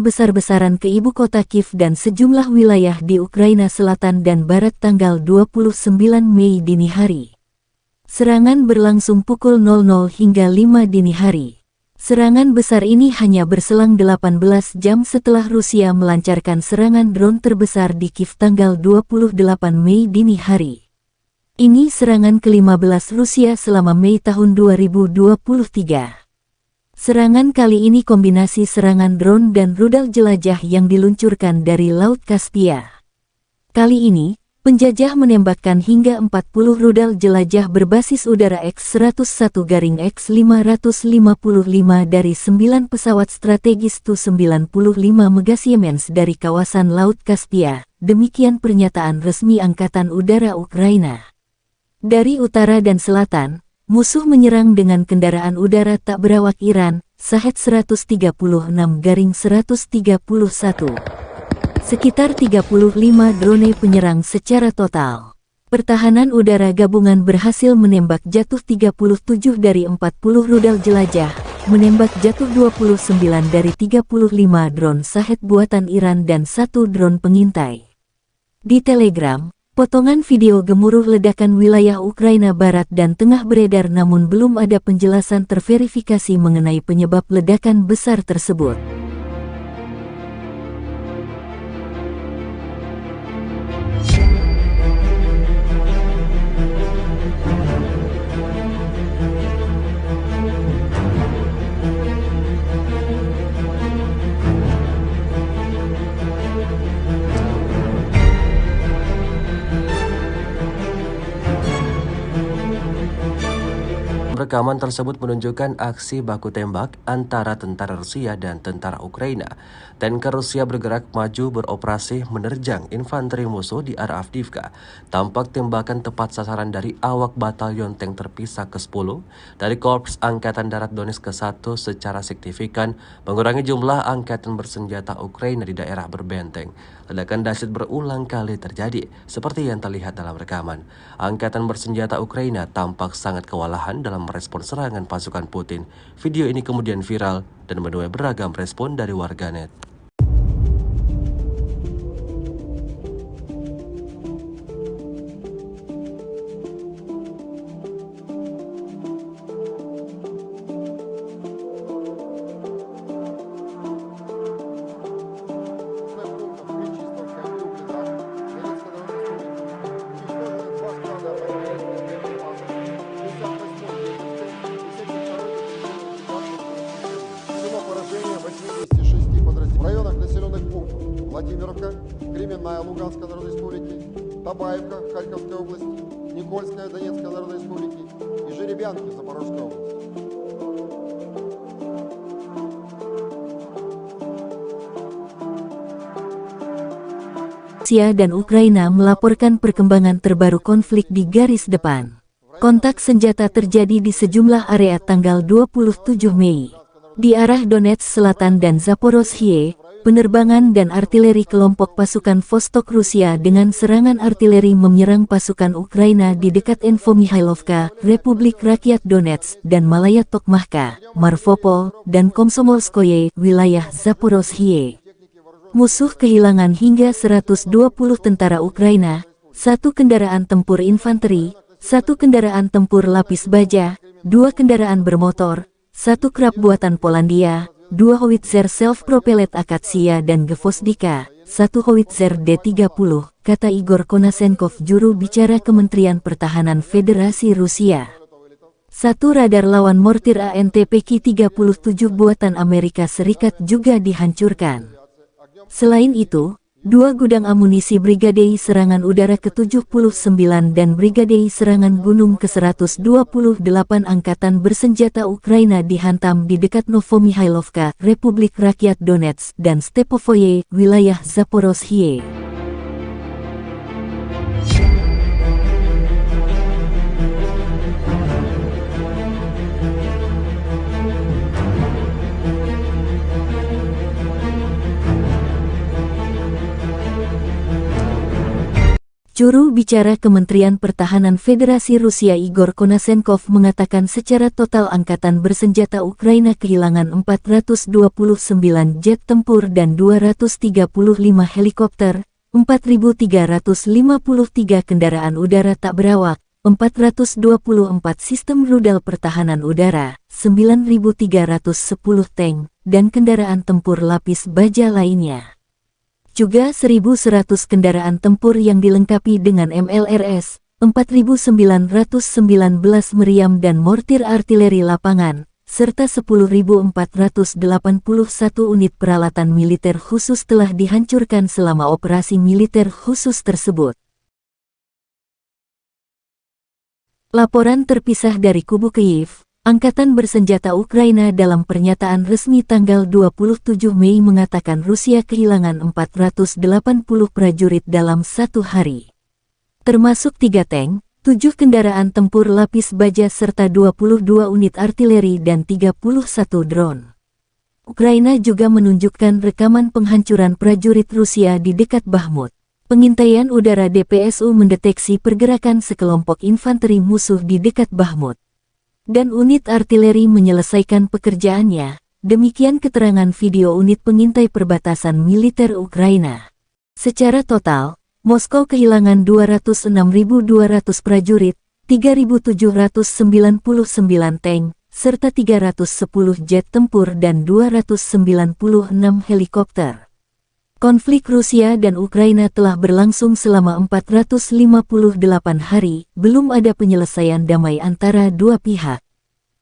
besar-besaran ke ibu kota Kiev dan sejumlah wilayah di Ukraina Selatan dan Barat tanggal 29 Mei dini hari. Serangan berlangsung pukul 00 hingga 5 dini hari. Serangan besar ini hanya berselang 18 jam setelah Rusia melancarkan serangan drone terbesar di Kiev tanggal 28 Mei dini hari. Ini serangan ke-15 Rusia selama Mei tahun 2023. Serangan kali ini kombinasi serangan drone dan rudal jelajah yang diluncurkan dari Laut Kaspia. Kali ini, penjajah menembakkan hingga 40 rudal jelajah berbasis udara X-101-X555 dari 9 pesawat strategis Tu-95 Megasiemens dari kawasan Laut Kaspia, demikian pernyataan resmi Angkatan Udara Ukraina. Dari utara dan selatan, musuh menyerang dengan kendaraan udara tak berawak Iran, Shahed 136-131. Sekitar 35 drone penyerang secara total. Pertahanan udara gabungan berhasil menembak jatuh 37 dari 40 rudal jelajah, menembak jatuh 29 dari 35 drone Shahed buatan Iran dan 1 drone pengintai. Di Telegram, potongan video gemuruh ledakan wilayah Ukraina Barat dan Tengah beredar namun belum ada penjelasan terverifikasi mengenai penyebab ledakan besar tersebut. Rekaman tersebut menunjukkan aksi baku tembak antara tentara Rusia dan tentara Ukraina. Tanker Rusia bergerak maju beroperasi menerjang infanteri musuh di arah Avdiivka. Tampak tembakan tepat sasaran dari awak batalion tank terpisah ke-10 dari Korps Angkatan Darat Donetsk ke-1 secara signifikan mengurangi jumlah angkatan bersenjata Ukraina di daerah berbenteng. Ledakan dahsyat berulang kali terjadi, seperti yang terlihat dalam rekaman. Angkatan bersenjata Ukraina tampak sangat kewalahan dalam merespon serangan pasukan Putin. Video ini kemudian viral dan menuai beragam respon dari warganet. В районах населенных пунктов Владимировка, Кременная Луганской Народной Республики, Табаевка Харьковской области, Никольская Донецкой Народной Республики и Жеребянки Запорожской области. Rusia dan Ukraina melaporkan perkembangan terbaru konflik di garis depan. Kontak senjata terjadi di sejumlah area tanggal 27 Mei. Di arah Donetsk Selatan dan Zaporozhye, penerbangan dan artileri kelompok pasukan Vostok Rusia dengan serangan artileri menyerang pasukan Ukraina di dekat Infomihailovka, Republik Rakyat Donetsk, dan Malaya Tokmahka, Marvopol, dan Komsomolskoye, wilayah Zaporozhye. Musuh kehilangan hingga 120 tentara Ukraina, 1 kendaraan tempur infanteri, 1 kendaraan tempur lapis baja, 2 kendaraan bermotor, 1 krab buatan Polandia, 2 howitzer self-propellet Akatsia dan Gvozdika, 1 howitzer D-30, kata Igor Konasenkov, juru bicara Kementerian Pertahanan Federasi Rusia. 1 radar lawan mortir ANTPK-37 buatan Amerika Serikat juga dihancurkan. Selain itu, 2 gudang amunisi Brigadei Serangan Udara ke-79 dan Brigadei Serangan Gunung ke-128 Angkatan Bersenjata Ukraina dihantam di dekat Novomihailovka, Republik Rakyat Donetsk, dan Stepovoye, wilayah Zaporozhye. Juru bicara Kementerian Pertahanan Federasi Rusia Igor Konasenkov mengatakan secara total angkatan bersenjata Ukraina kehilangan 429 jet tempur dan 235 helikopter, 4.353 kendaraan udara tak berawak, 424 sistem rudal pertahanan udara, 9.310 tank, dan kendaraan tempur lapis baja lainnya. Juga 1.100 kendaraan tempur yang dilengkapi dengan MLRS, 4.919 meriam dan mortir artileri lapangan, serta 10.481 unit peralatan militer khusus telah dihancurkan selama operasi militer khusus tersebut. Laporan terpisah dari kubu Kyiv. Angkatan bersenjata Ukraina dalam pernyataan resmi tanggal 27 Mei mengatakan Rusia kehilangan 480 prajurit dalam satu hari. Termasuk 3 tank, 7 kendaraan tempur lapis baja serta 22 unit artileri dan 31 drone. Ukraina juga menunjukkan rekaman penghancuran prajurit Rusia di dekat Bakhmut. Pengintaian udara DPSU mendeteksi pergerakan sekelompok infanteri musuh di dekat Bakhmut. Dan unit artileri menyelesaikan pekerjaannya, demikian keterangan video unit pengintai perbatasan militer Ukraina. Secara total, Moskow kehilangan 206.200 prajurit, 3.799 tank, serta 310 jet tempur dan 296 helikopter. Konflik Rusia dan Ukraina telah berlangsung selama 458 hari, belum ada penyelesaian damai antara dua pihak.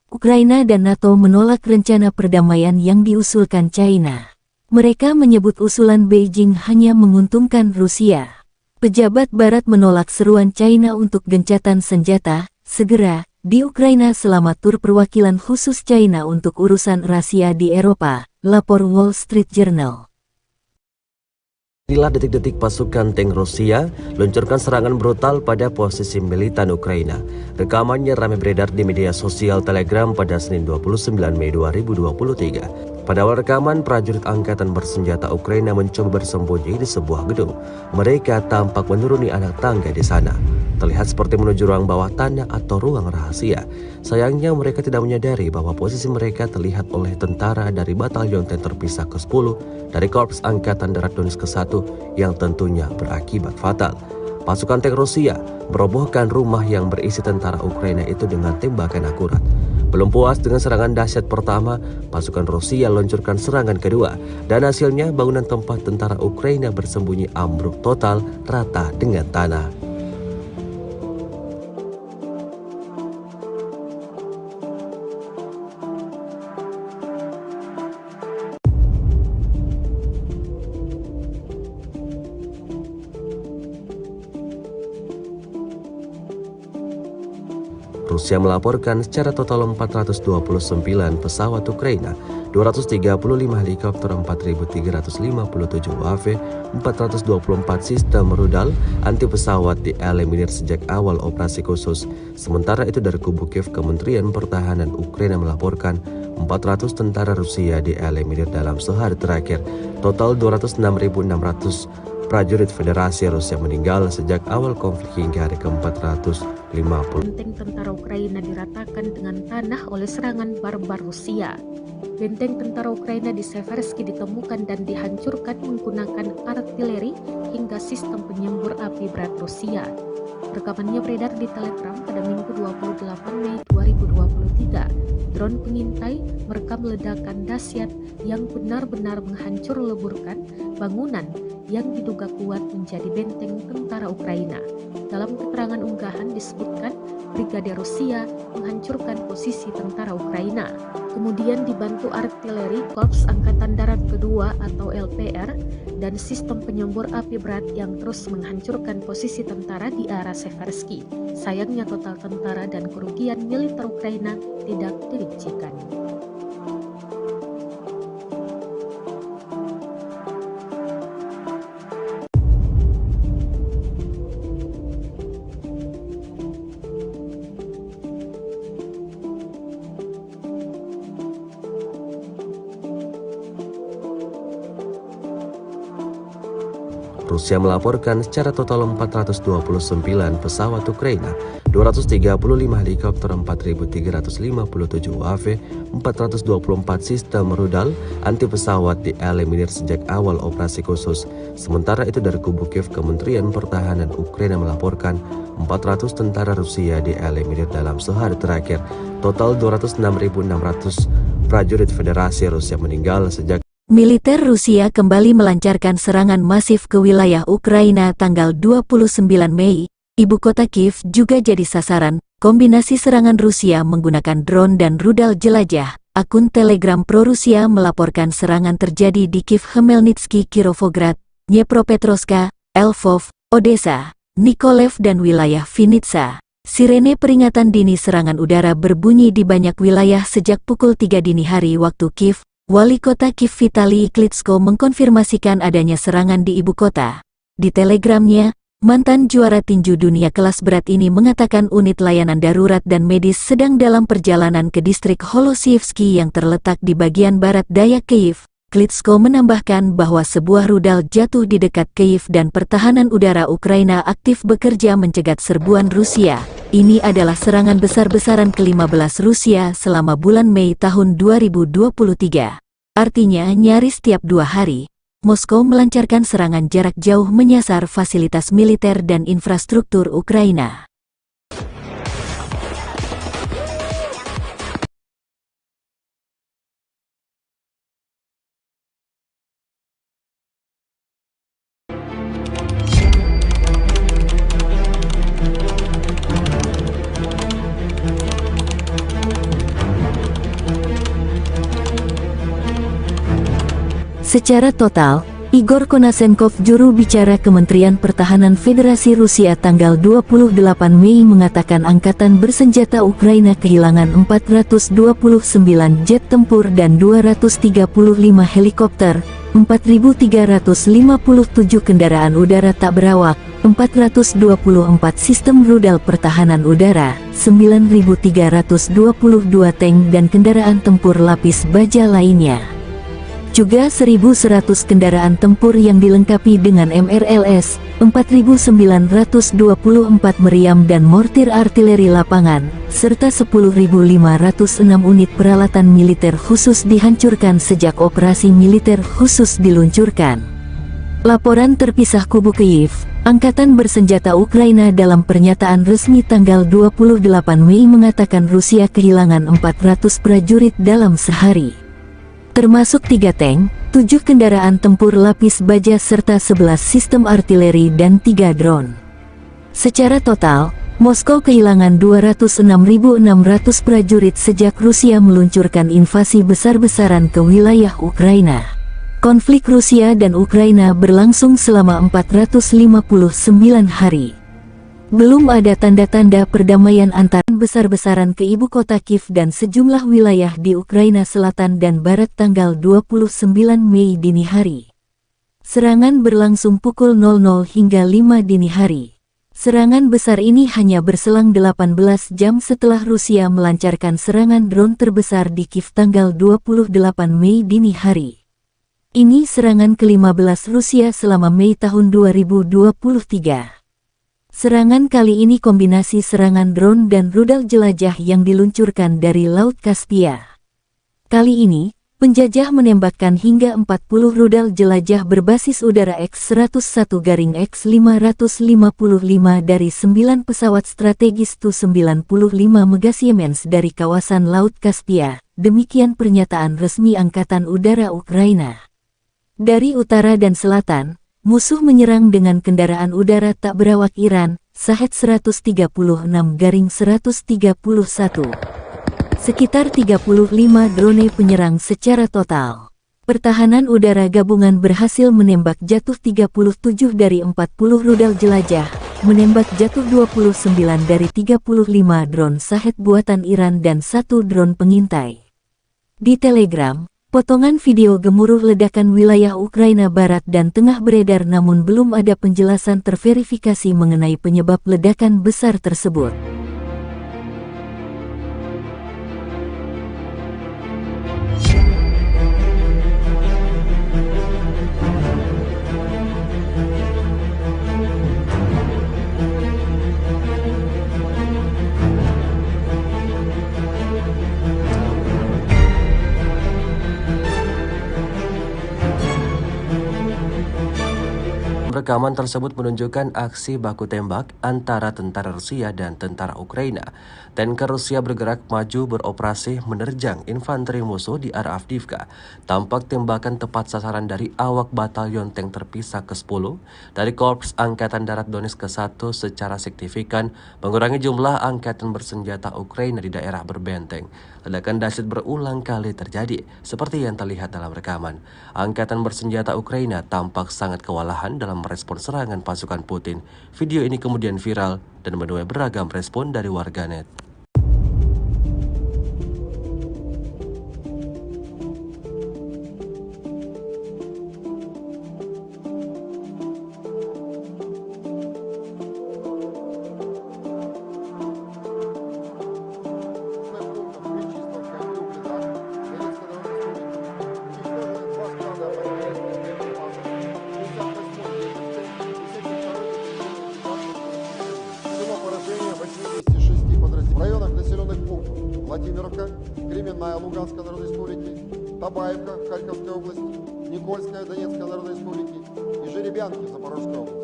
Ukraina dan NATO menolak rencana perdamaian yang diusulkan China. Mereka menyebut usulan Beijing hanya menguntungkan Rusia. Pejabat Barat menolak seruan China untuk gencatan senjata segera di Ukraina selama tur perwakilan khusus China untuk urusan rahasia di Eropa, lapor Wall Street Journal. Inilah detik-detik pasukan tank Rusia luncurkan serangan brutal pada posisi militan Ukraina. Rekamannya ramai beredar di media sosial Telegram pada Senin 29 Mei 2023. Pada awal rekaman, prajurit angkatan bersenjata Ukraina mencoba bersembunyi di sebuah gedung. Mereka tampak menuruni anak tangga di sana. Terlihat seperti menuju ruang bawah tanah atau ruang rahasia. Sayangnya mereka tidak menyadari bahwa posisi mereka terlihat oleh tentara dari Batalion Tank Terpisah ke-10 dari Korps Angkatan Darat Donetsk ke-1 yang tentunya berakibat fatal. Pasukan tank Rusia merobohkan rumah yang berisi tentara Ukraina itu dengan tembakan akurat. Belum puas dengan serangan dahsyat pertama, pasukan Rusia luncurkan serangan kedua, dan hasilnya bangunan tempat tentara Ukraina bersembunyi ambruk total rata dengan tanah. Rusia melaporkan secara total 429 pesawat Ukraina, 235 helikopter, 4.357 UAV, 424 sistem rudal anti pesawat dieliminir sejak awal operasi khusus. Sementara itu dari kubu Kiev, Kementerian Pertahanan Ukraina melaporkan 400 tentara Rusia dieliminir dalam sehari terakhir. Total 206.600 prajurit Federasi Rusia meninggal sejak awal konflik hingga hari ke-450. Benteng tentara Ukraina diratakan dengan tanah oleh serangan barbar Rusia. Benteng tentara Ukraina di Seversky ditemukan dan dihancurkan menggunakan artileri hingga sistem penyembur api berat Rusia. Rekamannya beredar di Telegram pada Minggu 28 Mei 2023. Drone pengintai merekam ledakan dahsyat yang benar-benar menghancur leburkan bangunan yang diduga kuat menjadi benteng tentara Ukraina. Dalam keterangan unggahan disebutkan Brigade Rusia menghancurkan posisi tentara Ukraina. Kemudian dibantu artileri Korps Angkatan Darat Kedua atau LPR dan sistem penyembur api berat yang terus menghancurkan posisi tentara di arah Seversky. Sayangnya total tentara dan kerugian militer Ukraina tidak dirincikan. Rusia melaporkan secara total 429 pesawat Ukraina, 235 helikopter, 4.357 UAV, 424 sistem rudal anti pesawat dieliminir sejak awal operasi khusus. Sementara itu dari kubu Kiev, Kementerian Pertahanan Ukraina melaporkan 400 tentara Rusia dieliminir dalam sehari terakhir. Total 206.600 prajurit Federasi Rusia meninggal sejak Militer Rusia kembali melancarkan serangan masif ke wilayah Ukraina tanggal 29 Mei. Ibu kota Kiev juga jadi sasaran. Kombinasi serangan Rusia menggunakan drone dan rudal jelajah. Akun Telegram pro-Rusia melaporkan serangan terjadi di Kiev, Khmelnytsky, Kirovograd, Dnepropetrovsk, Lvov, Odessa, Nikolev dan wilayah Vinnytsia. Sirene peringatan dini serangan udara berbunyi di banyak wilayah sejak pukul 3 dini hari waktu Kiev. Wali kota Kiev Vitali Klitschko mengkonfirmasikan adanya serangan di ibu kota. Di telegramnya, mantan juara tinju dunia kelas berat ini mengatakan unit layanan darurat dan medis sedang dalam perjalanan ke distrik Holosievsky yang terletak di bagian barat daya Kiev. Klitschko menambahkan bahwa sebuah rudal jatuh di dekat Kiev dan pertahanan udara Ukraina aktif bekerja mencegat serbuan Rusia. Ini adalah serangan besar-besaran ke-15 Rusia selama bulan Mei tahun 2023. Artinya nyaris tiap 2 hari, Moskow melancarkan serangan jarak jauh menyasar fasilitas militer dan infrastruktur Ukraina. Secara total, Igor Konashenkov, juru bicara Kementerian Pertahanan Federasi Rusia tanggal 28 Mei mengatakan angkatan bersenjata Ukraina kehilangan 429 jet tempur dan 235 helikopter, 4.357 kendaraan udara tak berawak, 424 sistem rudal pertahanan udara, 9.322 tank dan kendaraan tempur lapis baja lainnya. Juga 1.100 kendaraan tempur yang dilengkapi dengan MRLS, 4.924 meriam dan mortir artileri lapangan, serta 10.506 unit peralatan militer khusus dihancurkan sejak operasi militer khusus diluncurkan. Laporan terpisah kubu Kiev, Angkatan Bersenjata Ukraina dalam pernyataan resmi tanggal 28 Mei mengatakan Rusia kehilangan 400 prajurit dalam sehari. Termasuk 3 tank, 7 kendaraan tempur lapis baja serta 11 sistem artileri dan 3 drone. Secara total, Moskow kehilangan 206.600 prajurit sejak Rusia meluncurkan invasi besar-besaran ke wilayah Ukraina. Konflik Rusia dan Ukraina berlangsung selama 459 hari. Belum ada tanda-tanda perdamaian antara besar-besaran ke ibu kota Kiev dan sejumlah wilayah di Ukraina Selatan dan Barat tanggal 29 Mei dini hari. Serangan berlangsung pukul 00 hingga 5 dini hari. Serangan besar ini hanya berselang 18 jam setelah Rusia melancarkan serangan drone terbesar di Kiev tanggal 28 Mei dini hari. Ini serangan ke-15 Rusia selama Mei tahun 2023. Serangan kali ini kombinasi serangan drone dan rudal jelajah yang diluncurkan dari Laut Kaspia. Kali ini, penjajah menembakkan hingga 40 rudal jelajah berbasis udara X-101-X555 dari 9 pesawat strategis Tu-95 Megasiemens dari kawasan Laut Kaspia. Demikian pernyataan resmi Angkatan Udara Ukraina. Dari utara dan selatan, musuh menyerang dengan kendaraan udara tak berawak Iran, Shahed 136-131. Sekitar 35 drone penyerang secara total. Pertahanan udara gabungan berhasil menembak jatuh 37 dari 40 rudal jelajah, menembak jatuh 29 dari 35 drone Shahed buatan Iran dan 1 drone pengintai. Di Telegram, potongan video gemuruh ledakan wilayah Ukraina Barat dan Tengah beredar namun belum ada penjelasan terverifikasi mengenai penyebab ledakan besar tersebut. Rekaman tersebut menunjukkan aksi baku tembak antara tentara Rusia dan tentara Ukraina. Tanker Rusia bergerak maju beroperasi menerjang infanteri musuh di arah Avdiivka. Tampak tembakan tepat sasaran dari awak batalion tank terpisah ke-10 dari Korps Angkatan Darat Donetsk ke-1 secara signifikan mengurangi jumlah angkatan bersenjata Ukraina di daerah berbenteng. Ledakan dahsyat berulang kali terjadi, seperti yang terlihat dalam rekaman. Angkatan bersenjata Ukraina tampak sangat kewalahan dalam merespon serangan pasukan Putin. Video ini kemudian viral dan menuai beragam respon dari warganet. В районах населенных пунктов Владимировка, Кременная Луганской Народной Республики, Табаевка Харьковской области, Никольская Донецкой Народной Республики и Жеребянки Запорожской области.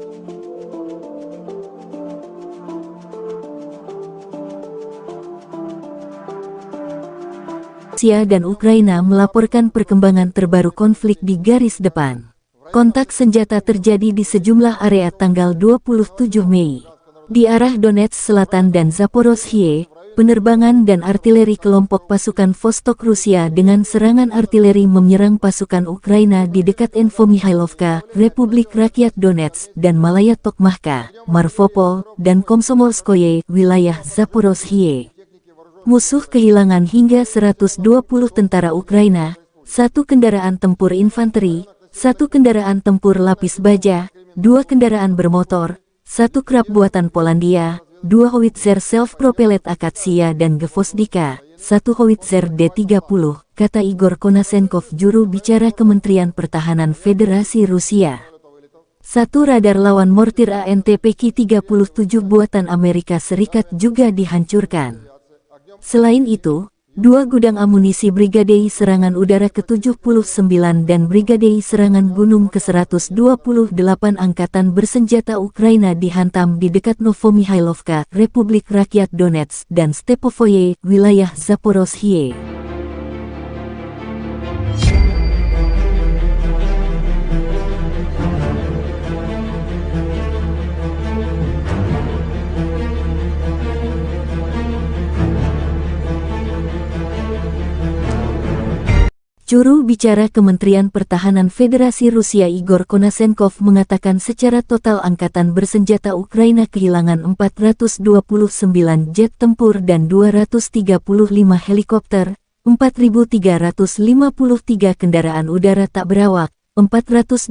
Rusia dan Ukraina melaporkan perkembangan terbaru konflik di garis depan. Kontak senjata terjadi di sejumlah area tanggal 27 Mei. Di arah Donetsk Selatan dan Zaporozhye, penerbangan dan artileri kelompok pasukan Vostok Rusia dengan serangan artileri menyerang pasukan Ukraina di dekat Infomihailovka, Republik Rakyat Donetsk, dan Malaya Tokmahka, Marvopol, dan Komsomolskoye, wilayah Zaporozhye. Musuh kehilangan hingga 120 tentara Ukraina, 1 kendaraan tempur infanteri, 1 kendaraan tempur lapis baja, 2 kendaraan bermotor, 1 krab buatan Polandia, 2 howitzer self-propelled Akatsia dan Gvozdika, 1 howitzer D-30, kata Igor Konasenkov, juru bicara Kementerian Pertahanan Federasi Rusia. 1 radar lawan mortir ANTPK-37 buatan Amerika Serikat juga dihancurkan. Selain itu, 2 gudang amunisi Brigadei Serangan Udara ke-79 dan Brigadei Serangan Gunung ke-128 Angkatan Bersenjata Ukraina dihantam di dekat Novomihailovka, Republik Rakyat Donetsk, dan Stepovoye, wilayah Zaporozhye. Juru bicara Kementerian Pertahanan Federasi Rusia Igor Konasenkov mengatakan secara total angkatan bersenjata Ukraina kehilangan 429 jet tempur dan 235 helikopter, 4.353 kendaraan udara tak berawak, 424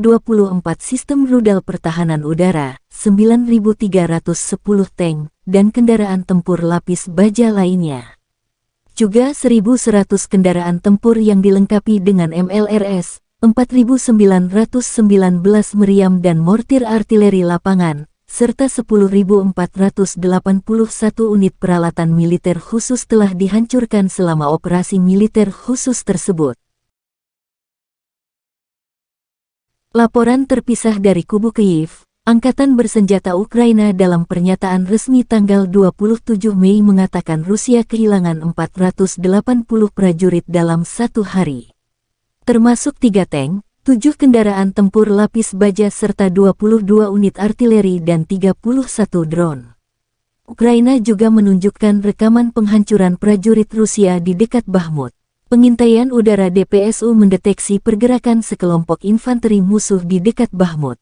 sistem rudal pertahanan udara, 9.310 tank, dan kendaraan tempur lapis baja lainnya. Juga 1.100 kendaraan tempur yang dilengkapi dengan MLRS, 4.919 meriam dan mortir artileri lapangan, serta 10.481 unit peralatan militer khusus telah dihancurkan selama operasi militer khusus tersebut. Laporan terpisah dari kubu Kyiv. Angkatan Bersenjata Ukraina dalam pernyataan resmi tanggal 27 Mei mengatakan Rusia kehilangan 480 prajurit dalam 1 hari. Termasuk 3 tank, 7 kendaraan tempur lapis baja serta 22 unit artileri dan 31 drone. Ukraina juga menunjukkan rekaman penghancuran prajurit Rusia di dekat Bakhmut. Pengintaian udara DPSU mendeteksi pergerakan sekelompok infanteri musuh di dekat Bakhmut.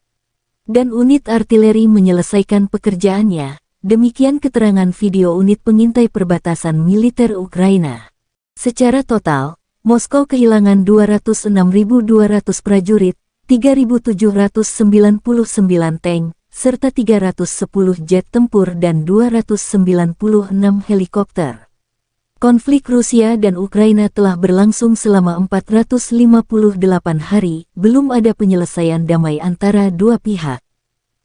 Dan unit artileri menyelesaikan pekerjaannya, demikian keterangan video unit pengintai perbatasan militer Ukraina. Secara total, Moskow kehilangan 206.200 prajurit, 3.799 tank, serta 310 jet tempur dan 296 helikopter. Konflik Rusia dan Ukraina telah berlangsung selama 458 hari, belum ada penyelesaian damai antara dua pihak.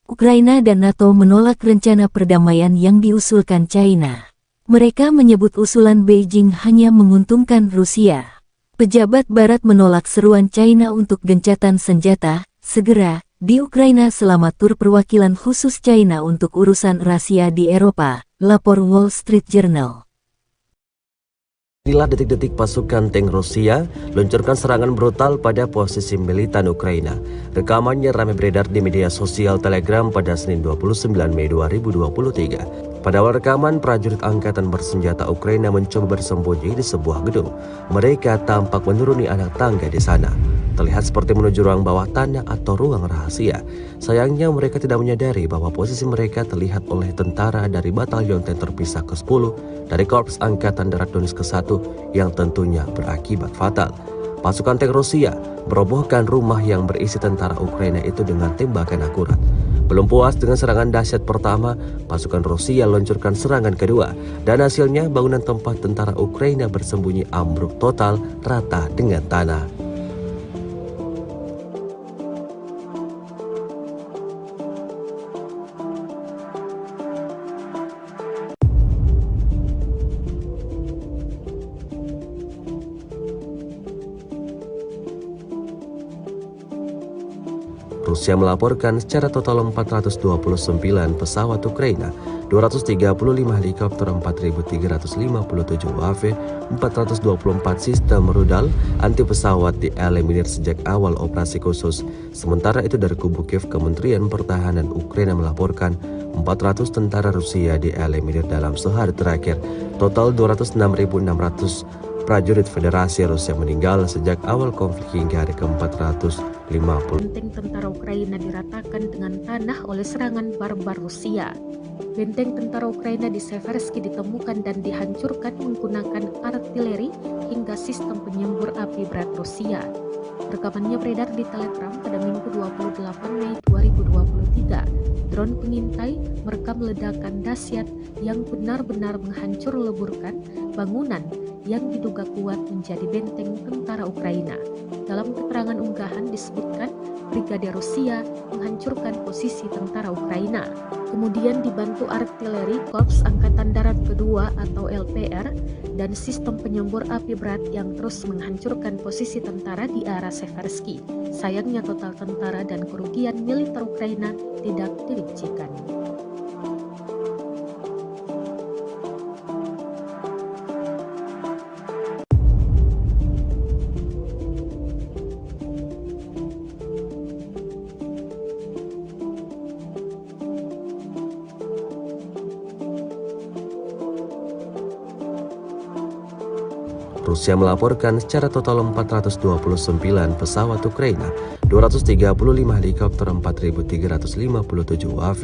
Ukraina dan NATO menolak rencana perdamaian yang diusulkan China. Mereka menyebut usulan Beijing hanya menguntungkan Rusia. Pejabat Barat menolak seruan China untuk gencatan senjata segera di Ukraina selama tur perwakilan khusus China untuk urusan rahasia di Eropa, lapor Wall Street Journal. Inilah detik-detik pasukan tank Rusia luncurkan serangan brutal pada posisi militan Ukraina. Rekamannya ramai beredar di media sosial Telegram pada Senin 29 Mei 2023. Pada awal rekaman, prajurit angkatan bersenjata Ukraina mencoba bersembunyi di sebuah gedung. Mereka tampak menuruni anak tangga di sana. Terlihat seperti menuju ruang bawah tanah atau ruang rahasia. Sayangnya mereka tidak menyadari bahwa posisi mereka terlihat oleh tentara dari Batalion Tank Terpisah ke-10 dari Korps Angkatan Darat Donetsk ke-1 yang tentunya berakibat fatal. Pasukan tank Rusia merobohkan rumah yang berisi tentara Ukraina itu dengan tembakan akurat. Belum puas dengan serangan dahsyat pertama, pasukan Rusia luncurkan serangan kedua, dan hasilnya bangunan tempat tentara Ukraina bersembunyi ambruk total rata dengan tanah. Rusia melaporkan secara total 429 pesawat Ukraina, 235 helikopter 4.357 UAV, 424 sistem rudal anti pesawat dieliminir sejak awal operasi khusus. Sementara itu dari kubu Kiev, Kementerian Pertahanan Ukraina melaporkan 400 tentara Rusia dieliminir dalam sehari terakhir. Total 206.600 prajurit Federasi Rusia meninggal sejak awal konflik hingga hari ke-450. Benteng tentara Ukraina diratakan dengan tanah oleh serangan barbar Rusia. Benteng tentara Ukraina di Seversky ditemukan dan dihancurkan menggunakan artileri hingga sistem penyembur api berat Rusia. Rekamannya beredar di Telegram pada Minggu 28 Mei 2023. Drone pengintai merekam ledakan dahsyat yang benar-benar menghancur leburkan bangunan yang diduga kuat menjadi benteng tentara Ukraina. Dalam keterangan unggahan disebutkan Brigade Rusia menghancurkan posisi tentara Ukraina. Kemudian dibantu artileri Korps Angkatan Darat Kedua atau LPR dan sistem penyembur api berat yang terus menghancurkan posisi tentara di arah Seversky. Sayangnya total tentara dan kerugian militer Ukraina tidak dirincikan. Rusia melaporkan secara total 429 pesawat Ukraina, 235 helikopter 4.357 UAV,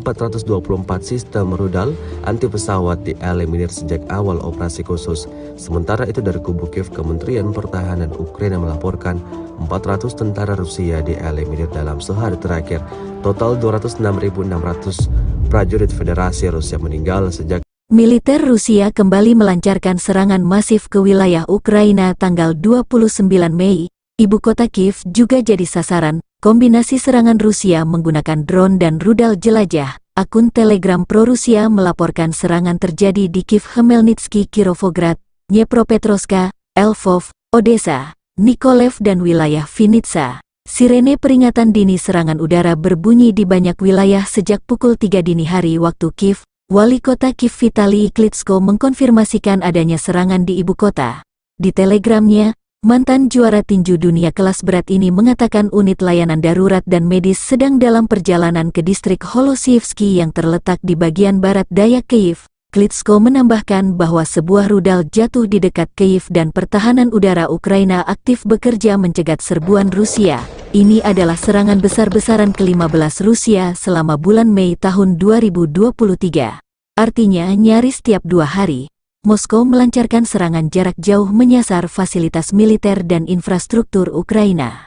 424 sistem rudal anti pesawat dieliminir sejak awal operasi khusus. Sementara itu dari kubu Kiev, Kementerian Pertahanan Ukraina melaporkan 400 tentara Rusia dieliminir dalam sehari terakhir. Total 206.600 prajurit Federasi Rusia meninggal sejak Militer Rusia kembali melancarkan serangan masif ke wilayah Ukraina tanggal 29 Mei. Ibu kota Kiev juga jadi sasaran kombinasi serangan Rusia menggunakan drone dan rudal jelajah. Akun Telegram pro-Rusia melaporkan serangan terjadi di Kiev, Khmelnytsky, Kirovograd, Dnepropetrovsk, Lvov, Odessa, Mykolaiv dan wilayah Vinnytsia. Sirene peringatan dini serangan udara berbunyi di banyak wilayah sejak pukul 3 dini hari waktu Kiev. Wali kota Kiev Vitali Klitschko mengkonfirmasikan adanya serangan di ibu kota. Di telegramnya, mantan juara tinju dunia kelas berat ini mengatakan unit layanan darurat dan medis sedang dalam perjalanan ke distrik Holosievsky yang terletak di bagian barat daya Kiev. Klitschko menambahkan bahwa sebuah rudal jatuh di dekat Kiev dan pertahanan udara Ukraina aktif bekerja mencegat serbuan Rusia. Ini adalah serangan besar-besaran ke-15 Rusia selama bulan Mei tahun 2023. Artinya nyaris tiap 2 hari, Moskow melancarkan serangan jarak jauh menyasar fasilitas militer dan infrastruktur Ukraina.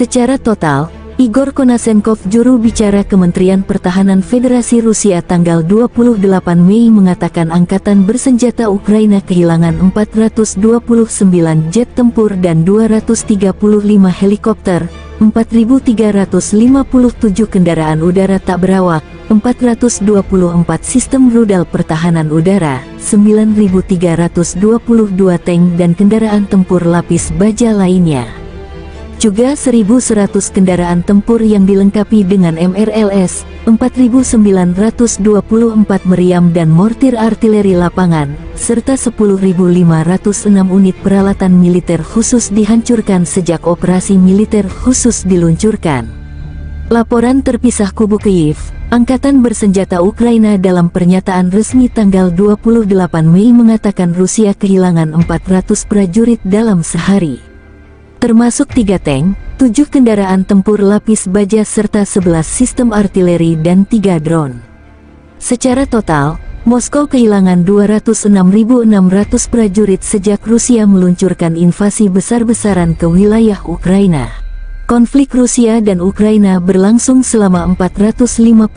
Secara total, Igor Konasenkov, juru bicara Kementerian Pertahanan Federasi Rusia tanggal 28 Mei mengatakan angkatan bersenjata Ukraina kehilangan 429 jet tempur dan 235 helikopter, 4.357 kendaraan udara tak berawak, 424 sistem rudal pertahanan udara, 9.322 tank dan kendaraan tempur lapis baja lainnya. Juga 1.100 kendaraan tempur yang dilengkapi dengan MRLS, 4.924 meriam dan mortir artileri lapangan, serta 10.506 unit peralatan militer khusus dihancurkan sejak operasi militer khusus diluncurkan. Laporan terpisah kubu Kyiv, Angkatan Bersenjata Ukraina dalam pernyataan resmi tanggal 28 Mei mengatakan Rusia kehilangan 400 prajurit dalam sehari, termasuk 3 tank, 7 kendaraan tempur lapis baja serta 11 sistem artileri dan 3 drone. Secara total, Moskow kehilangan 206.600 prajurit sejak Rusia meluncurkan invasi besar-besaran ke wilayah Ukraina. Konflik Rusia dan Ukraina berlangsung selama 459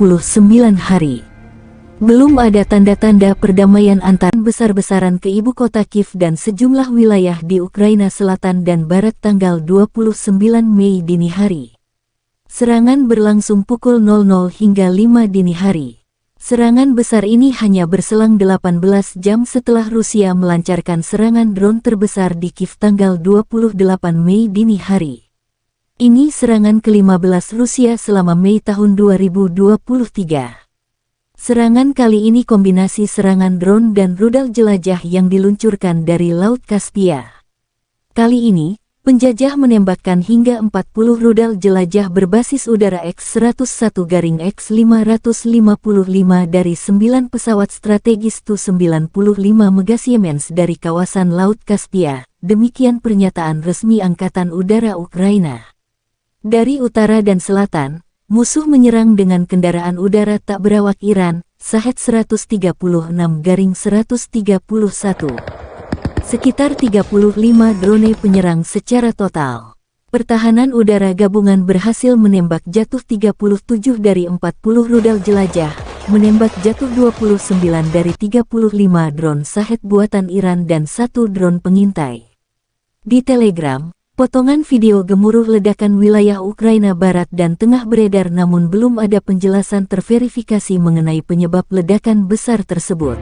hari. Belum ada tanda-tanda perdamaian antar besar-besaran ke ibu kota Kiev dan sejumlah wilayah di Ukraina Selatan dan Barat tanggal 29 Mei dini hari. Serangan berlangsung pukul 00 hingga 5 dini hari. Serangan besar ini hanya berselang 18 jam setelah Rusia melancarkan serangan drone terbesar di Kiev tanggal 28 Mei dini hari. Ini serangan ke-15 Rusia selama Mei tahun 2023. Serangan kali ini kombinasi serangan drone dan rudal jelajah yang diluncurkan dari Laut Kaspia. Kali ini, penjajah menembakkan hingga 40 rudal jelajah berbasis udara X-101-X555 dari 9 pesawat strategis Tu-95 Mega Siemens dari kawasan Laut Kaspia, demikian pernyataan resmi Angkatan Udara Ukraina. Dari utara dan selatan, musuh menyerang dengan kendaraan udara tak berawak Iran, Shahed 136-131. Sekitar 35 drone penyerang secara total. Pertahanan udara gabungan berhasil menembak jatuh 37 dari 40 rudal jelajah, menembak jatuh 29 dari 35 drone Shahed buatan Iran dan 1 drone pengintai. Di Telegram, potongan video gemuruh ledakan wilayah Ukraina Barat dan Tengah beredar namun belum ada penjelasan terverifikasi mengenai penyebab ledakan besar tersebut.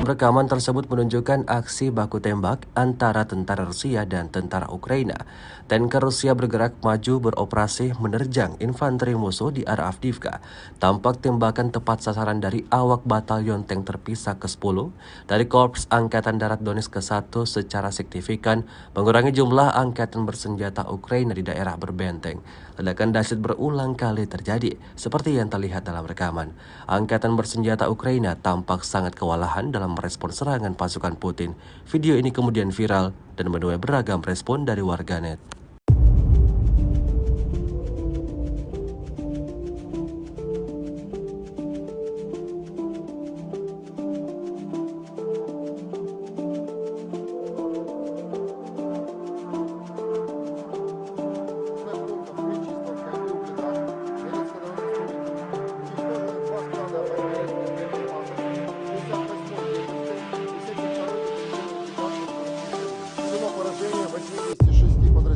Rekaman tersebut menunjukkan aksi baku tembak antara tentara Rusia dan tentara Ukraina. Tanker Rusia bergerak maju beroperasi menerjang infanteri musuh di arah Avdiivka. Tampak tembakan tepat sasaran dari awak batalion tank terpisah ke-10 dari Korps Angkatan Darat Donetsk ke-1 secara signifikan mengurangi jumlah angkatan bersenjata Ukraina di daerah berbenteng. Ledakan dahsyat berulang kali terjadi, seperti yang terlihat dalam rekaman. Angkatan bersenjata Ukraina tampak sangat kewalahan dalam merespons serangan pasukan Putin. Video ini kemudian viral dan menuai beragam respon dari warganet.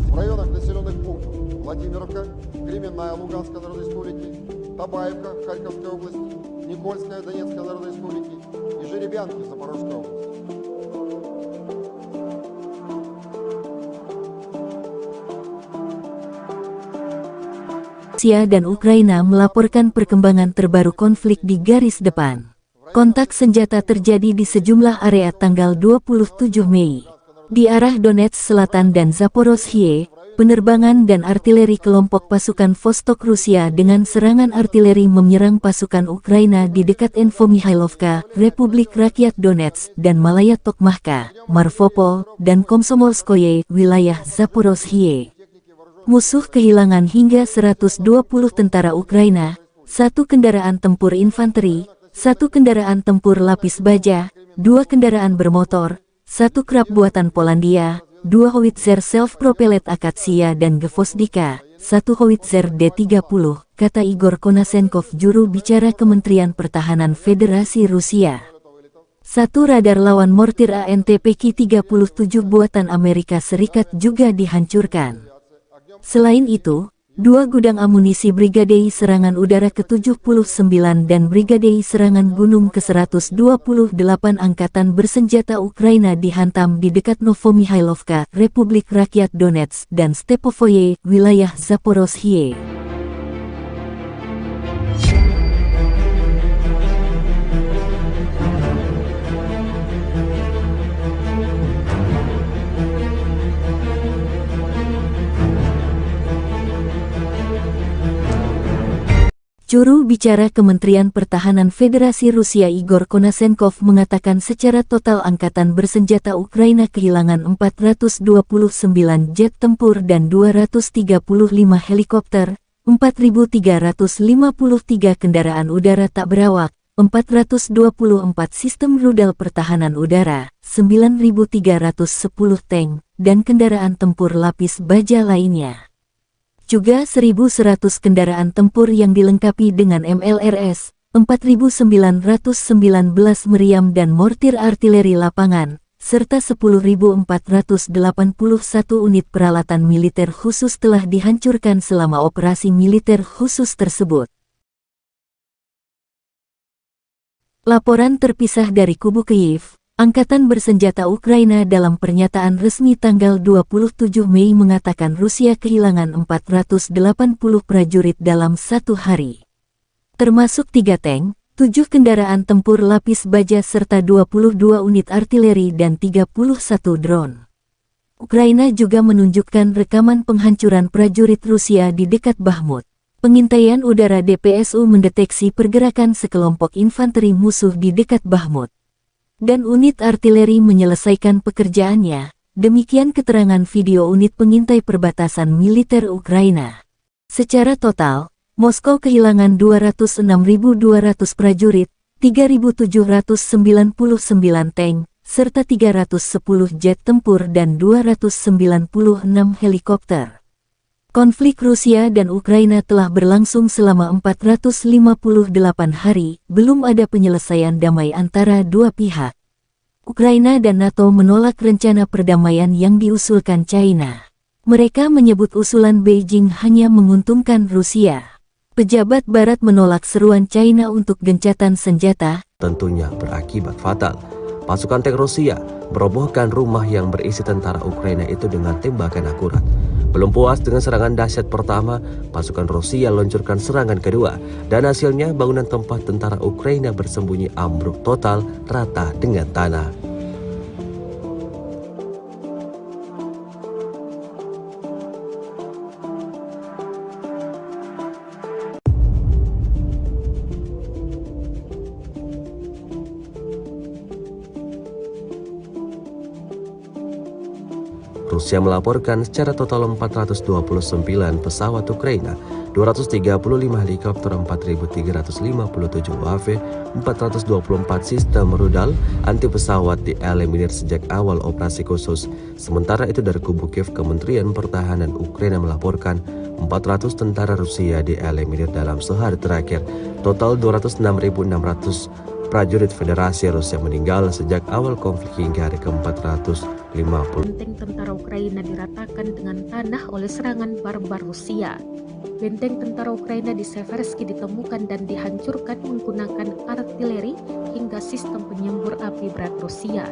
В районах населенных пунктов Владимировка, Кременная Луганской Народной Республики, Табаевка Харьковской области, Никольская Донецкой Народной Республики и Жеребянки Запорожской области. Rusia dan Ukraina melaporkan perkembangan terbaru konflik di garis depan. Kontak senjata terjadi di sejumlah area tanggal 27 Mei. Di arah Donetsk Selatan dan Zaporozhye, penerbangan dan artileri kelompok pasukan Vostok Rusia dengan serangan artileri menyerang pasukan Ukraina di dekat Infomihailovka, Republik Rakyat Donetsk, dan Malaya Tokmahka, Marvopol, dan Komsomolskoye, wilayah Zaporozhye. Musuh kehilangan hingga 120 tentara Ukraina, 1 kendaraan tempur infanteri, 1 kendaraan tempur lapis baja, 2 kendaraan bermotor, 1 krab buatan Polandia, 2 howitzer self-propellet Akatsia dan Gvozdika, 1 howitzer D-30, kata Igor Konasenkov, juru bicara Kementerian Pertahanan Federasi Rusia. 1 radar lawan mortir ANTPK-37 buatan Amerika Serikat juga dihancurkan. Selain itu, 2 gudang amunisi Brigadei Serangan Udara ke-79 dan Brigadei Serangan Gunung ke-128 Angkatan Bersenjata Ukraina dihantam di dekat Novomihailovka, Republik Rakyat Donetsk, dan Stepovoye, wilayah Zaporozhye. Juru bicara Kementerian Pertahanan Federasi Rusia Igor Konasenkov mengatakan secara total Angkatan Bersenjata Ukraina kehilangan 429 jet tempur dan 235 helikopter, 4.353 kendaraan udara tak berawak, 424 sistem rudal pertahanan udara, 9.310 tank, dan kendaraan tempur lapis baja lainnya. Juga 1.100 kendaraan tempur yang dilengkapi dengan MLRS, 4.919 meriam dan mortir artileri lapangan, serta 10.481 unit peralatan militer khusus telah dihancurkan selama operasi militer khusus tersebut. Laporan terpisah dari kubu Kyiv. Angkatan Bersenjata Ukraina dalam pernyataan resmi tanggal 27 Mei mengatakan Rusia kehilangan 480 prajurit dalam 1 hari. Termasuk 3 tank, 7 kendaraan tempur lapis baja serta 22 unit artileri dan 31 drone. Ukraina juga menunjukkan rekaman penghancuran prajurit Rusia di dekat Bakhmut. Pengintaian udara DPSU mendeteksi pergerakan sekelompok infanteri musuh di dekat Bakhmut. Dan unit artileri menyelesaikan pekerjaannya, demikian keterangan video unit pengintai perbatasan militer Ukraina. Secara total, Moskow kehilangan 206.200 prajurit, 3.799 tank, serta 310 jet tempur dan 296 helikopter. Konflik Rusia dan Ukraina telah berlangsung selama 458 hari, belum ada penyelesaian damai antara dua pihak. Ukraina dan NATO menolak rencana perdamaian yang diusulkan China. Mereka menyebut usulan Beijing hanya menguntungkan Rusia. Pejabat Barat menolak seruan China untuk gencatan senjata. Tentunya berakibat fatal. Pasukan tank Rusia merobohkan rumah yang berisi tentara Ukraina itu dengan tembakan akurat. Belum puas dengan serangan dahsyat pertama, pasukan Rusia luncurkan serangan kedua, dan hasilnya bangunan tempat tentara Ukraina bersembunyi ambruk total rata dengan tanah. Rusia melaporkan secara total 429 pesawat Ukraina, 235 helikopter, 4.357 UAV, 424 sistem rudal anti pesawat dieliminir sejak awal operasi khusus. Sementara itu dari kubu Kiev, Kementerian Pertahanan Ukraina melaporkan 400 tentara Rusia dieliminir dalam sehari terakhir. Total 206.600 prajurit Federasi Rusia meninggal sejak awal konflik hingga hari ke-450. Benteng tentara Ukraina diratakan dengan tanah oleh serangan barbar Rusia. Benteng tentara Ukraina di Seversky ditemukan dan dihancurkan menggunakan artileri hingga sistem penyembur api berat Rusia.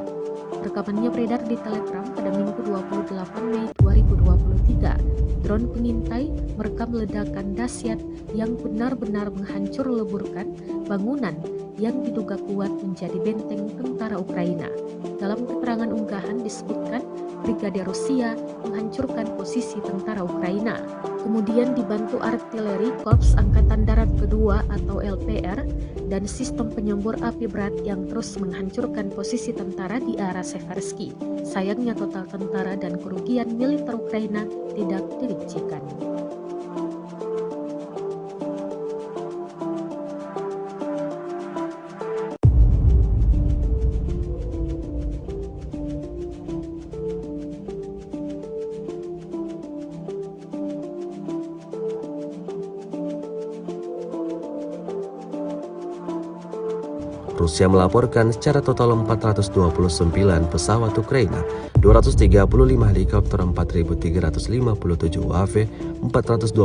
Rekamannya beredar di Telegram pada Minggu 28 Mei 2023. Drone pengintai merekam ledakan dahsyat yang benar-benar menghancur leburkan bangunan yang diduga kuat menjadi benteng tentara Ukraina. Dalam keterangan unggahan disebutkan Brigade Rusia menghancurkan posisi tentara Ukraina. Kemudian dibantu artileri Korps Angkatan Darat Kedua atau LPR dan sistem penyembur api berat yang terus menghancurkan posisi tentara di arah Seversky. Sayangnya total tentara dan kerugian militer Ukraina tidak dirincikan. Rusia melaporkan secara total 429 pesawat Ukraina, 235 helikopter, 4.357 UAV, 424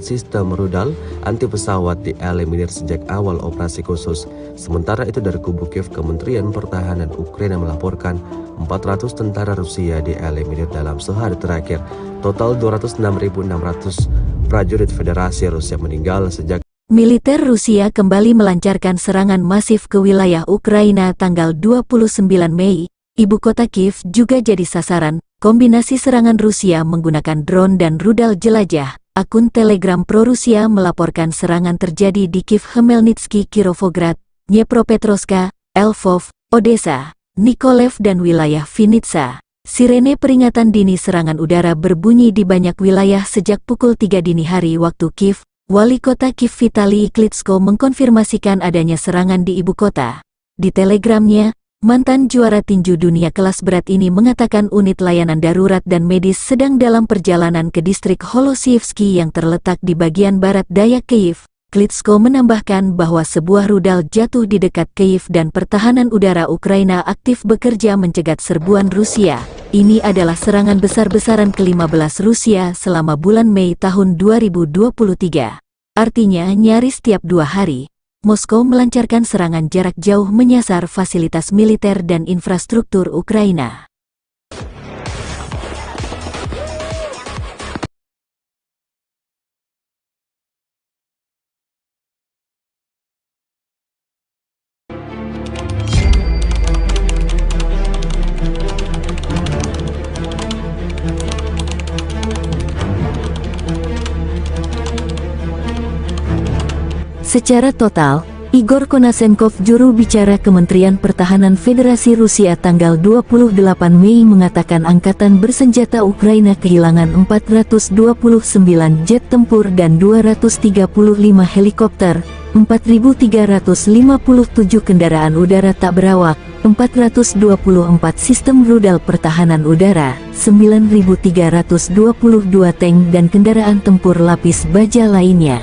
sistem rudal anti pesawat dieliminir sejak awal operasi khusus. Sementara itu dari kubu Kiev, Kementerian Pertahanan Ukraina melaporkan 400 tentara Rusia dieliminir dalam sehari terakhir. Total 206.600 prajurit Federasi Rusia meninggal sejak Militer Rusia kembali melancarkan serangan masif ke wilayah Ukraina tanggal 29 Mei. Ibu kota Kiev juga jadi sasaran kombinasi serangan Rusia menggunakan drone dan rudal jelajah. Akun Telegram pro-Rusia melaporkan serangan terjadi di Kiev, Khmelnytsky, Kirovograd, Dnepropetrovsk, Lvov, Odessa, Mykolaiv dan wilayah Vinnytsia. Sirene peringatan dini serangan udara berbunyi di banyak wilayah sejak pukul 3 dini hari waktu Kiev. Wali kota Kiev Vitali Klitschko mengkonfirmasikan adanya serangan di ibu kota. Di telegramnya, mantan juara tinju dunia kelas berat ini mengatakan unit layanan darurat dan medis sedang dalam perjalanan ke distrik Holosievsky yang terletak di bagian barat daya Kiev. Klitschko menambahkan bahwa sebuah rudal jatuh di dekat Kiev dan pertahanan udara Ukraina aktif bekerja mencegat serbuan Rusia. Ini adalah serangan besar-besaran ke-15 Rusia selama bulan Mei tahun 2023. Artinya nyaris tiap 2 hari, Moskow melancarkan serangan jarak jauh menyasar fasilitas militer dan infrastruktur Ukraina. Secara total, Igor Konashenkov, juru bicara Kementerian Pertahanan Federasi Rusia tanggal 28 Mei mengatakan Angkatan Bersenjata Ukraina kehilangan 429 jet tempur dan 235 helikopter, 4.357 kendaraan udara tak berawak, 424 sistem rudal pertahanan udara, 9.322 tank dan kendaraan tempur lapis baja lainnya.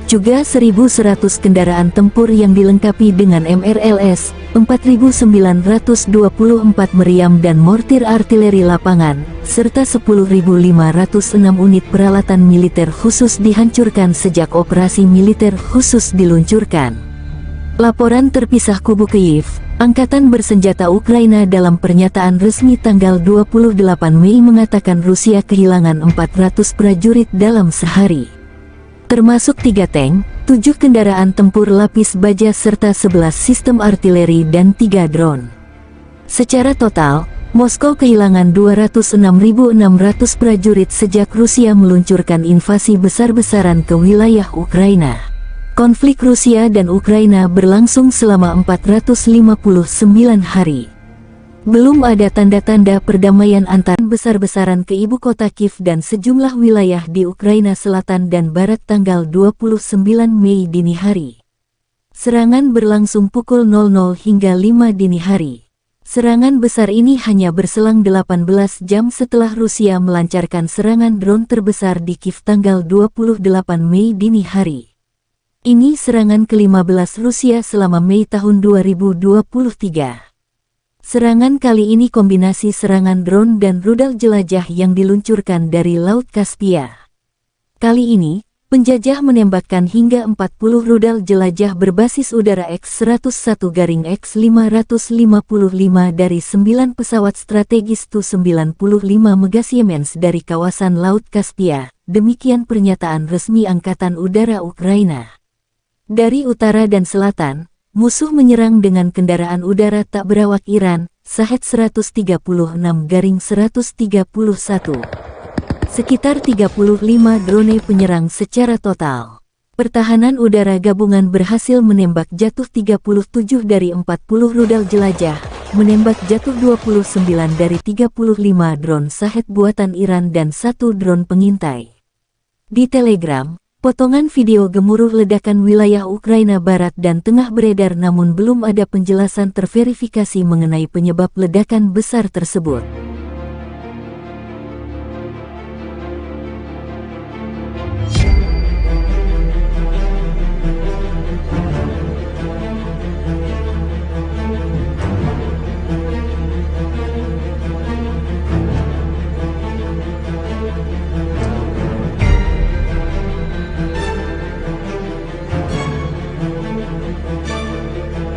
Juga 1.100 kendaraan tempur yang dilengkapi dengan MRLS, 4.924 meriam dan mortir artileri lapangan, serta 10.506 unit peralatan militer khusus dihancurkan sejak operasi militer khusus diluncurkan. Laporan terpisah kubu Kiev, Angkatan Bersenjata Ukraina dalam pernyataan resmi tanggal 28 Mei mengatakan Rusia kehilangan 400 prajurit dalam sehari, termasuk 3 tank, 7 kendaraan tempur lapis baja serta 11 sistem artileri dan 3 drone. Secara total, Moskow kehilangan 206.600 prajurit sejak Rusia meluncurkan invasi besar-besaran ke wilayah Ukraina. Konflik Rusia dan Ukraina berlangsung selama 459 hari. Belum ada tanda-tanda perdamaian antar besar-besaran ke ibu kota Kiev dan sejumlah wilayah di Ukraina Selatan dan Barat tanggal 29 Mei dini hari. Serangan berlangsung pukul 00 hingga 5 dini hari. Serangan besar ini hanya berselang 18 jam setelah Rusia melancarkan serangan drone terbesar di Kiev tanggal 28 Mei dini hari. Ini serangan ke-15 Rusia selama Mei tahun 2023. Serangan kali ini kombinasi serangan drone dan rudal jelajah yang diluncurkan dari Laut Kaspia. Kali ini, penjajah menembakkan hingga 40 rudal jelajah berbasis udara X-101-X555 dari 9 pesawat strategis Tu-95 Mega Siemens dari kawasan Laut Kaspia. Demikian pernyataan resmi Angkatan Udara Ukraina. Dari utara dan selatan, musuh menyerang dengan kendaraan udara tak berawak Iran, Shahed 136-131. Sekitar 35 drone penyerang secara total. Pertahanan udara gabungan berhasil menembak jatuh 37 dari 40 rudal jelajah, menembak jatuh 29 dari 35 drone Shahed buatan Iran dan 1 drone pengintai. Di Telegram, potongan video gemuruh ledakan wilayah Ukraina Barat dan Tengah beredar namun belum ada penjelasan terverifikasi mengenai penyebab ledakan besar tersebut.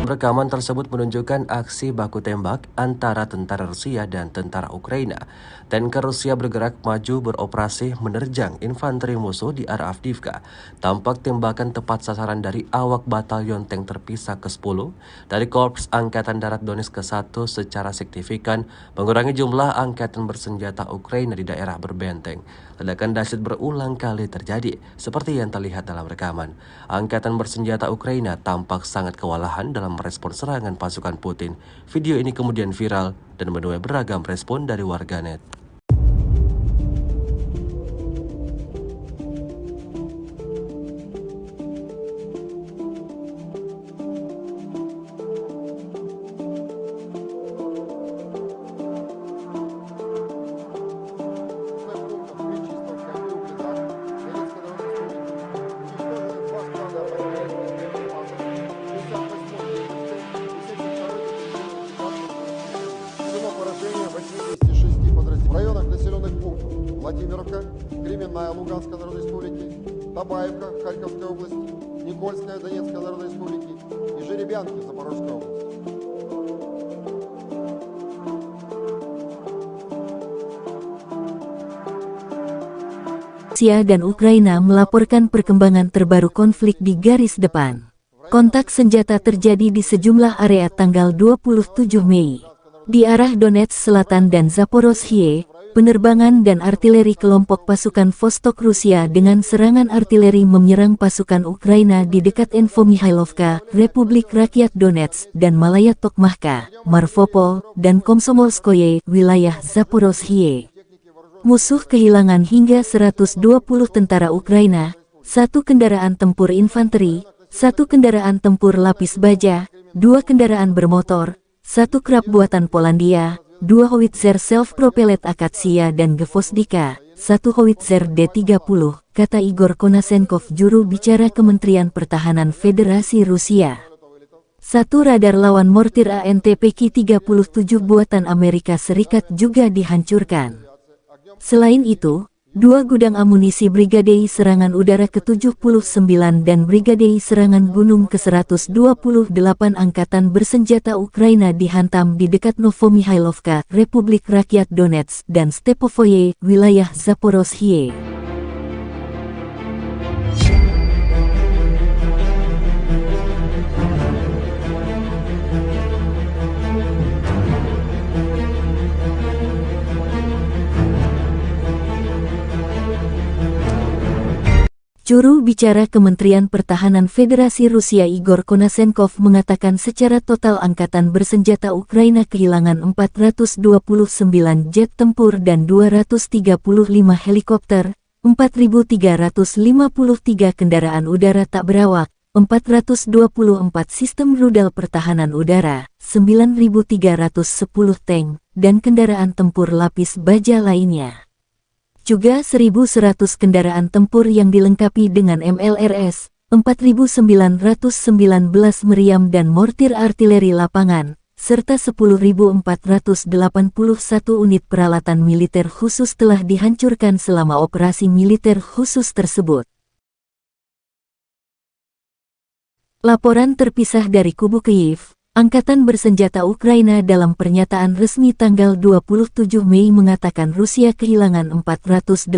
Rekaman tersebut menunjukkan aksi baku tembak antara tentara Rusia dan tentara Ukraina. Tanker Rusia bergerak maju beroperasi menerjang infanteri musuh di arah Avdiivka. Tampak tembakan tepat sasaran dari awak batalion tank terpisah ke-10 dari Korps Angkatan Darat Donetsk ke-1 secara signifikan mengurangi jumlah angkatan bersenjata Ukraina di daerah berbenteng. Ledakan dahsyat berulang kali terjadi, seperti yang terlihat dalam rekaman. Angkatan bersenjata Ukraina tampak sangat kewalahan dalam merespons serangan pasukan Putin. Video ini kemudian viral dan menuai beragam respon dari warganet. В районах населенных пунктов Владимировка, Кременная Луганской Народной Республики, Табаевка Харьковской области, Никольская Донецкой Народной Республики и Жеребянки Запорожской области. Rusia dan Ukraina melaporkan perkembangan terbaru konflik di garis depan. Kontak senjata terjadi di sejumlah area tanggal 27 Mei. Di arah Donetsk Selatan dan Zaporozhye, penerbangan dan artileri kelompok pasukan Vostok Rusia dengan serangan artileri menyerang pasukan Ukraina di dekat Infomihailovka, Republik Rakyat Donetsk, dan Malaya Tokmachka, Marvopol, dan Komsomolskoye, wilayah Zaporozhye. Musuh kehilangan hingga 120 tentara Ukraina, 1 kendaraan tempur infanteri, 1 kendaraan tempur lapis baja, 2 kendaraan bermotor, 1 krab buatan Polandia, 2 howitzer self-propellet Akatsia dan Gvozdika, 1 howitzer D-30, kata Igor Konasenkov, juru bicara Kementerian Pertahanan Federasi Rusia. 1 radar lawan mortir ANTPK-37 buatan Amerika Serikat juga dihancurkan. Selain itu, 2 gudang amunisi Brigadei Serangan Udara ke-79 dan Brigadei Serangan Gunung ke-128 Angkatan Bersenjata Ukraina dihantam di dekat Novomihailovka, Republik Rakyat Donetsk, dan Stepovoye, wilayah Zaporozhye. Juru bicara Kementerian Pertahanan Federasi Rusia Igor Konasenkov mengatakan secara total angkatan bersenjata Ukraina kehilangan 429 jet tempur dan 235 helikopter, 4.353 kendaraan udara tak berawak, 424 sistem rudal pertahanan udara, 9.310 tank, dan kendaraan tempur lapis baja lainnya. Juga 1.100 kendaraan tempur yang dilengkapi dengan MLRS, 4.919 meriam dan mortir artileri lapangan, serta 10.481 unit peralatan militer khusus telah dihancurkan selama operasi militer khusus tersebut. Laporan terpisah dari kubu Kyiv. Angkatan Bersenjata Ukraina dalam pernyataan resmi tanggal 27 Mei mengatakan Rusia kehilangan 480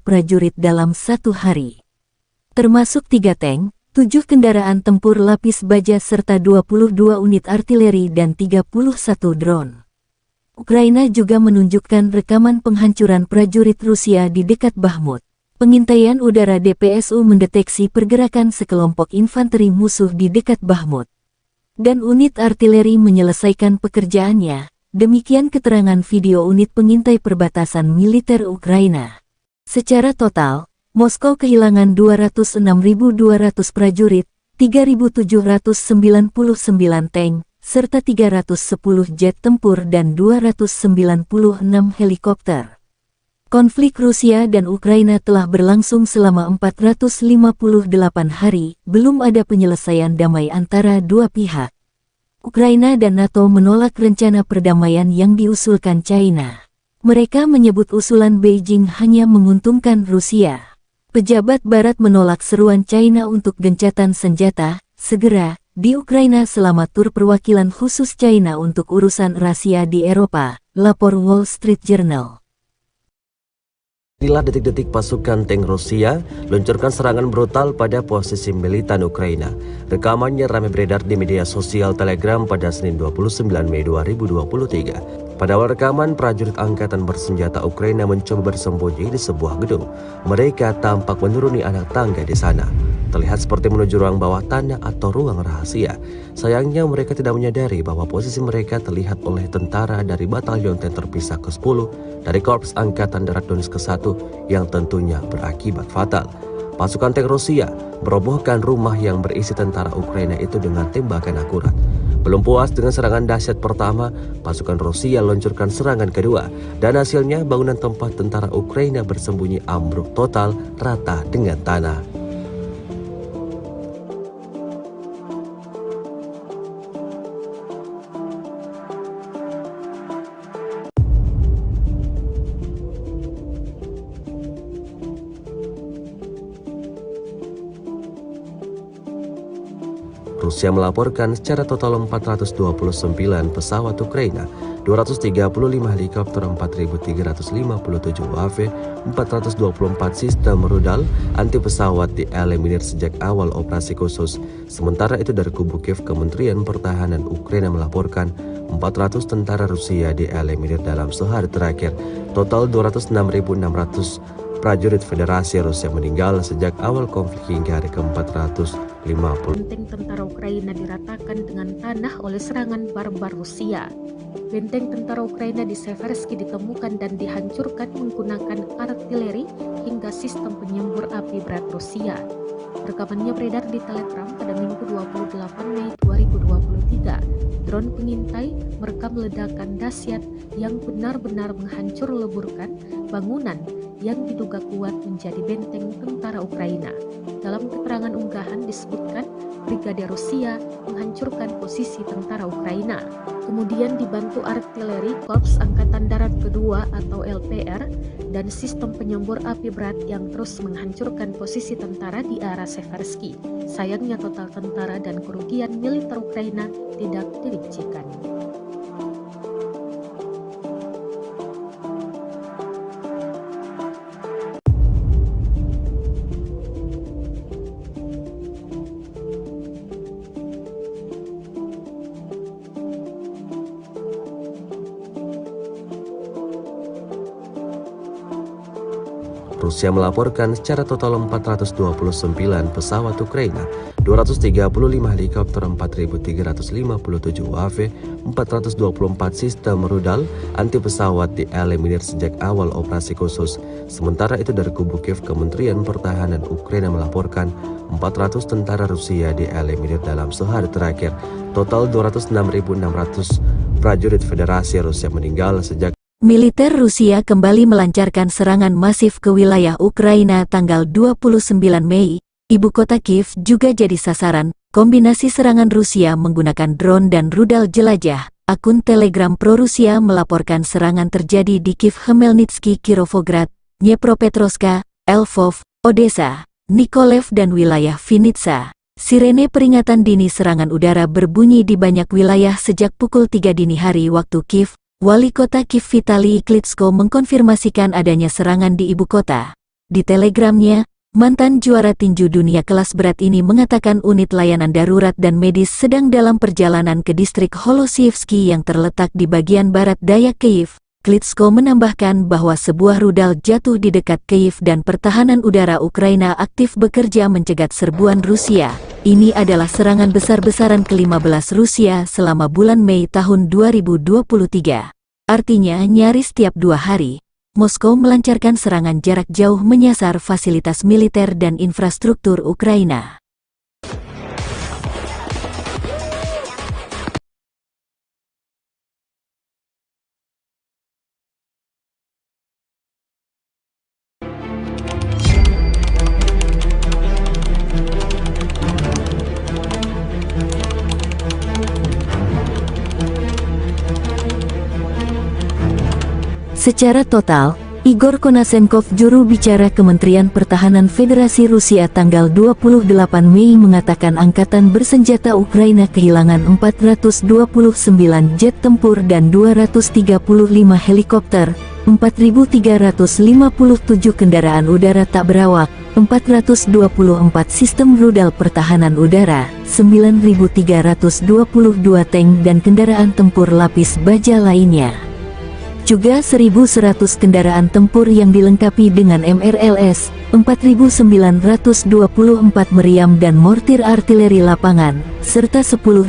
prajurit dalam 1 hari. Termasuk 3 tank, 7 kendaraan tempur lapis baja serta 22 unit artileri dan 31 drone. Ukraina juga menunjukkan rekaman penghancuran prajurit Rusia di dekat Bakhmut. Pengintaian udara DPSU mendeteksi pergerakan sekelompok infanteri musuh di dekat Bakhmut. Dan unit artileri menyelesaikan pekerjaannya. Demikian keterangan video unit pengintai perbatasan militer Ukraina. Secara total, Moskow kehilangan 206.200 prajurit, 3.799 tank, serta 310 jet tempur dan 296 helikopter. Konflik Rusia dan Ukraina telah berlangsung selama 458 hari, belum ada penyelesaian damai antara dua pihak. Ukraina dan NATO menolak rencana perdamaian yang diusulkan China. Mereka menyebut usulan Beijing hanya menguntungkan Rusia. Pejabat Barat menolak seruan China untuk gencatan senjata segera di Ukraina selama tur perwakilan khusus China untuk urusan rahasia di Eropa, lapor Wall Street Journal. Inilah detik-detik pasukan tank Rusia luncurkan serangan brutal pada posisi militan Ukraina. Rekamannya ramai beredar di media sosial Telegram pada Senin 29 Mei 2023. Pada awal rekaman, prajurit angkatan bersenjata Ukraina mencoba bersembunyi di sebuah gedung. Mereka tampak menuruni anak tangga di sana. Terlihat seperti menuju ruang bawah tanah atau ruang rahasia. Sayangnya mereka tidak menyadari bahwa posisi mereka terlihat oleh tentara dari Batalion Tank Terpisah ke-10 dari Korps Angkatan Darat Donetsk ke-1 yang tentunya berakibat fatal. Pasukan tank Rusia merobohkan rumah yang berisi tentara Ukraina itu dengan tembakan akurat. Belum puas dengan serangan dahsyat pertama, pasukan Rusia luncurkan serangan kedua, dan hasilnya bangunan tempat tentara Ukraina bersembunyi ambruk total rata dengan tanah. Rusia melaporkan secara total 429 pesawat Ukraina, 235 helikopter, 4.357 UAV, 424 sistem rudal anti pesawat dieliminir sejak awal operasi khusus. Sementara itu dari kubu Kiev, Kementerian Pertahanan Ukraina melaporkan 400 tentara Rusia dieliminir dalam sehari terakhir. Total 206.600 prajurit Federasi Rusia meninggal sejak awal konflik hingga hari ke-450. Benteng tentara Ukraina diratakan dengan tanah oleh serangan barbar Rusia. Benteng tentara Ukraina di Seversky ditemukan dan dihancurkan menggunakan artileri hingga sistem penyembur api berat Rusia. Rekamannya beredar di Telegram pada Minggu 28 Mei 2023. Drone pengintai merekam ledakan dahsyat yang benar-benar menghancur leburkan bangunan yang diduga kuat menjadi benteng tentara Ukraina. Dalam keterangan unggahan disebutkan Brigade Rusia menghancurkan posisi tentara Ukraina. Kemudian dibantu artileri Korps Angkatan Darat Kedua atau LPR dan sistem penyembur api berat yang terus menghancurkan posisi tentara di arah Seversky. Sayangnya total tentara dan kerugian militer Ukraina tidak dirincikan. Rusia melaporkan secara total 429 pesawat Ukraina, 235 helikopter, 4.357 UAV, 424 sistem rudal anti pesawat dieliminir sejak awal operasi khusus. Sementara itu dari kubu Kiev, Kementerian Pertahanan Ukraina melaporkan 400 tentara Rusia dieliminir dalam sehari terakhir. Total 206.600 prajurit Federasi Rusia meninggal sejak Militer Rusia kembali melancarkan serangan masif ke wilayah Ukraina tanggal 29 Mei. Ibu kota Kiev juga jadi sasaran. Kombinasi serangan Rusia menggunakan drone dan rudal jelajah. Akun Telegram pro-Rusia melaporkan serangan terjadi di Kiev, Khmelnytsky, Kirovograd, Dnepropetrovsk, Lvov, Odessa, Nikolaev dan wilayah Vinnytsia. Sirene peringatan dini serangan udara berbunyi di banyak wilayah sejak pukul 3 dini hari waktu Kiev. Wali kota Kiev Vitali Klitschko mengkonfirmasikan adanya serangan di ibu kota. Di telegramnya, Mantan juara tinju dunia kelas berat ini mengatakan unit layanan darurat dan medis sedang dalam perjalanan ke distrik Holosievsky yang terletak di bagian barat daya Kyiv. Klitschko menambahkan bahwa sebuah rudal jatuh di dekat Kyiv dan pertahanan udara Ukraina aktif bekerja mencegat serbuan Rusia. Ini adalah serangan besar-besaran ke-15 Rusia selama bulan Mei tahun 2023. Artinya nyaris tiap 2 hari. Moskow melancarkan serangan jarak jauh menyasar fasilitas militer dan infrastruktur Ukraina. Secara total, Igor Konasenkov, juru bicara Kementerian Pertahanan Federasi Rusia tanggal 28 Mei mengatakan angkatan bersenjata Ukraina kehilangan 429 jet tempur dan 235 helikopter, 4.357 kendaraan udara tak berawak, 424 sistem rudal pertahanan udara, 9.322 tank dan kendaraan tempur lapis baja lainnya. Juga 1.100 kendaraan tempur yang dilengkapi dengan MRLS, 4.924 meriam dan mortir artileri lapangan, serta 10.506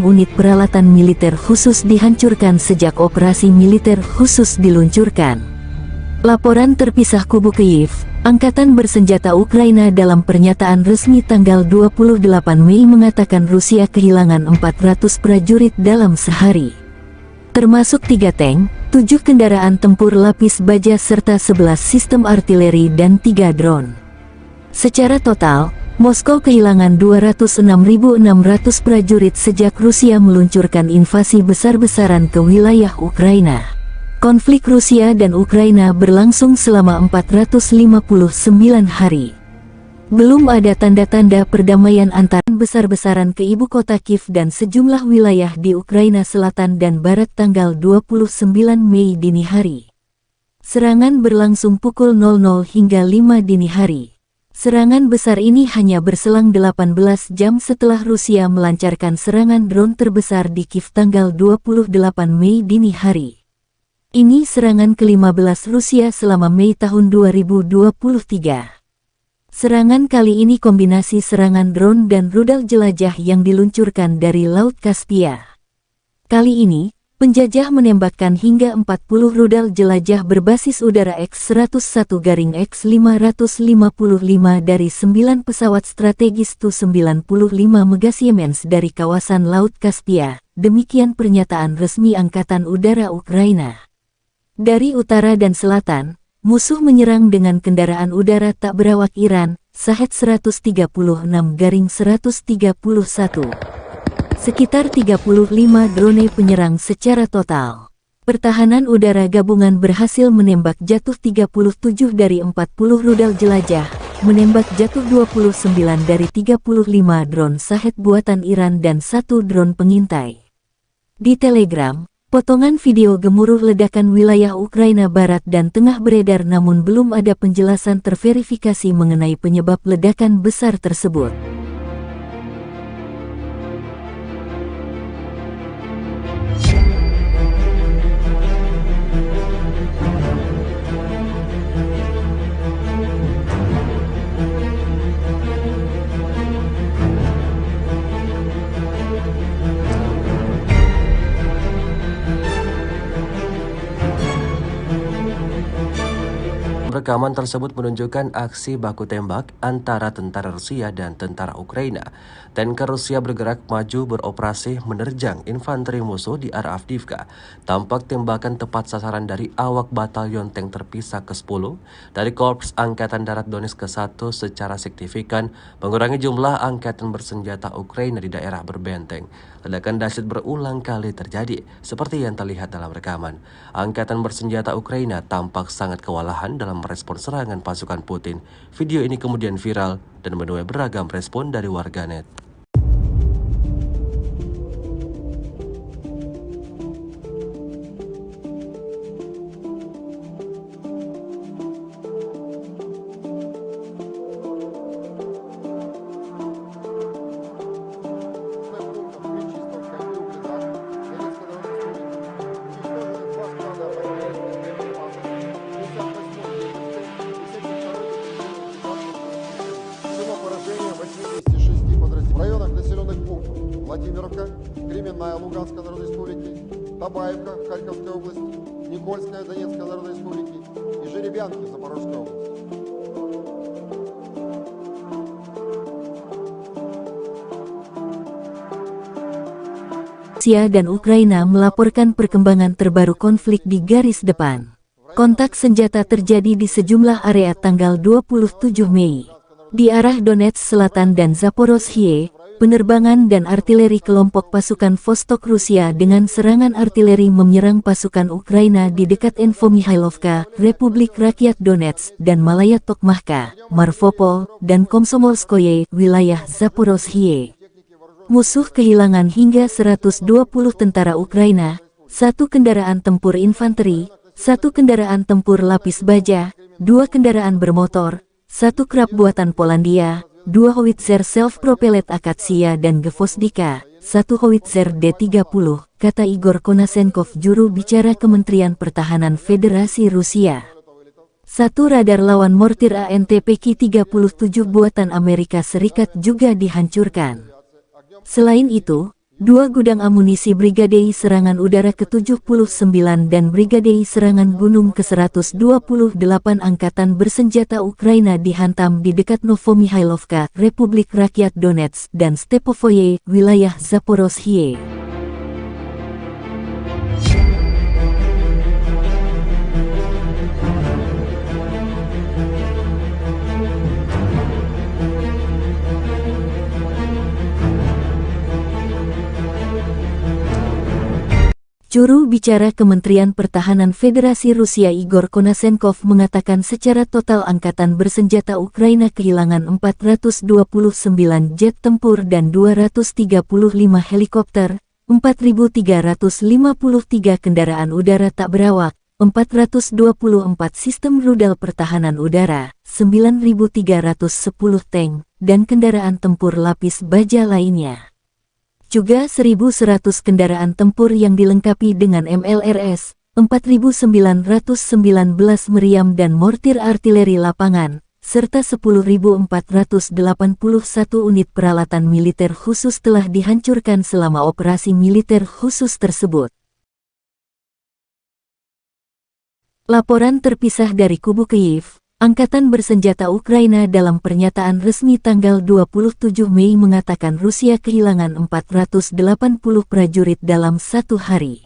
unit peralatan militer khusus dihancurkan sejak operasi militer khusus diluncurkan. Laporan terpisah kubu Kyiv, Angkatan Bersenjata Ukraina dalam pernyataan resmi tanggal 28 Mei mengatakan Rusia kehilangan 400 prajurit dalam sehari. Termasuk 3 tank, 7 kendaraan tempur lapis baja serta 11 sistem artileri dan 3 drone. Secara total, Moskow kehilangan 206.600 prajurit sejak Rusia meluncurkan invasi besar-besaran ke wilayah Ukraina. Konflik Rusia dan Ukraina berlangsung selama 459 hari. Belum ada tanda-tanda perdamaian antara besar-besaran ke ibu kota Kiev dan sejumlah wilayah di Ukraina Selatan dan Barat tanggal 29 Mei dini hari. Serangan berlangsung pukul 00 hingga 5 dini hari. Serangan besar ini hanya berselang 18 jam setelah Rusia melancarkan serangan drone terbesar di Kiev tanggal 28 Mei dini hari. Ini serangan ke-15 Rusia selama Mei tahun 2023. Serangan kali ini kombinasi serangan drone dan rudal jelajah yang diluncurkan dari Laut Kaspia. Kali ini, penjajah menembakkan hingga 40 rudal jelajah berbasis udara X-101-X555 dari 9 pesawat strategis Tu-95 Mega Siemens dari kawasan Laut Kaspia, demikian pernyataan resmi Angkatan Udara Ukraina. Dari utara dan selatan, musuh menyerang dengan kendaraan udara tak berawak Iran, Shahed 136-131. Sekitar 35 drone penyerang secara total. Pertahanan udara gabungan berhasil menembak jatuh 37 dari 40 rudal jelajah, menembak jatuh 29 dari 35 drone Shahed buatan Iran dan 1 drone pengintai. Di Telegram, potongan video gemuruh ledakan wilayah Ukraina Barat dan Tengah beredar namun belum ada penjelasan terverifikasi mengenai penyebab ledakan besar tersebut. Rekaman tersebut menunjukkan aksi baku tembak antara tentara Rusia dan tentara Ukraina. Tanker Rusia bergerak maju beroperasi menerjang infanteri musuh di arah Avdiivka. Tampak tembakan tepat sasaran dari awak batalion tank terpisah ke-10 dari Korps Angkatan Darat Donetsk ke-1 secara signifikan mengurangi jumlah angkatan bersenjata Ukraina di daerah berbenteng. Ledakan dahsyat berulang kali terjadi, seperti yang terlihat dalam rekaman. Angkatan bersenjata Ukraina tampak sangat kewalahan dalam merespon serangan pasukan Putin. Video ini kemudian viral dan menuai beragam respon dari warganet. Владимировка, Кременная Луганской Народной Республики, Табаевка Харьковской области, Никольская Донецкой Народной Республики и Жеребянки Запорожской области. Rusia dan Ukraina melaporkan perkembangan terbaru konflik di garis depan. Kontak senjata terjadi di sejumlah area tanggal 27 Mei. Di arah Donetsk Selatan dan Zaporozhye, penerbangan dan artileri kelompok pasukan Vostok Rusia dengan serangan artileri menyerang pasukan Ukraina di dekat Infomihailovka, Republik Rakyat Donetsk, dan Malaya Tokmahka, Marvopol, dan Komsomolskoye, wilayah Zaporozhye. Musuh kehilangan hingga 120 tentara Ukraina, 1 kendaraan tempur infanteri, 1 kendaraan tempur lapis baja, 2 kendaraan bermotor, 1 krab buatan Polandia, 2 howitzer self-propelled Akatsia dan Gvozdika, 1 howitzer D-30, kata Igor Konasenkov, juru bicara Kementerian Pertahanan Federasi Rusia. 1 radar lawan mortir ANTPK-37 buatan Amerika Serikat juga dihancurkan. Selain itu, 2 gudang amunisi Brigadei Serangan Udara ke-79 dan Brigadei Serangan Gunung ke-128 Angkatan Bersenjata Ukraina dihantam di dekat Novomihailovka, Republik Rakyat Donetsk, dan Stepovoye, wilayah Zaporozhye. Juru bicara Kementerian Pertahanan Federasi Rusia Igor Konasenkov mengatakan secara total Angkatan Bersenjata Ukraina kehilangan 429 jet tempur dan 235 helikopter, 4.353 kendaraan udara tak berawak, 424 sistem rudal pertahanan udara, 9.310 tank, dan kendaraan tempur lapis baja lainnya. Juga 1.100 kendaraan tempur yang dilengkapi dengan MLRS, 4.919 meriam dan mortir artileri lapangan, serta 10.481 unit peralatan militer khusus telah dihancurkan selama operasi militer khusus tersebut. Laporan terpisah dari kubu Kyiv. Angkatan Bersenjata Ukraina dalam pernyataan resmi tanggal 27 Mei mengatakan Rusia kehilangan 480 prajurit dalam 1 hari.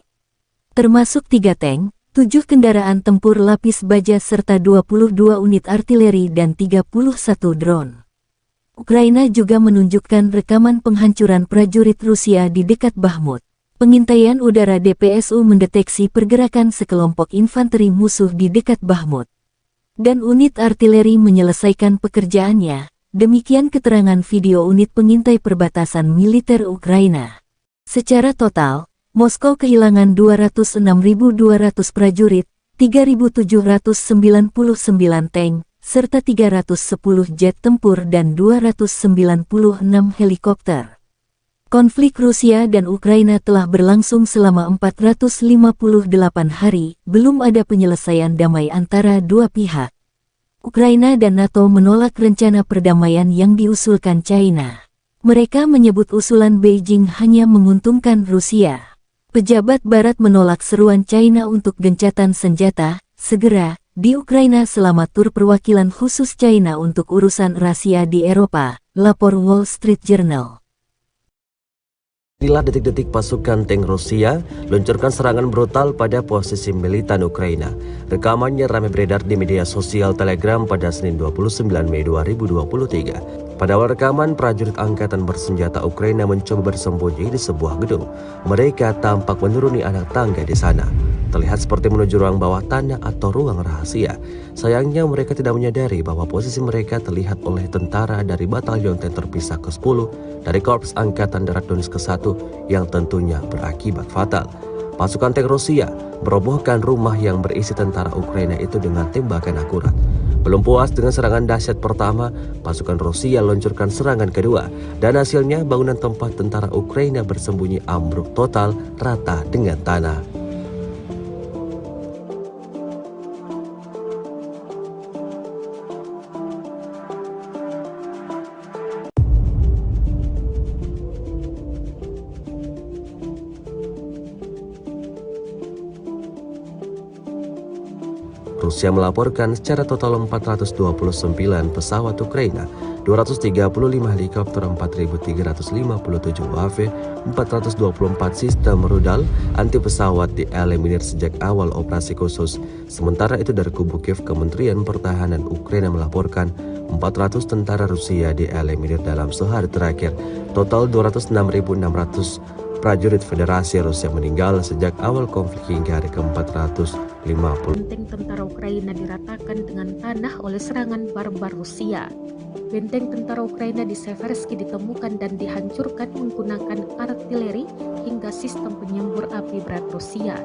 Termasuk 3 tank, 7 kendaraan tempur lapis baja serta 22 unit artileri dan 31 drone. Ukraina juga menunjukkan rekaman penghancuran prajurit Rusia di dekat Bakhmut. Pengintaian udara DPSU mendeteksi pergerakan sekelompok infanteri musuh di dekat Bakhmut. Dan unit artileri menyelesaikan pekerjaannya, demikian keterangan video unit pengintai perbatasan militer Ukraina. Secara total, Moskow kehilangan 206.200 prajurit, 3.799 tank, serta 310 jet tempur dan 296 helikopter. Konflik Rusia dan Ukraina telah berlangsung selama 458 hari, belum ada penyelesaian damai antara dua pihak. Ukraina dan NATO menolak rencana perdamaian yang diusulkan China. Mereka menyebut usulan Beijing hanya menguntungkan Rusia. Pejabat Barat menolak seruan China untuk gencatan senjata segera di Ukraina selama tur perwakilan khusus China untuk urusan rahasia di Eropa, lapor Wall Street Journal. Inilah detik-detik pasukan tank Rusia luncurkan serangan brutal pada posisi militan Ukraina. Rekamannya ramai beredar di media sosial Telegram pada Senin 29 Mei 2023. Pada awal rekaman, prajurit angkatan bersenjata Ukraina mencoba bersembunyi di sebuah gedung. Mereka tampak menuruni anak tangga di sana. Terlihat seperti menuju ruang bawah tanah atau ruang rahasia. Sayangnya mereka tidak menyadari bahwa posisi mereka terlihat oleh tentara dari Batalion Tank Terpisah ke-10 dari Korps Angkatan Darat Donetsk ke-1 yang tentunya berakibat fatal. Pasukan tank Rusia merobohkan rumah yang berisi tentara Ukraina itu dengan tembakan akurat. Belum puas dengan serangan dahsyat pertama, pasukan Rusia luncurkan serangan kedua, dan hasilnya bangunan tempat tentara Ukraina bersembunyi ambruk total rata dengan tanah. Rusia melaporkan secara total 429 pesawat Ukraina, 235 helikopter, 4.357 UAV, 424 sistem rudal anti pesawat dieliminir sejak awal operasi khusus. Sementara itu dari kubu Kiev, Kementerian Pertahanan Ukraina melaporkan 400 tentara Rusia dieliminir dalam sehari terakhir. Total 206.600 prajurit Federasi Rusia meninggal sejak awal konflik hingga hari ke-450. Benteng tentara Ukraina diratakan dengan tanah oleh serangan barbar Rusia. Benteng tentara Ukraina di Seversky ditemukan dan dihancurkan menggunakan artileri hingga sistem penyembur api berat Rusia.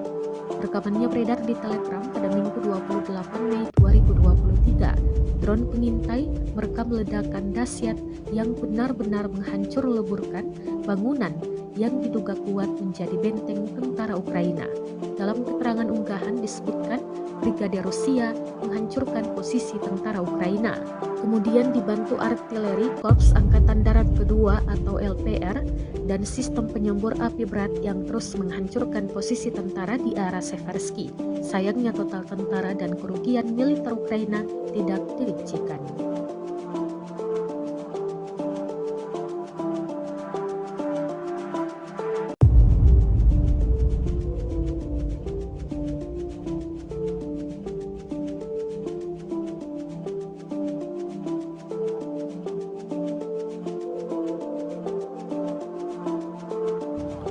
Rekamannya beredar di Telegram pada Minggu 28 Mei 2023. Drone pengintai merekam ledakan dahsyat yang benar-benar menghancur leburkan bangunan yang diduga kuat menjadi benteng tentara Ukraina. Dalam keterangan unggahan disebutkan Brigade Rusia menghancurkan posisi tentara Ukraina. Kemudian dibantu artileri Korps Angkatan Darat Kedua atau LPR dan sistem penyembur api berat yang terus menghancurkan posisi tentara di arah Seversky. Sayangnya total tentara dan kerugian militer Ukraina tidak dirincikan.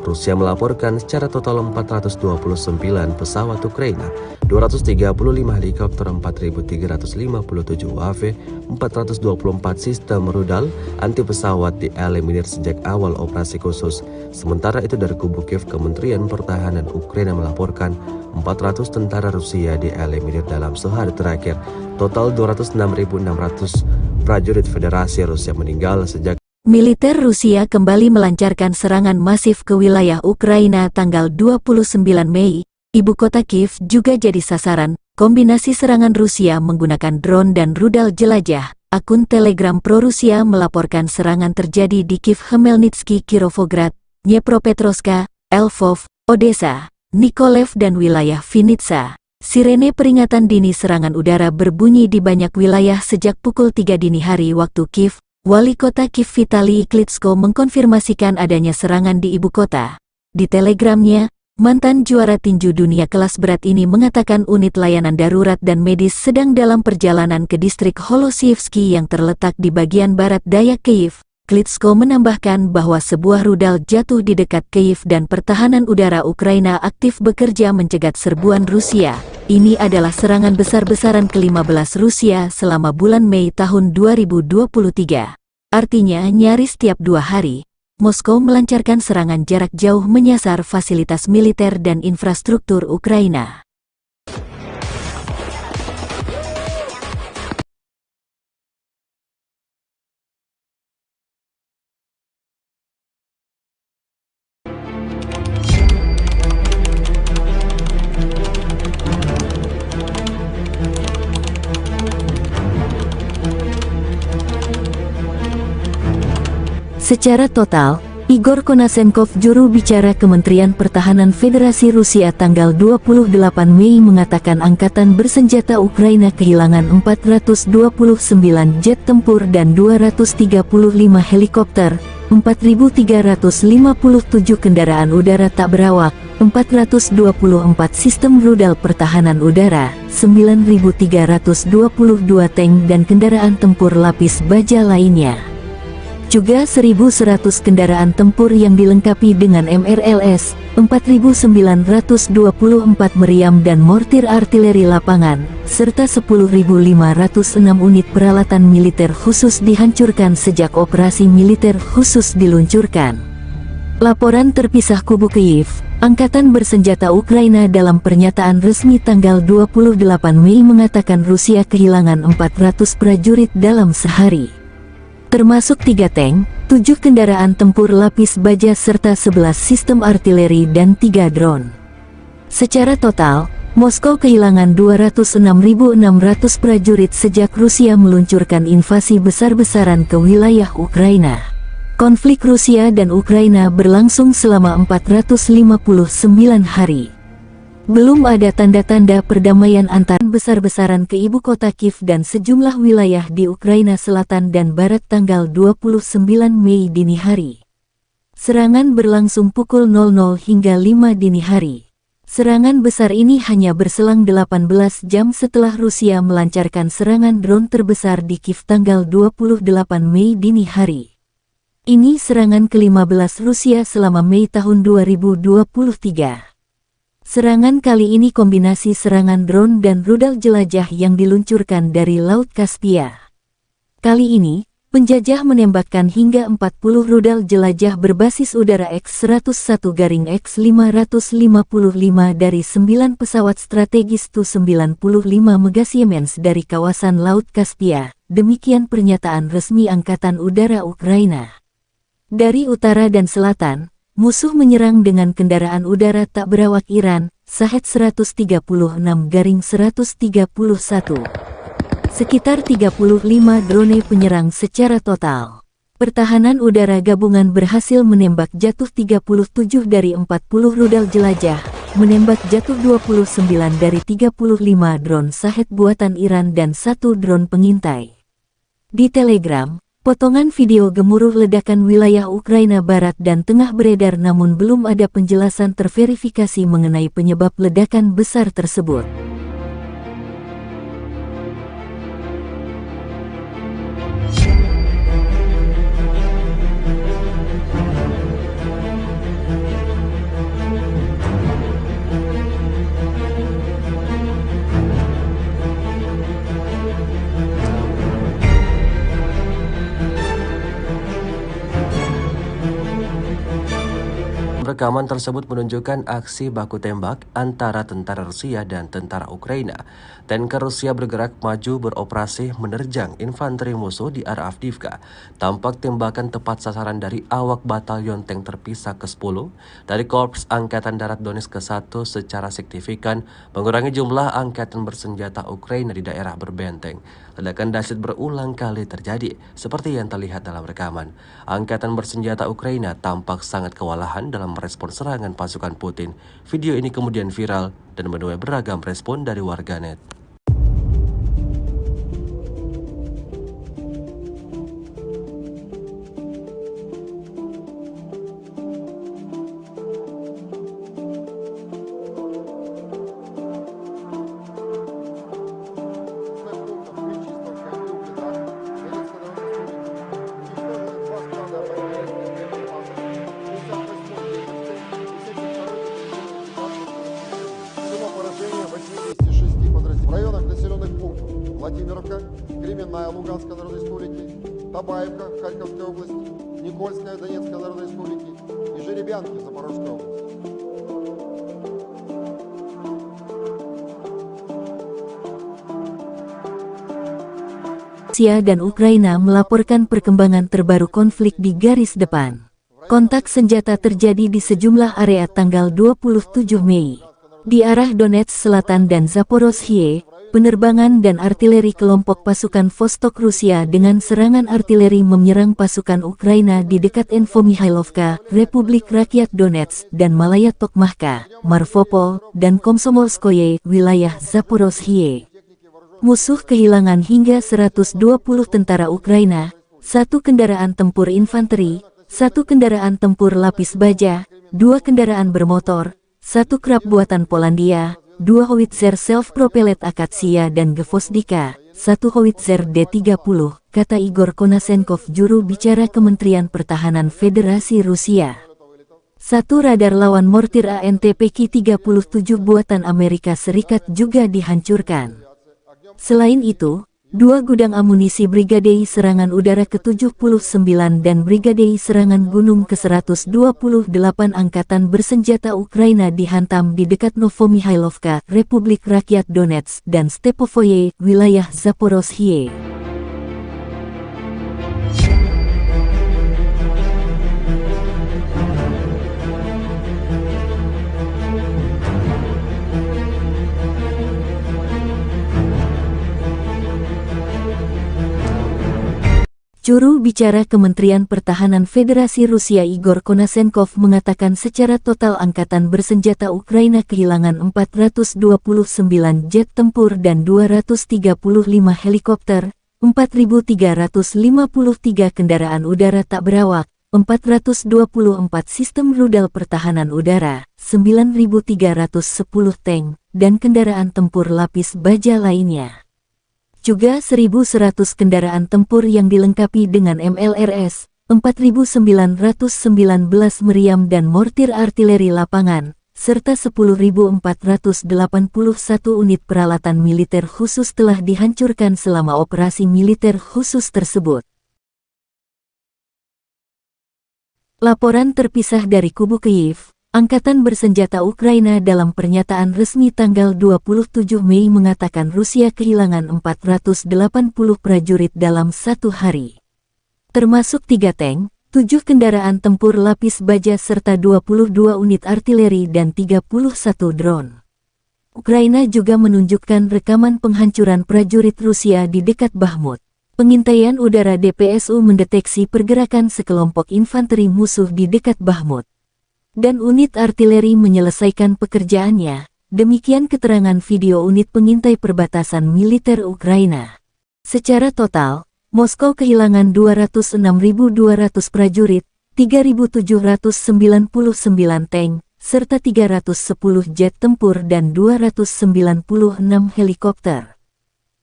Rusia melaporkan secara total 429 pesawat Ukraina, 235 helikopter, 4.357 UAV, 424 sistem rudal anti pesawat dieliminir sejak awal operasi khusus. Sementara itu dari kubu Kiev, Kementerian Pertahanan Ukraina melaporkan 400 tentara Rusia dieliminir dalam sehari terakhir. Total 206.600 prajurit Federasi Rusia meninggal sejak Militer Rusia kembali melancarkan serangan masif ke wilayah Ukraina tanggal 29 Mei. Ibu kota Kiev juga jadi sasaran. Kombinasi serangan Rusia menggunakan drone dan rudal jelajah. Akun Telegram pro-Rusia melaporkan serangan terjadi di Kiev, Khmelnytsky, Kirovograd, Dnepropetrovsk, Lvov, Odessa, Nikolev dan wilayah Vinnytsia. Sirene peringatan dini serangan udara berbunyi di banyak wilayah sejak pukul 3 dini hari waktu Kiev. Wali kota Kiev Vitali Klitschko mengkonfirmasikan adanya serangan di ibu kota. Di telegramnya, mantan juara tinju dunia kelas berat ini mengatakan unit layanan darurat dan medis sedang dalam perjalanan ke distrik Holosievsky yang terletak di bagian barat daya Kiev. Klitschko menambahkan bahwa sebuah rudal jatuh di dekat Kiev dan pertahanan udara Ukraina aktif bekerja mencegat serbuan Rusia. Ini adalah serangan besar-besaran ke-15 Rusia selama bulan Mei tahun 2023. Artinya nyaris tiap 2 hari, Moskow melancarkan serangan jarak jauh menyasar fasilitas militer dan infrastruktur Ukraina. Secara total, Igor Konashenkov, juru bicara Kementerian Pertahanan Federasi Rusia tanggal 28 Mei mengatakan angkatan bersenjata Ukraina kehilangan 429 jet tempur dan 235 helikopter, 4.357 kendaraan udara tak berawak, 424 sistem rudal pertahanan udara, 9.322 tank dan kendaraan tempur lapis baja lainnya. Juga 1.100 kendaraan tempur yang dilengkapi dengan MRLS, 4.924 meriam dan mortir artileri lapangan, serta 10.506 unit peralatan militer khusus dihancurkan sejak operasi militer khusus diluncurkan. Laporan terpisah kubu Kiev, Angkatan Bersenjata Ukraina dalam pernyataan resmi tanggal 28 Mei mengatakan Rusia kehilangan 400 prajurit dalam sehari. Termasuk 3 tank, 7 kendaraan tempur lapis baja serta 11 sistem artileri dan 3 drone. Secara total, Moskow kehilangan 206.600 prajurit sejak Rusia meluncurkan invasi besar-besaran ke wilayah Ukraina. Konflik Rusia dan Ukraina berlangsung selama 459 hari. Belum ada tanda-tanda perdamaian antar besar-besaran ke ibu kota Kiev dan sejumlah wilayah di Ukraina Selatan dan Barat tanggal 29 Mei dini hari. Serangan berlangsung pukul 00 hingga 5 dini hari. Serangan besar ini hanya berselang 18 jam setelah Rusia melancarkan serangan drone terbesar di Kiev tanggal 28 Mei dini hari. Ini serangan ke-15 Rusia selama Mei tahun 2023. Serangan kali ini kombinasi serangan drone dan rudal jelajah yang diluncurkan dari Laut Kaspia. Kali ini, penjajah menembakkan hingga 40 rudal jelajah berbasis udara X-101-X555 dari 9 pesawat strategis Tu-95 Mega Siemens dari kawasan Laut Kaspia, demikian pernyataan resmi Angkatan Udara Ukraina. Dari utara dan selatan, musuh menyerang dengan kendaraan udara tak berawak Iran, Shahed 136-131. Sekitar 35 drone penyerang secara total. Pertahanan udara gabungan berhasil menembak jatuh 37 dari 40 rudal jelajah, menembak jatuh 29 dari 35 drone Shahed buatan Iran dan 1 drone pengintai. Di Telegram, potongan video gemuruh ledakan wilayah Ukraina Barat dan Tengah beredar namun belum ada penjelasan terverifikasi mengenai penyebab ledakan besar tersebut. Rekaman tersebut menunjukkan aksi baku tembak antara tentara Rusia dan tentara Ukraina. Tanker Rusia bergerak maju beroperasi menerjang infanteri musuh di arah Avdiivka. Tampak tembakan tepat sasaran dari awak batalion tank terpisah ke-10 dari Korps Angkatan Darat Donetsk ke-1 secara signifikan mengurangi jumlah angkatan bersenjata Ukraina di daerah berbenteng. Ledakan dahsyat berulang kali terjadi, seperti yang terlihat dalam rekaman. Angkatan bersenjata Ukraina tampak sangat kewalahan dalam merespon serangan pasukan Putin. Video ini kemudian viral dan menuai beragam respon dari warganet. В районах населенных пунктов Владимировка, Кременная Луганской Народной Республики, Табаевка Харьковской области, Никольская Донецкой Народной Республики и Жеребянки Запорожской области. Rusia dan Ukraina melaporkan perkembangan terbaru konflik di garis depan. Kontak senjata terjadi di sejumlah area tanggal 27 Mei. Di arah Donetsk Selatan dan Zaporozhye, penerbangan dan artileri kelompok pasukan Vostok Rusia dengan serangan artileri menyerang pasukan Ukraina di dekat Infomihailovka, Republik Rakyat Donetsk, dan Malaya Tokmachka, Marvopol, dan Komsomolskoye, wilayah Zaporozhye. Musuh kehilangan hingga 120 tentara Ukraina, 1 kendaraan tempur infanteri, 1 kendaraan tempur lapis baja, 2 kendaraan bermotor, 1 krab buatan Polandia, 2 howitzer self-propellet Akatsia dan Gvozdika, 1 howitzer D-30, kata Igor Konasenkov, juru bicara Kementerian Pertahanan Federasi Rusia. 1 radar lawan mortir ANTPK-37 buatan Amerika Serikat juga dihancurkan. Selain itu, 2 gudang amunisi Brigadei Serangan Udara ke-79 dan Brigadei Serangan Gunung ke-128 Angkatan Bersenjata Ukraina dihantam di dekat Novomihailovka, Republik Rakyat Donetsk, dan Stepovoye, wilayah Zaporozhye. Juru bicara Kementerian Pertahanan Federasi Rusia Igor Konasenkov mengatakan secara total angkatan bersenjata Ukraina kehilangan 429 jet tempur dan 235 helikopter, 4.353 kendaraan udara tak berawak, 424 sistem rudal pertahanan udara, 9.310 tank, dan kendaraan tempur lapis baja lainnya. Juga 1.100 kendaraan tempur yang dilengkapi dengan MLRS, 4.919 meriam dan mortir artileri lapangan, serta 10.481 unit peralatan militer khusus telah dihancurkan selama operasi militer khusus tersebut. Laporan terpisah dari kubu Kyiv. Angkatan bersenjata Ukraina dalam pernyataan resmi tanggal 27 Mei mengatakan Rusia kehilangan 480 prajurit dalam satu hari. Termasuk 3 tank, 7 kendaraan tempur lapis baja serta 22 unit artileri dan 31 drone. Ukraina juga menunjukkan rekaman penghancuran prajurit Rusia di dekat Bakhmut. Pengintaian udara DPSU mendeteksi pergerakan sekelompok infanteri musuh di dekat Bakhmut. Dan unit artileri menyelesaikan pekerjaannya, demikian keterangan video unit pengintai perbatasan militer Ukraina. Secara total, Moskow kehilangan 206.200 prajurit, 3.799 tank, serta 310 jet tempur dan 296 helikopter.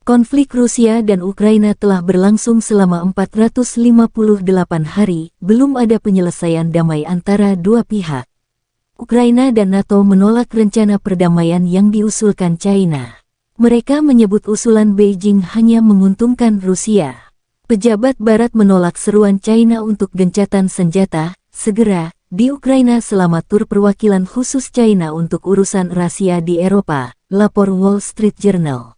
Konflik Rusia dan Ukraina telah berlangsung selama 458 hari, belum ada penyelesaian damai antara dua pihak. Ukraina dan NATO menolak rencana perdamaian yang diusulkan China. Mereka menyebut usulan Beijing hanya menguntungkan Rusia. Pejabat Barat menolak seruan China untuk gencatan senjata segera di Ukraina selama tur perwakilan khusus China untuk urusan rahasia di Eropa, lapor Wall Street Journal.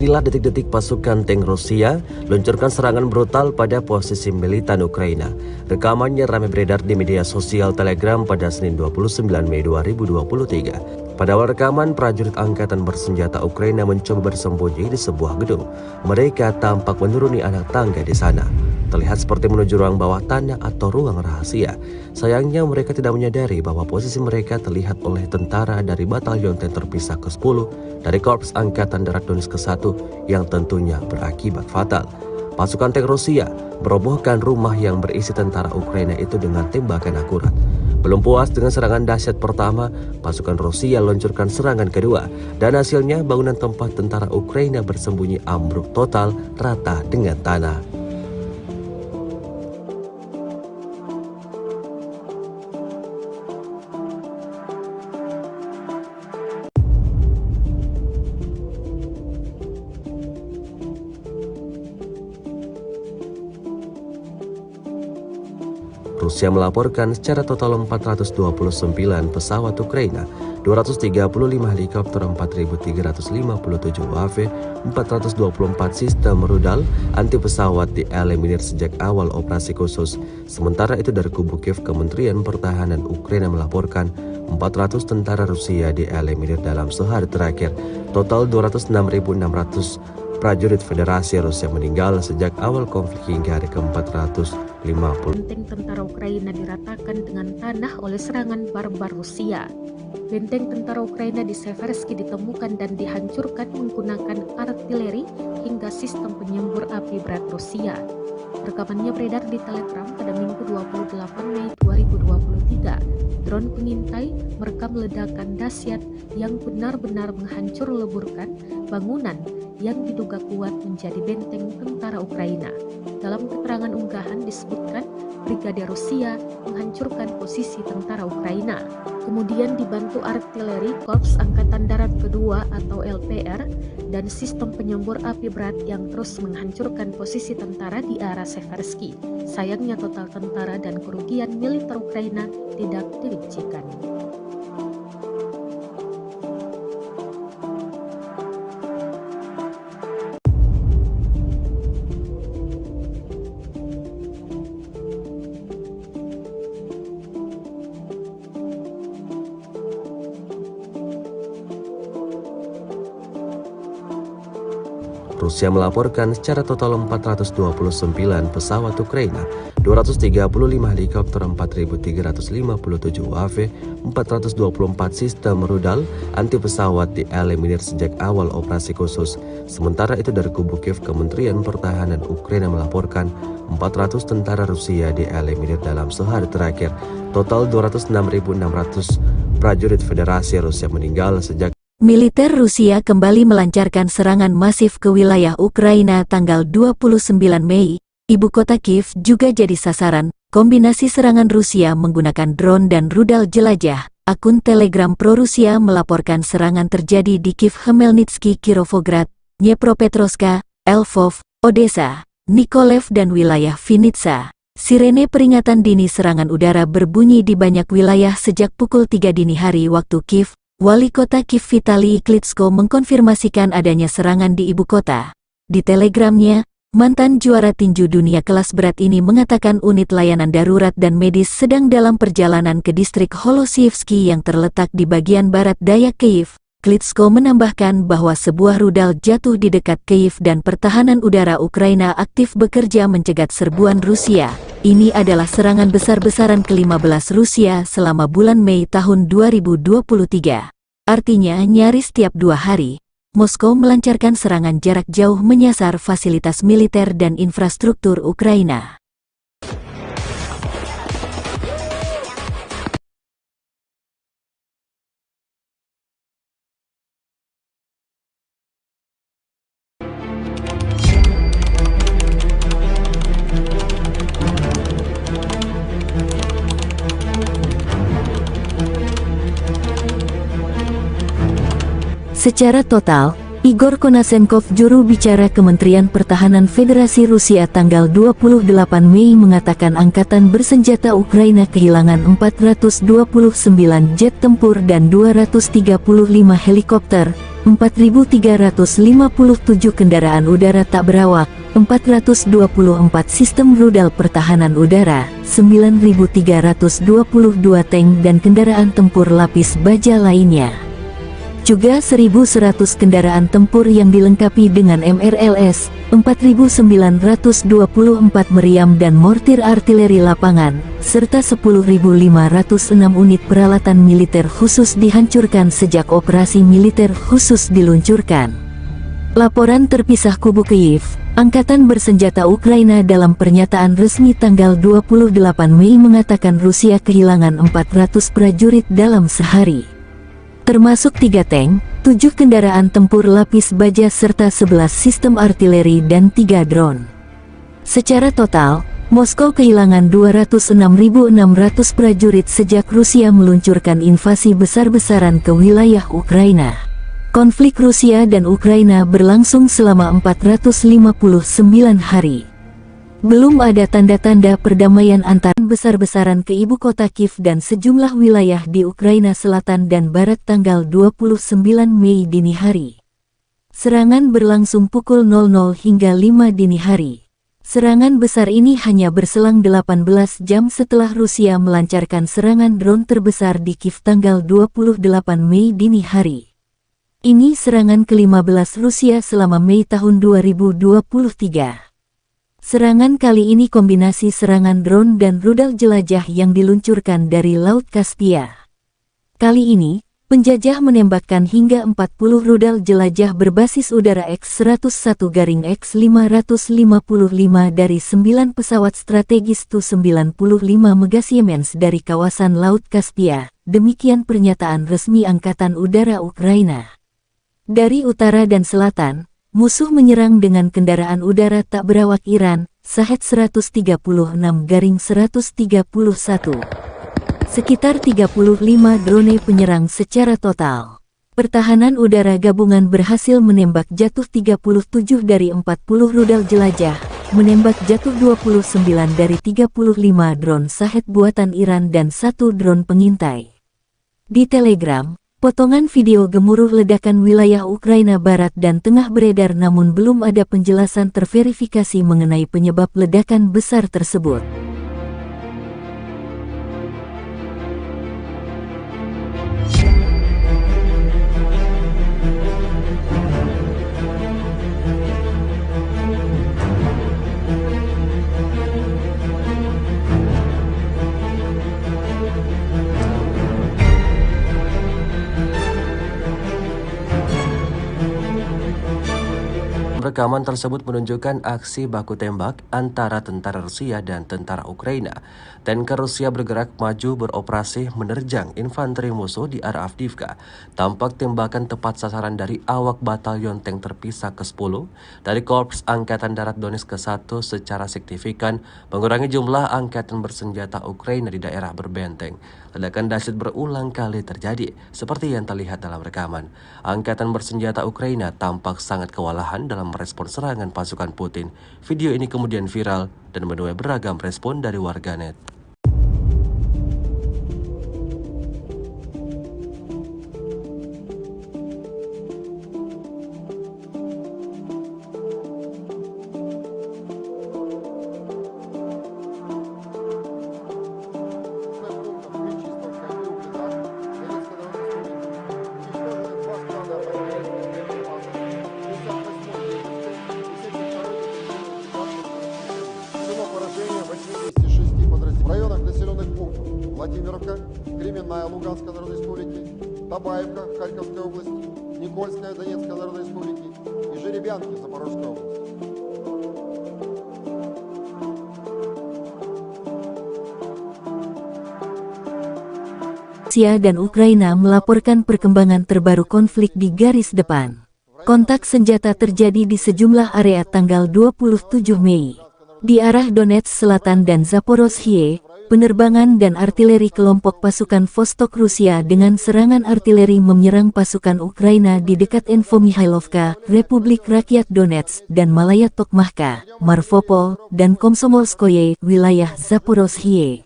Inilah detik-detik pasukan tank Rusia luncurkan serangan brutal pada posisi militan Ukraina. Rekamannya ramai beredar di media sosial Telegram pada Senin 29 Mei 2023. Pada awal rekaman, prajurit angkatan bersenjata Ukraina mencoba bersembunyi di sebuah gedung. Mereka tampak menuruni anak tangga di sana. Terlihat seperti menuju ruang bawah tanah atau ruang rahasia. Sayangnya mereka tidak menyadari bahwa posisi mereka terlihat oleh tentara dari Batalion Tank Terpisah ke-10 dari Korps Angkatan Darat Donetsk ke-1 yang tentunya berakibat fatal. Pasukan tank Rusia merobohkan rumah yang berisi tentara Ukraina itu dengan tembakan akurat. Belum puas dengan serangan dahsyat pertama, pasukan Rusia luncurkan serangan kedua, dan hasilnya bangunan tempat tentara Ukraina bersembunyi ambruk total rata dengan tanah. Rusia melaporkan secara total 429 pesawat Ukraina, 235 helikopter, 4.357 UAV, 424 sistem rudal anti pesawat dieliminir sejak awal operasi khusus. Sementara itu dari kubu Kiev, Kementerian Pertahanan Ukraina melaporkan 400 tentara Rusia dieliminir dalam sehari terakhir. Total 206.600 prajurit Federasi Rusia meninggal sejak awal konflik hingga hari ke-450. Benteng tentara Ukraina diratakan dengan tanah oleh serangan barbar Rusia. Benteng tentara Ukraina di Seversky ditemukan dan dihancurkan menggunakan artileri hingga sistem penyembur api berat Rusia. Rekamannya beredar di Telegram pada Minggu 28 Mei 2023. Drone pengintai merekam ledakan dahsyat yang benar-benar menghancur leburkan bangunan yang diduga kuat menjadi benteng tentara Ukraina. Dalam keterangan unggahan disebutkan Brigade Rusia menghancurkan posisi tentara Ukraina. Kemudian dibantu artileri Korps Angkatan Darat Kedua atau LPR dan sistem penyembur api berat yang terus menghancurkan posisi tentara di arah Seversky. Sayangnya total tentara dan kerugian militer Ukraina tidak dirincikan. Rusia melaporkan secara total 429 pesawat Ukraina, 235 helikopter, 4.357 UAV, 424 sistem rudal anti pesawat dieliminir sejak awal operasi khusus. Sementara itu dari kubu Kiev, Kementerian Pertahanan Ukraina melaporkan 400 tentara Rusia dieliminir dalam sehari terakhir. Total 206.600 prajurit Federasi Rusia meninggal sejak Militer Rusia kembali melancarkan serangan masif ke wilayah Ukraina tanggal 29 Mei. Ibu kota Kiev juga jadi sasaran. Kombinasi serangan Rusia menggunakan drone dan rudal jelajah. Akun Telegram pro-Rusia melaporkan serangan terjadi di Kiev, Khmelnytsky, Kirovograd, Dnepropetrovsk, Lvov, Odessa, Mykolaiv dan wilayah Vinnytsia. Sirene peringatan dini serangan udara berbunyi di banyak wilayah sejak pukul 3 dini hari waktu Kiev. Wali kota Kiev Vitali Klitschko mengkonfirmasikan adanya serangan di ibu kota. Di telegramnya, mantan juara tinju dunia kelas berat ini mengatakan unit layanan darurat dan medis sedang dalam perjalanan ke distrik Holosievsky yang terletak di bagian barat daya Kiev. Klitschko menambahkan bahwa sebuah rudal jatuh di dekat Kiev dan pertahanan udara Ukraina aktif bekerja mencegat serbuan Rusia. Ini adalah serangan besar-besaran ke-15 Rusia selama bulan Mei tahun 2023. Artinya nyaris tiap 2 hari, Moskow melancarkan serangan jarak jauh menyasar fasilitas militer dan infrastruktur Ukraina. Secara total, Igor Konashenkov, juru bicara Kementerian Pertahanan Federasi Rusia tanggal 28 Mei mengatakan angkatan bersenjata Ukraina kehilangan 429 jet tempur dan 235 helikopter, 4.357 kendaraan udara tak berawak, 424 sistem rudal pertahanan udara, 9.322 tank dan kendaraan tempur lapis baja lainnya. Juga 1.100 kendaraan tempur yang dilengkapi dengan MRLS, 4.924 meriam dan mortir artileri lapangan, serta 10.506 unit peralatan militer khusus dihancurkan sejak operasi militer khusus diluncurkan. Laporan terpisah kubu Kiev, Angkatan Bersenjata Ukraina dalam pernyataan resmi tanggal 28 Mei mengatakan Rusia kehilangan 400 prajurit dalam sehari. Termasuk 3 tank, 7 kendaraan tempur lapis baja serta 11 sistem artileri dan 3 drone. Secara total, Moskow kehilangan 206.600 prajurit sejak Rusia meluncurkan invasi besar-besaran ke wilayah Ukraina. Konflik Rusia dan Ukraina berlangsung selama 459 hari. Belum ada tanda-tanda perdamaian antara besar-besaran ke ibu kota Kiev dan sejumlah wilayah di Ukraina Selatan dan Barat tanggal 29 Mei dini hari. Serangan berlangsung pukul 00 hingga 5 dini hari. Serangan besar ini hanya berselang 18 jam setelah Rusia melancarkan serangan drone terbesar di Kiev tanggal 28 Mei dini hari. Ini serangan ke-15 Rusia selama Mei tahun 2023. Serangan kali ini kombinasi serangan drone dan rudal jelajah yang diluncurkan dari Laut Kaspia. Kali ini, penjajah menembakkan hingga 40 rudal jelajah berbasis udara X-101-X555 dari 9 pesawat strategis Tu-95 Mega Siemens dari kawasan Laut Kaspia. Demikian pernyataan resmi Angkatan Udara Ukraina. Dari utara dan selatan, musuh menyerang dengan kendaraan udara tak berawak Iran, Shahed 136-131. Sekitar 35 drone penyerang secara total. Pertahanan udara gabungan berhasil menembak jatuh 37 dari 40 rudal jelajah, menembak jatuh 29 dari 35 drone Shahed buatan Iran dan 1 drone pengintai. Di Telegram, potongan video gemuruh ledakan wilayah Ukraina Barat dan Tengah beredar namun belum ada penjelasan terverifikasi mengenai penyebab ledakan besar tersebut. Rekaman tersebut menunjukkan aksi baku tembak antara tentara Rusia dan tentara Ukraina. Tanker Rusia bergerak maju beroperasi menerjang infanteri musuh di arah Avdiivka. Tampak tembakan tepat sasaran dari awak batalion tank terpisah ke-10 dari Korps Angkatan Darat Donetsk ke-1 secara signifikan mengurangi jumlah angkatan bersenjata Ukraina di daerah berbenteng. Ledakan dahsyat berulang kali terjadi, seperti yang terlihat dalam rekaman. Angkatan bersenjata Ukraina tampak sangat kewalahan dalam merespon serangan pasukan Putin. Video ini kemudian viral dan menuai beragam respon dari warganet. В районах населенных пунктов Владимировка, Кременная Луганской Народной Республики, Табаевка Харьковской области, Никольская Донецкой Народной Республики и Жеребянки Запорожской области. Rusia dan Ukraina melaporkan perkembangan terbaru konflik di garis depan. Kontak senjata terjadi di sejumlah area tanggal 27 Mei. Di arah Donetsk Selatan dan Zaporozhye, penerbangan dan artileri kelompok pasukan Vostok Rusia dengan serangan artileri menyerang pasukan Ukraina di dekat Infomihailovka, Republik Rakyat Donetsk, dan Malaya Tokmachka, Marvopol, dan Komsomolskoye, wilayah Zaporozhye.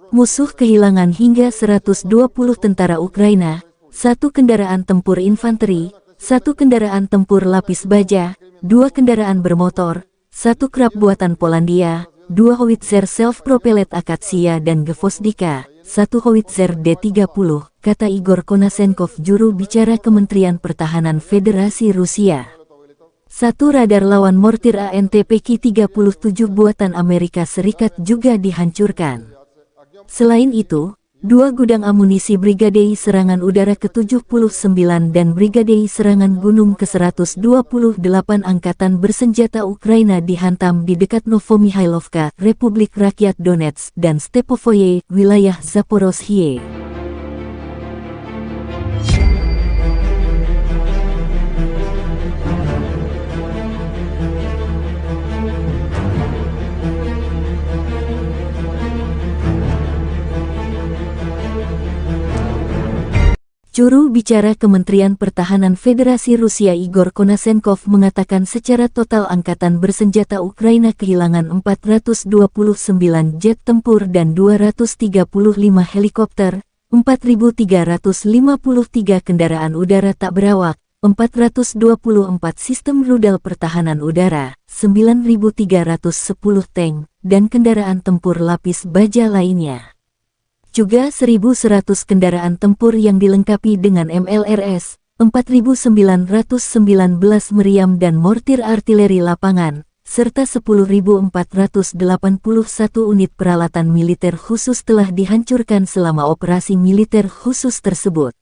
Musuh kehilangan hingga 120 tentara Ukraina, 1 kendaraan tempur infanteri, 1 kendaraan tempur lapis baja, 2 kendaraan bermotor, 1 krab buatan Polandia, 2 howitzer self-propellet Akatsia dan Gvozdika, 1 howitzer D-30, kata Igor Konasenkov, juru bicara Kementerian Pertahanan Federasi Rusia. 1 radar lawan mortir ANTPK-37 buatan Amerika Serikat juga dihancurkan. Selain itu, 2 gudang amunisi Brigadei Serangan Udara ke-79 dan Brigadei Serangan Gunung ke-128 Angkatan Bersenjata Ukraina dihantam di dekat Novomihailovka, Republik Rakyat Donetsk, dan Stepovoye, wilayah Zaporozhye. Juru bicara Kementerian Pertahanan Federasi Rusia Igor Konasenkov mengatakan secara total angkatan bersenjata Ukraina kehilangan 429 jet tempur dan 235 helikopter, 4.353 kendaraan udara tak berawak, 424 sistem rudal pertahanan udara, 9.310 tank, dan kendaraan tempur lapis baja lainnya. Juga 1.100 kendaraan tempur yang dilengkapi dengan MLRS, 4.919 meriam dan mortir artileri lapangan, serta 10.481 unit peralatan militer khusus telah dihancurkan selama operasi militer khusus tersebut.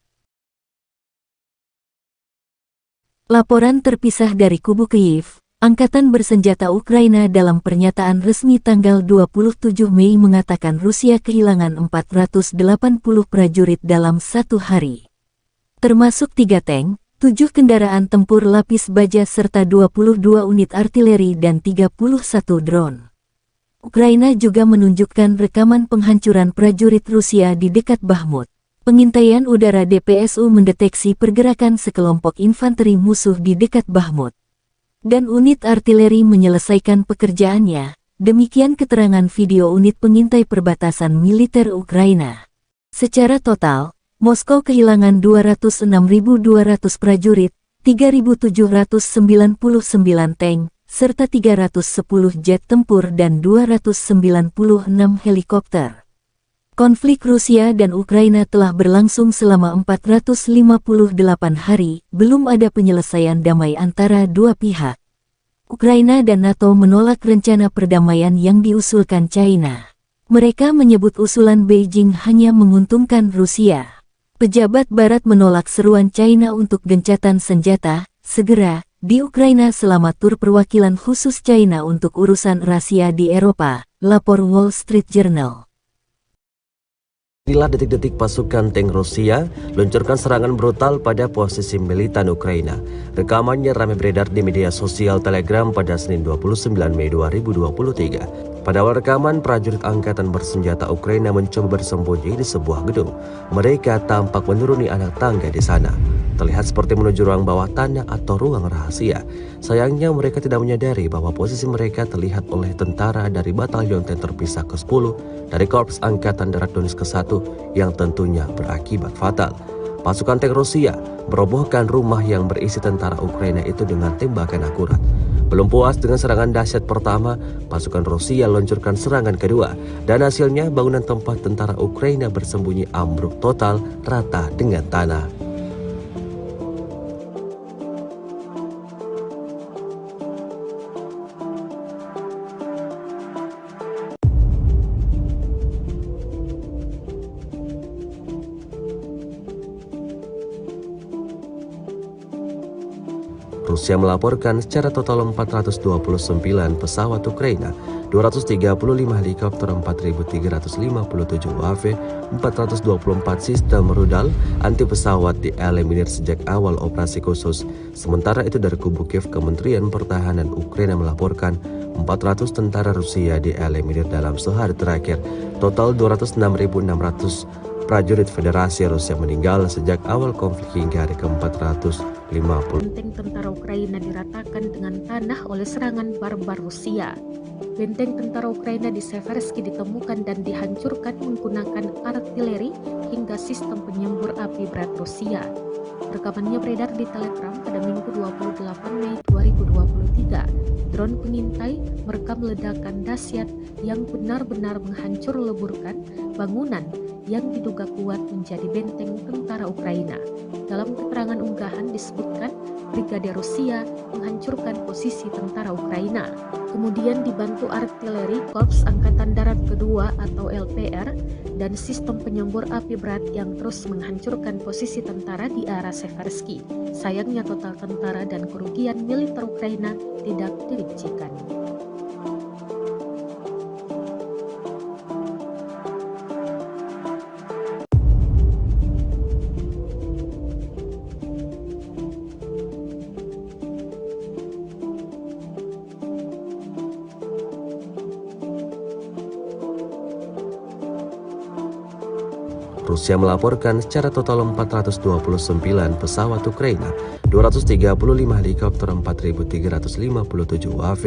Laporan terpisah dari kubu Kyiv. Angkatan Bersenjata Ukraina dalam pernyataan resmi tanggal 27 Mei mengatakan Rusia kehilangan 480 prajurit dalam 1 hari. Termasuk 3 tank, 7 kendaraan tempur lapis baja serta 22 unit artileri dan 31 drone. Ukraina juga menunjukkan rekaman penghancuran prajurit Rusia di dekat Bakhmut. Pengintaian udara DPSU mendeteksi pergerakan sekelompok infanteri musuh di dekat Bakhmut. Dan unit artileri menyelesaikan pekerjaannya, demikian keterangan video unit pengintai perbatasan militer Ukraina. Secara total, Moskow kehilangan 206.200 prajurit, 3.799 tank, serta 310 jet tempur dan 296 helikopter. Konflik Rusia dan Ukraina telah berlangsung selama 458 hari, belum ada penyelesaian damai antara dua pihak. Ukraina dan NATO menolak rencana perdamaian yang diusulkan China. Mereka menyebut usulan Beijing hanya menguntungkan Rusia. Pejabat Barat menolak seruan China untuk gencatan senjata, segera, di Ukraina selama tur perwakilan khusus China untuk urusan rahasia di Eropa, lapor Wall Street Journal. Inilah detik-detik pasukan tank Rusia luncurkan serangan brutal pada posisi militan Ukraina. Rekamannya ramai beredar di media sosial Telegram pada Senin 29 Mei 2023. Pada awal rekaman, prajurit angkatan bersenjata Ukraina mencoba bersembunyi di sebuah gedung. Mereka tampak menuruni anak tangga di sana. Terlihat seperti menuju ruang bawah tanah atau ruang rahasia. Sayangnya mereka tidak menyadari bahwa posisi mereka terlihat oleh tentara dari Batalion Tank Terpisah ke-10 dari Korps Angkatan Darat Donetsk ke-1 yang tentunya berakibat fatal. Pasukan tank Rusia merobohkan rumah yang berisi tentara Ukraina itu dengan tembakan akurat. Belum puas dengan serangan dahsyat pertama, pasukan Rusia luncurkan serangan kedua, dan hasilnya bangunan tempat tentara Ukraina bersembunyi ambruk total rata dengan tanah. Rusia melaporkan secara total 429 pesawat Ukraina, 235 helikopter, 4.357 UAV, 424 sistem rudal anti pesawat dieliminir sejak awal operasi khusus. Sementara itu dari kubu Kiev, Kementerian Pertahanan Ukraina melaporkan 400 tentara Rusia dieliminir dalam sehari terakhir. Total 206.600 prajurit Federasi Rusia meninggal sejak awal konflik hingga hari ke-450. Benteng tentara Ukraina diratakan dengan tanah oleh serangan barbar Rusia. Benteng tentara Ukraina di Seversky ditemukan dan dihancurkan menggunakan artileri hingga sistem penyembur api berat Rusia. Rekamannya beredar di Telegram pada Minggu 28 Mei 2023. Drone pengintai merekam ledakan dahsyat yang benar-benar menghancur leburkan bangunan yang diduga kuat menjadi benteng tentara Ukraina. Dalam keterangan unggahan disebutkan Brigade Rusia menghancurkan posisi tentara Ukraina. Kemudian dibantu artileri Korps Angkatan Darat Kedua atau LPR dan sistem penyembur api berat yang terus menghancurkan posisi tentara di arah Seversky. Sayangnya total tentara dan kerugian militer Ukraina tidak dirincikan. Rusia melaporkan secara total 429 pesawat Ukraina, 235 helikopter, 4.357 UAV,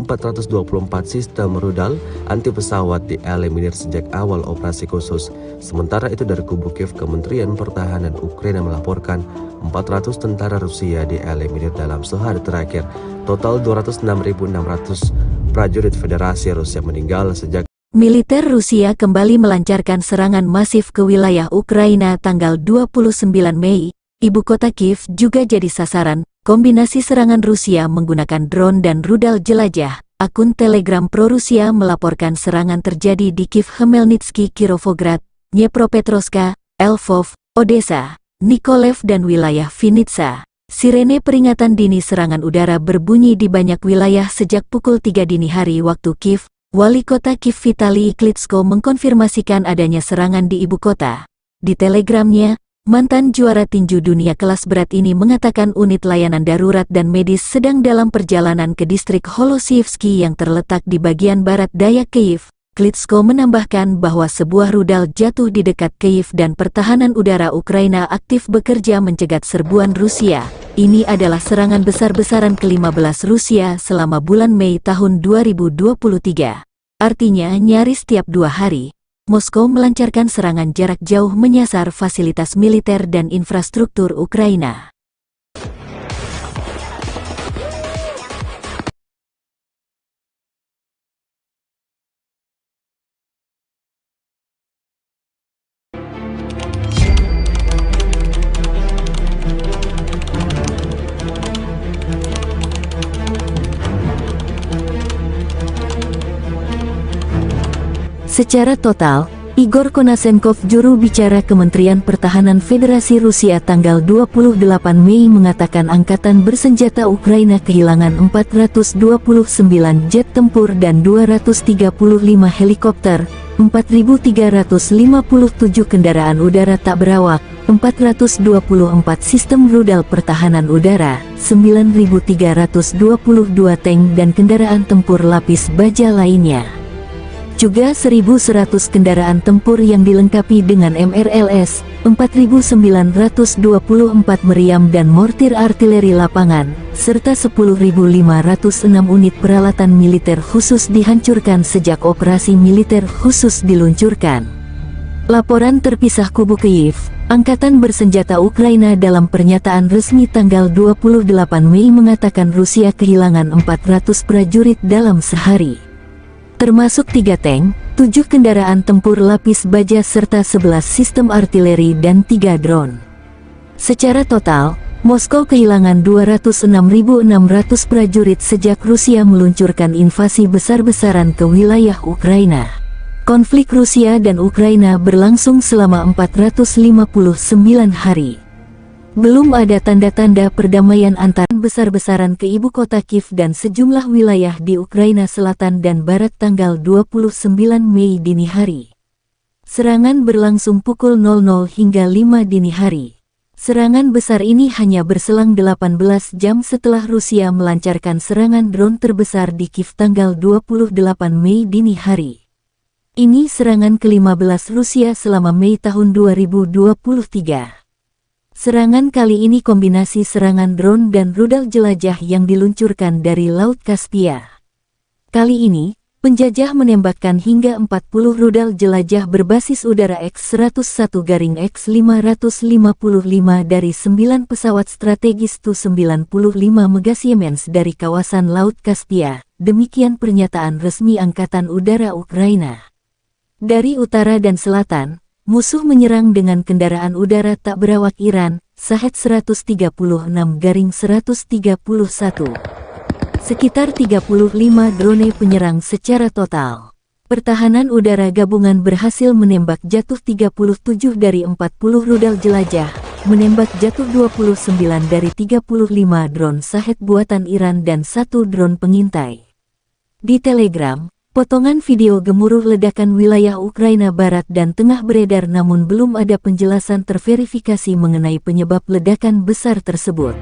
424 sistem rudal anti pesawat dieliminir sejak awal operasi khusus. Sementara itu dari kubu Kiev, Kementerian Pertahanan Ukraina melaporkan 400 tentara Rusia dieliminir dalam sehari terakhir. Total 206.600 prajurit Federasi Rusia meninggal sejak Militer Rusia kembali melancarkan serangan masif ke wilayah Ukraina tanggal 29 Mei. Ibu kota Kiev juga jadi sasaran. Kombinasi serangan Rusia menggunakan drone dan rudal jelajah. Akun Telegram pro-Rusia melaporkan serangan terjadi di Kiev, Khmelnytsky, Kirovograd, Dnepropetrovsk, Lvov, Odessa, Nikolev dan wilayah Vinnytsia. Sirene peringatan dini serangan udara berbunyi di banyak wilayah sejak pukul 3 dini hari waktu Kiev. Wali kota Kiev Vitali Klitschko mengkonfirmasikan adanya serangan di ibu kota. Di telegramnya, mantan juara tinju dunia kelas berat ini mengatakan unit layanan darurat dan medis sedang dalam perjalanan ke distrik Holosievsky yang terletak di bagian barat daya Kiev. Klitschko menambahkan bahwa sebuah rudal jatuh di dekat Kiev dan pertahanan udara Ukraina aktif bekerja mencegat serbuan Rusia. Ini adalah serangan besar-besaran ke-15 Rusia selama bulan Mei tahun 2023. Artinya nyaris tiap 2 hari, Moskow melancarkan serangan jarak jauh menyasar fasilitas militer dan infrastruktur Ukraina. Secara total, Igor Konasenkov, juru bicara Kementerian Pertahanan Federasi Rusia tanggal 28 Mei mengatakan angkatan bersenjata Ukraina kehilangan 429 jet tempur dan 235 helikopter, 4.357 kendaraan udara tak berawak, 424 sistem rudal pertahanan udara, 9.322 tank dan kendaraan tempur lapis baja lainnya. Juga 1.100 kendaraan tempur yang dilengkapi dengan MRLS, 4.924 meriam dan mortir artileri lapangan, serta 10.506 unit peralatan militer khusus dihancurkan sejak operasi militer khusus diluncurkan. Laporan terpisah kubu Kyiv, Angkatan Bersenjata Ukraina dalam pernyataan resmi tanggal 28 Mei mengatakan Rusia kehilangan 400 prajurit dalam sehari, termasuk 3 tank, 7 kendaraan tempur lapis baja serta 11 sistem artileri dan 3 drone. Secara total, Moskow kehilangan 206.600 prajurit sejak Rusia meluncurkan invasi besar-besaran ke wilayah Ukraina. Konflik Rusia dan Ukraina berlangsung selama 459 hari. Belum ada tanda-tanda perdamaian antara besar-besaran ke ibu kota Kiev dan sejumlah wilayah di Ukraina Selatan dan Barat tanggal 29 Mei dini hari. Serangan berlangsung pukul 00 hingga 5 dini hari. Serangan besar ini hanya berselang 18 jam setelah Rusia melancarkan serangan drone terbesar di Kiev tanggal 28 Mei dini hari. Ini serangan ke-15 Rusia selama Mei tahun 2023. Serangan kali ini kombinasi serangan drone dan rudal jelajah yang diluncurkan dari Laut Kaspia. Kali ini, penjajah menembakkan hingga 40 rudal jelajah berbasis udara X-101-X555 dari 9 pesawat strategis Tu-95 Mega Siemens dari kawasan Laut Kaspia, demikian pernyataan resmi Angkatan Udara Ukraina. Dari utara dan selatan, musuh menyerang dengan kendaraan udara tak berawak Iran, Shahed 136-131. Sekitar 35 drone penyerang secara total. Pertahanan udara gabungan berhasil menembak jatuh 37 dari 40 rudal jelajah, menembak jatuh 29 dari 35 drone Shahed buatan Iran dan 1 drone pengintai. Di Telegram, potongan video gemuruh ledakan wilayah Ukraina Barat dan Tengah beredar namun belum ada penjelasan terverifikasi mengenai penyebab ledakan besar tersebut.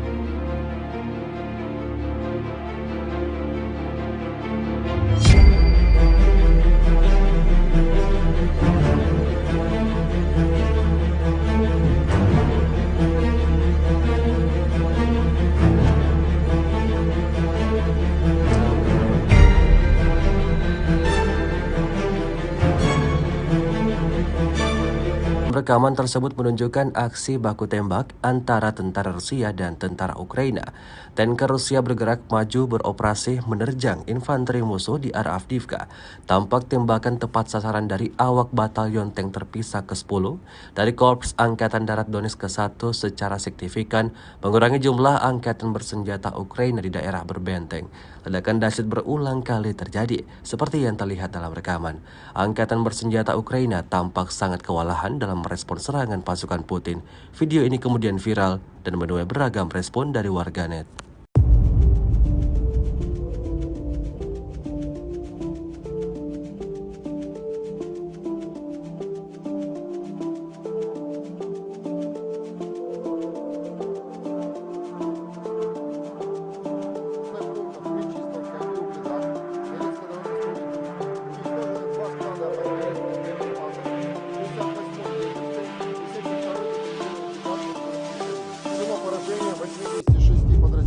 Rekaman tersebut menunjukkan aksi baku tembak antara tentara Rusia dan tentara Ukraina. Tanker Rusia bergerak maju beroperasi menerjang infanteri musuh di arah Avdiivka. Tampak tembakan tepat sasaran dari awak batalion tank terpisah ke-10 dari Korps Angkatan Darat Donetsk ke-1 secara signifikan mengurangi jumlah angkatan bersenjata Ukraina di daerah berbenteng. Ledakan dahsyat berulang kali terjadi, seperti yang terlihat dalam rekaman. Angkatan bersenjata Ukraina tampak sangat kewalahan dalam merespon serangan pasukan Putin. Video ini kemudian viral dan menuai beragam respon dari warganet.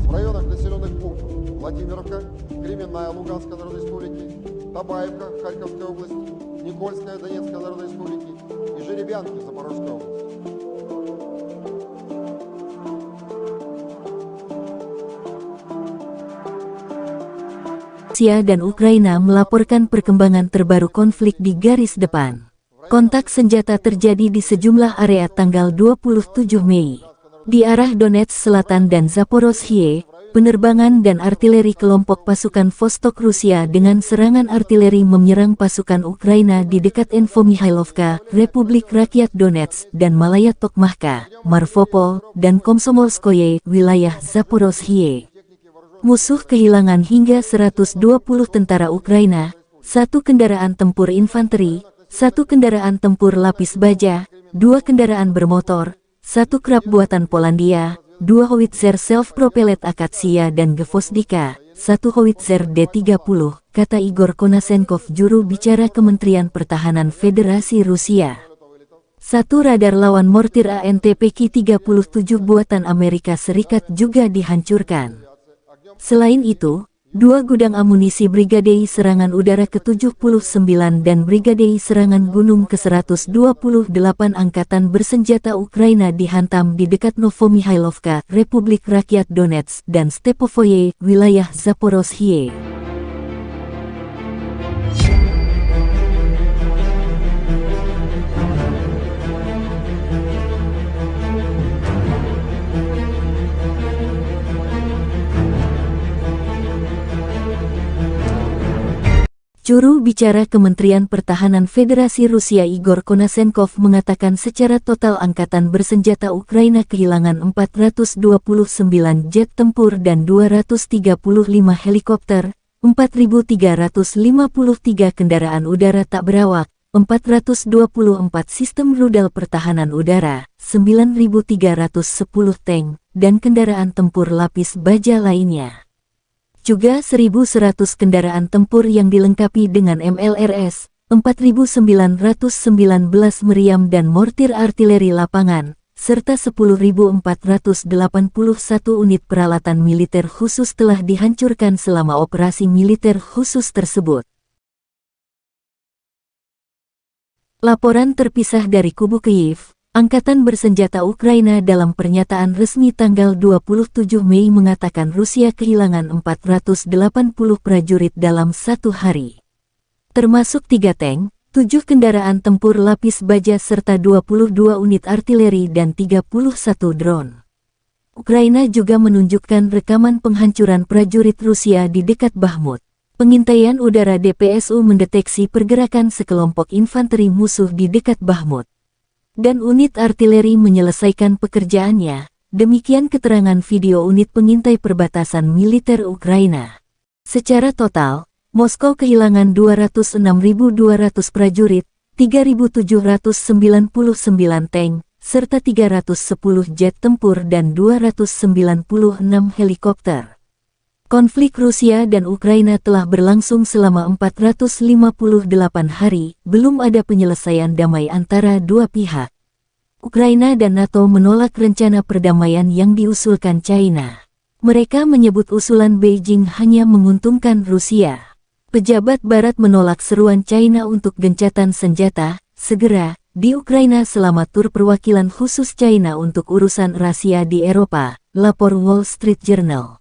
В районах населенных пунктов Владимировка, Кременная Луганской Народной Республики, Табаевка Харьковской области, Никольская Донецкой Народной Республики и Жеребянки Запорожской области. Rusia dan Ukraina melaporkan perkembangan terbaru konflik di garis depan. Kontak senjata terjadi di sejumlah area tanggal 27 Mei. Di arah Donetsk Selatan dan Zaporozhye, penerbangan dan artileri kelompok pasukan Vostok Rusia dengan serangan artileri menyerang pasukan Ukraina di dekat Infomihailovka, Republik Rakyat Donetsk, dan Malaya Tokmahka, Marvopol, dan Komsomolskoye, wilayah Zaporozhye. Musuh kehilangan hingga 120 tentara Ukraina, 1 kendaraan tempur infanteri, 1 kendaraan tempur lapis baja, 2 kendaraan bermotor, 1 krab buatan Polandia, 2 howitzer self-propelled Akatsia dan Gvosdika, 1 howitzer D-30, kata Igor Konasenkov, juru bicara Kementerian Pertahanan Federasi Rusia. 1 radar lawan mortir ANTPK-37 buatan Amerika Serikat juga dihancurkan. Selain itu, 2 gudang amunisi Brigadei Serangan Udara ke-79 dan Brigadei Serangan Gunung ke-128 Angkatan Bersenjata Ukraina dihantam di dekat Novomihailovka, Republik Rakyat Donetsk, dan Stepovoye, wilayah Zaporozhye. Juru bicara Kementerian Pertahanan Federasi Rusia Igor Konasenkov mengatakan secara total Angkatan Bersenjata Ukraina kehilangan 429 jet tempur dan 235 helikopter, 4.353 kendaraan udara tak berawak, 424 sistem rudal pertahanan udara, 9.310 tank, dan kendaraan tempur lapis baja lainnya. Juga 1.100 kendaraan tempur yang dilengkapi dengan MLRS, 4.919 meriam dan mortir artileri lapangan, serta 10.481 unit peralatan militer khusus telah dihancurkan selama operasi militer khusus tersebut. Laporan terpisah dari kubu Kyiv. Angkatan Bersenjata Ukraina dalam pernyataan resmi tanggal 27 Mei mengatakan Rusia kehilangan 480 prajurit dalam 1 hari. Termasuk 3 tank, 7 kendaraan tempur lapis baja serta 22 unit artileri dan 31 drone. Ukraina juga menunjukkan rekaman penghancuran prajurit Rusia di dekat Bakhmut. Pengintaian udara DPSU mendeteksi pergerakan sekelompok infanteri musuh di dekat Bakhmut. Dan unit artileri menyelesaikan pekerjaannya, demikian keterangan video unit pengintai perbatasan militer Ukraina. Secara total, Moskow kehilangan 206.200 prajurit, 3.799 tank, serta 310 jet tempur dan 296 helikopter. Konflik Rusia dan Ukraina telah berlangsung selama 458 hari, belum ada penyelesaian damai antara dua pihak. Ukraina dan NATO menolak rencana perdamaian yang diusulkan China. Mereka menyebut usulan Beijing hanya menguntungkan Rusia. Pejabat Barat menolak seruan China untuk gencatan senjata segera di Ukraina selama tur perwakilan khusus China untuk urusan rahasia di Eropa, lapor Wall Street Journal.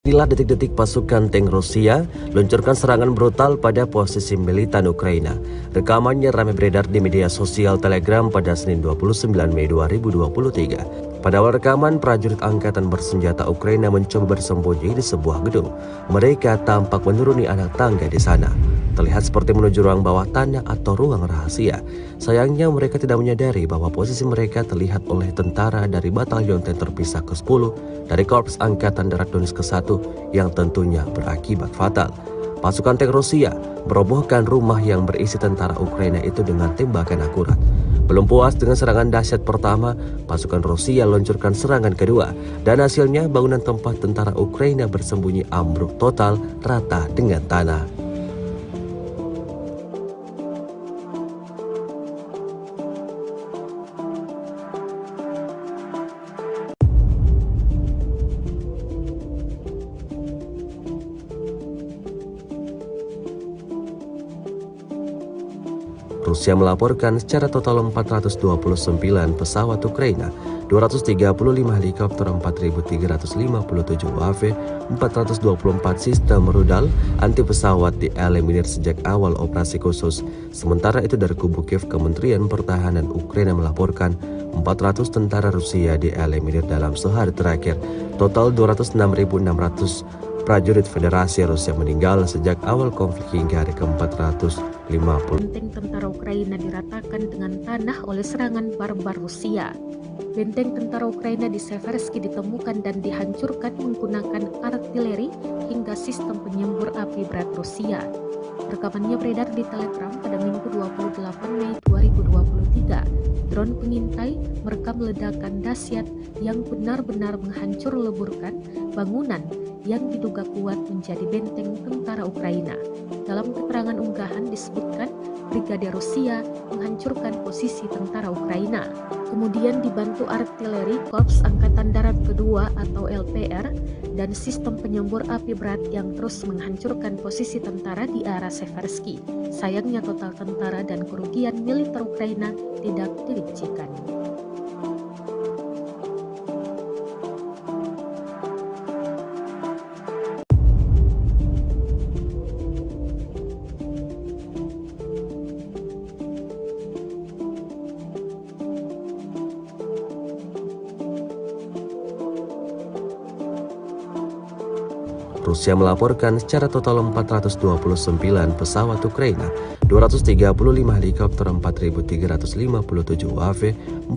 Inilah detik-detik pasukan tank Rusia luncurkan serangan brutal pada posisi militan Ukraina. Rekamannya ramai beredar di media sosial Telegram pada Senin 29 Mei 2023. Pada awal rekaman, prajurit Angkatan Bersenjata Ukraina mencoba bersembunyi di sebuah gedung. Mereka tampak menuruni anak tangga di sana. Terlihat seperti menuju ruang bawah tanah atau ruang rahasia. Sayangnya mereka tidak menyadari bahwa posisi mereka terlihat oleh tentara dari Batalion Tank Terpisah ke-10 dari Korps Angkatan Darat Donetsk ke-1 yang tentunya berakibat fatal. Pasukan tank Rusia merobohkan rumah yang berisi tentara Ukraina itu dengan tembakan akurat. Belum puas dengan serangan dahsyat pertama, pasukan Rusia luncurkan serangan kedua, dan hasilnya bangunan tempat tentara Ukraina bersembunyi ambruk total rata dengan tanah. Rusia melaporkan secara total 429 pesawat Ukraina, 235 helikopter 4.357 UAV, 424 sistem rudal anti pesawat dieliminir sejak awal operasi khusus. Sementara itu dari kubu Kiev, Kementerian Pertahanan Ukraina melaporkan 400 tentara Rusia dieliminir dalam sehari terakhir. Total 206.600 prajurit Federasi Rusia meninggal sejak awal konflik hingga hari ke-450. Benteng tentara Ukraina diratakan dengan tanah oleh serangan barbar Rusia. Benteng tentara Ukraina di Seversky ditemukan dan dihancurkan menggunakan artileri hingga sistem penyembur api berat Rusia. Rekamannya beredar di Telegram pada Minggu 28 Mei 2023. Drone pengintai merekam ledakan dahsyat yang benar-benar menghancur leburkan bangunan yang diduga kuat menjadi benteng tentara Ukraina. Dalam keterangan unggahan disebutkan Brigade Rusia menghancurkan posisi tentara Ukraina, kemudian dibantu artileri Korps Angkatan Darat Kedua atau LPR dan sistem penyembur api berat yang terus menghancurkan posisi tentara di arah Seversky. Sayangnya total tentara dan kerugian militer Ukraina tidak dirincikan. Rusia melaporkan secara total 429 pesawat Ukraina, 235 helikopter 4.357 UAV,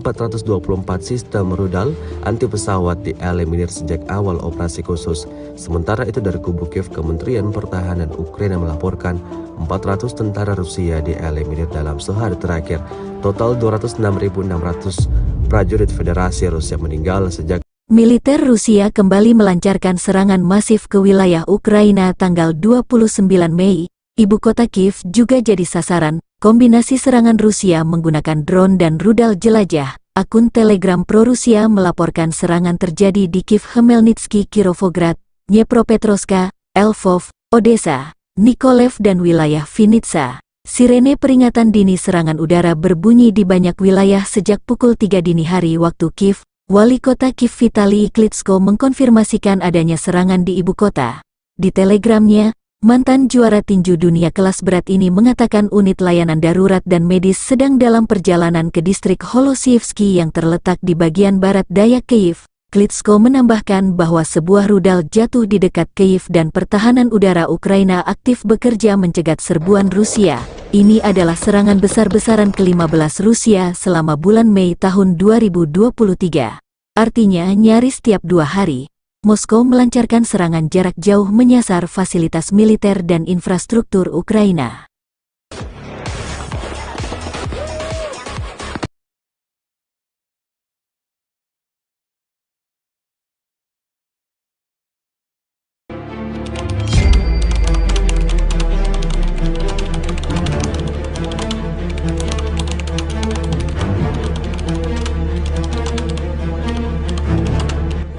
424 sistem rudal anti pesawat dieliminir sejak awal operasi khusus. Sementara itu dari kubu Kiev, Kementerian Pertahanan Ukraina melaporkan 400 tentara Rusia dieliminir dalam sehari terakhir. Total 206.600 prajurit Federasi Rusia meninggal sejak Militer Rusia kembali melancarkan serangan masif ke wilayah Ukraina tanggal 29 Mei. Ibu kota Kiev juga jadi sasaran. Kombinasi serangan Rusia menggunakan drone dan rudal jelajah. Akun Telegram pro-Rusia melaporkan serangan terjadi di Kiev, Khmelnytsky, Kirovograd, Dnepropetrovsk, Lvov, Odessa, Mykolaiv dan wilayah Vinnytsia. Sirene peringatan dini serangan udara berbunyi di banyak wilayah sejak pukul 3 dini hari waktu Kiev. Wali kota Kiev Vitali Klitschko mengkonfirmasikan adanya serangan di ibu kota. Di telegramnya, mantan juara tinju dunia kelas berat ini mengatakan unit layanan darurat dan medis sedang dalam perjalanan ke distrik Holosievsky yang terletak di bagian barat daya Kiev. Klitschko menambahkan bahwa sebuah rudal jatuh di dekat Kiev dan pertahanan udara Ukraina aktif bekerja mencegat serbuan Rusia. Ini adalah serangan besar-besaran ke-15 Rusia selama bulan Mei tahun 2023. Artinya nyaris tiap 2 hari, Moskow melancarkan serangan jarak jauh menyasar fasilitas militer dan infrastruktur Ukraina.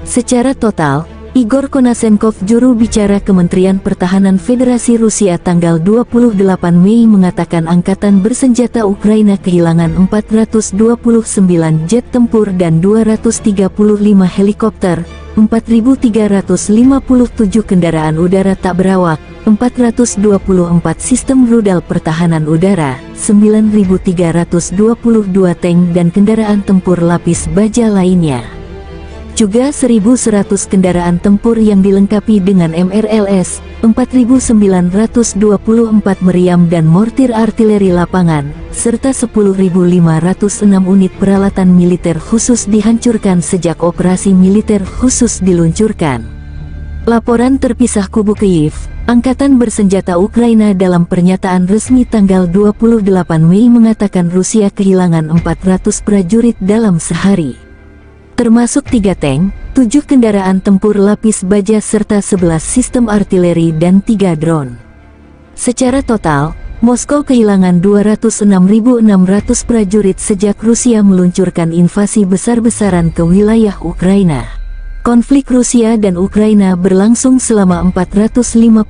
Secara total, Igor Konashenkov, juru bicara Kementerian Pertahanan Federasi Rusia tanggal 28 Mei mengatakan angkatan bersenjata Ukraina kehilangan 429 jet tempur dan 235 helikopter, 4.357 kendaraan udara tak berawak, 424 sistem rudal pertahanan udara, 9.322 tank dan kendaraan tempur lapis baja lainnya. Juga 1.100 kendaraan tempur yang dilengkapi dengan MRLS, 4.924 meriam dan mortir artileri lapangan, serta 10.506 unit peralatan militer khusus dihancurkan sejak operasi militer khusus diluncurkan. Laporan terpisah kubu Kiev, Angkatan Bersenjata Ukraina dalam pernyataan resmi tanggal 28 Mei mengatakan Rusia kehilangan 400 prajurit dalam sehari, termasuk 3 tank, 7 kendaraan tempur lapis baja serta 11 sistem artileri dan 3 drone. Secara total, Moskow kehilangan 206.600 prajurit sejak Rusia meluncurkan invasi besar-besaran ke wilayah Ukraina. Konflik Rusia dan Ukraina berlangsung selama 459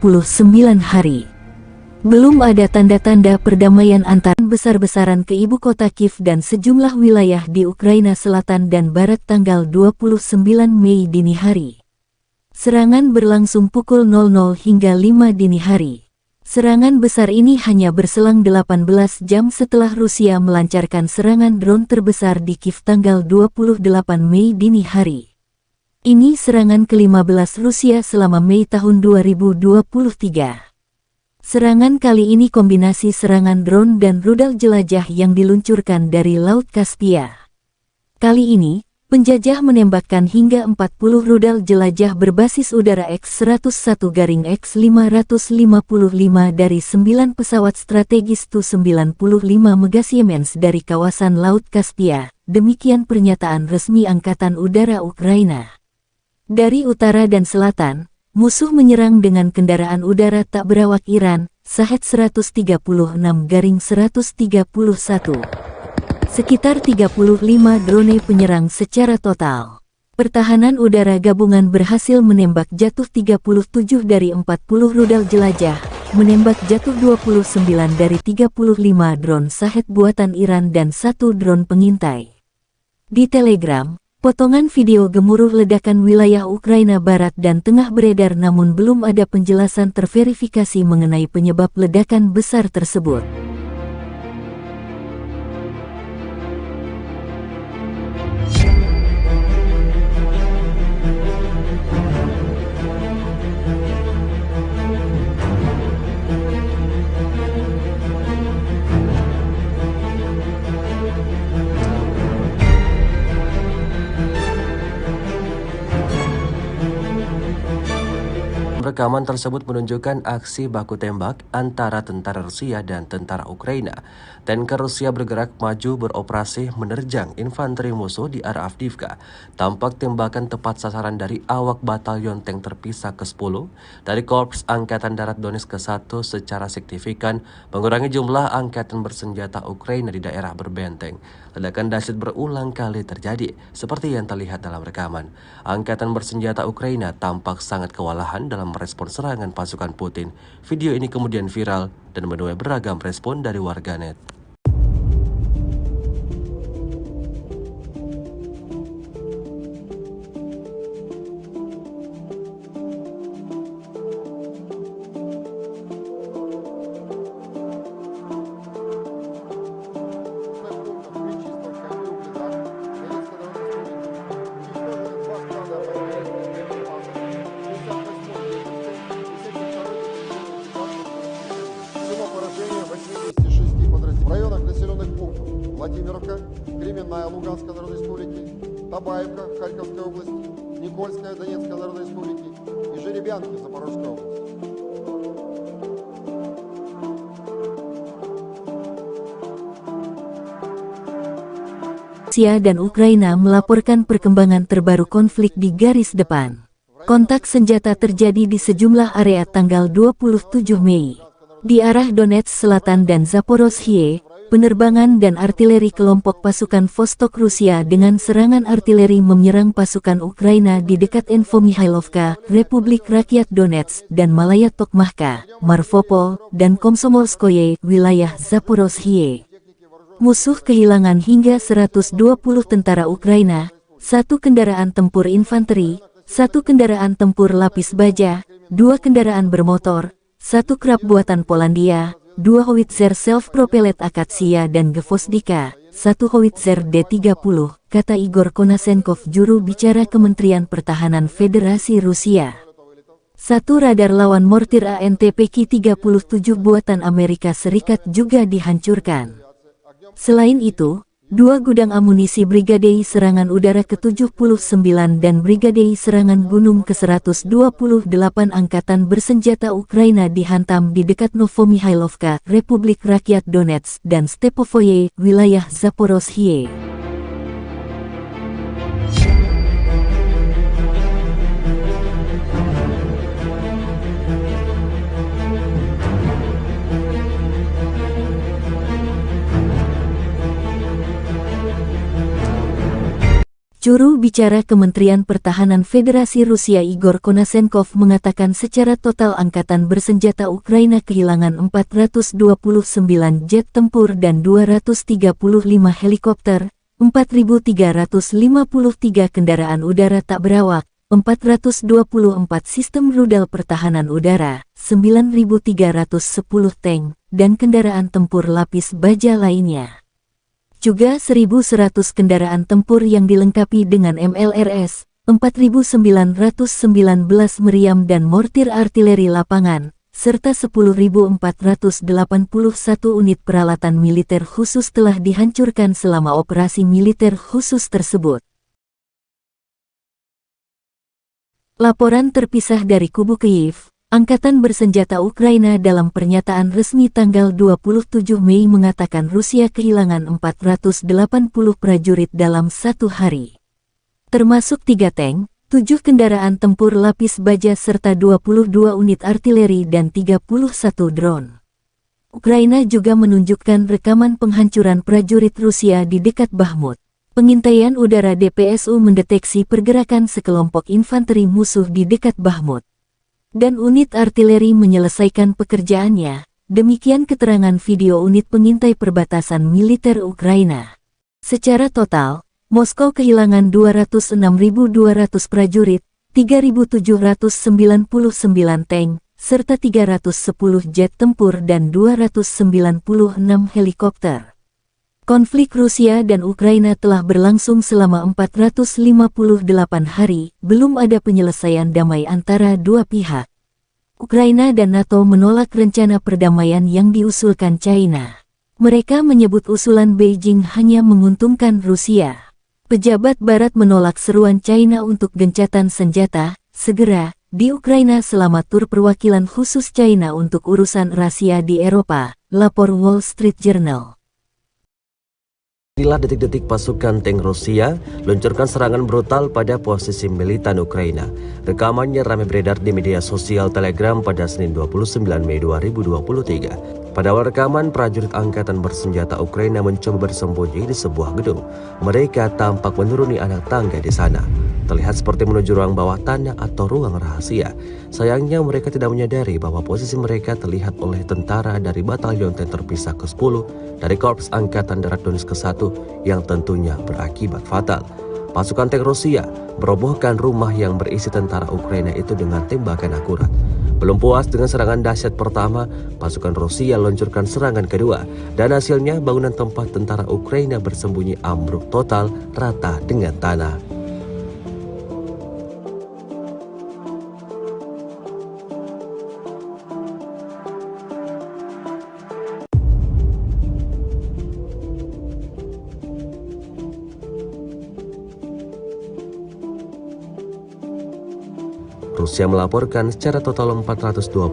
hari. Belum ada tanda-tanda perdamaian antara besar-besaran ke ibu kota Kiev dan sejumlah wilayah di Ukraina Selatan dan Barat tanggal 29 Mei dini hari. Serangan berlangsung pukul 00 hingga 5 dini hari. Serangan besar ini hanya berselang 18 jam setelah Rusia melancarkan serangan drone terbesar di Kiev tanggal 28 Mei dini hari. Ini serangan ke-15 Rusia selama Mei tahun 2023. Serangan kali ini kombinasi serangan drone dan rudal jelajah yang diluncurkan dari Laut Kaspia. Kali ini, penjajah menembakkan hingga 40 rudal jelajah berbasis udara X-101-X555 dari 9 pesawat strategis Tu-95 Mega Siemens dari kawasan Laut Kaspia, demikian pernyataan resmi Angkatan Udara Ukraina. Dari utara dan selatan, musuh menyerang dengan kendaraan udara tak berawak Iran, Shahed 136-131. Sekitar 35 drone penyerang secara total. Pertahanan udara gabungan berhasil menembak jatuh 37 dari 40 rudal jelajah, menembak jatuh 29 dari 35 drone Shahed buatan Iran dan 1 drone pengintai. Di Telegram, potongan video gemuruh ledakan wilayah Ukraina Barat dan Tengah beredar namun belum ada penjelasan terverifikasi mengenai penyebab ledakan besar tersebut. Rekaman tersebut menunjukkan aksi baku tembak antara tentara Rusia dan tentara Ukraina. Tanker Rusia bergerak maju beroperasi menerjang infanteri musuh di arah Avdiivka. Tampak tembakan tepat sasaran dari awak batalion tank terpisah ke-10 dari Korps Angkatan Darat Donetsk ke-1 secara signifikan mengurangi jumlah angkatan bersenjata Ukraina di daerah berbenteng. Ledakan dahsyat berulang kali terjadi, seperti yang terlihat dalam rekaman. Angkatan bersenjata Ukraina tampak sangat kewalahan dalam merespons serangan pasukan Putin. Video ini kemudian viral dan menuai beragam respon dari warganet. В районах населенных пунктов Владимировка, Кременная Луганской Народной Республики, Табаевка Харьковской области, Никольская Донецкой Народной Республики и Жеребянки Запорожской области. Rusia dan Ukraina melaporkan perkembangan terbaru konflik di garis depan. Kontak senjata terjadi di sejumlah area tanggal 27 Mei. Di arah Donetsk Selatan dan Zaporozhye, penerbangan dan artileri kelompok pasukan Vostok Rusia dengan serangan artileri menyerang pasukan Ukraina di dekat Infomihailovka, Republik Rakyat Donetsk, dan Malaya Tokmachka, Marvopol, dan Komsomolskoye, wilayah Zaporozhye. Musuh kehilangan hingga 120 tentara Ukraina, 1 kendaraan tempur infanteri, 1 kendaraan tempur lapis baja, 2 kendaraan bermotor, 1 krab buatan Polandia, 2 howitzer self-propellet Akatsia dan Gvozdika, 1 howitzer D-30, kata Igor Konasenkov, juru bicara Kementerian Pertahanan Federasi Rusia. 1 radar lawan mortir ANTPK-37 buatan Amerika Serikat juga dihancurkan. Selain itu, 2 gudang amunisi Brigadei Serangan Udara ke-79 dan Brigadei Serangan Gunung ke-128 Angkatan Bersenjata Ukraina dihantam di dekat Novomihailovka, Republik Rakyat Donetsk, dan Stepovoye, wilayah Zaporozhye. Juru bicara Kementerian Pertahanan Federasi Rusia Igor Konasenkov mengatakan secara total angkatan bersenjata Ukraina kehilangan 429 jet tempur dan 235 helikopter, 4.353 kendaraan udara tak berawak, 424 sistem rudal pertahanan udara, 9.310 tank, dan kendaraan tempur lapis baja lainnya. Juga 1.100 kendaraan tempur yang dilengkapi dengan MLRS, 4.919 meriam dan mortir artileri lapangan, serta 10.481 unit peralatan militer khusus telah dihancurkan selama operasi militer khusus tersebut. Laporan terpisah dari kubu Kyiv. Angkatan bersenjata Ukraina dalam pernyataan resmi tanggal 27 Mei mengatakan Rusia kehilangan 480 prajurit dalam satu hari. Termasuk 3 tank, 7 kendaraan tempur lapis baja serta 22 unit artileri dan 31 drone. Ukraina juga menunjukkan rekaman penghancuran prajurit Rusia di dekat Bakhmut. Pengintaian udara DPSU mendeteksi pergerakan sekelompok infanteri musuh di dekat Bakhmut. Dan unit artileri menyelesaikan pekerjaannya, demikian keterangan video unit pengintai perbatasan militer Ukraina. Secara total, Moskow kehilangan 206.200 prajurit, 3.799 tank, serta 310 jet tempur dan 296 helikopter. Konflik Rusia dan Ukraina telah berlangsung selama 458 hari, belum ada penyelesaian damai antara dua pihak. Ukraina dan NATO menolak rencana perdamaian yang diusulkan China. Mereka menyebut usulan Beijing hanya menguntungkan Rusia. Pejabat Barat menolak seruan China untuk gencatan senjata segera di Ukraina selama tur perwakilan khusus China untuk urusan rahasia di Eropa, lapor Wall Street Journal. Inilah detik-detik pasukan tank Rusia luncurkan serangan brutal pada posisi militan Ukraina. Rekamannya ramai beredar di media sosial Telegram pada Senin 29 Mei 2023. Pada awal rekaman, prajurit angkatan bersenjata Ukraina mencoba bersembunyi di sebuah gedung. Mereka tampak menuruni anak tangga di sana. Terlihat seperti menuju ruang bawah tanah atau ruang rahasia. Sayangnya mereka tidak menyadari bahwa posisi mereka terlihat oleh tentara dari Batalion Tank Terpisah ke-10 dari Korps Angkatan Darat Donetsk ke-1 yang tentunya berakibat fatal. Pasukan tank Rusia merobohkan rumah yang berisi tentara Ukraina itu dengan tembakan akurat. Belum puas dengan serangan dahsyat pertama, pasukan Rusia luncurkan serangan kedua, dan hasilnya bangunan tempat tentara Ukraina bersembunyi ambruk total rata dengan tanah. Rusia melaporkan secara total 429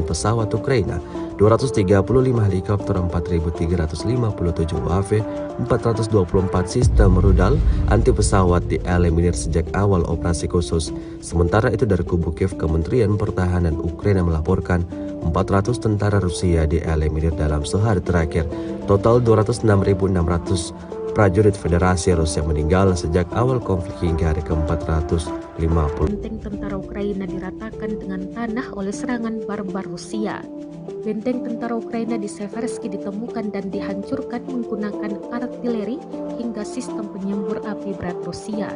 pesawat Ukraina, 235 helikopter, 4.357 UAV, 424 sistem rudal anti pesawat dieliminir sejak awal operasi khusus. Sementara itu dari kubu Kiev, Kementerian Pertahanan Ukraina melaporkan 400 tentara Rusia dieliminir dalam sehari terakhir. Total 206.600 prajurit Federasi Rusia meninggal sejak awal konflik hingga hari ke-450. Benteng tentara Ukraina diratakan dengan tanah oleh serangan barbar Rusia. Benteng tentara Ukraina di Seversky ditemukan dan dihancurkan menggunakan artileri hingga sistem penyembur api berat Rusia.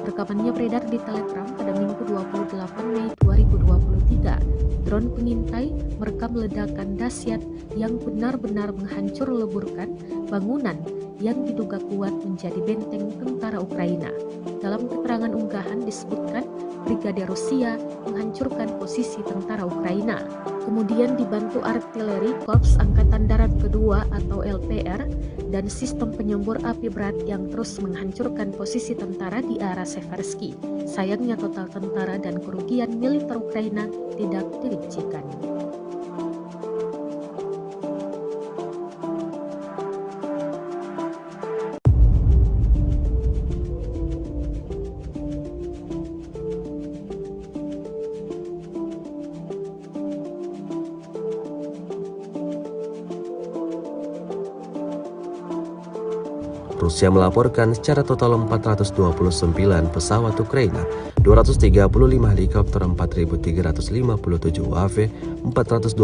Rekamannya beredar di Telegram pada Minggu 28 Mei 2023. Drone pengintai merekam ledakan dahsyat yang benar-benar menghancur leburkan bangunan yang diduga kuat menjadi benteng tentara Ukraina. Dalam keterangan unggahan disebutkan Brigade Rusia menghancurkan posisi tentara Ukraina. Kemudian dibantu artileri Korps Angkatan Darat Kedua atau LPR dan sistem penyembur api berat yang terus menghancurkan posisi tentara di arah Seversky. Sayangnya total tentara dan kerugian militer Ukraina tidak dirincikan. Rusia melaporkan secara total 429 pesawat Ukraina, 235 helikopter, 4.357 UAV, 424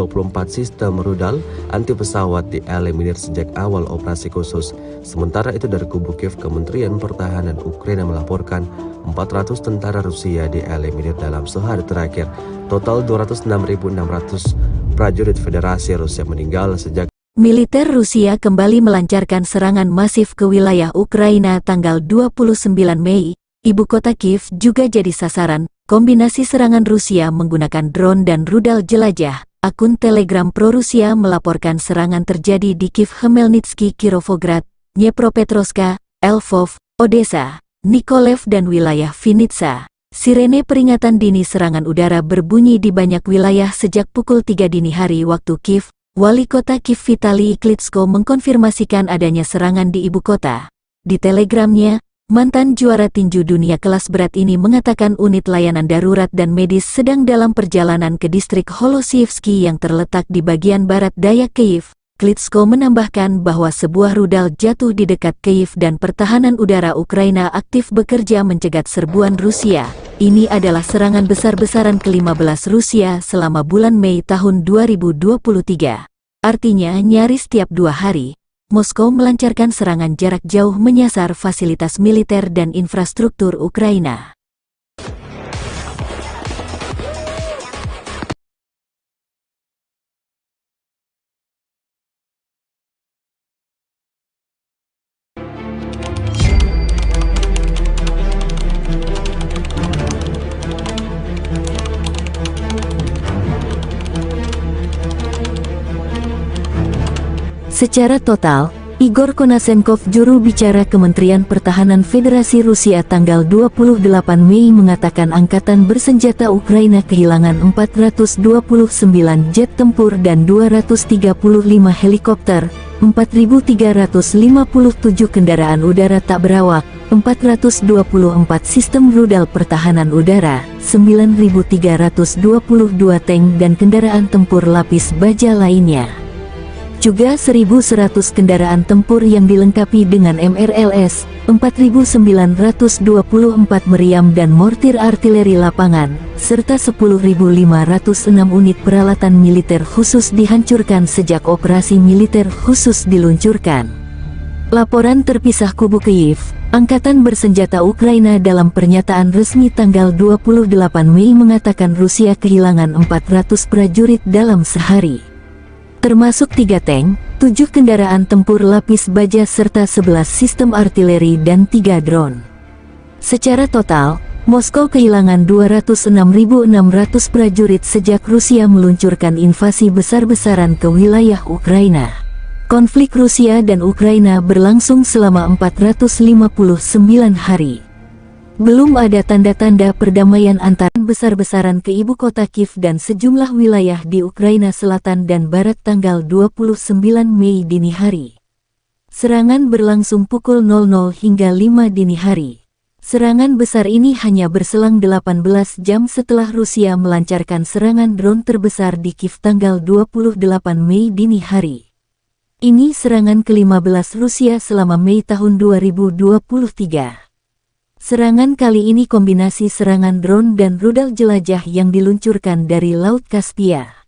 sistem rudal anti pesawat dieliminir sejak awal operasi khusus. Sementara itu dari kubu Kiev, Kementerian Pertahanan Ukraina melaporkan 400 tentara Rusia dieliminir dalam sehari terakhir. Total 206.600 prajurit Federasi Rusia meninggal sejak Militer Rusia kembali melancarkan serangan masif ke wilayah Ukraina tanggal 29 Mei. Ibu kota Kiev juga jadi sasaran. Kombinasi serangan Rusia menggunakan drone dan rudal jelajah. Akun Telegram pro-Rusia melaporkan serangan terjadi di Kiev, Khmelnytsky, Kirovograd, Dnepropetrovsk, Lvov, Odessa, Nikolaev dan wilayah Vinnytsia. Sirene peringatan dini serangan udara berbunyi di banyak wilayah sejak pukul 3 dini hari waktu Kiev. Wali kota Kiev Vitali Klitschko mengkonfirmasikan adanya serangan di ibu kota. Di telegramnya, mantan juara tinju dunia kelas berat ini mengatakan unit layanan darurat dan medis sedang dalam perjalanan ke distrik Holosievsky yang terletak di bagian barat daya Kiev. Klitschko menambahkan bahwa sebuah rudal jatuh di dekat Kiev dan pertahanan udara Ukraina aktif bekerja mencegat serbuan Rusia. Ini adalah serangan besar-besaran ke-15 Rusia selama bulan Mei tahun 2023. Artinya nyaris tiap 2 hari, Moskow melancarkan serangan jarak jauh menyasar fasilitas militer dan infrastruktur Ukraina. Secara total, Igor Konashenkov, juru bicara Kementerian Pertahanan Federasi Rusia tanggal 28 Mei mengatakan angkatan bersenjata Ukraina kehilangan 429 jet tempur dan 235 helikopter, 4.357 kendaraan udara tak berawak, 424 sistem rudal pertahanan udara, 9.322 tank dan kendaraan tempur lapis baja lainnya. Juga 1.100 kendaraan tempur yang dilengkapi dengan MRLS, 4.924 meriam dan mortir artileri lapangan, serta 10.506 unit peralatan militer khusus dihancurkan sejak operasi militer khusus diluncurkan. Laporan terpisah kubu Kiev, Angkatan Bersenjata Ukraina dalam pernyataan resmi tanggal 28 Mei mengatakan Rusia kehilangan 400 prajurit dalam sehari. Termasuk 3 tank, 7 kendaraan tempur lapis baja serta 11 sistem artileri dan 3 drone. Secara total, Moskow kehilangan 206.600 prajurit sejak Rusia meluncurkan invasi besar-besaran ke wilayah Ukraina. Konflik Rusia dan Ukraina berlangsung selama 459 hari. Belum ada tanda-tanda perdamaian antara besar-besaran ke ibu kota Kiev dan sejumlah wilayah di Ukraina Selatan dan Barat tanggal 29 Mei dini hari. Serangan berlangsung pukul 00 hingga 5 dini hari. Serangan besar ini hanya berselang 18 jam setelah Rusia melancarkan serangan drone terbesar di Kiev tanggal 28 Mei dini hari. Ini serangan ke-15 Rusia selama Mei tahun 2023. Serangan kali ini kombinasi serangan drone dan rudal jelajah yang diluncurkan dari Laut Kaspia.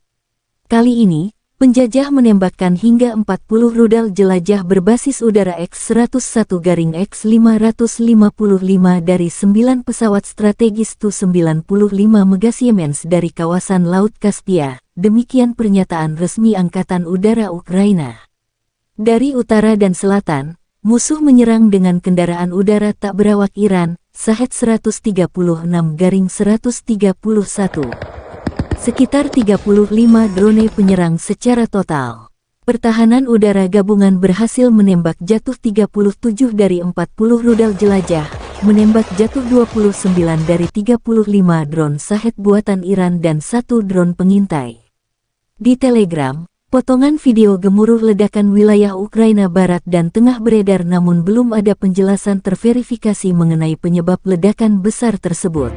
Kali ini, penjajah menembakkan hingga 40 rudal jelajah berbasis udara X-101-X555 dari 9 pesawat strategis Tu-95 Megasiemens dari kawasan Laut Kaspia. Demikian pernyataan resmi Angkatan Udara Ukraina. Dari utara dan selatan, musuh menyerang dengan kendaraan udara tak berawak Iran, Shahed 136-131. Sekitar 35 drone penyerang secara total. Pertahanan udara gabungan berhasil menembak jatuh 37 dari 40 rudal jelajah, menembak jatuh 29 dari 35 drone Shahed buatan Iran dan 1 drone pengintai. Di Telegram, potongan video gemuruh ledakan wilayah Ukraina Barat dan Tengah beredar namun belum ada penjelasan terverifikasi mengenai penyebab ledakan besar tersebut.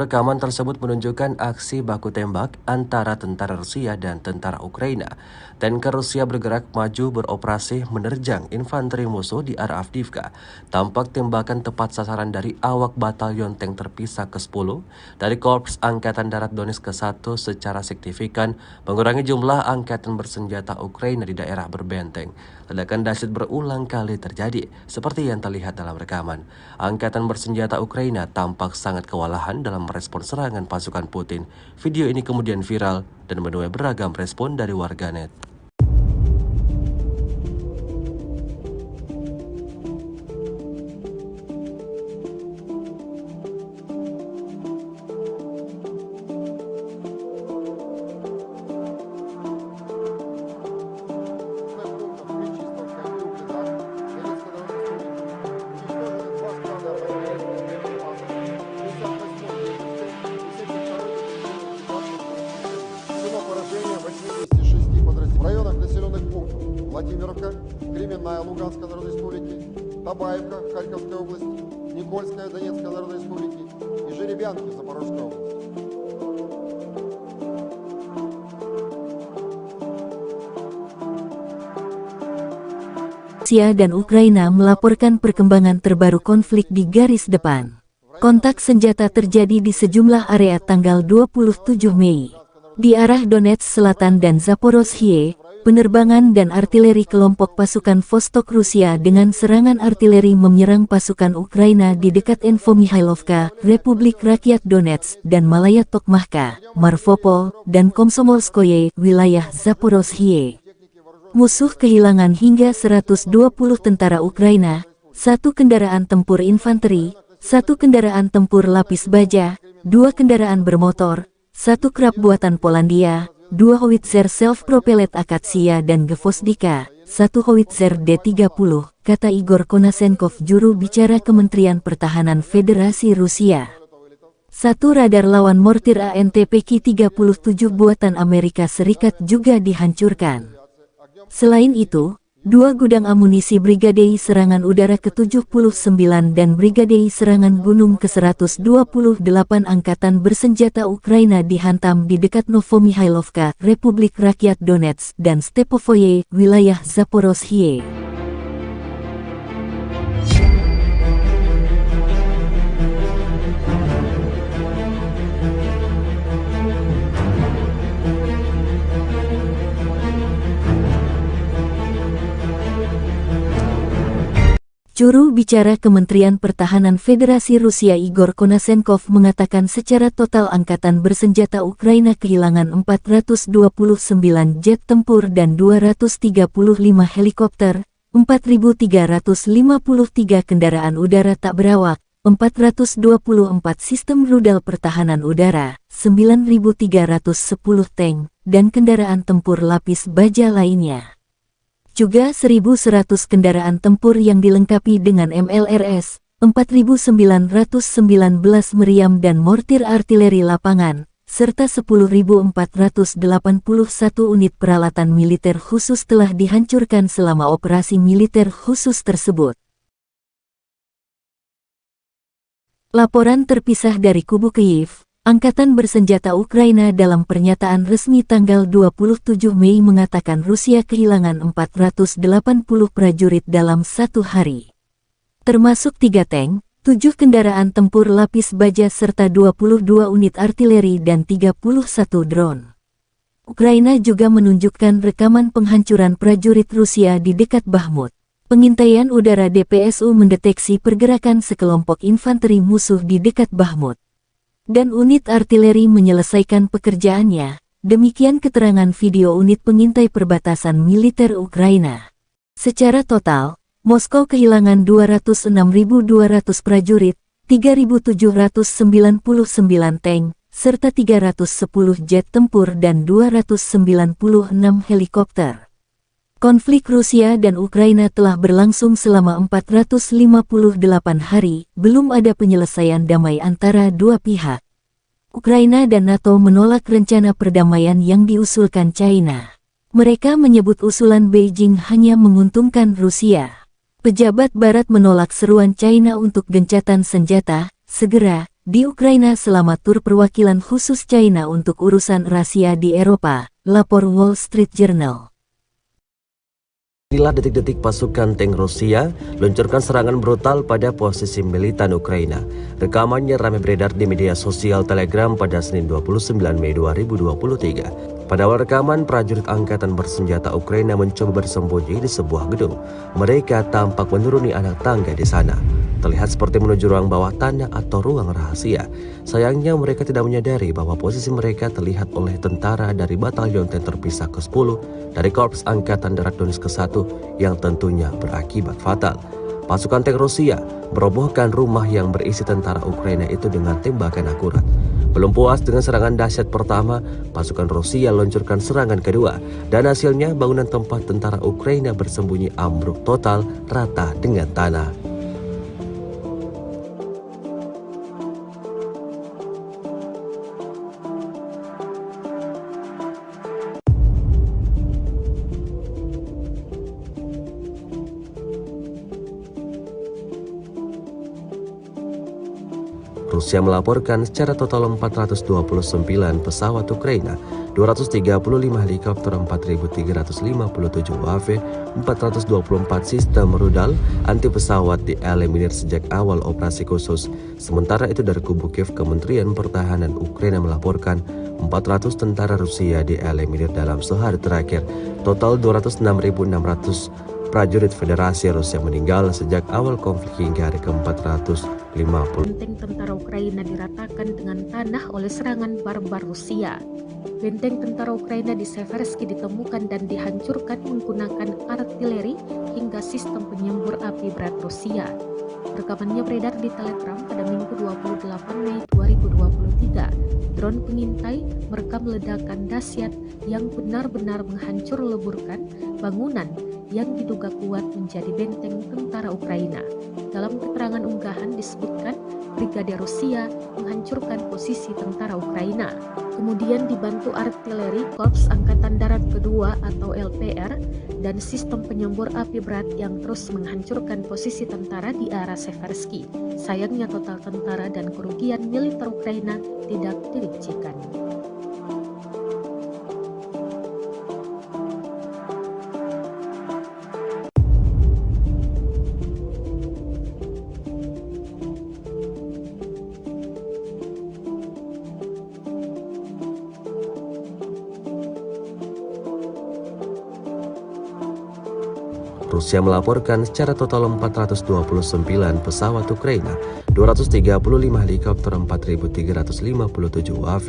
Rekaman tersebut menunjukkan aksi baku tembak antara tentara Rusia dan tentara Ukraina. Tanker Rusia bergerak maju beroperasi menerjang infanteri musuh di arah Avdiivka. Tampak tembakan tepat sasaran dari awak batalion tank terpisah ke-10 dari Korps Angkatan Darat Donetsk ke-1 secara signifikan mengurangi jumlah angkatan bersenjata Ukraina di daerah berbenteng. Ledakan dahsyat berulang kali terjadi, seperti yang terlihat dalam rekaman. Angkatan bersenjata Ukraina tampak sangat kewalahan dalam merespon serangan pasukan Putin. Video ini kemudian viral dan menuai beragam respon dari warganet. В районах населенных пунктов Владимировка, Кременная Луганской Народной Республики, Табаевка Харьковской области, Никольская Донецкой Народной Республики и Жеребянки Запорожской области. Rusia dan Ukraina melaporkan perkembangan terbaru konflik di garis depan. Kontak senjata terjadi di sejumlah area tanggal 27 Mei. Di arah Donetsk Selatan dan Zaporozhye, penerbangan dan artileri kelompok pasukan Vostok Rusia dengan serangan artileri menyerang pasukan Ukraina di dekat Infomihailovka, Republik Rakyat Donetsk, dan Malaya Tokmahka, Marvopol, dan Komsomolskoye, wilayah Zaporozhye. Musuh kehilangan hingga 120 tentara Ukraina, 1 kendaraan tempur infanteri, 1 kendaraan tempur lapis baja, 2 kendaraan bermotor, 1 krab buatan Polandia, 2 howitzer self-propellet Akatsia dan Gvozdika, 1 howitzer D-30, kata Igor Konasenkov, juru bicara Kementerian Pertahanan Federasi Rusia. 1 radar lawan mortir ANTPK-37 buatan Amerika Serikat juga dihancurkan. Selain itu, 2 gudang amunisi Brigadei Serangan Udara ke-79 dan Brigadei Serangan Gunung ke-128 Angkatan Bersenjata Ukraina dihantam di dekat Novomihailovka, Republik Rakyat Donetsk, dan Stepovoye, wilayah Zaporozhye. Juru bicara Kementerian Pertahanan Federasi Rusia Igor Konasenkov mengatakan secara total angkatan bersenjata Ukraina kehilangan 429 jet tempur dan 235 helikopter, 4.353 kendaraan udara tak berawak, 424 sistem rudal pertahanan udara, 9.310 tank, dan kendaraan tempur lapis baja lainnya. Juga 1.100 kendaraan tempur yang dilengkapi dengan MLRS, 4.919 meriam dan mortir artileri lapangan, serta 10.481 unit peralatan militer khusus telah dihancurkan selama operasi militer khusus tersebut. Laporan terpisah dari kubu Kyiv. Angkatan Bersenjata Ukraina dalam pernyataan resmi tanggal 27 Mei mengatakan Rusia kehilangan 480 prajurit dalam 1 hari. Termasuk 3 tank, 7 kendaraan tempur lapis baja serta 22 unit artileri dan 31 drone. Ukraina juga menunjukkan rekaman penghancuran prajurit Rusia di dekat Bakhmut. Pengintaian udara DPSU mendeteksi pergerakan sekelompok infanteri musuh di dekat Bakhmut. Dan unit artileri menyelesaikan pekerjaannya, demikian keterangan video unit pengintai perbatasan militer Ukraina. Secara total, Moskow kehilangan 206.200 prajurit, 3.799 tank, serta 310 jet tempur dan 296 helikopter. Konflik Rusia dan Ukraina telah berlangsung selama 458 hari, belum ada penyelesaian damai antara dua pihak. Ukraina dan NATO menolak rencana perdamaian yang diusulkan China. Mereka menyebut usulan Beijing hanya menguntungkan Rusia. Pejabat Barat menolak seruan China untuk gencatan senjata segera di Ukraina selama tur perwakilan khusus China untuk urusan rahasia di Eropa, lapor Wall Street Journal. Inilah detik-detik pasukan tank Rusia luncurkan serangan brutal pada posisi militan Ukraina. Rekamannya ramai beredar di media sosial Telegram pada Senin 29 Mei 2023. Pada awal rekaman, prajurit angkatan bersenjata Ukraina mencoba bersembunyi di sebuah gedung. Mereka tampak menuruni anak tangga di sana. Terlihat seperti menuju ruang bawah tanah atau ruang rahasia. Sayangnya mereka tidak menyadari bahwa posisi mereka terlihat oleh tentara dari Batalion Tank Terpisah ke-10 dari Korps Angkatan Darat Donetsk ke-1 yang tentunya berakibat fatal. Pasukan tank Rusia merobohkan rumah yang berisi tentara Ukraina itu dengan tembakan akurat. Belum puas dengan serangan dahsyat pertama, pasukan Rusia luncurkan serangan kedua, dan hasilnya bangunan tempat tentara Ukraina bersembunyi ambruk total rata dengan tanah. Rusia melaporkan secara total 429 pesawat Ukraina, 235 helikopter, 4.357 UAV, 424 sistem rudal anti pesawat dieliminir sejak awal operasi khusus. Sementara itu dari kubu Kiev, Kementerian Pertahanan Ukraina melaporkan 400 tentara Rusia dieliminir dalam sehari terakhir. Total 206.600 prajurit Federasi Rusia meninggal sejak awal konflik hingga hari ke-450. Benteng tentara Ukraina diratakan dengan tanah oleh serangan barbar Rusia. Benteng tentara Ukraina di Seversky ditemukan dan dihancurkan menggunakan artileri hingga sistem penyembur api berat Rusia. Rekamannya beredar di Telegram pada Minggu 28 Mei 2023. Drone pengintai merekam ledakan dahsyat yang benar-benar menghancur leburkan bangunan yang diduga kuat menjadi benteng tentara Ukraina. Dalam keterangan unggahan disebutkan Brigade Rusia menghancurkan posisi tentara Ukraina. Kemudian dibantu artileri Korps Angkatan Darat Kedua atau LPR dan sistem penyembur api berat yang terus menghancurkan posisi tentara di arah Seversky. Sayangnya total tentara dan kerugian militer Ukraina tidak dirincikan. Rusia melaporkan secara total 429 pesawat Ukraina, 235 helikopter, 4.357 UAV,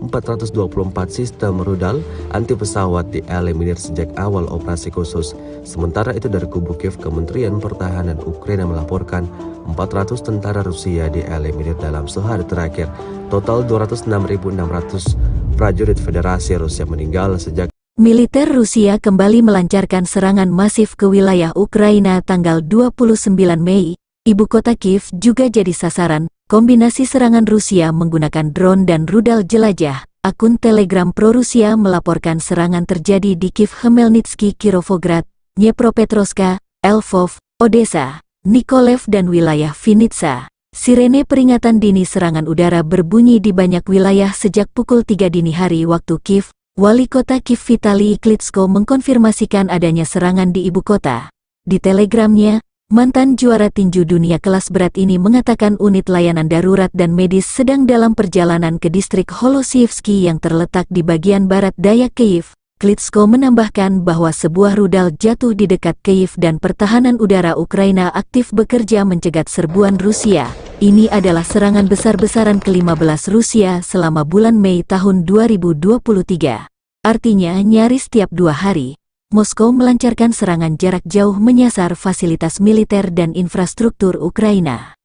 424 sistem rudal anti pesawat dieliminir sejak awal operasi khusus. Sementara itu dari kubu Kiev, Kementerian Pertahanan Ukraina melaporkan 400 tentara Rusia dieliminir dalam sehari terakhir. Total 206.600 prajurit Federasi Rusia meninggal sejak Militer Rusia kembali melancarkan serangan masif ke wilayah Ukraina tanggal 29 Mei. Ibu kota Kiev juga jadi sasaran kombinasi serangan Rusia menggunakan drone dan rudal jelajah. Akun Telegram pro-Rusia melaporkan serangan terjadi di Kiev, Khmelnytsky, Kirovograd, Dnepropetrovsk, Lvov, Odessa, Nikolev dan wilayah Vinnytsia. Sirene peringatan dini serangan udara berbunyi di banyak wilayah sejak pukul 3 dini hari waktu Kiev. Wali kota Kiev Vitali Klitschko mengkonfirmasikan adanya serangan di ibu kota. Di telegramnya, mantan juara tinju dunia kelas berat ini mengatakan unit layanan darurat dan medis sedang dalam perjalanan ke distrik Holosievsky yang terletak di bagian barat daya Kiev. Klitschko menambahkan bahwa sebuah rudal jatuh di dekat Kiev dan pertahanan udara Ukraina aktif bekerja mencegat serbuan Rusia. Ini adalah serangan besar-besaran ke-15 Rusia selama bulan Mei tahun 2023. Artinya nyaris tiap 2 hari, Moskow melancarkan serangan jarak jauh menyasar fasilitas militer dan infrastruktur Ukraina.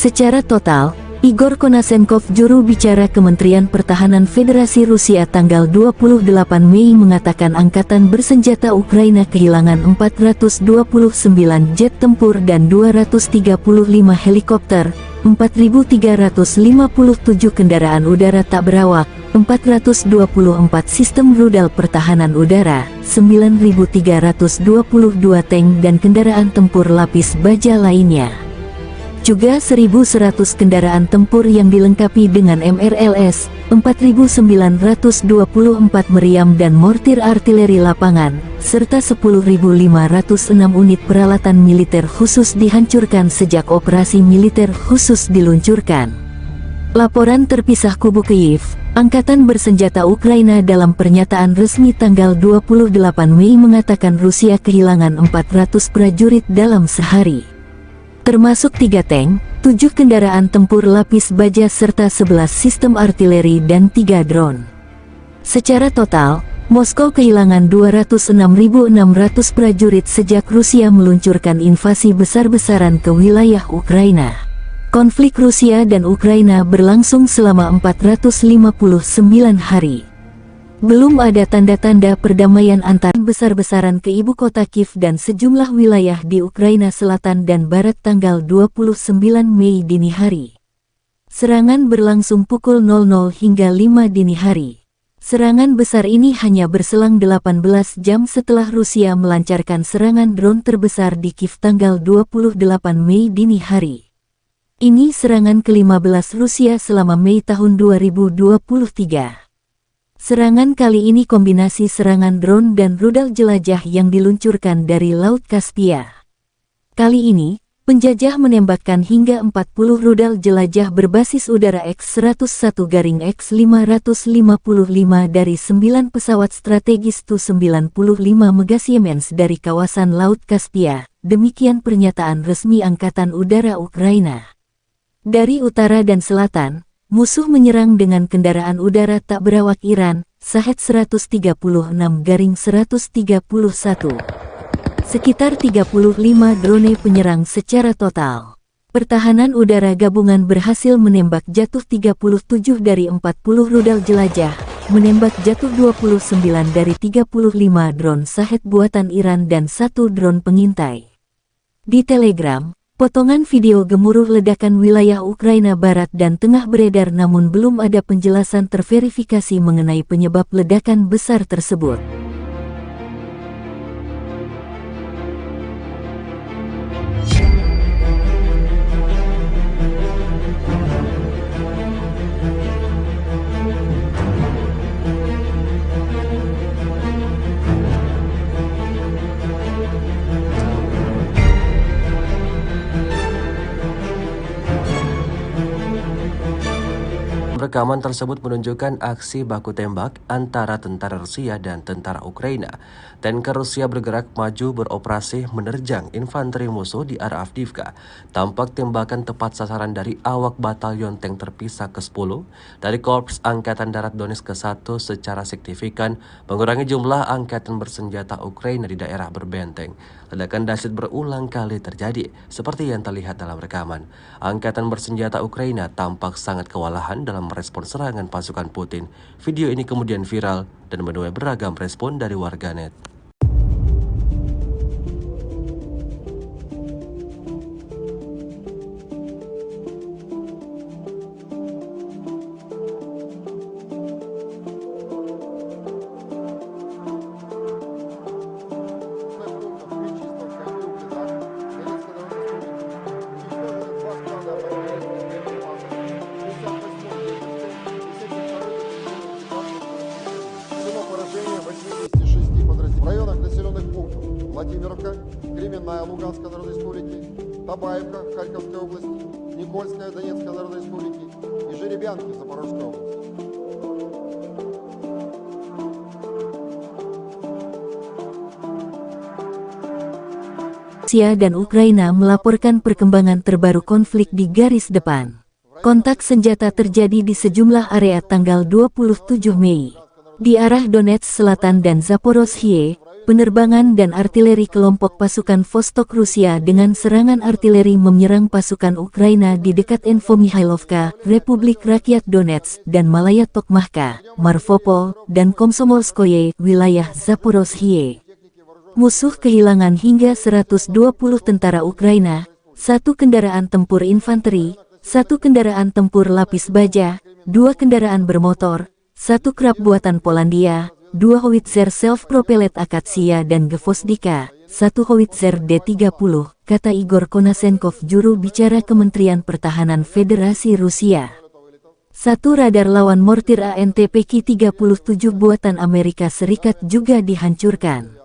Secara total, Igor Konasenkov, juru bicara Kementerian Pertahanan Federasi Rusia tanggal 28 Mei mengatakan Angkatan Bersenjata Ukraina kehilangan 429 jet tempur dan 235 helikopter, 4.357 kendaraan udara tak berawak, 424 sistem rudal pertahanan udara, 9.322 tank dan kendaraan tempur lapis baja lainnya. Juga 1.100 kendaraan tempur yang dilengkapi dengan MRLS, 4.924 meriam dan mortir artileri lapangan, serta 10.506 unit peralatan militer khusus dihancurkan sejak operasi militer khusus diluncurkan. Laporan terpisah kubu Kyiv, Angkatan Bersenjata Ukraina dalam pernyataan resmi tanggal 28 Mei mengatakan Rusia kehilangan 400 prajurit dalam sehari, termasuk 3 tank, 7 kendaraan tempur lapis baja serta 11 sistem artileri dan 3 drone. Secara total, Moskow kehilangan 206.600 prajurit sejak Rusia meluncurkan invasi besar-besaran ke wilayah Ukraina. Konflik Rusia dan Ukraina berlangsung selama 459 hari. Belum ada tanda-tanda perdamaian antar besar-besaran ke ibu kota Kiev dan sejumlah wilayah di Ukraina Selatan dan Barat tanggal 29 Mei dini hari. Serangan berlangsung pukul 00 hingga 5 dini hari. Serangan besar ini hanya berselang 18 jam setelah Rusia melancarkan serangan drone terbesar di Kiev tanggal 28 Mei dini hari. Ini serangan ke-15 Rusia selama Mei tahun 2023. Serangan kali ini kombinasi serangan drone dan rudal jelajah yang diluncurkan dari Laut Kaspia. Kali ini, penjajah menembakkan hingga 40 rudal jelajah berbasis udara X-101-X555 dari 9 pesawat strategis Tu-95 Megasiemens dari kawasan Laut Kaspia, demikian pernyataan resmi Angkatan Udara Ukraina. Dari utara dan selatan, musuh menyerang dengan kendaraan udara tak berawak Iran, Shahed 136-131. Sekitar 35 drone penyerang secara total. Pertahanan udara gabungan berhasil menembak jatuh 37 dari 40 rudal jelajah, menembak jatuh 29 dari 35 drone Shahed buatan Iran dan 1 drone pengintai. Di Telegram, potongan video gemuruh ledakan wilayah Ukraina Barat dan Tengah beredar namun belum ada penjelasan terverifikasi mengenai penyebab ledakan besar tersebut. Rekaman tersebut menunjukkan aksi baku tembak antara tentara Rusia dan tentara Ukraina. Tanker Rusia bergerak maju beroperasi menerjang infanteri musuh di arah Avdiivka. Tampak tembakan tepat sasaran dari awak batalion tank terpisah ke-10 dari Korps Angkatan Darat Donetsk ke-1 secara signifikan mengurangi jumlah angkatan bersenjata Ukraina di daerah berbenteng. Ledakan dahsyat berulang kali terjadi, seperti yang terlihat dalam rekaman. Angkatan bersenjata Ukraina tampak sangat kewalahan dalam merespon serangan pasukan Putin. Video ini kemudian viral dan menuai beragam respon dari warganet. В районах населенных пунктов Владимировка, Кременная Луганской Народной Республики, Табаевка Харьковской области, Никольская Донецкой Народной Республики и Жеребянки Запорожской области. Rusia dan Ukraina melaporkan perkembangan terbaru konflik di garis depan. Kontak senjata terjadi di sejumlah area tanggal 27 Mei. Di arah Donetsk Selatan dan Zaporozhye, penerbangan dan artileri kelompok pasukan Vostok Rusia dengan serangan artileri menyerang pasukan Ukraina di dekat Infomihailovka, Republik Rakyat Donetsk, dan Malaya Tokmahka, Marvopol, dan Komsomolskoye, wilayah Zaporozhye. Musuh kehilangan hingga 120 tentara Ukraina, 1 kendaraan tempur infanteri, 1 kendaraan tempur lapis baja, 2 kendaraan bermotor, 1 krab buatan Polandia, 2 howitzer self-propelled Akatsia dan Gvozdika, 1 howitzer D-30, kata Igor Konasenkov, juru bicara Kementerian Pertahanan Federasi Rusia. 1 radar lawan mortir ANTPK-37 buatan Amerika Serikat juga dihancurkan.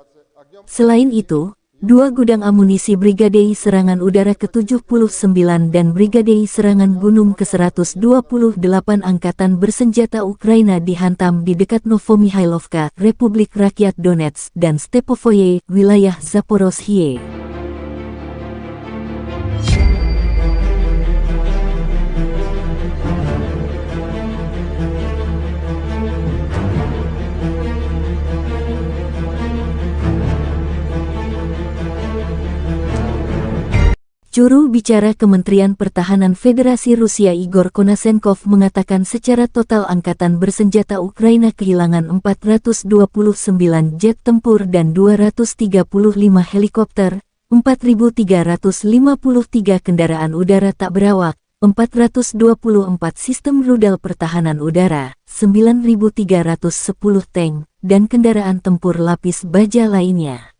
Selain itu, 2 gudang amunisi Brigadei Serangan Udara ke-79 dan Brigadei Serangan Gunung ke-128 Angkatan Bersenjata Ukraina dihantam di dekat Novomihailovka, Republik Rakyat Donetsk, dan Stepovoye, wilayah Zaporozhye. Juru bicara Kementerian Pertahanan Federasi Rusia Igor Konasenkov mengatakan secara total Angkatan Bersenjata Ukraina kehilangan 429 jet tempur dan 235 helikopter, 4.353 kendaraan udara tak berawak, 424 sistem rudal pertahanan udara, 9.310 tank, dan kendaraan tempur lapis baja lainnya.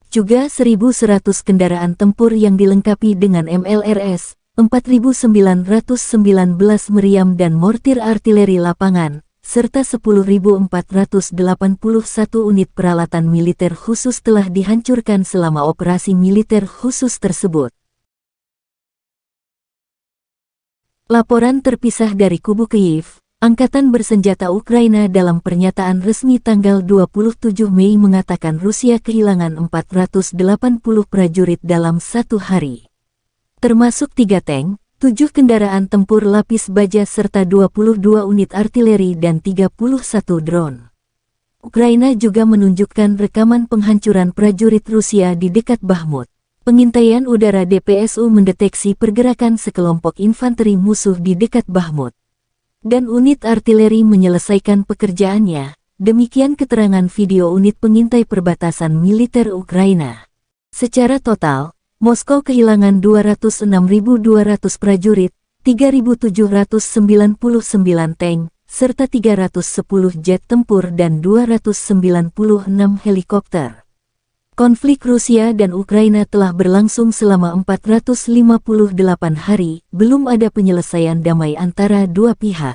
Juga 1.100 kendaraan tempur yang dilengkapi dengan MLRS, 4.919 meriam dan mortir artileri lapangan, serta 10.481 unit peralatan militer khusus telah dihancurkan selama operasi militer khusus tersebut. Laporan terpisah dari kubu Kyiv. Angkatan Bersenjata Ukraina dalam pernyataan resmi tanggal 27 Mei mengatakan Rusia kehilangan 480 prajurit dalam 1 hari. Termasuk 3 tank, 7 kendaraan tempur lapis baja serta 22 unit artileri dan 31 drone. Ukraina juga menunjukkan rekaman penghancuran prajurit Rusia di dekat Bakhmut. Pengintaian udara DPSU mendeteksi pergerakan sekelompok infanteri musuh di dekat Bakhmut. Dan unit artileri menyelesaikan pekerjaannya, demikian keterangan video unit pengintai perbatasan militer Ukraina. Secara total, Moskow kehilangan 206.200 prajurit, 3.799 tank, serta 310 jet tempur dan 296 helikopter. Konflik Rusia dan Ukraina telah berlangsung selama 458 hari, belum ada penyelesaian damai antara dua pihak.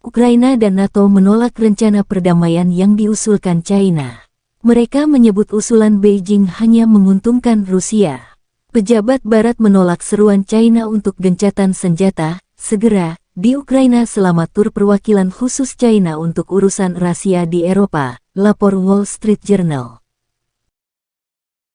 Ukraina dan NATO menolak rencana perdamaian yang diusulkan China. Mereka menyebut usulan Beijing hanya menguntungkan Rusia. Pejabat Barat menolak seruan China untuk gencatan senjata segera di Ukraina selama tur perwakilan khusus China untuk urusan rahasia di Eropa, lapor Wall Street Journal.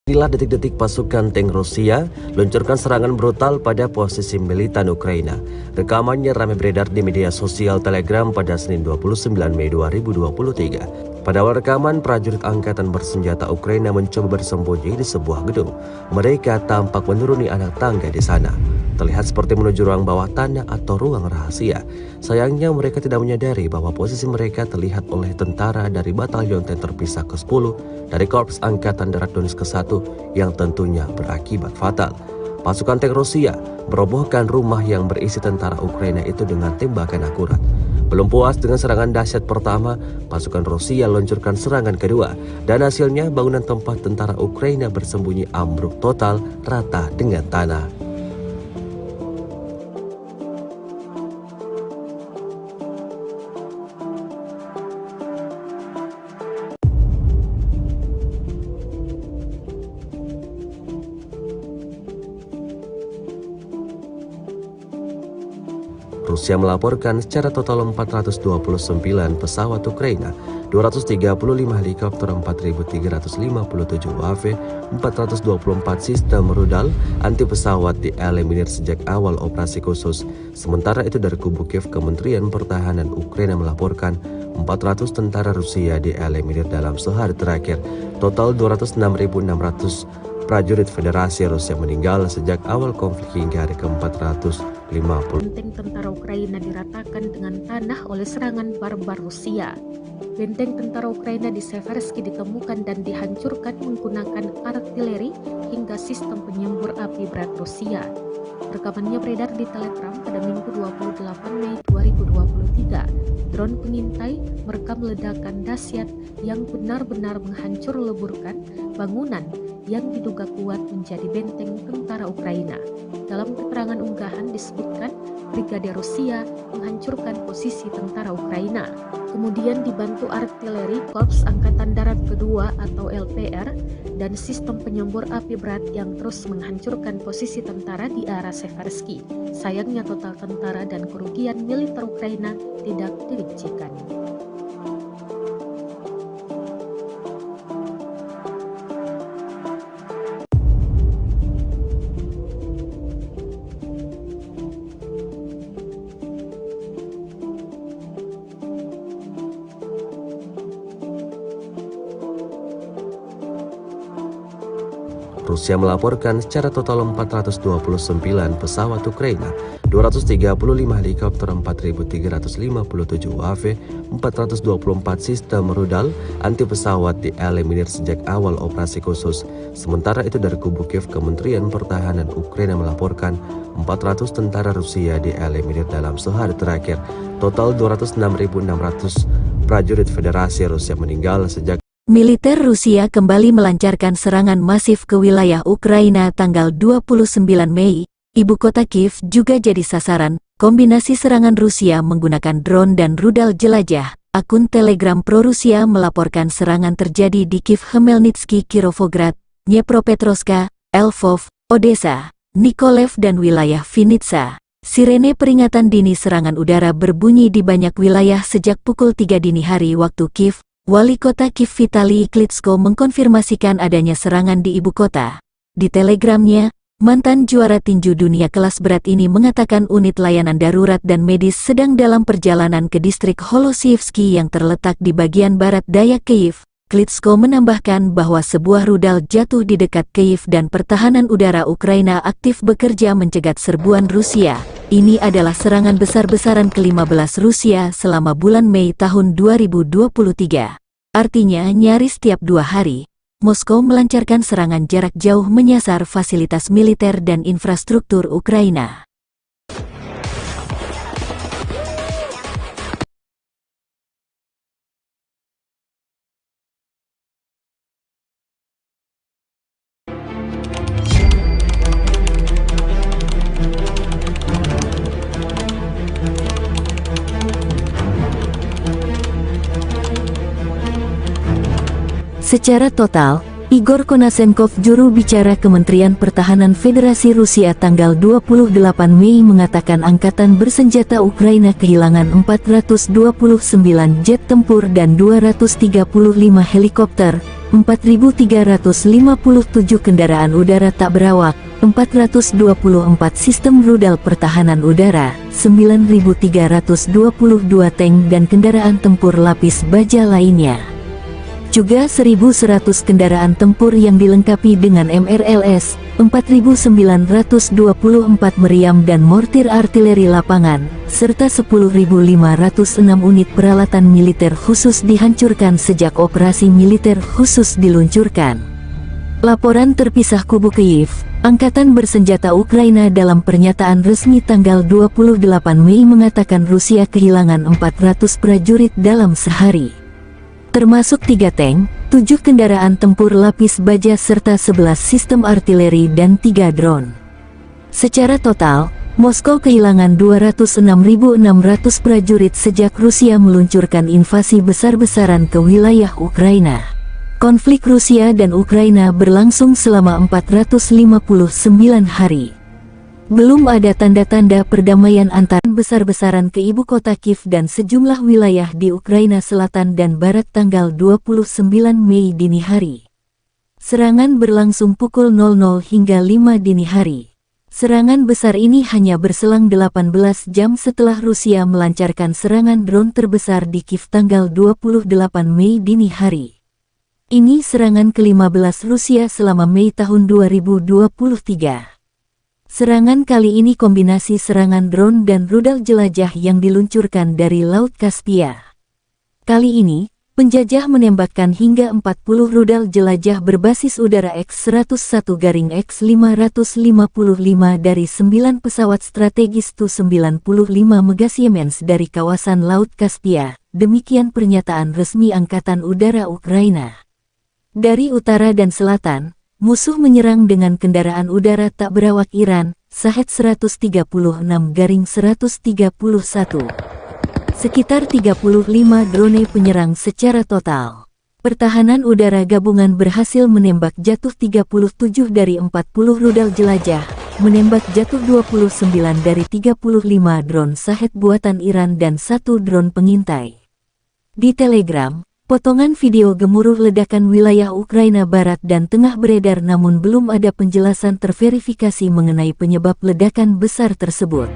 Inilah detik-detik pasukan tank Rusia luncurkan serangan brutal pada posisi militan Ukraina. Rekamannya ramai beredar di media sosial Telegram pada Senin 29 Mei 2023. Pada awal rekaman, prajurit Angkatan Bersenjata Ukraina mencoba bersembunyi di sebuah gedung. Mereka tampak menuruni anak tangga di sana. Terlihat seperti menuju ruang bawah tanah atau ruang rahasia. Sayangnya mereka tidak menyadari bahwa posisi mereka terlihat oleh tentara dari Batalion Tank Terpisah ke-10 dari Korps Angkatan Darat Donetsk ke-1 yang tentunya berakibat fatal. Pasukan tank Rusia merobohkan rumah yang berisi tentara Ukraina itu dengan tembakan akurat. Belum puas dengan serangan dahsyat pertama, pasukan Rusia luncurkan serangan kedua, dan hasilnya bangunan tempat tentara Ukraina bersembunyi ambruk total rata dengan tanah. Rusia melaporkan secara total 429 pesawat Ukraina, 235 helikopter, 4.357 UAV, 424 sistem rudal anti pesawat dieliminir sejak awal operasi khusus. Sementara itu dari kubu Kiev, Kementerian Pertahanan Ukraina melaporkan 400 tentara Rusia dieliminir dalam sehari terakhir. Total 206.600 prajurit Federasi Rusia meninggal sejak awal konflik hingga hari ke-450. Benteng tentara Ukraina diratakan dengan tanah oleh serangan barbar Rusia. Benteng tentara Ukraina di Seversky ditemukan dan dihancurkan menggunakan artileri hingga sistem penyembur api berat Rusia. Rekamannya beredar di Telegram pada Minggu 28 Mei 2023. Drone pengintai merekam ledakan dahsyat yang benar-benar menghancur leburkan bangunan yang diduga kuat menjadi benteng tentara Ukraina. Dalam keterangan unggahan disebutkan Brigade Rusia menghancurkan posisi tentara Ukraina. Kemudian dibantu artileri Korps Angkatan Darat Kedua atau LPR dan sistem penyembur api berat yang terus menghancurkan posisi tentara di arah Seversky. Sayangnya total tentara dan kerugian militer Ukraina tidak dirincikan. Rusia melaporkan secara total 429 pesawat Ukraina, 235 helikopter, 4.357 UAV, 424 sistem rudal anti pesawat dieliminir sejak awal operasi khusus. Sementara itu dari kubu Kiev, Kementerian Pertahanan Ukraina melaporkan 400 tentara Rusia dieliminir dalam sehari terakhir. Total 206.600 prajurit Federasi Rusia meninggal sejak Militer Rusia kembali melancarkan serangan masif ke wilayah Ukraina tanggal 29 Mei. Ibu kota Kiev juga jadi sasaran. Kombinasi serangan Rusia menggunakan drone dan rudal jelajah. Akun Telegram pro-Rusia melaporkan serangan terjadi di Kiev, Khmelnytsky, Kirovograd, Dnepropetrovsk, Lvov, Odessa, Mykolaiv dan wilayah Vinnytsia. Sirene peringatan dini serangan udara berbunyi di banyak wilayah sejak pukul 3 dini hari waktu Kiev. Wali kota Kiev Vitaly Klitschko mengkonfirmasikan adanya serangan di ibu kota. Di telegramnya, mantan juara tinju dunia kelas berat ini mengatakan unit layanan darurat dan medis sedang dalam perjalanan ke distrik Holosievsky yang terletak di bagian barat daya Kiev. Klitschko menambahkan bahwa sebuah rudal jatuh di dekat Kiev dan pertahanan udara Ukraina aktif bekerja mencegat serbuan Rusia. Ini adalah serangan besar-besaran ke-15 Rusia selama bulan Mei tahun 2023. Artinya nyaris tiap 2 hari, Moskow melancarkan serangan jarak jauh menyasar fasilitas militer dan infrastruktur Ukraina. Secara total, Igor Konashenkov, juru bicara Kementerian Pertahanan Federasi Rusia tanggal 28 Mei mengatakan angkatan bersenjata Ukraina kehilangan 429 jet tempur dan 235 helikopter, 4.357 kendaraan udara tak berawak, 424 sistem rudal pertahanan udara, 9.322 tank dan kendaraan tempur lapis baja lainnya. Juga 1.100 kendaraan tempur yang dilengkapi dengan MRLS, 4.924 meriam dan mortir artileri lapangan, serta 10.506 unit peralatan militer khusus dihancurkan sejak operasi militer khusus diluncurkan. Laporan terpisah kubu Kiev, Angkatan Bersenjata Ukraina dalam pernyataan resmi tanggal 28 Mei mengatakan Rusia kehilangan 400 prajurit dalam sehari. Termasuk 3 tank, 7 kendaraan tempur lapis baja serta 11 sistem artileri dan 3 drone. Secara total, Moskow kehilangan 206.600 prajurit sejak Rusia meluncurkan invasi besar-besaran ke wilayah Ukraina. Konflik Rusia dan Ukraina berlangsung selama 459 hari. Belum ada tanda-tanda perdamaian antara besar-besaran ke ibu kota Kiev dan sejumlah wilayah di Ukraina Selatan dan Barat tanggal 29 Mei dini hari. Serangan berlangsung pukul 00 hingga 5 dini hari. Serangan besar ini hanya berselang 18 jam setelah Rusia melancarkan serangan drone terbesar di Kiev tanggal 28 Mei dini hari. Ini serangan ke-15 Rusia selama Mei tahun 2023. Serangan kali ini kombinasi serangan drone dan rudal jelajah yang diluncurkan dari Laut Kaspia. Kali ini, penjajah menembakkan hingga 40 rudal jelajah berbasis udara X-101-X555 dari 9 pesawat strategis Tu-95 Mega Siemens dari kawasan Laut Kaspia, demikian pernyataan resmi Angkatan Udara Ukraina. Dari utara dan selatan, musuh menyerang dengan kendaraan udara tak berawak Iran, Shahed 136-131. Sekitar 35 drone penyerang secara total. Pertahanan udara gabungan berhasil menembak jatuh 37 dari 40 rudal jelajah, menembak jatuh 29 dari 35 drone Shahed buatan Iran dan 1 drone pengintai. Di Telegram, potongan video gemuruh ledakan wilayah Ukraina Barat dan Tengah beredar namun belum ada penjelasan terverifikasi mengenai penyebab ledakan besar tersebut.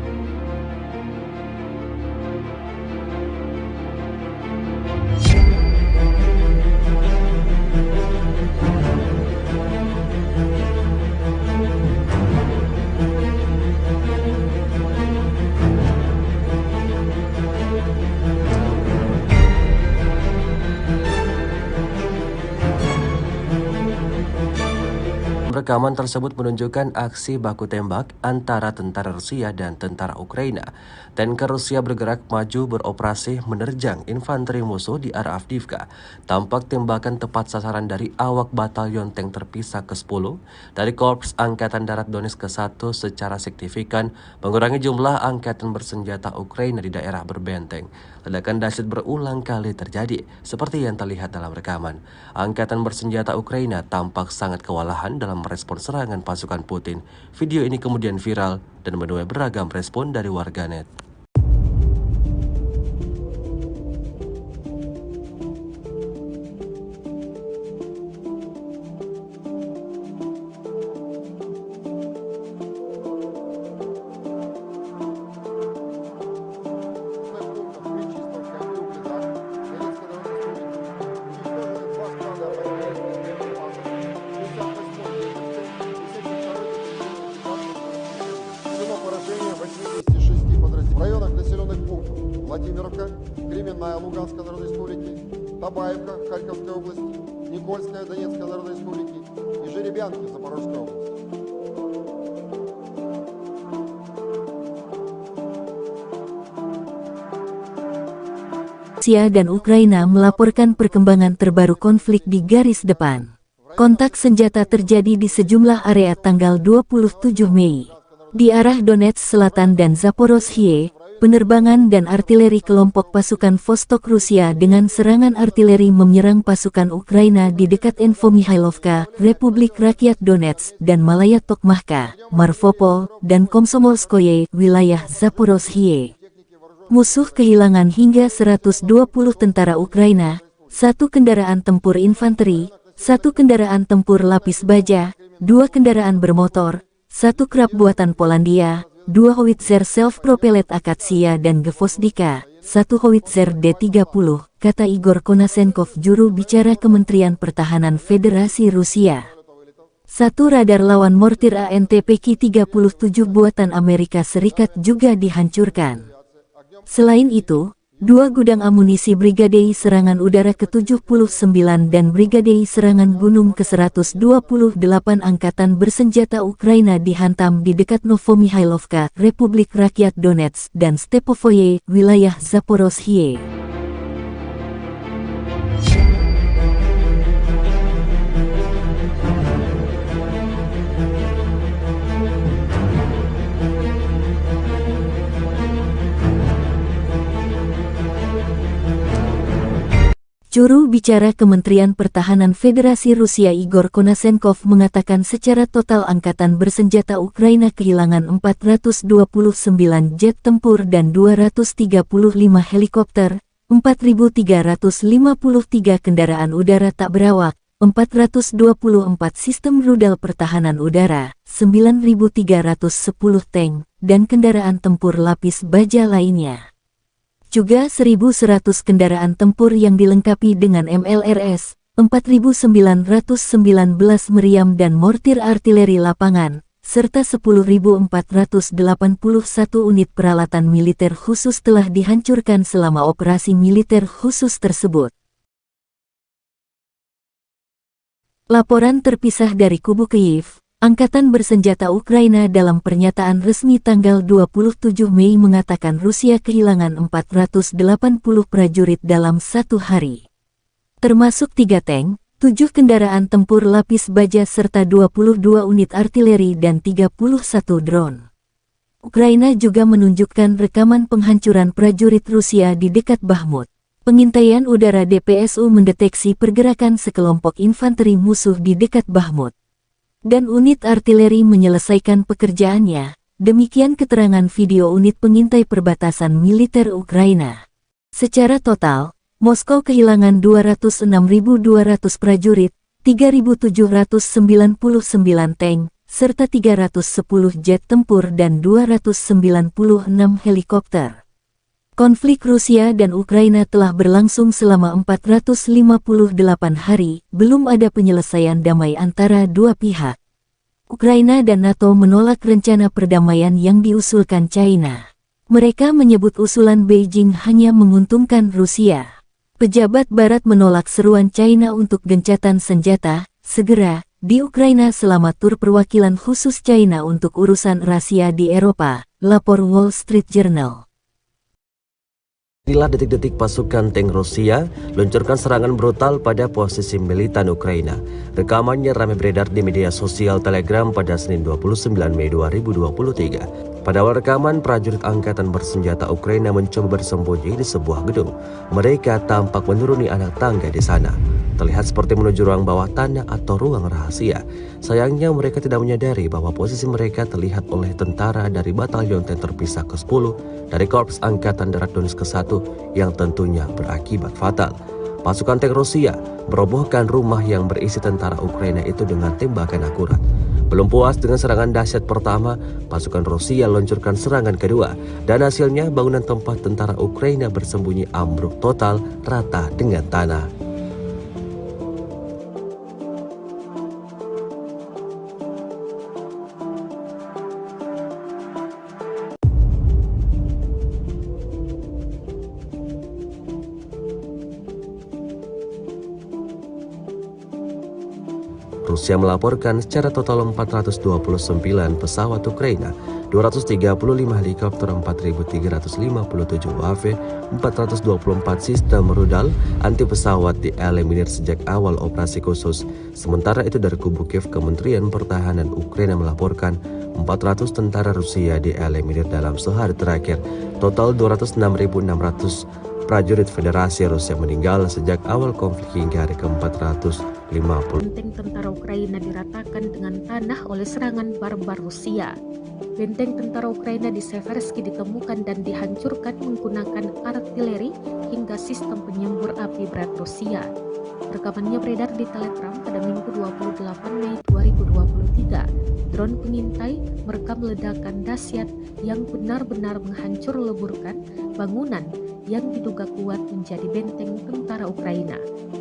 Rekaman tersebut menunjukkan aksi baku tembak antara tentara Rusia dan tentara Ukraina. Tanker Rusia bergerak maju beroperasi menerjang infanteri musuh di arah Avdiivka. Tampak tembakan tepat sasaran dari awak batalion tank terpisah ke-10 dari Korps Angkatan Darat Donetsk ke-1 secara signifikan mengurangi jumlah angkatan bersenjata Ukraina di daerah berbenteng. Ledakan dahsyat berulang kali terjadi, seperti yang terlihat dalam rekaman. Angkatan bersenjata Ukraina tampak sangat kewalahan dalam merespon serangan pasukan Putin. Video ini kemudian viral dan menuai beragam respon dari warganet. В районах населенных пунктов Владимировка, Кременная Луганской Народной Республики, Табаевка Харьковской области, Никольская Донецкой Народной Республики и Жеребянки Запорожской области. Rusia dan Ukraina melaporkan perkembangan terbaru konflik di garis depan. Kontak senjata terjadi di sejumlah area tanggal 27 Mei. Di arah Donetsk Selatan dan Zaporozhye, penerbangan dan artileri kelompok pasukan Vostok Rusia dengan serangan artileri menyerang pasukan Ukraina di dekat Infomihailovka, Republik Rakyat Donetsk, dan Malaya Tokmahka, Marvopol, dan Komsomolskoye, wilayah Zaporozhye. Musuh kehilangan hingga 120 tentara Ukraina, 1 kendaraan tempur infanteri, 1 kendaraan tempur lapis baja, 2 kendaraan bermotor, 1 krab buatan Polandia, 2 howitzer self-propellet Akatsia dan Gvozdika, 1 howitzer D-30, kata Igor Konasenkov, juru bicara Kementerian Pertahanan Federasi Rusia. 1 radar lawan mortir ANTPK-37 buatan Amerika Serikat juga dihancurkan. Selain itu, 2 gudang amunisi Brigadei Serangan Udara ke-79 dan Brigadei Serangan Gunung ke-128 Angkatan Bersenjata Ukraina dihantam di dekat Novomihailovka, Republik Rakyat Donetsk, dan Stepovoye, wilayah Zaporozhye. Juru bicara Kementerian Pertahanan Federasi Rusia Igor Konasenkov mengatakan secara total angkatan bersenjata Ukraina kehilangan 429 jet tempur dan 235 helikopter, 4.353 kendaraan udara tak berawak, 424 sistem rudal pertahanan udara, 9.310 tank, dan kendaraan tempur lapis baja lainnya. Juga 1.100 kendaraan tempur yang dilengkapi dengan MLRS, 4.919 meriam dan mortir artileri lapangan, serta 10.481 unit peralatan militer khusus telah dihancurkan selama operasi militer khusus tersebut. Laporan terpisah dari kubu Kyiv, Angkatan Bersenjata Ukraina dalam pernyataan resmi tanggal 27 Mei mengatakan Rusia kehilangan 480 prajurit dalam satu hari. Termasuk 3 tank, 7 kendaraan tempur lapis baja serta 22 unit artileri dan 31 drone. Ukraina juga menunjukkan rekaman penghancuran prajurit Rusia di dekat Bakhmut. Pengintaian udara DPSU mendeteksi pergerakan sekelompok infanteri musuh di dekat Bakhmut. Dan unit artileri menyelesaikan pekerjaannya, demikian keterangan video unit pengintai perbatasan militer Ukraina. Secara total, Moskow kehilangan 206.200 prajurit, 3.799 tank, serta 310 jet tempur dan 296 helikopter. Konflik Rusia dan Ukraina telah berlangsung selama 458 hari, belum ada penyelesaian damai antara dua pihak. Ukraina dan NATO menolak rencana perdamaian yang diusulkan China. Mereka menyebut usulan Beijing hanya menguntungkan Rusia. Pejabat Barat menolak seruan China untuk gencatan senjata segera di Ukraina selama tur perwakilan khusus China untuk urusan rahasia di Eropa, lapor Wall Street Journal. Inilah detik-detik pasukan tank Rusia luncurkan serangan brutal pada posisi militan Ukraina. Rekamannya ramai beredar di media sosial Telegram pada Senin 29 Mei 2023. Pada awal rekaman, prajurit Angkatan Bersenjata Ukraina mencoba bersembunyi di sebuah gedung. Mereka tampak menuruni anak tangga di sana. Terlihat seperti menuju ruang bawah tanah atau ruang rahasia. Sayangnya mereka tidak menyadari bahwa posisi mereka terlihat oleh tentara dari Batalion Tank Terpisah ke-10 dari Korps Angkatan Darat Donetsk ke-1 yang tentunya berakibat fatal. Pasukan tank Rusia merobohkan rumah yang berisi tentara Ukraina itu dengan tembakan akurat. Belum puas dengan serangan dahsyat pertama, pasukan Rusia luncurkan serangan kedua, dan hasilnya bangunan tempat tentara Ukraina bersembunyi ambruk total rata dengan tanah. Rusia melaporkan secara total 429 pesawat Ukraina, 235 helikopter, 4.357 UAV, 424 sistem rudal anti pesawat dieliminir sejak awal operasi khusus. Sementara itu dari kubu Kiev, Kementerian Pertahanan Ukraina melaporkan 400 tentara Rusia dieliminir dalam sehari terakhir. Total 206.600 prajurit Federasi Rusia meninggal sejak awal konflik hingga hari ke-450. Benteng tentara Ukraina diratakan dengan tanah oleh serangan barbar Rusia. Benteng tentara Ukraina di Seversky ditemukan dan dihancurkan menggunakan artileri hingga sistem penyembur api berat Rusia. Rekamannya beredar di Telegram pada Minggu 28 Mei 2023. Drone pengintai merekam ledakan dahsyat yang benar-benar menghancur leburkan bangunan yang diduga kuat menjadi benteng tentara Ukraina.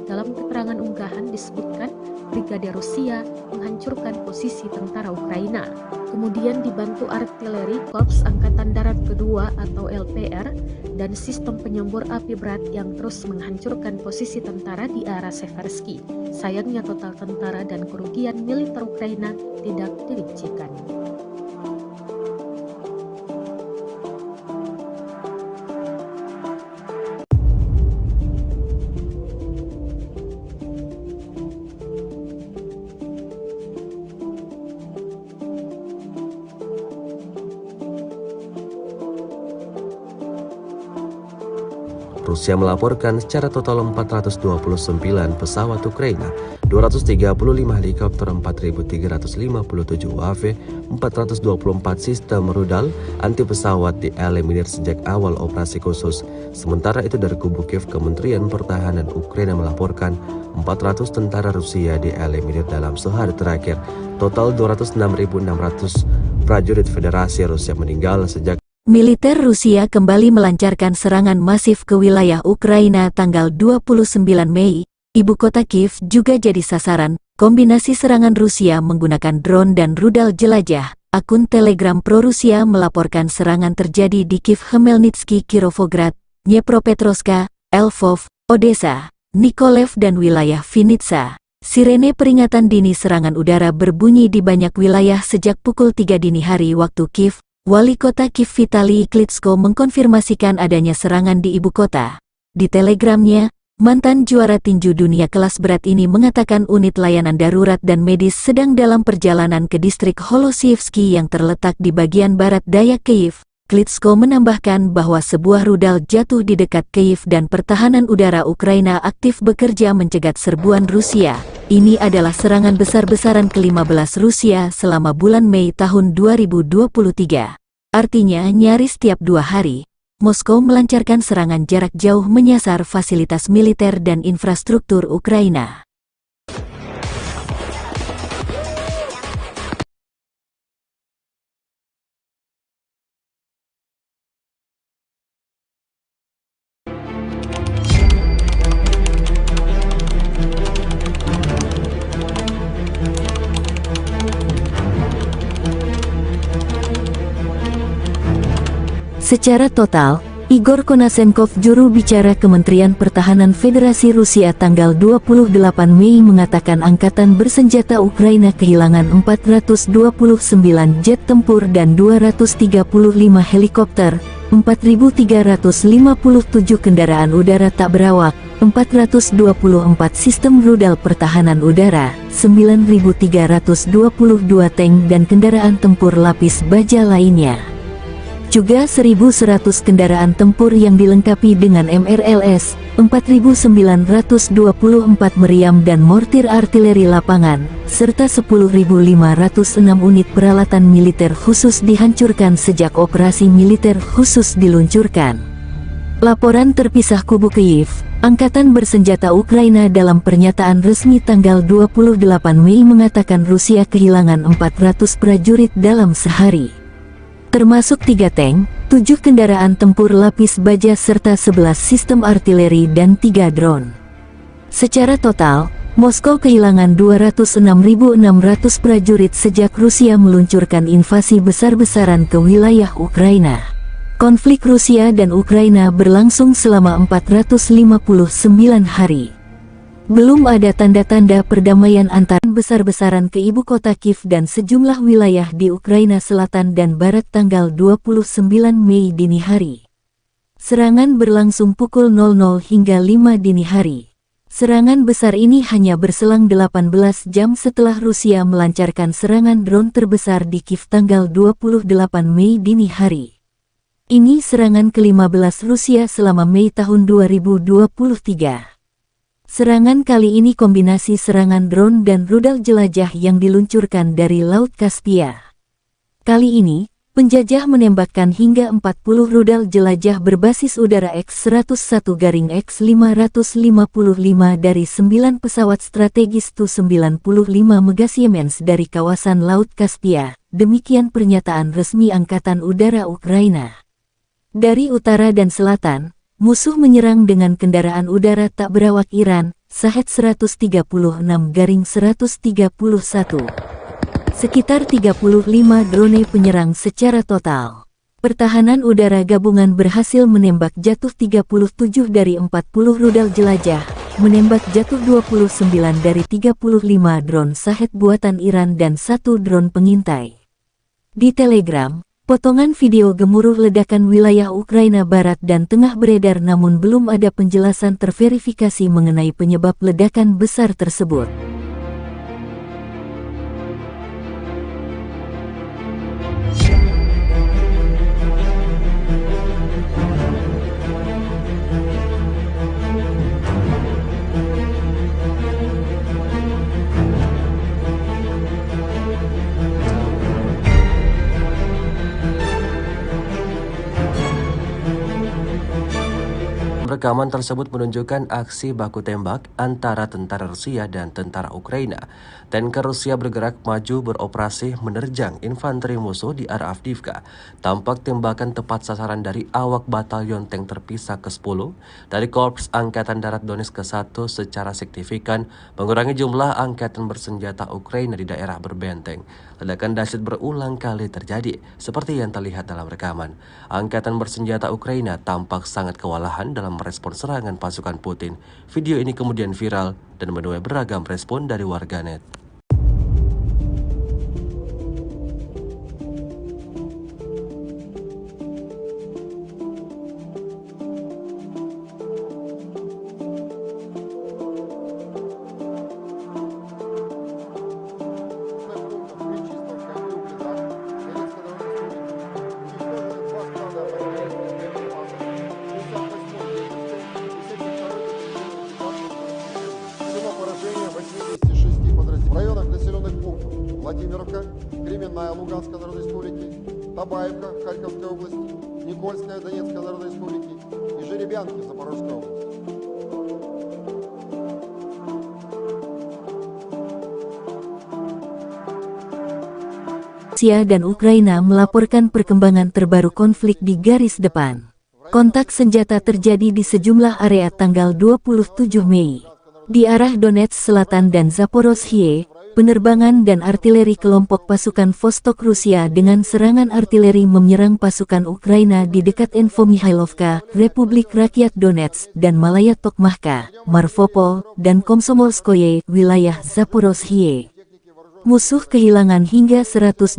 Dalam keterangan unggahan disebutkan Brigade Rusia menghancurkan posisi tentara Ukraina. Kemudian dibantu artileri Korps Angkatan Darat Kedua atau LPR dan sistem penyembur api berat yang terus menghancurkan posisi tentara di arah Seversky. Sayangnya total tentara dan kerugian militer Ukraina tidak dirincikan. Rusia melaporkan secara total 429 pesawat Ukraina, 235 helikopter 4.357 UAV, 424 sistem rudal anti pesawat dieliminir sejak awal operasi khusus. Sementara itu dari kubu Kiev, Kementerian Pertahanan Ukraina melaporkan 400 tentara Rusia dieliminir dalam sehari terakhir. Total 206.600 prajurit Federasi Rusia meninggal sejak Militer Rusia kembali melancarkan serangan masif ke wilayah Ukraina tanggal 29 Mei. Ibu kota Kiev juga jadi sasaran kombinasi serangan Rusia menggunakan drone dan rudal jelajah. Akun Telegram pro-Rusia melaporkan serangan terjadi di Kiev, Khmelnytsky, Kirovograd, Dnepropetrovsk, Lvov, Odessa, Mykolaiv dan wilayah Vinnytsia. Sirene peringatan dini serangan udara berbunyi di banyak wilayah sejak pukul 3 dini hari waktu Kiev. Wali kota Kiev Vitali Klitschko mengkonfirmasikan adanya serangan di ibu kota. Di Telegramnya, mantan juara tinju dunia kelas berat ini mengatakan unit layanan darurat dan medis sedang dalam perjalanan ke distrik Holosievsky yang terletak di bagian barat daya Kiev. Klitschko menambahkan bahwa sebuah rudal jatuh di dekat Kiev dan pertahanan udara Ukraina aktif bekerja mencegat serbuan Rusia. Ini adalah serangan besar-besaran ke-15 Rusia selama bulan Mei tahun 2023. Artinya nyaris tiap 2 hari. Moskow melancarkan serangan jarak jauh menyasar fasilitas militer dan infrastruktur Ukraina. Secara total, Igor Konashenkov, juru bicara Kementerian Pertahanan Federasi Rusia tanggal 28 Mei mengatakan angkatan bersenjata Ukraina kehilangan 429 jet tempur dan 235 helikopter, 4.357 kendaraan udara tak berawak, 424 sistem rudal pertahanan udara, 9.322 tank dan kendaraan tempur lapis baja lainnya. Juga 1.100 kendaraan tempur yang dilengkapi dengan MRLS, 4.924 meriam dan mortir artileri lapangan, serta 10.506 unit peralatan militer khusus dihancurkan sejak operasi militer khusus diluncurkan. Laporan terpisah kubu Kiev, Angkatan Bersenjata Ukraina dalam pernyataan resmi tanggal 28 Mei mengatakan Rusia kehilangan 400 prajurit dalam sehari. Termasuk 3 tank, 7 kendaraan tempur lapis baja serta 11 sistem artileri dan 3 drone. Secara total, Moskow kehilangan 206.600 prajurit sejak Rusia meluncurkan invasi besar-besaran ke wilayah Ukraina. Konflik Rusia dan Ukraina berlangsung selama 459 hari. Belum ada tanda-tanda perdamaian antara besar-besaran ke ibu kota Kiev dan sejumlah wilayah di Ukraina Selatan dan Barat tanggal 29 Mei dini hari. Serangan berlangsung pukul 00 hingga 5 dini hari. Serangan besar ini hanya berselang 18 jam setelah Rusia melancarkan serangan drone terbesar di Kiev tanggal 28 Mei dini hari. Ini serangan ke-15 Rusia selama Mei tahun 2023. Serangan kali ini kombinasi serangan drone dan rudal jelajah yang diluncurkan dari Laut Kaspia. Kali ini, penjajah menembakkan hingga 40 rudal jelajah berbasis udara X-101-X-555 dari 9 pesawat strategis Tu-95 Megasiemens dari kawasan Laut Kaspia. Demikian pernyataan resmi Angkatan Udara Ukraina. Dari utara dan selatan, musuh menyerang dengan kendaraan udara tak berawak Iran, Shahed 136-131. Sekitar 35 drone penyerang secara total. Pertahanan udara gabungan berhasil menembak jatuh 37 dari 40 rudal jelajah, menembak jatuh 29 dari 35 drone Shahed buatan Iran dan 1 drone pengintai. Di Telegram, potongan video gemuruh ledakan wilayah Ukraina Barat dan Tengah beredar namun belum ada penjelasan terverifikasi mengenai penyebab ledakan besar tersebut. Rekaman tersebut menunjukkan aksi baku tembak antara tentara Rusia dan tentara Ukraina. Tanker Rusia bergerak maju beroperasi menerjang infanteri musuh di arah Avdiivka. Tampak tembakan tepat sasaran dari awak batalion tank terpisah ke-10 dari Korps Angkatan Darat Donetsk ke-1 secara signifikan mengurangi jumlah angkatan bersenjata Ukraina di daerah berbenteng. Ledakan dahsyat berulang kali terjadi, seperti yang terlihat dalam rekaman. Angkatan bersenjata Ukraina tampak sangat kewalahan dalam merespon serangan pasukan Putin. Video ini kemudian viral dan menuai beragam respon dari warganet. В районах населенных пунктов Владимировка, Кременная Луганской Народной Республики, Табаевка Харьковской области, Никольская Донецкой Народной Республики и Жеребянки Запорожской области. Rusia dan Ukraina melaporkan perkembangan terbaru konflik di garis depan. Kontak senjata terjadi di sejumlah area tanggal 27 Mei. Di arah Donetsk Selatan dan Zaporozhye, penerbangan dan artileri kelompok pasukan Vostok Rusia dengan serangan artileri menyerang pasukan Ukraina di dekat Infomihailovka, Republik Rakyat Donetsk, dan Malaya Tokmahka, Marvopol, dan Komsomolskoye, wilayah Zaporozhye. Musuh kehilangan hingga 120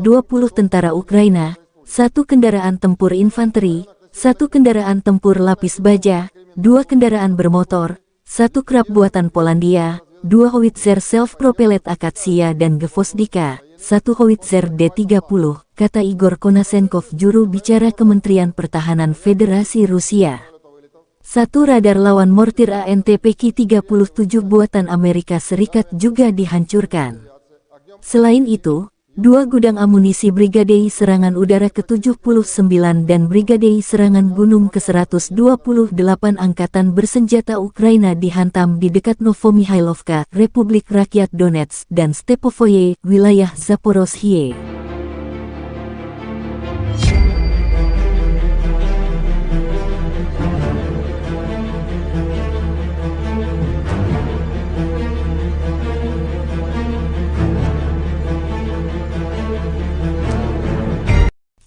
tentara Ukraina, 1 kendaraan tempur infanteri, 1 kendaraan tempur lapis baja, 2 kendaraan bermotor, 1 krab buatan Polandia, 2 howitzer self-propellet Akatsia dan Gvozdika, 1 howitzer D-30, kata Igor Konasenkov, juru bicara Kementerian Pertahanan Federasi Rusia. 1 radar lawan mortir ANTPK-37 buatan Amerika Serikat juga dihancurkan. Selain itu, 2 gudang amunisi Brigadei Serangan Udara ke-79 dan Brigadei Serangan Gunung ke-128 Angkatan Bersenjata Ukraina dihantam di dekat Novomihailovka, Republik Rakyat Donetsk, dan Stepovoye, wilayah Zaporozhye.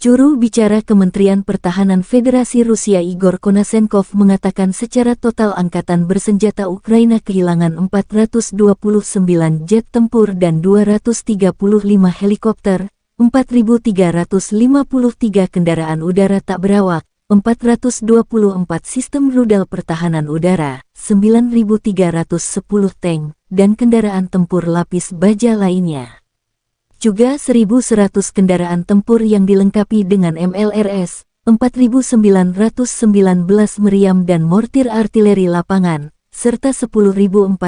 Juru bicara Kementerian Pertahanan Federasi Rusia Igor Konasenkov mengatakan secara total angkatan bersenjata Ukraina kehilangan 429 jet tempur dan 235 helikopter, 4.353 kendaraan udara tak berawak, 424 sistem rudal pertahanan udara, 9.310 tank, dan kendaraan tempur lapis baja lainnya. Juga 1.100 kendaraan tempur yang dilengkapi dengan MLRS, 4.919 meriam dan mortir artileri lapangan, serta 10.481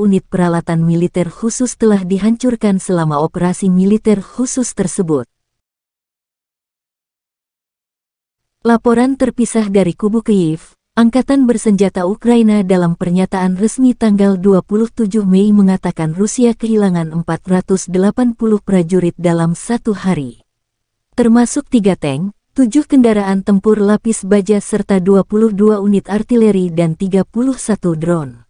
unit peralatan militer khusus telah dihancurkan selama operasi militer khusus tersebut. Laporan terpisah dari kubu Kyiv. Angkatan Bersenjata Ukraina dalam pernyataan resmi tanggal 27 Mei mengatakan Rusia kehilangan 480 prajurit dalam 1 hari. Termasuk 3 tank, 7 kendaraan tempur lapis baja serta 22 unit artileri dan 31 drone.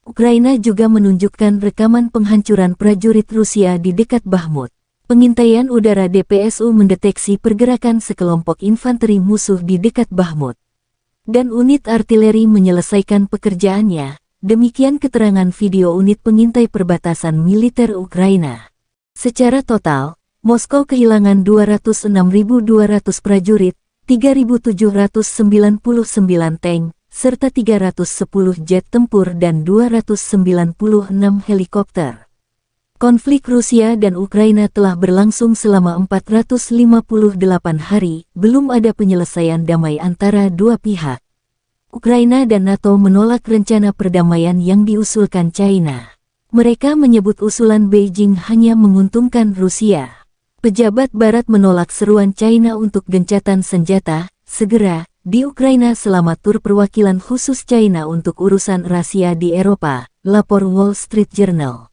Ukraina juga menunjukkan rekaman penghancuran prajurit Rusia di dekat Bakhmut. Pengintaian udara DPSU mendeteksi pergerakan sekelompok infanteri musuh di dekat Bakhmut. Dan unit artileri menyelesaikan pekerjaannya, demikian keterangan video unit pengintai perbatasan militer Ukraina. Secara total, Moskow kehilangan 206.200 prajurit, 3.799 tank, serta 310 jet tempur dan 296 helikopter. Konflik Rusia dan Ukraina telah berlangsung selama 458 hari, belum ada penyelesaian damai antara dua pihak. Ukraina dan NATO menolak rencana perdamaian yang diusulkan China. Mereka menyebut usulan Beijing hanya menguntungkan Rusia. Pejabat Barat menolak seruan China untuk gencatan senjata segera di Ukraina selama tur perwakilan khusus China untuk urusan rahasia di Eropa, lapor Wall Street Journal.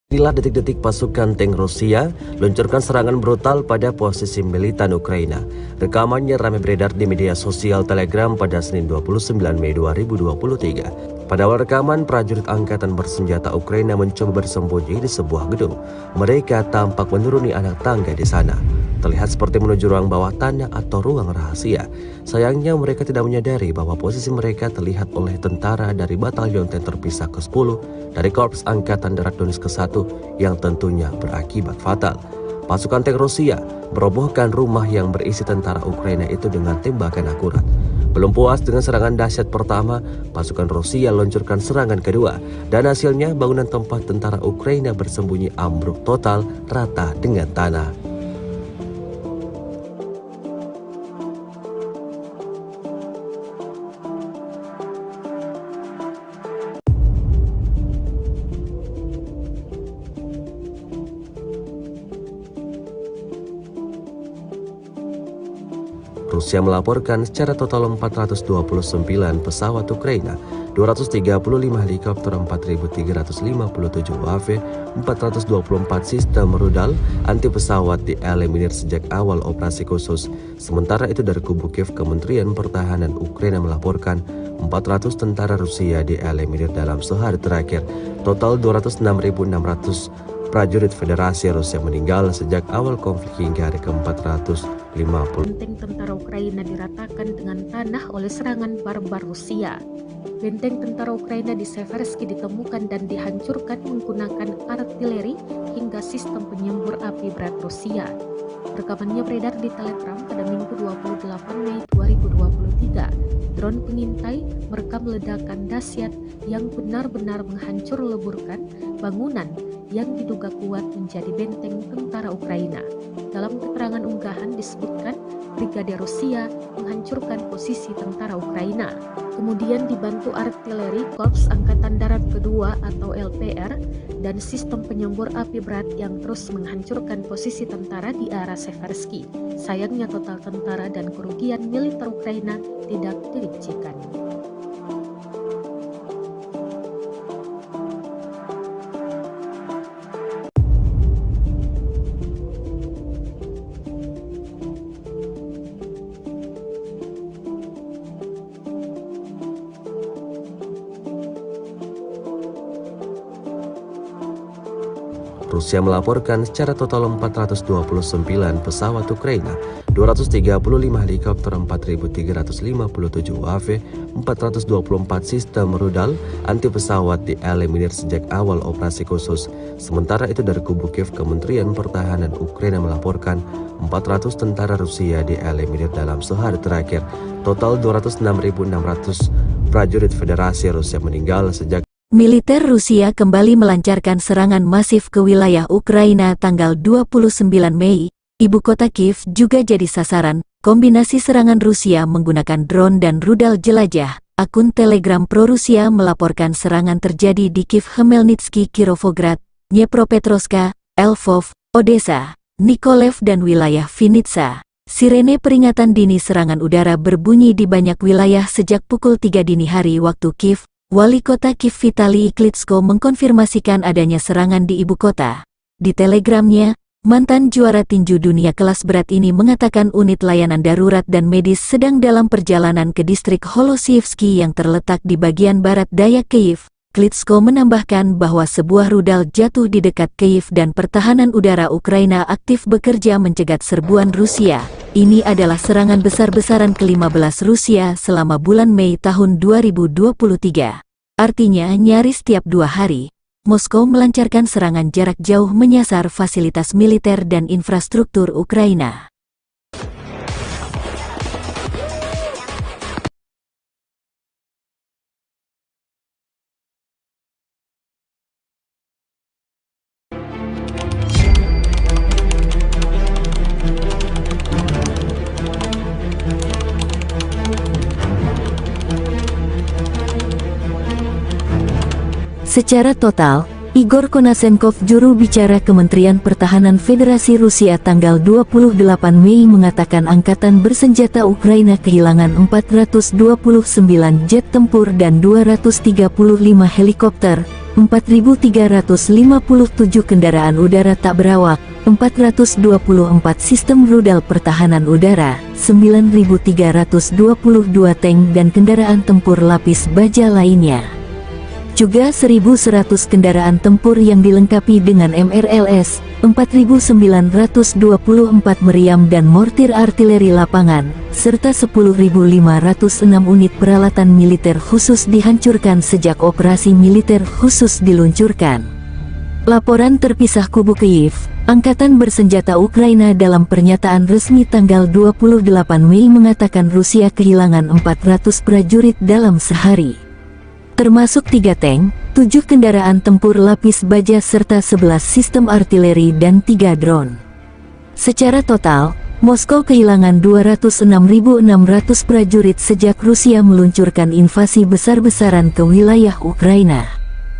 Inilah detik-detik pasukan tank Rusia luncurkan serangan brutal pada posisi militan Ukraina. Rekamannya ramai beredar di media sosial Telegram pada Senin 29 Mei 2023. Pada awal rekaman, prajurit angkatan bersenjata Ukraina mencoba bersembunyi di sebuah gedung. Mereka tampak menuruni anak tangga di sana. Terlihat seperti menuju ruang bawah tanah atau ruang rahasia. Sayangnya mereka tidak menyadari bahwa posisi mereka terlihat oleh tentara dari Batalion Tank Terpisah ke-10 dari Korps Angkatan Darat Donetsk ke-1 yang tentunya berakibat fatal. Pasukan tank Rusia merobohkan rumah yang berisi tentara Ukraina itu dengan tembakan akurat. Belum puas dengan serangan dahsyat pertama, pasukan Rusia luncurkan serangan kedua, dan hasilnya bangunan tempat tentara Ukraina bersembunyi ambruk total rata dengan tanah. Rusia melaporkan secara total 429 pesawat Ukraina, 235 helikopter, 4.357 UAV, 424 sistem rudal anti pesawat dieliminir sejak awal operasi khusus. Sementara itu dari kubu Kiev, Kementerian Pertahanan Ukraina melaporkan 400 tentara Rusia dieliminir dalam sehari terakhir. Total 206.600 prajurit Federasi Rusia meninggal sejak awal konflik hingga hari ke-450. Benteng tentara Ukraina diratakan dengan tanah oleh serangan barbar Rusia. Benteng tentara Ukraina di Seversky ditemukan dan dihancurkan menggunakan artileri hingga sistem penyembur api berat Rusia. Rekamannya beredar di Telegram pada Minggu 28 Mei 2023. Drone pengintai merekam ledakan dahsyat yang benar-benar menghancur leburkan bangunan yang diduga kuat menjadi benteng tentara Ukraina. Dalam keterangan unggahan disebutkan Brigade Rusia menghancurkan posisi tentara Ukraina, kemudian dibantu artileri Korps Angkatan Darat Kedua atau LPR dan sistem penyembur api berat yang terus menghancurkan posisi tentara di arah Seversky. Sayangnya total tentara dan kerugian militer Ukraina tidak dirincikan. Rusia melaporkan secara total 429 pesawat Ukraina, 235 helikopter, 4.357 UAV, 424 sistem rudal anti pesawat dieliminir sejak awal operasi khusus. Sementara itu dari kubu Kiev, Kementerian Pertahanan Ukraina melaporkan 400 tentara Rusia dieliminir dalam sehari terakhir. Total 206.600 prajurit Federasi Rusia meninggal sejak Militer Rusia kembali melancarkan serangan masif ke wilayah Ukraina tanggal 29 Mei. Ibu kota Kiev juga jadi sasaran. Kombinasi serangan Rusia menggunakan drone dan rudal jelajah. Akun Telegram pro-Rusia melaporkan serangan terjadi di Kiev, Khmelnytsky, Kirovograd, Dnepropetrovsk, Lvov, Odessa, Mykolaiv dan wilayah Vinnytsia. Sirene peringatan dini serangan udara berbunyi di banyak wilayah sejak pukul 3 dini hari waktu Kiev. Wali kota Kiev Vitali Klitschko mengkonfirmasikan adanya serangan di ibu kota. Di telegramnya, mantan juara tinju dunia kelas berat ini mengatakan unit layanan darurat dan medis sedang dalam perjalanan ke distrik Holosievsky yang terletak di bagian barat daya Kiev. Klitschko menambahkan bahwa sebuah rudal jatuh di dekat Kiev dan pertahanan udara Ukraina aktif bekerja mencegat serbuan Rusia. Ini adalah serangan besar-besaran ke-15 Rusia selama bulan Mei tahun 2023. Artinya nyaris tiap 2 hari, Moskow melancarkan serangan jarak jauh menyasar fasilitas militer dan infrastruktur Ukraina. Secara total, Igor Konasenkov, juru bicara Kementerian Pertahanan Federasi Rusia tanggal 28 Mei mengatakan angkatan bersenjata Ukraina kehilangan 429 jet tempur dan 235 helikopter, 4.357 kendaraan udara tak berawak, 424 sistem rudal pertahanan udara, 9.322 tank dan kendaraan tempur lapis baja lainnya. Juga 1.100 kendaraan tempur yang dilengkapi dengan MRLS, 4.924 meriam dan mortir artileri lapangan, serta 10.506 unit peralatan militer khusus dihancurkan sejak operasi militer khusus diluncurkan. Laporan terpisah kubu Kyiv, Angkatan Bersenjata Ukraina dalam pernyataan resmi tanggal 28 Mei mengatakan Rusia kehilangan 400 prajurit dalam sehari, termasuk 3 tank, 7 kendaraan tempur lapis baja serta 11 sistem artileri dan 3 drone. Secara total, Moskow kehilangan 206.600 prajurit sejak Rusia meluncurkan invasi besar-besaran ke wilayah Ukraina.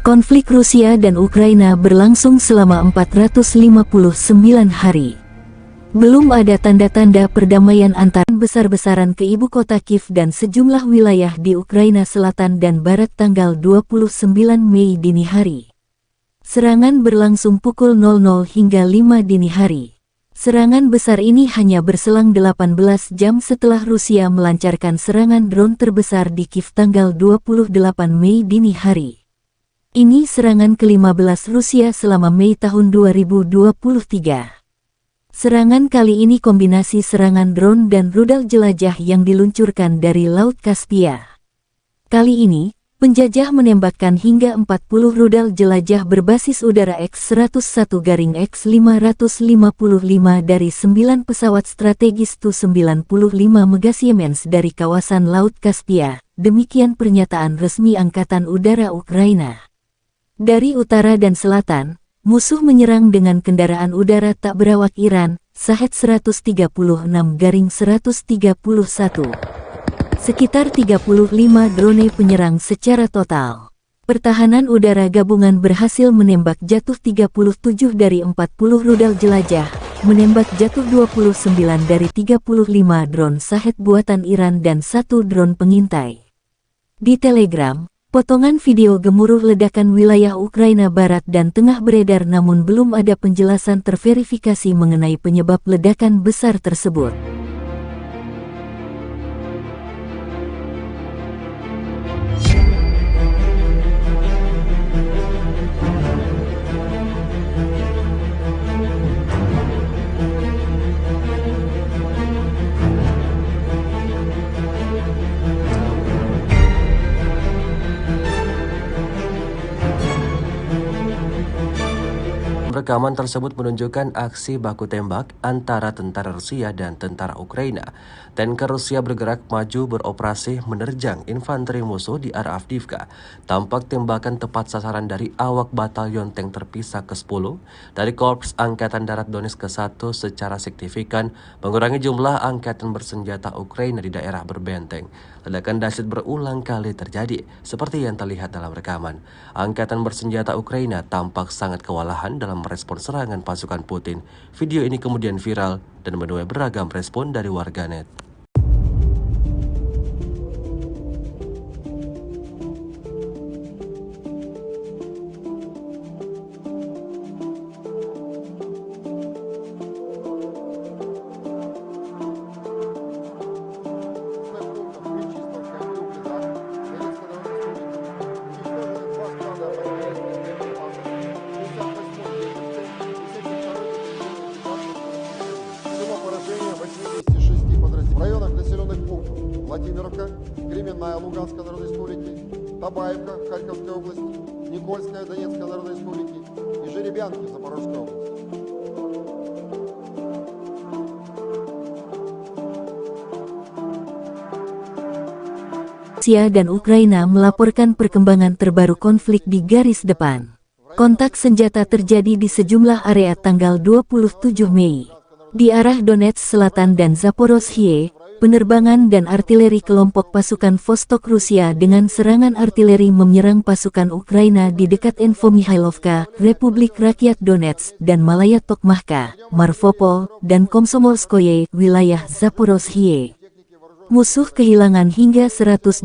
Konflik Rusia dan Ukraina berlangsung selama 459 hari. Belum ada tanda-tanda perdamaian antara besar-besaran ke ibu kota Kiev dan sejumlah wilayah di Ukraina Selatan dan Barat tanggal 29 Mei dini hari. Serangan berlangsung pukul 00 hingga 5 dini hari. Serangan besar ini hanya berselang 18 jam setelah Rusia melancarkan serangan drone terbesar di Kiev tanggal 28 Mei dini hari. Ini serangan ke-15 Rusia selama Mei tahun 2023. Serangan kali ini kombinasi serangan drone dan rudal jelajah yang diluncurkan dari Laut Kaspia. Kali ini, penjajah menembakkan hingga 40 rudal jelajah berbasis udara X-101-X555 dari 9 pesawat strategis Tu-95 Mega Siemens dari kawasan Laut Kaspia, demikian pernyataan resmi Angkatan Udara Ukraina. Dari utara dan selatan, musuh menyerang dengan kendaraan udara tak berawak Iran, Shahed 136-131. Sekitar 35 drone penyerang secara total. Pertahanan udara gabungan berhasil menembak jatuh 37 dari 40 rudal jelajah, menembak jatuh 29 dari 35 drone Shahed buatan Iran dan 1 drone pengintai. Di Telegram, potongan video gemuruh ledakan wilayah Ukraina Barat dan Tengah beredar namun belum ada penjelasan terverifikasi mengenai penyebab ledakan besar tersebut. Rekaman tersebut menunjukkan aksi baku tembak antara tentara Rusia dan tentara Ukraina. Tanker Rusia bergerak maju beroperasi menerjang infanteri musuh di arah Avdiivka. Tampak tembakan tepat sasaran dari awak batalion tank terpisah ke-10 dari Korps Angkatan Darat Donetsk ke-1 secara signifikan mengurangi jumlah angkatan bersenjata Ukraina di daerah berbenteng. Ledakan dahsyat berulang kali terjadi, seperti yang terlihat dalam rekaman. Angkatan bersenjata Ukraina tampak sangat kewalahan dalam merespons serangan pasukan Putin. Video ini kemudian viral dan menuai beragam respon dari warganet. В районах населенных пунктов Владимировка, Кременная Луганской Народной Республики, Табаевка Харьковской области, Никольская Донецкой Народной Республики и Жеребянки Запорожской области. Rusia dan Ukraina melaporkan perkembangan terbaru konflik di garis depan. Kontak senjata terjadi di sejumlah area tanggal 27 Mei. Di arah Donetsk Selatan dan Zaporozhye, penerbangan dan artileri kelompok pasukan Vostok Rusia dengan serangan artileri menyerang pasukan Ukraina di dekat Infomihailovka, Republik Rakyat Donetsk, dan Malaya Tokmahka, Marvopol, dan Komsomolskoye, wilayah Zaporozhye. Musuh kehilangan hingga 120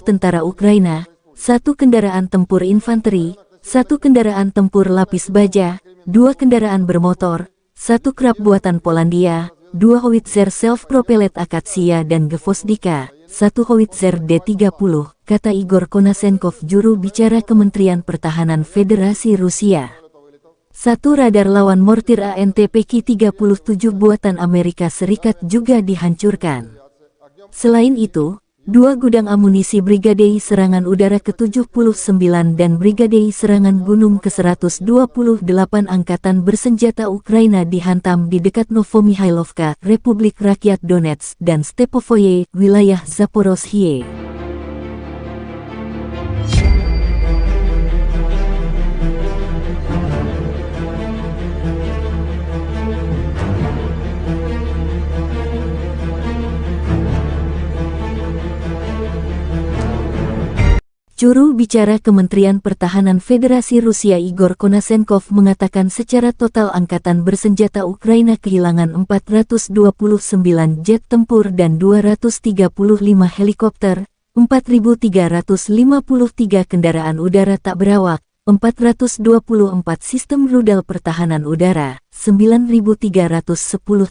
tentara Ukraina, 1 kendaraan tempur infanteri, 1 kendaraan tempur lapis baja, 2 kendaraan bermotor, 1 krab buatan Polandia, 2 howitzer self-propellet Akatsia dan Gvozdika, 1 howitzer D-30, kata Igor Konasenkov, juru bicara Kementerian Pertahanan Federasi Rusia. 1 radar lawan mortir ANTPK-37 buatan Amerika Serikat juga dihancurkan. Selain itu, 2 gudang amunisi Brigadei Serangan Udara ke-79 dan Brigadei Serangan Gunung ke-128 Angkatan Bersenjata Ukraina dihantam di dekat Novomihailovka, Republik Rakyat Donetsk, dan Stepovoye, wilayah Zaporozhye. Juru bicara Kementerian Pertahanan Federasi Rusia Igor Konasenkov mengatakan secara total Angkatan Bersenjata Ukraina kehilangan 429 jet tempur dan 235 helikopter, 4.353 kendaraan udara tak berawak, 424 sistem rudal pertahanan udara, 9.310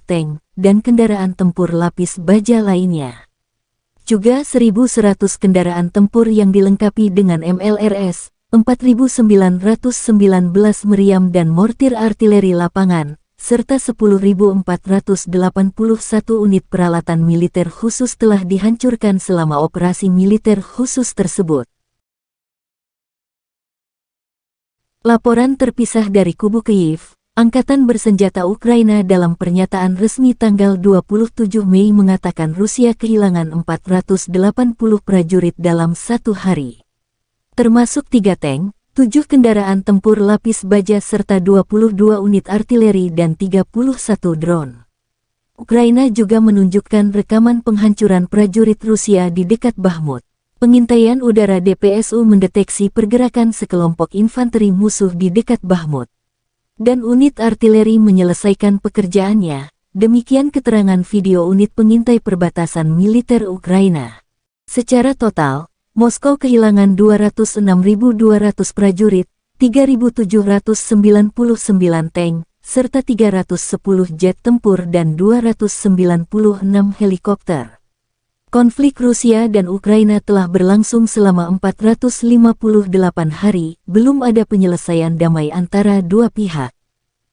tank, dan kendaraan tempur lapis baja lainnya. Juga 1.100 kendaraan tempur yang dilengkapi dengan MLRS, 4.919 meriam dan mortir artileri lapangan, serta 10.481 unit peralatan militer khusus telah dihancurkan selama operasi militer khusus tersebut. Laporan terpisah dari kubu Kyiv. Angkatan Bersenjata Ukraina dalam pernyataan resmi tanggal 27 Mei mengatakan Rusia kehilangan 480 prajurit dalam 1 hari. Termasuk 3 tank, 7 kendaraan tempur lapis baja serta 22 unit artileri dan 31 drone. Ukraina juga menunjukkan rekaman penghancuran prajurit Rusia di dekat Bakhmut. Pengintaian udara DPSU mendeteksi pergerakan sekelompok infanteri musuh di dekat Bakhmut. Dan unit artileri menyelesaikan pekerjaannya, demikian keterangan video unit pengintai perbatasan militer Ukraina. Secara total, Moskow kehilangan 206.200 prajurit, 3.799 tank, serta 310 jet tempur dan 296 helikopter. Konflik Rusia dan Ukraina telah berlangsung selama 458 hari, belum ada penyelesaian damai antara dua pihak.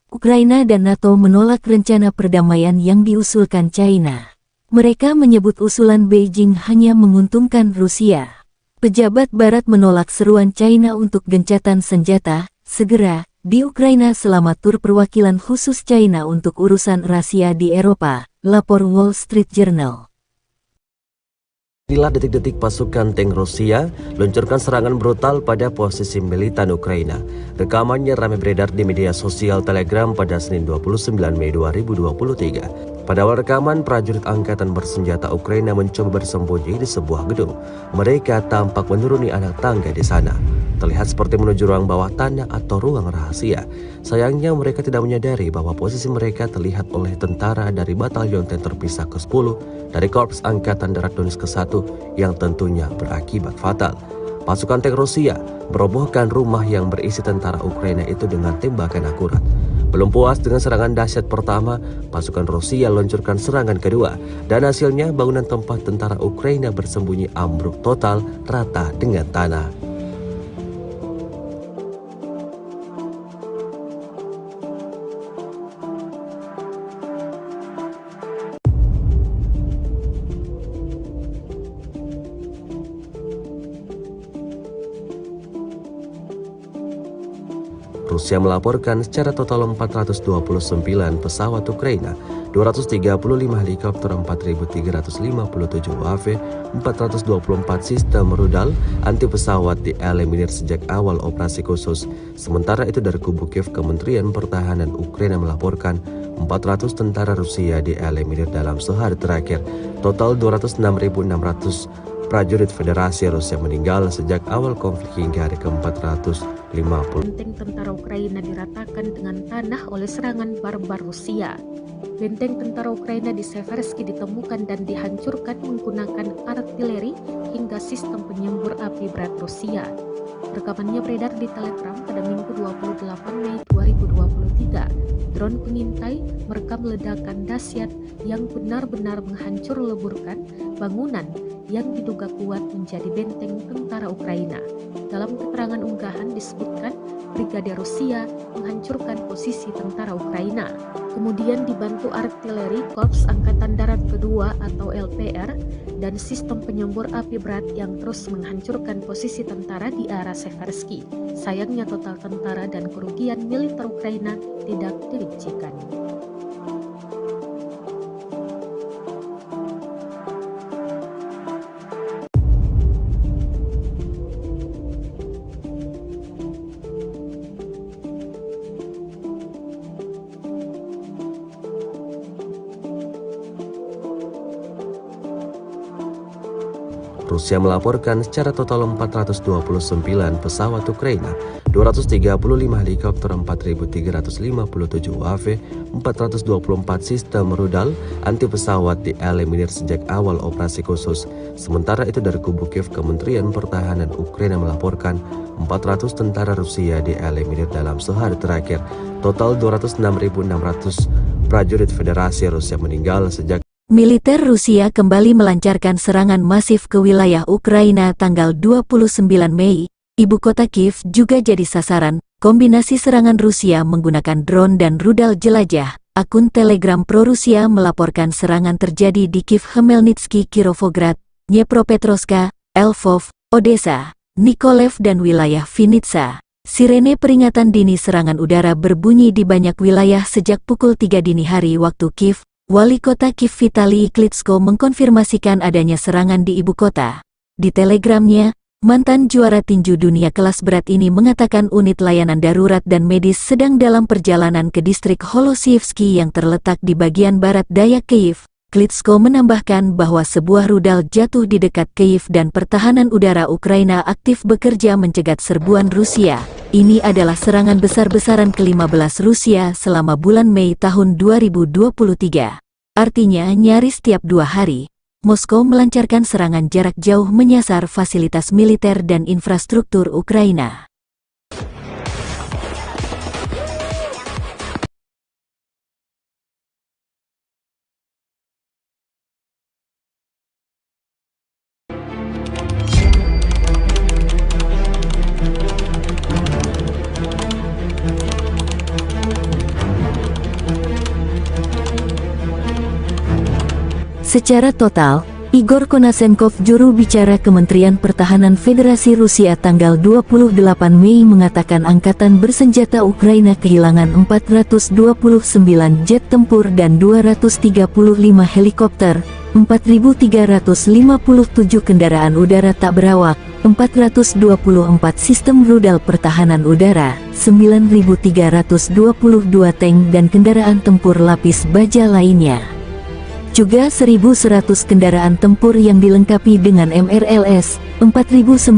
Ukraina dan NATO menolak rencana perdamaian yang diusulkan China. Mereka menyebut usulan Beijing hanya menguntungkan Rusia. Pejabat Barat menolak seruan China untuk gencatan senjata segera di Ukraina selama tur perwakilan khusus China untuk urusan rahasia di Eropa, lapor Wall Street Journal. Inilah detik-detik pasukan tank Rusia luncurkan serangan brutal pada posisi militan Ukraina. Rekamannya ramai beredar di media sosial Telegram pada Senin 29 Mei 2023. Pada awal rekaman, prajurit Angkatan Bersenjata Ukraina mencoba bersembunyi di sebuah gedung. Mereka tampak menuruni anak tangga di sana. Terlihat seperti menuju ruang bawah tanah atau ruang rahasia. Sayangnya mereka tidak menyadari bahwa posisi mereka terlihat oleh tentara dari Batalion Tank Terpisah ke-10 dari Korps Angkatan Darat Donetsk ke-1 yang tentunya berakibat fatal. Pasukan tank Rusia merobohkan rumah yang berisi tentara Ukraina itu dengan tembakan akurat. Belum puas dengan serangan dahsyat pertama, pasukan Rusia luncurkan serangan kedua, dan hasilnya bangunan tempat tentara Ukraina bersembunyi ambruk total rata dengan tanah. Rusia melaporkan secara total 429 pesawat Ukraina 235 helikopter, 4.357 UAV, 424 sistem rudal anti pesawat dieliminir sejak awal operasi khusus. Sementara itu dari kubu Kiev, Kementerian Pertahanan Ukraina melaporkan 400 tentara Rusia dieliminir dalam sehari terakhir. Total 206.600 prajurit Federasi Rusia meninggal sejak awal konflik hingga hari ke-450. Benteng tentara Ukraina diratakan dengan tanah oleh serangan barbar Rusia. Benteng tentara Ukraina di Seversky ditemukan dan dihancurkan menggunakan artileri hingga sistem penyembur api berat Rusia. Rekamannya beredar di Telegram pada Minggu 28 Mei 2023. Drone pengintai merekam ledakan dahsyat yang benar-benar menghancur leburkan bangunan yang diduga kuat menjadi benteng tentara Ukraina. Dalam keterangan unggahan disebutkan Brigade Rusia menghancurkan posisi tentara Ukraina. Kemudian dibantu artileri Korps Angkatan Darat Kedua atau LPR dan sistem penyembur api berat yang terus menghancurkan posisi tentara di arah Seversky. Sayangnya total tentara dan kerugian militer Ukraina tidak dirincikan. Rusia melaporkan secara total 429 pesawat Ukraina, 235 helikopter, 4.357 UAV, 424 sistem rudal anti pesawat dieliminir sejak awal operasi khusus. Sementara itu dari kubu Kiev, Kementerian Pertahanan Ukraina melaporkan 400 tentara Rusia dieliminir dalam sehari terakhir. Total 206.600 prajurit Federasi Rusia meninggal sejak Militer Rusia kembali melancarkan serangan masif ke wilayah Ukraina tanggal 29 Mei. Ibu kota Kiev juga jadi sasaran. Kombinasi serangan Rusia menggunakan drone dan rudal jelajah. Akun Telegram pro-Rusia melaporkan serangan terjadi di Kiev, Khmelnytsky, Kirovograd, Dnepropetrovsk, Lvov, Odessa, Nikolaev dan wilayah Vinnytsia. Sirene peringatan dini serangan udara berbunyi di banyak wilayah sejak pukul 3 dini hari waktu Kiev. Wali kota Kiev Vitali Klitschko mengkonfirmasikan adanya serangan di ibu kota. Di telegramnya, mantan juara tinju dunia kelas berat ini mengatakan unit layanan darurat dan medis sedang dalam perjalanan ke distrik Holosievsky yang terletak di bagian barat daya Kiev. Klitschko menambahkan bahwa sebuah rudal jatuh di dekat Kiev dan pertahanan udara Ukraina aktif bekerja mencegat serbuan Rusia. Ini adalah serangan besar-besaran ke-15 Rusia selama bulan Mei tahun 2023. Artinya nyaris tiap 2 hari, Moskow melancarkan serangan jarak jauh menyasar fasilitas militer dan infrastruktur Ukraina. Secara total, Igor Konashenkov, juru bicara Kementerian Pertahanan Federasi Rusia tanggal 28 Mei mengatakan angkatan bersenjata Ukraina kehilangan 429 jet tempur dan 235 helikopter, 4.357 kendaraan udara tak berawak, 424 sistem rudal pertahanan udara, 9.322 tank dan kendaraan tempur lapis baja lainnya. Juga 1.100 kendaraan tempur yang dilengkapi dengan MRLS, 4.924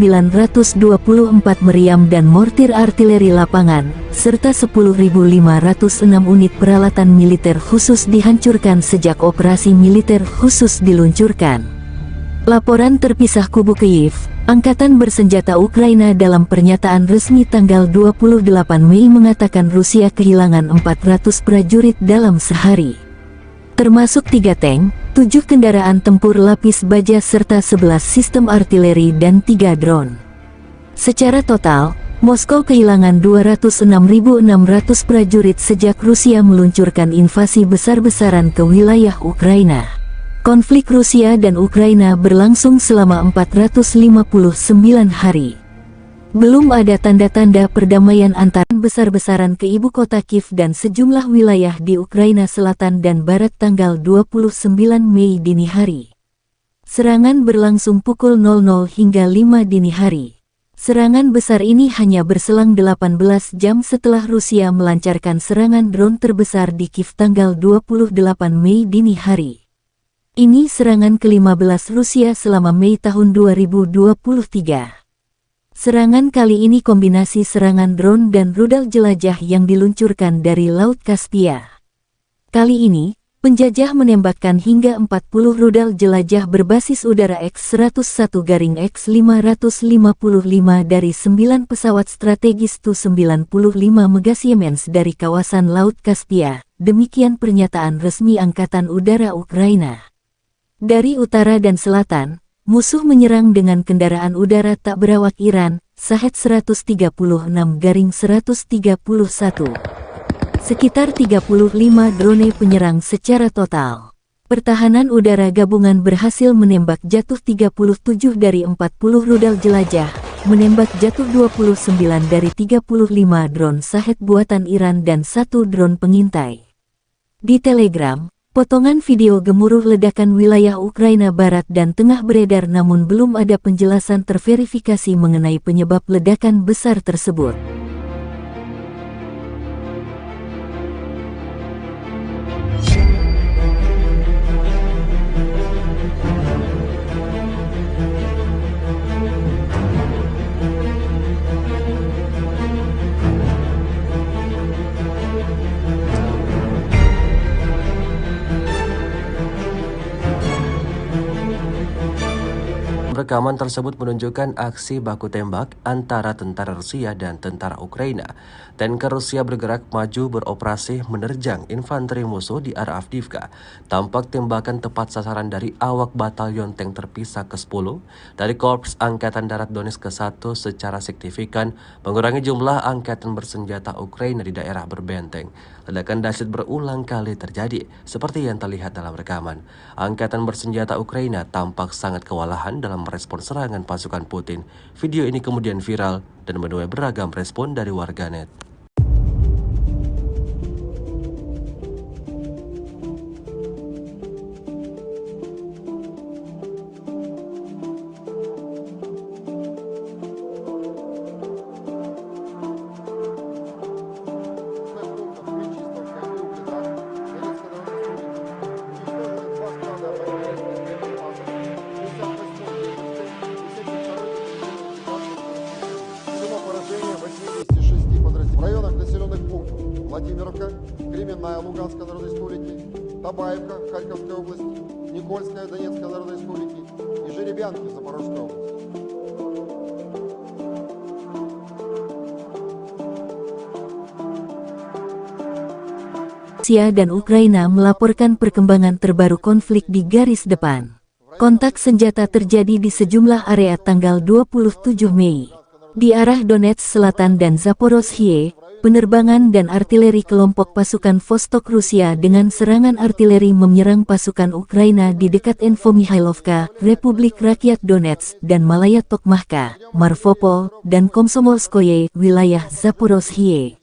meriam dan mortir artileri lapangan, serta 10.506 unit peralatan militer khusus dihancurkan sejak operasi militer khusus diluncurkan. Laporan terpisah kubu Kiev, Angkatan Bersenjata Ukraina dalam pernyataan resmi tanggal 28 Mei mengatakan Rusia kehilangan 400 prajurit dalam sehari. Termasuk 3 tank, 7 kendaraan tempur lapis baja serta 11 sistem artileri dan 3 drone. Secara total, Moskow kehilangan 206.600 prajurit sejak Rusia meluncurkan invasi besar-besaran ke wilayah Ukraina. Konflik Rusia dan Ukraina berlangsung selama 459 hari. Belum ada tanda-tanda perdamaian antara besar-besaran ke ibu kota Kiev dan sejumlah wilayah di Ukraina Selatan dan Barat tanggal 29 Mei dini hari. Serangan berlangsung pukul 00 hingga 5 dini hari. Serangan besar ini hanya berselang 18 jam setelah Rusia melancarkan serangan drone terbesar di Kiev tanggal 28 Mei dini hari. Ini serangan ke-15 Rusia selama Mei tahun 2023. Serangan kali ini kombinasi serangan drone dan rudal jelajah yang diluncurkan dari Laut Kaspia. Kali ini, penjajah menembakkan hingga 40 rudal jelajah berbasis udara X-101-X555 dari 9 pesawat strategis Tu-95 Mega Siemens dari kawasan Laut Kaspia, demikian pernyataan resmi Angkatan Udara Ukraina. Dari utara dan selatan, musuh menyerang dengan kendaraan udara tak berawak Iran, Shahed 136-131. Sekitar 35 drone penyerang secara total. Pertahanan udara gabungan berhasil menembak jatuh 37 dari 40 rudal jelajah, menembak jatuh 29 dari 35 drone Shahed buatan Iran dan 1 drone pengintai. Di Telegram, potongan video gemuruh ledakan wilayah Ukraina Barat dan Tengah beredar namun belum ada penjelasan terverifikasi mengenai penyebab ledakan besar tersebut. Rekaman tersebut menunjukkan aksi baku tembak antara tentara Rusia dan tentara Ukraina. Tanker Rusia bergerak maju beroperasi menerjang infanteri musuh di arah Avdiivka. Tampak tembakan tepat sasaran dari awak batalion tank terpisah ke-10 dari Korps Angkatan Darat Donetsk ke-1 secara signifikan mengurangi jumlah angkatan bersenjata Ukraina di daerah berbenteng. Ledakan dahsyat berulang kali terjadi, seperti yang terlihat dalam rekaman. Angkatan bersenjata Ukraina tampak sangat kewalahan dalam merespon serangan pasukan Putin. Video ini kemudian viral dan menuai beragam respon dari warganet. В районах населенных пунктов Владимировка, Кременная Луганской Народной Республики, Табаевка Харьковской области, Никольская Донецкой Народной Республики и Жеребянки Запорожской области. Rusia dan Ukraina melaporkan perkembangan terbaru konflik di garis depan. Kontak senjata terjadi di sejumlah area tanggal 27 Mei. Di arah Donetsk Selatan dan Zaporozhye, penerbangan dan artileri kelompok pasukan Vostok Rusia dengan serangan artileri menyerang pasukan Ukraina di dekat Infomihailovka, Republik Rakyat Donetsk, dan Malaya Tokmachka, Marvopol, dan Komsomolskoye, wilayah Zaporozhye.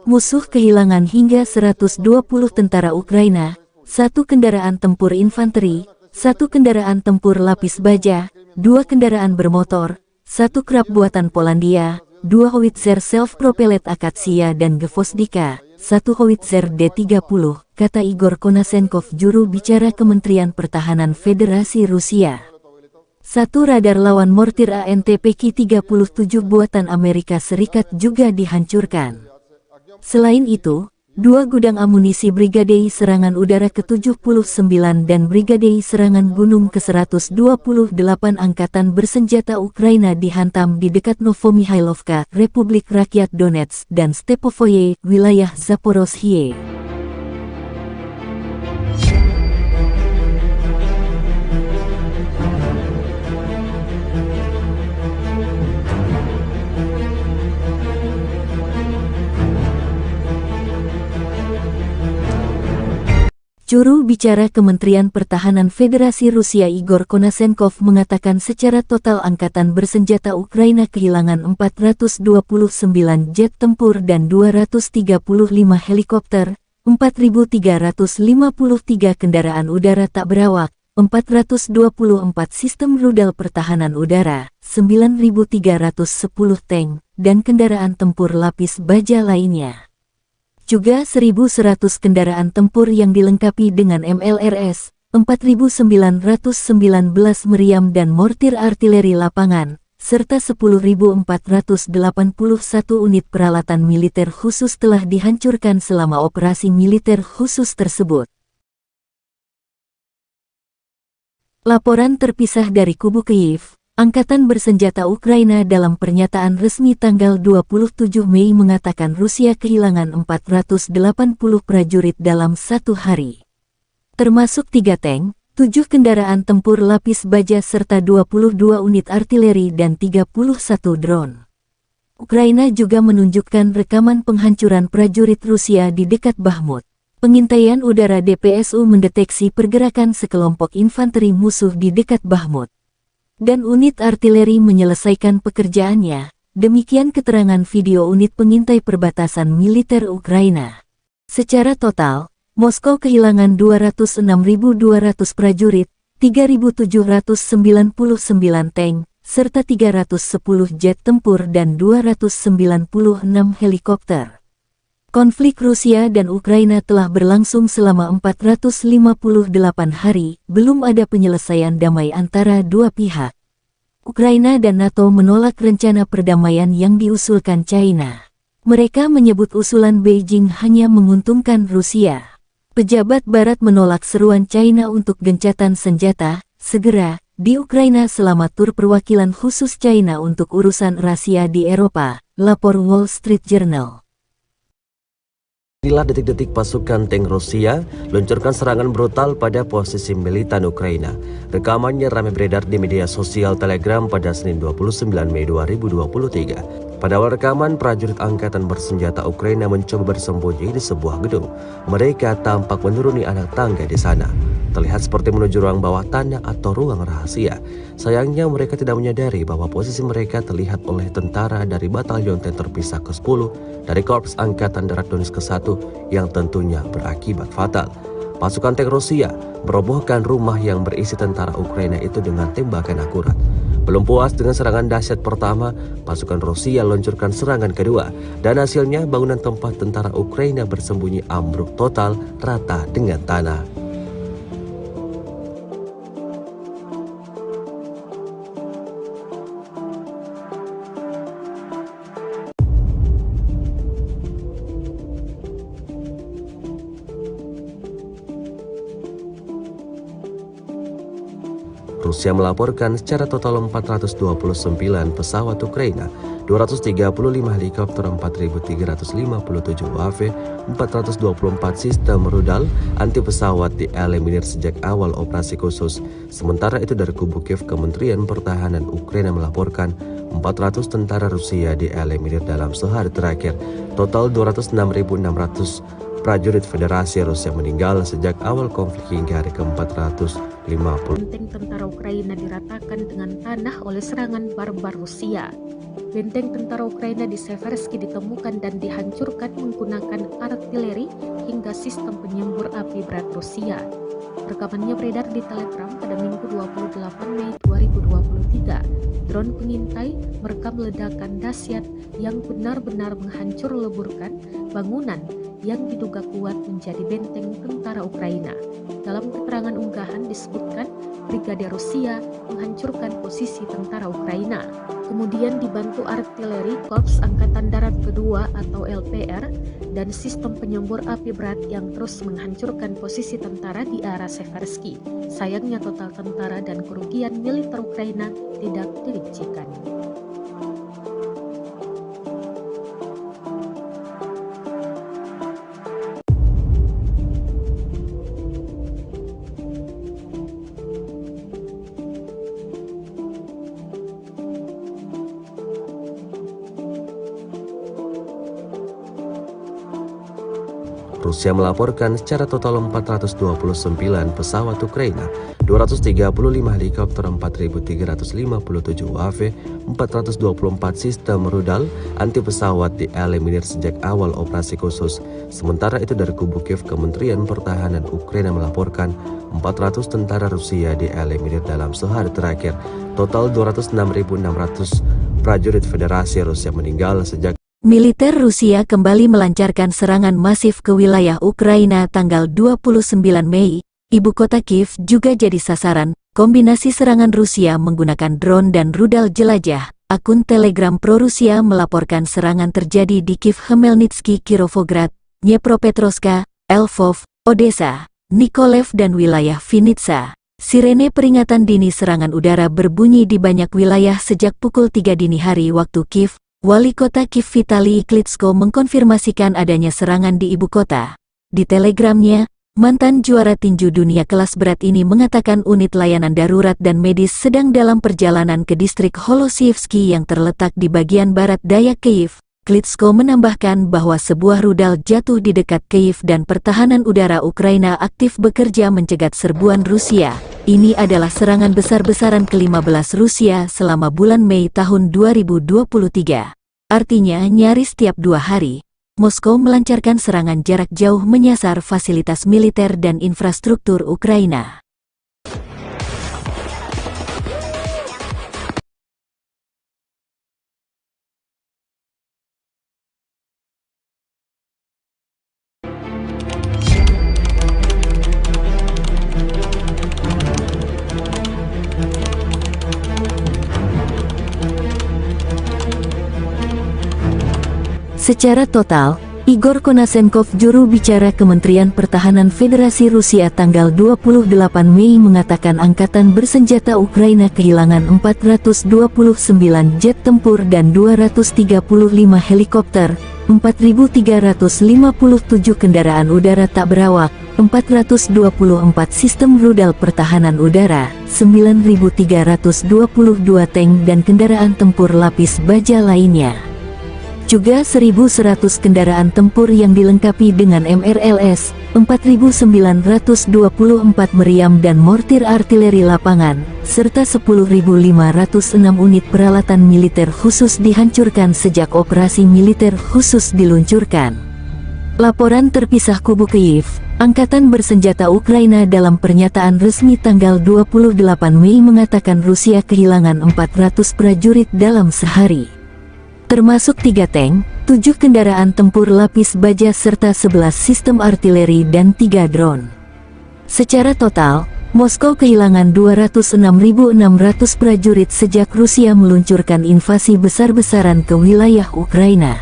Musuh kehilangan hingga 120 tentara Ukraina, 1 kendaraan tempur infanteri, 1 kendaraan tempur lapis baja, 2 kendaraan bermotor, 1 krab buatan Polandia, 2 howitzer self-propellet Akatsia dan Gvozdika, 1 howitzer D-30, kata Igor Konasenkov, juru bicara Kementerian Pertahanan Federasi Rusia. 1 radar lawan mortir ANTPK-37 buatan Amerika Serikat juga dihancurkan. Selain itu, 2 gudang amunisi Brigadei Serangan Udara ke-79 dan Brigadei Serangan Gunung ke-128 Angkatan Bersenjata Ukraina dihantam di dekat Novomihailovka, Republik Rakyat Donetsk, dan Stepovoye, wilayah Zaporozhye. Juru bicara Kementerian Pertahanan Federasi Rusia Igor Konasenkov mengatakan secara total angkatan bersenjata Ukraina kehilangan 429 jet tempur dan 235 helikopter, 4.353 kendaraan udara tak berawak, 424 sistem rudal pertahanan udara, 9.310 tank, dan kendaraan tempur lapis baja lainnya. Juga 1.100 kendaraan tempur yang dilengkapi dengan MLRS, 4.919 meriam dan mortir artileri lapangan, serta 10.481 unit peralatan militer khusus telah dihancurkan selama operasi militer khusus tersebut. Laporan terpisah dari kubu Kyiv. Angkatan bersenjata Ukraina dalam pernyataan resmi tanggal 27 Mei mengatakan Rusia kehilangan 480 prajurit dalam satu hari. Termasuk 3 tank, 7 kendaraan tempur lapis baja serta 22 unit artileri dan 31 drone. Ukraina juga menunjukkan rekaman penghancuran prajurit Rusia di dekat Bakhmut. Pengintaian udara DPSU mendeteksi pergerakan sekelompok infanteri musuh di dekat Bakhmut. Dan unit artileri menyelesaikan pekerjaannya, demikian keterangan video unit pengintai perbatasan militer Ukraina. Secara total, Moskow kehilangan 206.200 prajurit, 3.799 tank, serta 310 jet tempur dan 296 helikopter. Konflik Rusia dan Ukraina telah berlangsung selama 458 hari, belum ada penyelesaian damai antara dua pihak. Ukraina dan NATO menolak rencana perdamaian yang diusulkan China. Mereka menyebut usulan Beijing hanya menguntungkan Rusia. Pejabat Barat menolak seruan China untuk gencatan senjata segera di Ukraina selama tur perwakilan khusus China untuk urusan rahasia di Eropa, lapor Wall Street Journal. Inilah detik-detik pasukan tank Rusia luncurkan serangan brutal pada posisi militan Ukraina. Rekamannya ramai beredar di media sosial Telegram pada Senin 29 Mei 2023. Pada awal rekaman, prajurit angkatan bersenjata Ukraina mencoba bersembunyi di sebuah gedung. Mereka tampak menuruni anak tangga di sana. Terlihat seperti menuju ruang bawah tanah atau ruang rahasia. Sayangnya mereka tidak menyadari bahwa posisi mereka terlihat oleh tentara dari Batalion Tank Terpisah ke-10 dari Korps Angkatan Darat Donetsk ke-1 yang tentunya berakibat fatal. Pasukan tank Rusia merobohkan rumah yang berisi tentara Ukraina itu dengan tembakan akurat. Belum puas dengan serangan dahsyat pertama, pasukan Rusia luncurkan serangan kedua, dan hasilnya bangunan tempat tentara Ukraina bersembunyi ambruk total rata dengan tanah. Rusia melaporkan secara total 429 pesawat Ukraina, 235 helikopter, 4.357 UAV, 424 sistem rudal anti pesawat dieliminir sejak awal operasi khusus. Sementara itu dari kubu Kiev, Kementerian Pertahanan Ukraina melaporkan 400 tentara Rusia dieliminir dalam sehari terakhir. Total 206.600 prajurit Federasi Rusia meninggal sejak awal konflik hingga hari ke-450. Benteng tentara Ukraina diratakan dengan tanah oleh serangan barbar Rusia. Benteng tentara Ukraina di Seversky ditemukan dan dihancurkan menggunakan artileri hingga sistem penyembur api berat Rusia. Rekamannya beredar di Telegram pada Minggu 28 Mei 2023. Drone pengintai merekam ledakan dahsyat yang benar-benar menghancur leburkan bangunan yang diduga kuat menjadi benteng tentara Ukraina. Dalam keterangan unggahan disebutkan Brigade Rusia menghancurkan posisi tentara Ukraina. Kemudian dibantu artileri Korps Angkatan Darat Kedua atau LPR dan sistem penyembur api berat yang terus menghancurkan posisi tentara di arah Seversky. Sayangnya total tentara dan kerugian militer Ukraina tidak dirincikan. Rusia melaporkan secara total 429 pesawat Ukraina, 235 helikopter, 4.357 UAV, 424 sistem rudal anti pesawat dieliminir sejak awal operasi khusus. Sementara itu dari kubu Kiev, Kementerian Pertahanan Ukraina melaporkan 400 tentara Rusia dieliminir dalam sehari terakhir. Total 206.600 prajurit Federasi Rusia meninggal sejak Militer Rusia kembali melancarkan serangan masif ke wilayah Ukraina tanggal 29 Mei. Ibu kota Kiev juga jadi sasaran. Kombinasi serangan Rusia menggunakan drone dan rudal jelajah. Akun Telegram pro-Rusia melaporkan serangan terjadi di Kiev, Khmelnytsky, Kirovograd, Dnepropetrovsk, Lvov, Odessa, Nikolev dan wilayah Vinnytsia. Sirene peringatan dini serangan udara berbunyi di banyak wilayah sejak pukul 3 dini hari waktu Kiev. Wali kota Kiev Vitali Klitschko mengkonfirmasikan adanya serangan di ibu kota. Di telegramnya, mantan juara tinju dunia kelas berat ini mengatakan unit layanan darurat dan medis sedang dalam perjalanan ke distrik Holosievsky yang terletak di bagian barat daya Kiev. Klitschko menambahkan bahwa sebuah rudal jatuh di dekat Kiev dan pertahanan udara Ukraina aktif bekerja mencegat serbuan Rusia. Ini adalah serangan besar-besaran ke-15 Rusia selama bulan Mei tahun 2023. Artinya nyaris tiap 2 hari, Moskow melancarkan serangan jarak jauh menyasar fasilitas militer dan infrastruktur Ukraina. Secara total, Igor Konashenkov, juru bicara Kementerian Pertahanan Federasi Rusia tanggal 28 Mei mengatakan Angkatan Bersenjata Ukraina kehilangan 429 jet tempur dan 235 helikopter, 4.357 kendaraan udara tak berawak, 424 sistem rudal pertahanan udara, 9.322 tank dan kendaraan tempur lapis baja lainnya. Juga 1.100 kendaraan tempur yang dilengkapi dengan MRLS, 4.924 meriam dan mortir artileri lapangan, serta 10.506 unit peralatan militer khusus dihancurkan sejak operasi militer khusus diluncurkan. Laporan terpisah kubu Kiev, Angkatan Bersenjata Ukraina dalam pernyataan resmi tanggal 28 Mei mengatakan Rusia kehilangan 400 prajurit dalam sehari. Termasuk 3 tank, 7 kendaraan tempur lapis baja serta 11 sistem artileri dan 3 drone. Secara total, Moskow kehilangan 206.600 prajurit sejak Rusia meluncurkan invasi besar-besaran ke wilayah Ukraina.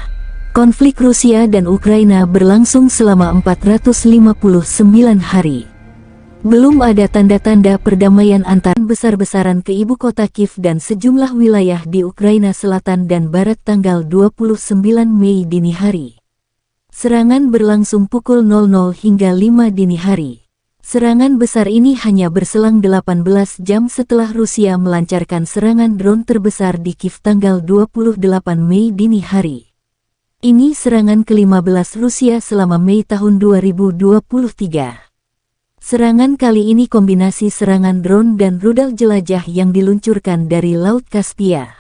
Konflik Rusia dan Ukraina berlangsung selama 459 hari. Belum ada tanda-tanda perdamaian antar besar-besaran ke ibu kota Kiev dan sejumlah wilayah di Ukraina Selatan dan Barat tanggal 29 Mei dini hari. Serangan berlangsung pukul 00 hingga 5 dini hari. Serangan besar ini hanya berselang 18 jam setelah Rusia melancarkan serangan drone terbesar di Kiev tanggal 28 Mei dini hari. Ini serangan ke-15 Rusia selama Mei tahun 2023. Serangan kali ini kombinasi serangan drone dan rudal jelajah yang diluncurkan dari Laut Kaspia.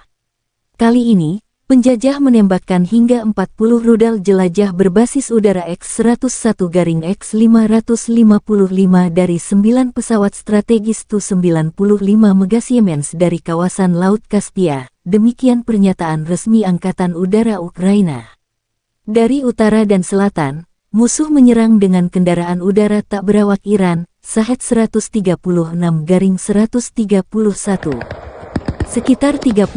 Kali ini, penjajah menembakkan hingga 40 rudal jelajah berbasis udara X-101-X555 dari 9 pesawat strategis Tu-95 Mega Siemens dari kawasan Laut Kaspia, demikian pernyataan resmi Angkatan Udara Ukraina. Dari utara dan selatan, musuh menyerang dengan kendaraan udara tak berawak Iran, Shahed 136-131. Sekitar 35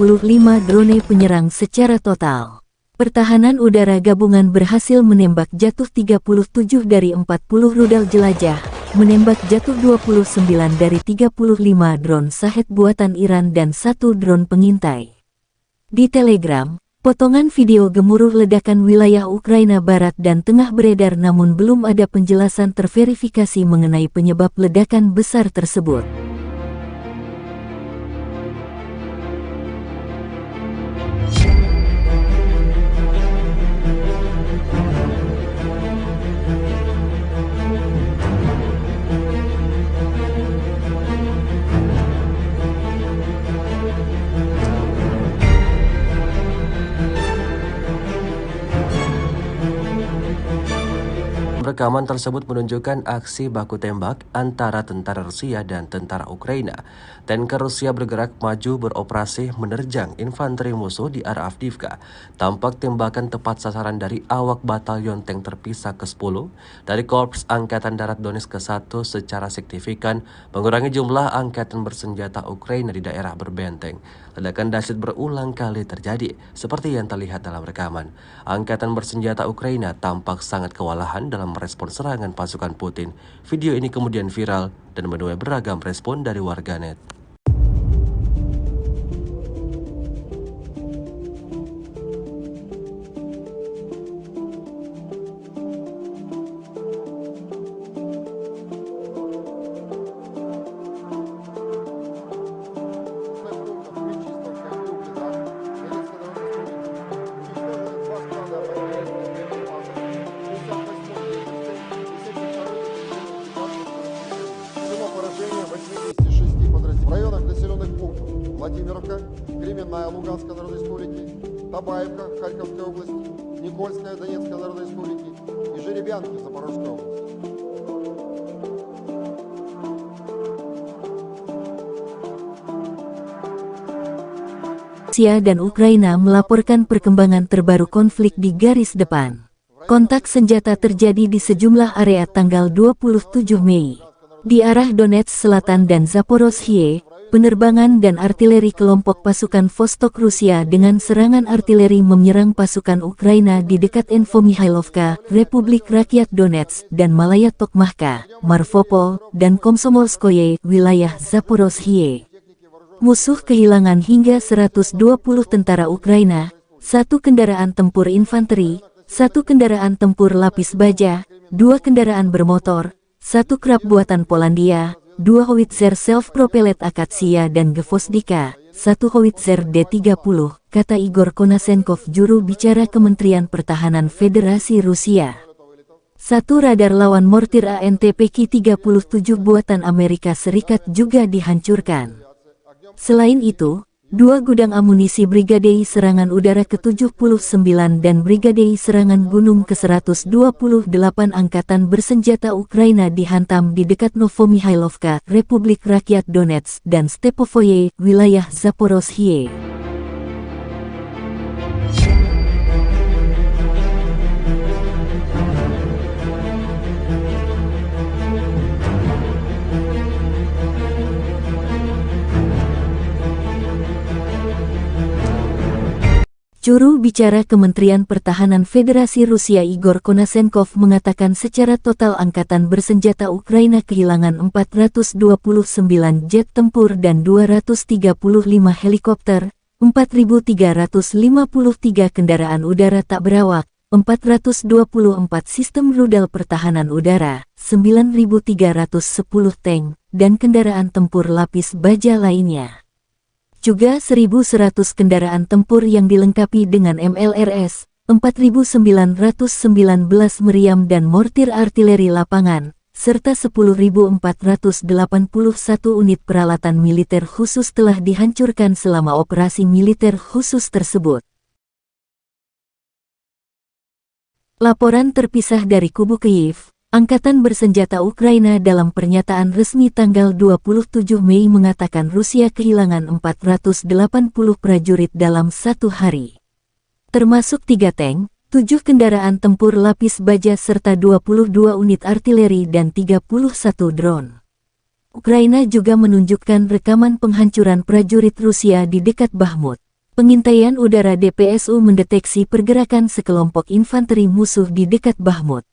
drone penyerang secara total. Pertahanan udara gabungan berhasil menembak jatuh 37 dari 40 rudal jelajah, menembak jatuh 29 dari 35 drone Shahed buatan Iran dan 1 drone pengintai. Di Telegram, potongan video gemuruh ledakan wilayah Ukraina Barat dan Tengah beredar namun belum ada penjelasan terverifikasi mengenai penyebab ledakan besar tersebut. Dalam rekaman tersebut menunjukkan aksi baku tembak antara tentara Rusia dan tentara Ukraina. Tanker Rusia bergerak maju beroperasi menerjang infanteri musuh di arah Avdiivka. Tampak tembakan tepat sasaran dari awak batalion tank terpisah ke-10 dari Korps Angkatan Darat Donetsk ke-1 secara signifikan mengurangi jumlah angkatan bersenjata Ukraina di daerah berbenteng. Ledakan dahsyat berulang kali terjadi, seperti yang terlihat dalam rekaman. Angkatan bersenjata Ukraina tampak sangat kewalahan dalam merespon serangan pasukan Putin. Video ini kemudian viral dan menuai beragam respon dari warganet. В районах населенных пунктов Владимировка, Кременная Луганской Народной Республики, Табаевка Харьковской области, Никольская Донецкой Народной Республики и Жеребянки Запорожской области. Rusia dan Ukraina melaporkan perkembangan terbaru konflik di garis depan. Kontak senjata terjadi di sejumlah area tanggal 27 Mei. Di arah Donetsk Selatan dan Zaporozhye, penerbangan dan artileri kelompok pasukan Vostok Rusia dengan serangan artileri menyerang pasukan Ukraina di dekat Infomihailovka, Republik Rakyat Donetsk, dan Malaya Tokmachka, Marvopol, dan Komsomolskoye, wilayah Zaporozhye. Musuh kehilangan hingga 120 tentara Ukraina, 1 kendaraan tempur infanteri, 1 kendaraan tempur lapis baja, 2 kendaraan bermotor, 1 krab buatan Polandia, 2 howitzer self-propelled Akatsia dan Gvozdika, 1 howitzer D-30, kata Igor Konasenkov, juru bicara Kementerian Pertahanan Federasi Rusia. 1 radar lawan mortir ANTPK-37 buatan Amerika Serikat juga dihancurkan. Selain itu, 2 gudang amunisi Brigadei Serangan Udara ke-79 dan Brigadei Serangan Gunung ke-128 Angkatan Bersenjata Ukraina dihantam di dekat Novomihailovka, Republik Rakyat Donetsk, dan Stepovoye, wilayah Zaporozhye. Juru bicara Kementerian Pertahanan Federasi Rusia Igor Konasenkov mengatakan secara total angkatan bersenjata Ukraina kehilangan 429 jet tempur dan 235 helikopter, 4.353 kendaraan udara tak berawak, 424 sistem rudal pertahanan udara, 9.310 tank, dan kendaraan tempur lapis baja lainnya. Juga 1.100 kendaraan tempur yang dilengkapi dengan MLRS, 4.919 meriam dan mortir artileri lapangan, serta 10.481 unit peralatan militer khusus telah dihancurkan selama operasi militer khusus tersebut. Laporan terpisah dari kubu Kyiv. Angkatan Bersenjata Ukraina dalam pernyataan resmi tanggal 27 Mei mengatakan Rusia kehilangan 480 prajurit dalam 1 hari. Termasuk 3 tank, 7 kendaraan tempur lapis baja serta 22 unit artileri dan 31 drone. Ukraina juga menunjukkan rekaman penghancuran prajurit Rusia di dekat Bakhmut. Pengintaian udara DPSU mendeteksi pergerakan sekelompok infanteri musuh di dekat Bakhmut.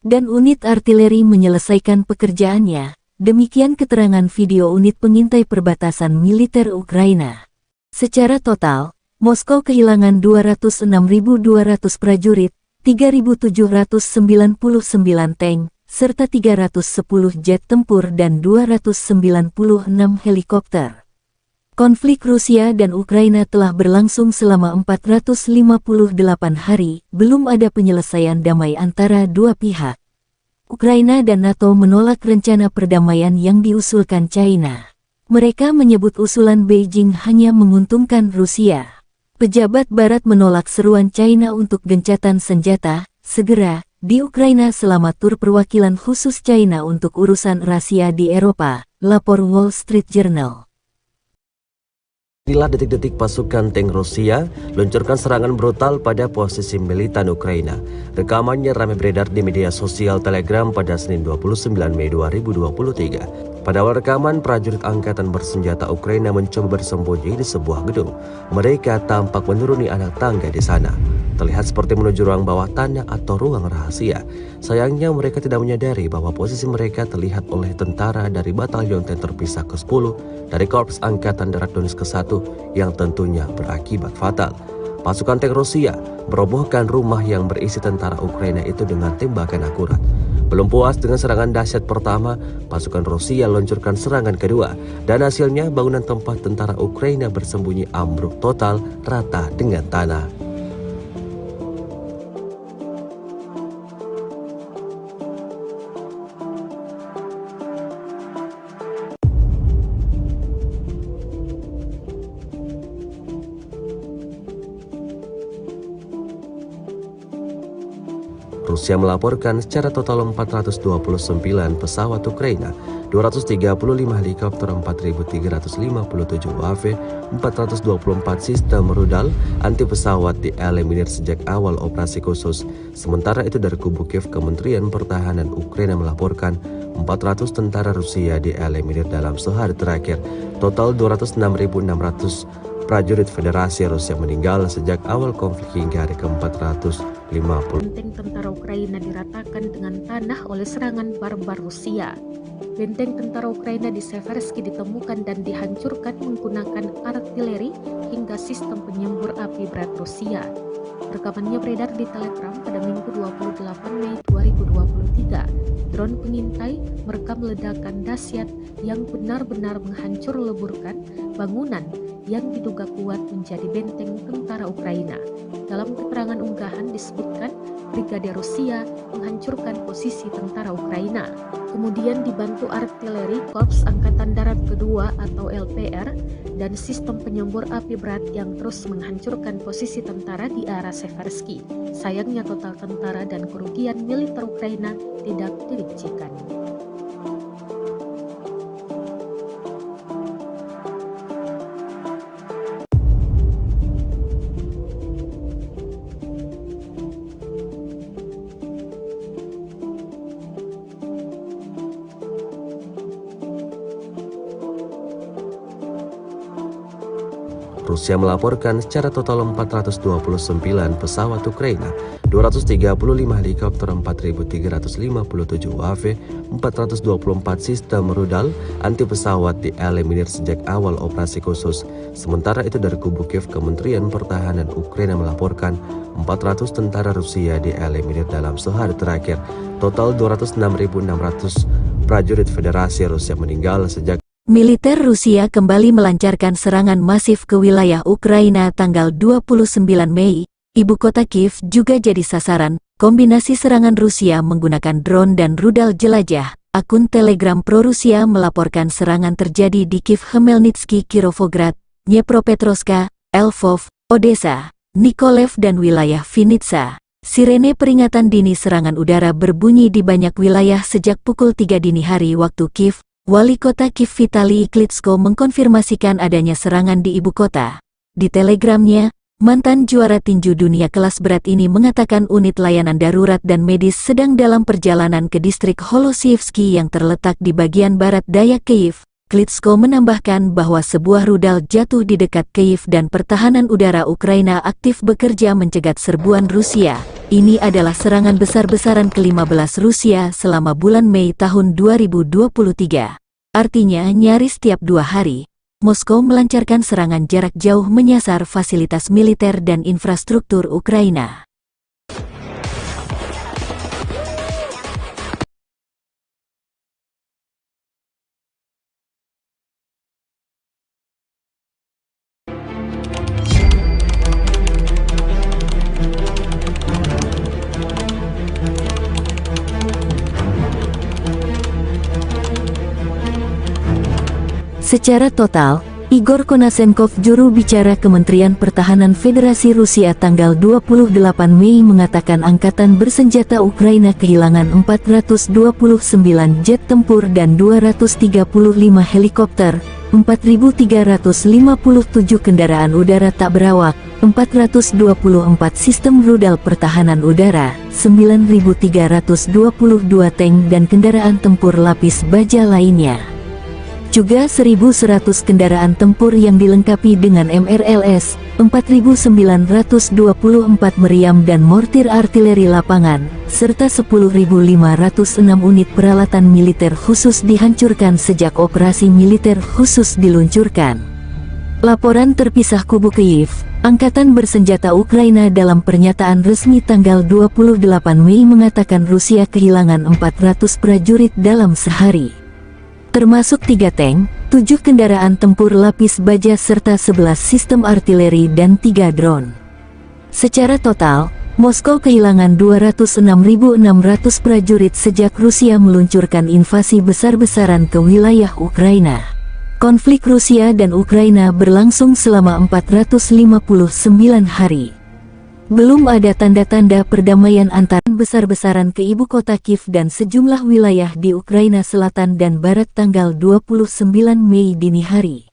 Dan unit artileri menyelesaikan pekerjaannya, demikian keterangan video unit pengintai perbatasan militer Ukraina. Secara total, Moskow kehilangan 206.200 prajurit, 3.799 tank, serta 310 jet tempur dan 296 helikopter. Konflik Rusia dan Ukraina telah berlangsung selama 458 hari, belum ada penyelesaian damai antara dua pihak. Ukraina dan NATO menolak rencana perdamaian yang diusulkan China. Mereka menyebut usulan Beijing hanya menguntungkan Rusia. Pejabat Barat menolak seruan China untuk gencatan senjata segera di Ukraina selama tur perwakilan khusus China untuk urusan rahasia di Eropa, lapor Wall Street Journal. Inilah detik-detik pasukan tank Rusia luncurkan serangan brutal pada posisi militan Ukraina. Rekamannya ramai beredar di media sosial Telegram pada Senin 29 Mei 2023. Pada awal rekaman, prajurit angkatan bersenjata Ukraina mencoba bersembunyi di sebuah gedung. Mereka tampak menuruni anak tangga di sana. Terlihat seperti menuju ruang bawah tanah atau ruang rahasia. Sayangnya mereka tidak menyadari bahwa posisi mereka terlihat oleh tentara dari Batalion Tank Terpisah ke-10 dari Korps Angkatan Darat Donetsk ke-1 yang tentunya berakibat fatal. Pasukan tank Rusia merobohkan rumah yang berisi tentara Ukraina itu dengan tembakan akurat. Belum puas dengan serangan dahsyat pertama, pasukan Rusia luncurkan serangan kedua, dan hasilnya bangunan tempat tentara Ukraina bersembunyi ambruk total rata dengan tanah. Rusia melaporkan secara total 429 pesawat Ukraina, 235 helikopter, 4.357 UAV, 424 sistem rudal anti pesawat dieliminir sejak awal operasi khusus. Sementara itu dari kubu Kiev, Kementerian Pertahanan Ukraina melaporkan 400 tentara Rusia dieliminir dalam sehari terakhir. Total 206.600 prajurit Federasi Rusia meninggal sejak awal konflik hingga hari ke-450. Benteng tentara Ukraina diratakan dengan tanah oleh serangan barbar Rusia. Benteng tentara Ukraina di Seversky ditemukan dan dihancurkan menggunakan artileri hingga sistem penyembur api berat Rusia. Rekamannya beredar di Telegram pada Minggu 28 Mei 2023. Drone pengintai merekam ledakan dahsyat yang benar-benar menghancur leburkan bangunan yang diduga kuat menjadi benteng tentara Ukraina. Dalam keterangan unggahan disebutkan Brigade Rusia menghancurkan posisi tentara Ukraina. Kemudian dibantu artileri Korps Angkatan Darat Kedua atau LPR dan sistem penyembur api berat yang terus menghancurkan posisi tentara di arah Seversky. Sayangnya total tentara dan kerugian militer Ukraina tidak dirincikan. Rusia melaporkan secara total 429 pesawat Ukraina, 235 helikopter, 4.357 UAV, 424 sistem rudal anti pesawat dieliminir sejak awal operasi khusus. Sementara itu dari kubu Kiev, Kementerian Pertahanan Ukraina melaporkan 400 tentara Rusia dieliminir dalam sehari terakhir. Total 206.600 prajurit Federasi Rusia meninggal sejak Militer Rusia kembali melancarkan serangan masif ke wilayah Ukraina tanggal 29 Mei. Ibu kota Kiev juga jadi sasaran. Kombinasi serangan Rusia menggunakan drone dan rudal jelajah. Akun Telegram pro-Rusia melaporkan serangan terjadi di Kiev, Khmelnytsky, Kirovograd, Dnepropetrovsk, Lvov, Odessa, Mykolaiv dan wilayah Vinnytsia. Sirene peringatan dini serangan udara berbunyi di banyak wilayah sejak pukul 3 dini hari waktu Kiev. Wali kota Kiev Vitali Klitschko mengkonfirmasikan adanya serangan di ibu kota. Di telegramnya, mantan juara tinju dunia kelas berat ini mengatakan unit layanan darurat dan medis sedang dalam perjalanan ke distrik Holosievsky yang terletak di bagian barat daya Kiev. Klitschko menambahkan bahwa sebuah rudal jatuh di dekat Kiev dan pertahanan udara Ukraina aktif bekerja mencegat serbuan Rusia. Ini adalah serangan besar-besaran ke-15 Rusia selama bulan Mei tahun 2023. Artinya nyaris tiap 2 hari, Moskow melancarkan serangan jarak jauh menyasar fasilitas militer dan infrastruktur Ukraina. Secara total, Igor Konasenkov, juru bicara Kementerian Pertahanan Federasi Rusia tanggal 28 Mei mengatakan angkatan bersenjata Ukraina kehilangan 429 jet tempur dan 235 helikopter, 4.357 kendaraan udara tak berawak, 424 sistem rudal pertahanan udara, 9.322 tank dan kendaraan tempur lapis baja lainnya. Juga 1.100 kendaraan tempur yang dilengkapi dengan MRLS, 4.924 meriam dan mortir artileri lapangan, serta 10.506 unit peralatan militer khusus dihancurkan sejak operasi militer khusus diluncurkan. Laporan terpisah kubu Kyiv, Angkatan Bersenjata Ukraina dalam pernyataan resmi tanggal 28 Mei mengatakan Rusia kehilangan 400 prajurit dalam sehari, termasuk 3 tank, 7 kendaraan tempur lapis baja serta 11 sistem artileri dan 3 drone. Secara total, Moskow kehilangan 206.600 prajurit sejak Rusia meluncurkan invasi besar-besaran ke wilayah Ukraina. Konflik Rusia dan Ukraina berlangsung selama 459 hari. Belum ada tanda-tanda perdamaian antara besar-besaran ke ibu kota Kiev dan sejumlah wilayah di Ukraina Selatan dan Barat tanggal 29 Mei dini hari.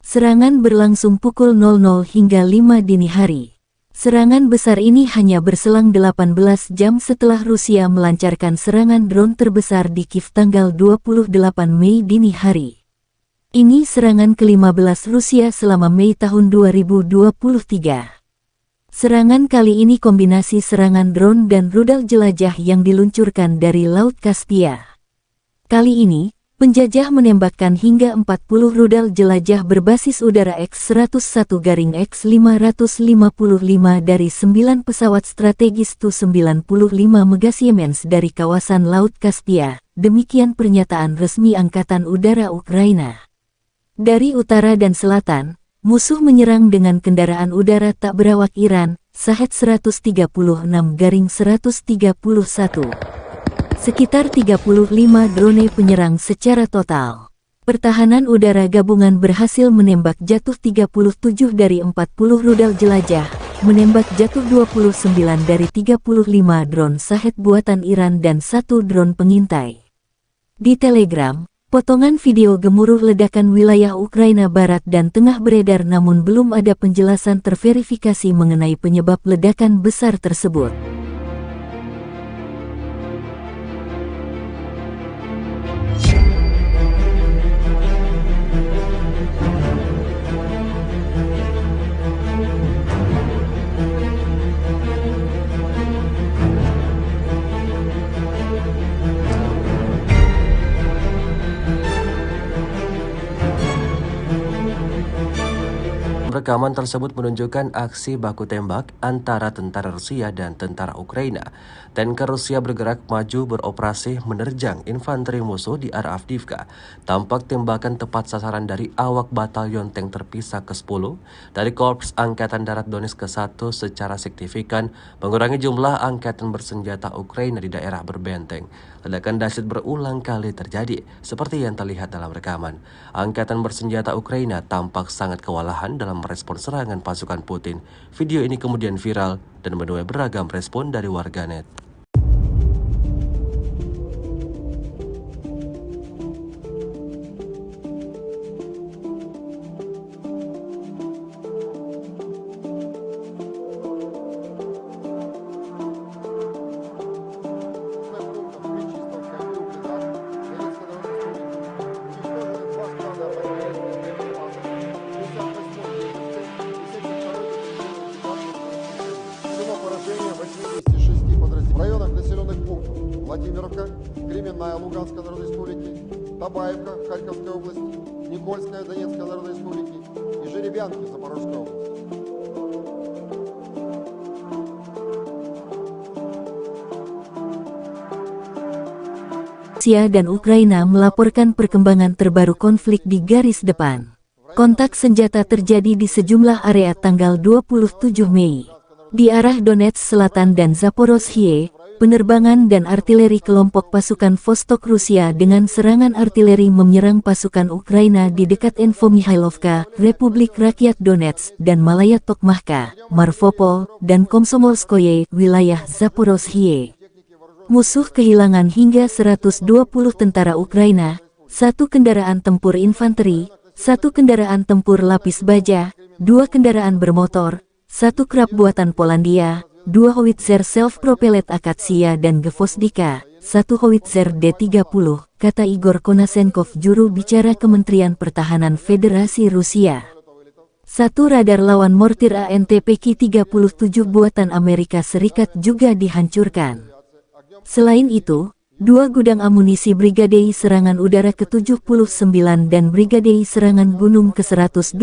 Serangan berlangsung pukul 00 hingga 5 dini hari. Serangan besar ini hanya berselang 18 jam setelah Rusia melancarkan serangan drone terbesar di Kiev tanggal 28 Mei dini hari. Ini serangan ke-15 Rusia selama Mei tahun 2023. Serangan kali ini kombinasi serangan drone dan rudal jelajah yang diluncurkan dari Laut Kaspia. Kali ini, penjajah menembakkan hingga 40 rudal jelajah berbasis udara X-101-X555 dari 9 pesawat strategis Tu-95 Mega Siemens dari kawasan Laut Kaspia, demikian pernyataan resmi Angkatan Udara Ukraina. Dari utara dan selatan, musuh menyerang dengan kendaraan udara tak berawak Iran, Shahed 136-131. Sekitar 35 drone penyerang secara total. Pertahanan udara gabungan berhasil menembak jatuh 37 dari 40 rudal jelajah, menembak jatuh 29 dari 35 drone Shahed buatan Iran dan 1 drone pengintai. Di Telegram, potongan video gemuruh ledakan wilayah Ukraina Barat dan Tengah beredar namun belum ada penjelasan terverifikasi mengenai penyebab ledakan besar tersebut. Rekaman tersebut menunjukkan aksi baku tembak antara tentara Rusia dan tentara Ukraina. Tanker Rusia bergerak maju beroperasi menerjang infanteri musuh di arah Avdiivka. Tampak tembakan tepat sasaran dari awak batalion tank terpisah ke-10 dari Korps Angkatan Darat Donetsk ke-1 secara signifikan mengurangi jumlah angkatan bersenjata Ukraina di daerah berbenteng. Ledakan dahsyat berulang kali terjadi, seperti yang terlihat dalam rekaman. Angkatan bersenjata Ukraina tampak sangat kewalahan dalam merespons serangan pasukan Putin. Video ini kemudian viral dan menuai beragam respon dari warganet. В районах населенных пунктов Владимировка, Кременная Луганской Народной Республики, Табаевка Харьковской области, Никольская Донецкой Народной Республики и Жеребянки Запорожской области. Rusia dan Ukraina melaporkan perkembangan terbaru konflik di garis depan. Kontak senjata terjadi di sejumlah area tanggal 27 Mei. Di arah Donetsk Selatan dan Zaporozhye, penerbangan dan artileri kelompok pasukan Vostok Rusia dengan serangan artileri menyerang pasukan Ukraina di dekat Infomihailovka, Republik Rakyat Donetsk, dan Malaya Tokmahka, Marvopol, dan Komsomolskoye, wilayah Zaporozhye. Musuh kehilangan hingga 120 tentara Ukraina, 1 kendaraan tempur infanteri, 1 kendaraan tempur lapis baja, 2 kendaraan bermotor, 1 krab buatan Polandia, 2 howitzer self-propellet Akatsia dan Gvozdika, 1 howitzer D-30, kata Igor Konasenkov, juru bicara Kementerian Pertahanan Federasi Rusia. 1 radar lawan mortir ANTPK-37 buatan Amerika Serikat juga dihancurkan. Selain itu, 2 gudang amunisi Brigadei Serangan Udara ke-79 dan Brigadei Serangan Gunung ke-128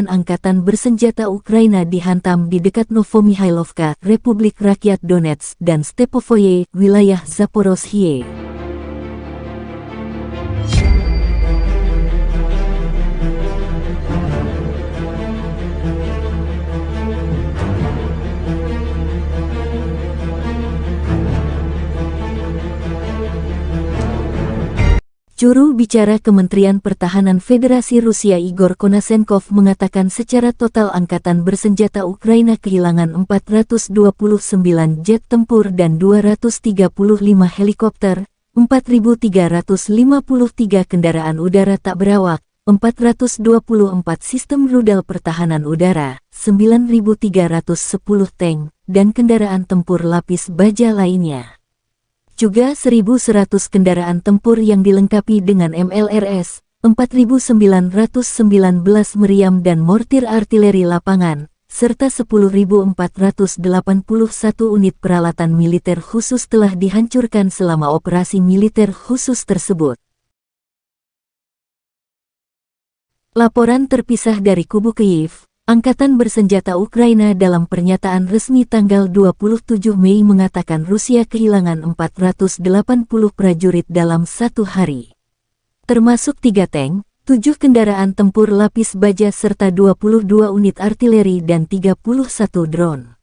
Angkatan Bersenjata Ukraina dihantam di dekat Novomihailovka, Republik Rakyat Donetsk, dan Stepovoye, wilayah Zaporozhye. Juru bicara Kementerian Pertahanan Federasi Rusia Igor Konasenkov mengatakan secara total Angkatan Bersenjata Ukraina kehilangan 429 jet tempur dan 235 helikopter, 4.353 kendaraan udara tak berawak, 424 sistem rudal pertahanan udara, 9.310 tank, dan kendaraan tempur lapis baja lainnya. Juga 1.100 kendaraan tempur yang dilengkapi dengan MLRS, 4.919 meriam dan mortir artileri lapangan, serta 10.481 unit peralatan militer khusus telah dihancurkan selama operasi militer khusus tersebut. Laporan terpisah dari kubu Kyiv. Angkatan Bersenjata Ukraina dalam pernyataan resmi tanggal 27 Mei mengatakan Rusia kehilangan 480 prajurit dalam 1 hari. Termasuk 3 tank, 7 kendaraan tempur lapis baja serta 22 unit artileri dan 31 drone.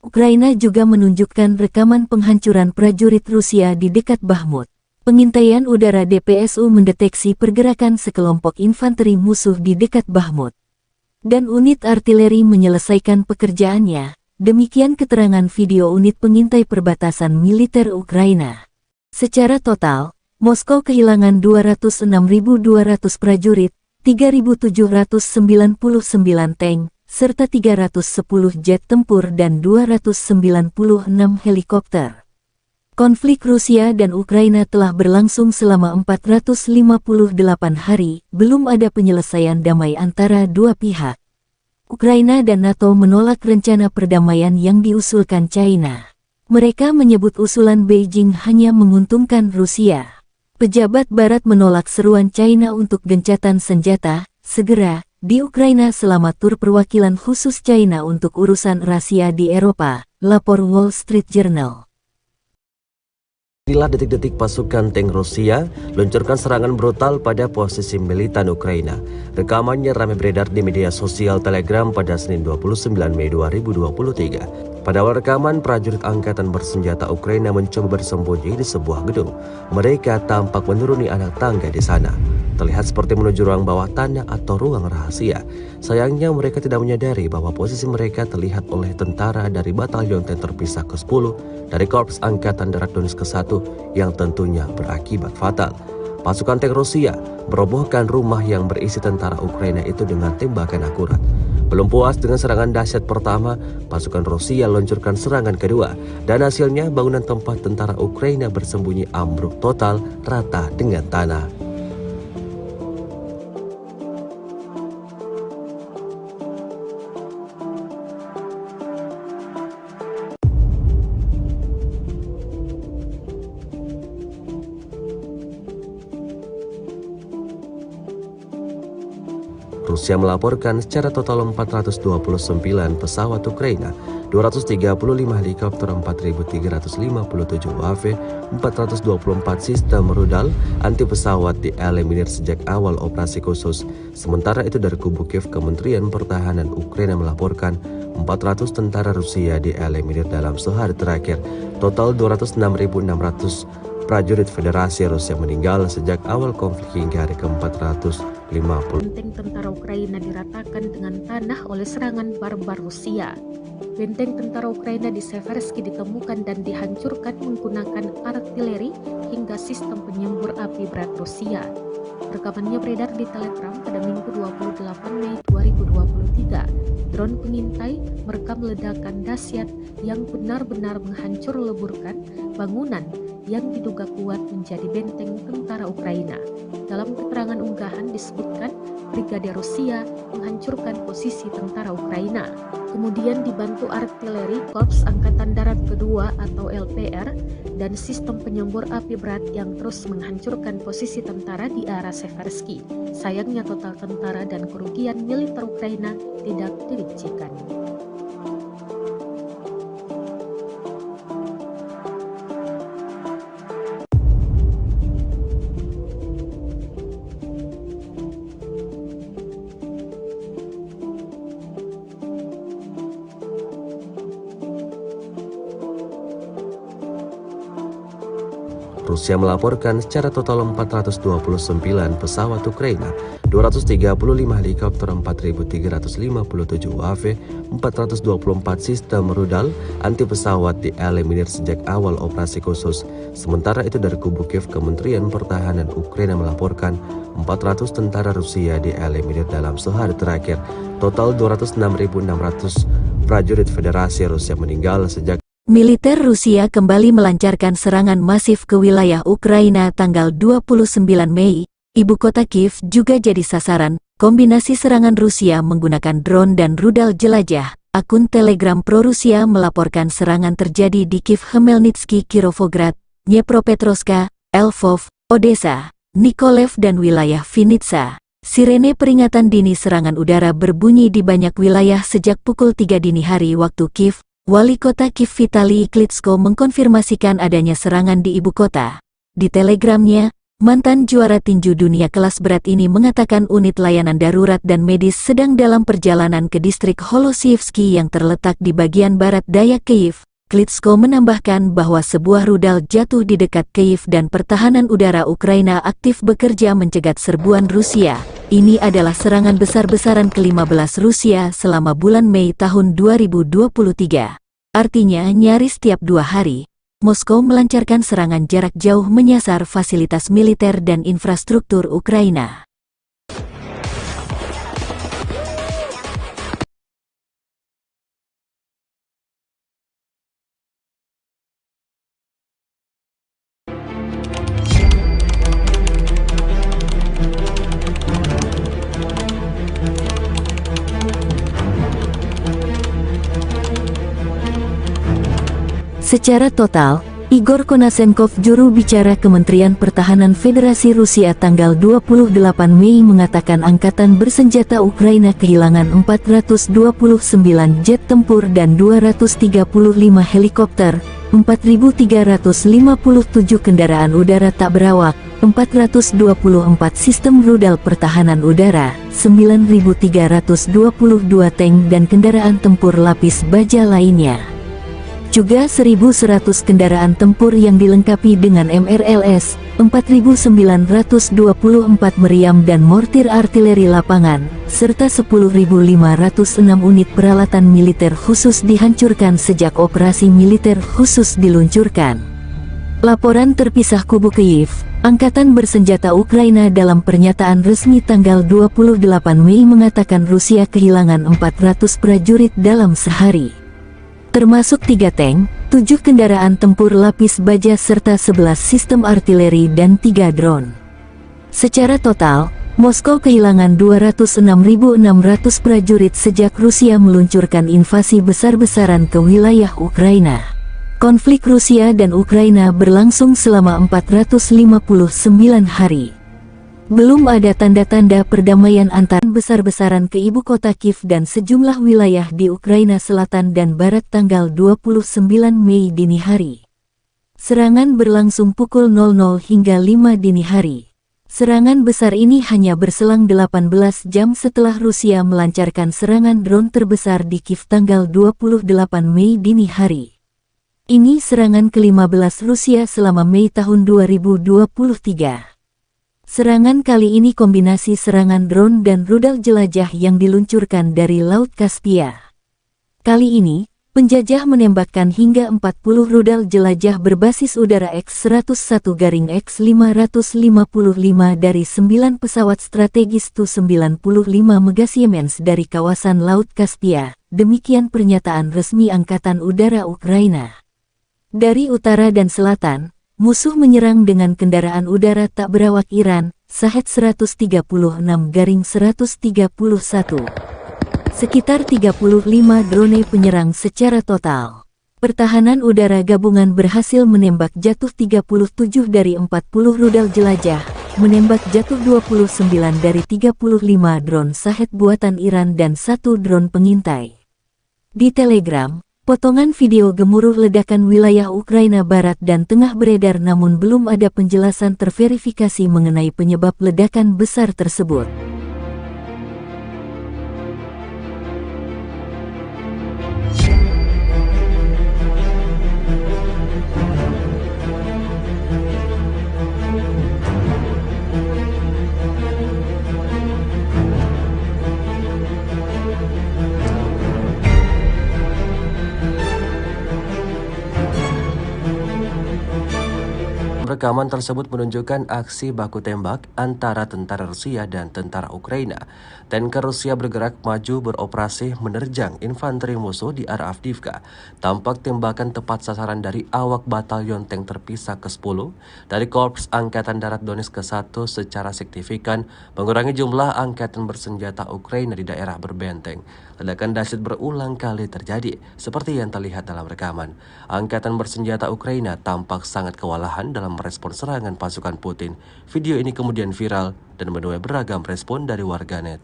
Ukraina juga menunjukkan rekaman penghancuran prajurit Rusia di dekat Bakhmut. Pengintaian udara DPSU mendeteksi pergerakan sekelompok infanteri musuh di dekat Bakhmut. Dan unit artileri menyelesaikan pekerjaannya, demikian keterangan video unit pengintai perbatasan militer Ukraina. Secara total, Moskow kehilangan 206.200 prajurit, 3.799 tank, serta 310 jet tempur dan 296 helikopter. Konflik Rusia dan Ukraina telah berlangsung selama 458 hari, belum ada penyelesaian damai antara dua pihak. Ukraina dan NATO menolak rencana perdamaian yang diusulkan China. Mereka menyebut usulan Beijing hanya menguntungkan Rusia. Pejabat Barat menolak seruan China untuk gencatan senjata segera di Ukraina selama tur perwakilan khusus China untuk urusan rahasia di Eropa, lapor Wall Street Journal. Inilah detik-detik pasukan tank Rusia luncurkan serangan brutal pada posisi militan Ukraina. Rekamannya ramai beredar di media sosial Telegram pada Senin 29 Mei 2023. Pada awal rekaman, prajurit angkatan bersenjata Ukraina mencoba bersembunyi di sebuah gedung. Mereka tampak menuruni anak tangga di sana. Terlihat seperti menuju ruang bawah tanah atau ruang rahasia. Sayangnya mereka tidak menyadari bahwa posisi mereka terlihat oleh tentara dari Batalion Tank Terpisah ke-10 dari Korps Angkatan Darat Donetsk ke-1 yang tentunya berakibat fatal. Pasukan tank Rusia merobohkan rumah yang berisi tentara Ukraina itu dengan tembakan akurat. Belum puas dengan serangan dahsyat pertama, pasukan Rusia luncurkan serangan kedua, dan hasilnya bangunan tempat tentara Ukraina bersembunyi ambruk total rata dengan tanah. Rusia melaporkan secara total 429 pesawat Ukraina, 235 helikopter, 4.357 UAV, 424 sistem rudal anti pesawat dieliminir sejak awal operasi khusus. Sementara itu dari kubu Kiev, Kementerian Pertahanan Ukraina melaporkan 400 tentara Rusia dieliminir dalam sehari terakhir. Total 206.600 prajurit Federasi Rusia meninggal sejak awal konflik hingga hari ke-450. Benteng tentara Ukraina diratakan dengan tanah oleh serangan barbar Rusia. Benteng tentara Ukraina di Seversky ditemukan dan dihancurkan menggunakan artileri hingga sistem penyembur api berat Rusia. Rekamannya beredar di Telegram pada Minggu 28 Mei 2023. Drone pengintai merekam ledakan dahsyat yang benar-benar menghancur leburkan bangunan yang diduga kuat menjadi benteng tentara Ukraina. Dalam keterangan unggahan disebutkan Brigade Rusia menghancurkan posisi tentara Ukraina. Kemudian dibantu artileri Korps Angkatan Darat Kedua atau LPR dan sistem penyembur api berat yang terus menghancurkan posisi tentara di arah Seversky. Sayangnya total tentara dan kerugian militer Ukraina tidak dirincikan. Rusia melaporkan secara total 429 pesawat Ukraina, 235 helikopter, 4.357 UAV, 424 sistem rudal anti pesawat dieliminir sejak awal operasi khusus. Sementara itu dari kubu Kiev, Kementerian Pertahanan Ukraina melaporkan 400 tentara Rusia dieliminir dalam sehari terakhir. Total 206.600 prajurit Federasi Rusia meninggal sejak Militer Rusia kembali melancarkan serangan masif ke wilayah Ukraina tanggal 29 Mei. Ibu kota Kiev juga jadi sasaran. Kombinasi serangan Rusia menggunakan drone dan rudal jelajah. Akun Telegram pro-Rusia melaporkan serangan terjadi di Kiev, Khmelnytsky, Kirovograd, Dnepropetrovsk, Lvov, Odessa, Nikolaev dan wilayah Vinnytsia. Sirene peringatan dini serangan udara berbunyi di banyak wilayah sejak pukul 3 dini hari waktu Kiev. Wali kota Kiev Vitali Klitschko mengkonfirmasikan adanya serangan di ibu kota. Di telegramnya, mantan juara tinju dunia kelas berat ini mengatakan unit layanan darurat dan medis sedang dalam perjalanan ke distrik Holosievsky yang terletak di bagian barat daya Kiev. Klitschko menambahkan bahwa sebuah rudal jatuh di dekat Kiev dan pertahanan udara Ukraina aktif bekerja mencegat serbuan Rusia. Ini adalah serangan besar-besaran ke-15 Rusia selama bulan Mei tahun 2023. Artinya nyaris tiap 2 hari, Moskow melancarkan serangan jarak jauh menyasar fasilitas militer dan infrastruktur Ukraina. Secara total, Igor Konashenkov, juru bicara Kementerian Pertahanan Federasi Rusia tanggal 28 Mei mengatakan angkatan bersenjata Ukraina kehilangan 429 jet tempur dan 235 helikopter, 4.357 kendaraan udara tak berawak, 424 sistem rudal pertahanan udara, 9.322 tank dan kendaraan tempur lapis baja lainnya. Juga 1.100 kendaraan tempur yang dilengkapi dengan MRLS, 4.924 meriam dan mortir artileri lapangan, serta 10.506 unit peralatan militer khusus dihancurkan sejak operasi militer khusus diluncurkan. Laporan terpisah kubu Kiev, Angkatan Bersenjata Ukraina dalam pernyataan resmi tanggal 28 Mei mengatakan Rusia kehilangan 400 prajurit dalam sehari. Termasuk 3 tank, 7 kendaraan tempur lapis baja serta 11 sistem artileri dan 3 drone. Secara total, Moskow kehilangan 206.600 prajurit sejak Rusia meluncurkan invasi besar-besaran ke wilayah Ukraina. Konflik Rusia dan Ukraina berlangsung selama 459 hari. Belum ada tanda-tanda perdamaian antar besar-besaran ke ibu kota Kiev dan sejumlah wilayah di Ukraina Selatan dan Barat tanggal 29 Mei dini hari. Serangan berlangsung pukul 00 hingga 5 dini hari. Serangan besar ini hanya berselang 18 jam setelah Rusia melancarkan serangan drone terbesar di Kiev tanggal 28 Mei dini hari. Ini serangan ke-15 Rusia selama Mei tahun 2023. Serangan kali ini kombinasi serangan drone dan rudal jelajah yang diluncurkan dari Laut Kaspia. Kali ini, penjajah menembakkan hingga 40 rudal jelajah berbasis udara X-101-X555 dari 9 pesawat strategis Tu-95 Mega Siemens dari kawasan Laut Kaspia, demikian pernyataan resmi Angkatan Udara Ukraina. Dari utara dan selatan, musuh menyerang dengan kendaraan udara tak berawak Iran, Shahed-136-131. Sekitar 35 drone penyerang secara total. Pertahanan udara gabungan berhasil menembak jatuh 37 dari 40 rudal jelajah, menembak jatuh 29 dari 35 drone Shahed buatan Iran dan 1 drone pengintai. Di Telegram, potongan video gemuruh ledakan wilayah Ukraina Barat dan Tengah beredar namun belum ada penjelasan terverifikasi mengenai penyebab ledakan besar tersebut. Rekaman tersebut menunjukkan aksi baku tembak antara tentara Rusia dan tentara Ukraina. Tanker Rusia bergerak maju beroperasi menerjang infanteri musuh di arah Avdiivka. Tampak tembakan tepat sasaran dari awak batalion tank terpisah ke-10 dari Korps Angkatan Darat Donetsk ke-1 secara signifikan mengurangi jumlah angkatan bersenjata Ukraina di daerah berbenteng. Ledakan dahsyat berulang kali terjadi, seperti yang terlihat dalam rekaman. Angkatan bersenjata Ukraina tampak sangat kewalahan dalam merespon serangan pasukan Putin. Video ini kemudian viral dan menuai beragam respon dari warganet.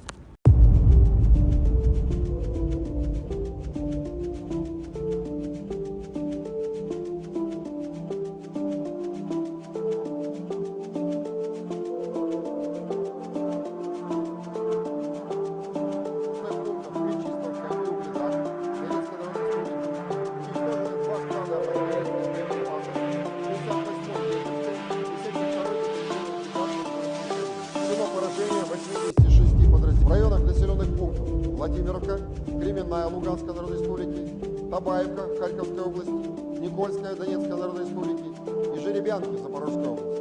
В районах населенных пунктов Владимировка, Кременная Луганской Народной Республики, Табаевка Харьковской области, Никольская Донецкой Народной Республики и Жеребянки Запорожской области.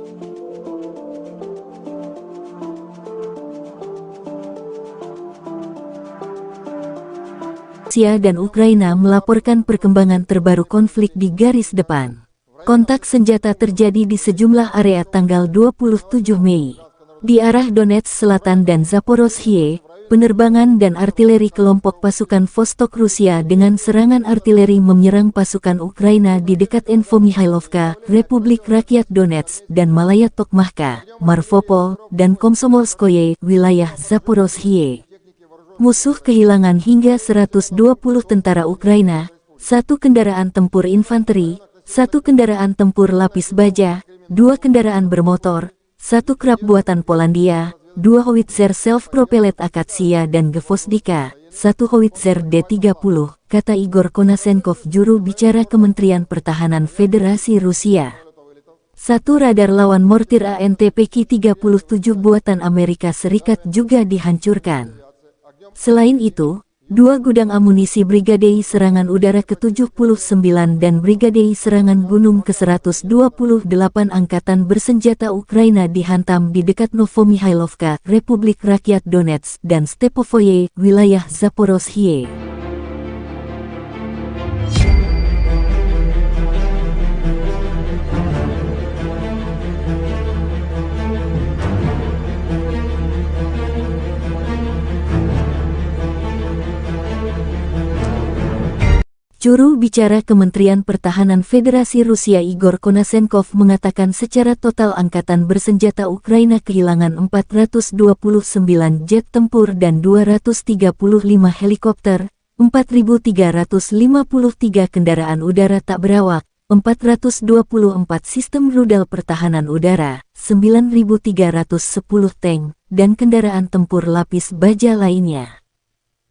Rusia dan Ukraina melaporkan perkembangan terbaru konflik di garis depan. Kontak senjata terjadi di sejumlah area tanggal 27 Mei. Di arah Donetsk Selatan dan Zaporozhye, penerbangan dan artileri kelompok pasukan Vostok Rusia dengan serangan artileri menyerang pasukan Ukraina di dekat Infomihailovka, Republik Rakyat Donetsk, dan Malaya Tokmahka, Marvopol, dan Komsomolskoye, wilayah Zaporozhye. Musuh kehilangan hingga 120 tentara Ukraina, 1 kendaraan tempur infanteri, 1 kendaraan tempur lapis baja, 2 kendaraan bermotor, 1 krab buatan Polandia, 2 howitzer self-propellet Akatsia dan Gvozdika, 1 howitzer D-30, kata Igor Konasenkov, juru bicara Kementerian Pertahanan Federasi Rusia. 1 radar lawan mortir ANTPK-37 buatan Amerika Serikat juga dihancurkan. Selain itu, 2 gudang amunisi Brigadei Serangan Udara ke-79 dan Brigadei Serangan Gunung ke-128 Angkatan Bersenjata Ukraina dihantam di dekat Novomihailovka, Republik Rakyat Donetsk, dan Stepovoye, wilayah Zaporozhye. Juru bicara Kementerian Pertahanan Federasi Rusia Igor Konasenkov mengatakan secara total Angkatan Bersenjata Ukraina kehilangan 429 jet tempur dan 235 helikopter, 4.353 kendaraan udara tak berawak, 424 sistem rudal pertahanan udara, 9.310 tank, dan kendaraan tempur lapis baja lainnya.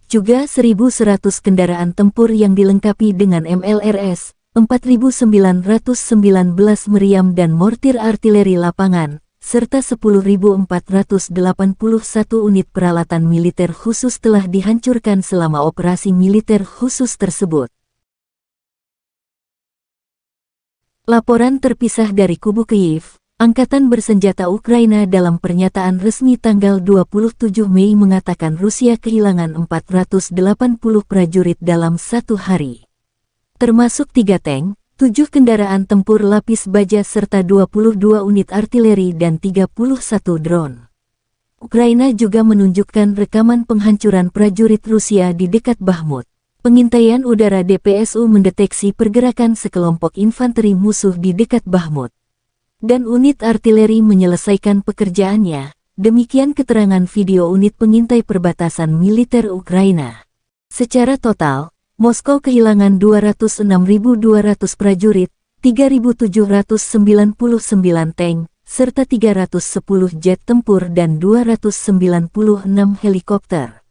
Juga 1.100 kendaraan tempur yang dilengkapi dengan MLRS, 4.919 meriam dan mortir artileri lapangan, serta 10.481 unit peralatan militer khusus telah dihancurkan selama operasi militer khusus tersebut. Laporan terpisah dari kubu Kyiv, Angkatan Bersenjata Ukraina dalam pernyataan resmi tanggal 27 Mei mengatakan Rusia kehilangan 480 prajurit dalam satu hari. Termasuk 3 tank, 7 kendaraan tempur lapis baja serta 22 unit artileri dan 31 drone. Ukraina juga menunjukkan rekaman penghancuran prajurit Rusia di dekat Bakhmut. Pengintaian udara DPSU mendeteksi pergerakan sekelompok infanteri musuh di dekat Bakhmut. Dan unit artileri menyelesaikan pekerjaannya, demikian keterangan video unit pengintai perbatasan militer Ukraina. Secara total, Moskow kehilangan 206.200 prajurit, 3.799 tank, serta 310 jet tempur dan 296 helikopter.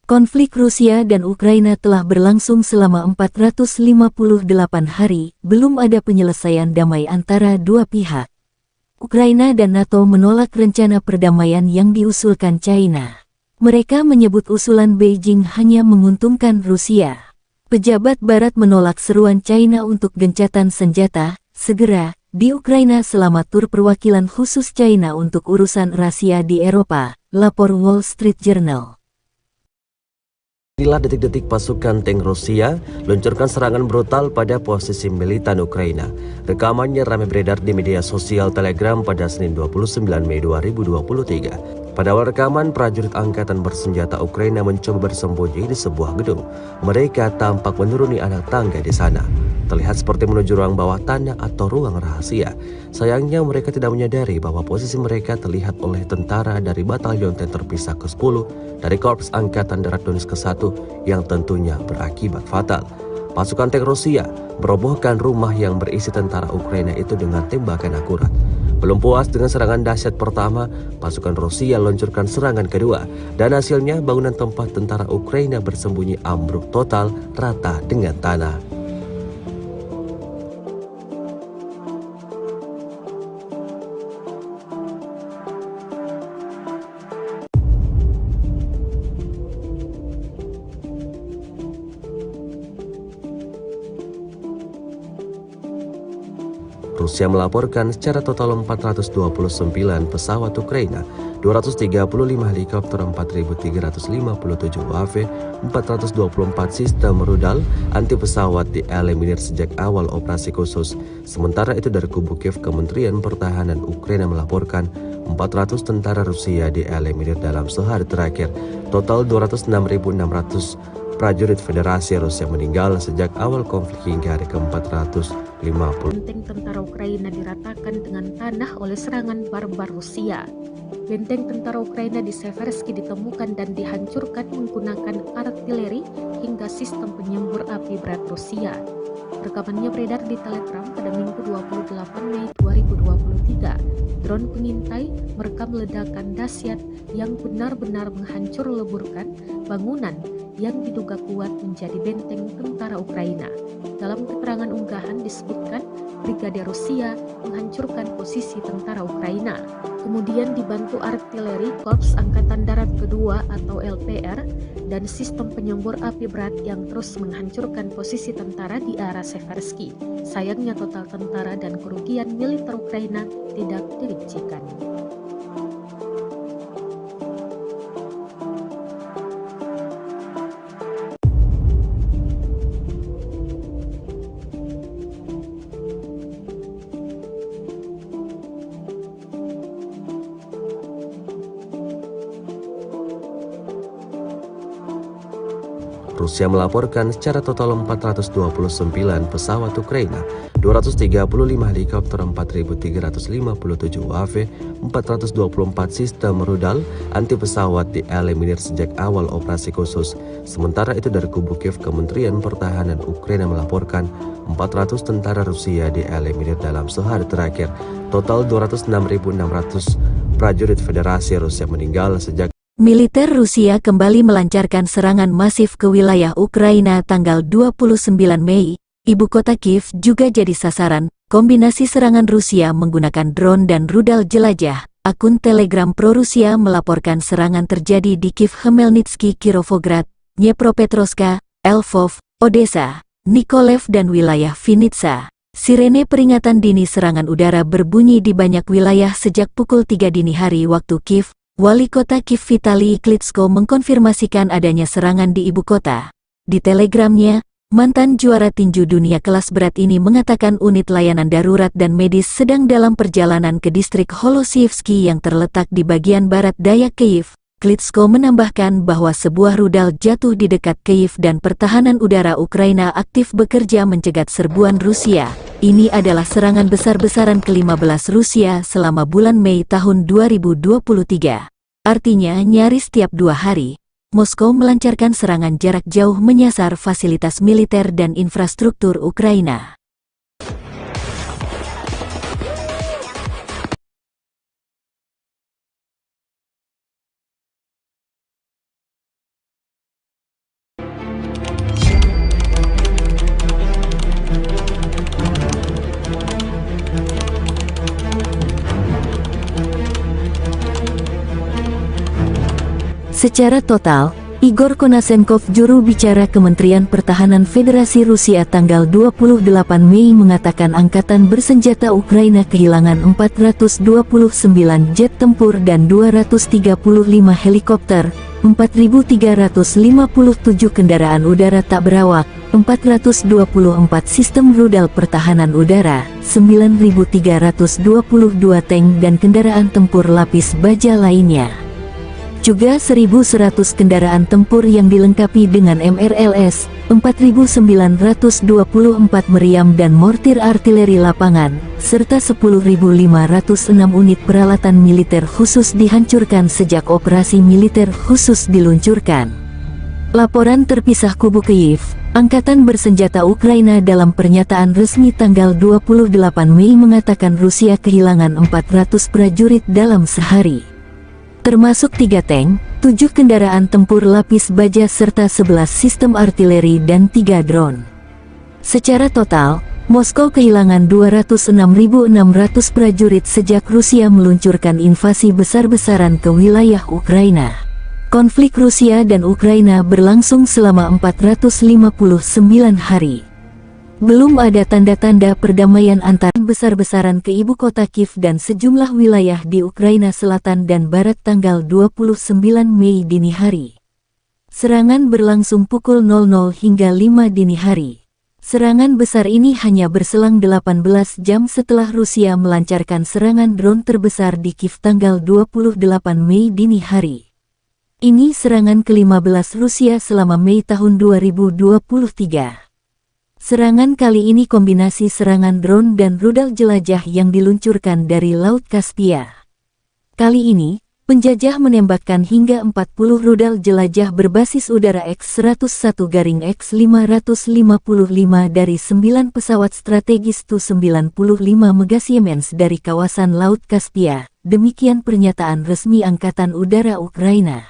Konflik Rusia dan Ukraina telah berlangsung selama 458 hari, belum ada penyelesaian damai antara dua pihak. Ukraina dan NATO menolak rencana perdamaian yang diusulkan China. Mereka menyebut usulan Beijing hanya menguntungkan Rusia. Pejabat Barat menolak seruan China untuk gencatan senjata segera di Ukraina selama tur perwakilan khusus China untuk urusan rahasia di Eropa, lapor Wall Street Journal. Inilah detik-detik pasukan tank Rusia luncurkan serangan brutal pada posisi militan Ukraina. Rekamannya ramai beredar di media sosial Telegram pada Senin 29 Mei 2023. Pada awal rekaman, prajurit Angkatan Bersenjata Ukraina mencoba bersembunyi di sebuah gedung. Mereka tampak menuruni anak tangga di sana. Terlihat seperti menuju ruang bawah tanah atau ruang rahasia. Sayangnya mereka tidak menyadari bahwa posisi mereka terlihat oleh tentara dari Batalion Tank Terpisah ke-10 dari Korps Angkatan Darat Donetsk ke-1 yang tentunya berakibat fatal. Pasukan tank Rusia merobohkan rumah yang berisi tentara Ukraina itu dengan tembakan akurat. Belum puas dengan serangan dahsyat pertama, pasukan Rusia luncurkan serangan kedua, dan hasilnya bangunan tempat tentara Ukraina bersembunyi ambruk total rata dengan tanah. Rusia melaporkan secara total 429 pesawat Ukraina, 235 helikopter, 4.357 UAV, 424 sistem rudal anti pesawat dieliminir sejak awal operasi khusus. Sementara itu dari kubu Kiev, Kementerian Pertahanan Ukraina melaporkan 400 tentara Rusia dieliminir dalam sehari terakhir. Total 206.600 prajurit Federasi Rusia meninggal sejak awal konflik hingga hari ke-450. Benteng tentara Ukraina diratakan dengan tanah oleh serangan barbar Rusia. Benteng tentara Ukraina di Seversky ditemukan dan dihancurkan menggunakan artileri hingga sistem penyembur api berat Rusia. Rekamannya beredar di Telegram pada Minggu 28 Mei 2023. Drone pengintai merekam ledakan dahsyat yang benar-benar menghancur leburkan bangunan yang diduga kuat menjadi benteng tentara Ukraina. Dalam keterangan unggahan disebutkan Brigade Rusia menghancurkan posisi tentara Ukraina. Kemudian dibantu artileri Korps Angkatan Darat Kedua atau LPR dan sistem penyembur api berat yang terus menghancurkan posisi tentara di arah Seversky. Sayangnya total tentara dan kerugian militer Ukraina tidak dirincikan. Rusia melaporkan secara total 429 pesawat Ukraina, 235 helikopter, 4.357 UAV, 424 sistem rudal anti pesawat dieliminir sejak awal operasi khusus. Sementara itu dari kubu Kiev, Kementerian Pertahanan Ukraina melaporkan 400 tentara Rusia dieliminir dalam sehari terakhir. Total 206.600 prajurit Federasi Rusia meninggal sejak Militer Rusia kembali melancarkan serangan masif ke wilayah Ukraina tanggal 29 Mei. Ibu kota Kiev juga jadi sasaran. Kombinasi serangan Rusia menggunakan drone dan rudal jelajah. Akun Telegram pro-Rusia melaporkan serangan terjadi di Kiev, Khmelnytsky, Kirovograd, Dnepropetrovsk, Lvov, Odessa, Mykolaiv dan wilayah Vinnytsia. Sirene peringatan dini serangan udara berbunyi di banyak wilayah sejak pukul 3 dini hari waktu Kiev. Wali kota Kiev Vitali Klitschko mengkonfirmasikan adanya serangan di ibu kota. Di telegramnya, mantan juara tinju dunia kelas berat ini mengatakan unit layanan darurat dan medis sedang dalam perjalanan ke distrik Holosievsky yang terletak di bagian barat daya Kiev. Klitschko menambahkan bahwa sebuah rudal jatuh di dekat Kiev dan pertahanan udara Ukraina aktif bekerja mencegat serbuan Rusia. Ini adalah serangan besar-besaran ke-15 Rusia selama bulan Mei tahun 2023. Artinya nyaris tiap 2 hari, Moskow melancarkan serangan jarak jauh menyasar fasilitas militer dan infrastruktur Ukraina. Secara total, Igor Konashenkov, juru bicara Kementerian Pertahanan Federasi Rusia tanggal 28 Mei mengatakan angkatan bersenjata Ukraina kehilangan 429 jet tempur dan 235 helikopter, 4.357 kendaraan udara tak berawak, 424 sistem rudal pertahanan udara, 9.322 tank dan kendaraan tempur lapis baja lainnya. Juga 1.100 kendaraan tempur yang dilengkapi dengan MRLS, 4.924 meriam dan mortir artileri lapangan, serta 10.506 unit peralatan militer khusus dihancurkan sejak operasi militer khusus diluncurkan. Laporan terpisah kubu Kiev, Angkatan Bersenjata Ukraina dalam pernyataan resmi tanggal 28 Mei mengatakan Rusia kehilangan 400 prajurit dalam sehari, termasuk 3 tank, 7 kendaraan tempur lapis baja serta 11 sistem artileri dan 3 drone. Secara total, Moskow kehilangan 206.600 prajurit sejak Rusia meluncurkan invasi besar-besaran ke wilayah Ukraina. Konflik Rusia dan Ukraina berlangsung selama 459 hari. Belum ada tanda-tanda perdamaian antara besar-besaran ke ibu kota Kiev dan sejumlah wilayah di Ukraina Selatan dan Barat tanggal 29 Mei dini hari. Serangan berlangsung pukul 00 hingga 5 dini hari. Serangan besar ini hanya berselang 18 jam setelah Rusia melancarkan serangan drone terbesar di Kiev tanggal 28 Mei dini hari. Ini serangan ke-15 Rusia selama Mei tahun 2023. Serangan kali ini kombinasi serangan drone dan rudal jelajah yang diluncurkan dari Laut Kaspia. Kali ini, penjajah menembakkan hingga 40 rudal jelajah berbasis udara X-101-X555 dari 9 pesawat strategis Tu-95 Mega Siemens dari kawasan Laut Kaspia. Demikian pernyataan resmi Angkatan Udara Ukraina.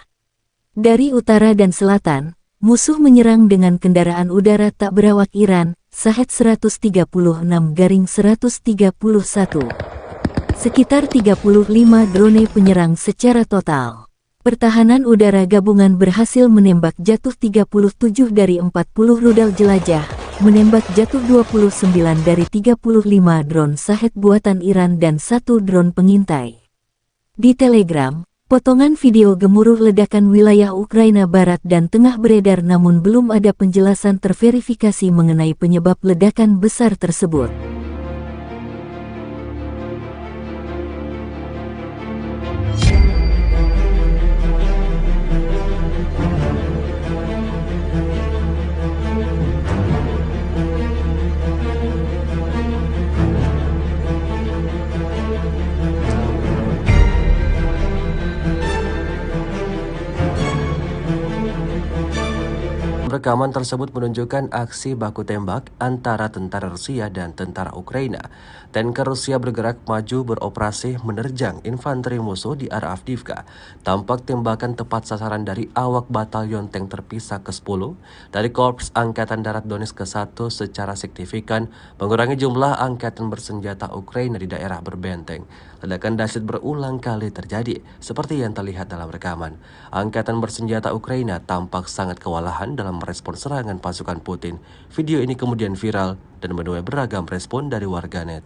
Dari utara dan selatan, musuh menyerang dengan kendaraan udara tak berawak Iran, Shahed 136-131. Sekitar 35 drone penyerang secara total. Pertahanan udara gabungan berhasil menembak jatuh 37 dari 40 rudal jelajah, menembak jatuh 29 dari 35 drone Shahed buatan Iran dan 1 drone pengintai. Di Telegram, potongan video gemuruh ledakan wilayah Ukraina Barat dan Tengah beredar namun belum ada penjelasan terverifikasi mengenai penyebab ledakan besar tersebut. Rekaman tersebut menunjukkan aksi baku tembak antara tentara Rusia dan tentara Ukraina. Tanker Rusia bergerak maju beroperasi menerjang infanteri musuh di arah Avdiivka. Tampak tembakan tepat sasaran dari awak batalion tank terpisah ke-10 dari Korps Angkatan Darat Donetsk ke-1 secara signifikan mengurangi jumlah angkatan bersenjata Ukraina di daerah berbenteng. Ledakan dahsyat berulang kali terjadi, seperti yang terlihat dalam rekaman. Angkatan bersenjata Ukraina tampak sangat kewalahan dalam merespons serangan pasukan Putin. Video ini kemudian viral dan menuai beragam respon dari warganet.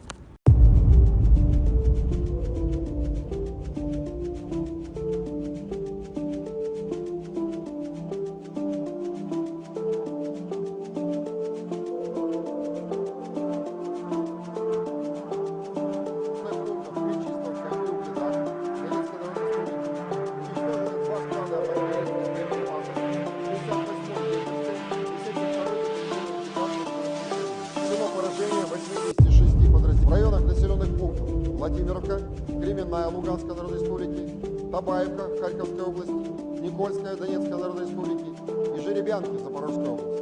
В районах населенных пунктов Владимировка, Кременная Луганской Народной Республики, Табаевка Харьковской области, Никольская Донецкой Народной Республики и Жеребянки Запорожской области.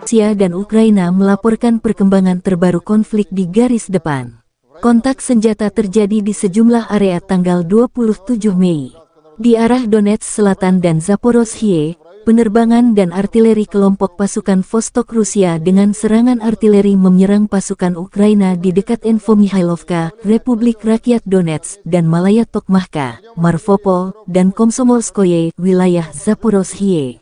Rusia dan Ukraina melaporkan perkembangan terbaru konflik di garis depan. Kontak senjata terjadi di sejumlah area tanggal 27 Mei. Di arah Donetsk Selatan dan Zaporozhye, penerbangan dan artileri kelompok pasukan Vostok Rusia dengan serangan artileri menyerang pasukan Ukraina di dekat Infomihailovka, Republik Rakyat Donetsk, dan Malaya Tokmahka, Marvopol, dan Komsomolskoye, wilayah Zaporozhye.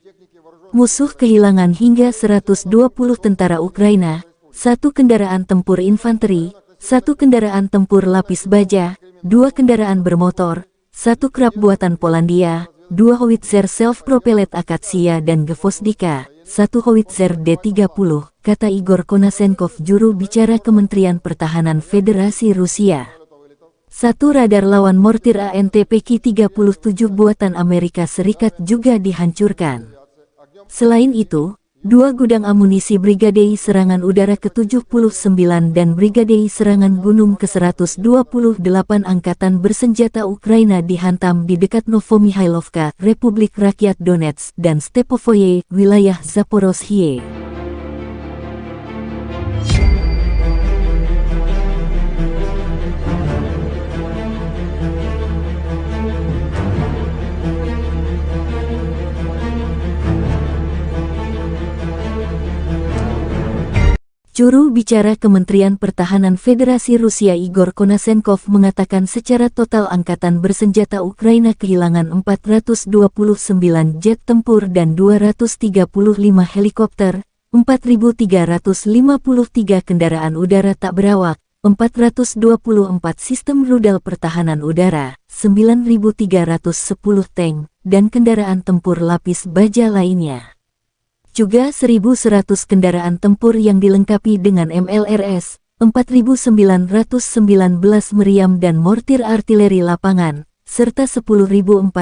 Musuh kehilangan hingga 120 tentara Ukraina, 1 kendaraan tempur infanteri, 1 kendaraan tempur lapis baja, 2 kendaraan bermotor, 1 krab buatan Polandia, 2 howitzer self-propellet Akatsia dan Gvozdika, 1 howitzer D-30, kata Igor Konasenkov, juru bicara Kementerian Pertahanan Federasi Rusia. 1 radar lawan mortir ANTPK-37 buatan Amerika Serikat juga dihancurkan. Selain itu, 2 gudang amunisi Brigadei Serangan Udara ke-79 dan Brigadei Serangan Gunung ke-128 Angkatan Bersenjata Ukraina dihantam di dekat Novomihailovka, Republik Rakyat Donetsk, dan Stepovoye, wilayah Zaporozhye. Juru bicara Kementerian Pertahanan Federasi Rusia Igor Konasenkov mengatakan secara total angkatan bersenjata Ukraina kehilangan 429 jet tempur dan 235 helikopter, 4.353 kendaraan udara tak berawak, 424 sistem rudal pertahanan udara, 9.310 tank, dan kendaraan tempur lapis baja lainnya. Juga 1.100 kendaraan tempur yang dilengkapi dengan MLRS, 4.919 meriam dan mortir artileri lapangan, serta 10.481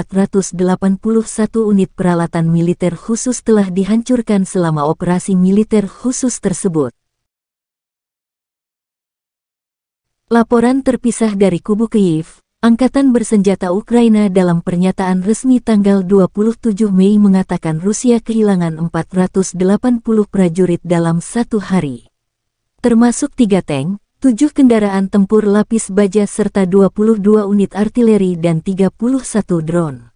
unit peralatan militer khusus telah dihancurkan selama operasi militer khusus tersebut. Laporan terpisah dari kubu Kyiv. Angkatan Bersenjata Ukraina dalam pernyataan resmi tanggal 27 Mei mengatakan Rusia kehilangan 480 prajurit dalam 1 hari. Termasuk 3 tank, 7 kendaraan tempur lapis baja serta 22 unit artileri dan 31 drone.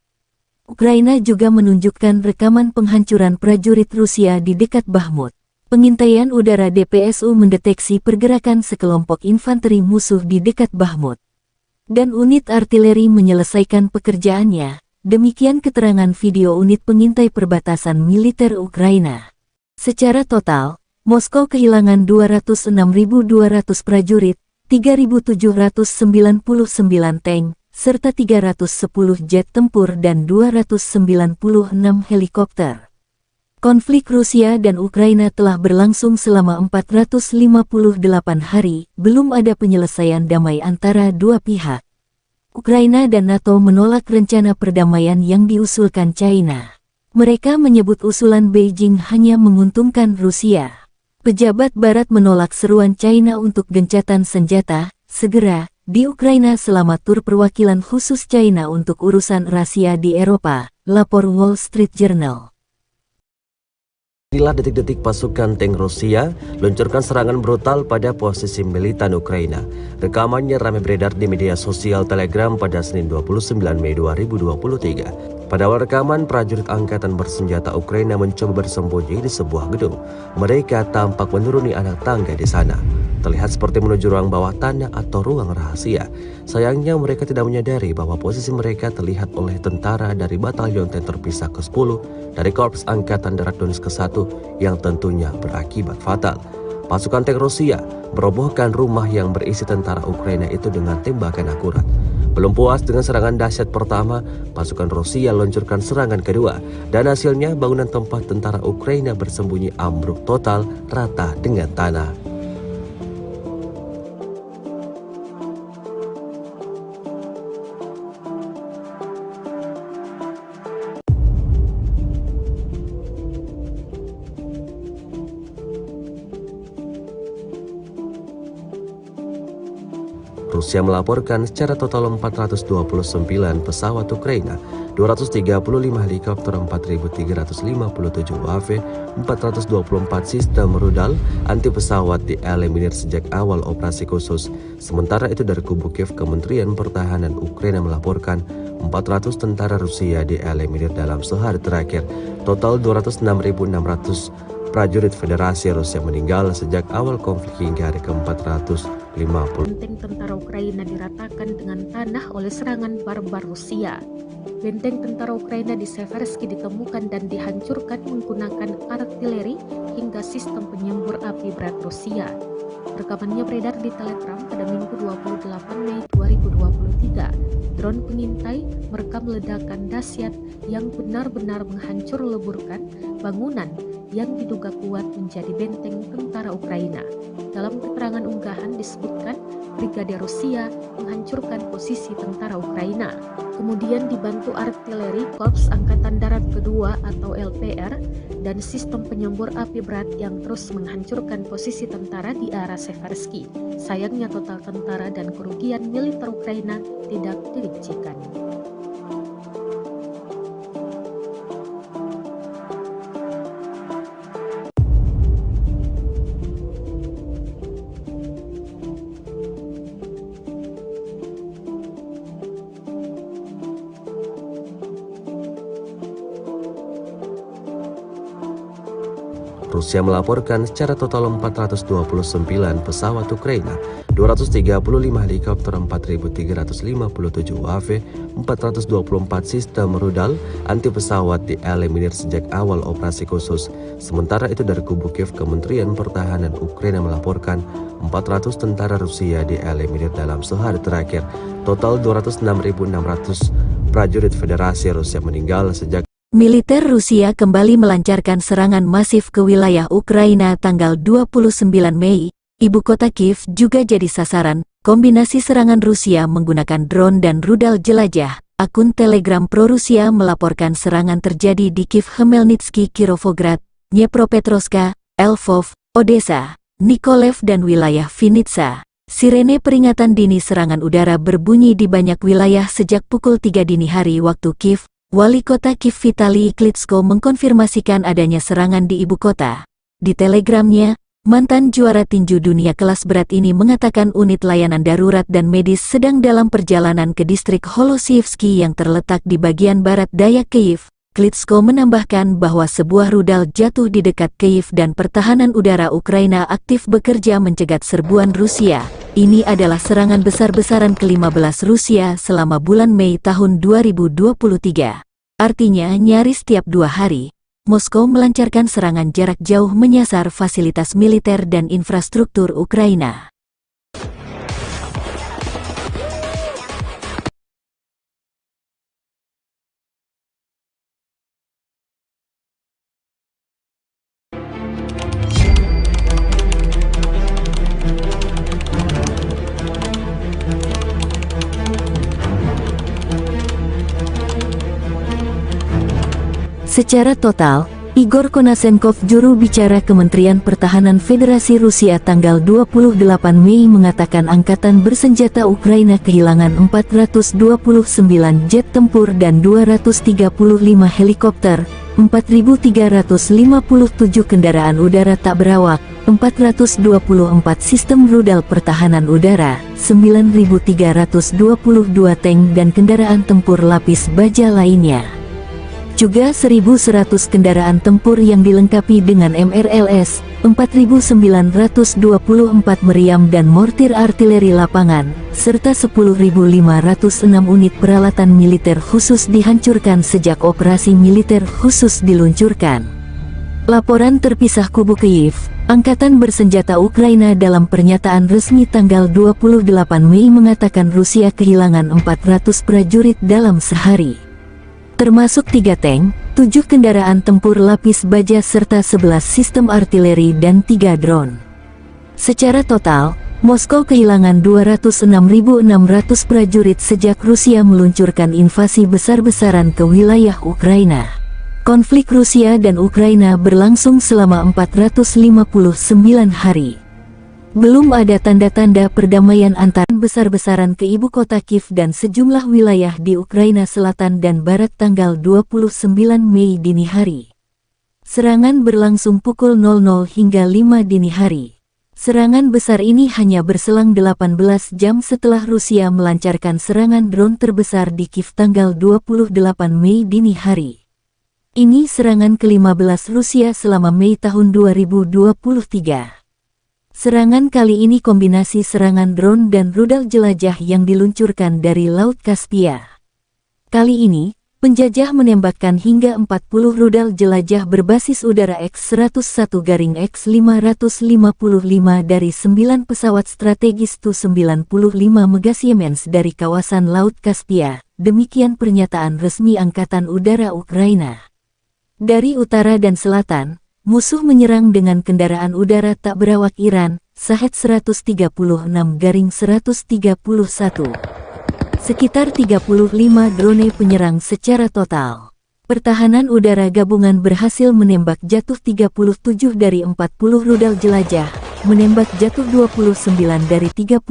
Ukraina juga menunjukkan rekaman penghancuran prajurit Rusia di dekat Bakhmut. Pengintaian udara DPSU mendeteksi pergerakan sekelompok infanteri musuh di dekat Bakhmut. Dan unit artileri menyelesaikan pekerjaannya, demikian keterangan video unit pengintai perbatasan militer Ukraina. Secara total, Moskow kehilangan 206.200 prajurit, 3.799 tank, serta 310 jet tempur dan 296 helikopter. Konflik Rusia dan Ukraina telah berlangsung selama 458 hari, belum ada penyelesaian damai antara dua pihak. Ukraina dan NATO menolak rencana perdamaian yang diusulkan China. Mereka menyebut usulan Beijing hanya menguntungkan Rusia. Pejabat Barat menolak seruan China untuk gencatan senjata segera di Ukraina selama tur perwakilan khusus China untuk urusan rahasia di Eropa, lapor Wall Street Journal. Inilah detik-detik pasukan tank Rusia luncurkan serangan brutal pada posisi militan Ukraina. Rekamannya ramai beredar di media sosial Telegram pada Senin 29 Mei 2023. Pada awal rekaman, prajurit angkatan bersenjata Ukraina mencoba bersembunyi di sebuah gedung. Mereka tampak menuruni anak tangga di sana. Terlihat seperti menuju ruang bawah tanah atau ruang rahasia. Sayangnya mereka tidak menyadari bahwa posisi mereka terlihat oleh tentara dari Batalion Tank Terpisah ke-10 dari Korps Angkatan Darat Donetsk ke-1 yang tentunya berakibat fatal. Pasukan tank Rusia merobohkan rumah yang berisi tentara Ukraina itu dengan tembakan akurat. Belum puas dengan serangan dahsyat pertama, pasukan Rusia luncurkan serangan kedua, dan hasilnya bangunan tempat tentara Ukraina bersembunyi ambruk total rata dengan tanah. Rusia melaporkan secara total 429 pesawat Ukraina, 235 helikopter, 4.357 UAV, 424 sistem rudal anti pesawat dieliminir sejak awal operasi khusus. Sementara itu dari kubu Kiev, Kementerian Pertahanan Ukraina melaporkan 400 tentara Rusia dieliminir dalam sehari terakhir. Total 206.600 prajurit Federasi Rusia meninggal sejak awal konflik hingga hari ke-450. Benteng tentara Ukraina diratakan dengan tanah oleh serangan barbar Rusia. Benteng tentara Ukraina di Seversky ditemukan dan dihancurkan menggunakan artileri hingga sistem penyembur api berat Rusia. Rekamannya beredar di Telegram pada Minggu 28 Mei 2023. Drone pengintai merekam ledakan dahsyat yang benar-benar menghancur leburkan bangunan yang diduga kuat menjadi benteng tentara Ukraina. Dalam keterangan unggahan disebutkan Brigade Rusia menghancurkan posisi tentara Ukraina. Kemudian dibantu artileri Korps Angkatan Darat Kedua atau LPR dan sistem penyembur api berat yang terus menghancurkan posisi tentara di arah Seversky. Sayangnya total tentara dan kerugian militer Ukraina tidak dirincikan. Rusia melaporkan secara total 429 pesawat Ukraina, 235 helikopter, 4.357 UAV, 424 sistem rudal anti pesawat dieliminir sejak awal operasi khusus. Sementara itu dari kubu Kiev, Kementerian Pertahanan Ukraina melaporkan 400 tentara Rusia dieliminir dalam sehari terakhir. Total 206.600 prajurit Federasi Rusia meninggal sejak Militer Rusia kembali melancarkan serangan masif ke wilayah Ukraina tanggal 29 Mei. Ibu kota Kiev juga jadi sasaran. Kombinasi serangan Rusia menggunakan drone dan rudal jelajah. Akun Telegram pro-Rusia melaporkan serangan terjadi di Kiev, Khmelnytsky, Kirovograd, Dnepropetrovsk, Lvov, Odessa, Nikolaev dan wilayah Vinnytsia. Sirene peringatan dini serangan udara berbunyi di banyak wilayah sejak pukul 3 dini hari waktu Kiev. Wali kota Kiev Vitali Klitschko mengkonfirmasikan adanya serangan di ibu kota. Di telegramnya, mantan juara tinju dunia kelas berat ini mengatakan unit layanan darurat dan medis sedang dalam perjalanan ke distrik Holosievsky yang terletak di bagian barat daya Kiev. Klitschko menambahkan bahwa sebuah rudal jatuh di dekat Kiev dan pertahanan udara Ukraina aktif bekerja mencegat serbuan Rusia. Ini adalah serangan besar-besaran ke-15 Rusia selama bulan Mei tahun 2023. Artinya nyaris tiap 2 hari, Moskow melancarkan serangan jarak jauh menyasar fasilitas militer dan infrastruktur Ukraina. Secara total, Igor Konasenkov, juru bicara Kementerian Pertahanan Federasi Rusia tanggal 28 Mei mengatakan angkatan bersenjata Ukraina kehilangan 429 jet tempur dan 235 helikopter, 4.357 kendaraan udara tak berawak, 424 sistem rudal pertahanan udara, 9.322 tank dan kendaraan tempur lapis baja lainnya. Juga 1.100 kendaraan tempur yang dilengkapi dengan MRLS, 4.924 meriam dan mortir artileri lapangan, serta 10.506 unit peralatan militer khusus dihancurkan sejak operasi militer khusus diluncurkan. Laporan terpisah kubu Kyiv, Angkatan Bersenjata Ukraina dalam pernyataan resmi tanggal 28 Mei mengatakan Rusia kehilangan 400 prajurit dalam sehari, termasuk 3 tank, 7 kendaraan tempur lapis baja serta 11 sistem artileri dan 3 drone. Secara total, Moskow kehilangan 206.600 prajurit sejak Rusia meluncurkan invasi besar-besaran ke wilayah Ukraina. Konflik Rusia dan Ukraina berlangsung selama 459 hari. Belum ada tanda-tanda perdamaian antara besar-besaran ke ibu kota Kiev dan sejumlah wilayah di Ukraina Selatan dan Barat tanggal 29 Mei dini hari. Serangan berlangsung pukul 00 hingga 5 dini hari. Serangan besar ini hanya berselang 18 jam setelah Rusia melancarkan serangan drone terbesar di Kiev tanggal 28 Mei dini hari. Ini serangan ke-15 Rusia selama Mei tahun 2023. Serangan kali ini kombinasi serangan drone dan rudal jelajah yang diluncurkan dari Laut Kaspia. Kali ini, penjajah menembakkan hingga 40 rudal jelajah berbasis udara X-101-X555 dari 9 pesawat strategis Tu-95 Megasiemens dari kawasan Laut Kaspia, demikian pernyataan resmi Angkatan Udara Ukraina. Dari utara dan selatan, musuh menyerang dengan kendaraan udara tak berawak Iran, Shahed-136-131. Sekitar 35 drone penyerang secara total. Pertahanan udara gabungan berhasil menembak jatuh 37 dari 40 rudal jelajah, menembak jatuh 29 dari 35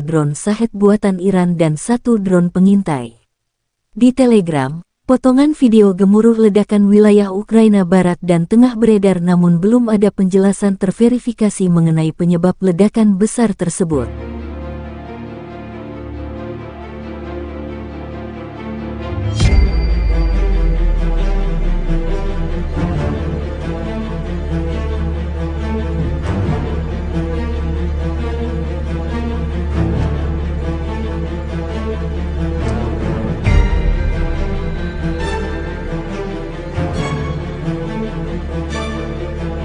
drone Shahed buatan Iran dan 1 drone pengintai. Di Telegram, potongan video gemuruh ledakan wilayah Ukraina Barat dan Tengah beredar namun belum ada penjelasan terverifikasi mengenai penyebab ledakan besar tersebut.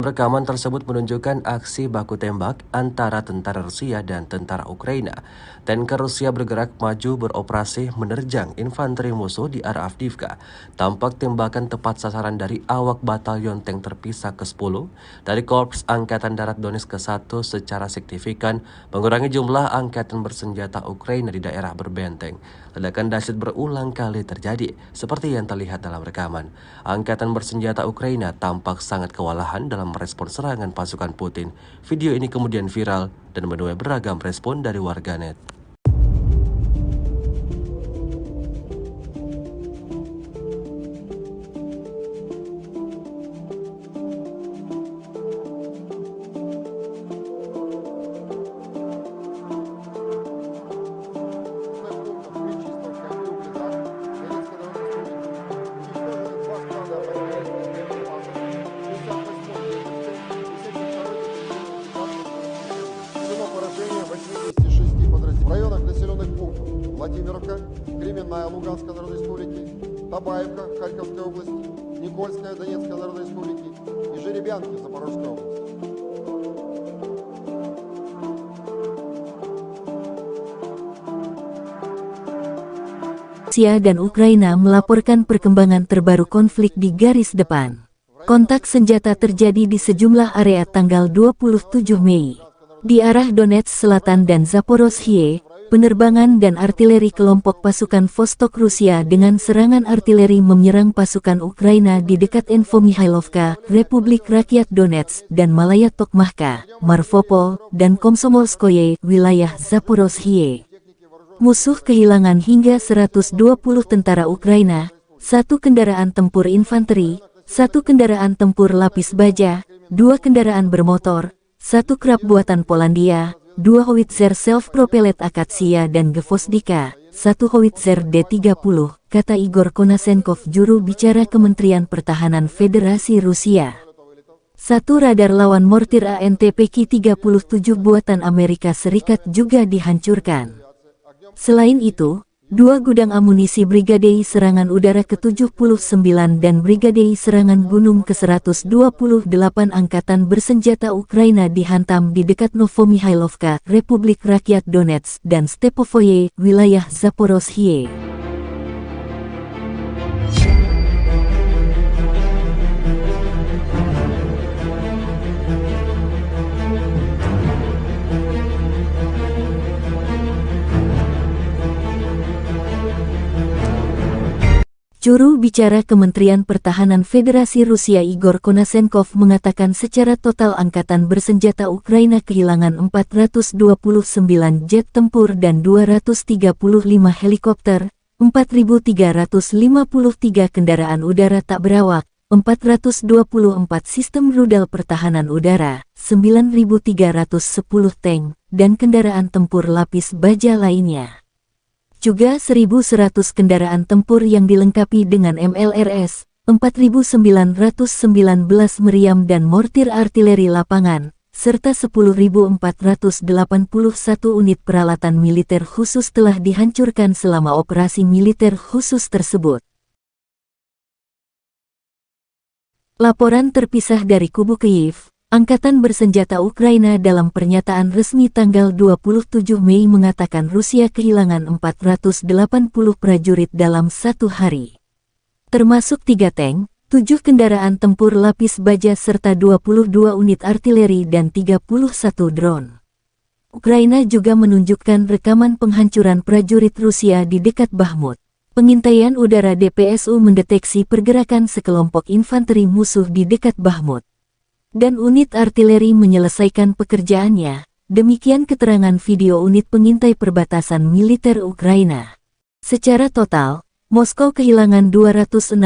Rekaman tersebut menunjukkan aksi baku tembak antara tentara Rusia dan tentara Ukraina. Tanker Rusia bergerak maju beroperasi menerjang infanteri musuh di arah Avdiivka. Tampak tembakan tepat sasaran dari awak batalion tank terpisah ke-10 dari Korps Angkatan Darat Donetsk ke-1 secara signifikan mengurangi jumlah angkatan bersenjata Ukraina di daerah berbenteng. Ledakan dahsyat berulang kali terjadi, seperti yang terlihat dalam rekaman. Angkatan bersenjata Ukraina tampak sangat kewalahan dalam merespon serangan pasukan Putin. Video ini kemudian viral dan menuai beragam respon dari warganet. В районах населенных пунктов Владимировка, Кременная Луганской Народной Республики, Табаевка Харьковской области, Никольская Донецкой Народной Республики и Жеребянки Запорожской области. Rusia dan Ukraina melaporkan perkembangan terbaru konflik di garis depan. Kontak senjata terjadi di sejumlah area tanggal 27 Mei. Di arah Donetsk Selatan dan Zaporozhye, penerbangan dan artileri kelompok pasukan Vostok Rusia dengan serangan artileri menyerang pasukan Ukraina di dekat Infomihailovka, Republik Rakyat Donetsk, dan Malaya Tokmahka, Marvopol, dan Komsomolskoye, wilayah Zaporozhye. Musuh kehilangan hingga 120 tentara Ukraina, 1 kendaraan tempur infanteri, 1 kendaraan tempur lapis baja, 2 kendaraan bermotor, 1 krab buatan Polandia, 2 howitzer self-propellet Akatsia dan Gvozdika, 1 howitzer D-30, kata Igor Konasenkov, juru bicara Kementerian Pertahanan Federasi Rusia. 1 radar lawan mortir ANTPK-37 buatan Amerika Serikat juga dihancurkan. Selain itu, 2 gudang amunisi Brigadei Serangan Udara ke-79 dan Brigadei Serangan Gunung ke-128 Angkatan Bersenjata Ukraina dihantam di dekat Novomihailovka, Republik Rakyat Donetsk, dan Stepovoye, wilayah Zaporozhye. Juru bicara Kementerian Pertahanan Federasi Rusia Igor Konasenkov mengatakan secara total Angkatan Bersenjata Ukraina kehilangan 429 jet tempur dan 235 helikopter, 4.353 kendaraan udara tak berawak, 424 sistem rudal pertahanan udara, 9.310 tank, dan kendaraan tempur lapis baja lainnya. Juga 1.100 kendaraan tempur yang dilengkapi dengan MLRS, 4.919 meriam dan mortir artileri lapangan, serta 10.481 unit peralatan militer khusus telah dihancurkan selama operasi militer khusus tersebut. Laporan terpisah dari kubu Kyiv. Angkatan Bersenjata Ukraina dalam pernyataan resmi tanggal 27 Mei mengatakan Rusia kehilangan 480 prajurit dalam 1 hari. Termasuk 3 tank, 7 kendaraan tempur lapis baja serta 22 unit artileri dan 31 drone. Ukraina juga menunjukkan rekaman penghancuran prajurit Rusia di dekat Bakhmut. Pengintaian udara DPSU mendeteksi pergerakan sekelompok infanteri musuh di dekat Bakhmut. Dan unit artileri menyelesaikan pekerjaannya, demikian keterangan video unit pengintai perbatasan militer Ukraina. Secara total, Moskow kehilangan 206.200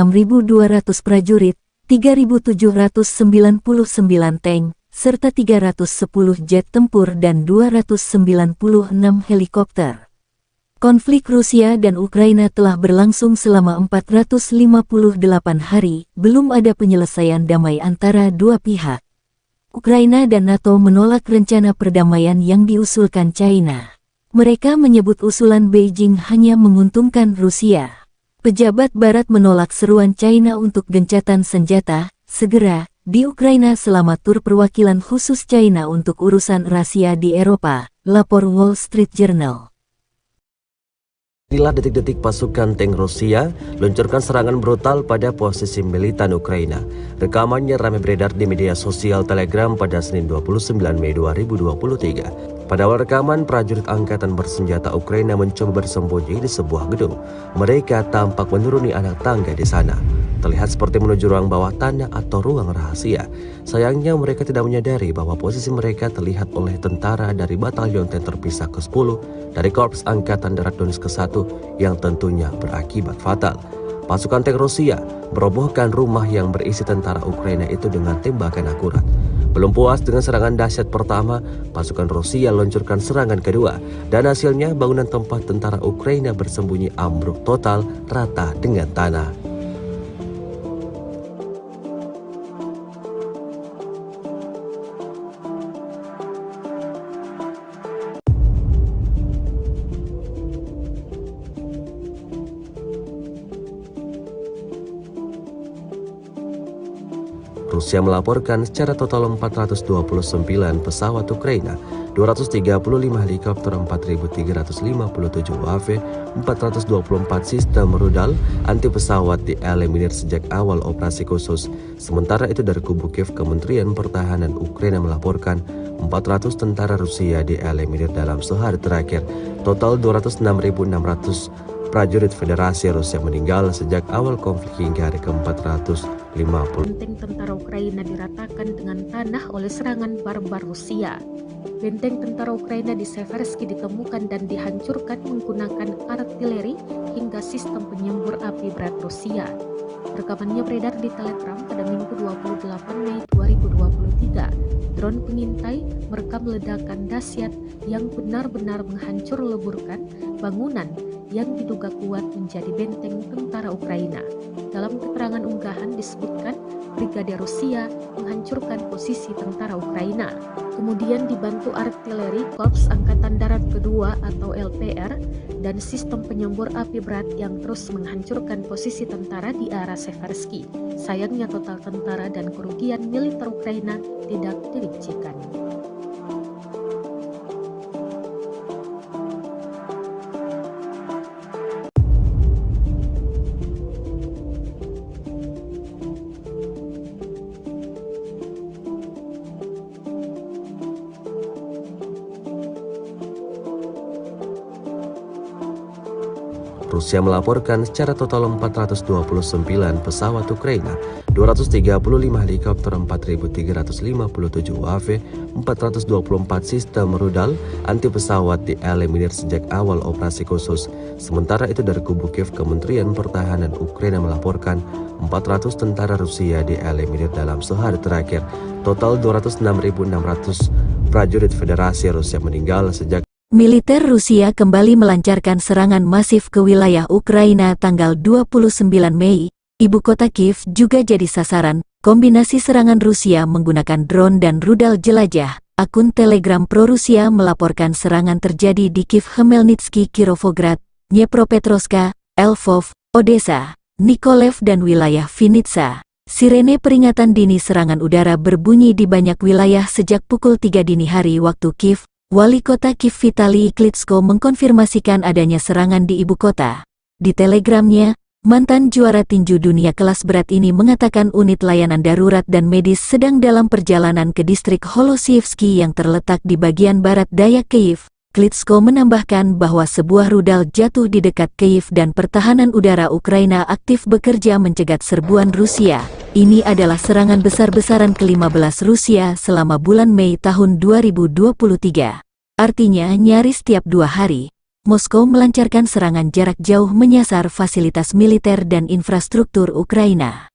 prajurit, 3.799 tank, serta 310 jet tempur dan 296 helikopter. Konflik Rusia dan Ukraina telah berlangsung selama 458 hari, belum ada penyelesaian damai antara dua pihak. Ukraina dan NATO menolak rencana perdamaian yang diusulkan China. Mereka menyebut usulan Beijing hanya menguntungkan Rusia. Pejabat Barat menolak seruan China untuk gencatan senjata segera di Ukraina selama tur perwakilan khusus China untuk urusan rahasia di Eropa, lapor Wall Street Journal. Inilah detik-detik pasukan tank Rusia luncurkan serangan brutal pada posisi militan Ukraina. Rekamannya ramai beredar di media sosial Telegram pada Senin 29 Mei 2023. Pada awal rekaman, prajurit angkatan bersenjata Ukraina mencoba bersembunyi di sebuah gedung. Mereka tampak menuruni anak tangga di sana. Terlihat seperti menuju ruang bawah tanah atau ruang rahasia. Sayangnya mereka tidak menyadari bahwa posisi mereka terlihat oleh tentara dari Batalion Tank Terpisah ke-10 dari Korps Angkatan Darat Donetsk ke-1 yang tentunya berakibat fatal. Pasukan tank Rusia merobohkan rumah yang berisi tentara Ukraina itu dengan tembakan akurat. Belum puas dengan serangan dahsyat pertama, pasukan Rusia luncurkan serangan kedua, dan hasilnya bangunan tempat tentara Ukraina bersembunyi ambruk total rata dengan tanah. Rusia melaporkan secara total 429 pesawat Ukraina, 235 helikopter, 4.357 UAV, 424 sistem rudal anti pesawat dieliminir sejak awal operasi khusus. Sementara itu dari kubu Kiev, Kementerian Pertahanan Ukraina melaporkan 400 tentara Rusia dieliminir dalam sehari terakhir. Total 206.600 prajurit Federasi Rusia meninggal sejak awal konflik hingga hari ke-450. Benteng tentara Ukraina diratakan dengan tanah oleh serangan barbar Rusia. Benteng tentara Ukraina di Seversky ditemukan dan dihancurkan menggunakan artileri hingga sistem penyembur api berat Rusia. Rekamannya beredar di Telegram pada Minggu 28 Mei 2023. Drone pengintai merekam ledakan dahsyat yang benar-benar menghancur leburkan bangunan yang diduga kuat menjadi benteng tentara Ukraina. Dalam keterangan unggahan disebutkan Brigade Rusia menghancurkan posisi tentara Ukraina, kemudian dibantu artileri Korps Angkatan Darat Kedua atau LPR dan sistem penyembur api berat yang terus menghancurkan posisi tentara di arah Seversky. Sayangnya total tentara dan kerugian militer Ukraina tidak dirincikan. Rusia melaporkan secara total 429 pesawat Ukraina, 235 helikopter, 4.357 UAV, 424 sistem rudal anti pesawat dieliminir sejak awal operasi khusus. Sementara itu dari kubu Kiev, Kementerian Pertahanan Ukraina melaporkan 400 tentara Rusia dieliminir dalam sehari terakhir. Total 206.600 prajurit Federasi Rusia meninggal sejak Militer Rusia kembali melancarkan serangan masif ke wilayah Ukraina tanggal 29 Mei. Ibu kota Kiev juga jadi sasaran kombinasi serangan Rusia menggunakan drone dan rudal jelajah. Akun Telegram pro-Rusia melaporkan serangan terjadi di Kiev, Khmelnytsky, Kirovograd, Dnepropetrovsk, Lvov, Odessa, Mykolaiv dan wilayah Vinnytsia. Sirene peringatan dini serangan udara berbunyi di banyak wilayah sejak pukul 3 dini hari waktu Kiev. Wali kota Kiev Vitali Klitschko mengkonfirmasikan adanya serangan di ibu kota. Di telegramnya, mantan juara tinju dunia kelas berat ini mengatakan unit layanan darurat dan medis sedang dalam perjalanan ke distrik Holosievsky yang terletak di bagian barat daya Kiev. Klitschko menambahkan bahwa sebuah rudal jatuh di dekat Kiev dan pertahanan udara Ukraina aktif bekerja mencegat serbuan Rusia. Ini adalah serangan besar-besaran ke-15 Rusia selama bulan Mei tahun 2023. Artinya nyaris tiap 2 hari, Moskow melancarkan serangan jarak jauh menyasar fasilitas militer dan infrastruktur Ukraina.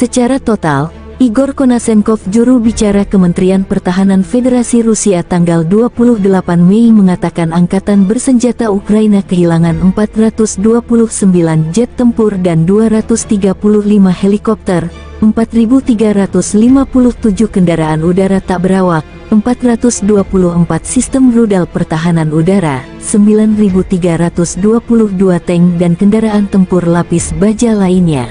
Secara total, Igor Konashenkov, juru bicara Kementerian Pertahanan Federasi Rusia tanggal 28 Mei mengatakan Angkatan Bersenjata Ukraina kehilangan 429 jet tempur dan 235 helikopter, 4.357 kendaraan udara tak berawak, 424 sistem rudal pertahanan udara, 9.322 tank dan kendaraan tempur lapis baja lainnya.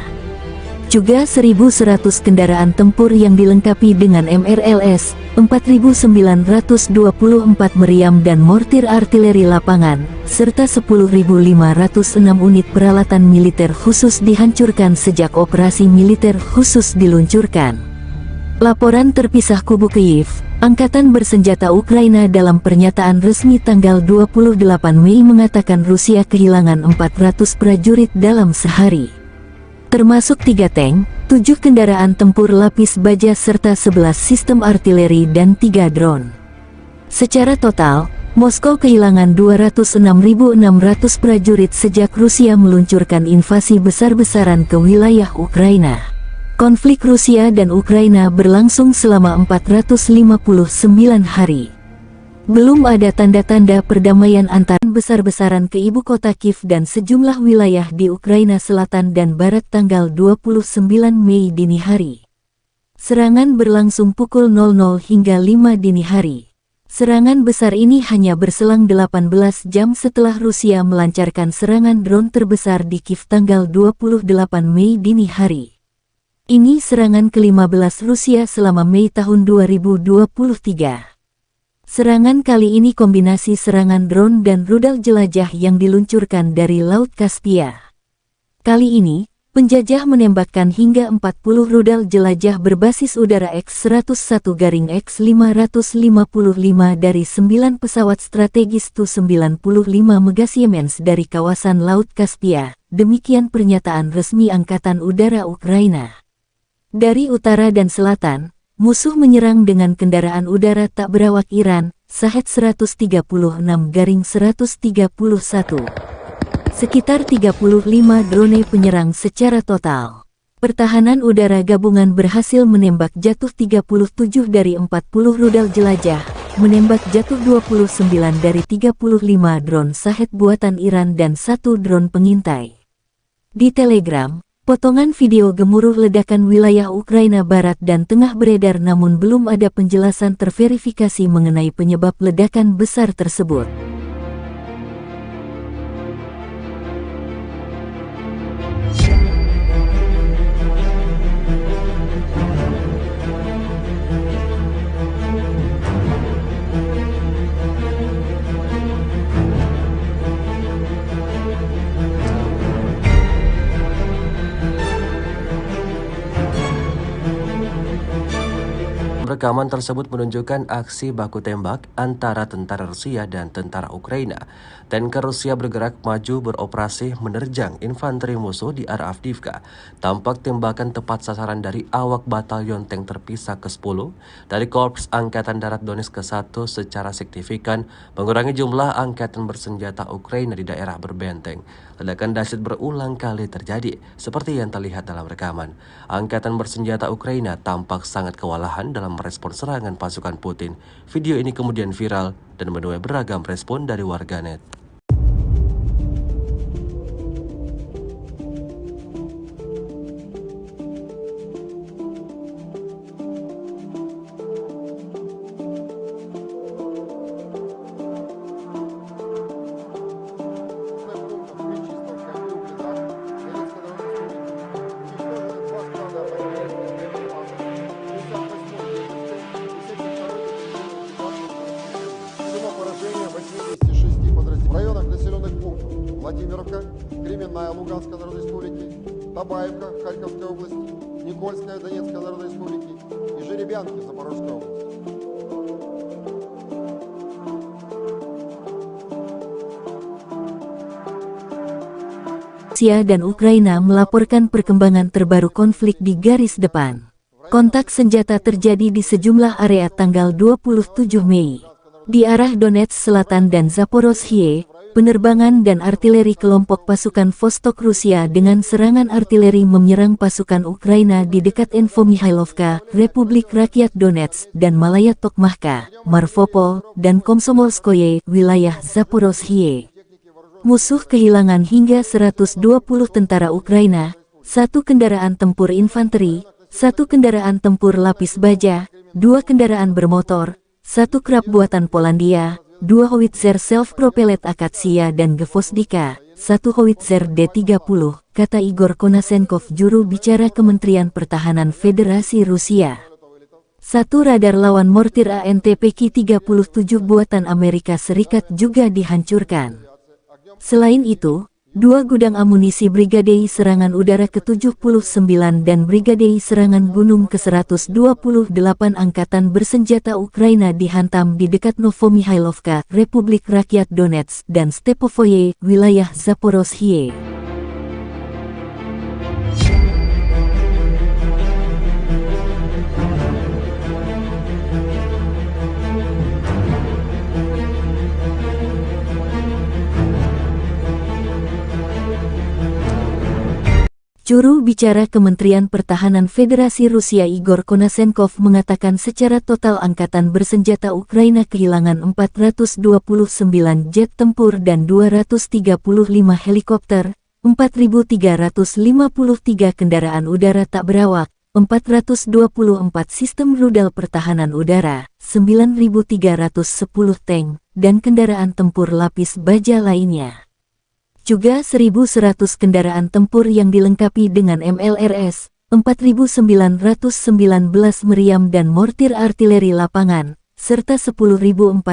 Juga 1.100 kendaraan tempur yang dilengkapi dengan MRLS, 4.924 meriam dan mortir artileri lapangan, serta 10.506 unit peralatan militer khusus dihancurkan sejak operasi militer khusus diluncurkan. Laporan terpisah kubu Kiev, Angkatan Bersenjata Ukraina dalam pernyataan resmi tanggal 28 Mei mengatakan Rusia kehilangan 400 prajurit dalam sehari, termasuk 3 tank, 7 kendaraan tempur lapis baja serta 11 sistem artileri dan 3 drone. Secara total, Moskow kehilangan 206.600 prajurit sejak Rusia meluncurkan invasi besar-besaran ke wilayah Ukraina. Konflik Rusia dan Ukraina berlangsung selama 459 hari. Belum ada tanda-tanda perdamaian antara besar-besaran ke ibu kota Kiev dan sejumlah wilayah di Ukraina Selatan dan Barat tanggal 29 Mei dini hari. Serangan berlangsung pukul 00 hingga 5 dini hari. Serangan besar ini hanya berselang 18 jam setelah Rusia melancarkan serangan drone terbesar di Kiev tanggal 28 Mei dini hari. Ini serangan ke-15 Rusia selama Mei tahun 2023. Serangan kali ini kombinasi serangan drone dan rudal jelajah yang diluncurkan dari Laut Kaspia. Kali ini, penjajah menembakkan hingga 40 rudal jelajah berbasis udara X-101-X555 dari 9 pesawat strategis Tu-95 Mega Siemens dari kawasan Laut Kaspia, demikian pernyataan resmi Angkatan Udara Ukraina. Dari utara dan selatan, musuh menyerang dengan kendaraan udara tak berawak Iran, Shahed 136-131. Sekitar 35 drone penyerang secara total. Pertahanan udara gabungan berhasil menembak jatuh 37 dari 40 rudal jelajah, menembak jatuh 29 dari 35 drone Shahed buatan Iran dan 1 drone pengintai. Di Telegram, potongan video gemuruh ledakan wilayah Ukraina Barat dan Tengah beredar namun belum ada penjelasan terverifikasi mengenai penyebab ledakan besar tersebut. Rekaman tersebut menunjukkan aksi baku tembak antara tentara Rusia dan tentara Ukraina. Tanker Rusia bergerak maju beroperasi menerjang infanteri musuh di arah Avdiivka. Tampak tembakan tepat sasaran dari awak batalion tank terpisah ke-10 dari Korps Angkatan Darat Donetsk ke-1 secara signifikan mengurangi jumlah angkatan bersenjata Ukraina di daerah berbenteng. Ledakan dahsyat berulang kali terjadi, seperti yang terlihat dalam rekaman. Angkatan bersenjata Ukraina tampak sangat kewalahan dalam merespon serangan pasukan Putin. Video ini kemudian viral dan menuai beragam respon dari warganet. В районах населенных пунктов Владимировка, Кременная Луганской Народной Республики, Табаевка Харьковской области, Никольская Донецкой Народной Республики и Жеребянки Запорожской области. Rusia dan Ukraina melaporkan perkembangan terbaru konflik di garis depan. Kontak senjata terjadi di sejumlah area tanggal 27 Mei. Di arah Donetsk Selatan dan Zaporozhye, penerbangan dan artileri kelompok pasukan Vostok Rusia dengan serangan artileri menyerang pasukan Ukraina di dekat Infomihailovka, Republik Rakyat Donetsk, dan Malaya Tokmachka, Marvopol, dan Komsomolskoye, wilayah Zaporozhye. Musuh kehilangan hingga 120 tentara Ukraina, 1 kendaraan tempur infanteri, 1 kendaraan tempur lapis baja, 2 kendaraan bermotor, 1 krab buatan Polandia, 2 howitzer self-propellet Akatsia dan Gvozdika, 1 howitzer D-30, kata Igor Konasenkov, juru bicara Kementerian Pertahanan Federasi Rusia. 1 radar lawan mortir ANTPK-37 buatan Amerika Serikat juga dihancurkan. Selain itu, 2 gudang amunisi Brigadei Serangan Udara ke-79 dan Brigadei Serangan Gunung ke-128 Angkatan Bersenjata Ukraina dihantam di dekat Novomihailovka, Republik Rakyat Donetsk, dan Stepovoye, wilayah Zaporozhye. Juru bicara Kementerian Pertahanan Federasi Rusia Igor Konasenkov mengatakan secara total angkatan bersenjata Ukraina kehilangan 429 jet tempur dan 235 helikopter, 4.353 kendaraan udara tak berawak, 424 sistem rudal pertahanan udara, 9.310 tank, dan kendaraan tempur lapis baja lainnya. Juga 1.100 kendaraan tempur yang dilengkapi dengan MLRS, 4.919 meriam dan mortir artileri lapangan, serta 10.481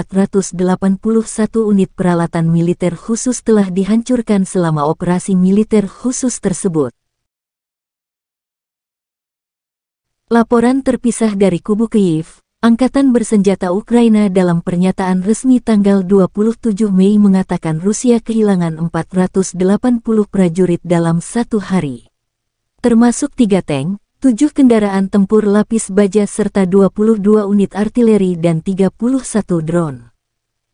unit peralatan militer khusus telah dihancurkan selama operasi militer khusus tersebut. Laporan terpisah dari kubu Kyiv. Angkatan bersenjata Ukraina dalam pernyataan resmi tanggal 27 Mei mengatakan Rusia kehilangan 480 prajurit dalam satu hari. Termasuk 3 tank, 7 kendaraan tempur lapis baja serta 22 unit artileri dan 31 drone.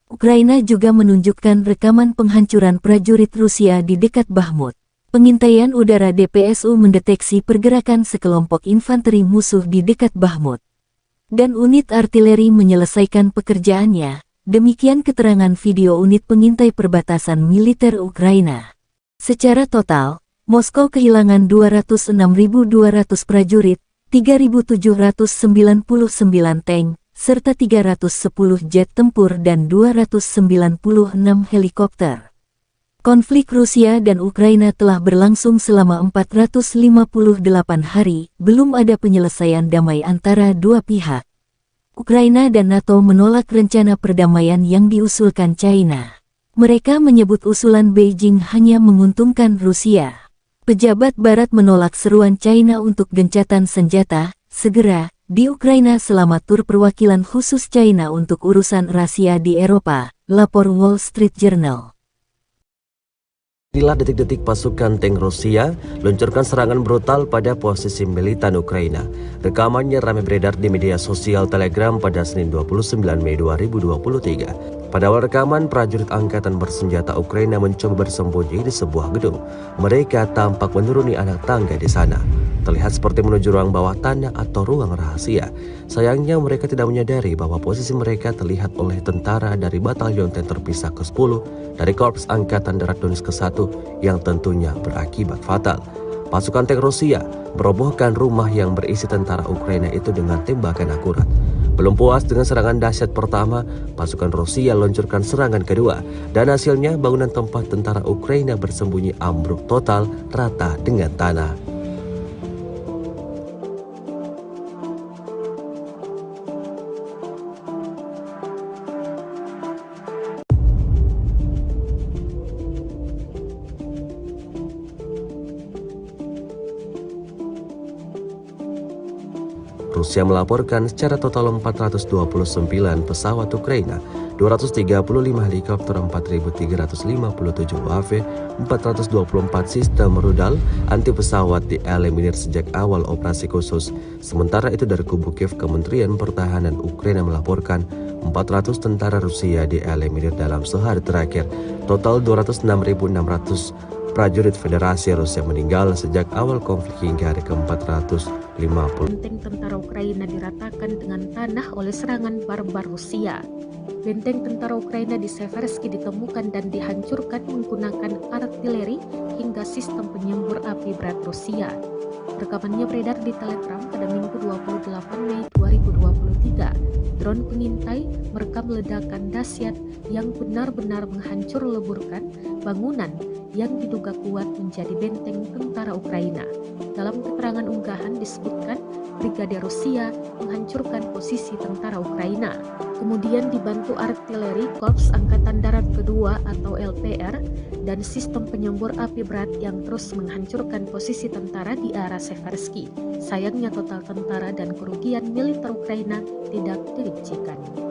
Ukraina juga menunjukkan rekaman penghancuran prajurit Rusia di dekat Bakhmut. Pengintaian udara DPSU mendeteksi pergerakan sekelompok infanteri musuh di dekat Bakhmut. Dan unit artileri menyelesaikan pekerjaannya, demikian keterangan video unit pengintai perbatasan militer Ukraina. Secara total, Moskow kehilangan 206.200 prajurit, 3.799 tank, serta 310 jet tempur dan 296 helikopter. Konflik Rusia dan Ukraina telah berlangsung selama 458 hari, belum ada penyelesaian damai antara dua pihak. Ukraina dan NATO menolak rencana perdamaian yang diusulkan China. Mereka menyebut usulan Beijing hanya menguntungkan Rusia. Pejabat Barat menolak seruan China untuk gencatan senjata segera di Ukraina selama tur perwakilan khusus China untuk urusan rahasia di Eropa, lapor Wall Street Journal. Inilah detik-detik pasukan tank Rusia luncurkan serangan brutal pada posisi militan Ukraina. Rekamannya ramai beredar di media sosial Telegram pada Senin 29 Mei 2023. Pada awal rekaman, prajurit angkatan bersenjata Ukraina mencoba bersembunyi di sebuah gedung. Mereka tampak menuruni anak tangga di sana. Terlihat seperti menuju ruang bawah tanah atau ruang rahasia. Sayangnya mereka tidak menyadari bahwa posisi mereka terlihat oleh tentara dari Batalion Tank Terpisah ke-10 dari Korps Angkatan Darat Donetsk ke-1 yang tentunya berakibat fatal. Pasukan tank Rusia merobohkan rumah yang berisi tentara Ukraina itu dengan tembakan akurat. Belum puas dengan serangan dahsyat pertama, pasukan Rusia luncurkan serangan kedua, dan hasilnya bangunan tempat tentara Ukraina bersembunyi ambruk total rata dengan tanah. Rusia melaporkan secara total 429 pesawat Ukraina, 235 helikopter, 4.357 UAV, 424 sistem rudal anti pesawat dieliminir sejak awal operasi khusus. Sementara itu dari kubu Kiev, Kementerian Pertahanan Ukraina melaporkan 400 tentara Rusia dieliminir dalam sehari terakhir. Total 206.600 prajurit Federasi Rusia meninggal sejak awal konflik hingga hari ke-450. Benteng tentara Ukraina diratakan dengan tanah oleh serangan barbar Rusia. Benteng tentara Ukraina di Seversky ditemukan dan dihancurkan menggunakan artileri hingga sistem penyembur api berat Rusia. Rekamannya beredar di Telegram pada Minggu 28 Mei 2023. Drone pengintai merekam ledakan dahsyat yang benar-benar menghancur leburkan bangunan yang diduga kuat menjadi benteng tentara Ukraina. Dalam keterangan unggahan disebutkan Brigade Rusia menghancurkan posisi tentara Ukraina. Kemudian dibantu artileri Korps Angkatan Darat Kedua atau LPR dan sistem penyembur api berat yang terus menghancurkan posisi tentara di arah Seversky. Sayangnya total tentara dan kerugian militer Ukraina tidak dirincikan.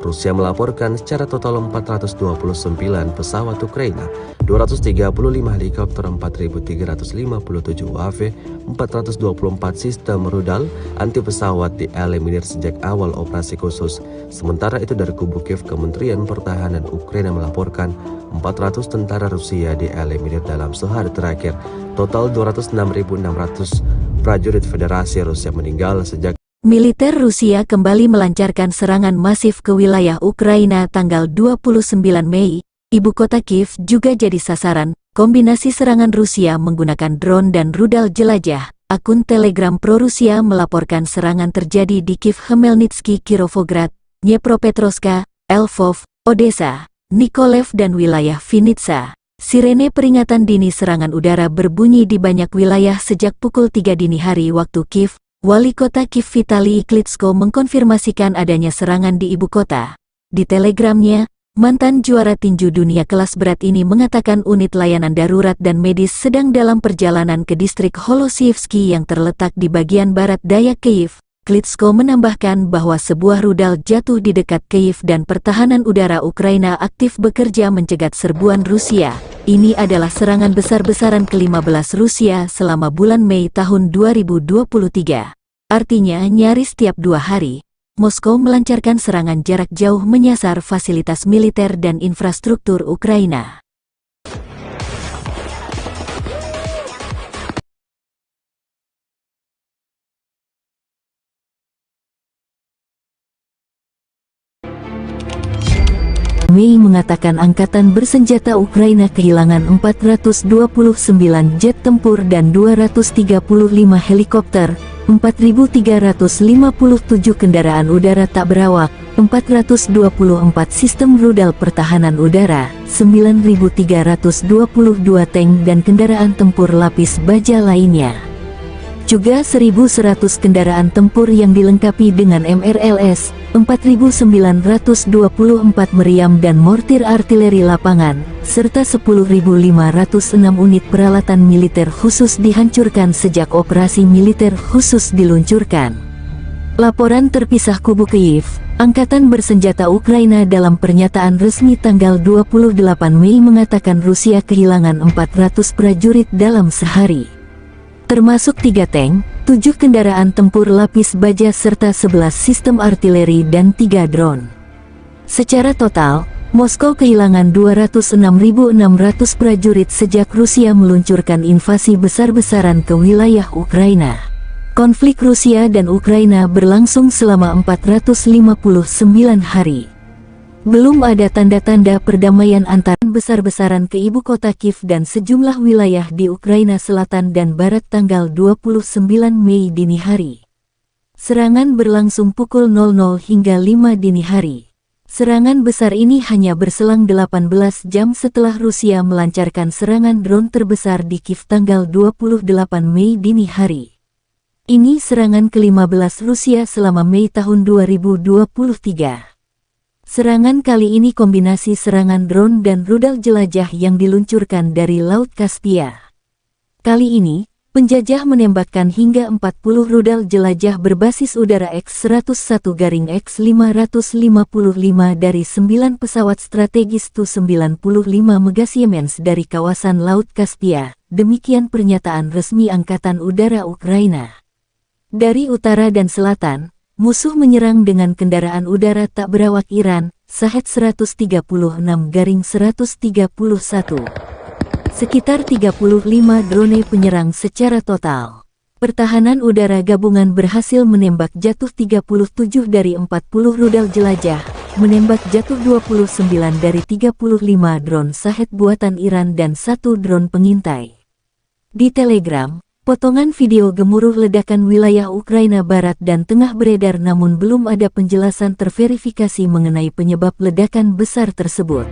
Rusia melaporkan secara total 429 pesawat Ukraina, 235 helikopter, 4.357 UAV, 424 sistem rudal anti pesawat dieliminir sejak awal operasi khusus. Sementara itu dari kubu Kiev, Kementerian Pertahanan Ukraina melaporkan 400 tentara Rusia dieliminir dalam sehari terakhir. Total 206.600 prajurit Federasi Rusia meninggal sejak Militer Rusia kembali melancarkan serangan masif ke wilayah Ukraina tanggal 29 Mei. Ibu kota Kiev juga jadi sasaran. Kombinasi serangan Rusia menggunakan drone dan rudal jelajah. Akun Telegram pro-Rusia melaporkan serangan terjadi di Kiev, Khmelnytsky, Kirovograd, Dnepropetrovsk, Lvov, Odessa, Mykolaiv dan wilayah Vinnytsia. Sirene peringatan dini serangan udara berbunyi di banyak wilayah sejak pukul 3 dini hari waktu Kiev. Wali kota Kiev Vitaly Klitschko mengkonfirmasikan adanya serangan di ibu kota. Di telegramnya, mantan juara tinju dunia kelas berat ini mengatakan unit layanan darurat dan medis sedang dalam perjalanan ke distrik Holosievsky yang terletak di bagian barat daya Kiev. Klitschko menambahkan bahwa sebuah rudal jatuh di dekat Kiev dan pertahanan udara Ukraina aktif bekerja mencegat serbuan Rusia. Ini adalah serangan besar-besaran ke-15 Rusia selama bulan Mei tahun 2023. Artinya nyaris tiap 2 hari, Moskow melancarkan serangan jarak jauh menyasar fasilitas militer dan infrastruktur Ukraina. Mei mengatakan angkatan bersenjata Ukraina kehilangan 429 jet tempur dan 235 helikopter, 4.357 kendaraan udara tak berawak, 424 sistem rudal pertahanan udara, 9.322 tank dan kendaraan tempur lapis baja lainnya. Juga 1.100 kendaraan tempur yang dilengkapi dengan MRLS, 4.924 meriam dan mortir artileri lapangan, serta 10.506 unit peralatan militer khusus dihancurkan sejak operasi militer khusus diluncurkan. Laporan terpisah kubu Kiev, Angkatan Bersenjata Ukraina dalam pernyataan resmi tanggal 28 Mei mengatakan Rusia kehilangan 400 prajurit dalam sehari. Termasuk 3 tank, 7 kendaraan tempur lapis baja serta 11 sistem artileri dan 3 drone. Secara total, Moskow kehilangan 206.600 prajurit sejak Rusia meluncurkan invasi besar-besaran ke wilayah Ukraina. Konflik Rusia dan Ukraina berlangsung selama 459 hari. Belum ada tanda-tanda perdamaian antara besar-besaran ke ibu kota Kiev dan sejumlah wilayah di Ukraina Selatan dan Barat tanggal 29 Mei dini hari. Serangan berlangsung pukul 00 hingga 5 dini hari. Serangan besar ini hanya berselang 18 jam setelah Rusia melancarkan serangan drone terbesar di Kiev tanggal 28 Mei dini hari. Ini serangan ke-15 Rusia selama Mei tahun 2023. Serangan kali ini kombinasi serangan drone dan rudal jelajah yang diluncurkan dari Laut Kaspia. Kali ini, penjajah menembakkan hingga 40 rudal jelajah berbasis udara X-101-X555 dari 9 pesawat strategis Tu-95 Mega Siemens dari kawasan Laut Kaspia. Demikian pernyataan resmi Angkatan Udara Ukraina. Dari utara dan selatan, musuh menyerang dengan kendaraan udara tak berawak Iran, Shahed 136-131. Sekitar 35 drone penyerang secara total. Pertahanan udara gabungan berhasil menembak jatuh 37 dari 40 rudal jelajah, menembak jatuh 29 dari 35 drone Shahed buatan Iran dan 1 drone pengintai. Di Telegram, potongan video gemuruh ledakan wilayah Ukraina Barat dan Tengah beredar namun belum ada penjelasan terverifikasi mengenai penyebab ledakan besar tersebut.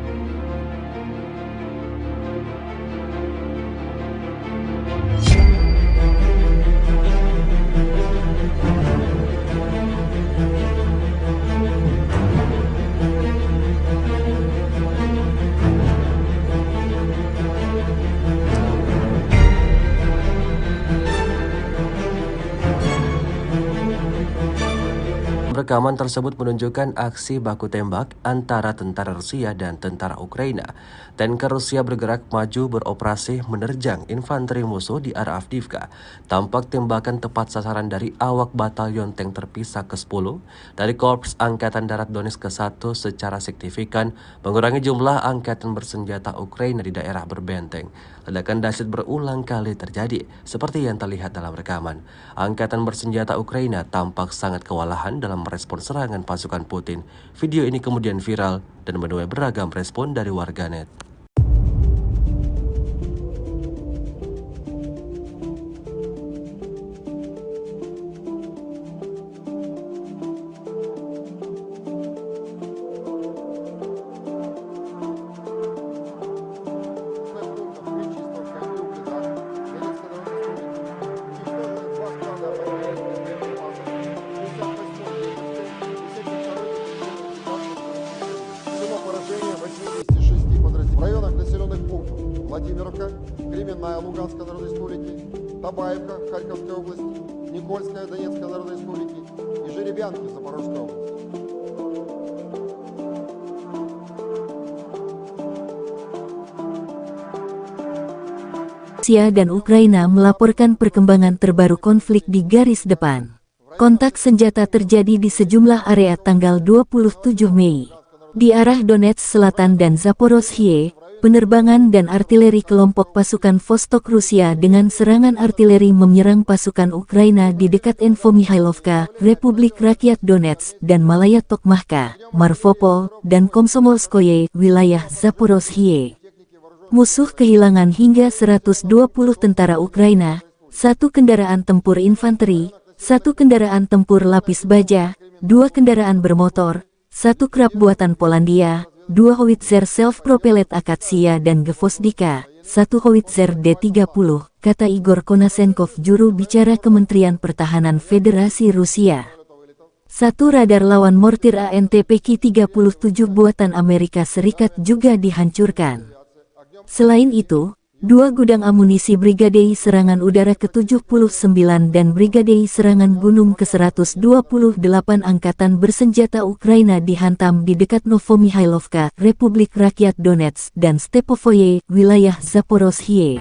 Rekaman tersebut menunjukkan aksi baku tembak antara tentara Rusia dan tentara Ukraina. Tanker Rusia bergerak maju beroperasi menerjang infanteri musuh di arah Avdiivka. Tampak tembakan tepat sasaran dari awak batalion tank terpisah ke-10 dari Korps Angkatan Darat Donetsk ke-1 secara signifikan mengurangi jumlah angkatan bersenjata Ukraina di daerah berbenteng. Ledakan dahsyat berulang kali terjadi, seperti yang terlihat dalam rekaman. Angkatan bersenjata Ukraina tampak sangat kewalahan dalam merespon serangan pasukan Putin. Video ini kemudian viral dan menuai beragam respon dari warganet. В районах населенных пунктов Владимировка, Кременная Луганской Народной Республики, Табаевка Харьковской области, Никольская Донецкой Народной Республики и Жеребянки Запорожской области. Rusia dan Ukraina melaporkan perkembangan terbaru konflik di garis depan. Kontak senjata terjadi di sejumlah area tanggal 27 Mei. Di arah Donetsk Selatan dan Zaporozhye, penerbangan dan artileri kelompok pasukan Vostok Rusia dengan serangan artileri menyerang pasukan Ukraina di dekat Infomihailovka, Republik Rakyat Donetsk, dan Malaya Tokmachka, Marvopol, dan Komsomolskoye, wilayah Zaporozhye. Musuh kehilangan hingga 120 tentara Ukraina, 1 kendaraan tempur infanteri, 1 kendaraan tempur lapis baja, 2 kendaraan bermotor, 1 krab buatan Polandia, 2 howitzer self-propellet Akatsia dan Gvozdika, 1 howitzer D-30, kata Igor Konasenkov, juru bicara Kementerian Pertahanan Federasi Rusia. 1 radar lawan mortir ANTPK-37 buatan Amerika Serikat juga dihancurkan. Selain itu, 2 gudang amunisi Brigadei Serangan Udara ke-79 dan Brigadei Serangan Gunung ke-128 Angkatan Bersenjata Ukraina dihantam di dekat Novomihailovka, Republik Rakyat Donetsk, dan Stepovoye, wilayah Zaporozhye.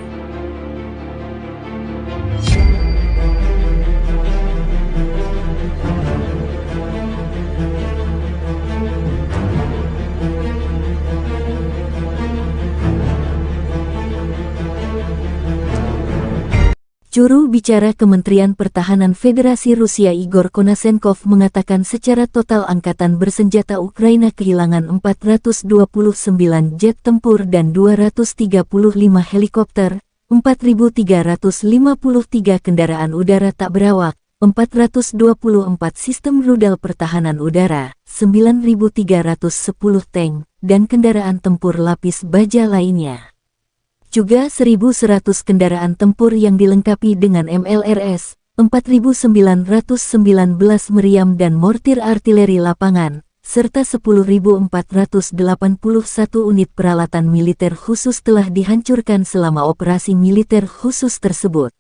Juru bicara Kementerian Pertahanan Federasi Rusia Igor Konasenkov mengatakan secara total angkatan bersenjata Ukraina kehilangan 429 jet tempur dan 235 helikopter, 4.353 kendaraan udara tak berawak, 424 sistem rudal pertahanan udara, 9.310 tank, dan kendaraan tempur lapis baja lainnya. Juga 1.100 kendaraan tempur yang dilengkapi dengan MLRS, 4.919 meriam dan mortir artileri lapangan, serta 10.481 unit peralatan militer khusus telah dihancurkan selama operasi militer khusus tersebut.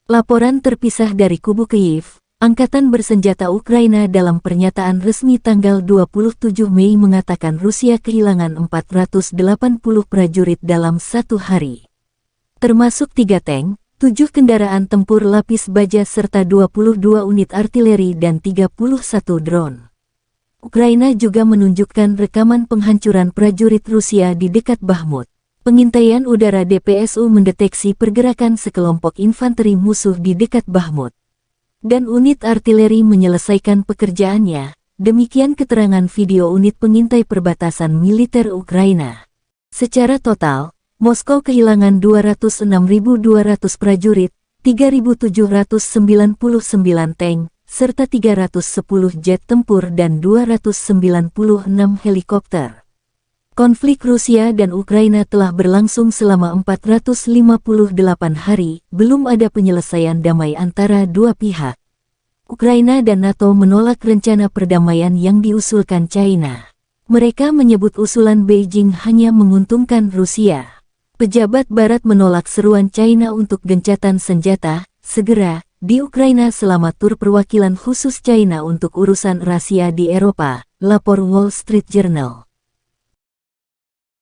Laporan terpisah dari kubu Kyiv. Angkatan Bersenjata Ukraina dalam pernyataan resmi tanggal 27 Mei mengatakan Rusia kehilangan 480 prajurit dalam 1 hari. Termasuk 3 tank, 7 kendaraan tempur lapis baja serta 22 unit artileri dan 31 drone. Ukraina juga menunjukkan rekaman penghancuran prajurit Rusia di dekat Bakhmut. Pengintaian udara DPSU mendeteksi pergerakan sekelompok infanteri musuh di dekat Bakhmut. Dan unit artileri menyelesaikan pekerjaannya, demikian keterangan video unit pengintai perbatasan militer Ukraina. Secara total, Moskow kehilangan 206.200 prajurit, 3.799 tank, serta 310 jet tempur dan 296 helikopter. Konflik Rusia dan Ukraina telah berlangsung selama 458 hari, belum ada penyelesaian damai antara dua pihak. Ukraina dan NATO menolak rencana perdamaian yang diusulkan China. Mereka menyebut usulan Beijing hanya menguntungkan Rusia. Pejabat Barat menolak seruan China untuk gencatan senjata segera di Ukraina selama tur perwakilan khusus China untuk urusan rahasia di Eropa, lapor Wall Street Journal.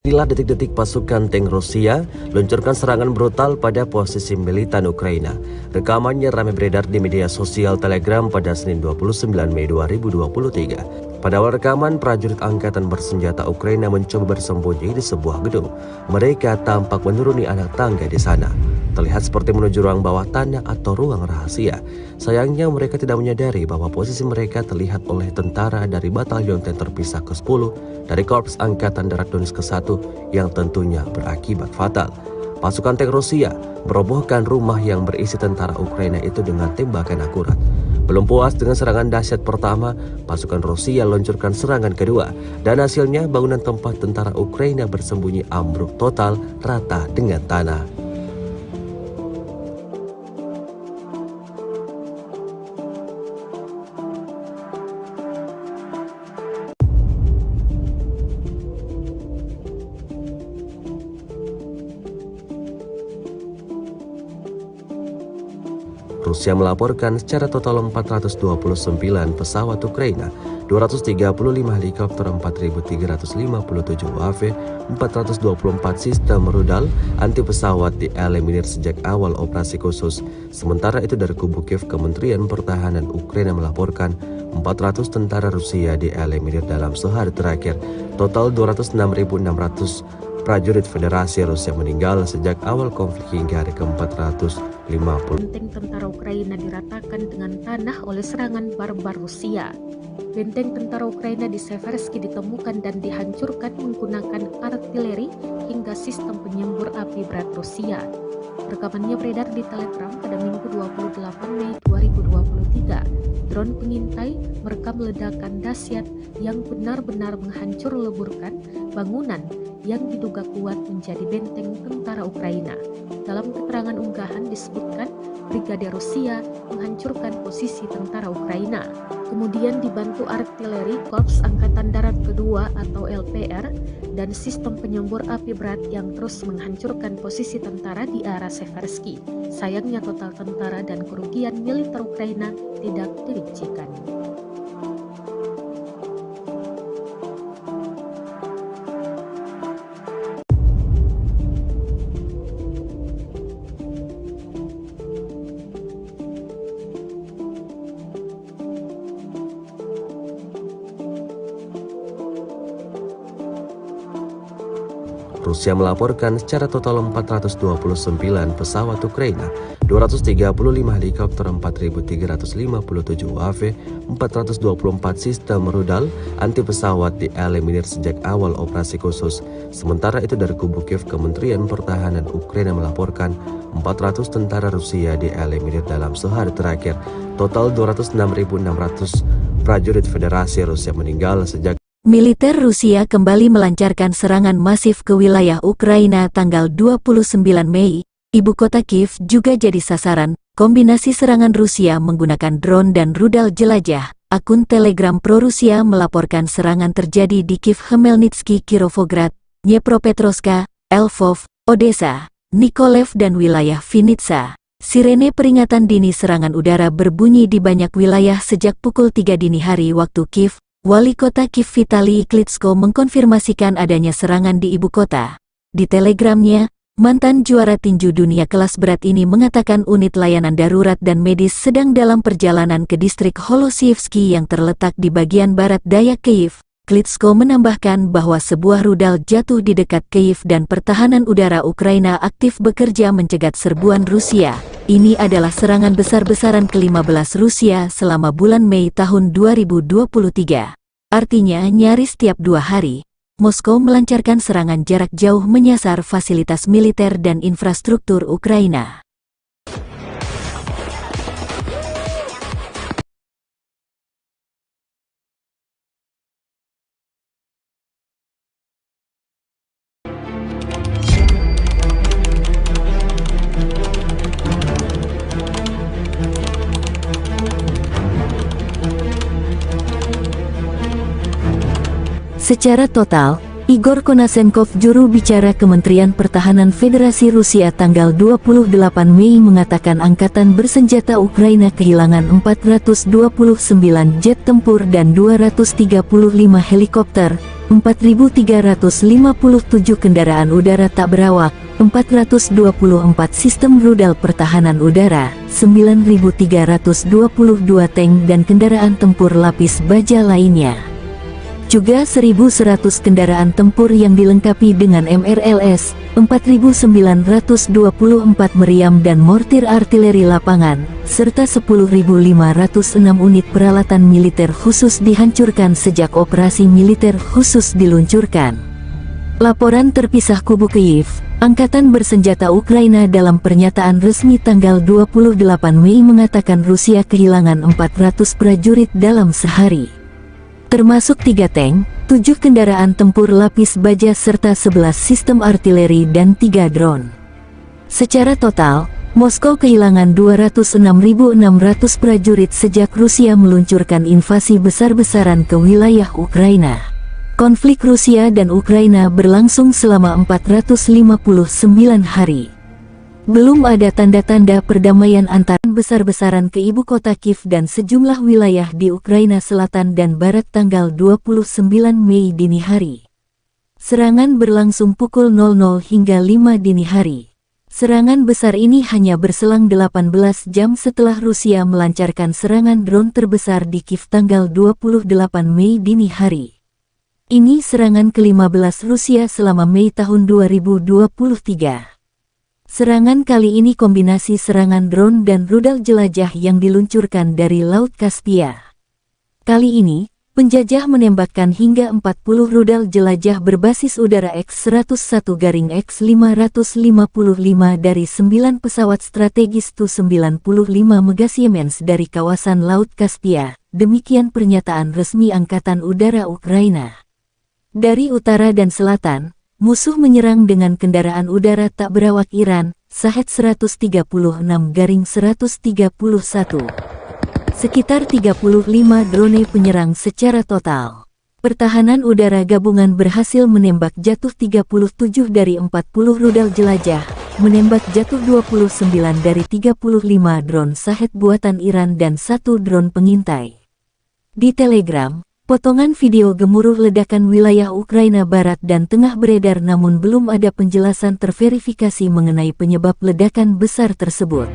Inilah detik-detik pasukan tank Rusia luncurkan serangan brutal pada posisi militan Ukraina. Rekamannya ramai beredar di media sosial Telegram pada Senin 29 Mei 2023. Pada awal rekaman, prajurit angkatan bersenjata Ukraina mencoba bersembunyi di sebuah gedung. Mereka tampak menuruni anak tangga di sana. Terlihat seperti menuju ruang bawah tanah atau ruang rahasia. Sayangnya mereka tidak menyadari bahwa posisi mereka terlihat oleh tentara dari Batalion Tank Terpisah ke-10 dari Korps Angkatan Darat Donetsk ke-1 yang tentunya berakibat fatal. Pasukan tank Rusia merobohkan rumah yang berisi tentara Ukraina itu dengan tembakan akurat. Belum puas dengan serangan dahsyat pertama, pasukan Rusia luncurkan serangan kedua, dan hasilnya bangunan tempat tentara Ukraina bersembunyi ambruk total rata dengan tanah. Rusia melaporkan secara total 429 pesawat Ukraina, 235 helikopter, 4.357 UAV, 424 sistem rudal anti pesawat dieliminir sejak awal operasi khusus. Sementara itu dari kubu Kiev, Kementerian Pertahanan Ukraina melaporkan 400 tentara Rusia dieliminir dalam sehari terakhir. Total 206.600 prajurit Federasi Rusia meninggal sejak awal konflik hingga hari ke-450. Benteng tentara Ukraina diratakan dengan tanah oleh serangan barbar Rusia. Benteng tentara Ukraina di Seversky ditemukan dan dihancurkan menggunakan artileri hingga sistem penyembur api berat Rusia. Rekamannya beredar di Telegram pada Minggu 28 Mei 2023. Drone pengintai merekam ledakan dahsyat yang benar-benar menghancur leburkan bangunan yang diduga kuat menjadi benteng tentara Ukraina. Dalam keterangan unggahan disebutkan Brigade Rusia menghancurkan posisi tentara Ukraina. Kemudian dibantu artileri Korps Angkatan Darat Kedua atau LPR dan sistem penyembur api berat yang terus menghancurkan posisi tentara di arah Seversky. Sayangnya total tentara dan kerugian militer Ukraina tidak dirincikan. Rusia melaporkan secara total 429 pesawat Ukraina, 235 helikopter, 4.357 UAV, 424 sistem rudal anti pesawat dieliminir sejak awal operasi khusus. Sementara itu dari kubu Kiev, Kementerian Pertahanan Ukraina melaporkan 400 tentara Rusia dieliminir dalam sehari terakhir. Total 206.600 prajurit Federasi Rusia meninggal sejak Militer Rusia kembali melancarkan serangan masif ke wilayah Ukraina tanggal 29 Mei. Ibu kota Kiev juga jadi sasaran. Kombinasi serangan Rusia menggunakan drone dan rudal jelajah. Akun Telegram pro-Rusia melaporkan serangan terjadi di Kiev, Khmelnytsky, Kirovograd, Dnepropetrovsk, Lvov, Odessa, Nikolaev dan wilayah Vinnytsia. Sirene peringatan dini serangan udara berbunyi di banyak wilayah sejak pukul 3 dini hari waktu Kiev. Wali kota Kiev Vitali Klitschko mengkonfirmasikan adanya serangan di ibu kota. Di telegramnya, mantan juara tinju dunia kelas berat ini mengatakan unit layanan darurat dan medis sedang dalam perjalanan ke distrik Holosievsky yang terletak di bagian barat daya Kiev. Klitschko menambahkan bahwa sebuah rudal jatuh di dekat Kiev dan pertahanan udara Ukraina aktif bekerja mencegat serbuan Rusia. Ini adalah serangan besar-besaran ke-15 Rusia selama bulan Mei tahun 2023. Artinya nyaris tiap 2 hari, Moskow melancarkan serangan jarak jauh menyasar fasilitas militer dan infrastruktur Ukraina. Secara total, Igor Konasenkov, juru bicara Kementerian Pertahanan Federasi Rusia tanggal 28 Mei mengatakan angkatan bersenjata Ukraina kehilangan 429 jet tempur dan 235 helikopter, 4.357 kendaraan udara tak berawak, 424 sistem rudal pertahanan udara, 9.322 tank dan kendaraan tempur lapis baja lainnya. Juga 1.100 kendaraan tempur yang dilengkapi dengan MRLS, 4.924 meriam dan mortir artileri lapangan, serta 10.506 unit peralatan militer khusus dihancurkan sejak operasi militer khusus diluncurkan. Laporan terpisah kubu Kyiv, Angkatan Bersenjata Ukraina dalam pernyataan resmi tanggal 28 Mei mengatakan Rusia kehilangan 400 prajurit dalam sehari, termasuk 3 tank, 7 kendaraan tempur lapis baja serta 11 sistem artileri dan 3 drone. Secara total, Moskow kehilangan 206.600 prajurit sejak Rusia meluncurkan invasi besar-besaran ke wilayah Ukraina. Konflik Rusia dan Ukraina berlangsung selama 459 hari. Belum ada tanda-tanda perdamaian antara besar-besaran ke ibu kota Kiev dan sejumlah wilayah di Ukraina Selatan dan Barat tanggal 29 Mei dini hari. Serangan berlangsung pukul 00 hingga 5 dini hari. Serangan besar ini hanya berselang 18 jam setelah Rusia melancarkan serangan drone terbesar di Kiev tanggal 28 Mei dini hari. Ini serangan ke-15 Rusia selama Mei tahun 2023. Serangan kali ini kombinasi serangan drone dan rudal jelajah yang diluncurkan dari Laut Kaspia. Kali ini, penjajah menembakkan hingga 40 rudal jelajah berbasis udara X-101-X555 dari 9 pesawat strategis Tu-95 Megasiemens dari kawasan Laut Kaspia, demikian pernyataan resmi Angkatan Udara Ukraina. Dari utara dan selatan, musuh menyerang dengan kendaraan udara tak berawak Iran, Shahed 136-131. Sekitar 35 drone penyerang secara total. Pertahanan udara gabungan berhasil menembak jatuh 37 dari 40 rudal jelajah, menembak jatuh 29 dari 35 drone Shahed buatan Iran dan 1 drone pengintai. Di Telegram, potongan video gemuruh ledakan wilayah Ukraina Barat dan Tengah beredar namun belum ada penjelasan terverifikasi mengenai penyebab ledakan besar tersebut.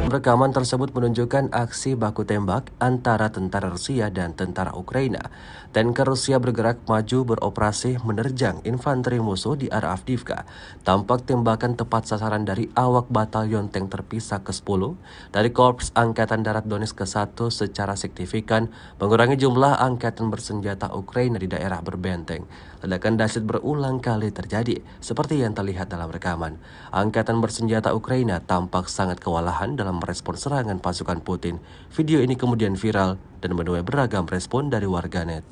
Rekaman tersebut menunjukkan aksi baku tembak antara tentara Rusia dan tentara Ukraina. Tanker Rusia bergerak maju beroperasi menerjang infanteri musuh di arah Avdiivka. Tampak tembakan tepat sasaran dari awak batalion tank terpisah ke-10 dari Korps Angkatan Darat Donetsk ke-1 secara signifikan mengurangi jumlah angkatan bersenjata Ukraina di daerah berbenteng. Ledakan dahsyat berulang kali terjadi, seperti yang terlihat dalam rekaman. Angkatan bersenjata Ukraina tampak sangat kewalahan dalam merespon serangan pasukan Putin. Video ini kemudian viral dan menuai beragam respon dari warganet.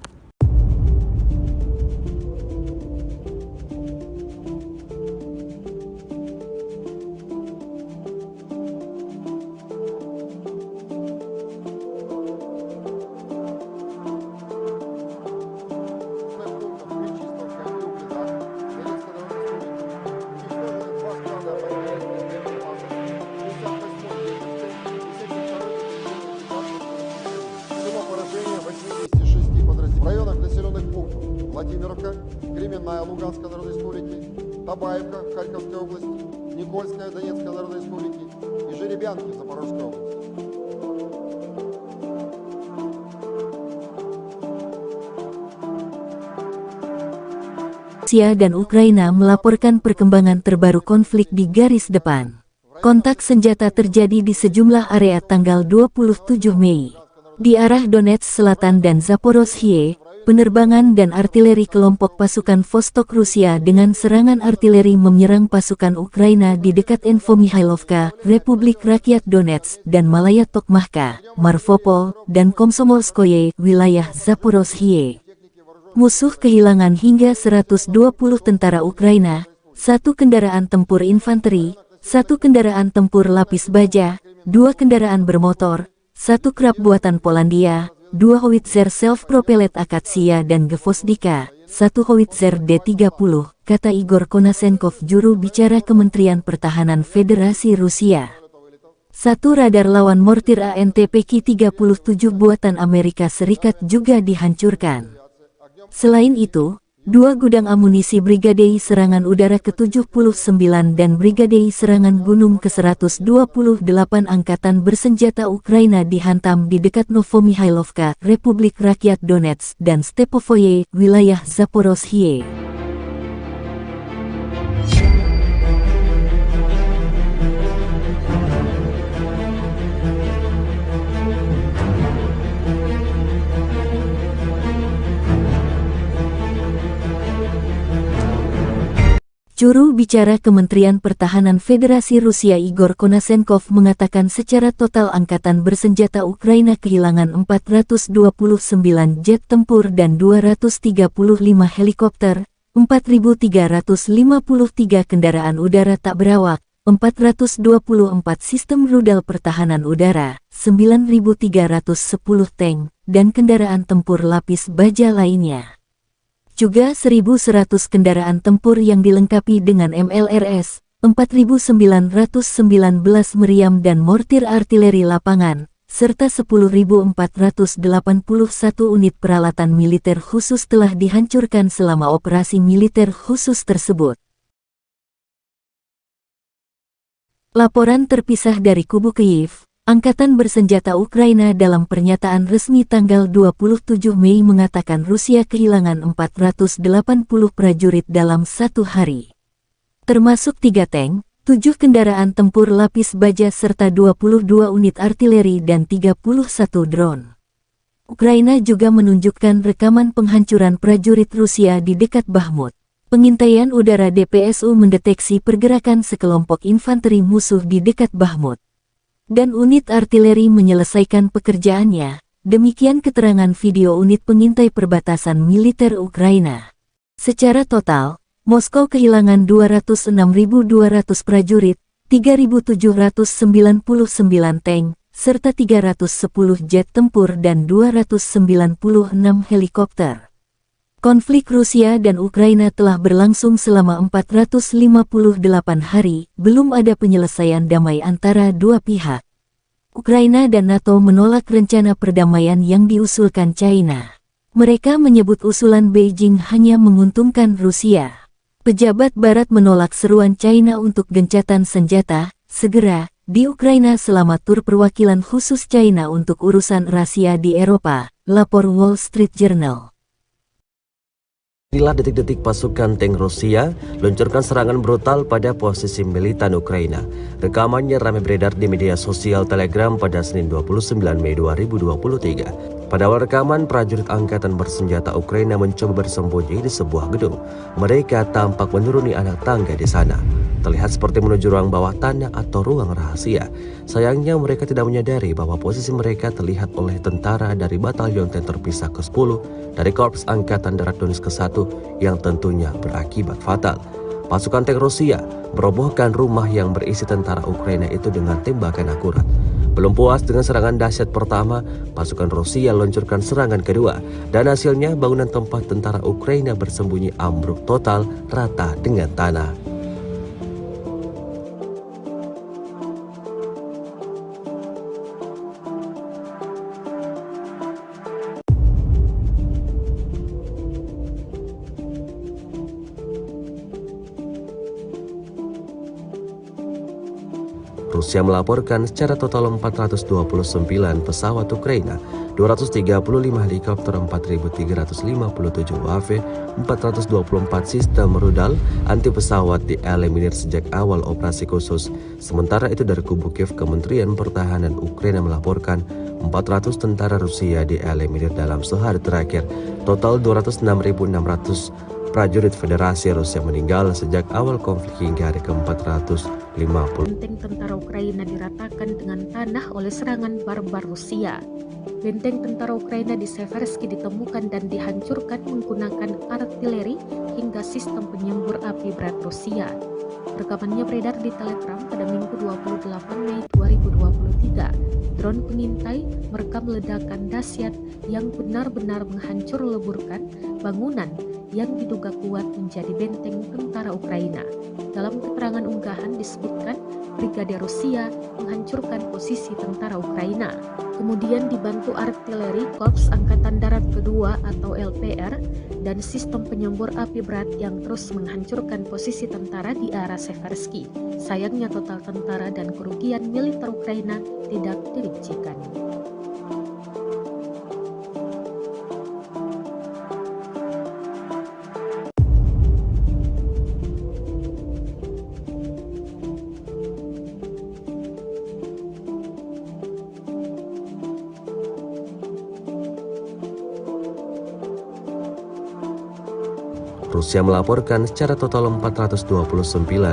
В районах населенных пунктов Владимировка, Кременная Луганской Народной Республики, Табаевка Харьковской области, Никольская Донецкой Народной Республики и Жеребянки Запорожской области. Rusia dan Ukraina melaporkan perkembangan terbaru konflik di garis depan. Kontak senjata terjadi di sejumlah area tanggal 27 Mei. Di arah Donetsk Selatan dan Zaporozhye, penerbangan dan artileri kelompok pasukan Vostok Rusia dengan serangan artileri menyerang pasukan Ukraina di dekat Infomihailovka, Republik Rakyat Donetsk, dan Malaya Tokmahka, Marvopol, dan Komsomolskoye, wilayah Zaporozhye. Musuh kehilangan hingga 120 tentara Ukraina, 1 kendaraan tempur infanteri, 1 kendaraan tempur lapis baja, 2 kendaraan bermotor, 1 krab buatan Polandia, 2 howitzer self-propellet Akatsia dan Gvozdika, 1 howitzer D-30, kata Igor Konasenkov, juru bicara Kementerian Pertahanan Federasi Rusia. 1 radar lawan mortir ANTPK-37 buatan Amerika Serikat juga dihancurkan. Selain itu, 2 gudang amunisi Brigadei Serangan Udara ke-79 dan Brigadei Serangan Gunung ke-128 Angkatan Bersenjata Ukraina dihantam di dekat Novomihailovka, Republik Rakyat Donetsk, dan Stepovoye, wilayah Zaporozhye. Juru bicara Kementerian Pertahanan Federasi Rusia Igor Konasenkov mengatakan secara total Angkatan Bersenjata Ukraina kehilangan 429 jet tempur dan 235 helikopter, 4.353 kendaraan udara tak berawak, 424 sistem rudal pertahanan udara, 9.310 tank, dan kendaraan tempur lapis baja lainnya. Juga 1.100 kendaraan tempur yang dilengkapi dengan MLRS, 4.919 meriam dan mortir artileri lapangan, serta 10.481 unit peralatan militer khusus telah dihancurkan selama operasi militer khusus tersebut. Laporan terpisah dari kubu Kyiv. Angkatan Bersenjata Ukraina dalam pernyataan resmi tanggal 27 Mei mengatakan Rusia kehilangan 480 prajurit dalam 1 hari. Termasuk 3 tank, 7 kendaraan tempur lapis baja serta 22 unit artileri dan 31 drone. Ukraina juga menunjukkan rekaman penghancuran prajurit Rusia di dekat Bakhmut. Pengintaian udara DPSU mendeteksi pergerakan sekelompok infanteri musuh di dekat Bakhmut. Dan unit artileri menyelesaikan pekerjaannya, demikian keterangan video unit pengintai perbatasan militer Ukraina. Secara total, Moskow kehilangan 206.200 prajurit, 3.799 tank, serta 310 jet tempur dan 296 helikopter. Konflik Rusia dan Ukraina telah berlangsung selama 458 hari, belum ada penyelesaian damai antara dua pihak. Ukraina dan NATO menolak rencana perdamaian yang diusulkan China. Mereka menyebut usulan Beijing hanya menguntungkan Rusia. Pejabat Barat menolak seruan China untuk gencatan senjata segera di Ukraina selama tur perwakilan khusus China untuk urusan rahasia di Eropa, lapor Wall Street Journal. Inilah detik-detik pasukan tank Rusia luncurkan serangan brutal pada posisi militan Ukraina. Rekamannya ramai beredar di media sosial Telegram pada Senin 29 Mei 2023. Pada awal rekaman, prajurit angkatan bersenjata Ukraina mencoba bersembunyi di sebuah gedung. Mereka tampak menuruni anak tangga di sana. Terlihat seperti menuju ruang bawah tanah atau ruang rahasia. Sayangnya mereka tidak menyadari bahwa posisi mereka terlihat oleh tentara dari Batalion Tank Terpisah ke-10 dari Korps Angkatan Darat Donetsk ke-1 yang tentunya berakibat fatal. Pasukan tank Rusia merobohkan rumah yang berisi tentara Ukraina itu dengan tembakan akurat. Belum puas dengan serangan dahsyat pertama, pasukan Rusia luncurkan serangan kedua, dan hasilnya bangunan tempat tentara Ukraina bersembunyi ambruk total rata dengan tanah. Rusia melaporkan secara total 429 pesawat Ukraina, 235 helikopter, 4.357 UAV, 424 sistem rudal anti pesawat dieliminir sejak awal operasi khusus. Sementara itu dari kubu Kiev, Kementerian Pertahanan Ukraina melaporkan 400 tentara Rusia dieliminir dalam sehari terakhir. Total 206.600 prajurit Federasi Rusia meninggal sejak awal konflik hingga hari ke-450. Benteng tentara Ukraina diratakan dengan tanah oleh serangan barbar Rusia. Benteng tentara Ukraina di Seversky ditemukan dan dihancurkan menggunakan artileri hingga sistem penyembur api berat Rusia. Rekamannya beredar di Telegram pada Minggu 28 Mei 2023. Drone pengintai merekam ledakan dahsyat yang benar-benar menghancur leburkan bangunan yang diduga kuat menjadi benteng tentara Ukraina. Dalam keterangan unggahan disebutkan Brigade Rusia menghancurkan posisi tentara Ukraina, kemudian dibantu artileri Korps Angkatan Darat Kedua atau LPR dan sistem penyembur api berat yang terus menghancurkan posisi tentara di arah Seversky. Sayangnya total tentara dan kerugian militer Ukraina tidak dirincikan. Rusia melaporkan secara total 429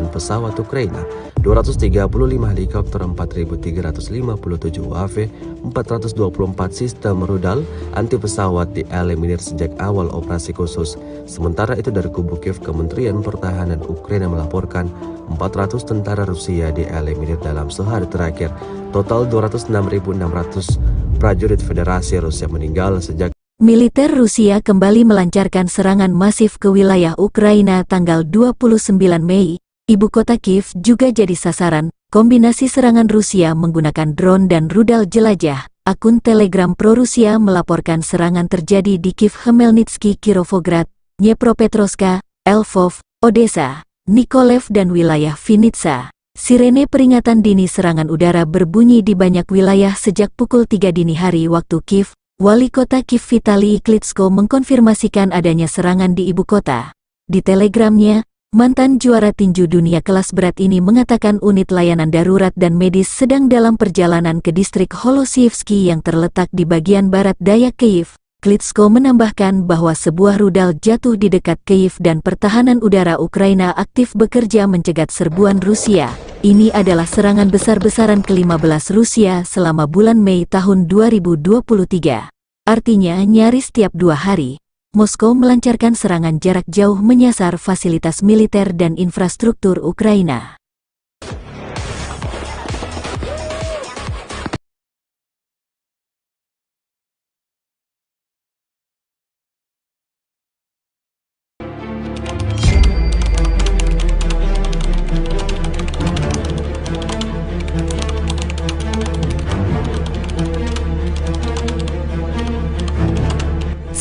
pesawat Ukraina, 235 helikopter, 4.357 UAV, 424 sistem rudal anti pesawat dieliminir sejak awal operasi khusus. Sementara itu dari kubu Kiev, Kementerian Pertahanan Ukraina melaporkan 400 tentara Rusia dieliminir dalam sehari terakhir. Total 206.600 prajurit Federasi Rusia meninggal sejak Militer Rusia kembali melancarkan serangan masif ke wilayah Ukraina tanggal 29 Mei. Ibu kota Kiev juga jadi sasaran kombinasi serangan Rusia menggunakan drone dan rudal jelajah. Akun Telegram pro-Rusia melaporkan serangan terjadi di Kiev, Khmelnytsky, Kirovograd, Dnepropetrovsk, Lvov, Odessa, Mykolaiv dan wilayah Vinnytsia. Sirene peringatan dini serangan udara berbunyi di banyak wilayah sejak pukul 3 dini hari waktu Kiev. Wali kota Kiev Vitali Klitschko mengkonfirmasikan adanya serangan di ibu kota. Di telegramnya, mantan juara tinju dunia kelas berat ini mengatakan unit layanan darurat dan medis sedang dalam perjalanan ke distrik Holosievsky yang terletak di bagian barat daya Kiev. Klitschko menambahkan bahwa sebuah rudal jatuh di dekat Kiev dan pertahanan udara Ukraina aktif bekerja mencegat serbuan Rusia. Ini adalah serangan besar-besaran ke-15 Rusia selama bulan Mei tahun 2023. Artinya nyaris tiap 2 hari, Moskow melancarkan serangan jarak jauh menyasar fasilitas militer dan infrastruktur Ukraina.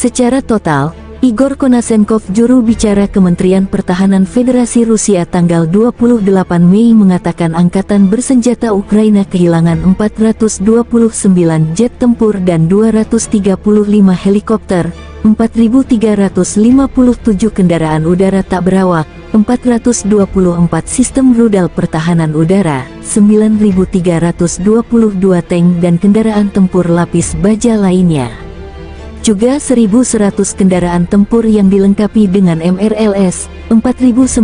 Secara total, Igor Konashenkov, juru bicara Kementerian Pertahanan Federasi Rusia tanggal 28 Mei mengatakan Angkatan Bersenjata Ukraina kehilangan 429 jet tempur dan 235 helikopter, 4.357 kendaraan udara tak berawak, 424 sistem rudal pertahanan udara, 9.322 tank dan kendaraan tempur lapis baja lainnya. Juga 1.100 kendaraan tempur yang dilengkapi dengan MRLS, 4.924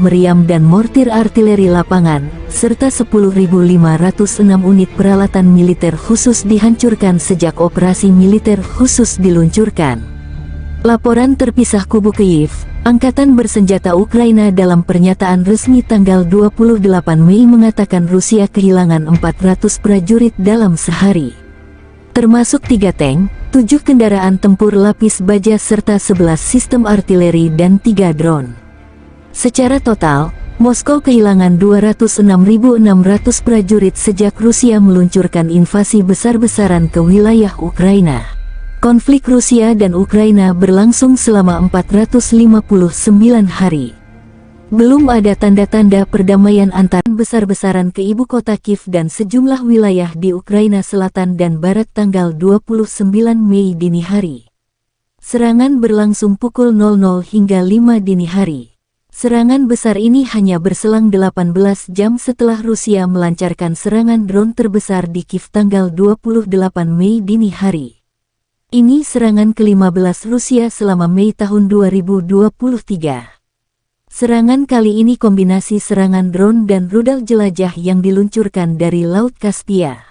meriam dan mortir artileri lapangan, serta 10.506 unit peralatan militer khusus dihancurkan sejak operasi militer khusus diluncurkan. Laporan terpisah kubu Kiev, Angkatan Bersenjata Ukraina dalam pernyataan resmi tanggal 28 Mei mengatakan Rusia kehilangan 400 prajurit dalam sehari, termasuk 3 tank, 7 kendaraan tempur lapis baja serta 11 sistem artileri dan 3 drone. Secara total, Moskow kehilangan 206.600 prajurit sejak Rusia meluncurkan invasi besar-besaran ke wilayah Ukraina. Konflik Rusia dan Ukraina berlangsung selama 459 hari. Belum ada tanda-tanda perdamaian antar besar-besaran ke ibu kota Kiev dan sejumlah wilayah di Ukraina Selatan dan Barat tanggal 29 Mei dini hari. Serangan berlangsung pukul 00 hingga 5 dini hari. Serangan besar ini hanya berselang 18 jam setelah Rusia melancarkan serangan drone terbesar di Kiev tanggal 28 Mei dini hari. Ini serangan ke-15 Rusia selama Mei tahun 2023. Serangan kali ini kombinasi serangan drone dan rudal jelajah yang diluncurkan dari Laut Kaspia.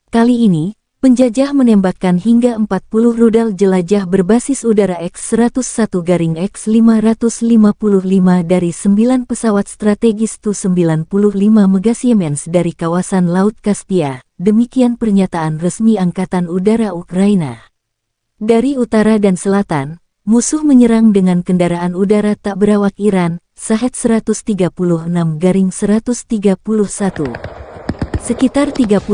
Kali ini, penjajah menembakkan hingga 40 rudal jelajah berbasis udara X-101-X555 dari 9 pesawat strategis Tu-95 Mega Siemens dari kawasan Laut Kaspia, demikian pernyataan resmi Angkatan Udara Ukraina. Dari utara dan selatan, musuh menyerang dengan kendaraan udara tak berawak Iran, Shahed-136-131. Sekitar 35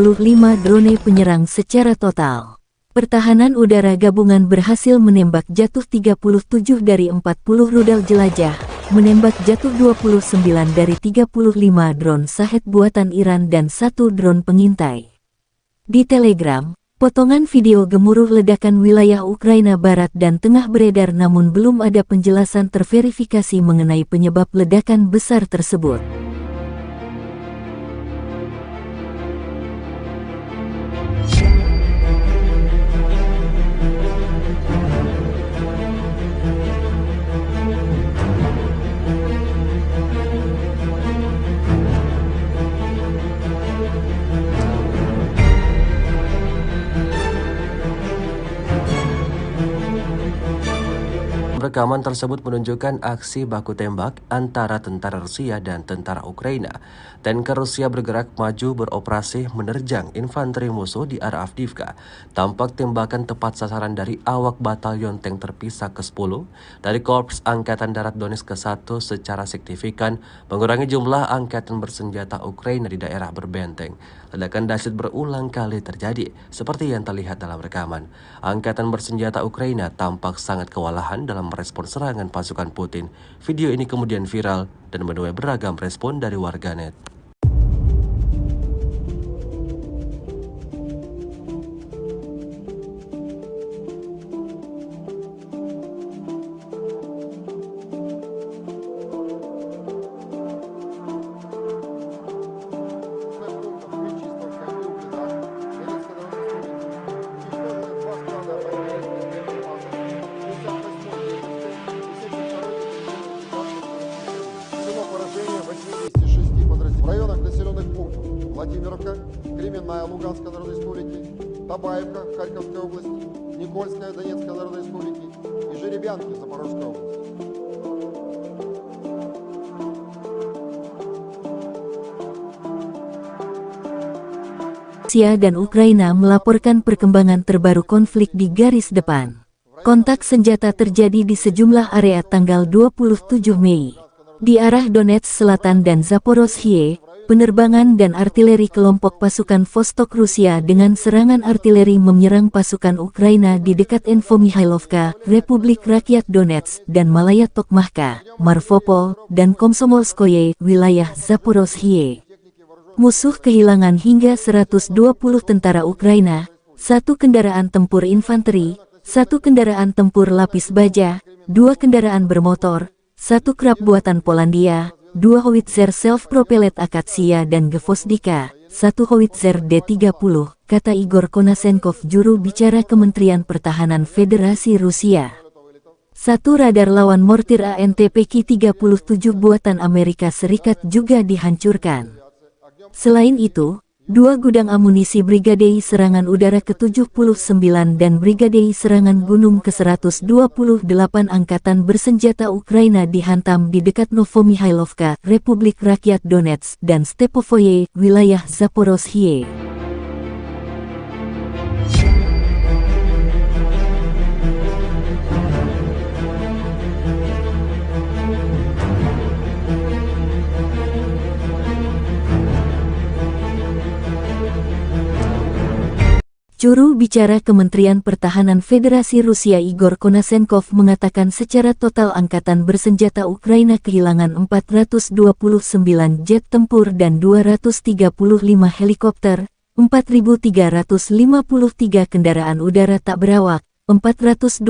drone penyerang secara total. Pertahanan udara gabungan berhasil menembak jatuh 37 dari 40 rudal jelajah, menembak jatuh 29 dari 35 drone Shahed buatan Iran dan 1 drone pengintai. Di Telegram, potongan video gemuruh ledakan wilayah Ukraina Barat dan Tengah beredar namun belum ada penjelasan terverifikasi mengenai penyebab ledakan besar tersebut. Rekaman tersebut menunjukkan aksi baku tembak antara tentara Rusia dan tentara Ukraina. Tanker Rusia bergerak maju beroperasi menerjang infanteri musuh di arah Avdiivka. Tampak tembakan tepat sasaran dari awak batalion tank terpisah ke-10 dari Korps Angkatan Darat Donetsk ke-1 secara signifikan mengurangi jumlah angkatan bersenjata Ukraina di daerah berbenteng. Ledakan dahsyat berulang kali terjadi, seperti yang terlihat dalam rekaman. Angkatan bersenjata Ukraina tampak sangat kewalahan dalam merespon serangan pasukan Putin. Video ini kemudian viral dan menuai beragam respon dari warganet. В районах населенных пунктов Владимировка, Кременная Луганской Народной Республики, Табаевка Харьковской области, Никольская Донецкой Народной Республики и Жеребянки Запорожской области. Rusia dan Ukraina melaporkan perkembangan terbaru konflik di garis depan. Kontak senjata terjadi di sejumlah area tanggal 27 Mei. Di arah Donetsk Selatan dan Zaporozhye, penerbangan dan artileri kelompok pasukan Vostok Rusia dengan serangan artileri menyerang pasukan Ukraina di dekat Infomihailovka, Republik Rakyat Donetsk, dan Malaya Tokmahka, Marvopol, dan Komsomolskoye, wilayah Zaporozhye. Musuh kehilangan hingga 120 tentara Ukraina, 1 kendaraan tempur infanteri, 1 kendaraan tempur lapis baja, 2 kendaraan bermotor, 1 krab buatan Polandia, 2 howitzer self-propellet Akatsia dan Gvozdika, 1 howitzer D-30, kata Igor Konasenkov, juru bicara Kementerian Pertahanan Federasi Rusia. 1 radar lawan mortir ANTPK-37 buatan Amerika Serikat juga dihancurkan. Selain itu, 2 gudang amunisi Brigadei Serangan Udara ke-79 dan Brigadei Serangan Gunung ke-128 Angkatan Bersenjata Ukraina dihantam di dekat Novomihailovka, Republik Rakyat Donetsk, dan Stepovoye, wilayah Zaporozhye. Juru bicara Kementerian Pertahanan Federasi Rusia Igor Konasenkov mengatakan secara total angkatan bersenjata Ukraina kehilangan 429 jet tempur dan 235 helikopter, 4.353 kendaraan udara tak berawak, 424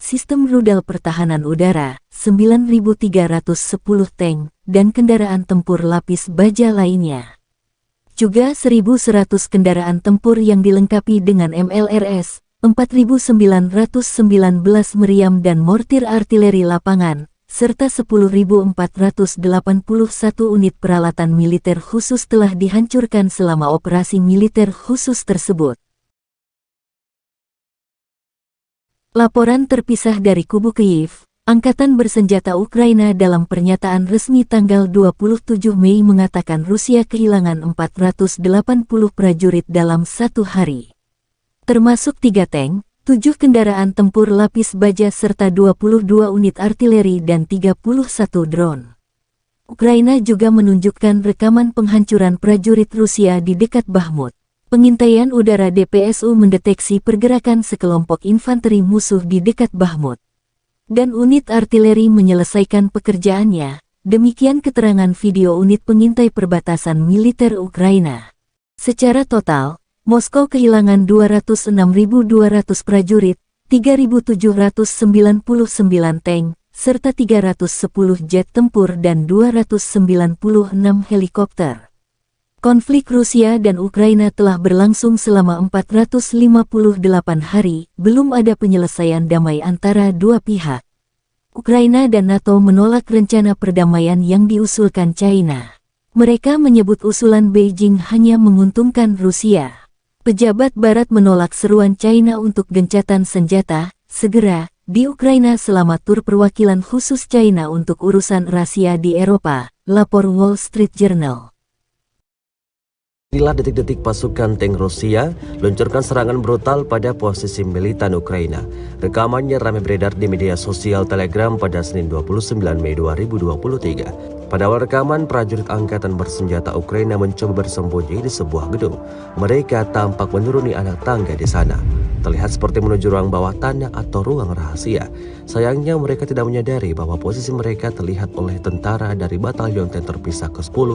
sistem rudal pertahanan udara, 9.310 tank, dan kendaraan tempur lapis baja lainnya. Juga 1.100 kendaraan tempur yang dilengkapi dengan MLRS, 4.919 meriam dan mortir artileri lapangan, serta 10.481 unit peralatan militer khusus telah dihancurkan selama operasi militer khusus tersebut. Laporan terpisah dari kubu Kyiv. Angkatan bersenjata Ukraina dalam pernyataan resmi tanggal 27 Mei mengatakan Rusia kehilangan 480 prajurit dalam satu hari. Termasuk 3 tank, 7 kendaraan tempur lapis baja serta 22 unit artileri dan 31 drone. Ukraina juga menunjukkan rekaman penghancuran prajurit Rusia di dekat Bakhmut. Pengintaian udara DPSU mendeteksi pergerakan sekelompok infanteri musuh di dekat Bakhmut. Dan unit artileri menyelesaikan pekerjaannya, demikian keterangan video unit pengintai perbatasan militer Ukraina. Secara total, Moskow kehilangan 206.200 prajurit, 3.799 tank, serta 310 jet tempur dan 296 helikopter. Konflik Rusia dan Ukraina telah berlangsung selama 458 hari, belum ada penyelesaian damai antara dua pihak. Ukraina dan NATO menolak rencana perdamaian yang diusulkan China. Mereka menyebut usulan Beijing hanya menguntungkan Rusia. Pejabat Barat menolak seruan China untuk gencatan senjata segera di Ukraina selama tur perwakilan khusus China untuk urusan rahasia di Eropa, lapor Wall Street Journal. Inilah detik-detik pasukan tank Rusia luncurkan serangan brutal pada posisi militan Ukraina. Rekamannya ramai beredar di media sosial Telegram pada Senin 29 Mei 2023. Pada awal rekaman, prajurit angkatan bersenjata Ukraina mencoba bersembunyi di sebuah gedung. Mereka tampak menuruni anak tangga di sana. Terlihat seperti menuju ruang bawah tanah atau ruang rahasia. Sayangnya mereka tidak menyadari bahwa posisi mereka terlihat oleh tentara dari Batalion Tank Terpisah ke-10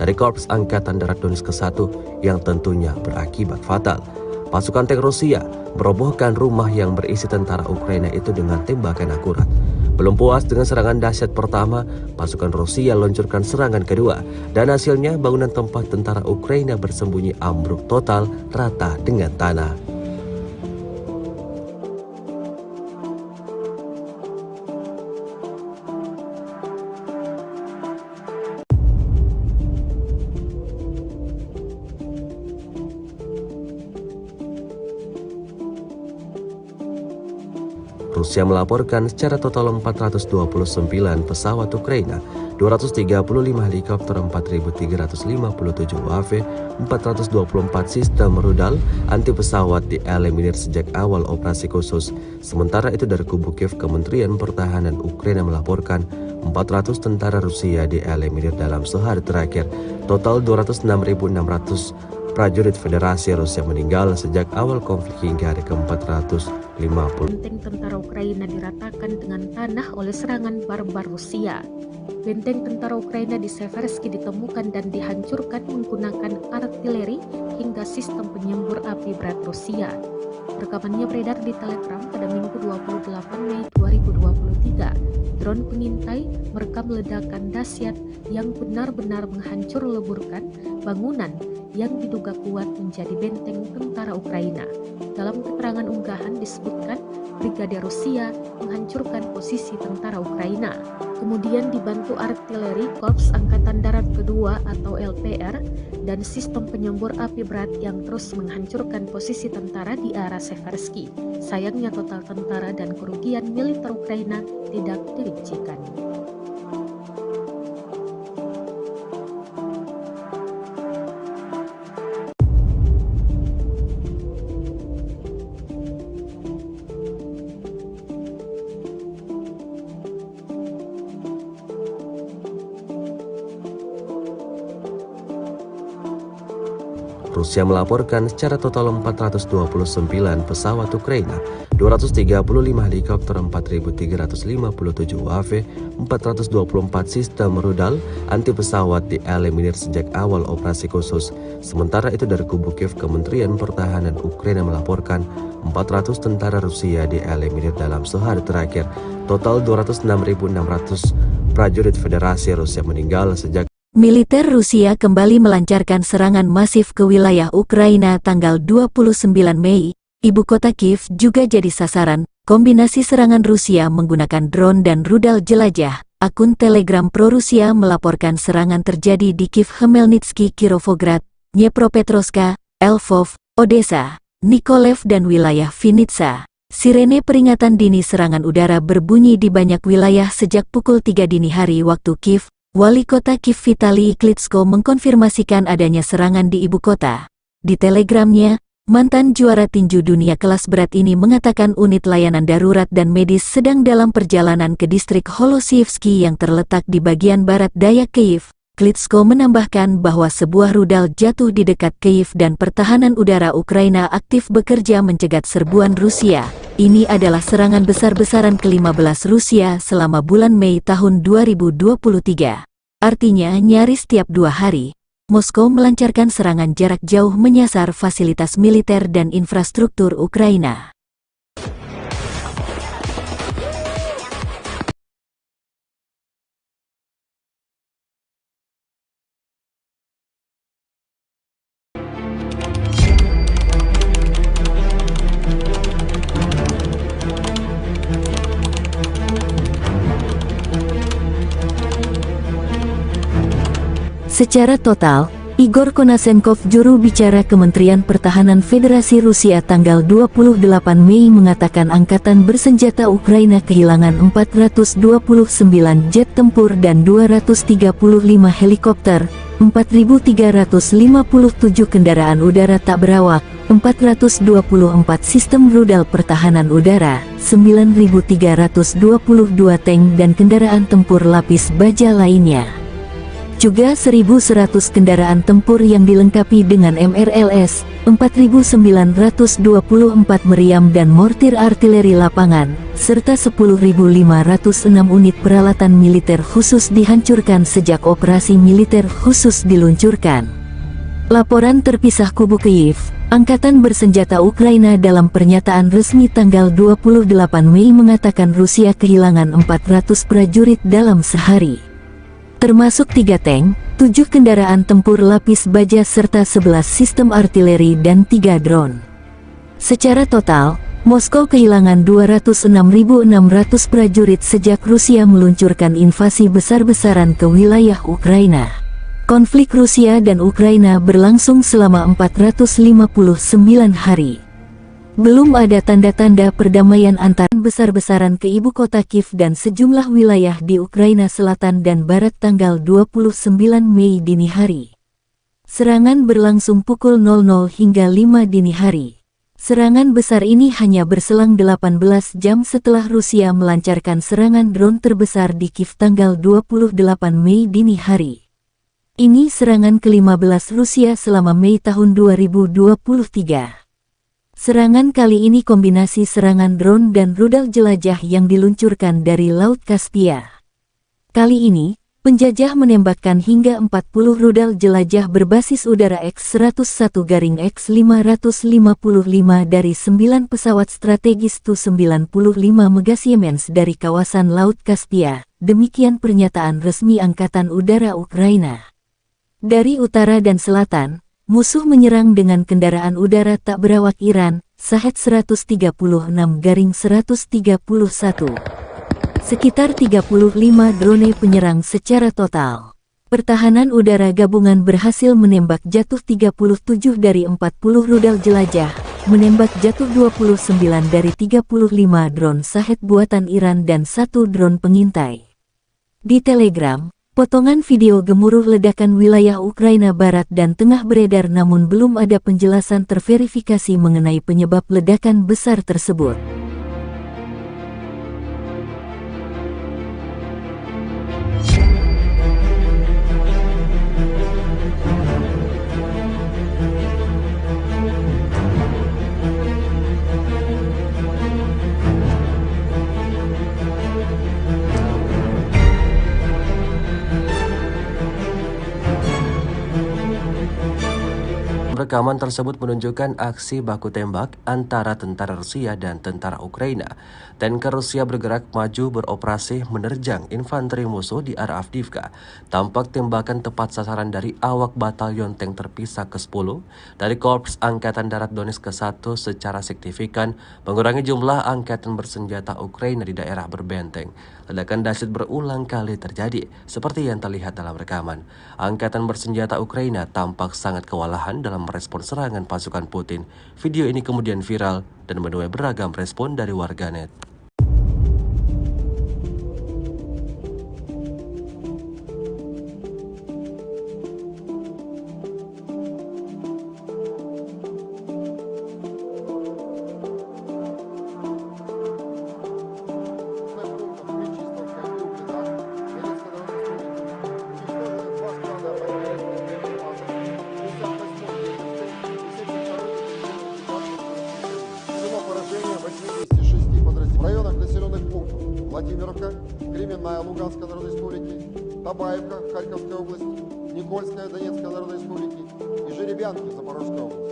dari Korps Angkatan Darat Donetsk ke-1 yang tentunya berakibat fatal. Pasukan tank Rusia merobohkan rumah yang berisi tentara Ukraina itu dengan tembakan akurat. Belum puas dengan serangan dahsyat pertama, pasukan Rusia luncurkan serangan kedua, dan hasilnya bangunan tempat tentara Ukraina bersembunyi ambruk total rata dengan tanah. Rusia melaporkan secara total 429 pesawat Ukraina, 235 helikopter, 4.357 UAV, 424 sistem rudal anti pesawat dieliminir sejak awal operasi khusus. Sementara itu dari kubu Kiev, Kementerian Pertahanan Ukraina melaporkan 400 tentara Rusia dieliminir dalam sehari terakhir. Total 206.600 prajurit Federasi Rusia meninggal sejak awal konflik hingga hari ke-450. Benteng tentara Ukraina diratakan dengan tanah oleh serangan barbar Rusia. Benteng tentara Ukraina di Seversky ditemukan dan dihancurkan menggunakan artileri hingga sistem penyembur api berat Rusia. Rekamannya beredar di Telegram pada Minggu 28 Mei 2023. Drone pengintai merekam ledakan dahsyat yang benar-benar menghancur leburkan bangunan yang diduga kuat menjadi benteng tentara Ukraina. Dalam keterangan unggahan disebutkan Brigade Rusia menghancurkan posisi tentara Ukraina. Kemudian dibantu artileri Korps Angkatan Darat Kedua atau LPR dan sistem penyembur api berat yang terus menghancurkan posisi tentara di arah Seversky. Sayangnya total tentara dan kerugian militer Ukraina tidak dirincikan. Rusia melaporkan secara total 429 pesawat Ukraina, 235 helikopter, 4.357 UAV, 424 sistem rudal anti pesawat dieliminir sejak awal operasi khusus. Sementara itu dari kubu Kiev, Kementerian Pertahanan Ukraina melaporkan 400 tentara Rusia dieliminir dalam sehari terakhir. Total 206.600 prajurit Federasi Rusia meninggal sejak Militer Rusia kembali melancarkan serangan masif ke wilayah Ukraina tanggal 29 Mei. Ibu kota Kiev juga jadi sasaran. Kombinasi serangan Rusia menggunakan drone dan rudal jelajah. Akun Telegram pro-Rusia melaporkan serangan terjadi di Kiev, Khmelnytsky, Kirovograd, Dnepropetrovsk, Lvov, Odessa, Mykolaiv dan wilayah Vinnytsia. Sirene peringatan dini serangan udara berbunyi di banyak wilayah sejak pukul 3 dini hari waktu Kiev. Wali kota Kiev Vitali Klitschko mengkonfirmasikan adanya serangan di ibu kota. Di telegramnya, mantan juara tinju dunia kelas berat ini mengatakan unit layanan darurat dan medis sedang dalam perjalanan ke distrik Holosievsky yang terletak di bagian barat daya Kiev. Klitschko menambahkan bahwa sebuah rudal jatuh di dekat Kiev dan pertahanan udara Ukraina aktif bekerja mencegat serbuan Rusia. Ini adalah serangan besar-besaran ke-15 Rusia selama bulan Mei tahun 2023. Artinya nyaris tiap 2 hari, Moskow melancarkan serangan jarak jauh menyasar fasilitas militer dan infrastruktur Ukraina. Secara total, Igor Konashenkov, juru bicara Kementerian Pertahanan Federasi Rusia tanggal 28 Mei mengatakan angkatan bersenjata Ukraina kehilangan 429 jet tempur dan 235 helikopter, 4.357 kendaraan udara tak berawak, 424 sistem rudal pertahanan udara, 9.322 tank dan kendaraan tempur lapis baja lainnya. Juga 1.100 kendaraan tempur yang dilengkapi dengan MRLS, 4.924 meriam dan mortir artileri lapangan, serta 10.506 unit peralatan militer khusus dihancurkan sejak operasi militer khusus diluncurkan. Laporan terpisah kubu Kiev, Angkatan Bersenjata Ukraina dalam pernyataan resmi tanggal 28 Mei mengatakan Rusia kehilangan 400 prajurit dalam sehari, termasuk 3 tank, 7 kendaraan tempur lapis baja serta 11 sistem artileri dan 3 drone. Secara total, Moskow kehilangan 206.600 prajurit sejak Rusia meluncurkan invasi besar-besaran ke wilayah Ukraina. Konflik Rusia dan Ukraina berlangsung selama 459 hari. Belum ada tanda-tanda perdamaian antara besar-besaran ke ibu kota Kiev dan sejumlah wilayah di Ukraina Selatan dan Barat tanggal 29 Mei dini hari. Serangan berlangsung pukul 00 hingga 5 dini hari. Serangan besar ini hanya berselang 18 jam setelah Rusia melancarkan serangan drone terbesar di Kiev tanggal 28 Mei dini hari. Ini serangan ke-15 Rusia selama Mei tahun 2023. Serangan kali ini kombinasi serangan drone dan rudal jelajah yang diluncurkan dari Laut Kaspia. Kali ini, penjajah menembakkan hingga 40 rudal jelajah berbasis udara X-101-X555 dari 9 pesawat strategis Tu-95 Mega Siemens dari kawasan Laut Kaspia. Demikian pernyataan resmi Angkatan Udara Ukraina. Dari utara dan selatan, musuh menyerang dengan kendaraan udara tak berawak Iran, Shahed 136-131. Sekitar 35 drone penyerang secara total. Pertahanan udara gabungan berhasil menembak jatuh 37 dari 40 rudal jelajah, menembak jatuh 29 dari 35 drone Shahed buatan Iran dan 1 drone pengintai. Di Telegram, potongan video gemuruh ledakan wilayah Ukraina Barat dan Tengah beredar namun belum ada penjelasan terverifikasi mengenai penyebab ledakan besar tersebut. Rekaman tersebut menunjukkan aksi baku tembak antara tentara Rusia dan tentara Ukraina. Tanker Rusia bergerak maju beroperasi menerjang infanteri musuh di arah Avdiivka. Tampak tembakan tepat sasaran dari awak batalion tank terpisah ke-10 dari Korps Angkatan Darat Donetsk ke-1 secara signifikan mengurangi jumlah angkatan bersenjata Ukraina di daerah berbenteng. Ledakan dahsyat berulang kali terjadi, seperti yang terlihat dalam rekaman. Angkatan bersenjata Ukraina tampak sangat kewalahan dalam merespons serangan pasukan Putin. Video ini kemudian viral dan menuai beragam respon dari warganet. В районах населенных пунктов Владимировка, Кременная Луганской Народной Республики, Табаевка Харьковской области, Никольская Донецкой Народной Республики и Жеребянки Запорожской области.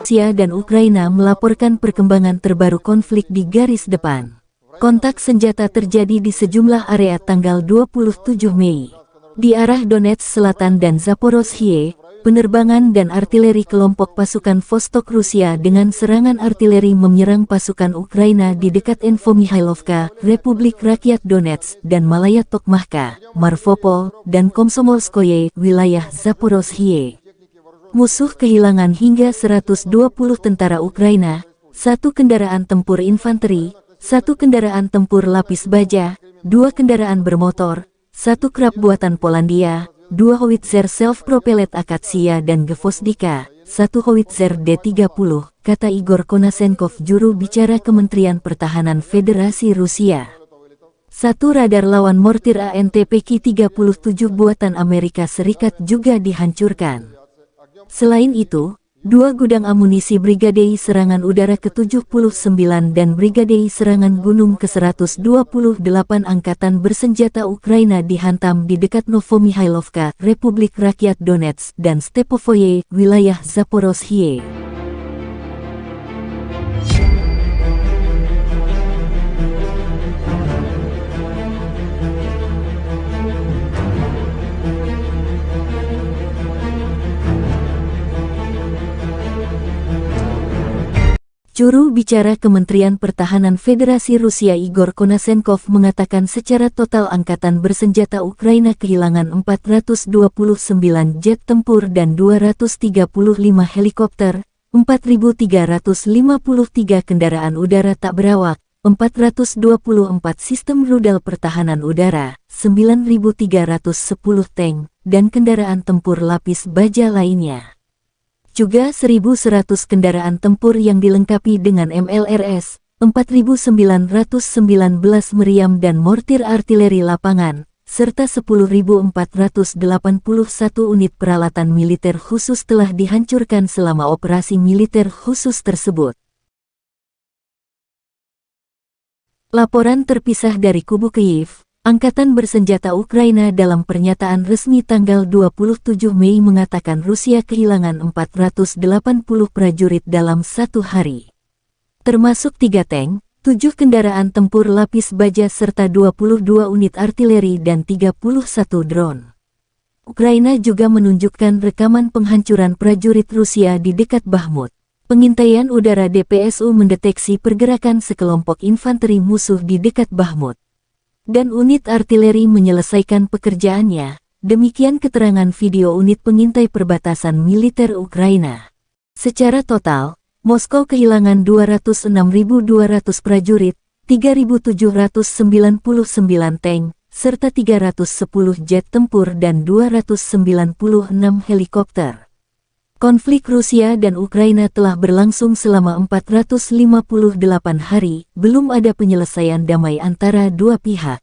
Rusia dan Ukraina melaporkan perkembangan terbaru konflik di garis depan. Kontak senjata terjadi di sejumlah area tanggal 27 Mei. Di arah Donetsk Selatan dan Zaporozhye, penerbangan dan artileri kelompok pasukan Vostok Rusia dengan serangan artileri menyerang pasukan Ukraina di dekat Infomihailovka, Republik Rakyat Donetsk, dan Malaya Tokmachka, Marvopol, dan Komsomolskoye, wilayah Zaporozhye. Musuh kehilangan hingga 120 tentara Ukraina, 1 kendaraan tempur infanteri, 1 kendaraan tempur lapis baja, 2 kendaraan bermotor, 1 krab buatan Polandia, 2 howitzer self-propellet Akatsia dan Gvozdika, 1 howitzer D-30, kata Igor Konasenkov, juru bicara Kementerian Pertahanan Federasi Rusia. 1 radar lawan mortir ANTPK-37 buatan Amerika Serikat juga dihancurkan. Selain itu, 2 gudang amunisi Brigadei Serangan Udara ke-79 dan Brigadei Serangan Gunung ke-128 Angkatan Bersenjata Ukraina dihantam di dekat Novomihailovka, Republik Rakyat Donetsk, dan Stepovoye, wilayah Zaporozhye. Juru bicara Kementerian Pertahanan Federasi Rusia Igor Konasenkov mengatakan secara total angkatan bersenjata Ukraina kehilangan 429 jet tempur dan 235 helikopter, 4.353 kendaraan udara tak berawak, 424 sistem rudal pertahanan udara, 9.310 tank, dan kendaraan tempur lapis baja lainnya. Juga 1.100 kendaraan tempur yang dilengkapi dengan MLRS, 4.919 meriam dan mortir artileri lapangan, serta 10.481 unit peralatan militer khusus telah dihancurkan selama operasi militer khusus tersebut. Laporan terpisah dari kubu Kyiv. Angkatan Bersenjata Ukraina dalam pernyataan resmi tanggal 27 Mei mengatakan Rusia kehilangan 480 prajurit dalam 1 hari. Termasuk 3 tank, 7 kendaraan tempur lapis baja serta 22 unit artileri dan 31 drone. Ukraina juga menunjukkan rekaman penghancuran prajurit Rusia di dekat Bakhmut. Pengintaian udara DPSU mendeteksi pergerakan sekelompok infanteri musuh di dekat Bakhmut. Dan unit artileri menyelesaikan pekerjaannya, demikian keterangan video unit pengintai perbatasan militer Ukraina. Secara total, Moskow kehilangan 206.200 prajurit, 3.799 tank, serta 310 jet tempur dan 296 helikopter. Konflik Rusia dan Ukraina telah berlangsung selama 458 hari, belum ada penyelesaian damai antara dua pihak.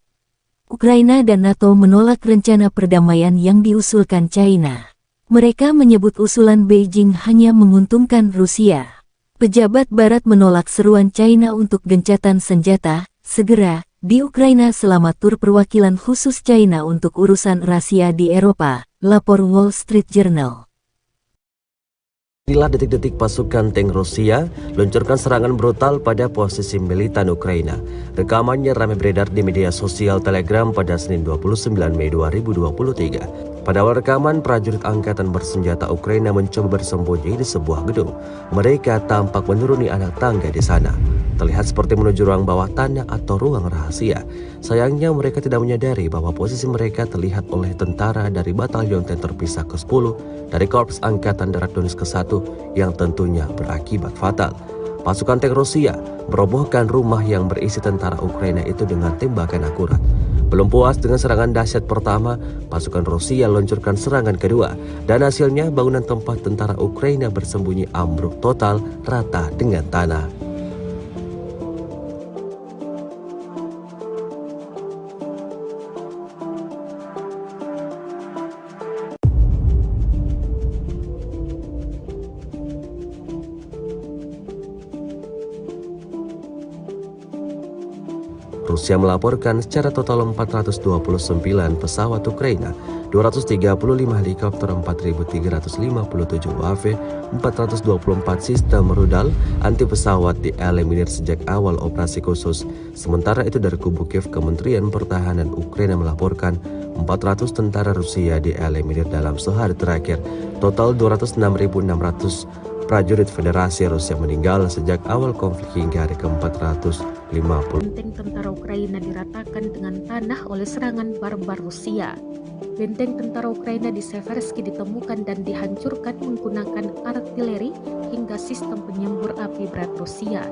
Ukraina dan NATO menolak rencana perdamaian yang diusulkan China. Mereka menyebut usulan Beijing hanya menguntungkan Rusia. Pejabat Barat menolak seruan China untuk gencatan senjata segera di Ukraina selama tur perwakilan khusus China untuk urusan rahasia di Eropa, lapor Wall Street Journal. Inilah detik-detik pasukan tank Rusia luncurkan serangan brutal pada posisi militan Ukraina. Rekamannya ramai beredar di media sosial Telegram pada Senin 29 Mei 2023. Pada awal rekaman, prajurit angkatan bersenjata Ukraina mencoba bersembunyi di sebuah gedung. Mereka tampak menuruni anak tangga di sana. Terlihat seperti menuju ruang bawah tanah atau ruang rahasia. Sayangnya mereka tidak menyadari bahwa posisi mereka terlihat oleh tentara dari Batalion Tank Terpisah ke-10 dari Korps Angkatan Darat Donetsk ke-1 yang tentunya berakibat fatal. Pasukan tank Rusia merobohkan rumah yang berisi tentara Ukraina itu dengan tembakan akurat. Belum puas dengan serangan dahsyat pertama, pasukan Rusia luncurkan serangan kedua, dan hasilnya bangunan tempat tentara Ukraina bersembunyi ambruk total rata dengan tanah. Rusia melaporkan secara total 429 pesawat Ukraina, 235 helikopter, 4.357 UAV, 424 sistem rudal anti pesawat dieliminir sejak awal operasi khusus. Sementara itu dari kubu Kiev, Kementerian Pertahanan Ukraina melaporkan 400 tentara Rusia dieliminir dalam sehari terakhir. Total 206.600 prajurit Federasi Rusia meninggal sejak awal konflik hingga hari ke-450. Benteng tentara Ukraina diratakan dengan tanah oleh serangan barbar Rusia. Benteng tentara Ukraina di Seversky ditemukan dan dihancurkan menggunakan artileri hingga sistem penyembur api berat Rusia.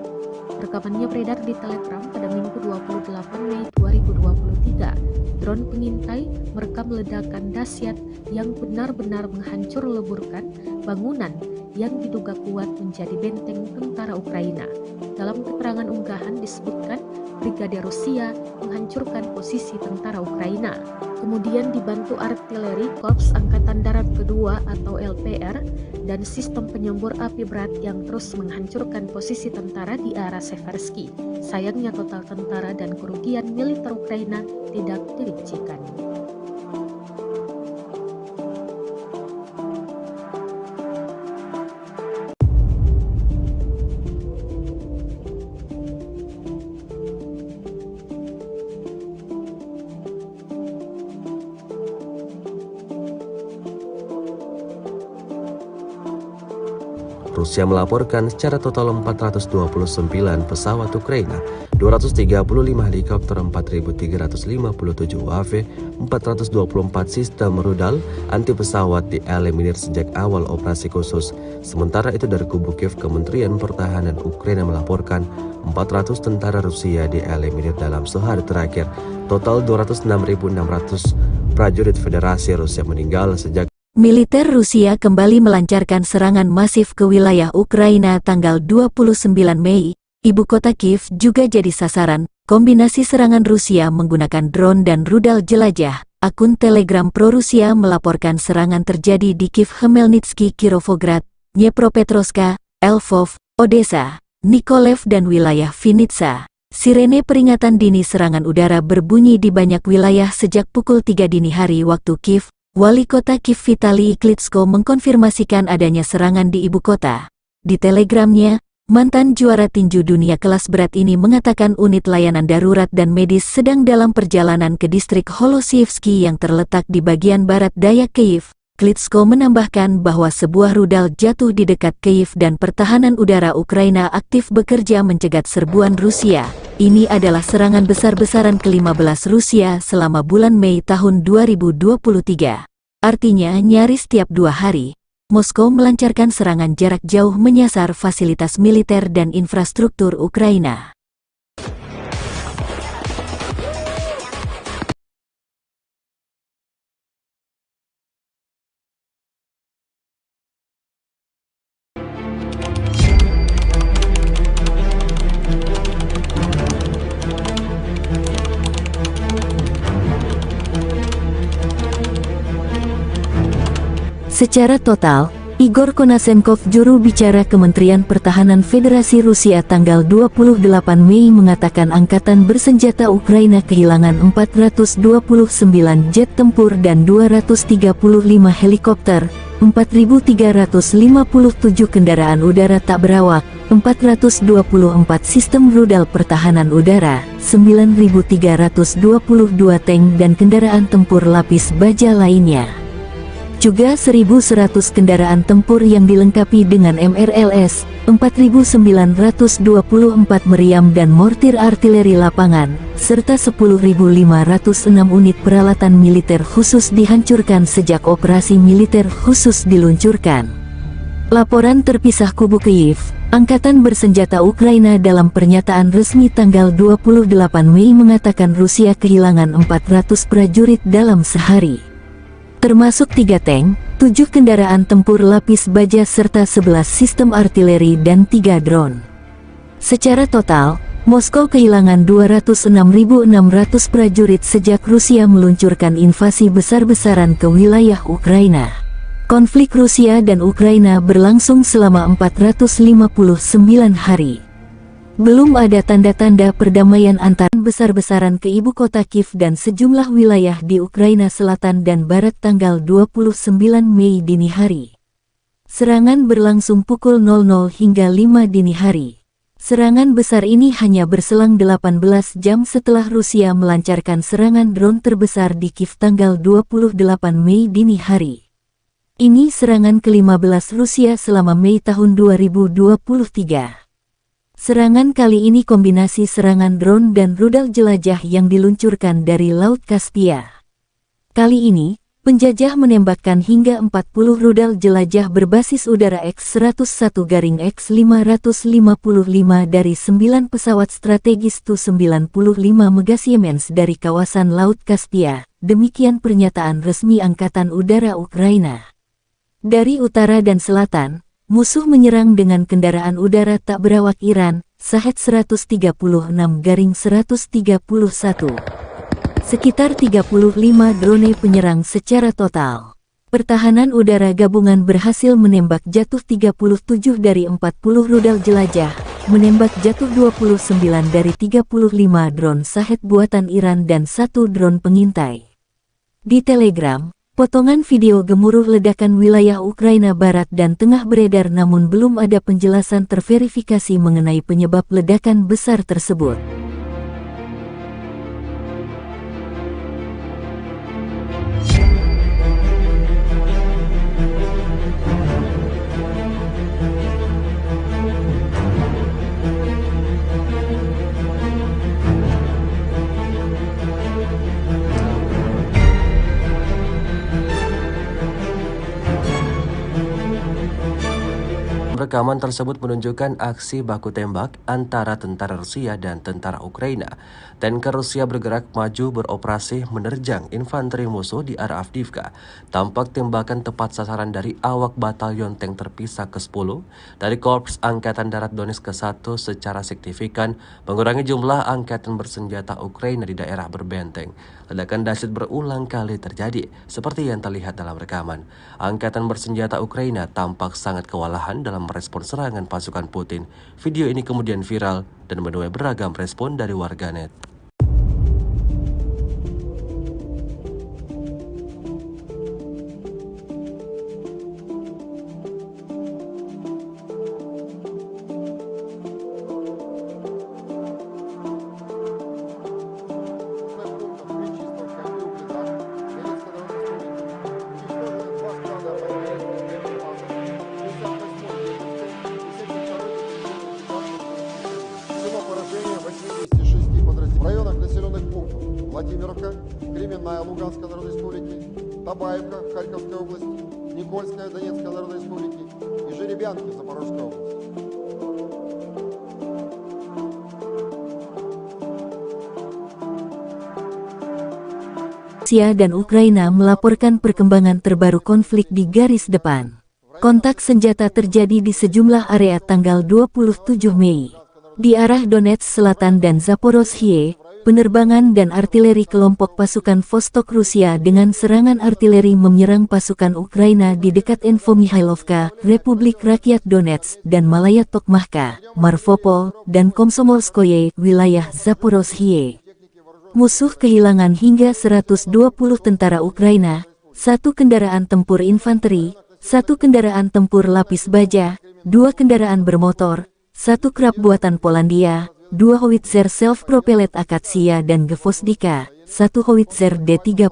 Rekamannya beredar di Telegram pada Minggu 28 Mei 2023. Drone pengintai merekam ledakan dahsyat yang benar-benar menghancur leburkan bangunan yang diduga kuat menjadi benteng tentara Ukraina. Dalam keterangan unggahan disebutkan Brigade Rusia menghancurkan posisi tentara Ukraina. Kemudian dibantu artileri Korps Angkatan Darat Kedua atau LPR dan sistem penyembur api berat yang terus menghancurkan posisi tentara di arah Seversky. Sayangnya total tentara dan kerugian militer Ukraina tidak dirincikan. Rusia melaporkan secara total 429 pesawat Ukraina, 235 helikopter, 4.357 UAV, 424 sistem rudal anti pesawat dieliminir sejak awal operasi khusus. Sementara itu dari kubu Kiev, Kementerian Pertahanan Ukraina melaporkan 400 tentara Rusia dieliminir dalam sehari terakhir. Total 206.600 prajurit Federasi Rusia meninggal sejak Militer Rusia kembali melancarkan serangan masif ke wilayah Ukraina tanggal 29 Mei. Ibu kota Kiev juga jadi sasaran. Kombinasi serangan Rusia menggunakan drone dan rudal jelajah. Akun Telegram pro-Rusia melaporkan serangan terjadi di Kiev, Khmelnytsky, Kirovograd, Dnepropetrovsk, Lvov, Odessa, Nikolaev dan wilayah Vinnytsia. Sirene peringatan dini serangan udara berbunyi di banyak wilayah sejak pukul 3 dini hari waktu Kiev. Wali kota Kiev Vitali Klitschko mengkonfirmasikan adanya serangan di ibu kota. Di telegramnya, mantan juara tinju dunia kelas berat ini mengatakan unit layanan darurat dan medis sedang dalam perjalanan ke distrik Holosievsky yang terletak di bagian barat daya Kiev. Klitschko menambahkan bahwa sebuah rudal jatuh di dekat Kiev dan pertahanan udara Ukraina aktif bekerja mencegat serbuan Rusia. Ini adalah serangan besar-besaran ke-15 Rusia selama bulan Mei tahun 2023. Artinya nyaris tiap 2 hari, Moskow melancarkan serangan jarak jauh menyasar fasilitas militer dan infrastruktur Ukraina. Secara total, Igor Konasenkov, juru bicara Kementerian Pertahanan Federasi Rusia tanggal 28 Mei mengatakan angkatan bersenjata Ukraina kehilangan 429 jet tempur dan 235 helikopter, 4.357 kendaraan udara tak berawak, 424 sistem rudal pertahanan udara, 9.322 tank dan kendaraan tempur lapis baja lainnya. Juga 1.100 kendaraan tempur yang dilengkapi dengan MRLS, 4.924 meriam dan mortir artileri lapangan, serta 10.506 unit peralatan militer khusus dihancurkan sejak operasi militer khusus diluncurkan. Laporan terpisah kubu Kyiv, Angkatan Bersenjata Ukraina dalam pernyataan resmi tanggal 28 Mei mengatakan Rusia kehilangan 400 prajurit dalam sehari, termasuk 3 tank, 7 kendaraan tempur lapis baja serta 11 sistem artileri dan 3 drone. Secara total, Moskow kehilangan 206.600 prajurit sejak Rusia meluncurkan invasi besar-besaran ke wilayah Ukraina. Konflik Rusia dan Ukraina berlangsung selama 459 hari. Belum ada tanda-tanda perdamaian antara besar-besaran ke ibu kota Kiev dan sejumlah wilayah di Ukraina Selatan dan Barat tanggal 29 Mei dini hari. Serangan berlangsung pukul 00 hingga 5 dini hari. Serangan besar ini hanya berselang 18 jam setelah Rusia melancarkan serangan drone terbesar di Kiev tanggal 28 Mei dini hari. Ini serangan ke-15 Rusia selama Mei tahun 2023. Serangan kali ini kombinasi serangan drone dan rudal jelajah yang diluncurkan dari Laut Kaspia. Kali ini, penjajah menembakkan hingga 40 rudal jelajah berbasis udara X-101-X555 dari 9 pesawat strategis Tu-95 Megasiemens dari kawasan Laut Kaspia, demikian pernyataan resmi Angkatan Udara Ukraina. Dari utara dan selatan, musuh menyerang dengan kendaraan udara tak berawak Iran, Shahed-136-131. Sekitar 35 drone penyerang secara total. Pertahanan udara gabungan berhasil menembak jatuh 37 dari 40 rudal jelajah, menembak jatuh 29 dari 35 drone Shahed buatan Iran dan 1 drone pengintai. Di Telegram, potongan video gemuruh ledakan wilayah Ukraina Barat dan Tengah beredar namun belum ada penjelasan terverifikasi mengenai penyebab ledakan besar tersebut. Rekaman tersebut menunjukkan aksi baku tembak antara tentara Rusia dan tentara Ukraina. Tanker Rusia bergerak maju beroperasi menerjang infanteri musuh di arah Avdiivka. Tampak tembakan tepat sasaran dari awak batalion tank terpisah ke-10 dari Korps Angkatan Darat Donetsk ke-1 secara signifikan mengurangi jumlah angkatan bersenjata Ukraina di daerah berbenteng. Ledakan dahsyat berulang kali terjadi, seperti yang terlihat dalam rekaman. Angkatan bersenjata Ukraina tampak sangat kewalahan dalam merespon serangan pasukan Putin. Video ini kemudian viral dan menuai beragam respon dari warganet. В районах населенных пунктов Владимировка, Кременная Луганской Народной Республики, Табаевка Харьковской области, Никольская Донецкой Народной Республики и Жеребянки Запорожской области. Rusia dan Ukraina melaporkan perkembangan terbaru konflik di garis depan. Kontak senjata terjadi di sejumlah area tanggal 27 Mei. Di arah Donetsk Selatan dan Zaporozhye, penerbangan dan artileri kelompok pasukan Vostok Rusia dengan serangan artileri menyerang pasukan Ukraina di dekat Infomihailovka, Republik Rakyat Donetsk, dan Malaya Tokmahka, Marvopol, dan Komsomolskoye, wilayah Zaporozhye. Musuh kehilangan hingga 120 tentara Ukraina, 1 kendaraan tempur infanteri, 1 kendaraan tempur lapis baja, 2 kendaraan bermotor, 1 krab buatan Polandia, 2 howitzer self-propellet Akatsia dan Gvozdika, 1 howitzer D-30,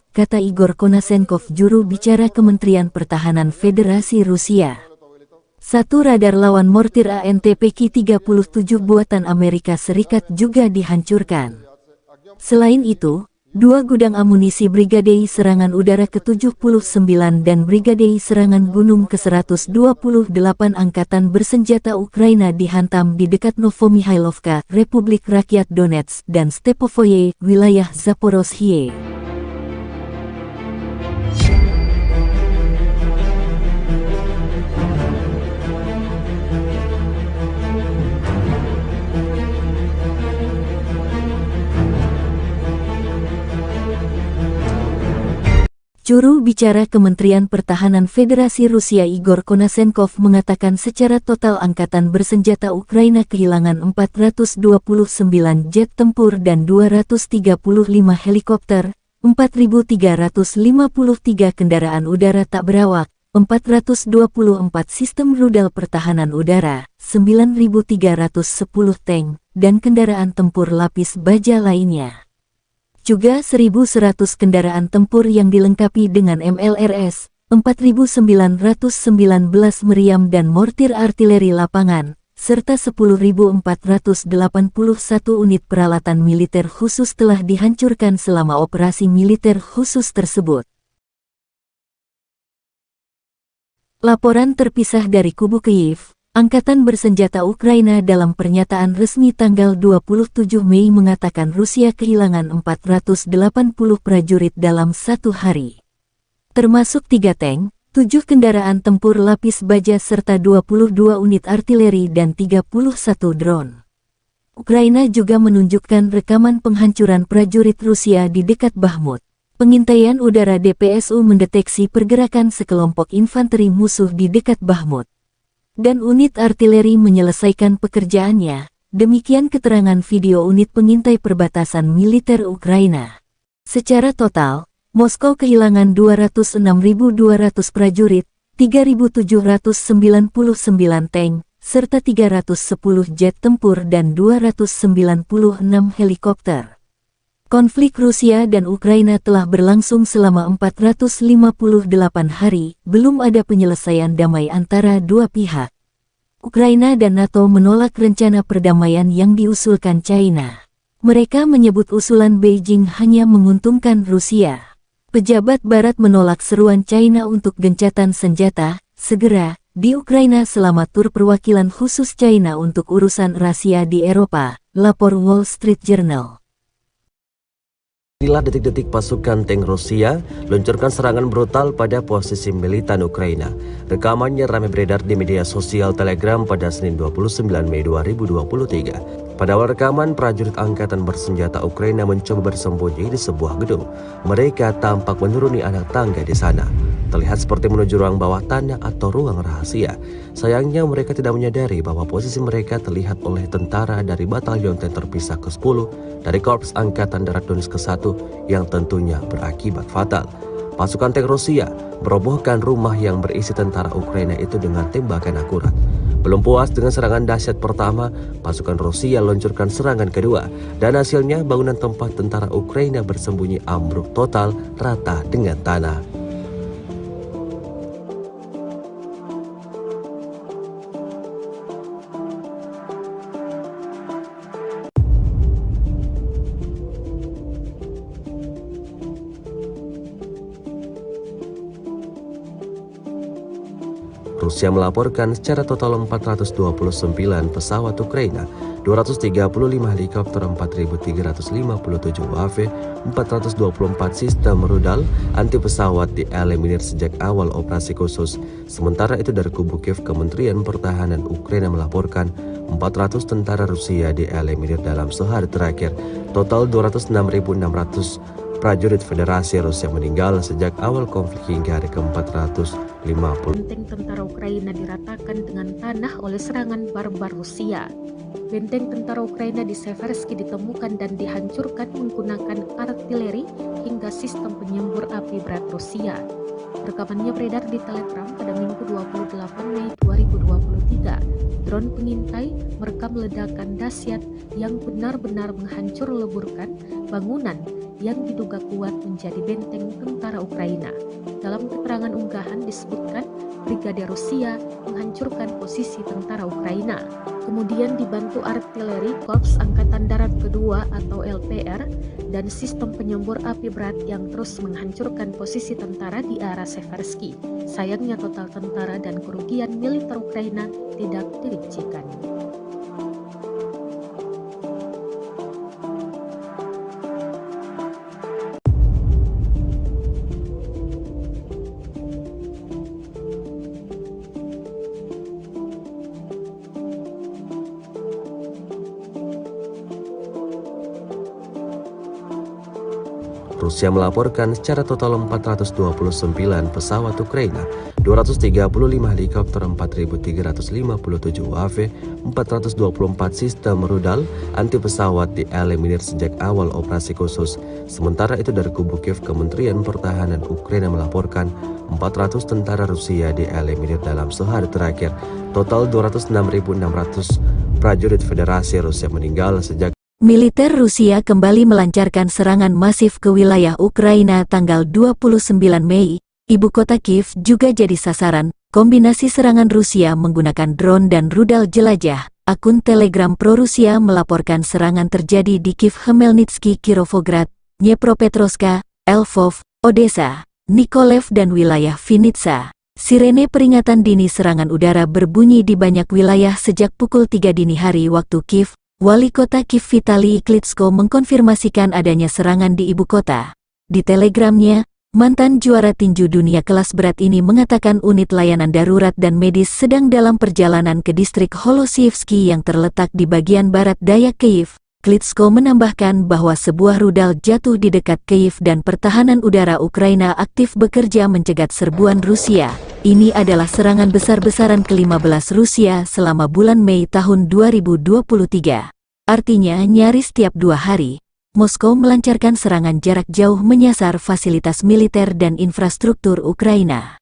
kata Igor Konasenkov, juru bicara Kementerian Pertahanan Federasi Rusia. 1 radar lawan mortir ANTPK-37 buatan Amerika Serikat juga dihancurkan. Selain itu, 2 gudang amunisi Brigadei Serangan Udara ke-79 dan Brigadei Serangan Gunung ke-128 Angkatan Bersenjata Ukraina dihantam di dekat Novomihailovka, Republik Rakyat Donetsk, dan Stepovoye, wilayah Zaporozhye. Juru bicara Kementerian Pertahanan Federasi Rusia Igor Konasenkov mengatakan secara total Angkatan Bersenjata Ukraina kehilangan 429 jet tempur dan 235 helikopter, 4.353 kendaraan udara tak berawak, 424 sistem rudal pertahanan udara, 9.310 tank, dan kendaraan tempur lapis baja lainnya. Juga 1.100 kendaraan tempur yang dilengkapi dengan MLRS, 4.919 meriam dan mortir artileri lapangan, serta 10.481 unit peralatan militer khusus telah dihancurkan selama operasi militer khusus tersebut. Laporan terpisah dari kubu Kyiv. Angkatan Bersenjata Ukraina dalam pernyataan resmi tanggal 27 Mei mengatakan Rusia kehilangan 480 prajurit dalam 1 hari. Termasuk 3 tank, 7 kendaraan tempur lapis baja serta 22 unit artileri dan 31 drone. Ukraina juga menunjukkan rekaman penghancuran prajurit Rusia di dekat Bakhmut. Pengintaian udara DPSU mendeteksi pergerakan sekelompok infanteri musuh di dekat Bakhmut. Dan unit artileri menyelesaikan pekerjaannya, demikian keterangan video unit pengintai perbatasan militer Ukraina. Secara total, Moskow kehilangan 206.200 prajurit, 3.799 tank, serta 310 jet tempur dan 296 helikopter. Konflik Rusia dan Ukraina telah berlangsung selama 458 hari, belum ada penyelesaian damai antara dua pihak. Ukraina dan NATO menolak rencana perdamaian yang diusulkan China. Mereka menyebut usulan Beijing hanya menguntungkan Rusia. Pejabat Barat menolak seruan China untuk gencatan senjata segera di Ukraina selama tur perwakilan khusus China untuk urusan rahasia di Eropa, lapor Wall Street Journal. Inilah detik-detik pasukan tank Rusia luncurkan serangan brutal pada posisi militan Ukraina. Rekamannya ramai beredar di media sosial Telegram pada Senin 29 Mei 2023. Pada awal rekaman, prajurit angkatan bersenjata Ukraina mencoba bersembunyi di sebuah gedung. Mereka tampak menuruni anak tangga di sana. Terlihat seperti menuju ruang bawah tanah atau ruang rahasia. Sayangnya mereka tidak menyadari bahwa posisi mereka terlihat oleh tentara dari Batalion Tank Terpisah ke-10 dari Korps Angkatan Darat Donetsk ke-1 yang tentunya berakibat fatal. Pasukan tank Rusia merobohkan rumah yang berisi tentara Ukraina itu dengan tembakan akurat. Belum puas dengan serangan dahsyat pertama, pasukan Rusia luncurkan serangan kedua, dan hasilnya bangunan tempat tentara Ukraina bersembunyi ambruk total rata dengan tanah. Rusia melaporkan secara total 429 pesawat Ukraina, 235 helikopter, 4.357 UAV, 424 sistem rudal anti pesawat dieliminir sejak awal operasi khusus. Sementara itu dari kubu Kiev, Kementerian Pertahanan Ukraina melaporkan 400 tentara Rusia dieliminir dalam sehari terakhir. Total 206.600 prajurit Federasi Rusia meninggal sejak awal konflik hingga hari ke-450. Benteng tentara Ukraina diratakan dengan tanah oleh serangan barbar Rusia. Benteng tentara Ukraina di Seversky ditemukan dan dihancurkan menggunakan artileri hingga sistem penyembur api berat Rusia. Rekamannya beredar di Telegram pada Minggu 28 Mei 2023. Drone pengintai merekam ledakan dahsyat yang benar-benar menghancur leburkan bangunan yang diduga kuat menjadi benteng tentara Ukraina. Dalam keterangan unggahan disebutkan Brigade Rusia menghancurkan posisi tentara Ukraina, kemudian dibantu artileri Korps Angkatan Darat Kedua atau LPR dan sistem penyembur api berat yang terus menghancurkan posisi tentara di arah Seversky. Sayangnya total tentara dan kerugian militer Ukraina tidak dirincikan. Rusia melaporkan secara total 429 pesawat Ukraina, 235 helikopter, 4.357 UAV, 424 sistem rudal anti pesawat dieliminir sejak awal operasi khusus. Sementara itu dari kubu Kiev, Kementerian Pertahanan Ukraina melaporkan 400 tentara Rusia dieliminir dalam sehari terakhir. Total 206.600 prajurit Federasi Rusia meninggal sejak Militer Rusia kembali melancarkan serangan masif ke wilayah Ukraina tanggal 29 Mei. Ibu kota Kiev juga jadi sasaran kombinasi serangan Rusia menggunakan drone dan rudal jelajah. Akun Telegram pro-Rusia melaporkan serangan terjadi di Kiev, Khmelnytsky, Kirovograd, Dnepropetrovsk, Lvov, Odessa, Mykolaiv dan wilayah Vinnytsia. Sirene peringatan dini serangan udara berbunyi di banyak wilayah sejak pukul 3 dini hari waktu Kiev. Wali kota Kiev Vitali Klitschko mengkonfirmasikan adanya serangan di ibu kota. Di telegramnya, mantan juara tinju dunia kelas berat ini mengatakan unit layanan darurat dan medis sedang dalam perjalanan ke distrik Holosievsky yang terletak di bagian barat daya Kiev. Klitschko menambahkan bahwa sebuah rudal jatuh di dekat Kiev dan pertahanan udara Ukraina aktif bekerja mencegat serbuan Rusia. Ini adalah serangan besar-besaran ke-15 Rusia selama bulan Mei tahun 2023. Artinya nyaris tiap 2 hari, Moskow melancarkan serangan jarak jauh menyasar fasilitas militer dan infrastruktur Ukraina.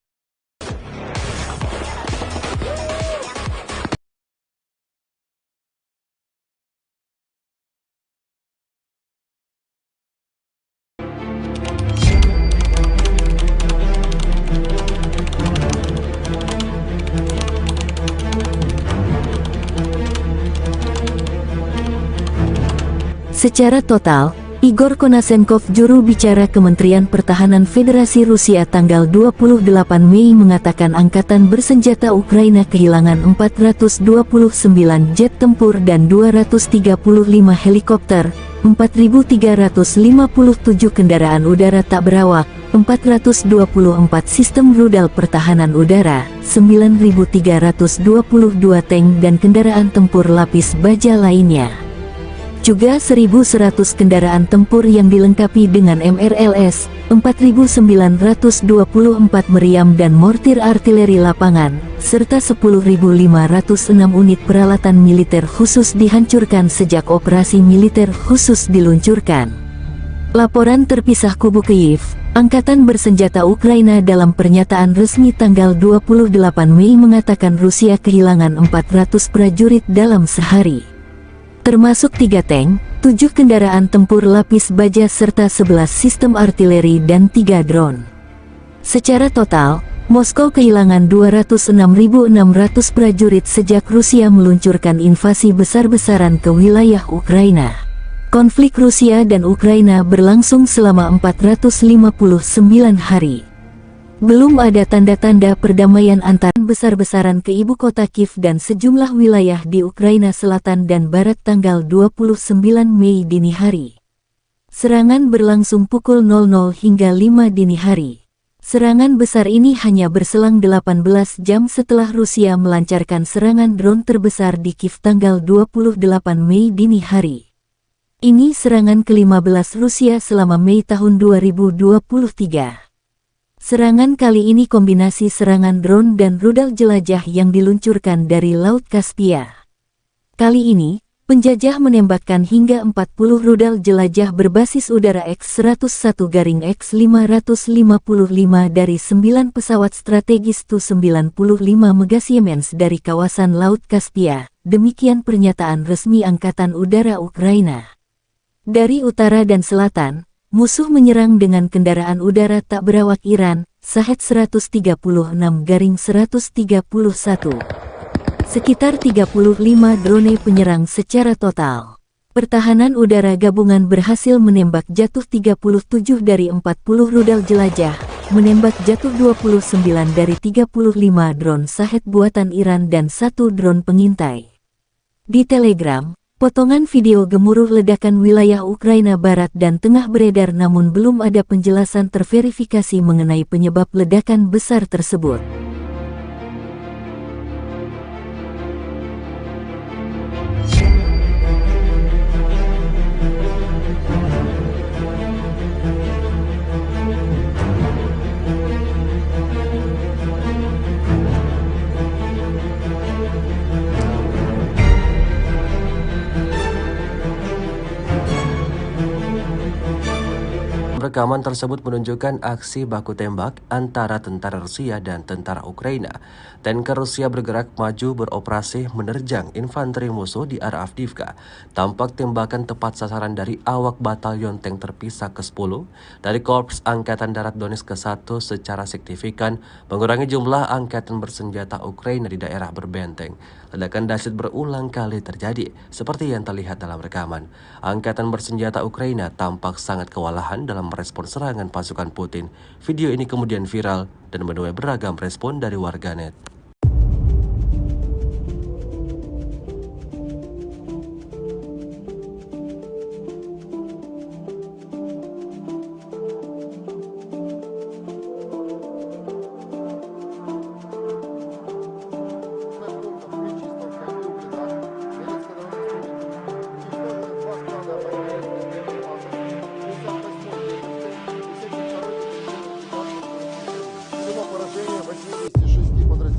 Secara total, Igor Konashenkov, juru bicara Kementerian Pertahanan Federasi Rusia tanggal 28 Mei mengatakan Angkatan Bersenjata Ukraina kehilangan 429 jet tempur dan 235 helikopter, 4.357 kendaraan udara tak berawak, 424 sistem rudal pertahanan udara, 9.322 tank dan kendaraan tempur lapis baja lainnya. Juga 1.100 kendaraan tempur yang dilengkapi dengan MRLS, 4.924 meriam dan mortir artileri lapangan, serta 10.506 unit peralatan militer khusus dihancurkan sejak operasi militer khusus diluncurkan. Laporan terpisah kubu Kiev, Angkatan Bersenjata Ukraina dalam pernyataan resmi tanggal 28 Mei mengatakan Rusia kehilangan 400 prajurit dalam sehari, termasuk 3 tank, 7 kendaraan tempur lapis baja serta 11 sistem artileri dan 3 drone. Secara total, Moskow kehilangan 206.600 prajurit sejak Rusia meluncurkan invasi besar-besaran ke wilayah Ukraina. Konflik Rusia dan Ukraina berlangsung selama 459 hari. Belum ada tanda-tanda perdamaian antara besar-besaran ke ibu kota Kiev dan sejumlah wilayah di Ukraina Selatan dan Barat tanggal 29 Mei dini hari. Serangan berlangsung pukul 00 hingga 5 dini hari. Serangan besar ini hanya berselang 18 jam setelah Rusia melancarkan serangan drone terbesar di Kiev tanggal 28 Mei dini hari. Ini serangan ke-15 Rusia selama Mei tahun 2023. Serangan kali ini kombinasi serangan drone dan rudal jelajah yang diluncurkan dari Laut Kaspia. Kali ini, penjajah menembakkan hingga 40 rudal jelajah berbasis udara X-101-X555 dari 9 pesawat strategis Tu-95 Mega Siemens dari kawasan Laut Kaspia, demikian pernyataan resmi Angkatan Udara Ukraina. Dari utara dan selatan, musuh menyerang dengan kendaraan udara tak berawak Iran, Shahed 136-131. Sekitar 35 drone penyerang secara total. Pertahanan udara gabungan berhasil menembak jatuh 37 dari 40 rudal jelajah, menembak jatuh 29 dari 35 drone Shahed buatan Iran dan 1 drone pengintai. Di Telegram, potongan video gemuruh ledakan wilayah Ukraina Barat dan Tengah beredar namun belum ada penjelasan terverifikasi mengenai penyebab ledakan besar tersebut. Rekaman tersebut menunjukkan aksi baku tembak antara tentara Rusia dan tentara Ukraina. Tanker Rusia bergerak maju beroperasi menerjang infanteri musuh di arah Avdiivka. Tampak tembakan tepat sasaran dari awak batalion tank terpisah ke-10 dari Korps Angkatan Darat Donetsk ke-1 secara signifikan mengurangi jumlah angkatan bersenjata Ukraina di daerah berbenteng. Ledakan dahsyat berulang kali terjadi, seperti yang terlihat dalam rekaman. Angkatan bersenjata Ukraina tampak sangat kewalahan dalam merespon serangan pasukan Putin. Video ini kemudian viral dan menuai beragam respon dari warganet.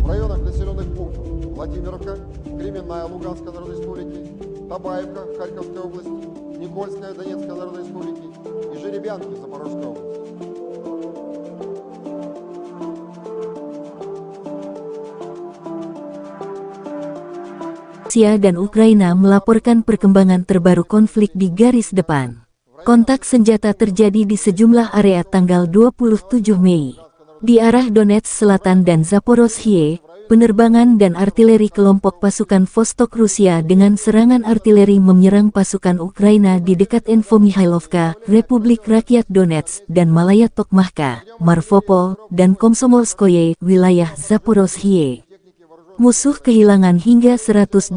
В районах населенных пунктов Владимировка, Кременная Луганской Народной Республики, Табаевка Харьковской области, Никольская Донецкой Народной Республики и Жеребянки Запорожской области. Rusia dan Ukraina melaporkan perkembangan terbaru konflik di garis depan. Kontak senjata terjadi di sejumlah area tanggal 27 Mei. Di arah Donetsk Selatan dan Zaporozhye, penerbangan dan artileri kelompok pasukan Vostok Rusia dengan serangan artileri menyerang pasukan Ukraina di dekat Infomihailovka, Republik Rakyat Donetsk, dan Malaya Tokmachka, Marvopol, dan Komsomolskoye, wilayah Zaporozhye. Musuh kehilangan hingga 120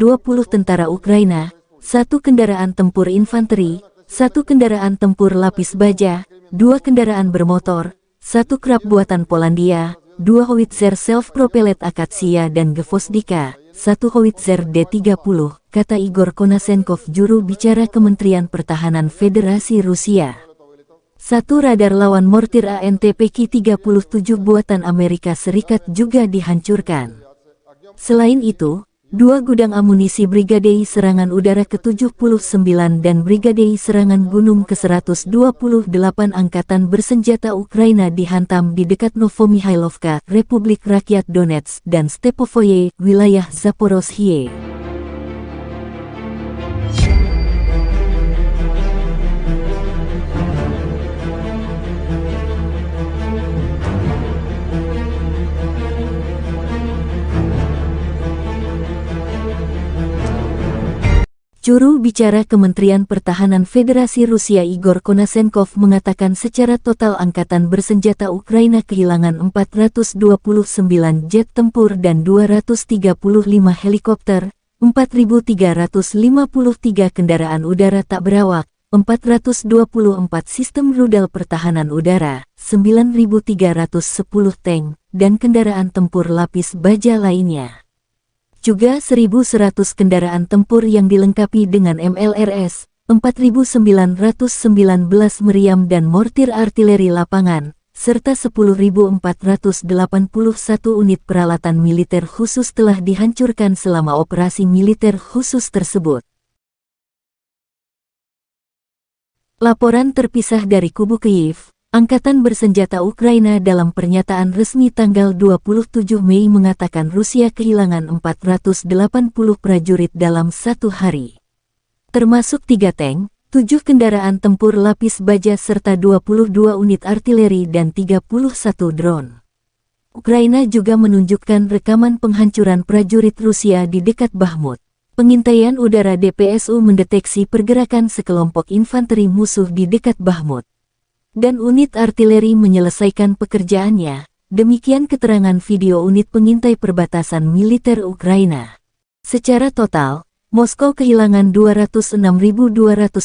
tentara Ukraina, 1 kendaraan tempur infanteri, 1 kendaraan tempur lapis baja, 2 kendaraan bermotor, 1 krab buatan Polandia, 2 howitzer self-propellet Akatsia dan Gvozdika, 1 howitzer D-30, kata Igor Konasenkov, juru bicara Kementerian Pertahanan Federasi Rusia. 1 radar lawan mortir ANTPK-37 buatan Amerika Serikat juga dihancurkan. Selain itu, 2 gudang amunisi Brigadei Serangan Udara ke-79 dan Brigadei Serangan Gunung ke-128 Angkatan Bersenjata Ukraina dihantam di dekat Novomihailovka, Republik Rakyat Donetsk, dan Stepovoye, wilayah Zaporozhye. Juru bicara Kementerian Pertahanan Federasi Rusia Igor Konasenkov mengatakan secara total angkatan bersenjata Ukraina kehilangan 429 jet tempur dan 235 helikopter, 4.353 kendaraan udara tak berawak, 424 sistem rudal pertahanan udara, 9.310 tank, dan kendaraan tempur lapis baja lainnya. Juga 1.100 kendaraan tempur yang dilengkapi dengan MLRS, 4.919 meriam dan mortir artileri lapangan, serta 10.481 unit peralatan militer khusus telah dihancurkan selama operasi militer khusus tersebut. Laporan terpisah dari kubu Kyiv. Angkatan bersenjata Ukraina dalam pernyataan resmi tanggal 27 Mei mengatakan Rusia kehilangan 480 prajurit dalam satu hari. Termasuk 3 tank, 7 kendaraan tempur lapis baja serta 22 unit artileri dan 31 drone. Ukraina juga menunjukkan rekaman penghancuran prajurit Rusia di dekat Bakhmut. Pengintaian udara DPSU mendeteksi pergerakan sekelompok infanteri musuh di dekat Bakhmut. Dan unit artileri menyelesaikan pekerjaannya, demikian keterangan video unit pengintai perbatasan militer Ukraina. Secara total, Moskow kehilangan 206.200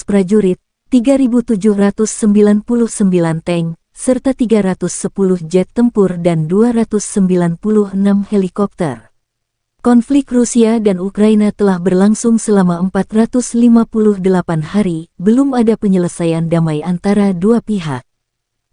prajurit, 3.799 tank, serta 310 jet tempur dan 296 helikopter. Konflik Rusia dan Ukraina telah berlangsung selama 458 hari, belum ada penyelesaian damai antara dua pihak.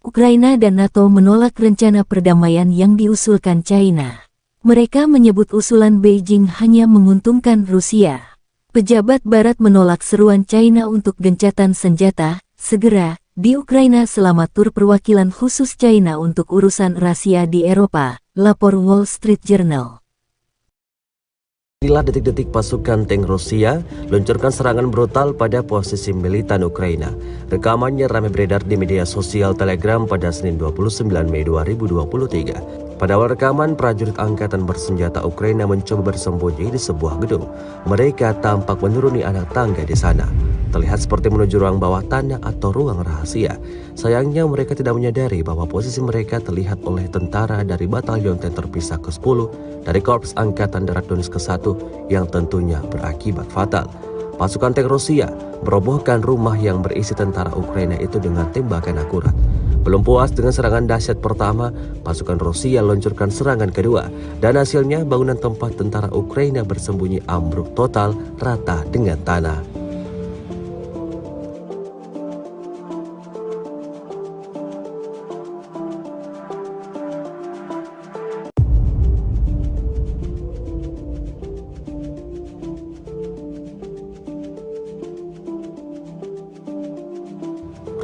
Ukraina dan NATO menolak rencana perdamaian yang diusulkan China. Mereka menyebut usulan Beijing hanya menguntungkan Rusia. Pejabat Barat menolak seruan China untuk gencatan senjata segera di Ukraina selama tur perwakilan khusus China untuk urusan rahasia di Eropa, lapor Wall Street Journal. Inilah detik-detik pasukan tank Rusia luncurkan serangan brutal pada posisi militan Ukraina. Rekamannya ramai beredar di media sosial Telegram pada Senin 29 Mei 2023. Pada awal rekaman, prajurit angkatan bersenjata Ukraina mencoba bersembunyi di sebuah gedung. Mereka tampak menuruni anak tangga di sana. Terlihat seperti menuju ruang bawah tanah atau ruang rahasia. Sayangnya mereka tidak menyadari bahwa posisi mereka terlihat oleh tentara dari Batalion Tank Terpisah ke-10 dari Korps Angkatan Darat Donetsk ke-1 yang tentunya berakibat fatal. Pasukan tank Rusia merobohkan rumah yang berisi tentara Ukraina itu dengan tembakan akurat. Belum puas dengan serangan dahsyat pertama, pasukan Rusia luncurkan serangan kedua, dan hasilnya bangunan tempat tentara Ukraina bersembunyi ambruk total rata dengan tanah.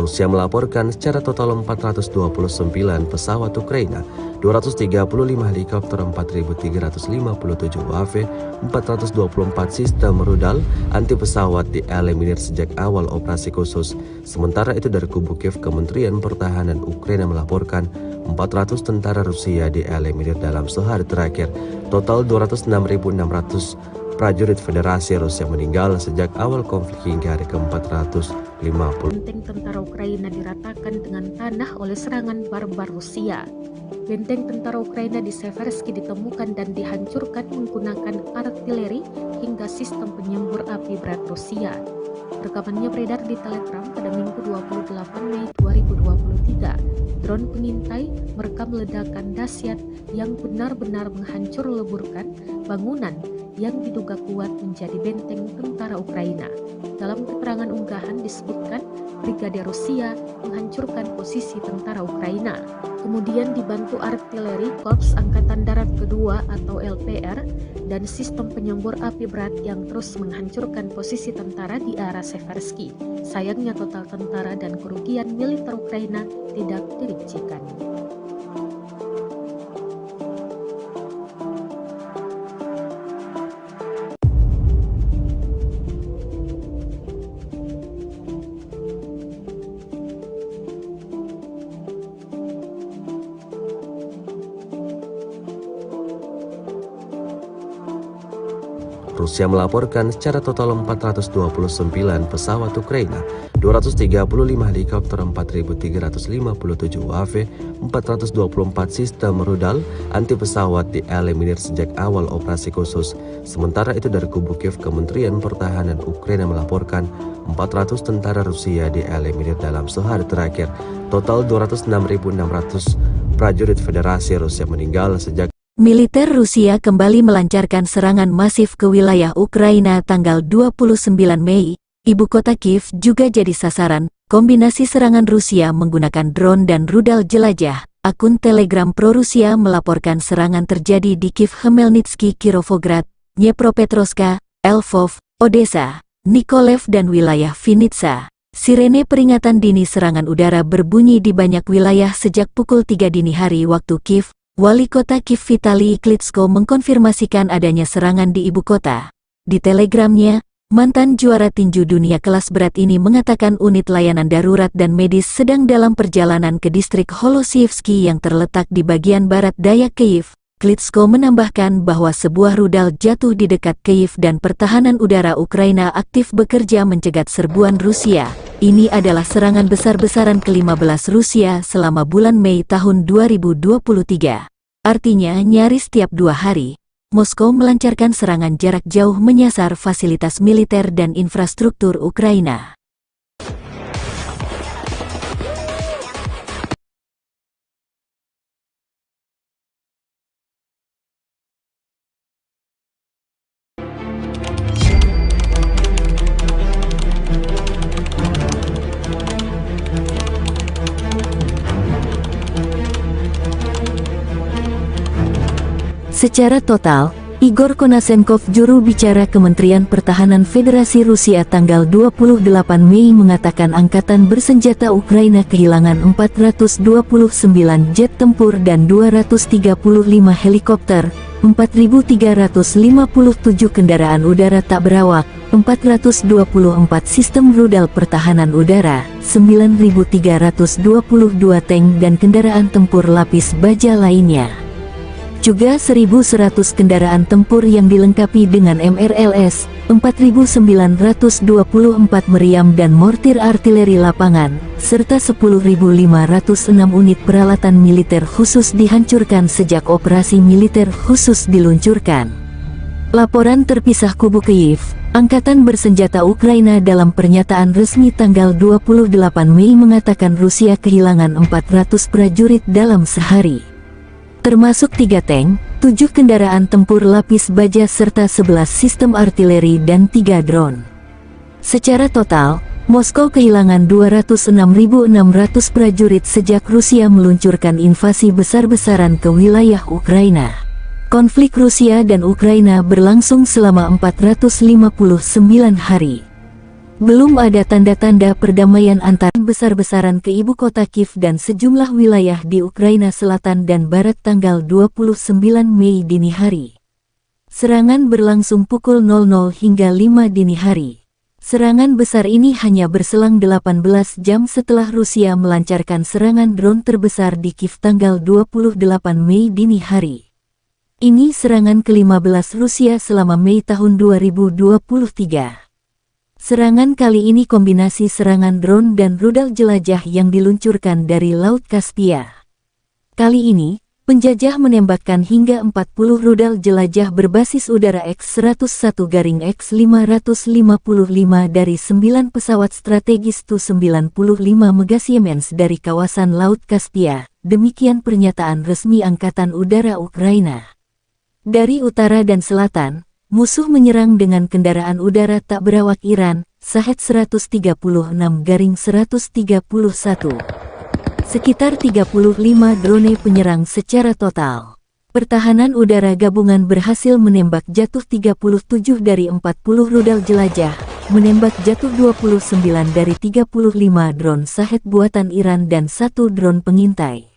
Rusia melaporkan secara total 429 pesawat Ukraina, 235 helikopter, 4.357 UAV, 424 sistem rudal anti pesawat dieliminir sejak awal operasi khusus. Sementara itu dari kubu Kiev, Kementerian Pertahanan Ukraina melaporkan 400 tentara Rusia dieliminir dalam sehari terakhir. Total 206.600 prajurit Federasi Rusia meninggal sejak awal konflik hingga hari ke-450. Benteng tentara Ukraina diratakan dengan tanah oleh serangan barbar Rusia. Benteng tentara Ukraina di Seversky ditemukan dan dihancurkan menggunakan artileri hingga sistem penyembur api berat Rusia. Rekamannya beredar di Telegram pada Minggu 28 Mei 2023. Drone pengintai merekam ledakan dahsyat yang benar-benar menghancur leburkan bangunan yang diduga kuat menjadi benteng tentara Ukraina. Dalam keterangan unggahan disebutkan Brigade Rusia menghancurkan posisi tentara Ukraina. Kemudian dibantu artileri Korps Angkatan Darat Kedua atau LPR dan sistem penyembur api berat yang terus menghancurkan posisi tentara di arah Seversky. Sayangnya total tentara dan kerugian militer Ukraina tidak dirincikan. Rusia melaporkan secara total 429 pesawat Ukraina, 235 helikopter, 4.357 UAV, 424 sistem rudal anti pesawat dieliminir sejak awal operasi khusus. Sementara itu dari kubu Kiev, Kementerian Pertahanan Ukraina melaporkan 400 tentara Rusia dieliminir dalam sehari terakhir. Total 206.600 prajurit Federasi Rusia meninggal sejak Militer Rusia kembali melancarkan serangan masif ke wilayah Ukraina tanggal 29 Mei. Ibu kota Kiev juga jadi sasaran. Kombinasi serangan Rusia menggunakan drone dan rudal jelajah. Akun Telegram pro-Rusia melaporkan serangan terjadi di Kiev, Khmelnytsky, Kirovograd, Dnepropetrovsk, Lvov, Odessa, Nikolaev dan wilayah Vinnytsia. Sirene peringatan dini serangan udara berbunyi di banyak wilayah sejak pukul 3 dini hari waktu Kiev. Wali kota Kiev Vitali Klitschko mengkonfirmasikan adanya serangan di ibu kota. Di telegramnya, mantan juara tinju dunia kelas berat ini mengatakan unit layanan darurat dan medis sedang dalam perjalanan ke distrik Holosievsky yang terletak di bagian barat daya Kiev. Klitschko menambahkan bahwa sebuah rudal jatuh di dekat Kiev dan pertahanan udara Ukraina aktif bekerja mencegat serbuan Rusia. Ini adalah serangan besar-besaran ke-15 Rusia selama bulan Mei tahun 2023. Artinya nyaris tiap 2 hari, Moskow melancarkan serangan jarak jauh menyasar fasilitas militer dan infrastruktur Ukraina. Secara total, Igor Konashenkov, juru bicara Kementerian Pertahanan Federasi Rusia tanggal 28 Mei mengatakan angkatan bersenjata Ukraina kehilangan 429 jet tempur dan 235 helikopter, 4.357 kendaraan udara tak berawak, 424 sistem rudal pertahanan udara, 9.322 tank dan kendaraan tempur lapis baja lainnya. Juga 1.100 kendaraan tempur yang dilengkapi dengan MRLS, 4.924 meriam dan mortir artileri lapangan, serta 10.506 unit peralatan militer khusus dihancurkan sejak operasi militer khusus diluncurkan. Laporan terpisah kubu Kiev, Angkatan Bersenjata Ukraina dalam pernyataan resmi tanggal 28 Mei mengatakan Rusia kehilangan 400 prajurit dalam sehari. Termasuk 3 tank, 7 kendaraan tempur lapis baja serta 11 sistem artileri dan 3 drone. Secara total, Moskow kehilangan 206.600 prajurit sejak Rusia meluncurkan invasi besar-besaran ke wilayah Ukraina. Konflik Rusia dan Ukraina berlangsung selama 459 hari. Belum ada tanda-tanda perdamaian antar besar-besaran ke ibu kota Kiev dan sejumlah wilayah di Ukraina Selatan dan Barat tanggal 29 Mei dini hari. Serangan berlangsung pukul 00 hingga 5 dini hari. Serangan besar ini hanya berselang 18 jam setelah Rusia melancarkan serangan drone terbesar di Kiev tanggal 28 Mei dini hari. Ini serangan ke-15 Rusia selama Mei tahun 2023. Serangan kali ini kombinasi serangan drone dan rudal jelajah yang diluncurkan dari Laut Kaspia. Kali ini, penjajah menembakkan hingga 40 rudal jelajah berbasis udara X-101-X555 dari 9 pesawat strategis Tu-95 Megasiemens dari kawasan Laut Kaspia. Demikian pernyataan resmi Angkatan Udara Ukraina. Dari utara dan selatan, musuh menyerang dengan kendaraan udara tak berawak Iran, Shahed 136-131. Sekitar 35 drone penyerang secara total. Pertahanan udara gabungan berhasil menembak jatuh 37 dari 40 rudal jelajah, menembak jatuh 29 dari 35 drone Shahed buatan Iran dan 1 drone pengintai.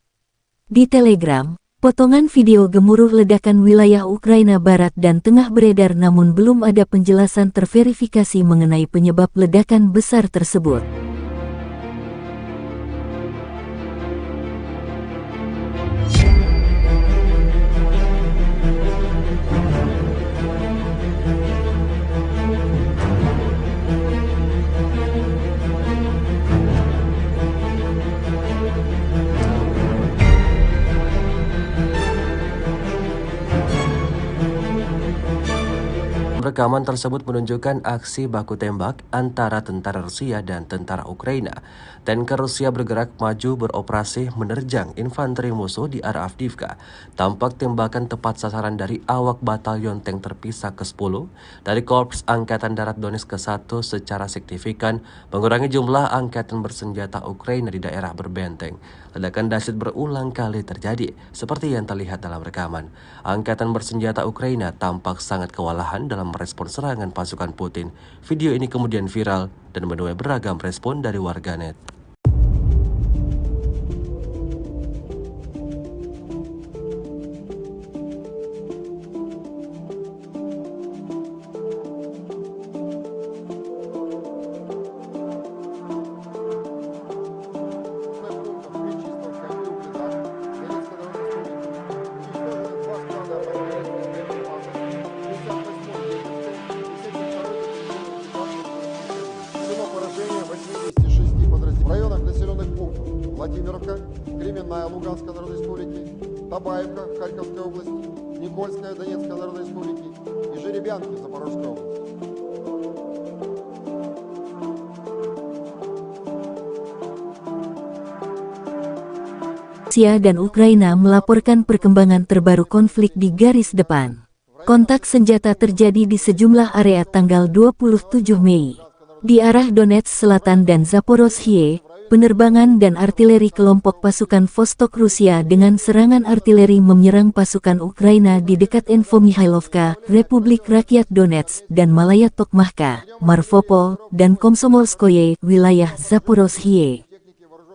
Di Telegram, potongan video gemuruh ledakan wilayah Ukraina Barat dan Tengah beredar namun belum ada penjelasan terverifikasi mengenai penyebab ledakan besar tersebut. Rekaman tersebut menunjukkan aksi baku tembak antara tentara Rusia dan tentara Ukraina. Tanker Rusia bergerak maju beroperasi menerjang infanteri musuh di arah Avdiivka. Tampak tembakan tepat sasaran dari awak batalion tank terpisah ke-10 dari Korps Angkatan Darat Donetsk ke-1 secara signifikan mengurangi jumlah angkatan bersenjata Ukraina di daerah berbenteng. Ledakan dahsyat berulang kali terjadi, seperti yang terlihat dalam rekaman. Angkatan bersenjata Ukraina tampak sangat kewalahan dalam merespon serangan pasukan Putin. Video ini kemudian viral dan menuai beragam respon dari warganet. В районах населенных пунктов Владимировка, Кременная Луганской Народной Республики, Табаевка Харьковской области, Никольская Донецкой Народной Республики и Жеребянки Запорожской области. Rusia dan Ukraina melaporkan perkembangan terbaru konflik di garis depan. Kontak senjata terjadi di sejumlah area tanggal 27 Mei. Di arah Donetsk Selatan dan Zaporozhye, penerbangan dan artileri kelompok pasukan Vostok Rusia dengan serangan artileri menyerang pasukan Ukraina di dekat Infomihailovka, Republik Rakyat Donetsk, dan Malaya Tokmahka, Marvopol, dan Komsomolskoye, wilayah Zaporozhye.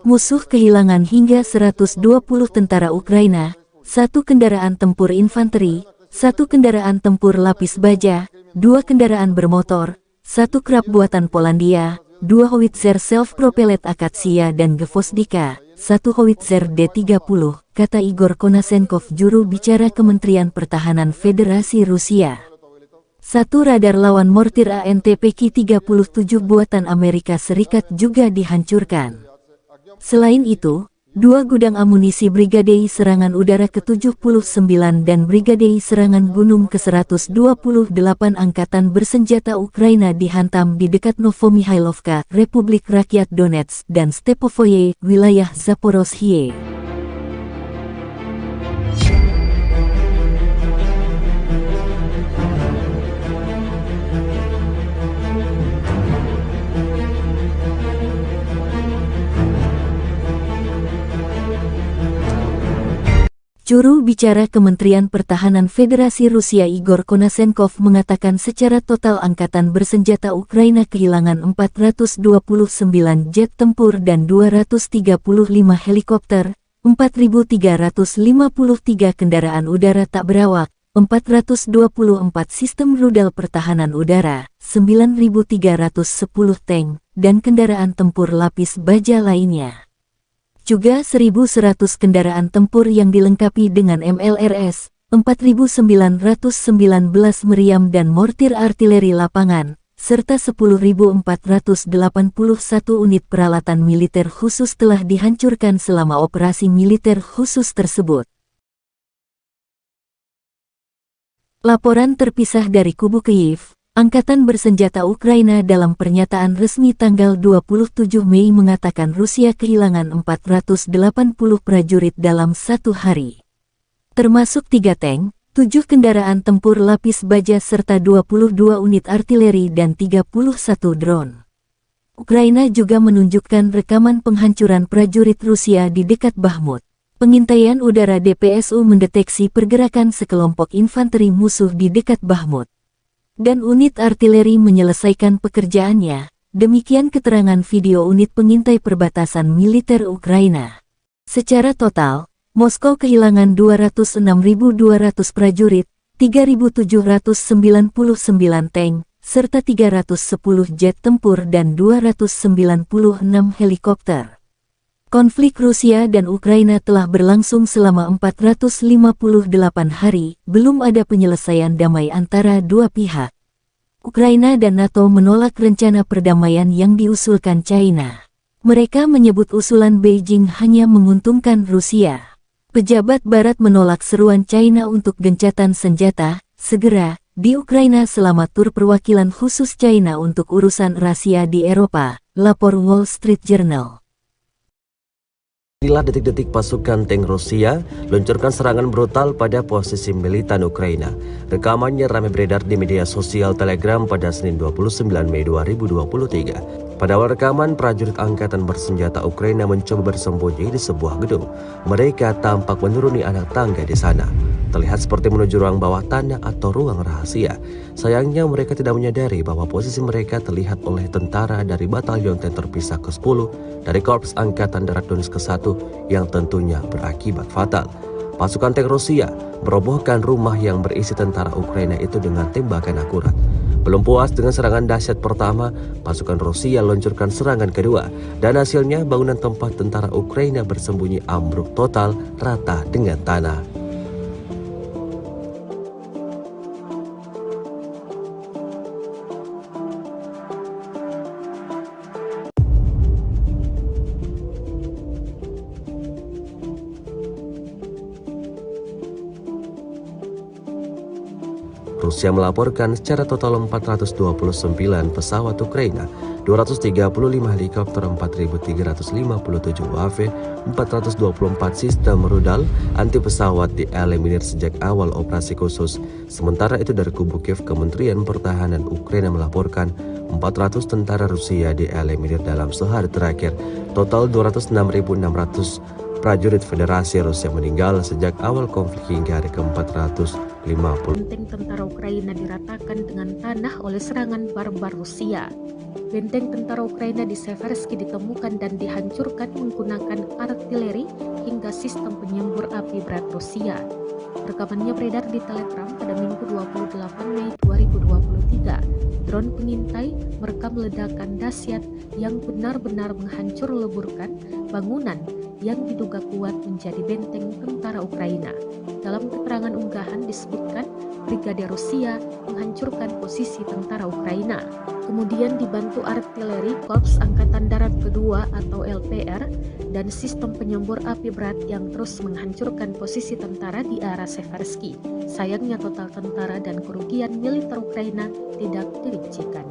Musuh kehilangan hingga 120 tentara Ukraina, 1 kendaraan tempur infanteri, 1 kendaraan tempur lapis baja, 2 kendaraan bermotor, 1 krab buatan Polandia, 2 howitzer self-propellet Akatsia dan Gvozdika, 1 howitzer D-30, kata Igor Konasenkov, juru bicara Kementerian Pertahanan Federasi Rusia. 1 radar lawan mortir ANTPK-37 buatan Amerika Serikat juga dihancurkan. Selain itu, 2 gudang amunisi Brigadei Serangan Udara ke-79 dan Brigadei Serangan Gunung ke-128 Angkatan Bersenjata Ukraina dihantam di dekat Novomihailovka, Republik Rakyat Donetsk, dan Stepovoye, wilayah Zaporozhye. Juru bicara Kementerian Pertahanan Federasi Rusia Igor Konasenkov mengatakan secara total angkatan bersenjata Ukraina kehilangan 429 jet tempur dan 235 helikopter, 4.353 kendaraan udara tak berawak, 424 sistem rudal pertahanan udara, 9.310 tank, dan kendaraan tempur lapis baja lainnya. Juga 1.100 kendaraan tempur yang dilengkapi dengan MLRS, 4.919 meriam dan mortir artileri lapangan, serta 10.481 unit peralatan militer khusus telah dihancurkan selama operasi militer khusus tersebut. Laporan terpisah dari kubu Kyiv. Angkatan Bersenjata Ukraina dalam pernyataan resmi tanggal 27 Mei mengatakan Rusia kehilangan 480 prajurit dalam 1 hari. Termasuk 3 tank, 7 kendaraan tempur lapis baja serta 22 unit artileri dan 31 drone. Ukraina juga menunjukkan rekaman penghancuran prajurit Rusia di dekat Bakhmut. Pengintaian udara DPSU mendeteksi pergerakan sekelompok infanteri musuh di dekat Bakhmut. Dan unit artileri menyelesaikan pekerjaannya, demikian keterangan video unit pengintai perbatasan militer Ukraina. Secara total, Moskow kehilangan 206.200 prajurit, 3.799 tank, serta 310 jet tempur dan 296 helikopter. Konflik Rusia dan Ukraina telah berlangsung selama 458 hari, belum ada penyelesaian damai antara dua pihak. Ukraina dan NATO menolak rencana perdamaian yang diusulkan China. Mereka menyebut usulan Beijing hanya menguntungkan Rusia. Pejabat Barat menolak seruan China untuk gencatan senjata, segera, di Ukraina selama tur perwakilan khusus China untuk urusan rahasia di Eropa, lapor Wall Street Journal. Inilah detik-detik pasukan tank Rusia luncurkan serangan brutal pada posisi militan Ukraina. Rekamannya ramai beredar di media sosial Telegram pada Senin 29 Mei 2023. Pada awal rekaman, prajurit angkatan bersenjata Ukraina mencoba bersembunyi di sebuah gedung. Mereka tampak menuruni anak tangga di sana. Terlihat seperti menuju ruang bawah tanah atau ruang rahasia. Sayangnya mereka tidak menyadari bahwa posisi mereka terlihat oleh tentara dari Batalion Tank Terpisah ke-10 dari Korps Angkatan Darat Donetsk ke-1 yang tentunya berakibat fatal. Pasukan tank Rusia merobohkan rumah yang berisi tentara Ukraina itu dengan tembakan akurat. Belum puas dengan serangan dahsyat pertama, pasukan Rusia luncurkan serangan kedua, dan hasilnya bangunan tempat tentara Ukraina bersembunyi ambruk total rata dengan tanah. Rusia melaporkan secara total 429 pesawat Ukraina, 235 helikopter, 4.357 UAV, 424 sistem rudal anti pesawat dieliminir sejak awal operasi khusus. Sementara itu dari kubu Kiev, Kementerian Pertahanan Ukraina melaporkan 400 tentara Rusia dieliminir dalam sehari terakhir. Total 206.600 prajurit Federasi Rusia meninggal sejak awal konflik hingga hari ke-450. Benteng tentara Ukraina diratakan dengan tanah oleh serangan barbar Rusia. Benteng tentara Ukraina di Seversky ditemukan dan dihancurkan menggunakan artileri hingga sistem penyembur api berat Rusia. Rekamannya beredar di Telegram pada Minggu 28 Mei 2023. Drone pengintai merekam ledakan dahsyat yang benar-benar menghancur leburkan bangunan yang diduga kuat menjadi benteng tentara Ukraina. Dalam keterangan unggahan disebutkan Brigade Rusia menghancurkan posisi tentara Ukraina. Kemudian dibantu artileri Korps Angkatan Darat Kedua atau LPR dan sistem penyembur api berat yang terus menghancurkan posisi tentara di arah Seversky. Sayangnya total tentara dan kerugian militer Ukraina tidak dirincikan.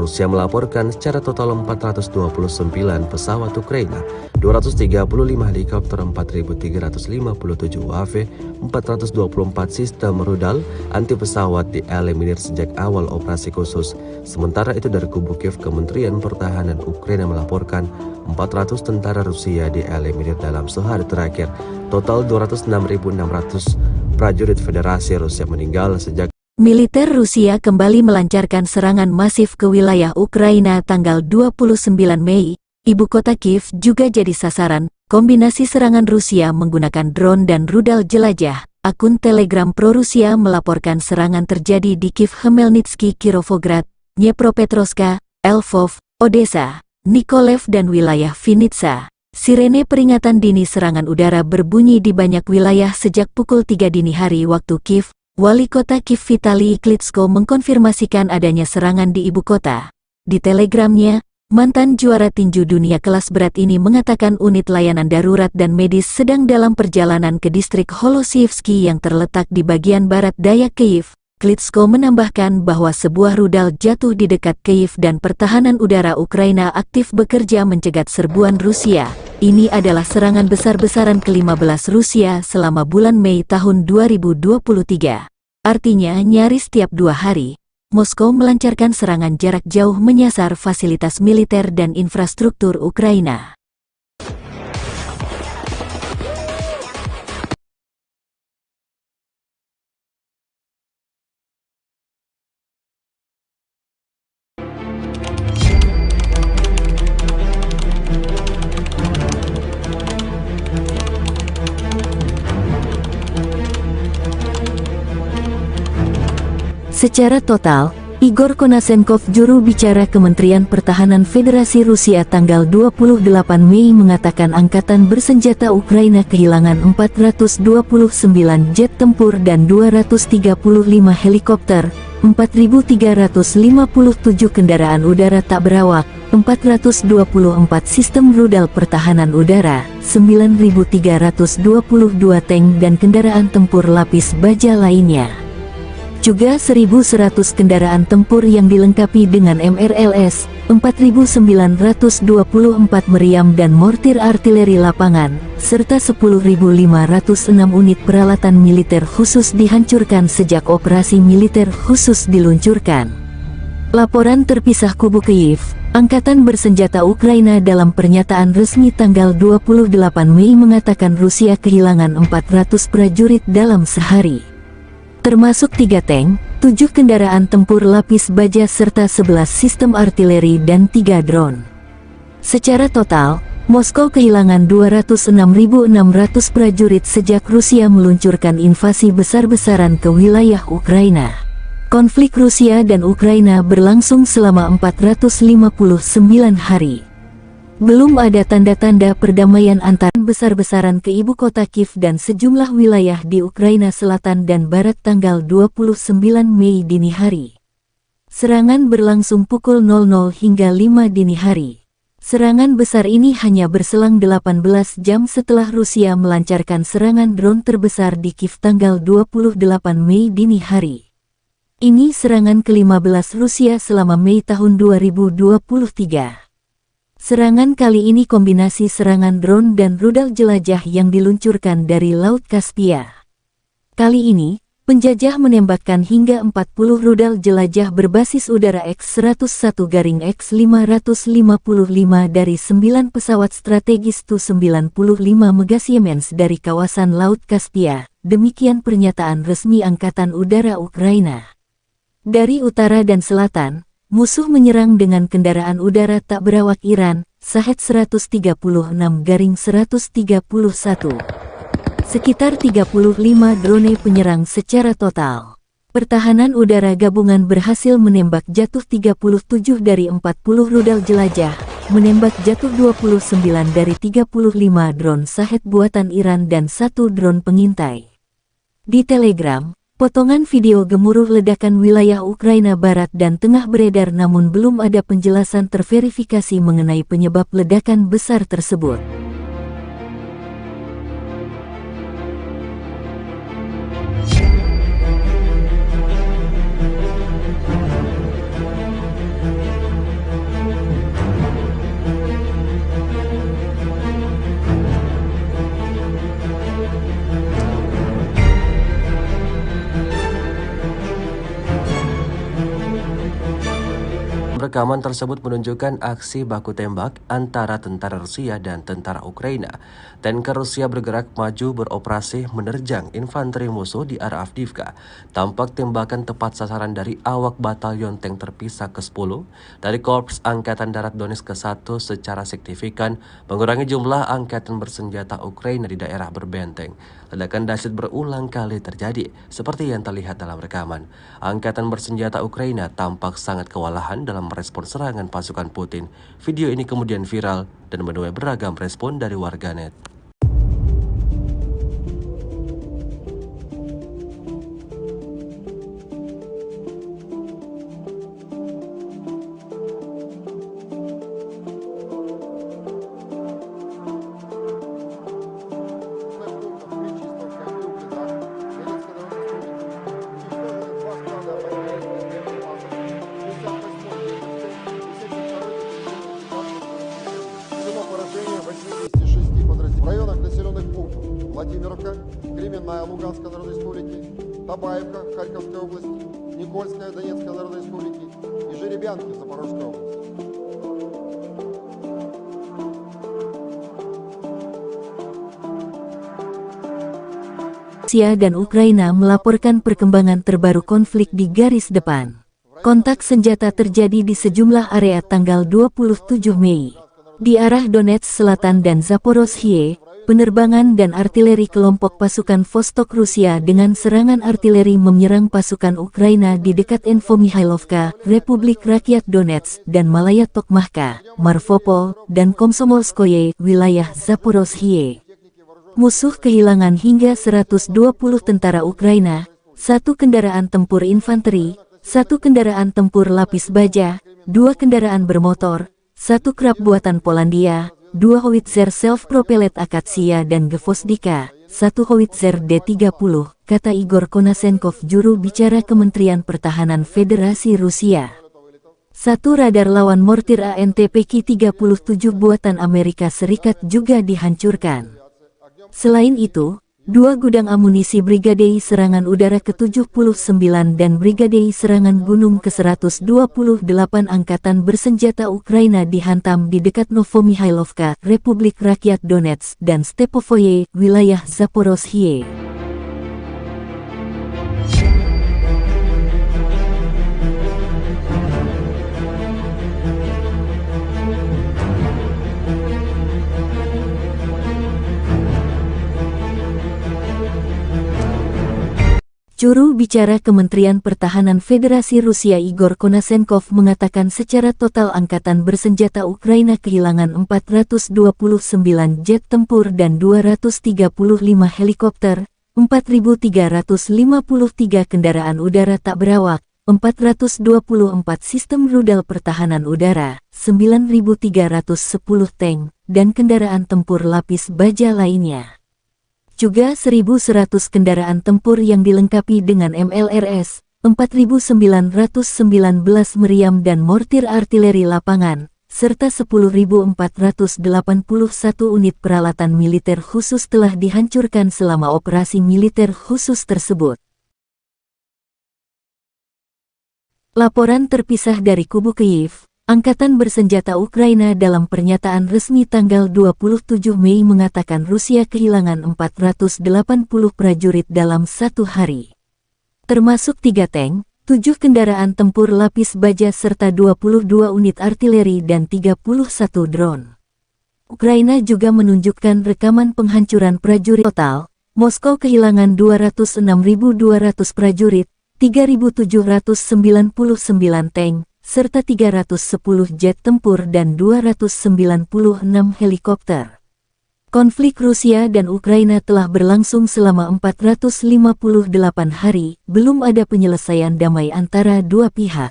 Rusia melaporkan secara total 429 pesawat Ukraina, 235 helikopter, 4.357 UAV, 424 sistem rudal anti pesawat dieliminir sejak awal operasi khusus. Sementara itu dari kubu Kiev, Kementerian Pertahanan Ukraina melaporkan 400 tentara Rusia dieliminir dalam sehari terakhir. Total 206.600 prajurit Federasi Rusia meninggal sejak Militer Rusia kembali melancarkan serangan masif ke wilayah Ukraina tanggal 29 Mei. Ibu kota Kiev juga jadi sasaran. Kombinasi serangan Rusia menggunakan drone dan rudal jelajah. Akun Telegram pro-Rusia melaporkan serangan terjadi di Kiev, Khmelnytsky, Kirovograd, Dnepropetrovsk, Lvov, Odessa, Mykolaiv dan wilayah Vinnytsia. Sirene peringatan dini serangan udara berbunyi di banyak wilayah sejak pukul 3 dini hari waktu Kiev. Wali kota Kiev Vitali Klitschko mengkonfirmasikan adanya serangan di ibu kota. Di telegramnya, mantan juara tinju dunia kelas berat ini mengatakan unit layanan darurat dan medis sedang dalam perjalanan ke distrik Holosievsky yang terletak di bagian barat daya Kiev. Klitschko menambahkan bahwa sebuah rudal jatuh di dekat Kiev dan pertahanan udara Ukraina aktif bekerja mencegat serbuan Rusia. Ini adalah serangan besar-besaran ke-15 Rusia selama bulan Mei tahun 2023. Artinya nyaris tiap 2 hari, Moskow melancarkan serangan jarak jauh menyasar fasilitas militer dan infrastruktur Ukraina. Secara total, Igor Konasenkov, juru bicara Kementerian Pertahanan Federasi Rusia tanggal 28 Mei mengatakan Angkatan Bersenjata Ukraina kehilangan 429 jet tempur dan 235 helikopter, 4.357 kendaraan udara tak berawak, 424 sistem rudal pertahanan udara, 9.322 tank dan kendaraan tempur lapis baja lainnya. Juga 1.100 kendaraan tempur yang dilengkapi dengan MRLS, 4.924 meriam dan mortir artileri lapangan, serta 10.506 unit peralatan militer khusus dihancurkan sejak operasi militer khusus diluncurkan. Laporan terpisah kubu Kyiv, Angkatan Bersenjata Ukraina dalam pernyataan resmi tanggal 28 Mei mengatakan Rusia kehilangan 400 prajurit dalam sehari, termasuk 3 tank, 7 kendaraan tempur lapis baja serta 11 sistem artileri dan 3 drone. Secara total, Moskow kehilangan 206.600 prajurit sejak Rusia meluncurkan invasi besar-besaran ke wilayah Ukraina. Konflik Rusia dan Ukraina berlangsung selama 459 hari. Belum ada tanda-tanda perdamaian antara besar-besaran ke ibu kota Kiev dan sejumlah wilayah di Ukraina Selatan dan Barat tanggal 29 Mei dini hari. Serangan berlangsung pukul 00 hingga 5 dini hari. Serangan besar ini hanya berselang 18 jam setelah Rusia melancarkan serangan drone terbesar di Kiev tanggal 28 Mei dini hari. Ini serangan ke-15 Rusia selama Mei tahun 2023. Serangan kali ini kombinasi serangan drone dan rudal jelajah yang diluncurkan dari Laut Kaspia. Kali ini, penjajah menembakkan hingga 40 rudal jelajah berbasis udara X-101-X555 dari 9 pesawat strategis Tu-95 Megasiemens dari kawasan Laut Kaspia, demikian pernyataan resmi Angkatan Udara Ukraina. Dari utara dan selatan, musuh menyerang dengan kendaraan udara tak berawak Iran, Shahed-136-131. Sekitar 35 drone penyerang secara total. Pertahanan udara gabungan berhasil menembak jatuh 37 dari 40 rudal jelajah, menembak jatuh 29 dari 35 drone Shahed buatan Iran dan 1 drone pengintai. Di Telegram, potongan video gemuruh ledakan wilayah Ukraina Barat dan Tengah beredar namun belum ada penjelasan terverifikasi mengenai penyebab ledakan besar tersebut. Rekaman tersebut menunjukkan aksi baku tembak antara tentara Rusia dan tentara Ukraina. Tanker Rusia bergerak maju beroperasi menerjang infanteri musuh di arah Avdiivka. Tampak tembakan tepat sasaran dari awak batalion tank terpisah ke-10 dari Korps Angkatan Darat Donetsk ke-1 secara signifikan mengurangi jumlah angkatan bersenjata Ukraina di daerah berbenteng. Ledakan dahsyat berulang kali terjadi, seperti yang terlihat dalam rekaman. Angkatan bersenjata Ukraina tampak sangat kewalahan dalam merespon serangan pasukan Putin. Video ini kemudian viral dan menuai beragam respon dari warganet. В районах населенных пунктов Владимировка, Кременная Луганской Народной Республики, Табаевка Харьковской области, Никольская Донецкой Народной Республики и Жеребянки Запорожской области. Rusia dan Ukraina melaporkan perkembangan terbaru konflik di garis depan. Kontak senjata terjadi di sejumlah area tanggal 27 Mei. Di arah Donetsk Selatan dan Zaporozhye, penerbangan dan artileri kelompok pasukan Vostok Rusia dengan serangan artileri menyerang pasukan Ukraina di dekat Infomihailovka, Republik Rakyat Donetsk, dan Malaya Tokmahka, Marvopol, dan Komsomolskoye, wilayah Zaporozhye. Musuh kehilangan hingga 120 tentara Ukraina, 1 kendaraan tempur infanteri, 1 kendaraan tempur lapis baja, 2 kendaraan bermotor, 1 krab buatan Polandia, 2 howitzer self-propellet Akatsia dan Gvozdika, 1 howitzer D-30, kata Igor Konasenkov, juru bicara Kementerian Pertahanan Federasi Rusia. 1 radar lawan mortir ANTPK-37 buatan Amerika Serikat juga dihancurkan. Selain itu, 2 gudang amunisi Brigadei Serangan Udara ke-79 dan Brigadei Serangan Gunung ke-128 Angkatan Bersenjata Ukraina dihantam di dekat Novomihailovka, Republik Rakyat Donetsk, dan Stepovoye, wilayah Zaporozhye. Juru bicara Kementerian Pertahanan Federasi Rusia Igor Konasenkov mengatakan secara total Angkatan Bersenjata Ukraina kehilangan 429 jet tempur dan 235 helikopter, 4.353 kendaraan udara tak berawak, 424 sistem rudal pertahanan udara, 9.310 tank, dan kendaraan tempur lapis baja lainnya. Juga 1.100 kendaraan tempur yang dilengkapi dengan MLRS, 4.919 meriam dan mortir artileri lapangan, serta 10.481 unit peralatan militer khusus telah dihancurkan selama operasi militer khusus tersebut. Laporan terpisah dari kubu Kyiv. Angkatan Bersenjata Ukraina dalam pernyataan resmi tanggal 27 Mei mengatakan Rusia kehilangan 480 prajurit dalam 1 hari. Termasuk 3 tank, 7 kendaraan tempur lapis baja serta 22 unit artileri dan 31 drone. Ukraina juga menunjukkan rekaman penghancuran prajurit total. Moskow kehilangan 206.200 prajurit, 3.799 tank, serta 310 jet tempur dan 296 helikopter. Konflik Rusia dan Ukraina telah berlangsung selama 458 hari, belum ada penyelesaian damai antara dua pihak.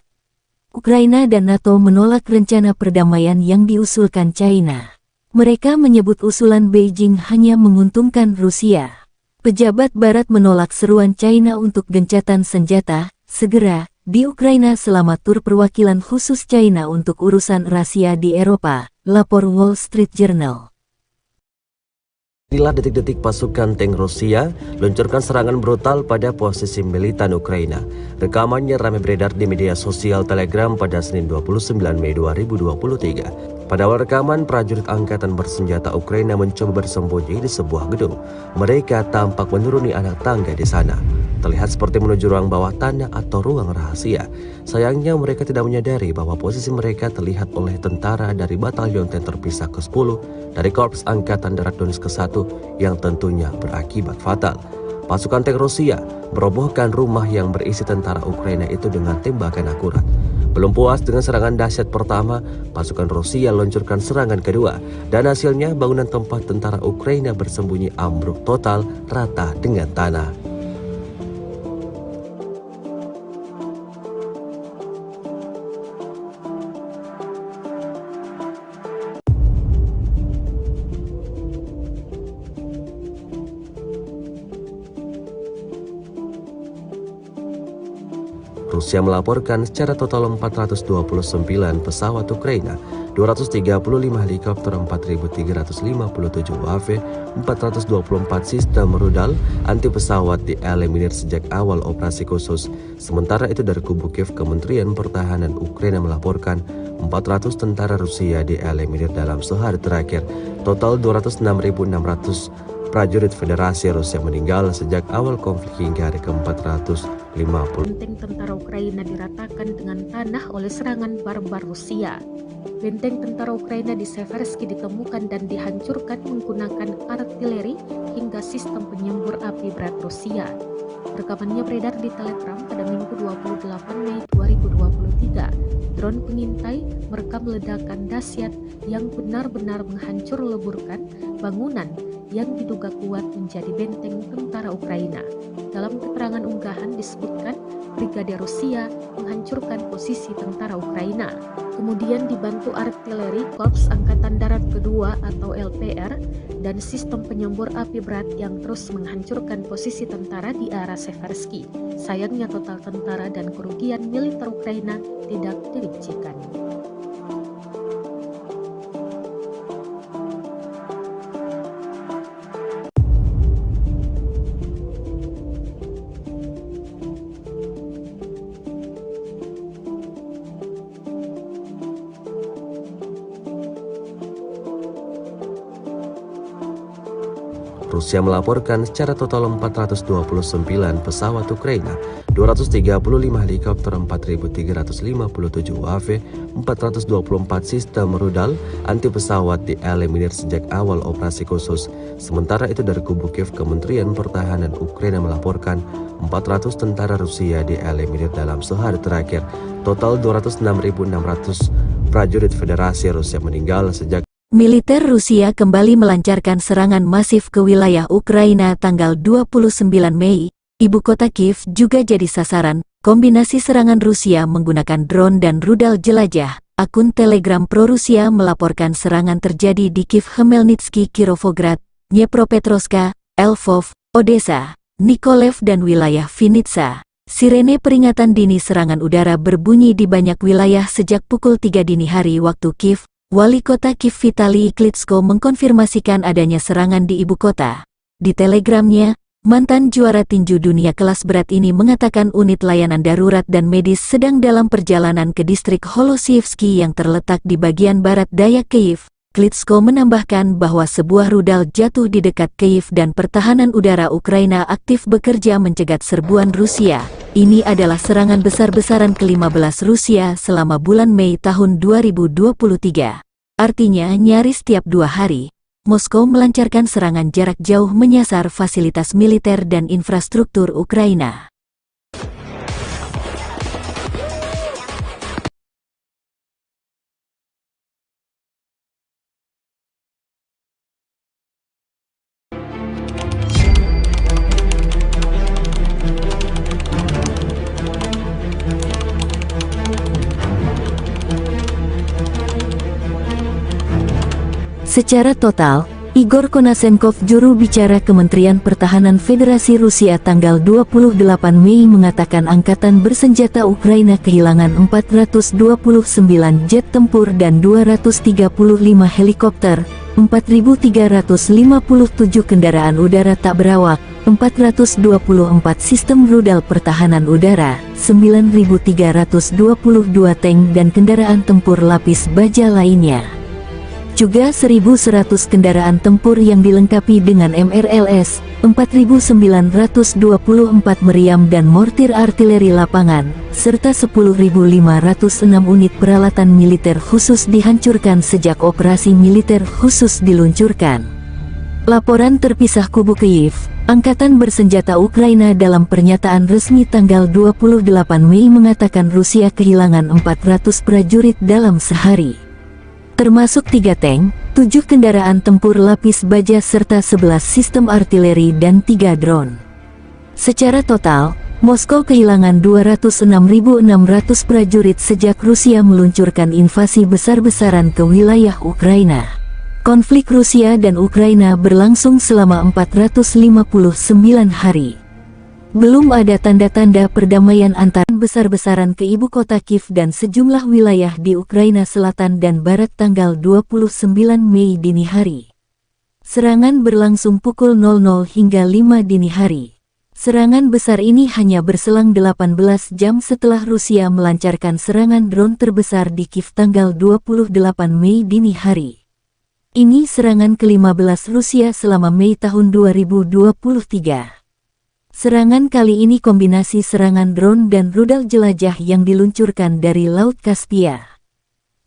Ukraina dan NATO menolak rencana perdamaian yang diusulkan China. Mereka menyebut usulan Beijing hanya menguntungkan Rusia. Pejabat Barat menolak seruan China untuk gencatan senjata segera di Ukraina selama tur perwakilan khusus China untuk urusan rahasia di Eropa, lapor Wall Street Journal. Inilah detik-detik pasukan tank Rusia luncurkan serangan brutal pada posisi militan Ukraina. Rekamannya ramai beredar di media sosial Telegram pada Senin 29 Mei 2023. Pada awal rekaman, prajurit Angkatan Bersenjata Ukraina mencoba bersembunyi di sebuah gedung. Mereka tampak menuruni anak tangga di sana. Terlihat seperti menuju ruang bawah tanah atau ruang rahasia. Sayangnya mereka tidak menyadari bahwa posisi mereka terlihat oleh tentara dari Batalion Tank Terpisah ke-10 dari Korps Angkatan Darat Donetsk ke-1 yang tentunya berakibat fatal. Pasukan tank Rusia merobohkan rumah yang berisi tentara Ukraina itu dengan tembakan akurat. Belum puas dengan serangan dahsyat pertama, pasukan Rusia luncurkan serangan kedua, dan hasilnya bangunan tempat tentara Ukraina bersembunyi ambruk total rata dengan tanah. Rusia melaporkan secara total 429 pesawat Ukraina, 235 helikopter, 4.357 UAV, 424 sistem rudal anti pesawat dieliminir sejak awal operasi khusus. Sementara itu dari kubu Kiev, Kementerian Pertahanan Ukraina melaporkan 400 tentara Rusia dieliminir dalam sehari terakhir. Total 206.600 prajurit Federasi Rusia meninggal sejak awal konflik hingga hari ke-450. Benteng tentara Ukraina diratakan dengan tanah oleh serangan barbar Rusia. Benteng tentara Ukraina di Seversky ditemukan dan dihancurkan menggunakan artileri hingga sistem penyembur api berat Rusia. Rekamannya beredar di Telegram pada Minggu 28 Mei 2023. Drone pengintai merekam ledakan dahsyat yang benar-benar menghancur leburkan bangunan yang diduga kuat menjadi benteng tentara Ukraina. Dalam keterangan unggahan disebutkan Brigade Rusia menghancurkan posisi tentara Ukraina. Kemudian dibantu artileri Korps Angkatan Darat Kedua atau LPR dan sistem penyembur api berat yang terus menghancurkan posisi tentara di arah Seversky. Sayangnya total tentara dan kerugian militer Ukraina tidak dirincikan. Rusia melaporkan secara total 429 pesawat Ukraina, 235 helikopter, 4.357 UAV, 424 sistem rudal anti pesawat dieliminir sejak awal operasi khusus. Sementara itu dari kubu Kiev, Kementerian Pertahanan Ukraina melaporkan 400 tentara Rusia dieliminir dalam sehari terakhir. Total 206.600 prajurit Federasi Rusia meninggal sejak Militer Rusia kembali melancarkan serangan masif ke wilayah Ukraina tanggal 29 Mei. Ibu kota Kiev juga jadi sasaran. Kombinasi serangan Rusia menggunakan drone dan rudal jelajah. Akun Telegram pro-Rusia melaporkan serangan terjadi di Kiev, Khmelnytsky, Kirovograd, Dnepropetrovsk, Lvov, Odessa, Mykolaiv dan wilayah Vinnytsia. Sirene peringatan dini serangan udara berbunyi di banyak wilayah sejak pukul 3 dini hari waktu Kiev. Wali kota Kiev Vitaly Klitschko mengkonfirmasikan adanya serangan di ibu kota. Di telegramnya, mantan juara tinju dunia kelas berat ini mengatakan unit layanan darurat dan medis sedang dalam perjalanan ke distrik Holosievsky yang terletak di bagian barat daya Kiev. Klitschko menambahkan bahwa sebuah rudal jatuh di dekat Kiev dan pertahanan udara Ukraina aktif bekerja mencegat serbuan Rusia. Ini adalah serangan besar-besaran ke-15 Rusia selama bulan Mei tahun 2023. Artinya nyaris tiap 2 hari, Moskow melancarkan serangan jarak jauh menyasar fasilitas militer dan infrastruktur Ukraina. Secara total, Igor Konashenkov, juru bicara Kementerian Pertahanan Federasi Rusia tanggal 28 Mei mengatakan angkatan bersenjata Ukraina kehilangan 429 jet tempur dan 235 helikopter, 4.357 kendaraan udara tak berawak, 424 sistem rudal pertahanan udara, 9.322 tank dan kendaraan tempur lapis baja lainnya. Juga 1.100 kendaraan tempur yang dilengkapi dengan MRLS, 4.924 meriam dan mortir artileri lapangan, serta 10.506 unit peralatan militer khusus dihancurkan sejak operasi militer khusus diluncurkan. Laporan terpisah kubu Kiev, Angkatan Bersenjata Ukraina dalam pernyataan resmi tanggal 28 Mei mengatakan Rusia kehilangan 400 prajurit dalam sehari, termasuk 3 tank, 7 kendaraan tempur lapis baja serta 11 sistem artileri dan 3 drone. Secara total, Moskow kehilangan 206.600 prajurit sejak Rusia meluncurkan invasi besar-besaran ke wilayah Ukraina. Konflik Rusia dan Ukraina berlangsung selama 459 hari. Belum ada tanda-tanda perdamaian antara besar-besaran ke ibu kota Kiev dan sejumlah wilayah di Ukraina Selatan dan Barat tanggal 29 Mei dini hari. Serangan berlangsung pukul 00 hingga 5 dini hari. Serangan besar ini hanya berselang 18 jam setelah Rusia melancarkan serangan drone terbesar di Kiev tanggal 28 Mei dini hari. Ini serangan ke-15 Rusia selama Mei tahun 2023. Serangan kali ini kombinasi serangan drone dan rudal jelajah yang diluncurkan dari Laut Kaspia.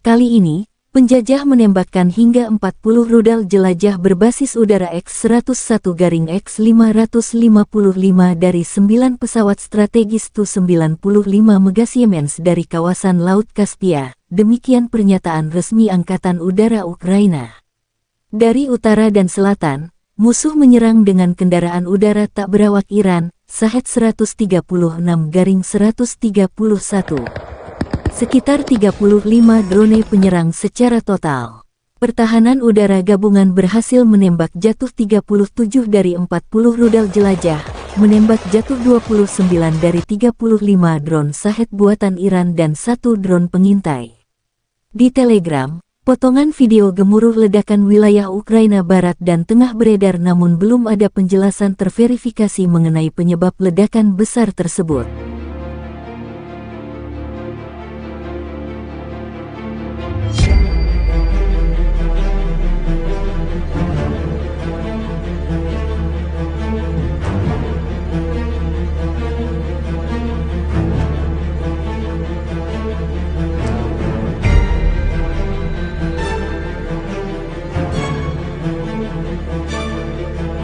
Kali ini, penjajah menembakkan hingga 40 rudal jelajah berbasis udara X-101-X555 dari 9 pesawat strategis Tu-95 Megasiemens dari kawasan Laut Kaspia, demikian pernyataan resmi Angkatan Udara Ukraina. Dari utara dan selatan, musuh menyerang dengan kendaraan udara tak berawak Iran, Shahed 136-131. Sekitar 35 drone penyerang secara total. Pertahanan udara gabungan berhasil menembak jatuh 37 dari 40 rudal jelajah, menembak jatuh 29 dari 35 drone Shahed buatan Iran dan 1 drone pengintai. Di Telegram, potongan video gemuruh ledakan wilayah Ukraina Barat dan Tengah beredar namun belum ada penjelasan terverifikasi mengenai penyebab ledakan besar tersebut.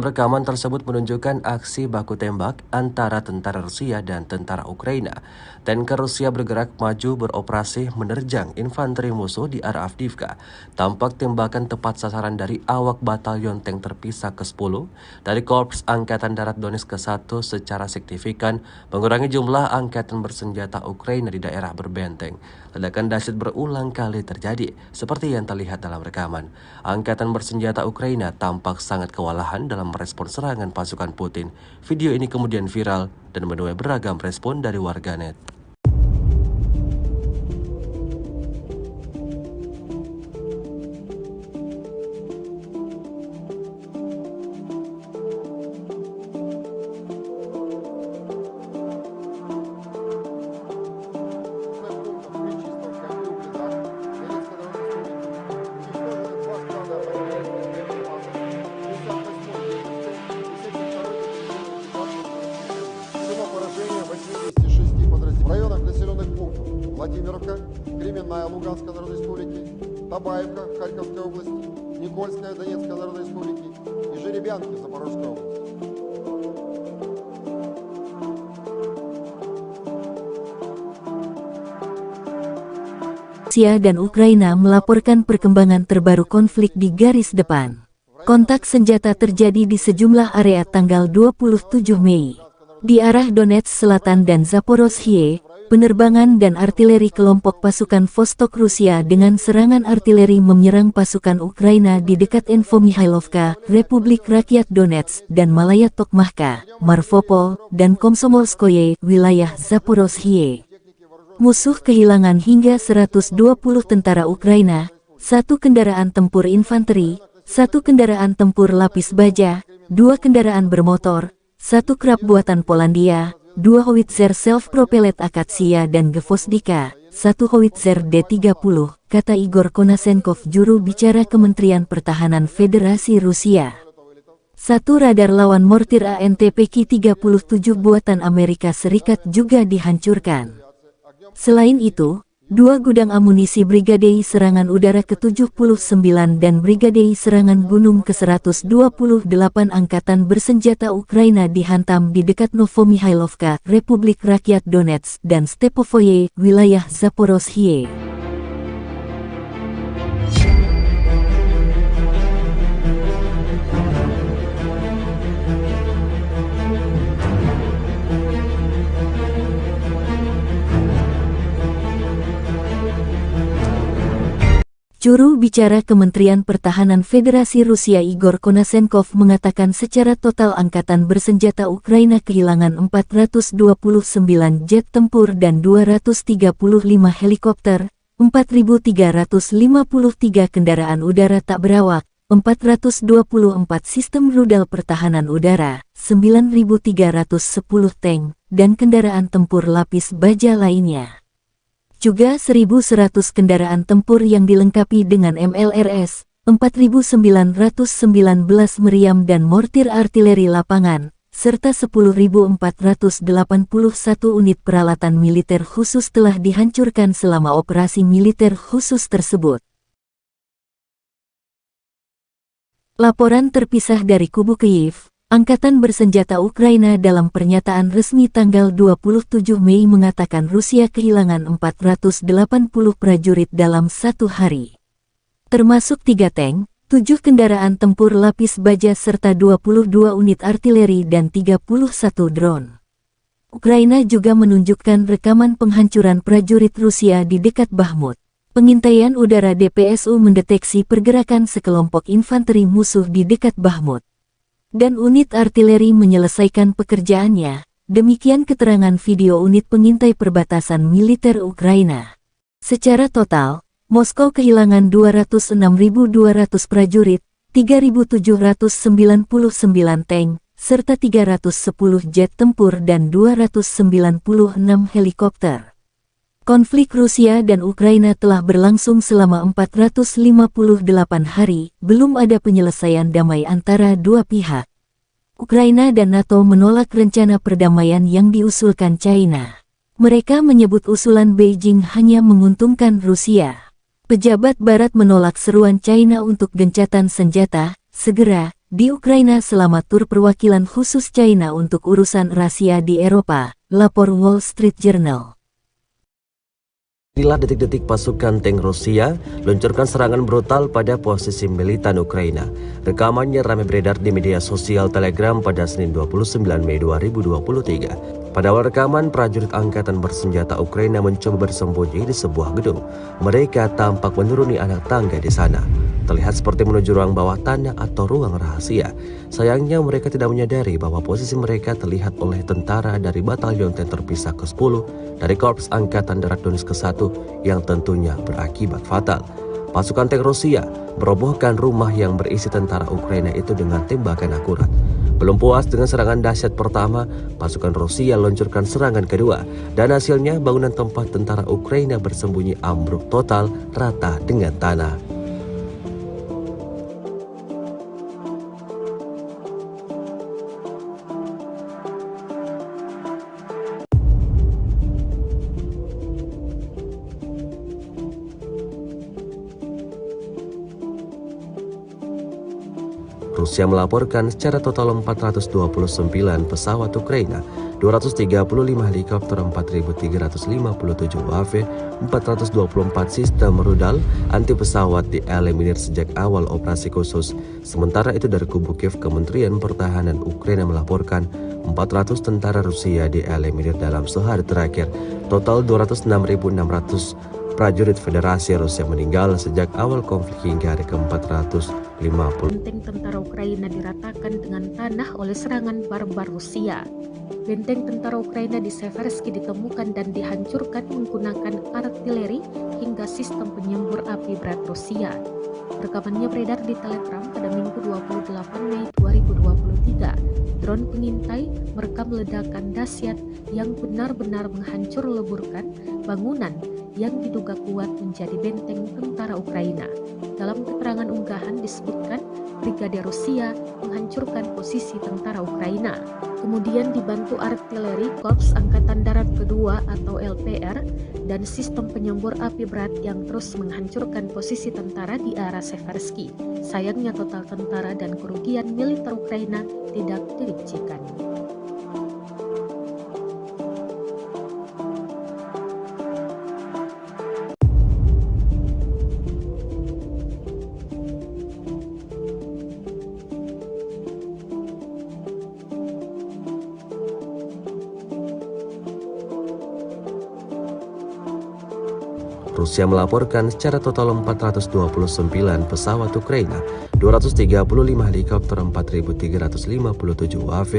Rekaman tersebut menunjukkan aksi baku tembak antara tentara Rusia dan tentara Ukraina. Tanker Rusia bergerak maju beroperasi menerjang infanteri musuh di arah Avdiivka. Tampak tembakan tepat sasaran dari awak batalion tank terpisah ke-10 dari Korps Angkatan Darat Donetsk ke-1 secara signifikan mengurangi jumlah angkatan bersenjata Ukraina di daerah berbenteng. Ledakan dahsyat berulang kali terjadi, seperti yang terlihat dalam rekaman. Angkatan bersenjata Ukraina tampak sangat kewalahan dalam merespons serangan pasukan Putin. Video ini kemudian viral dan menuai beragam respon dari warganet. В районах населенных пунктов Владимировка, Кременная Луганской Народной Республики, Табаевка Харьковской области, Никольская Донецкой Народной Республики и Жеребянки Запорожской области. Rusia dan Ukraina melaporkan perkembangan terbaru konflik di garis depan. Kontak senjata terjadi di sejumlah area tanggal 27 Mei. Di arah Donetsk Selatan dan Zaporozhye, penerbangan dan artileri kelompok pasukan Vostok Rusia dengan serangan artileri menyerang pasukan Ukraina di dekat Infomihailovka, Republik Rakyat Donetsk, dan Malaya Tokmachka, Marvopol, dan Komsomolskoye, wilayah Zaporozhye. Musuh kehilangan hingga 120 tentara Ukraina, 1 kendaraan tempur infanteri, 1 kendaraan tempur lapis baja, 2 kendaraan bermotor, 1 krab buatan Polandia, 2 howitzer self-propellet Akatsia dan Gvozdika, 1 howitzer D-30, kata Igor Konasenkov, juru bicara Kementerian Pertahanan Federasi Rusia. 1 radar lawan mortir ANTPK-37 buatan Amerika Serikat juga dihancurkan. Selain itu, 2 gudang amunisi Brigadei Serangan Udara ke-79 dan Brigadei Serangan Gunung ke-128 Angkatan Bersenjata Ukraina dihantam di dekat Novomihailovka, Republik Rakyat Donetsk, dan Stepovoye, wilayah Zaporozhye. Juru bicara Kementerian Pertahanan Federasi Rusia Igor Konasenkov mengatakan secara total angkatan bersenjata Ukraina kehilangan 429 jet tempur dan 235 helikopter, 4.353 kendaraan udara tak berawak, 424 sistem rudal pertahanan udara, 9.310 tank, dan kendaraan tempur lapis baja lainnya. Juga 1.100 kendaraan tempur yang dilengkapi dengan MLRS, 4.919 meriam dan mortir artileri lapangan, serta 10.481 unit peralatan militer khusus telah dihancurkan selama operasi militer khusus tersebut. Laporan terpisah dari kubu Kyiv, Angkatan Bersenjata Ukraina dalam pernyataan resmi tanggal 27 Mei mengatakan Rusia kehilangan 480 prajurit dalam satu hari. Termasuk 3 tank, 7 kendaraan tempur lapis baja serta 22 unit artileri dan 31 drone. Ukraina juga menunjukkan rekaman penghancuran prajurit Rusia di dekat Bakhmut. Pengintaian udara DPSU mendeteksi pergerakan sekelompok infanteri musuh di dekat Bakhmut. Dan unit artileri menyelesaikan pekerjaannya, demikian keterangan video unit pengintai perbatasan militer Ukraina. Secara total, Moskow kehilangan 206.200 prajurit, 3.799 tank, serta 310 jet tempur dan 296 helikopter. Konflik Rusia dan Ukraina telah berlangsung selama 458 hari, belum ada penyelesaian damai antara dua pihak. Ukraina dan NATO menolak rencana perdamaian yang diusulkan China. Mereka menyebut usulan Beijing hanya menguntungkan Rusia. Pejabat Barat menolak seruan China untuk gencatan senjata segera di Ukraina selama tur perwakilan khusus China untuk urusan rahasia di Eropa, lapor Wall Street Journal. Inilah detik-detik pasukan tank Rusia luncurkan serangan brutal pada posisi militan Ukraina. Rekamannya ramai beredar di media sosial Telegram pada Senin 29 Mei 2023. Pada awal rekaman, prajurit Angkatan Bersenjata Ukraina mencoba bersembunyi di sebuah gedung. Mereka tampak menuruni anak tangga di sana. Terlihat seperti menuju ruang bawah tanah atau ruang rahasia. Sayangnya mereka tidak menyadari bahwa posisi mereka terlihat oleh tentara dari Batalion Tank Terpisah ke-10 dari Korps Angkatan Darat Donetsk ke-1 yang tentunya berakibat fatal. Pasukan tank Rusia merobohkan rumah yang berisi tentara Ukraina itu dengan tembakan akurat. Belum puas dengan serangan dahsyat pertama, pasukan Rusia luncurkan serangan kedua, dan hasilnya bangunan tempat tentara Ukraina bersembunyi ambruk total rata dengan tanah. Rusia melaporkan secara total 429 pesawat Ukraina, 235 helikopter, 4.357 UAV, 424 sistem rudal anti pesawat dieliminir sejak awal operasi khusus. Sementara itu dari kubu Kiev, Kementerian Pertahanan Ukraina melaporkan 400 tentara Rusia dieliminir dalam sehari terakhir. Total 206.600 prajurit Federasi Rusia meninggal sejak awal konflik hingga hari ke-450. Benteng tentara Ukraina diratakan dengan tanah oleh serangan barbar Rusia. Benteng tentara Ukraina di Seversky ditemukan dan dihancurkan menggunakan artileri hingga sistem penyembur api berat Rusia. Rekamannya beredar di Telegram pada Minggu 28 Mei 2023. Drone pengintai merekam ledakan dahsyat yang benar-benar menghancur leburkan bangunan yang diduga kuat menjadi benteng tentara Ukraina. Dalam keterangan unggahan disebutkan Brigade Rusia menghancurkan posisi tentara Ukraina. Kemudian dibantu artileri Korps Angkatan Darat Kedua atau LPR dan sistem penyembur api berat yang terus menghancurkan posisi tentara di arah Seversky. Sayangnya total tentara dan kerugian militer Ukraina tidak dirincikan. Rusia melaporkan secara total 429 pesawat Ukraina, 235 helikopter, 4.357 UAV,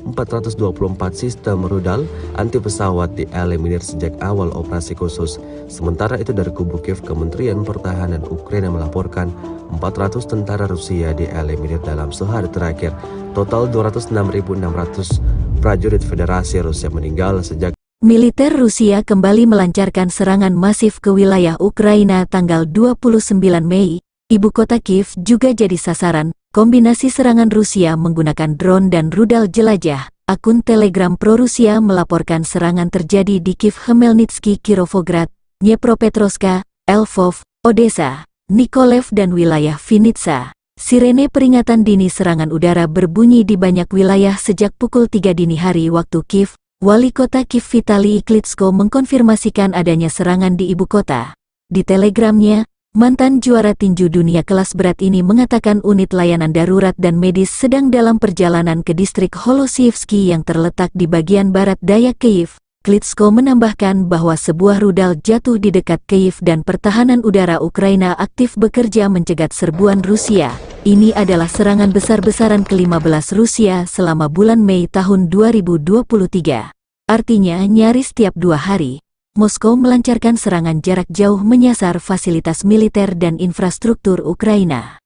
424 sistem rudal anti pesawat dieliminir sejak awal operasi khusus. Sementara itu dari kubu Kiev, Kementerian Pertahanan Ukraina melaporkan 400 tentara Rusia dieliminir dalam sehari terakhir. Total 206.600 prajurit Federasi Rusia meninggal sejak Militer Rusia kembali melancarkan serangan masif ke wilayah Ukraina tanggal 29 Mei. ibu kota Kiev juga jadi sasaran kombinasi serangan Rusia menggunakan drone dan rudal jelajah. Akun Telegram pro-Rusia melaporkan serangan terjadi di Kiev, Khmelnytsky, Kirovograd, Dnepropetrovsk, Lvov, Odessa, Mykolaiv dan wilayah Vinnytsia. Sirene peringatan dini serangan udara berbunyi di banyak wilayah sejak pukul 3 dini hari waktu Kiev. Wali kota Kiev Vitali Klitschko mengkonfirmasikan adanya serangan di ibu kota. Di Telegramnya, mantan juara tinju dunia kelas berat ini mengatakan unit layanan darurat dan medis sedang dalam perjalanan ke distrik Holosievsky yang terletak di bagian barat daya Kiev. Klitschko menambahkan bahwa sebuah rudal jatuh di dekat Kiev dan pertahanan udara Ukraina aktif bekerja mencegat serbuan Rusia. Ini adalah serangan besar-besaran ke-15 Rusia selama bulan Mei tahun 2023. Artinya nyaris tiap 2 hari. Moskow melancarkan serangan jarak jauh menyasar fasilitas militer dan infrastruktur Ukraina.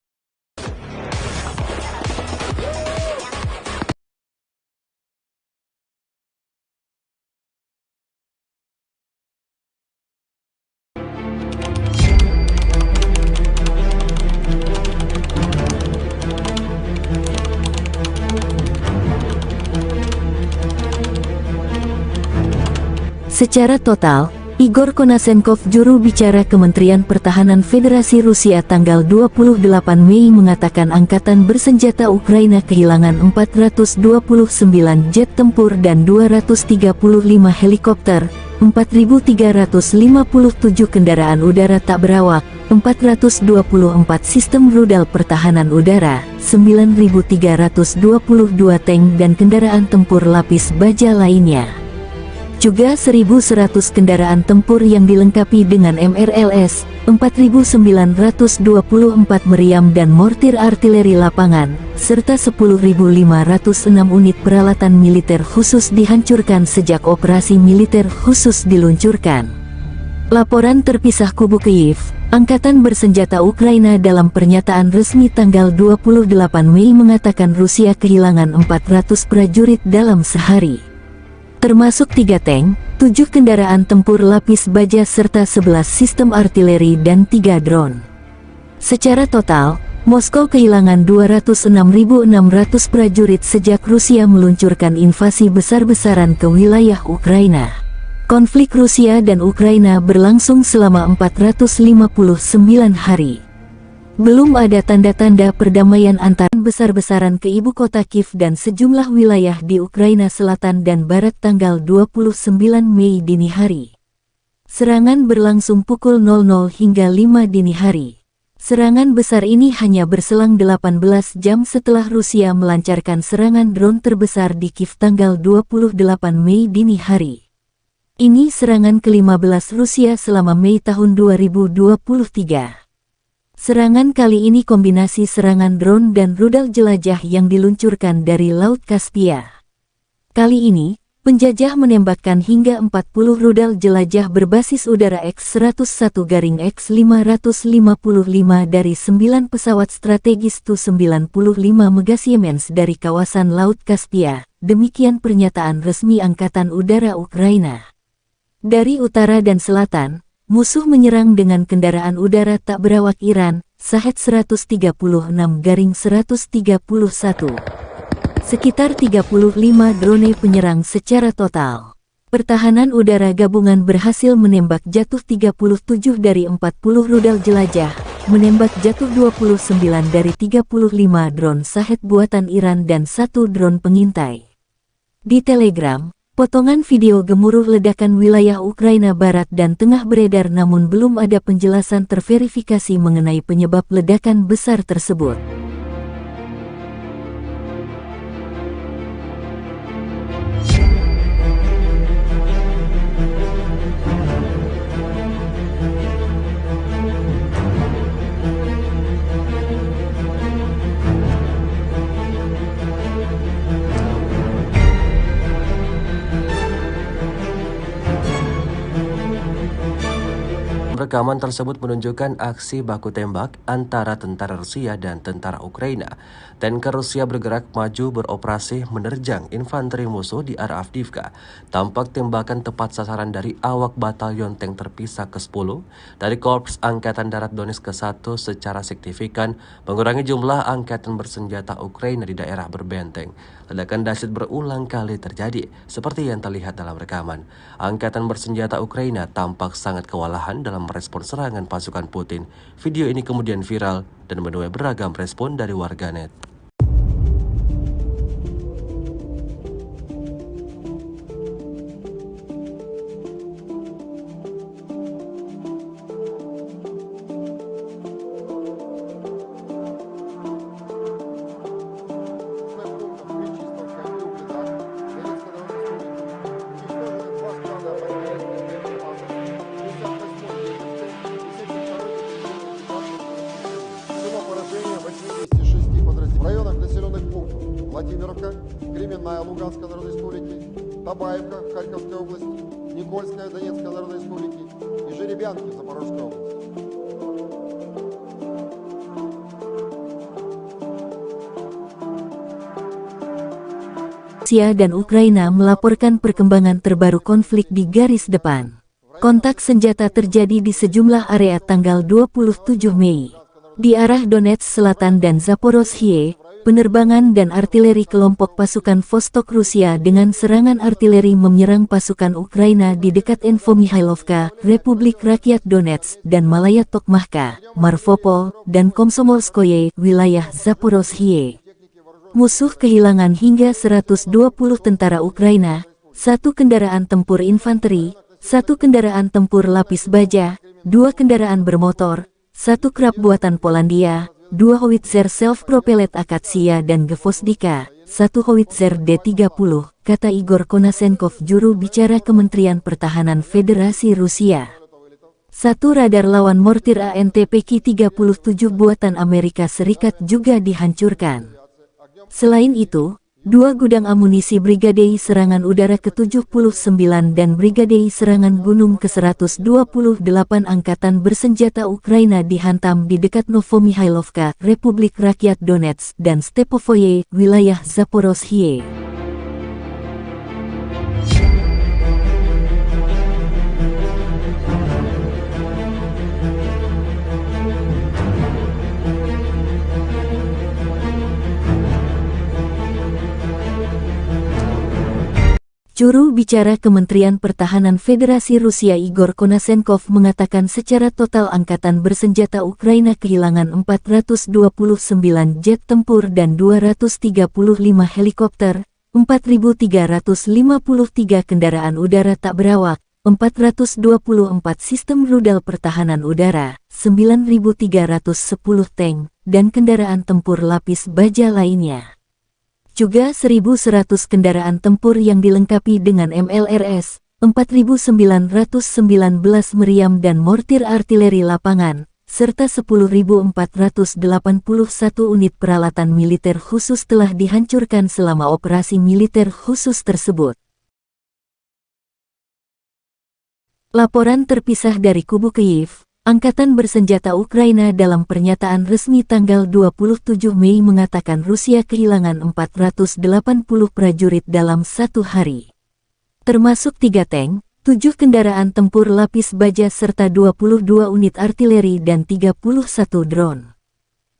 Secara total, Igor Konashenkov, juru bicara Kementerian Pertahanan Federasi Rusia tanggal 28 Mei mengatakan angkatan bersenjata Ukraina kehilangan 429 jet tempur dan 235 helikopter, 4.357 kendaraan udara tak berawak, 424 sistem rudal pertahanan udara, 9.322 tank dan kendaraan tempur lapis baja lainnya. Juga 1.100 kendaraan tempur yang dilengkapi dengan MRLS, 4.924 meriam dan mortir artileri lapangan, serta 10.506 unit peralatan militer khusus dihancurkan sejak operasi militer khusus diluncurkan. Laporan terpisah kubu Kiev, Angkatan Bersenjata Ukraina dalam pernyataan resmi tanggal 28 Mei mengatakan Rusia kehilangan 400 prajurit dalam sehari. Termasuk 3 tank, 7 kendaraan tempur lapis baja serta 11 sistem artileri dan 3 drone. Secara total, Moskow kehilangan 206.600 prajurit sejak Rusia meluncurkan invasi besar-besaran ke wilayah Ukraina. Konflik Rusia dan Ukraina berlangsung selama 459 hari. Belum ada tanda-tanda perdamaian antara besar-besaran ke ibu kota Kiev dan sejumlah wilayah di Ukraina Selatan dan Barat tanggal 29 Mei dini hari. Serangan berlangsung pukul 00 hingga 5 dini hari. Serangan besar ini hanya berselang 18 jam setelah Rusia melancarkan serangan drone terbesar di Kiev tanggal 28 Mei dini hari. Ini serangan ke-15 Rusia selama Mei tahun 2023. Serangan kali ini kombinasi serangan drone dan rudal jelajah yang diluncurkan dari Laut Kaspia. Kali ini, penjajah menembakkan hingga 40 rudal jelajah berbasis udara X-101-X555 dari 9 pesawat strategis Tu-95 Megasiemens dari kawasan Laut Kaspia, demikian pernyataan resmi Angkatan Udara Ukraina. Dari utara dan selatan, musuh menyerang dengan kendaraan udara tak berawak Iran, Shahed-136-131. Sekitar 35 drone penyerang secara total. Pertahanan udara gabungan berhasil menembak jatuh 37 dari 40 rudal jelajah, menembak jatuh 29 dari 35 drone Shahed buatan Iran dan 1 drone pengintai. Di Telegram, potongan video gemuruh ledakan wilayah Ukraina Barat dan Tengah beredar namun belum ada penjelasan terverifikasi mengenai penyebab ledakan besar tersebut. Dalam rekaman tersebut menunjukkan aksi baku tembak antara tentara Rusia dan tentara Ukraina. Tanker Rusia bergerak maju beroperasi menerjang infanteri musuh di arah Avdiivka. Tampak tembakan tepat sasaran dari awak batalion tank terpisah ke-10 dari Korps Angkatan Darat Donetsk ke-1 secara signifikan mengurangi jumlah angkatan bersenjata Ukraina di daerah berbenteng. Ledakan dahsyat berulang kali terjadi, seperti yang terlihat dalam rekaman. Angkatan bersenjata Ukraina tampak sangat kewalahan dalam merespon serangan pasukan Putin. Video ini kemudian viral dan menuai beragam respon dari warganet. В районах населенных пунктов Владимировка, Кременная Луганской Народной Республики, Табаевка Харьковской области, Никольская Донецкой Народной Республики и Жеребянки Запорожской области. Rusia dan Ukraina melaporkan perkembangan terbaru konflik di garis depan. Kontak senjata terjadi di sejumlah area tanggal 27 Mei. Di arah Donetsk Selatan dan Zaporozhye, penerbangan dan artileri kelompok pasukan Vostok Rusia dengan serangan artileri menyerang pasukan Ukraina di dekat Infomihailovka, Republik Rakyat Donetsk, dan Malaya Tokmahka, Marvopol, dan Komsomolskoye, wilayah Zaporozhye. Musuh kehilangan hingga 120 tentara Ukraina, 1 kendaraan tempur infanteri, 1 kendaraan tempur lapis baja, 2 kendaraan bermotor, 1 krab buatan Polandia, 2 howitzer self-propellet Akatsia dan Gvozdika, 1 howitzer D-30, kata Igor Konasenkov, juru bicara Kementerian Pertahanan Federasi Rusia. 1 radar lawan mortir ANTPK-37 buatan Amerika Serikat juga dihancurkan. Selain itu, 2 gudang amunisi Brigadei Serangan Udara ke-79 dan Brigadei Serangan Gunung ke-128 Angkatan Bersenjata Ukraina dihantam di dekat Novomihailovka, Republik Rakyat Donetsk, dan Stepovoye, wilayah Zaporozhye. Juru bicara Kementerian Pertahanan Federasi Rusia Igor Konasenkov mengatakan secara total Angkatan Bersenjata Ukraina kehilangan 429 jet tempur dan 235 helikopter, 4.353 kendaraan udara tak berawak, 424 sistem rudal pertahanan udara, 9.310 tank, dan kendaraan tempur lapis baja lainnya. Juga 1.100 kendaraan tempur yang dilengkapi dengan MLRS, 4.919 meriam dan mortir artileri lapangan, serta 10.481 unit peralatan militer khusus telah dihancurkan selama operasi militer khusus tersebut. Laporan terpisah dari kubu Kyiv. Angkatan Bersenjata Ukraina dalam pernyataan resmi tanggal 27 Mei mengatakan Rusia kehilangan 480 prajurit dalam 1 hari. Termasuk 3 tank, 7 kendaraan tempur lapis baja serta 22 unit artileri dan 31 drone.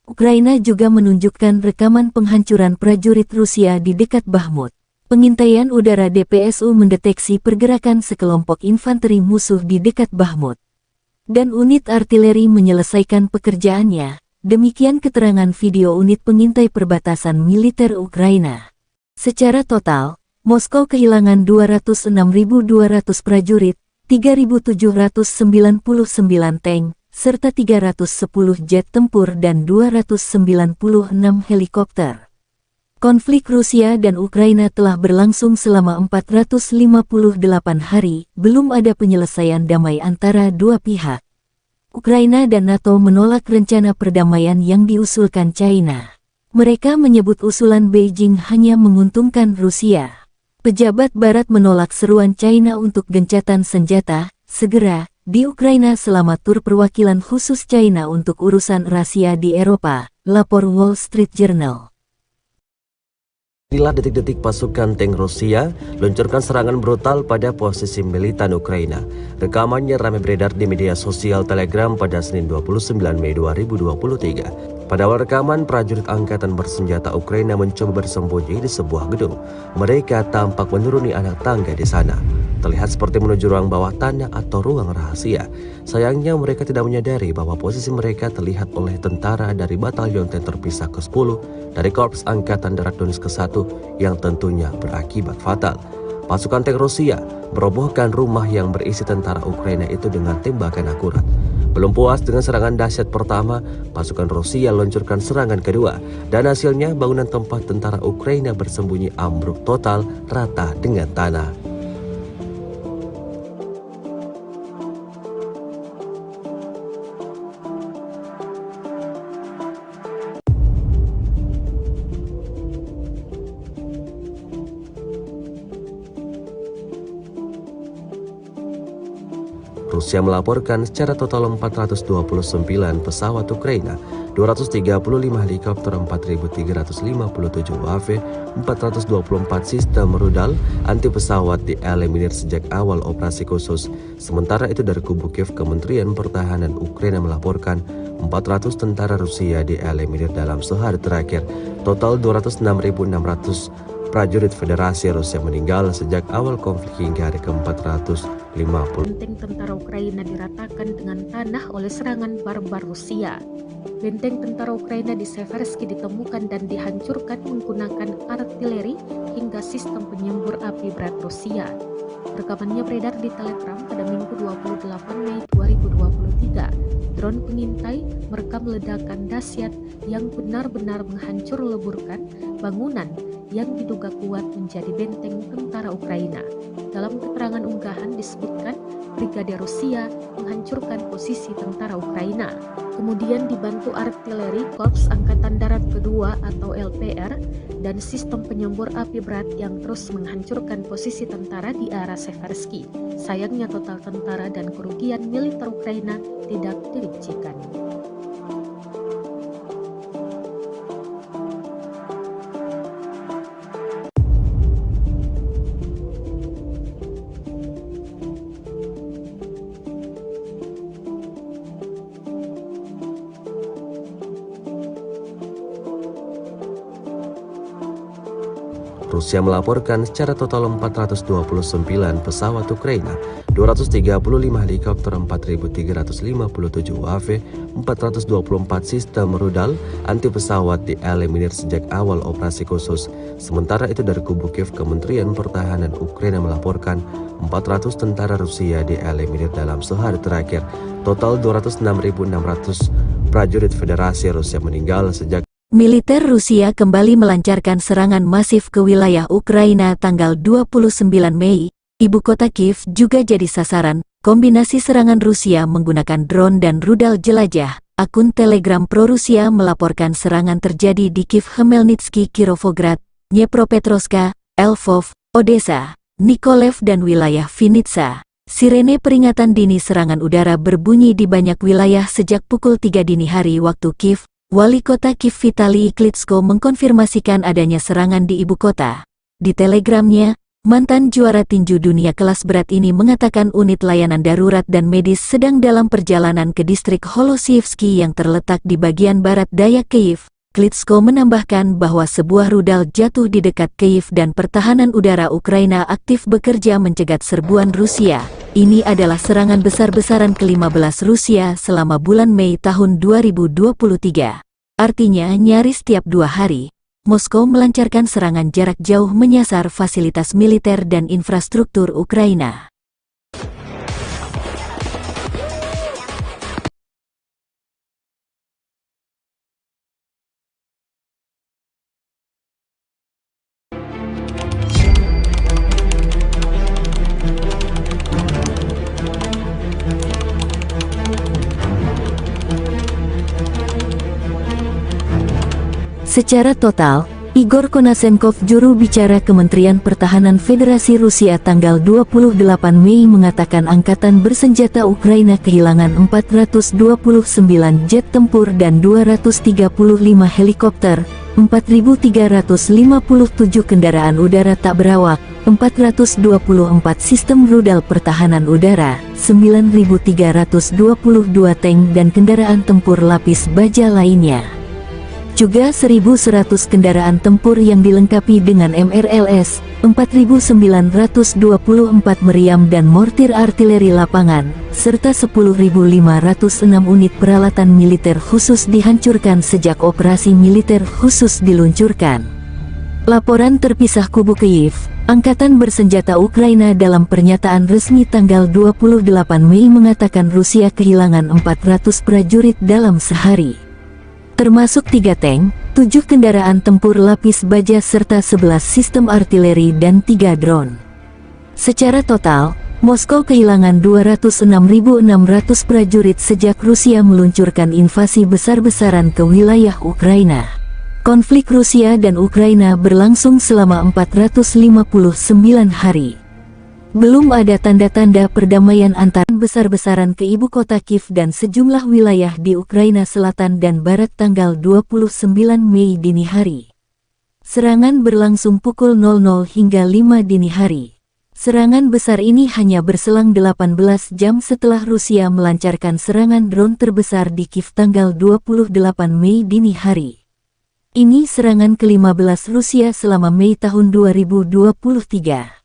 Ukraina juga menunjukkan rekaman penghancuran prajurit Rusia di dekat Bakhmut. Pengintaian udara DPSU mendeteksi pergerakan sekelompok infanteri musuh di dekat Bakhmut. Dan unit artileri menyelesaikan pekerjaannya, demikian keterangan video unit pengintai perbatasan militer Ukraina. Secara total, Moskow kehilangan 206.200 prajurit, 3.799 tank, serta 310 jet tempur dan 296 helikopter. Konflik Rusia dan Ukraina telah berlangsung selama 458 hari, belum ada penyelesaian damai antara dua pihak. Ukraina dan NATO menolak rencana perdamaian yang diusulkan China. Mereka menyebut usulan Beijing hanya menguntungkan Rusia. Pejabat Barat menolak seruan China untuk gencatan senjata segera di Ukraina selama tur perwakilan khusus China untuk urusan rahasia di Eropa, lapor Wall Street Journal. Inilah detik-detik pasukan tank Rusia luncurkan serangan brutal pada posisi militan Ukraina. Rekamannya ramai beredar di media sosial Telegram pada Senin 29 Mei 2023. Pada awal rekaman, prajurit angkatan bersenjata Ukraina mencoba bersembunyi di sebuah gedung. Mereka tampak menuruni anak tangga di sana. Terlihat seperti menuju ruang bawah tanah atau ruang rahasia. Sayangnya mereka tidak menyadari bahwa posisi mereka terlihat oleh tentara dari Batalion Tank Terpisah ke-10 dari Korps Angkatan Darat Donetsk ke-1 yang tentunya berakibat fatal. Pasukan tank Rusia merobohkan rumah yang berisi tentara Ukraina itu dengan tembakan akurat. Belum puas dengan serangan dahsyat pertama, pasukan Rusia luncurkan serangan kedua, dan hasilnya bangunan tempat tentara Ukraina bersembunyi ambruk total rata dengan tanah. Rusia melaporkan secara total 429 pesawat Ukraina, 235 helikopter, 4.357 UAV, 424 sistem rudal anti pesawat dieliminir sejak awal operasi khusus. Sementara itu dari kubu Kiev, Kementerian Pertahanan Ukraina melaporkan 400 tentara Rusia dieliminir dalam sehari terakhir. Total 206.600 prajurit Federasi Rusia meninggal sejak awal konflik hingga hari ke-450. Benteng tentara Ukraina diratakan dengan tanah oleh serangan barbar Rusia. Benteng tentara Ukraina di Seversky ditemukan dan dihancurkan menggunakan artileri hingga sistem penyembur api berat Rusia. Rekamannya beredar di Telegram pada Minggu 28 Mei 2023. Drone pengintai merekam ledakan dahsyat yang benar-benar menghancur leburkan bangunan yang diduga kuat menjadi benteng tentara Ukraina. Dalam keterangan unggahan disebutkan Brigade Rusia menghancurkan posisi tentara Ukraina. Kemudian dibantu artileri Korps Angkatan Darat Kedua atau LPR dan sistem penyembur api berat yang terus menghancurkan posisi tentara di arah Seversky. Sayangnya total tentara dan kerugian militer Ukraina tidak dirincikan. Rusia melaporkan secara total 429 pesawat Ukraina, 235 helikopter, 4.357 UAV, 424 sistem rudal anti pesawat dieliminir sejak awal operasi khusus. Sementara itu dari kubu Kiev, Kementerian Pertahanan Ukraina melaporkan 400 tentara Rusia dieliminir dalam sehari terakhir. Total 206.600 prajurit Federasi Rusia meninggal sejak Militer Rusia kembali melancarkan serangan masif ke wilayah Ukraina tanggal 29 Mei. Ibu kota Kiev juga jadi sasaran. Kombinasi serangan Rusia menggunakan drone dan rudal jelajah. Akun Telegram pro-Rusia melaporkan serangan terjadi di Kiev, Khmelnytsky, Kirovograd, Dnepropetrovsk, Lvov, Odessa, Mykolaiv dan wilayah Vinnytsia. Sirene peringatan dini serangan udara berbunyi di banyak wilayah sejak pukul 3 dini hari waktu Kiev. Wali kota Kiev Vitali Klitschko mengkonfirmasikan adanya serangan di ibu kota. Di telegramnya, mantan juara tinju dunia kelas berat ini mengatakan unit layanan darurat dan medis sedang dalam perjalanan ke distrik Holosievsky yang terletak di bagian barat daya Kiev. Klitschko menambahkan bahwa sebuah rudal jatuh di dekat Kiev dan pertahanan udara Ukraina aktif bekerja mencegat serbuan Rusia. Ini adalah serangan besar-besaran ke-15 Rusia selama bulan Mei tahun 2023. Artinya nyaris tiap 2 hari, Moskow melancarkan serangan jarak jauh menyasar fasilitas militer dan infrastruktur Ukraina. Secara total, Igor Konasenkov, juru bicara Kementerian Pertahanan Federasi Rusia tanggal 28 Mei mengatakan angkatan bersenjata Ukraina kehilangan 429 jet tempur dan 235 helikopter, 4.357 kendaraan udara tak berawak, 424 sistem rudal pertahanan udara, 9.322 tank dan kendaraan tempur lapis baja lainnya. Juga 1.100 kendaraan tempur yang dilengkapi dengan MRLS, 4.924 meriam dan mortir artileri lapangan, serta 10.506 unit peralatan militer khusus dihancurkan sejak operasi militer khusus diluncurkan. Laporan terpisah kubu Kyiv, Angkatan Bersenjata Ukraina dalam pernyataan resmi tanggal 28 Mei mengatakan Rusia kehilangan 400 prajurit dalam sehari, termasuk 3 tank, 7 kendaraan tempur lapis baja serta 11 sistem artileri dan 3 drone. Secara total, Moskow kehilangan 206.600 prajurit sejak Rusia meluncurkan invasi besar-besaran ke wilayah Ukraina. Konflik Rusia dan Ukraina berlangsung selama 459 hari. Belum ada tanda-tanda perdamaian antara besar-besaran ke ibu kota Kiev dan sejumlah wilayah di Ukraina Selatan dan Barat tanggal 29 Mei dini hari. Serangan berlangsung pukul 00 hingga 5 dini hari. Serangan besar ini hanya berselang 18 jam setelah Rusia melancarkan serangan drone terbesar di Kiev tanggal 28 Mei dini hari. Ini serangan ke-15 Rusia selama Mei tahun 2023.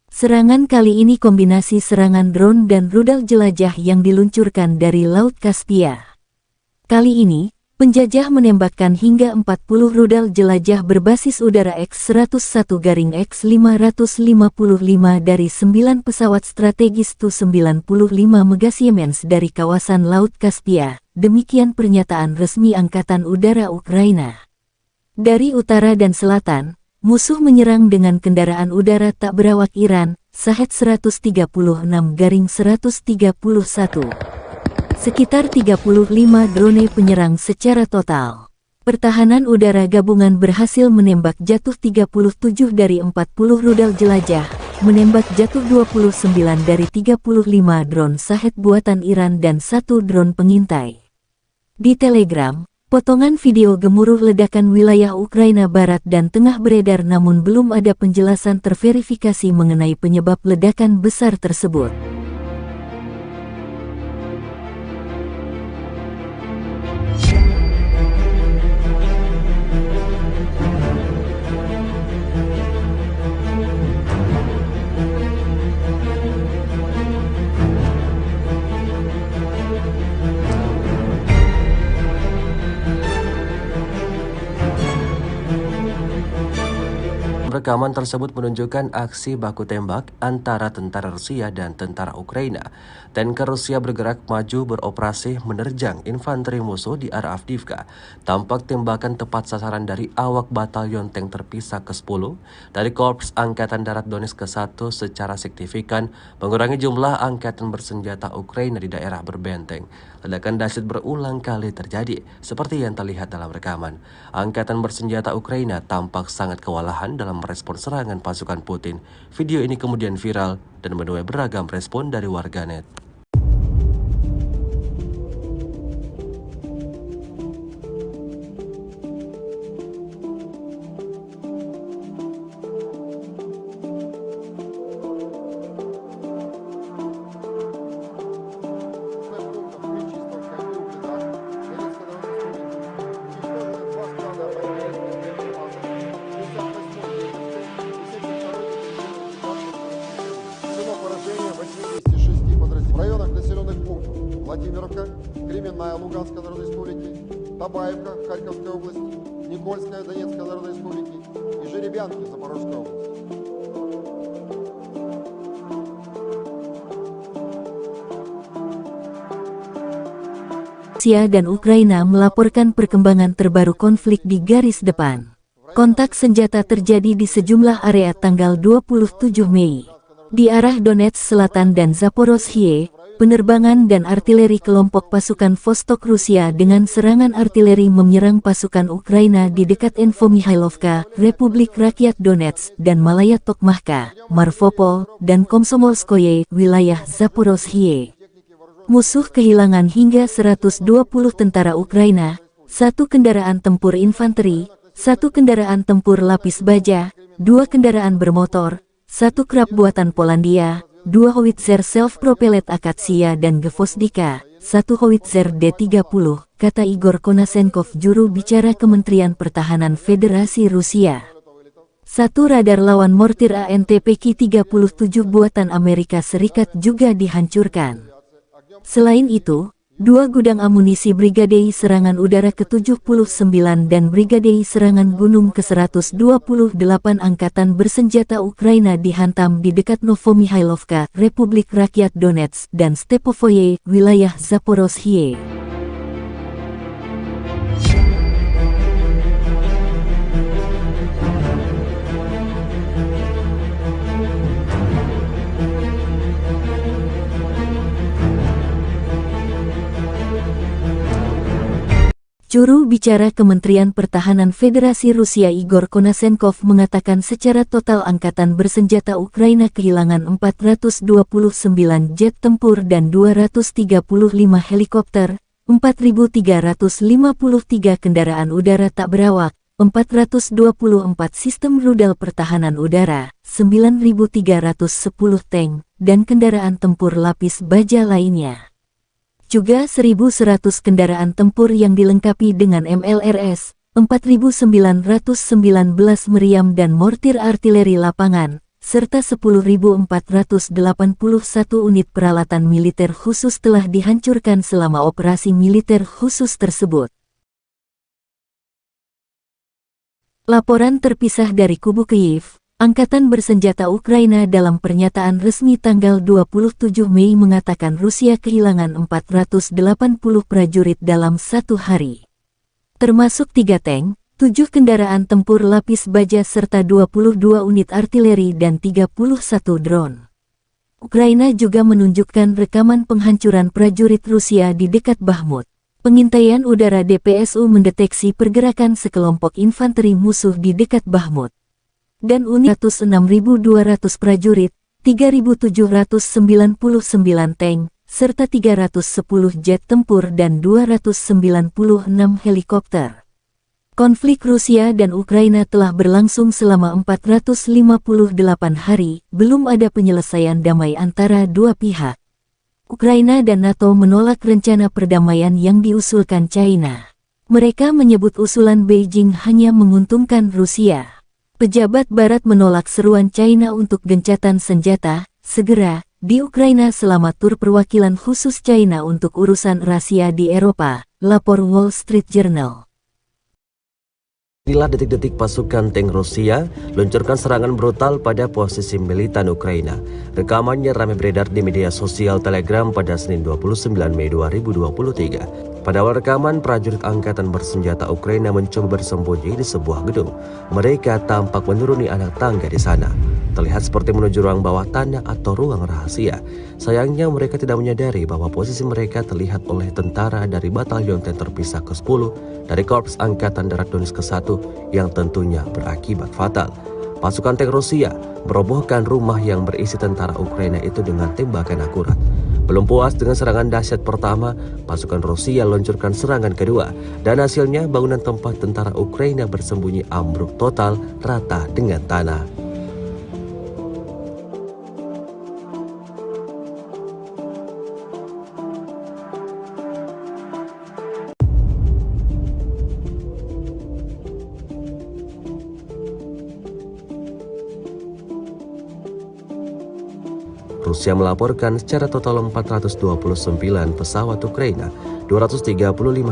Serangan kali ini kombinasi serangan drone dan rudal jelajah yang diluncurkan dari Laut Kaspia. Kali ini, penjajah menembakkan hingga 40 rudal jelajah berbasis udara X-101-X555 dari 9 pesawat strategis Tu-95 Mega Siemens dari kawasan Laut Kaspia, demikian pernyataan resmi Angkatan Udara Ukraina. Dari utara dan selatan, musuh menyerang dengan kendaraan udara tak berawak Iran, Shahed 136-131. Sekitar 35 drone penyerang secara total. Pertahanan udara gabungan berhasil menembak jatuh 37 dari 40 rudal jelajah, menembak jatuh 29 dari 35 drone Shahed buatan Iran dan 1 drone pengintai. Di Telegram, potongan video gemuruh ledakan wilayah Ukraina Barat dan Tengah beredar namun belum ada penjelasan terverifikasi mengenai penyebab ledakan besar tersebut. Rekaman tersebut menunjukkan aksi baku tembak antara tentara Rusia dan tentara Ukraina. Tanker Rusia bergerak maju beroperasi menerjang infanteri musuh di arah Avdiivka. Tampak tembakan tepat sasaran dari awak batalion tank terpisah ke-10 dari Korps Angkatan Darat Donetsk ke-1 secara signifikan mengurangi jumlah angkatan bersenjata Ukraina di daerah berbenteng. Ledakan dahsyat berulang kali terjadi, seperti yang terlihat dalam rekaman. Angkatan bersenjata Ukraina tampak sangat kewalahan dalam merespons serangan pasukan Putin. Video ini kemudian viral dan menuai beragam respon dari warganet. В районах населенных пунктов Владимировка, Кременная Луганской Народной Республики, Табаевка Харьковской области, Никольская Донецкой Народной Республики и Жеребянки Запорожской области. Rusia dan Ukraina melaporkan perkembangan terbaru konflik di garis depan. Kontak senjata terjadi di sejumlah area tanggal 27 Mei. Di arah Donetsk Selatan dan Zaporozhye, penerbangan dan artileri kelompok pasukan Vostok Rusia dengan serangan artileri menyerang pasukan Ukraina di dekat Infomihailovka, Republik Rakyat Donetsk, dan Malaya Tokmahka, Marvopol, dan Komsomolskoye, wilayah Zaporozhye. Musuh kehilangan hingga 120 tentara Ukraina, 1 kendaraan tempur infanteri, 1 kendaraan tempur lapis baja, 2 kendaraan bermotor, 1 krab buatan Polandia, 2 howitzer self-propellet Akatsia dan Gvozdika, 1 howitzer D-30, kata Igor Konasenkov, juru bicara Kementerian Pertahanan Federasi Rusia. 1 radar lawan mortir ANTPK-37 buatan Amerika Serikat juga dihancurkan. Selain itu, 2 gudang amunisi Brigadei Serangan Udara ke-79 dan Brigadei Serangan Gunung ke-128 Angkatan Bersenjata Ukraina dihantam di dekat Novomihailovka, Republik Rakyat Donetsk, dan Stepovoye, wilayah Zaporozhye. Juru bicara Kementerian Pertahanan Federasi Rusia Igor Konasenkov mengatakan secara total Angkatan Bersenjata Ukraina kehilangan 429 jet tempur dan 235 helikopter, 4.353 kendaraan udara tak berawak, 424 sistem rudal pertahanan udara, 9.310 tank, dan kendaraan tempur lapis baja lainnya. Juga 1.100 kendaraan tempur yang dilengkapi dengan MLRS, 4.919 meriam dan mortir artileri lapangan, serta 10.481 unit peralatan militer khusus telah dihancurkan selama operasi militer khusus tersebut. Laporan terpisah dari kubu Kyiv. Angkatan Bersenjata Ukraina dalam pernyataan resmi tanggal 27 Mei mengatakan Rusia kehilangan 480 prajurit dalam 1 hari. Termasuk 3 tank, 7 kendaraan tempur lapis baja serta 22 unit artileri dan 31 drone. Ukraina juga menunjukkan rekaman penghancuran prajurit Rusia di dekat Bakhmut. Pengintaian udara DPSU mendeteksi pergerakan sekelompok infanteri musuh di dekat Bakhmut. Dan unit 6.200 prajurit, 3.799 tank, serta 310 jet tempur dan 296 helikopter. Konflik Rusia dan Ukraina telah berlangsung selama 458 hari, belum ada penyelesaian damai antara dua pihak. Ukraina dan NATO menolak rencana perdamaian yang diusulkan China. Mereka menyebut usulan Beijing hanya menguntungkan Rusia. Pejabat Barat menolak seruan China untuk gencatan senjata segera di Ukraina selama tur perwakilan khusus China untuk urusan rahasia di Eropa, lapor Wall Street Journal. Inilah detik-detik pasukan tank Rusia luncurkan serangan brutal pada posisi militan Ukraina. Rekamannya ramai beredar di media sosial Telegram pada Senin 29 Mei 2023. Pada awal rekaman, prajurit Angkatan Bersenjata Ukraina mencoba bersembunyi di sebuah gedung. Mereka tampak menuruni anak tangga di sana. Terlihat seperti menuju ruang bawah tanah atau ruang rahasia. Sayangnya mereka tidak menyadari bahwa posisi mereka terlihat oleh tentara dari Batalion Tank Terpisah ke-10 dari Korps Angkatan Darat Donetsk ke-1 yang tentunya berakibat fatal. Pasukan tank Rusia merobohkan rumah yang berisi tentara Ukraina itu dengan tembakan akurat. Belum puas dengan serangan dahsyat pertama, pasukan Rusia luncurkan serangan kedua, dan hasilnya bangunan tempat tentara Ukraina bersembunyi ambruk total rata dengan tanah. Rusia melaporkan secara total 429 pesawat Ukraina, 235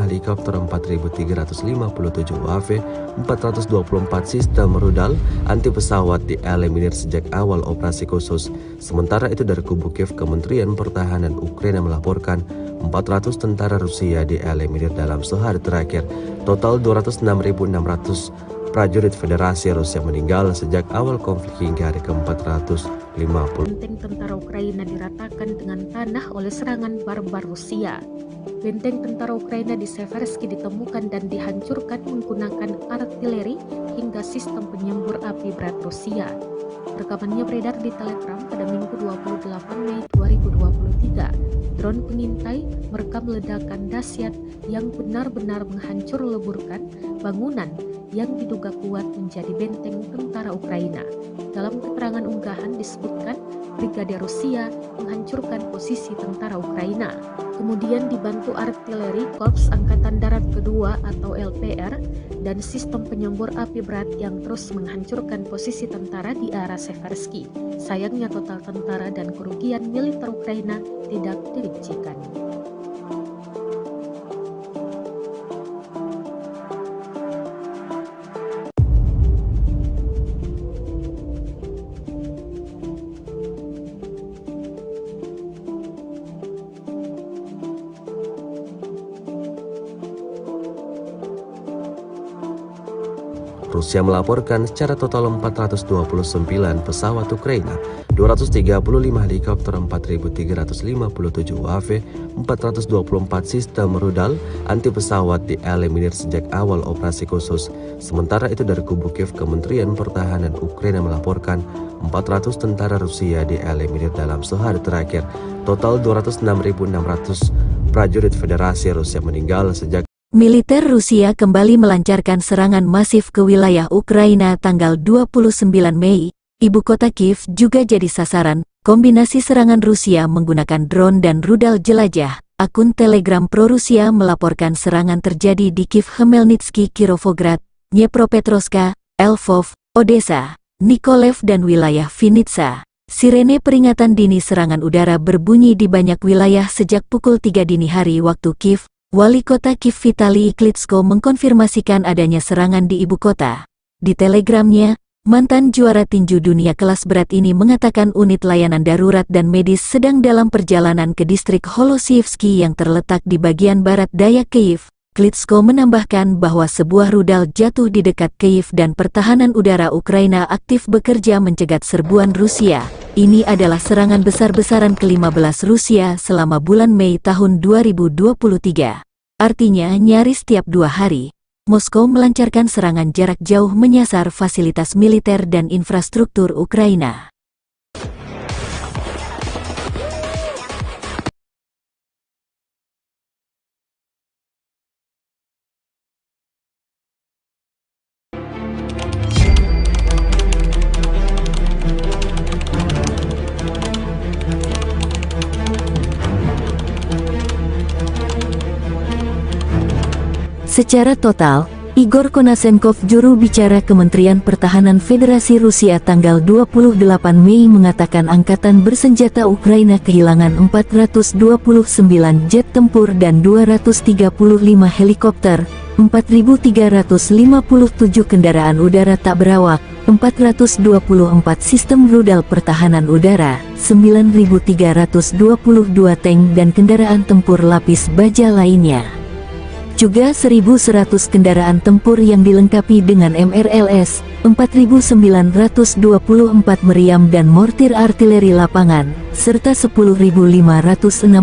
helikopter, 4.357 UAV, 424 sistem rudal anti pesawat dieliminir sejak awal operasi khusus. Sementara itu dari kubu Kiev, Kementerian Pertahanan Ukraina melaporkan 400 tentara Rusia dieliminir dalam sehari terakhir. Total 206.600 prajurit Federasi Rusia meninggal sejak awal konflik hingga hari ke-400 50. Benteng tentara Ukraina diratakan dengan tanah oleh serangan barbar Rusia. Benteng tentara Ukraina di Seversky ditemukan dan dihancurkan menggunakan artileri hingga sistem penyembur api berat Rusia. Rekamannya beredar di Telegram pada Minggu 28 Mei 2023. Drone pengintai merekam ledakan dahsyat yang benar-benar menghancur leburkan bangunan yang diduga kuat menjadi benteng tentara Ukraina. Dalam keterangan unggahan disebutkan Brigade Rusia menghancurkan posisi tentara Ukraina. Kemudian dibantu artileri Korps Angkatan Darat Kedua atau LPR dan sistem penyembur api berat yang terus menghancurkan posisi tentara di arah Seversky. Sayangnya total tentara dan kerugian militer Ukraina tidak dirincikan. Rusia melaporkan secara total 429 pesawat Ukraina, 235 helikopter, 4.357 UAV, 424 sistem rudal anti pesawat dieliminir sejak awal operasi khusus. Sementara itu dari kubu Kiev, Kementerian Pertahanan Ukraina melaporkan 400 tentara Rusia dieliminir dalam sehari terakhir. Total 206.600 prajurit Federasi Rusia meninggal sejak Militer Rusia kembali melancarkan serangan masif ke wilayah Ukraina tanggal 29 Mei. Ibu kota Kiev juga jadi sasaran. Kombinasi serangan Rusia menggunakan drone dan rudal jelajah. Akun Telegram pro-Rusia melaporkan serangan terjadi di Kiev, Khmelnytsky, Kirovograd, Dnepropetrovsk, Lvov, Odessa, Nikolaev dan wilayah Vinnytsia. Sirene peringatan dini serangan udara berbunyi di banyak wilayah sejak pukul 3 dini hari waktu Kiev. Wali kota Kiev Vitali Klitschko mengkonfirmasikan adanya serangan di ibu kota. Di telegramnya, mantan juara tinju dunia kelas berat ini mengatakan unit layanan darurat dan medis sedang dalam perjalanan ke distrik Holosievsky yang terletak di bagian barat daya Kiev. Klitschko menambahkan bahwa sebuah rudal jatuh di dekat Kiev dan pertahanan udara Ukraina aktif bekerja mencegat serbuan Rusia. Ini adalah serangan besar-besaran ke-15 Rusia selama bulan Mei tahun 2023. Artinya nyaris tiap 2 hari, Moskow melancarkan serangan jarak jauh menyasar fasilitas militer dan infrastruktur Ukraina. Secara total, Igor Konashenkov, juru bicara Kementerian Pertahanan Federasi Rusia tanggal 28 Mei mengatakan angkatan bersenjata Ukraina kehilangan 429 jet tempur dan 235 helikopter, 4.357 kendaraan udara tak berawak, 424 sistem rudal pertahanan udara, 9.322 tank dan kendaraan tempur lapis baja lainnya. Juga 1.100 kendaraan tempur yang dilengkapi dengan MRLS, 4.924 meriam dan mortir artileri lapangan, serta 10.506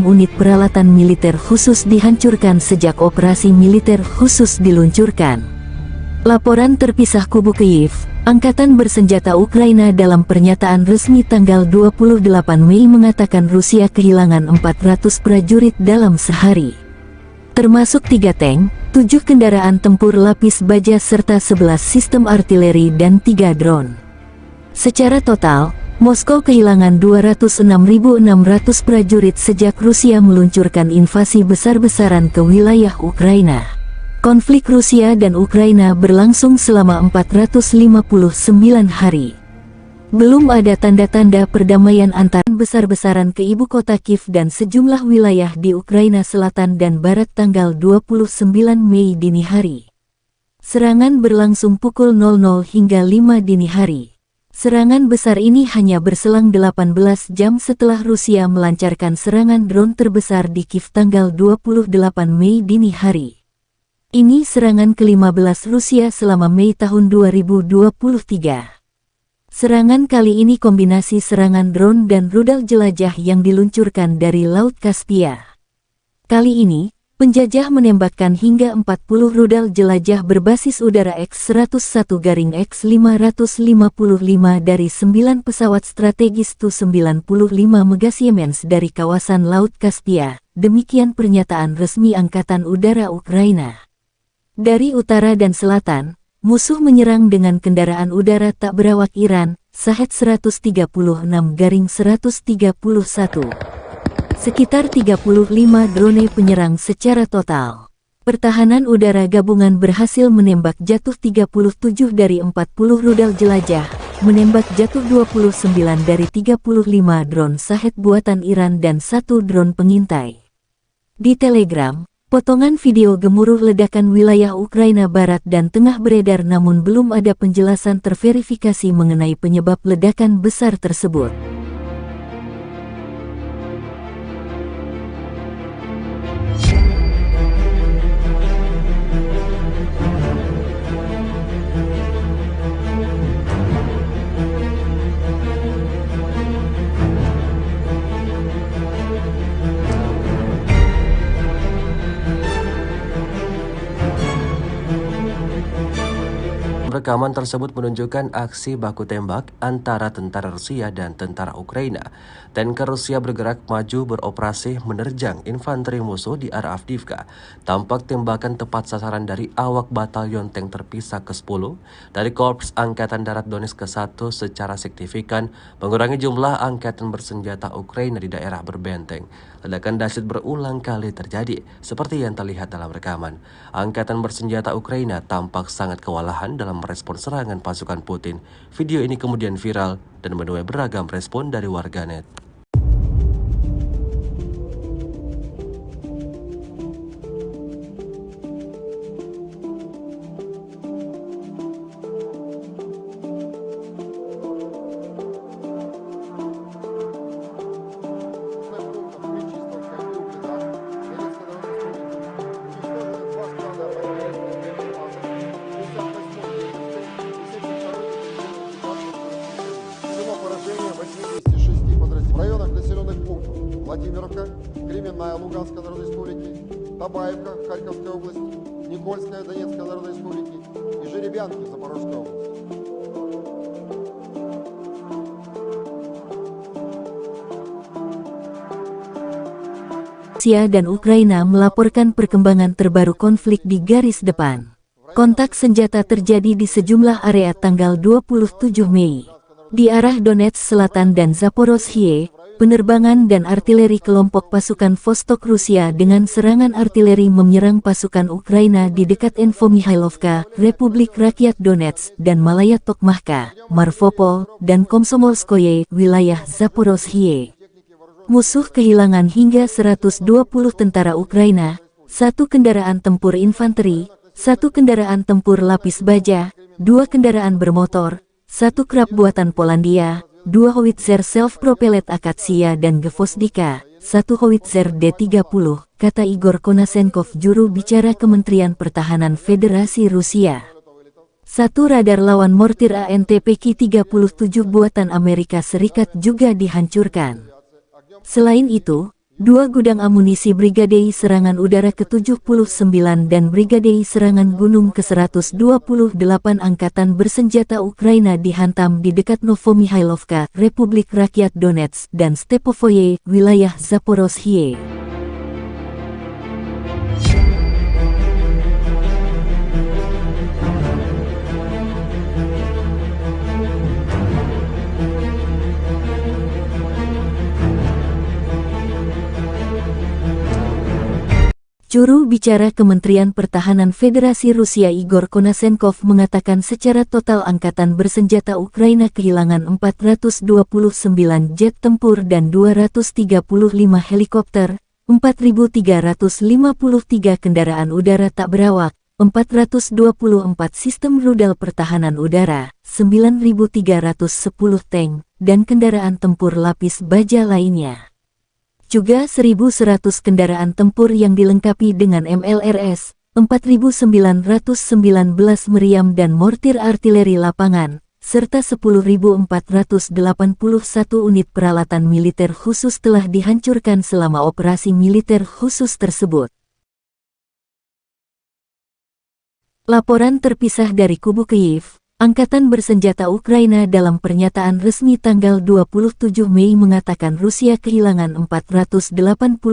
unit peralatan militer khusus dihancurkan sejak operasi militer khusus diluncurkan. Laporan terpisah kubu Kiev, Angkatan Bersenjata Ukraina dalam pernyataan resmi tanggal 28 Mei mengatakan Rusia kehilangan 400 prajurit dalam sehari. Termasuk 3 tank, 7 kendaraan tempur lapis baja serta 11 sistem artileri dan 3 drone. Secara total, Moskow kehilangan 206.600 prajurit sejak Rusia meluncurkan invasi besar-besaran ke wilayah Ukraina. Konflik Rusia dan Ukraina berlangsung selama 459 hari. Belum ada tanda-tanda perdamaian antara besar-besaran ke ibu kota Kiev dan sejumlah wilayah di Ukraina Selatan dan Barat tanggal 29 Mei dini hari. Serangan berlangsung pukul 00 hingga 5 dini hari. Serangan besar ini hanya berselang 18 jam setelah Rusia melancarkan serangan drone terbesar di Kiev tanggal 28 Mei dini hari. Ini serangan ke-15 Rusia selama Mei tahun 2023. Serangan kali ini kombinasi serangan drone dan rudal jelajah yang diluncurkan dari Laut Kaspia. Kali ini, penjajah menembakkan hingga 40 rudal jelajah berbasis udara X-101-X555 dari 9 pesawat strategis Tu-95 Megasiemens dari kawasan Laut Kaspia, demikian pernyataan resmi Angkatan Udara Ukraina. Dari utara dan selatan, musuh menyerang dengan kendaraan udara tak berawak Iran, Shahed 136-131. Sekitar 35 drone penyerang secara total. Pertahanan udara gabungan berhasil menembak jatuh 37 dari 40 rudal jelajah, menembak jatuh 29 dari 35 drone Shahed buatan Iran dan 1 drone pengintai. Di Telegram, potongan video gemuruh ledakan wilayah Ukraina Barat dan Tengah beredar namun belum ada penjelasan terverifikasi mengenai penyebab ledakan besar tersebut. Rekaman tersebut menunjukkan aksi baku tembak antara tentara Rusia dan tentara Ukraina. Tanker Rusia bergerak maju beroperasi menerjang infanteri musuh di arah Avdiivka. Tampak tembakan tepat sasaran dari awak batalion tank terpisah ke-10 dari Korps Angkatan Darat Donetsk ke-1 secara signifikan mengurangi jumlah angkatan bersenjata Ukraina di daerah berbenteng. Ledakan dahsyat berulang kali terjadi, seperti yang terlihat dalam rekaman. Angkatan bersenjata Ukraina tampak sangat kewalahan dalam merespon serangan pasukan Putin. Video ini kemudian viral dan menuai beragam respon dari warganet. В районах населенных пунктов Владимировка, Кременная Луганской Народной Республики, Табаевка Харьковской области, Никольская Донецкой Народной Республики и Жеребянки Запорожской области. Rusia dan Ukraina melaporkan perkembangan terbaru konflik di garis depan. Kontak senjata terjadi di sejumlah area tanggal 27 Mei. Di arah Donetsk Selatan dan Zaporozhye, penerbangan dan artileri kelompok pasukan Vostok Rusia dengan serangan artileri menyerang pasukan Ukraina di dekat Infomihailovka, Republik Rakyat Donetsk, dan Malaya Tokmahka, Marvopol, dan Komsomolskoye, wilayah Zaporozhye. Musuh kehilangan hingga 120 tentara Ukraina, 1 kendaraan tempur infanteri, 1 kendaraan tempur lapis baja, 2 kendaraan bermotor, 1 krab buatan Polandia, 2 howitzer self-propelled Akatsia dan Gvozdika, 1 howitzer D-30, kata Igor Konasenkov, juru bicara Kementerian Pertahanan Federasi Rusia. 1 radar lawan mortir ANTPK-37 buatan Amerika Serikat juga dihancurkan. Selain itu, 2 gudang amunisi Brigadei Serangan Udara ke-79 dan Brigadei Serangan Gunung ke-128 Angkatan Bersenjata Ukraina dihantam di dekat Novomihailovka, Republik Rakyat Donetsk, dan Stepovoye, wilayah Zaporozhye. Juru bicara Kementerian Pertahanan Federasi Rusia Igor Konasenkov mengatakan secara total Angkatan Bersenjata Ukraina kehilangan 429 jet tempur dan 235 helikopter, 4.353 kendaraan udara tak berawak, 424 sistem rudal pertahanan udara, 9.310 tank, dan kendaraan tempur lapis baja lainnya. Juga 1.100 kendaraan tempur yang dilengkapi dengan MLRS, 4.919 meriam dan mortir artileri lapangan, serta 10.481 unit peralatan militer khusus telah dihancurkan selama operasi militer khusus tersebut. Laporan terpisah dari kubu Kyiv, Angkatan Bersenjata Ukraina dalam pernyataan resmi tanggal 27 Mei mengatakan Rusia kehilangan 480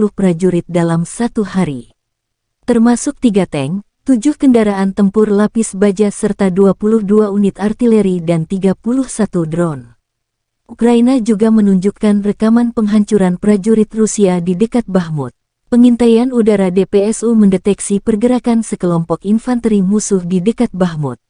prajurit dalam satu hari. Termasuk 3 tank, 7 kendaraan tempur lapis baja serta 22 unit artileri dan 31 drone. Ukraina juga menunjukkan rekaman penghancuran prajurit Rusia di dekat Bakhmut. Pengintaian udara DPSU mendeteksi pergerakan sekelompok infanteri musuh di dekat Bakhmut.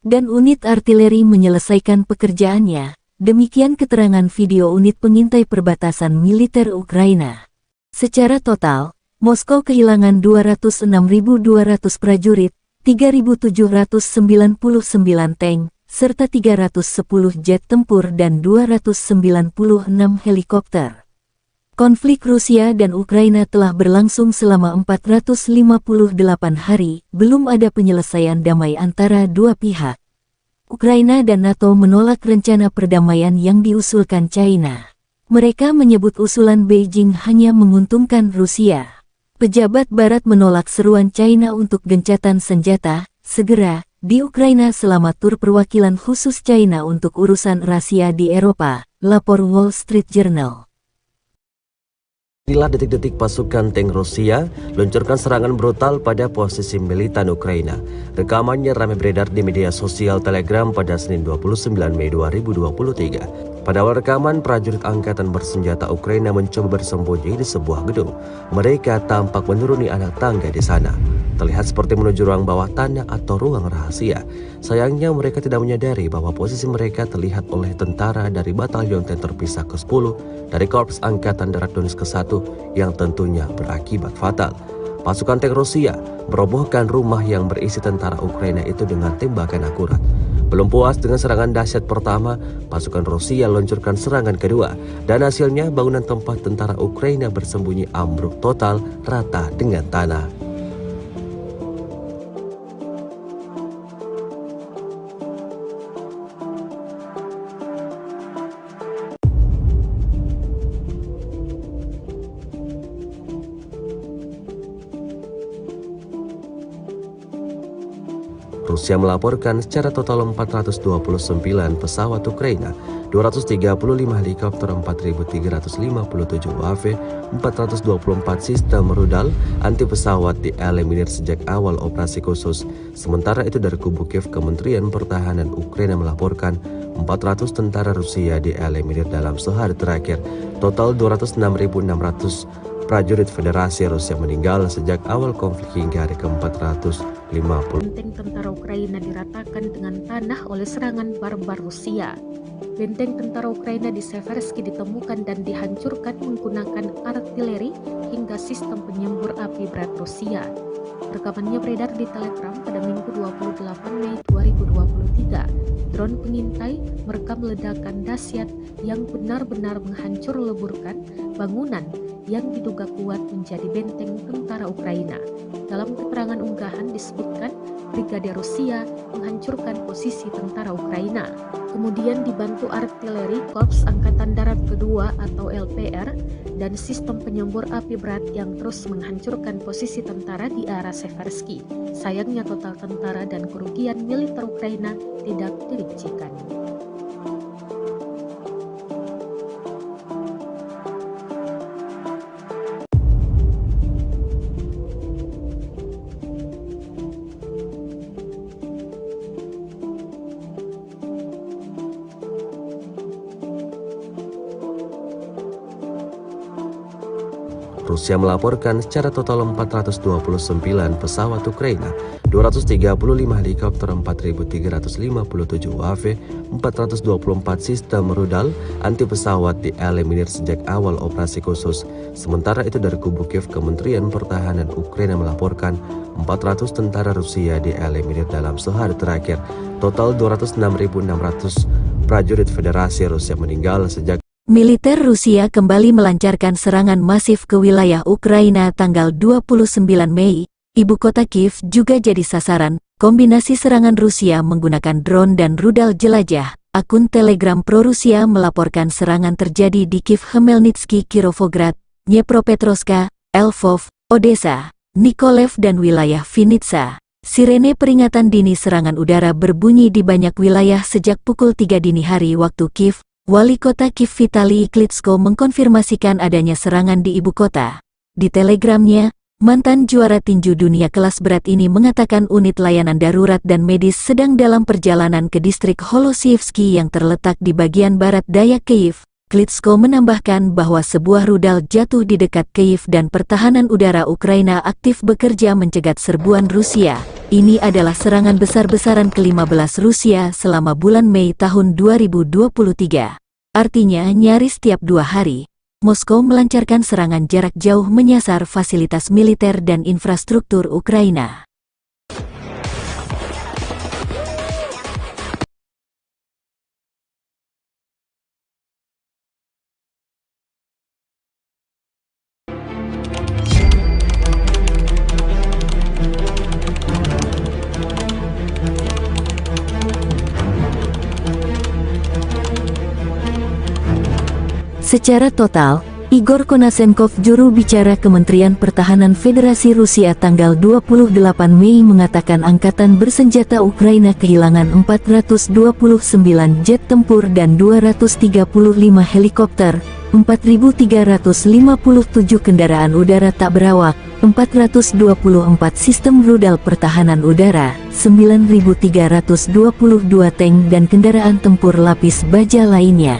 Dan unit artileri menyelesaikan pekerjaannya, demikian keterangan video unit pengintai perbatasan militer Ukraina. Secara total, Moskow kehilangan 206.200 prajurit, 3.799 tank, serta 310 jet tempur dan 296 helikopter. Konflik Rusia dan Ukraina telah berlangsung selama 458 hari, belum ada penyelesaian damai antara dua pihak. Ukraina dan NATO menolak rencana perdamaian yang diusulkan China. Mereka menyebut usulan Beijing hanya menguntungkan Rusia. Pejabat Barat menolak seruan China untuk gencatan senjata segera di Ukraina selama tur perwakilan khusus China untuk urusan rahasia di Eropa, lapor Wall Street Journal. Inilah detik-detik pasukan tank Rusia luncurkan serangan brutal pada posisi militan Ukraina. Rekamannya ramai beredar di media sosial Telegram pada Senin 29 Mei 2023. Pada awal rekaman, prajurit angkatan bersenjata Ukraina mencoba bersembunyi di sebuah gedung. Mereka tampak menuruni anak tangga di sana. Terlihat seperti menuju ruang bawah tanah atau ruang rahasia. Sayangnya mereka tidak menyadari bahwa posisi mereka terlihat oleh tentara dari Batalion Tank Terpisah ke-10 dari Korps Angkatan Darat Donetsk ke-1 yang tentunya berakibat fatal. Pasukan tank Rusia merobohkan rumah yang berisi tentara Ukraina itu dengan tembakan akurat. Belum puas dengan serangan dahsyat pertama, pasukan Rusia luncurkan serangan kedua, dan hasilnya bangunan tempat tentara Ukraina bersembunyi ambruk total rata dengan tanah. Rusia melaporkan secara total 429 pesawat Ukraina, 235 helikopter, 4.357 UAV, 424 sistem rudal anti pesawat dieliminir sejak awal operasi khusus. Sementara itu dari kubu Kiev, Kementerian Pertahanan Ukraina melaporkan 400 tentara Rusia dieliminir dalam sehari terakhir. Total 206.600 prajurit Federasi Rusia meninggal sejak awal konflik hingga hari ke-450. Benteng tentara Ukraina diratakan dengan tanah oleh serangan barbar Rusia. Benteng tentara Ukraina di Seversky ditemukan dan dihancurkan menggunakan artileri hingga sistem penyembur api berat Rusia. Rekamannya beredar di Telegram pada Minggu 28 Mei 2023. Drone pengintai merekam ledakan dahsyat yang benar-benar menghancur leburkan bangunan yang diduga kuat menjadi benteng tentara Ukraina. Dalam keterangan unggahan disebutkan Brigade Rusia menghancurkan posisi tentara Ukraina. Kemudian dibantu artileri Korps Angkatan Darat Kedua atau LPR dan sistem penyembur api berat yang terus menghancurkan posisi tentara di arah Seversky. Sayangnya total tentara dan kerugian militer Ukraina tidak dirincikan. Rusia melaporkan secara total 429 pesawat Ukraina, 235 helikopter, 4.357 UAV, 424 sistem rudal anti pesawat dieliminir sejak awal operasi khusus. Sementara itu dari kubu Kiev, Kementerian Pertahanan Ukraina melaporkan 400 tentara Rusia dieliminir dalam sehari terakhir. Total 206.600 prajurit Federasi Rusia meninggal sejak Militer Rusia kembali melancarkan serangan masif ke wilayah Ukraina tanggal 29 Mei. Ibu kota Kiev juga jadi sasaran. kombinasi serangan Rusia menggunakan drone dan rudal jelajah. Akun Telegram pro-Rusia melaporkan serangan terjadi di Kiev, Khmelnytsky, Kirovograd, Dnepropetrovsk, Lvov, Odessa, Mykolaiv dan wilayah Vinnytsia. Sirene peringatan dini serangan udara berbunyi di banyak wilayah sejak pukul 3 dini hari waktu Kiev. Wali kota Kiev Vitaliy Klitschko mengkonfirmasikan adanya serangan di ibu kota. Di telegramnya, mantan juara tinju dunia kelas berat ini mengatakan unit layanan darurat dan medis sedang dalam perjalanan ke distrik Holosievsky yang terletak di bagian barat daya Kiev. Klitschko menambahkan bahwa sebuah rudal jatuh di dekat Kiev dan pertahanan udara Ukraina aktif bekerja mencegat serbuan Rusia. Ini adalah serangan besar-besaran ke-15 Rusia selama bulan Mei tahun 2023. Artinya nyaris tiap 2 hari, Moskow melancarkan serangan jarak jauh menyasar fasilitas militer dan infrastruktur Ukraina. Secara total, Igor Konashenkov, juru bicara Kementerian Pertahanan Federasi Rusia tanggal 28 Mei mengatakan Angkatan Bersenjata Ukraina kehilangan 429 jet tempur dan 235 helikopter, 4.357 kendaraan udara tak berawak, 424 sistem rudal pertahanan udara, 9.322 tank dan kendaraan tempur lapis baja lainnya.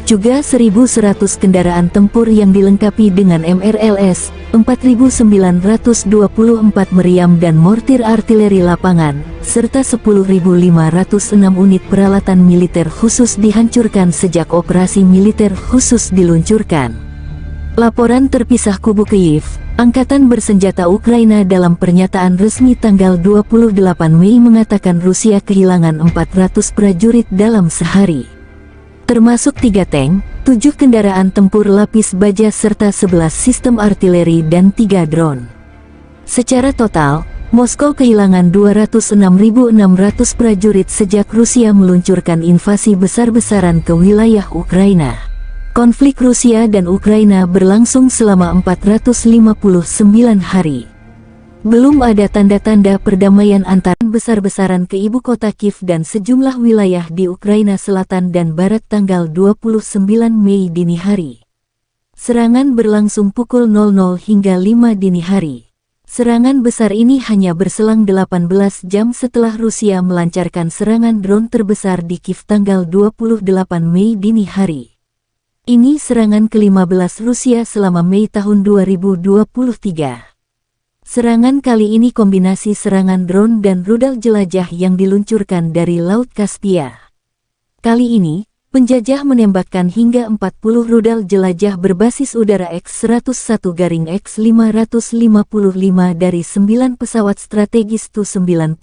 Juga 1.100 kendaraan tempur yang dilengkapi dengan MRLS, 4.924 meriam dan mortir artileri lapangan, serta 10.506 unit peralatan militer khusus dihancurkan sejak operasi militer khusus diluncurkan. Laporan terpisah kubu Kyiv, Angkatan Bersenjata Ukraina dalam pernyataan resmi tanggal 28 Mei mengatakan Rusia kehilangan 400 prajurit dalam sehari, termasuk 3 tank, 7 kendaraan tempur lapis baja serta 11 sistem artileri dan 3 drone. Secara total, Moskow kehilangan 206.600 prajurit sejak Rusia meluncurkan invasi besar-besaran ke wilayah Ukraina. Konflik Rusia dan Ukraina berlangsung selama 459 hari. Belum ada tanda-tanda perdamaian antara besar-besaran ke ibu kota Kiev dan sejumlah wilayah di Ukraina Selatan dan Barat tanggal 29 Mei dini hari. Serangan berlangsung pukul 00 hingga 5 dini hari. Serangan besar ini hanya berselang 18 jam setelah Rusia melancarkan serangan drone terbesar di Kiev tanggal 28 Mei dini hari. Ini serangan ke-15 Rusia selama Mei tahun 2023. Serangan kali ini kombinasi serangan drone dan rudal jelajah yang diluncurkan dari Laut Kaspia. Kali ini, penjajah menembakkan hingga 40 rudal jelajah berbasis udara X-101-X555 dari 9 pesawat strategis Tu-95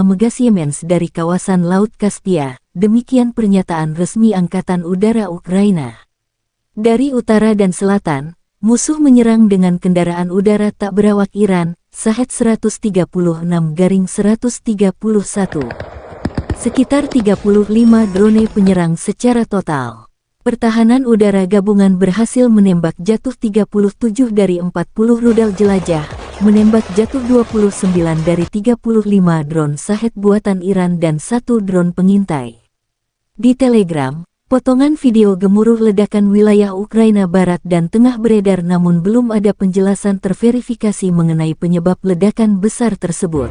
Megasiemens dari kawasan Laut Kaspia, demikian pernyataan resmi Angkatan Udara Ukraina. Dari utara dan selatan, musuh menyerang dengan kendaraan udara tak berawak Iran, Shahed-136-131. Sekitar 35 drone penyerang secara total. Pertahanan udara gabungan berhasil menembak jatuh 37 dari 40 rudal jelajah, menembak jatuh 29 dari 35 drone Shahed buatan Iran dan 1 drone pengintai. Di Telegram, potongan video gemuruh ledakan wilayah Ukraina Barat dan Tengah beredar namun belum ada penjelasan terverifikasi mengenai penyebab ledakan besar tersebut.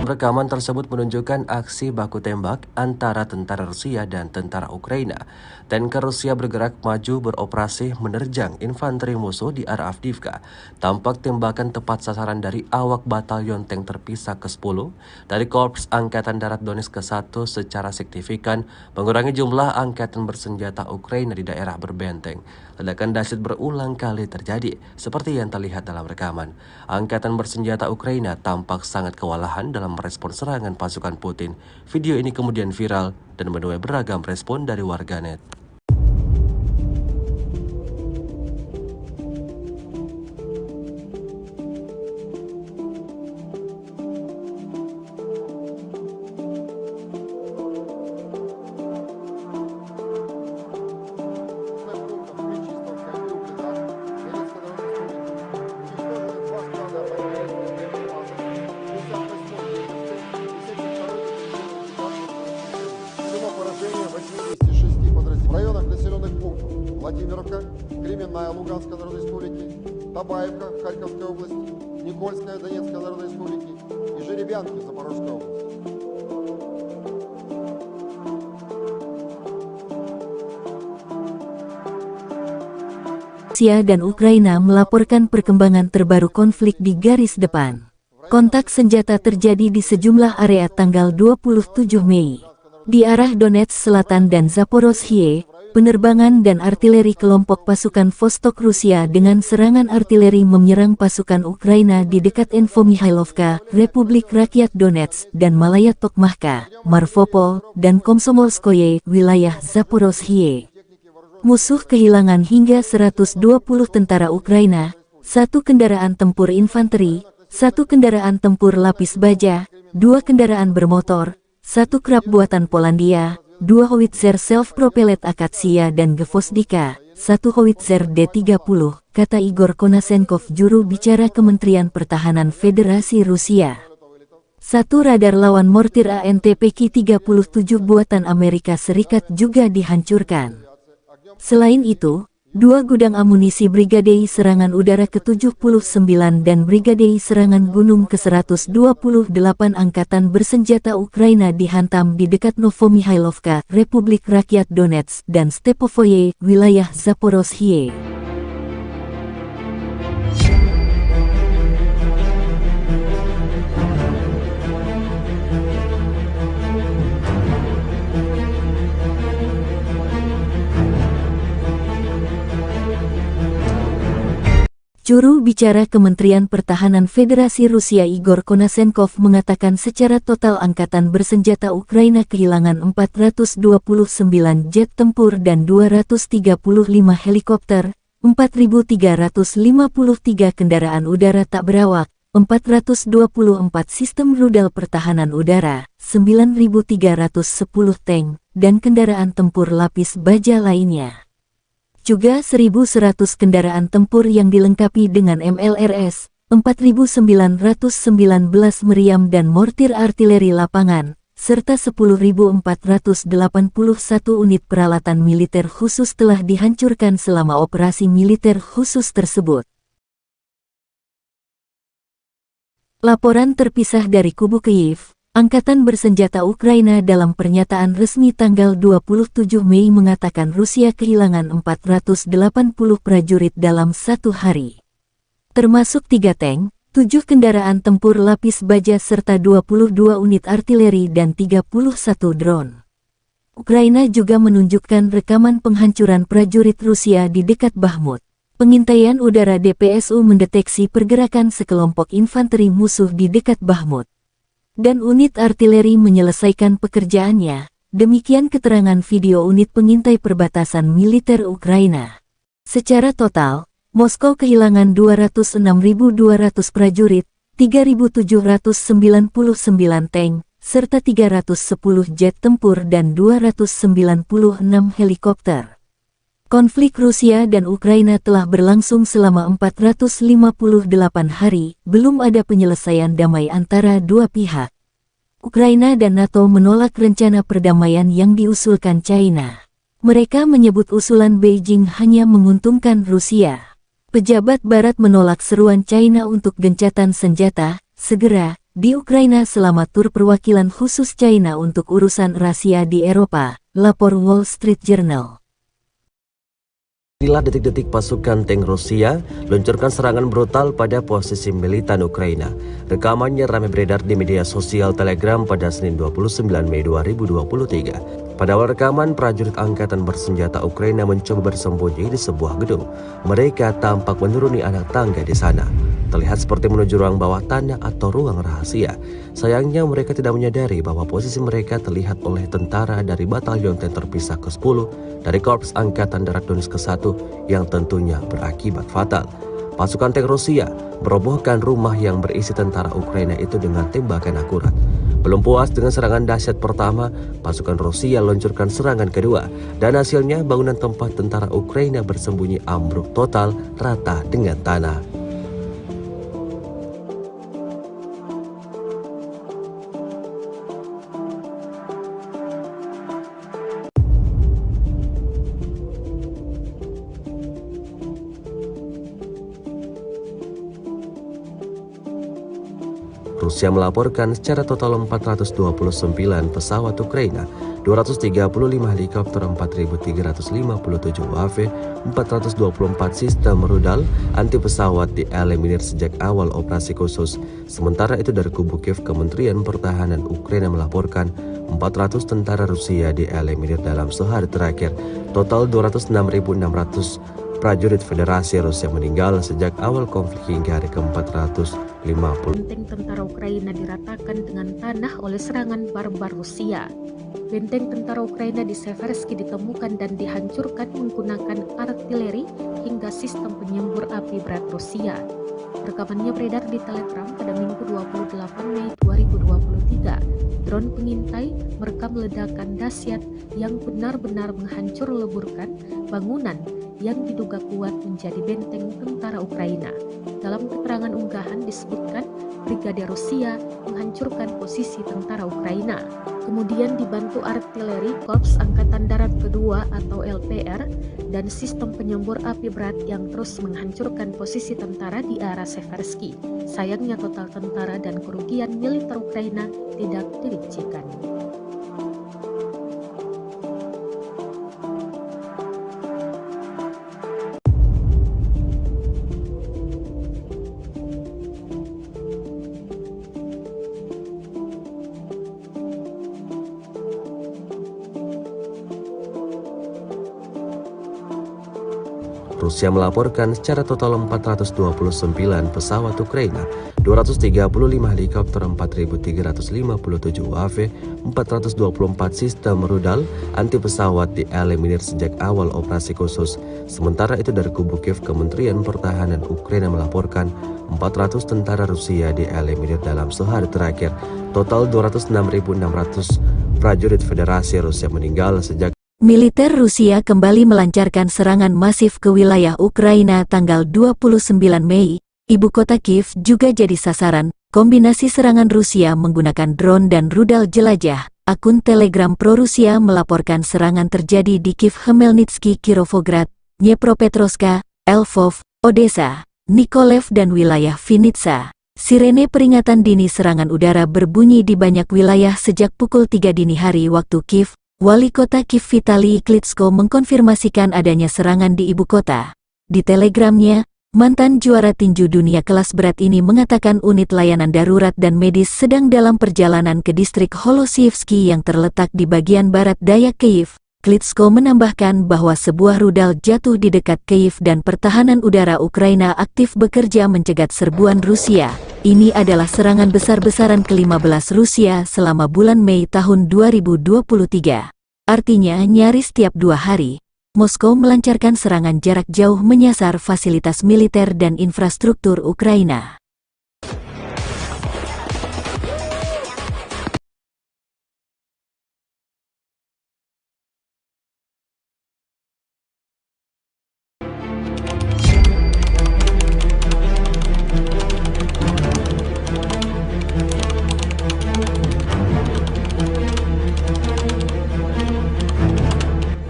Dalam rekaman tersebut menunjukkan aksi baku tembak antara tentara Rusia dan tentara Ukraina. Tanker Rusia bergerak maju beroperasi menerjang infanteri musuh di arah Avdiivka. Tampak tembakan tepat sasaran dari awak batalion tank terpisah ke-10 dari Korps Angkatan Darat Donetsk ke-1 secara signifikan mengurangi jumlah angkatan bersenjata Ukraina di daerah berbenteng. Ledakan dahsyat berulang kali terjadi, seperti yang terlihat dalam rekaman. Angkatan bersenjata Ukraina tampak sangat kewalahan dalam merespon serangan pasukan Putin. Video ini kemudian viral dan menuai beragam respon dari warganet. В районах населенных пунктов Владимировка, Кременная Луганской Народной Республики, Табаевка Харьковской области, Никольская Донецкой Народной Республики и Жеребянки Запорожской области. Rusia dan Ukraina melaporkan perkembangan terbaru konflik di garis depan. Kontak senjata terjadi di sejumlah area tanggal 27 Mei. Di arah Donetsk Selatan dan Zaporozhye, penerbangan dan artileri kelompok pasukan Vostok Rusia dengan serangan artileri menyerang pasukan Ukraina di dekat Infomihailovka, Republik Rakyat Donetsk, dan Malaya Tokmahka, Marvopol, dan Komsomolskoye, wilayah Zaporozhye. Musuh kehilangan hingga 120 tentara Ukraina, 1 kendaraan tempur infanteri, 1 kendaraan tempur lapis baja, 2 kendaraan bermotor, 1 krab buatan Polandia, 2 howitzer self-propellet Akatsia dan Gvozdika, 1 howitzer D-30, kata Igor Konasenkov, juru bicara Kementerian Pertahanan Federasi Rusia. 1 radar lawan mortir ANTPK-37 buatan Amerika Serikat juga dihancurkan. Selain itu, 2 gudang amunisi Brigade Serangan Udara ke-79 dan Brigade Serangan Gunung ke-128 Angkatan Bersenjata Ukraina dihantam di dekat Novomihailovka, Republik Rakyat Donetsk, dan Stepovoye, wilayah Zaporozhye. Juru bicara Kementerian Pertahanan Federasi Rusia Igor Konasenkov mengatakan secara total angkatan bersenjata Ukraina kehilangan 429 jet tempur dan 235 helikopter, 4.353 kendaraan udara tak berawak, 424 sistem rudal pertahanan udara, 9.310 tank, dan kendaraan tempur lapis baja lainnya. Juga 1.100 kendaraan tempur yang dilengkapi dengan MLRS, 4.919 meriam dan mortir artileri lapangan, serta 10.481 unit peralatan militer khusus telah dihancurkan selama operasi militer khusus tersebut. Laporan terpisah dari kubu Kyiv. Angkatan Bersenjata Ukraina dalam pernyataan resmi tanggal 27 Mei mengatakan Rusia kehilangan 480 prajurit dalam 1 hari. Termasuk 3 tank, 7 kendaraan tempur lapis baja serta 22 unit artileri dan 31 drone. Ukraina juga menunjukkan rekaman penghancuran prajurit Rusia di dekat Bakhmut. Pengintaian udara DPSU mendeteksi pergerakan sekelompok infanteri musuh di dekat Bakhmut. Dan unit artileri menyelesaikan pekerjaannya, demikian keterangan video unit pengintai perbatasan militer Ukraina. Secara total, Moskow kehilangan 206.200 prajurit, 3.799 tank, serta 310 jet tempur dan 296 helikopter. Konflik Rusia dan Ukraina telah berlangsung selama 458 hari, belum ada penyelesaian damai antara dua pihak. Ukraina dan NATO menolak rencana perdamaian yang diusulkan China. Mereka menyebut usulan Beijing hanya menguntungkan Rusia. Pejabat Barat menolak seruan China untuk gencatan senjata segera di Ukraina selama tur perwakilan khusus China untuk urusan rahasia di Eropa, lapor Wall Street Journal. Inilah detik-detik pasukan tank Rusia luncurkan serangan brutal pada posisi militan Ukraina. Rekamannya ramai beredar di media sosial Telegram pada Senin 29 Mei 2023. Pada awal rekaman, prajurit angkatan bersenjata Ukraina mencoba bersembunyi di sebuah gedung. Mereka tampak menuruni anak tangga di sana. Terlihat seperti menuju ruang bawah tanah atau ruang rahasia. Sayangnya mereka tidak menyadari bahwa posisi mereka terlihat oleh tentara dari Batalion Tank Terpisah ke-10 dari Korps Angkatan Darat Donetsk ke-1 yang tentunya berakibat fatal. Pasukan tank Rusia merobohkan rumah yang berisi tentara Ukraina itu dengan tembakan akurat. Belum puas dengan serangan dahsyat pertama, pasukan Rusia luncurkan serangan kedua, dan hasilnya bangunan tempat tentara Ukraina bersembunyi ambruk total rata dengan tanah. Rusia melaporkan secara total 429 pesawat Ukraina, 235 helikopter, 4.357 UAV, 424 sistem rudal anti pesawat dieliminir sejak awal operasi khusus. Sementara itu dari kubu Kiev, Kementerian Pertahanan Ukraina melaporkan 400 tentara Rusia dieliminir dalam sehari terakhir. Total 206.600 prajurit Federasi Rusia meninggal sejak awal konflik hingga hari ke-450. Benteng tentara Ukraina diratakan dengan tanah oleh serangan barbar Rusia. Benteng tentara Ukraina di Seversky ditemukan dan dihancurkan menggunakan artileri hingga sistem penyembur api berat Rusia. Rekamannya beredar di Telegram pada Minggu 28 Mei 2023. Drone pengintai merekam ledakan dahsyat yang benar-benar menghancur leburkan bangunan yang diduga kuat menjadi benteng tentara Ukraina. Dalam keterangan unggahan disebutkan Brigade Rusia menghancurkan posisi tentara Ukraina, kemudian dibantu artileri Korps Angkatan Darat Kedua atau LPR dan sistem penyembur api berat yang terus menghancurkan posisi tentara di arah Seversky. Sayangnya total tentara dan kerugian militer Ukraina tidak dirincikan. Rusia melaporkan secara total 429 pesawat Ukraina, 235 helikopter, 4.357 UAV, 424 sistem rudal anti pesawat dieliminir sejak awal operasi khusus. Sementara itu dari kubu Kiev, Kementerian Pertahanan Ukraina melaporkan 400 tentara Rusia dieliminir dalam sehari terakhir. Total 206.600 prajurit Federasi Rusia meninggal sejak Militer Rusia kembali melancarkan serangan masif ke wilayah Ukraina tanggal 29 Mei. Ibu kota Kiev juga jadi sasaran. Kombinasi serangan Rusia menggunakan drone dan rudal jelajah. Akun Telegram pro-Rusia melaporkan serangan terjadi di Kiev, Khmelnytsky, Kirovograd, Dnepropetrovsk, Lvov, Odessa, Mykolaiv dan wilayah Vinnytsia. Sirene peringatan dini serangan udara berbunyi di banyak wilayah sejak pukul 3 dini hari waktu Kiev. Wali kota Kiev Vitali Klitschko mengkonfirmasikan adanya serangan di ibu kota. Di telegramnya, mantan juara tinju dunia kelas berat ini mengatakan unit layanan darurat dan medis sedang dalam perjalanan ke distrik Holosievsky yang terletak di bagian barat daya Kiev. Klitschko menambahkan bahwa sebuah rudal jatuh di dekat Kiev dan pertahanan udara Ukraina aktif bekerja mencegat serbuan Rusia. Ini adalah serangan besar-besaran ke-15 Rusia selama bulan Mei tahun 2023. Artinya nyaris tiap 2 hari, Moskow melancarkan serangan jarak jauh menyasar fasilitas militer dan infrastruktur Ukraina.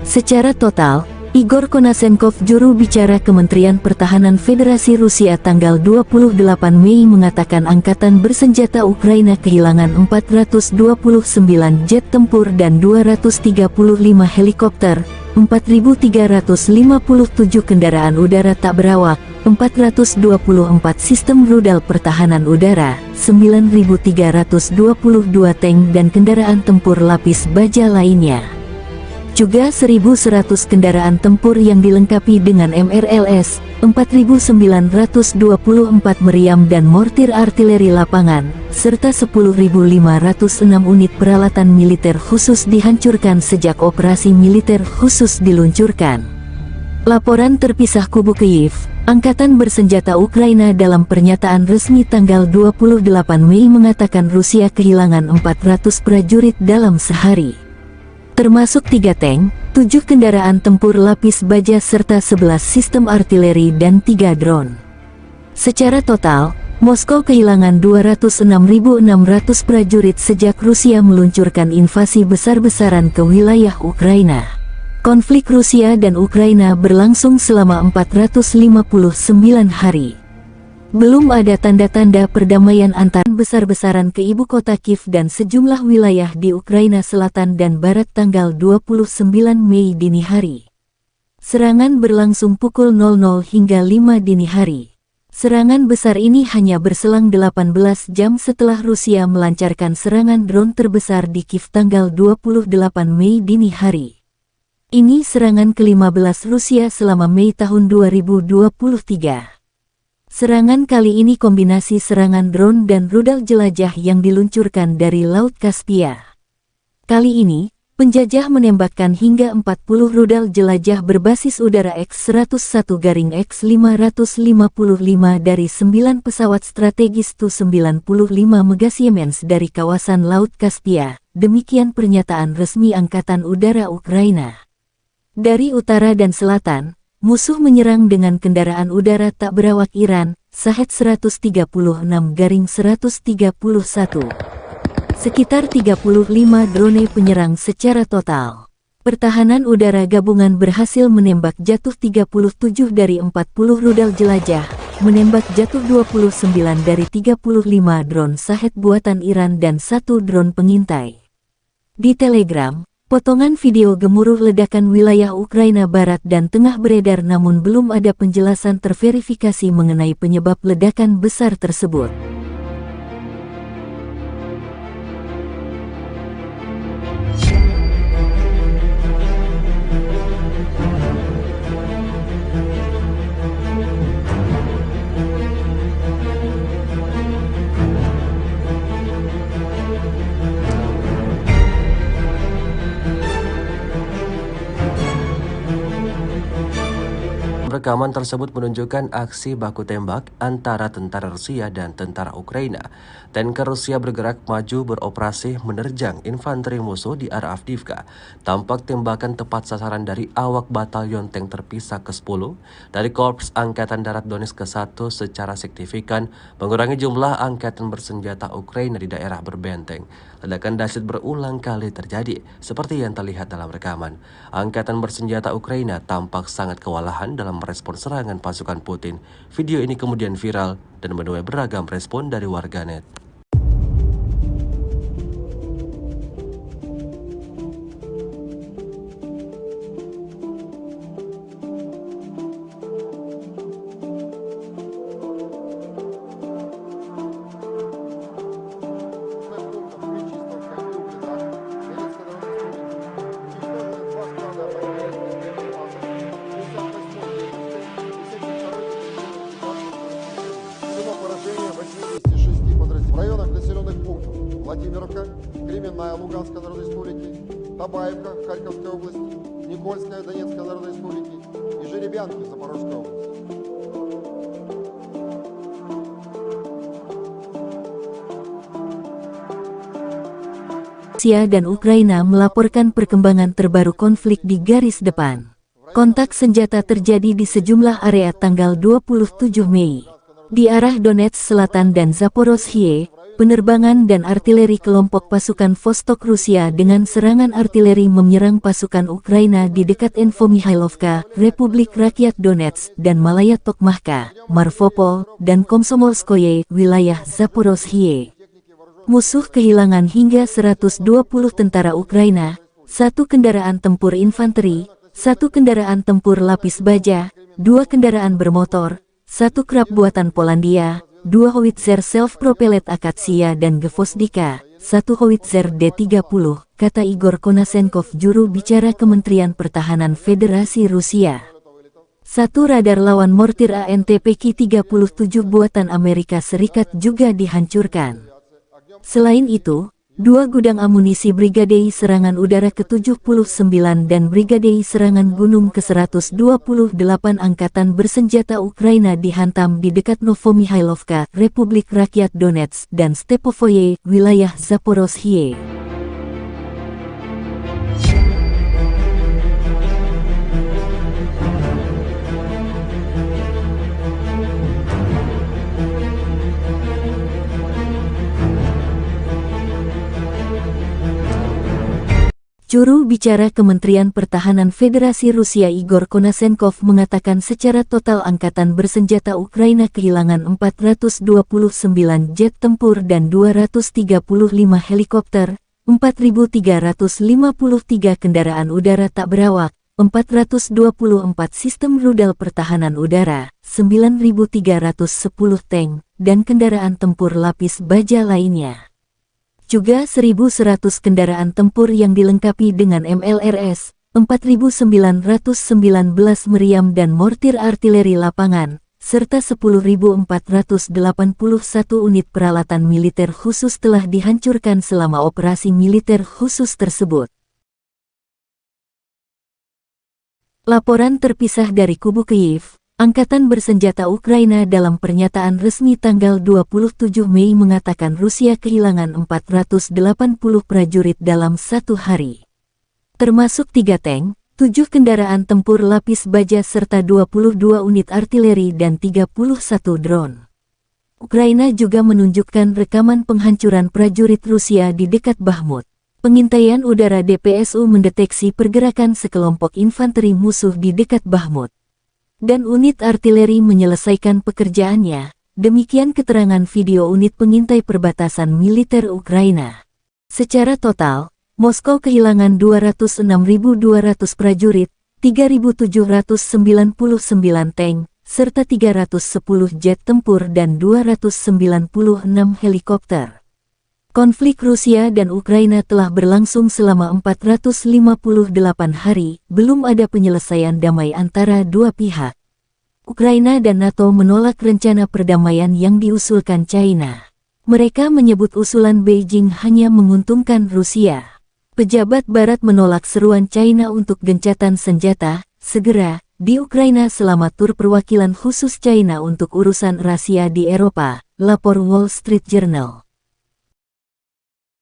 Secara total, Igor Konasenkov, juru bicara Kementerian Pertahanan Federasi Rusia tanggal 28 Mei mengatakan angkatan bersenjata Ukraina kehilangan 429 jet tempur dan 235 helikopter, 4.357 kendaraan udara tak berawak, 424 sistem rudal pertahanan udara, 9.322 tank dan kendaraan tempur lapis baja lainnya. Juga 1.100 kendaraan tempur yang dilengkapi dengan MRLS, 4.924 meriam dan mortir artileri lapangan, serta 10.506 unit peralatan militer khusus dihancurkan sejak operasi militer khusus diluncurkan. Laporan terpisah kubu Kyiv, Angkatan Bersenjata Ukraina dalam pernyataan resmi tanggal 28 Mei mengatakan Rusia kehilangan 400 prajurit dalam sehari, termasuk 3 tank, 7 kendaraan tempur lapis baja serta 11 sistem artileri dan 3 drone. Secara total, Moskow kehilangan 206.600 prajurit sejak Rusia meluncurkan invasi besar-besaran ke wilayah Ukraina. Konflik Rusia dan Ukraina berlangsung selama 459 hari. Belum ada tanda-tanda perdamaian antar besar-besaran ke ibu kota Kiev dan sejumlah wilayah di Ukraina Selatan dan Barat tanggal 29 Mei dini hari. Serangan berlangsung pukul 00 hingga 5 dini hari. Serangan besar ini hanya berselang 18 jam setelah Rusia melancarkan serangan drone terbesar di Kiev tanggal 28 Mei dini hari. Ini serangan ke-15 Rusia selama Mei tahun 2023. Serangan kali ini kombinasi serangan drone dan rudal jelajah yang diluncurkan dari Laut Kaspia. Kali ini, penjajah menembakkan hingga 40 rudal jelajah berbasis udara X-101-X555 dari 9 pesawat strategis Tu-95 Megasiemens dari kawasan Laut Kaspia, demikian pernyataan resmi Angkatan Udara Ukraina. Dari utara dan selatan, musuh menyerang dengan kendaraan udara tak berawak Iran, Shahed 136-131. Sekitar 35 drone penyerang secara total. Pertahanan udara gabungan berhasil menembak jatuh 37 dari 40 rudal jelajah, menembak jatuh 29 dari 35 drone Shahed buatan Iran dan 1 drone pengintai. Di Telegram, potongan video gemuruh ledakan wilayah Ukraina Barat dan Tengah beredar namun belum ada penjelasan terverifikasi mengenai penyebab ledakan besar tersebut. Rekaman tersebut menunjukkan aksi baku tembak antara tentara Rusia dan tentara Ukraina. Tanker Rusia bergerak maju beroperasi menerjang infanteri musuh di arah Avdiivka. Tampak tembakan tepat sasaran dari awak batalion tank terpisah ke-10 dari Korps Angkatan Darat Donetsk ke-1 secara signifikan mengurangi jumlah angkatan bersenjata Ukraina di daerah berbenteng. Ledakan dahsyat berulang kali terjadi, seperti yang terlihat dalam rekaman. Angkatan bersenjata Ukraina tampak sangat kewalahan dalam merespon serangan pasukan Putin. Video ini kemudian viral dan menuai beragam respon dari warganet. В районах населенных пунктов Владимировка, Кременная Луганской Народной Республики, Табаевка Харьковской области, Никольская Донецкой Народной Республики и Жеребянки Запорожской области. Rusia dan Ukraina melaporkan perkembangan terbaru konflik di garis depan. Kontak senjata terjadi di sejumlah area tanggal 27 Mei. Di arah Donetsk Selatan dan Zaporozhye, penerbangan dan artileri kelompok pasukan Vostok Rusia dengan serangan artileri menyerang pasukan Ukraina di dekat Infomihailovka, Republik Rakyat Donetsk, dan Malaya Tokmahka, Marvopol, dan Komsomolskoye, wilayah Zaporozhye. Musuh kehilangan hingga 120 tentara Ukraina, 1 kendaraan tempur infanteri, 1 kendaraan tempur lapis baja, 2 kendaraan bermotor, 1 krab buatan Polandia, 2 howitzer self-propellet Akatsia dan Gvozdika, 1 howitzer D-30, kata Igor Konasenkov, juru bicara Kementerian Pertahanan Federasi Rusia. 1 radar lawan mortir ANTPK-37 buatan Amerika Serikat juga dihancurkan. Selain itu, 2 gudang amunisi Brigadei Serangan Udara ke-79 dan Brigadei Serangan Gunung ke-128 Angkatan Bersenjata Ukraina dihantam di dekat Novomihailovka, Republik Rakyat Donetsk, dan Stepovoye, wilayah Zaporozhye. Juru bicara Kementerian Pertahanan Federasi Rusia Igor Konasenkov mengatakan secara total Angkatan Bersenjata Ukraina kehilangan 429 jet tempur dan 235 helikopter, 4.353 kendaraan udara tak berawak, 424 sistem rudal pertahanan udara, 9.310 tank, dan kendaraan tempur lapis baja lainnya. Juga 1.100 kendaraan tempur yang dilengkapi dengan MLRS, 4.919 meriam dan mortir artileri lapangan, serta 10.481 unit peralatan militer khusus telah dihancurkan selama operasi militer khusus tersebut. Laporan terpisah dari kubu Kyiv. Angkatan Bersenjata Ukraina dalam pernyataan resmi tanggal 27 Mei mengatakan Rusia kehilangan 480 prajurit dalam 1 hari. Termasuk 3 tank, 7 kendaraan tempur lapis baja serta 22 unit artileri dan 31 drone. Ukraina juga menunjukkan rekaman penghancuran prajurit Rusia di dekat Bakhmut. Pengintaian udara DPSU mendeteksi pergerakan sekelompok infanteri musuh di dekat Bakhmut. Dan unit artileri menyelesaikan pekerjaannya, demikian keterangan video unit pengintai perbatasan militer Ukraina. Secara total, Moskow kehilangan 206.200 prajurit, 3.799 tank, serta 310 jet tempur dan 296 helikopter. Konflik Rusia dan Ukraina telah berlangsung selama 458 hari, belum ada penyelesaian damai antara dua pihak. Ukraina dan NATO menolak rencana perdamaian yang diusulkan China. Mereka menyebut usulan Beijing hanya menguntungkan Rusia. Pejabat Barat menolak seruan China untuk gencatan senjata segera di Ukraina selama tur perwakilan khusus China untuk urusan rahasia di Eropa, lapor Wall Street Journal.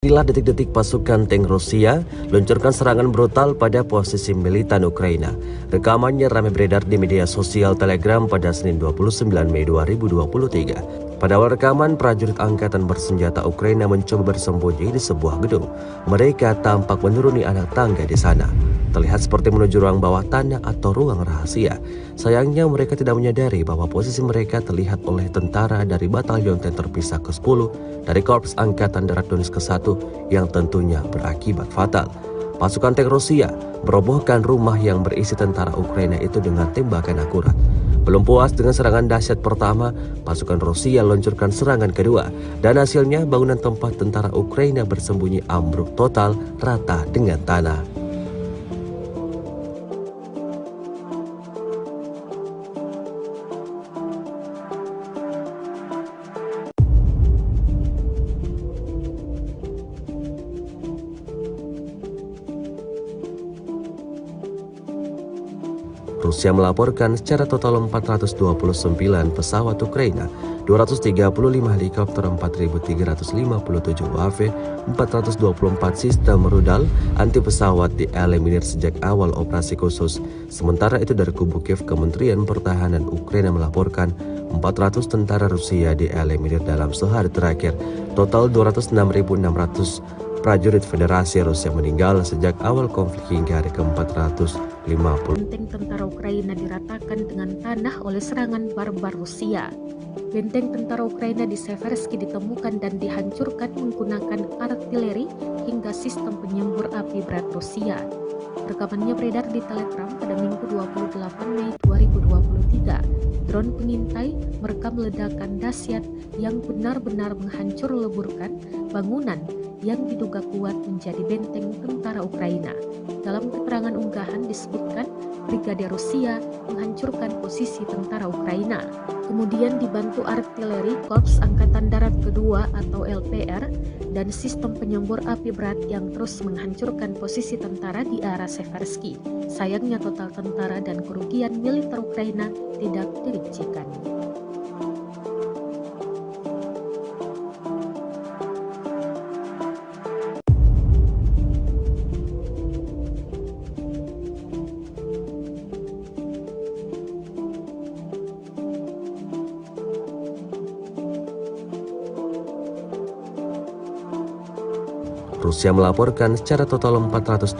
Inilah detik-detik pasukan tank Rusia luncurkan serangan brutal pada posisi militan Ukraina. Rekamannya ramai beredar di media sosial Telegram pada Senin 29 Mei 2023. Pada awal rekaman, prajurit angkatan bersenjata Ukraina mencoba bersembunyi di sebuah gedung. Mereka tampak menuruni anak tangga di sana. Terlihat seperti menuju ruang bawah tanah atau ruang rahasia. Sayangnya mereka tidak menyadari bahwa posisi mereka terlihat oleh tentara dari Batalion Tank Terpisah ke-10 dari Korps Angkatan Darat Donetsk ke-1 yang tentunya berakibat fatal. Pasukan tank Rusia merobohkan rumah yang berisi tentara Ukraina itu dengan tembakan akurat. Belum puas dengan serangan dahsyat pertama, pasukan Rusia luncurkan serangan kedua, dan hasilnya bangunan tempat tentara Ukraina bersembunyi ambruk total rata dengan tanah. Rusia melaporkan secara total 429 pesawat Ukraina 235 helikopter, 4.357 UAV, 424 sistem rudal anti pesawat dieliminir sejak awal operasi khusus. Sementara itu dari kubu Kiev, Kementerian Pertahanan Ukraina melaporkan 400 tentara Rusia dieliminir dalam sehari terakhir. Total 206.600 prajurit Federasi Rusia meninggal sejak awal konflik hingga hari ke-450. Benteng tentara Ukraina diratakan dengan tanah oleh serangan barbar Rusia. Benteng tentara Ukraina di Seversky ditemukan dan dihancurkan menggunakan artileri hingga sistem penyembur api berat Rusia. Rekamannya beredar di Telegram pada Minggu 28 Mei 2023. Drone pengintai merekam ledakan dahsyat yang benar-benar menghancur leburkan bangunan yang diduga kuat menjadi benteng tentara Ukraina. Dalam keterangan unggahan disebutkan Brigade Rusia menghancurkan posisi tentara Ukraina. Kemudian dibantu artileri Korps Angkatan Darat Kedua atau LPR dan sistem penyembur api berat yang terus menghancurkan posisi tentara di arah Seversky. Sayangnya total tentara dan kerugian militer Ukraina tidak dirincikan. Rusia melaporkan secara total 429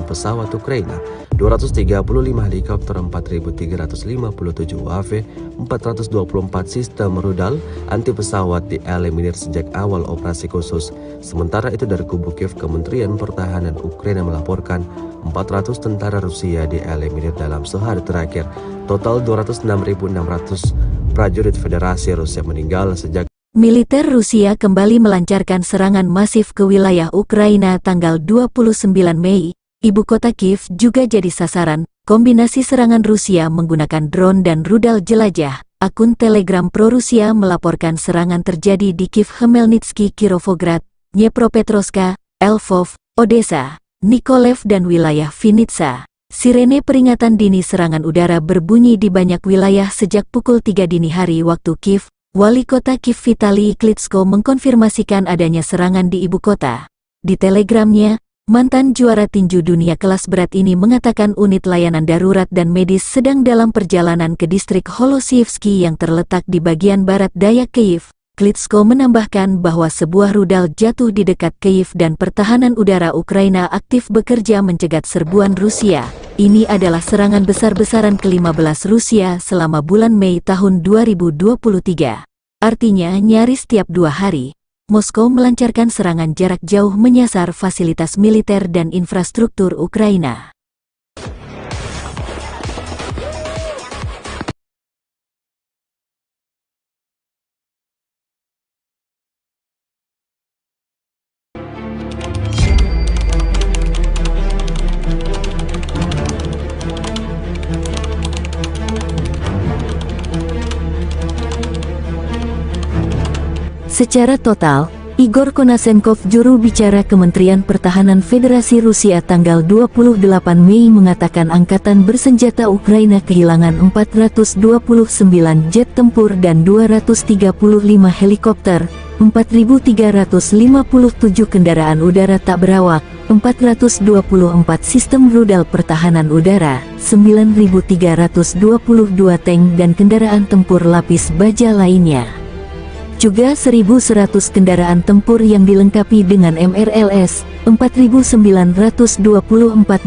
pesawat Ukraina, 235 helikopter, 4.357 UAV, 424 sistem rudal anti pesawat dieliminir sejak awal operasi khusus. Sementara itu dari kubu Kiev, Kementerian Pertahanan Ukraina melaporkan 400 tentara Rusia dieliminir dalam sehari terakhir. Total 206.600 prajurit Federasi Rusia meninggal sejak Militer Rusia kembali melancarkan serangan masif ke wilayah Ukraina tanggal 29 Mei. Ibu kota Kiev juga jadi sasaran. Kombinasi serangan Rusia menggunakan drone dan rudal jelajah. Akun Telegram pro-Rusia melaporkan serangan terjadi di Kiev, Khmelnytsky, Kirovograd, Dnepropetrovsk, Lvov, Odessa, Mykolaiv dan wilayah Vinnytsia. Sirene peringatan dini serangan udara berbunyi di banyak wilayah sejak pukul 3 dini hari waktu Kiev. Wali kota Kiev Vitali Klitschko mengkonfirmasikan adanya serangan di ibu kota. Di telegramnya, mantan juara tinju dunia kelas berat ini mengatakan unit layanan darurat dan medis sedang dalam perjalanan ke distrik Holosievsky yang terletak di bagian barat daya Kiev. Klitschko menambahkan bahwa sebuah rudal jatuh di dekat Kiev dan pertahanan udara Ukraina aktif bekerja mencegat serbuan Rusia. Ini adalah serangan besar-besaran ke-15 Rusia selama bulan Mei tahun 2023. Artinya nyaris tiap 2 hari, Moskow melancarkan serangan jarak jauh menyasar fasilitas militer dan infrastruktur Ukraina. Secara total, Igor Konashenkov, juru bicara Kementerian Pertahanan Federasi Rusia tanggal 28 Mei mengatakan angkatan bersenjata Ukraina kehilangan 429 jet tempur dan 235 helikopter, 4.357 kendaraan udara tak berawak, 424 sistem rudal pertahanan udara, 9.322 tank dan kendaraan tempur lapis baja lainnya. Juga 1.100 kendaraan tempur yang dilengkapi dengan MRLS, 4.924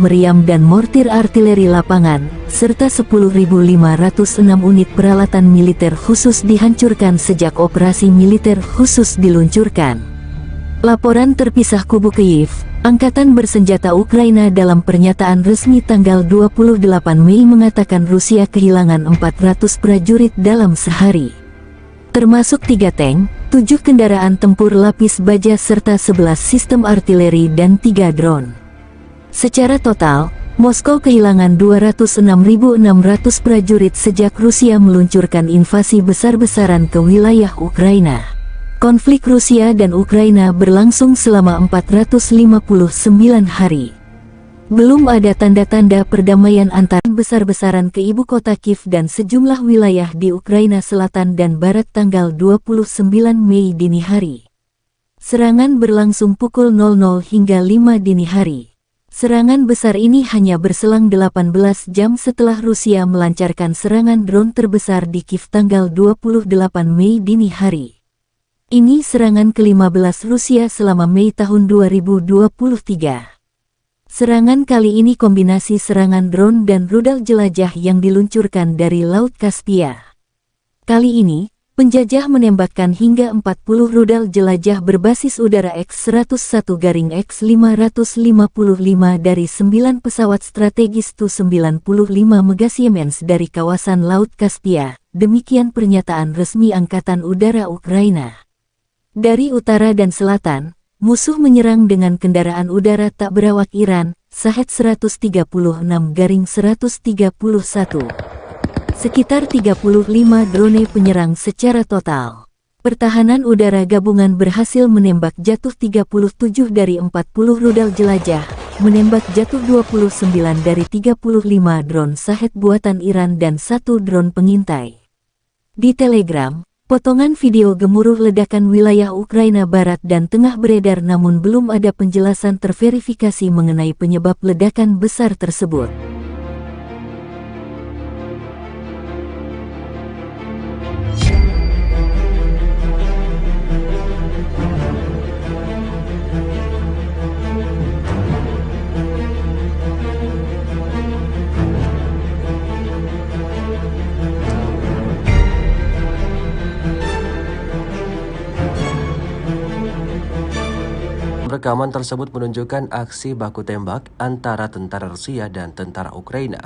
meriam dan mortir artileri lapangan, serta 10.506 unit peralatan militer khusus dihancurkan sejak operasi militer khusus diluncurkan. Laporan terpisah kubu Kiev, Angkatan Bersenjata Ukraina dalam pernyataan resmi tanggal 28 Mei mengatakan Rusia kehilangan 400 prajurit dalam sehari. Termasuk 3 tank, 7 kendaraan tempur lapis baja serta 11 sistem artileri dan 3 drone. Secara total, Moskow kehilangan 206.600 prajurit sejak Rusia meluncurkan invasi besar-besaran ke wilayah Ukraina. Konflik Rusia dan Ukraina berlangsung selama 459 hari. Belum ada tanda-tanda perdamaian antar besar-besaran ke ibu kota Kiev dan sejumlah wilayah di Ukraina Selatan dan Barat tanggal 29 Mei dini hari. Serangan berlangsung pukul 00 hingga 5 dini hari. Serangan besar ini hanya berselang 18 jam setelah Rusia melancarkan serangan drone terbesar di Kiev tanggal 28 Mei dini hari. Ini serangan ke-15 Rusia selama Mei tahun 2023. Serangan kali ini kombinasi serangan drone dan rudal jelajah yang diluncurkan dari Laut Kaspia. Kali ini, penjajah menembakkan hingga 40 rudal jelajah berbasis udara X-101-X555 dari 9 pesawat strategis Tu-95 Megasiemens dari kawasan Laut Kaspia, demikian pernyataan resmi Angkatan Udara Ukraina. Dari utara dan selatan, musuh menyerang dengan kendaraan udara tak berawak Iran, Shahed-136-131. Sekitar 35 drone penyerang secara total. Pertahanan udara gabungan berhasil menembak jatuh 37 dari 40 rudal jelajah, menembak jatuh 29 dari 35 drone Shahed buatan Iran dan 1 drone pengintai. Di Telegram, potongan video gemuruh ledakan wilayah Ukraina Barat dan Tengah beredar namun belum ada penjelasan terverifikasi mengenai penyebab ledakan besar tersebut. Rekaman tersebut menunjukkan aksi baku tembak antara tentara Rusia dan tentara Ukraina.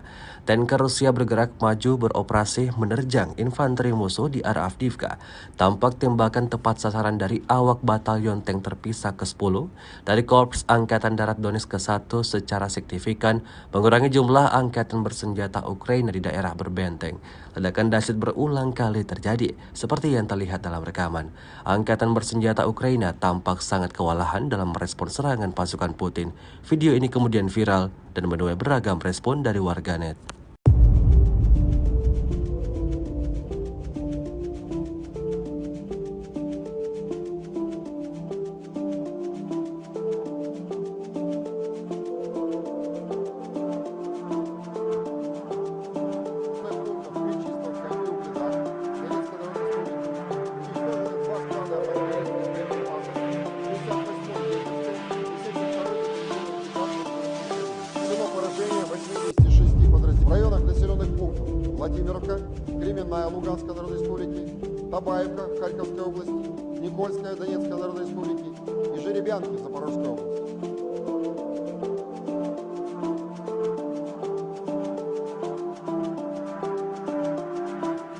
Tanker Rusia bergerak maju beroperasi menerjang infanteri musuh di arah Avdiivka. Tampak tembakan tepat sasaran dari awak batalion tank terpisah ke-10 dari Korps Angkatan Darat Donetsk ke-1 secara signifikan mengurangi jumlah angkatan bersenjata Ukraina di daerah berbenteng. Ledakan dahsyat berulang kali terjadi, seperti yang terlihat dalam rekaman. Angkatan bersenjata Ukraina tampak sangat kewalahan dalam merespon serangan pasukan Putin. Video ini kemudian viral dan menuai beragam respon dari warganet. В районах населенных пунктов Владимировка, Кременная Луганской Народной Республики, Табаевка Харьковской области, Никольская Донецкой Народной Республики и Жеребянки Запорожской области.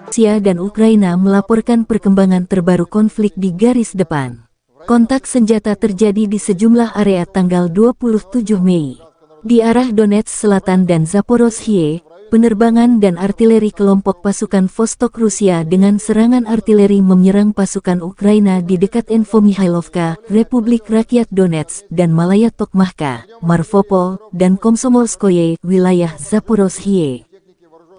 Rusia dan Ukraina melaporkan perkembangan terbaru konflik di garis depan. Kontak senjata terjadi di sejumlah area tanggal 27 Mei. Di arah Donetsk Selatan dan Zaporozhye, penerbangan dan artileri kelompok pasukan Vostok Rusia dengan serangan artileri menyerang pasukan Ukraina di dekat Infomihailovka, Republik Rakyat Donetsk, dan Malaya Tokmahka, Marvopol, dan Komsomolskoye, wilayah Zaporozhye.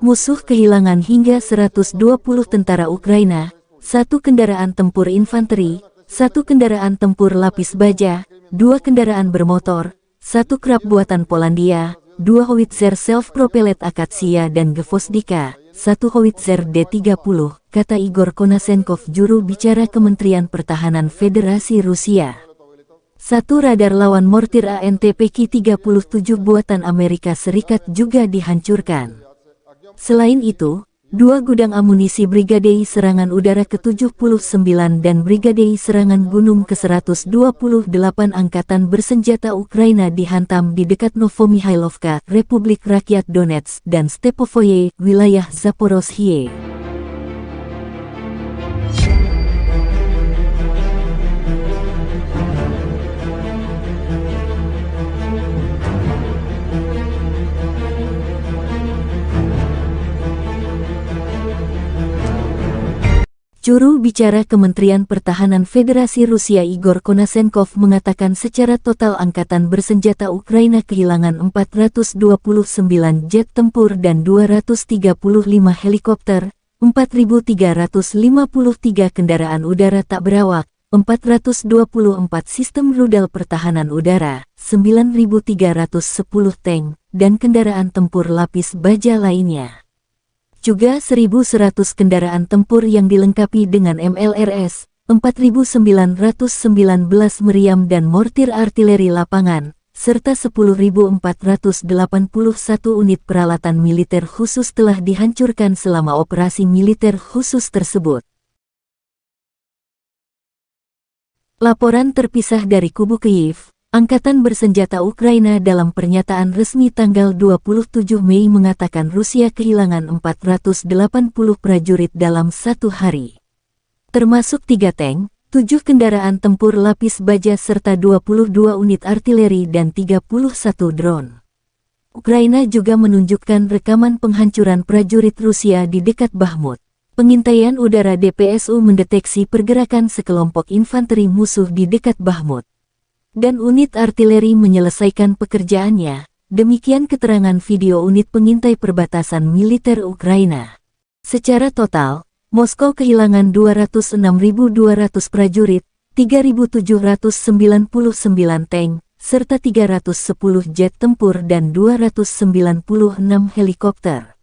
Musuh kehilangan hingga 120 tentara Ukraina, 1 kendaraan tempur infanteri, 1 kendaraan tempur lapis baja, 2 kendaraan bermotor, 1 krab buatan Polandia, 2 howitzer self-propellet Akatsia dan Gvozdika, 1 howitzer D-30, kata Igor Konasenkov, juru bicara Kementerian Pertahanan Federasi Rusia. 1 radar lawan mortir ANTPK-37 buatan Amerika Serikat juga dihancurkan. Selain itu, 2 gudang amunisi Brigadei Serangan Udara ke-79 dan Brigadei Serangan Gunung ke-128 Angkatan Bersenjata Ukraina dihantam di dekat Novomihailovka, Republik Rakyat Donetsk, dan Stepovoye, wilayah Zaporozhye. Juru bicara Kementerian Pertahanan Federasi Rusia Igor Konasenkov mengatakan secara total angkatan bersenjata Ukraina kehilangan 429 jet tempur dan 235 helikopter, 4.353 kendaraan udara tak berawak, 424 sistem rudal pertahanan udara, 9.310 tank, dan kendaraan tempur lapis baja lainnya. Juga 1.100 kendaraan tempur yang dilengkapi dengan MLRS, 4.919 meriam dan mortir artileri lapangan, serta 10.481 unit peralatan militer khusus telah dihancurkan selama operasi militer khusus tersebut. Laporan terpisah dari kubu Kyiv. Angkatan bersenjata Ukraina dalam pernyataan resmi tanggal 27 Mei mengatakan Rusia kehilangan 480 prajurit dalam satu hari. Termasuk 3 tank, 7 kendaraan tempur lapis baja serta 22 unit artileri dan 31 drone. Ukraina juga menunjukkan rekaman penghancuran prajurit Rusia di dekat Bakhmut. Pengintaian udara DPSU mendeteksi pergerakan sekelompok infanteri musuh di dekat Bakhmut. Dan unit artileri menyelesaikan pekerjaannya, demikian keterangan video unit pengintai perbatasan militer Ukraina. Secara total, Moskow kehilangan 206.200 prajurit, 3.799 tank, serta 310 jet tempur dan 296 helikopter.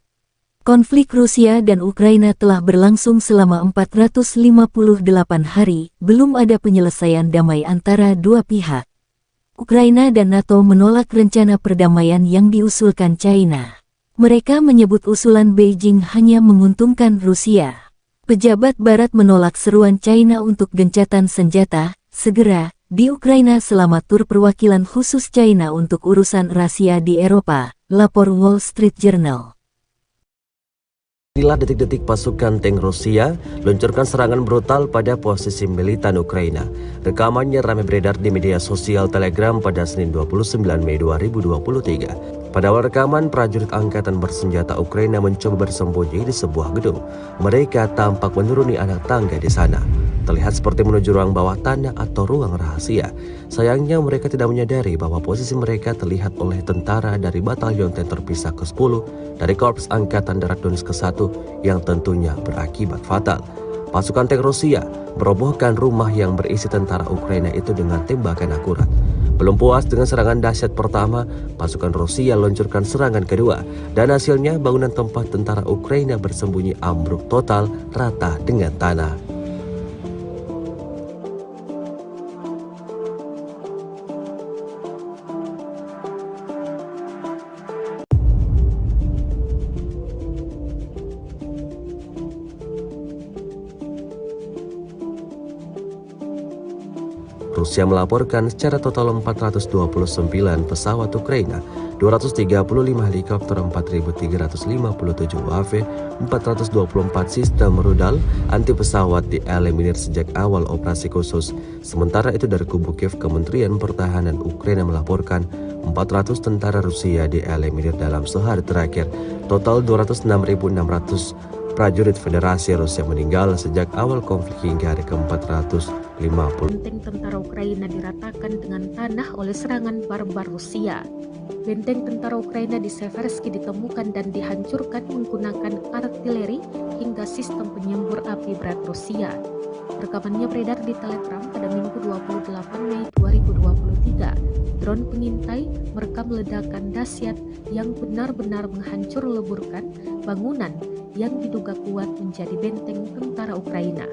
Konflik Rusia dan Ukraina telah berlangsung selama 458 hari, belum ada penyelesaian damai antara dua pihak. Ukraina dan NATO menolak rencana perdamaian yang diusulkan China. Mereka menyebut usulan Beijing hanya menguntungkan Rusia. Pejabat Barat menolak seruan China untuk gencatan senjata segera di Ukraina selama tur perwakilan khusus China untuk urusan rahasia di Eropa, lapor Wall Street Journal. Inilah detik-detik pasukan tank Rusia luncurkan serangan brutal pada posisi militan Ukraina. Rekamannya ramai beredar di media sosial Telegram pada Senin 29 Mei 2023. Pada awal rekaman, prajurit angkatan bersenjata Ukraina mencoba bersembunyi di sebuah gedung. Mereka tampak menuruni anak tangga di sana. Terlihat seperti menuju ruang bawah tanah atau ruang rahasia. Sayangnya mereka tidak menyadari bahwa posisi mereka terlihat oleh tentara dari Batalion Tank Terpisah ke-10 dari Korps Angkatan Darat Donetsk ke-1 yang tentunya berakibat fatal. Pasukan tank Rusia merobohkan rumah yang berisi tentara Ukraina itu dengan tembakan akurat. Belum puas dengan serangan dahsyat pertama, pasukan Rusia luncurkan serangan kedua, dan hasilnya bangunan tempat tentara Ukraina bersembunyi ambruk total rata dengan tanah. Rusia melaporkan secara total 429 pesawat Ukraina, 235 helikopter, 4.357 UAV, 424 sistem rudal anti pesawat dieliminir sejak awal operasi khusus. Sementara itu dari kubu Kiev, Kementerian Pertahanan Ukraina melaporkan 400 tentara Rusia dieliminir dalam sehari terakhir. Total 206.600 prajurit Federasi Rusia meninggal sejak awal konflik hingga hari ke-450. Benteng tentara Ukraina diratakan dengan tanah oleh serangan barbar Rusia. Benteng tentara Ukraina di Seversky ditemukan dan dihancurkan menggunakan artileri hingga sistem penyembur api berat Rusia. Rekamannya beredar di Telegram pada Minggu 28 Mei 2023. Drone pengintai merekam ledakan dahsyat yang benar-benar menghancur leburkan bangunan yang diduga kuat menjadi benteng tentara Ukraina.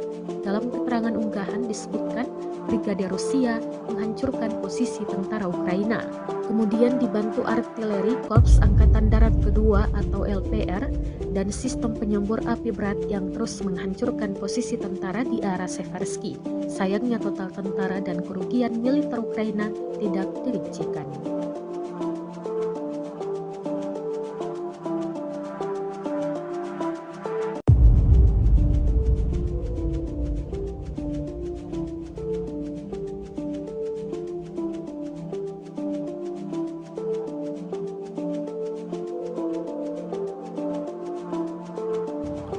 Dalam keterangan unggahan disebutkan Brigade Rusia menghancurkan posisi tentara Ukraina. Kemudian dibantu artileri Korps Angkatan Darat Kedua atau LPR dan sistem penyembur api berat yang terus menghancurkan posisi tentara di arah Seversky. Sayangnya total tentara dan kerugian militer Ukraina tidak dirincikan.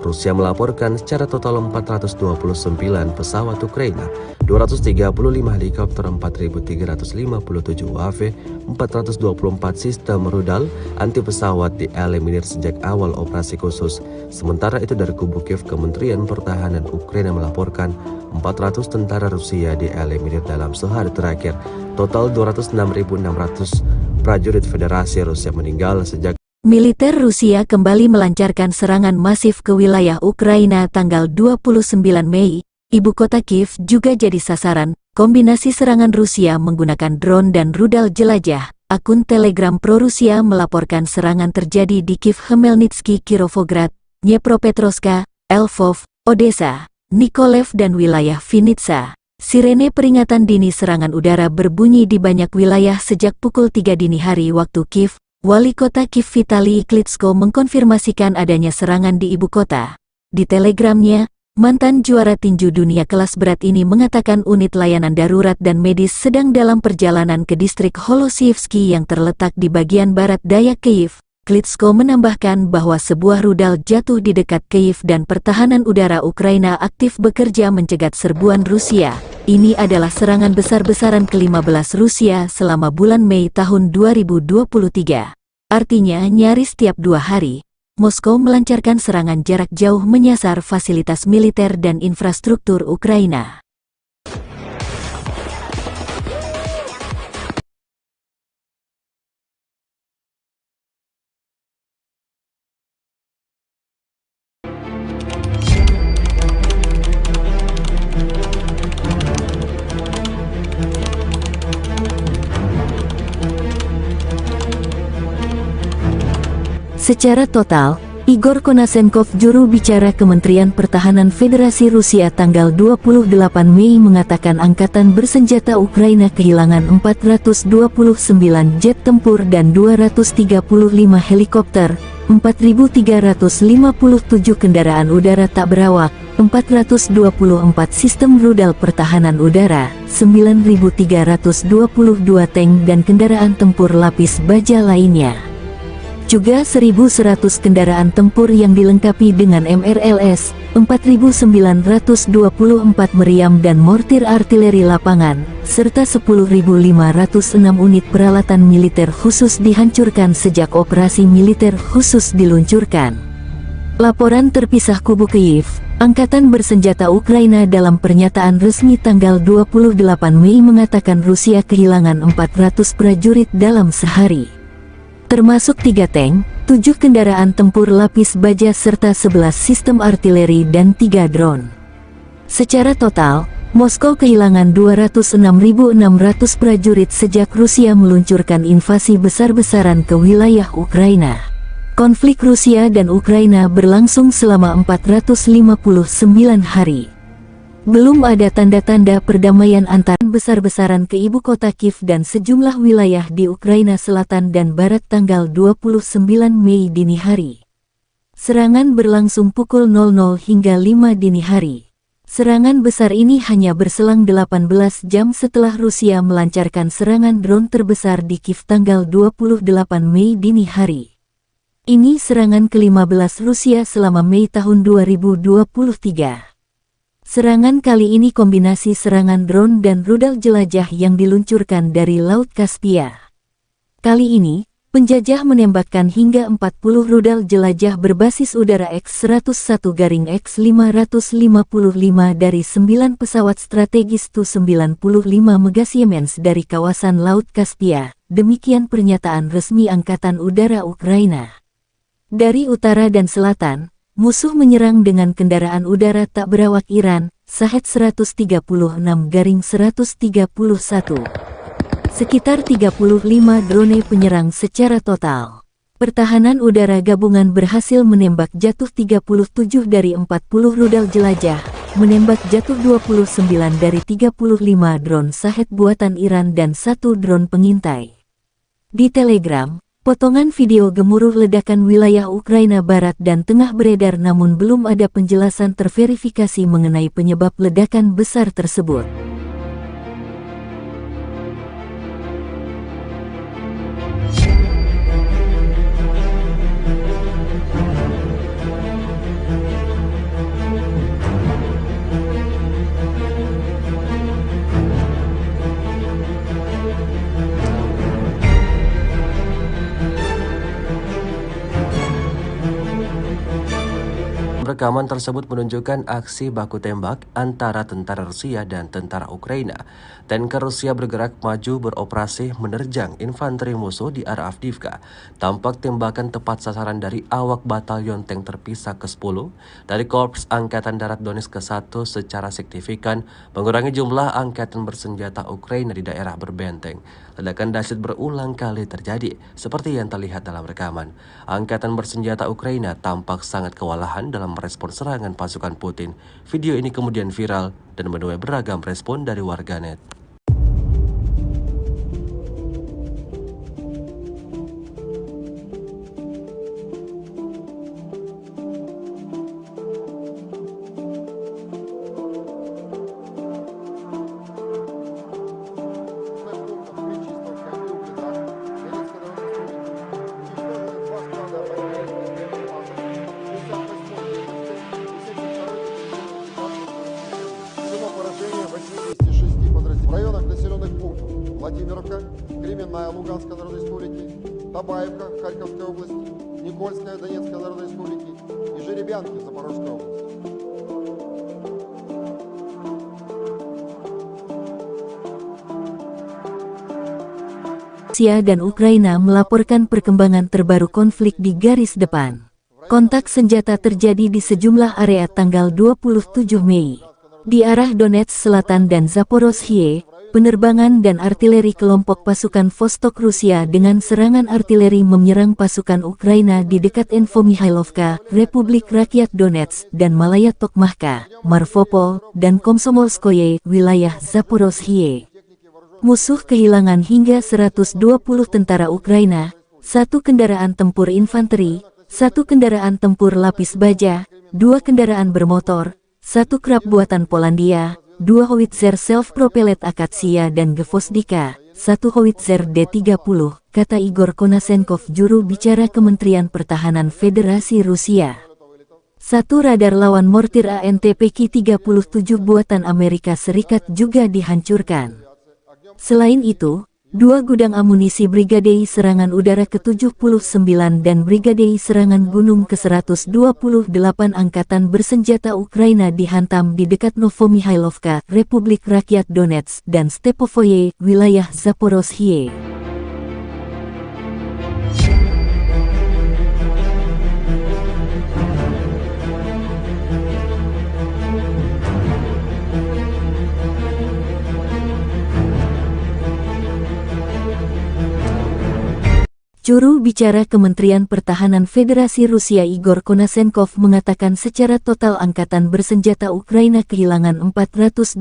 Rusia melaporkan secara total 429 pesawat Ukraina, 235 helikopter, 4.357 UAV, 424 sistem rudal anti pesawat dieliminir sejak awal operasi khusus. Sementara itu dari kubu Kiev, Kementerian Pertahanan Ukraina melaporkan 400 tentara Rusia dieliminir dalam sehari terakhir. Total 206.600 prajurit Federasi Rusia meninggal sejak Militer Rusia kembali melancarkan serangan masif ke wilayah Ukraina tanggal 29 Mei. Ibu kota Kiev juga jadi sasaran. Kombinasi serangan Rusia menggunakan drone dan rudal jelajah. Akun Telegram pro-Rusia melaporkan serangan terjadi di Kiev, Khmelnytsky, Kirovograd, Dnepropetrovsk, Lvov, Odessa, Mykolaiv dan wilayah Vinnytsia. Sirene peringatan dini serangan udara berbunyi di banyak wilayah sejak pukul 3 dini hari waktu Kiev. Wali kota Kiev Vitali Klitschko mengkonfirmasikan adanya serangan di ibu kota. Di telegramnya, mantan juara tinju dunia kelas berat ini mengatakan unit layanan darurat dan medis sedang dalam perjalanan ke distrik Holosievsky yang terletak di bagian barat daya Kiev. Klitschko menambahkan bahwa sebuah rudal jatuh di dekat Kiev dan pertahanan udara Ukraina aktif bekerja mencegat serbuan Rusia. Ini adalah serangan besar-besaran ke-15 Rusia selama bulan Mei tahun 2023. Artinya nyaris tiap 2 hari, Moskow melancarkan serangan jarak jauh menyasar fasilitas militer dan infrastruktur Ukraina. Secara total, Igor Konashenkov, juru bicara Kementerian Pertahanan Federasi Rusia tanggal 28 Mei mengatakan angkatan bersenjata Ukraina kehilangan 429 jet tempur dan 235 helikopter, 4.357 kendaraan udara tak berawak, 424 sistem rudal pertahanan udara, 9.322 tank dan kendaraan tempur lapis baja lainnya. Juga 1.100 kendaraan tempur yang dilengkapi dengan MRLS, 4.924 meriam dan mortir artileri lapangan, serta 10.506 unit peralatan militer khusus dihancurkan sejak operasi militer khusus diluncurkan. Laporan terpisah kubu Kiev, Angkatan Bersenjata Ukraina dalam pernyataan resmi tanggal 28 Mei mengatakan Rusia kehilangan 400 prajurit dalam sehari, termasuk 3 tank, 7 kendaraan tempur lapis baja serta 11 sistem artileri dan 3 drone. Secara total, Moskow kehilangan 206.600 prajurit sejak Rusia meluncurkan invasi besar-besaran ke wilayah Ukraina. Konflik Rusia dan Ukraina berlangsung selama 459 hari. Belum ada tanda-tanda perdamaian antara besar-besaran ke ibu kota Kiev dan sejumlah wilayah di Ukraina Selatan dan Barat tanggal 29 Mei dini hari. Serangan berlangsung pukul 00 hingga 5 dini hari. Serangan besar ini hanya berselang 18 jam setelah Rusia melancarkan serangan drone terbesar di Kiev tanggal 28 Mei dini hari. Ini serangan ke-15 Rusia selama Mei tahun 2023. Serangan kali ini kombinasi serangan drone dan rudal jelajah yang diluncurkan dari Laut Kaspia. Kali ini, penjajah menembakkan hingga 40 rudal jelajah berbasis udara X-101-X555 dari 9 pesawat strategis Tu-95 Mega Siemens dari kawasan Laut Kaspia. Demikian pernyataan resmi Angkatan Udara Ukraina. Dari utara dan selatan, musuh menyerang dengan kendaraan udara tak berawak Iran, Shahed 136-131. Sekitar 35 drone penyerang secara total. Pertahanan udara gabungan berhasil menembak jatuh 37 dari 40 rudal jelajah, menembak jatuh 29 dari 35 drone Shahed buatan Iran dan 1 drone pengintai. Di Telegram, potongan video gemuruh ledakan wilayah Ukraina Barat dan Tengah beredar namun belum ada penjelasan terverifikasi mengenai penyebab ledakan besar tersebut. Rekaman tersebut menunjukkan aksi baku tembak antara tentara Rusia dan tentara Ukraina. Tanker Rusia bergerak maju beroperasi menerjang infanteri musuh di arah Avdiivka. Tampak tembakan tepat sasaran dari awak batalion tank terpisah ke-10 dari Korps Angkatan Darat Donetsk ke-1 secara signifikan mengurangi jumlah angkatan bersenjata Ukraina di daerah berbenteng. Ledakan dahsyat berulang kali terjadi, seperti yang terlihat dalam rekaman. Angkatan bersenjata Ukraina tampak sangat kewalahan dalam merespon serangan pasukan Putin. Video ini kemudian viral dan menuai beragam respon dari warganet. В районах населенных пунктов Владимировка, Кременная Луганской Народной Республики, Табаевка Харьковской области, Никольская Донецкой Народной Республики и Жеребянки Запорожской области. Rusia dan Ukraina melaporkan perkembangan terbaru konflik di garis depan. Kontak senjata terjadi di sejumlah area tanggal 27 Mei. Di arah Donetsk Selatan dan Zaporozhye, penerbangan dan artileri kelompok pasukan Vostok Rusia dengan serangan artileri menyerang pasukan Ukraina di dekat Infomihailovka, Republik Rakyat Donetsk, dan Malaya Tokmachka, Marvopol, dan Komsomolskoye, wilayah Zaporozhye. Musuh kehilangan hingga 120 tentara Ukraina, 1 kendaraan tempur infanteri, 1 kendaraan tempur lapis baja, 2 kendaraan bermotor, 1 krab buatan Polandia, 2 howitzer self-propellet Akatsia dan Gvozdika, 1 howitzer D-30, kata Igor Konasenkov, juru bicara Kementerian Pertahanan Federasi Rusia. 1 radar lawan mortir ANTPK-37 buatan Amerika Serikat juga dihancurkan. Selain itu, 2 gudang amunisi Brigadei Serangan Udara ke-79 dan Brigadei Serangan Gunung ke-128 Angkatan Bersenjata Ukraina dihantam di dekat Novomihailovka, Republik Rakyat Donetsk, dan Stepovoye, wilayah Zaporozhye. Juru bicara Kementerian Pertahanan Federasi Rusia Igor Konasenkov mengatakan secara total angkatan bersenjata Ukraina kehilangan 429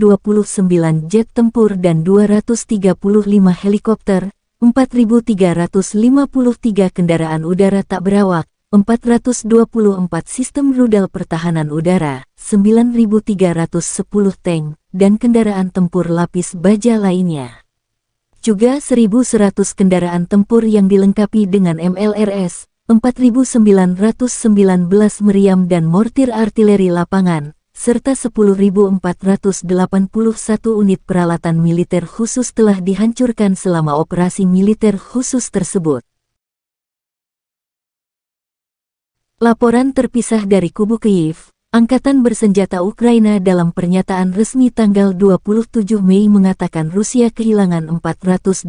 jet tempur dan 235 helikopter, 4.353 kendaraan udara tak berawak, 424 sistem rudal pertahanan udara, 9.310 tank, dan kendaraan tempur lapis baja lainnya. Juga 1.100 kendaraan tempur yang dilengkapi dengan MLRS, 4.919 meriam dan mortir artileri lapangan, serta 10.481 unit peralatan militer khusus telah dihancurkan selama operasi militer khusus tersebut. Laporan terpisah dari kubu Kyiv. Angkatan Bersenjata Ukraina dalam pernyataan resmi tanggal 27 Mei mengatakan Rusia kehilangan 480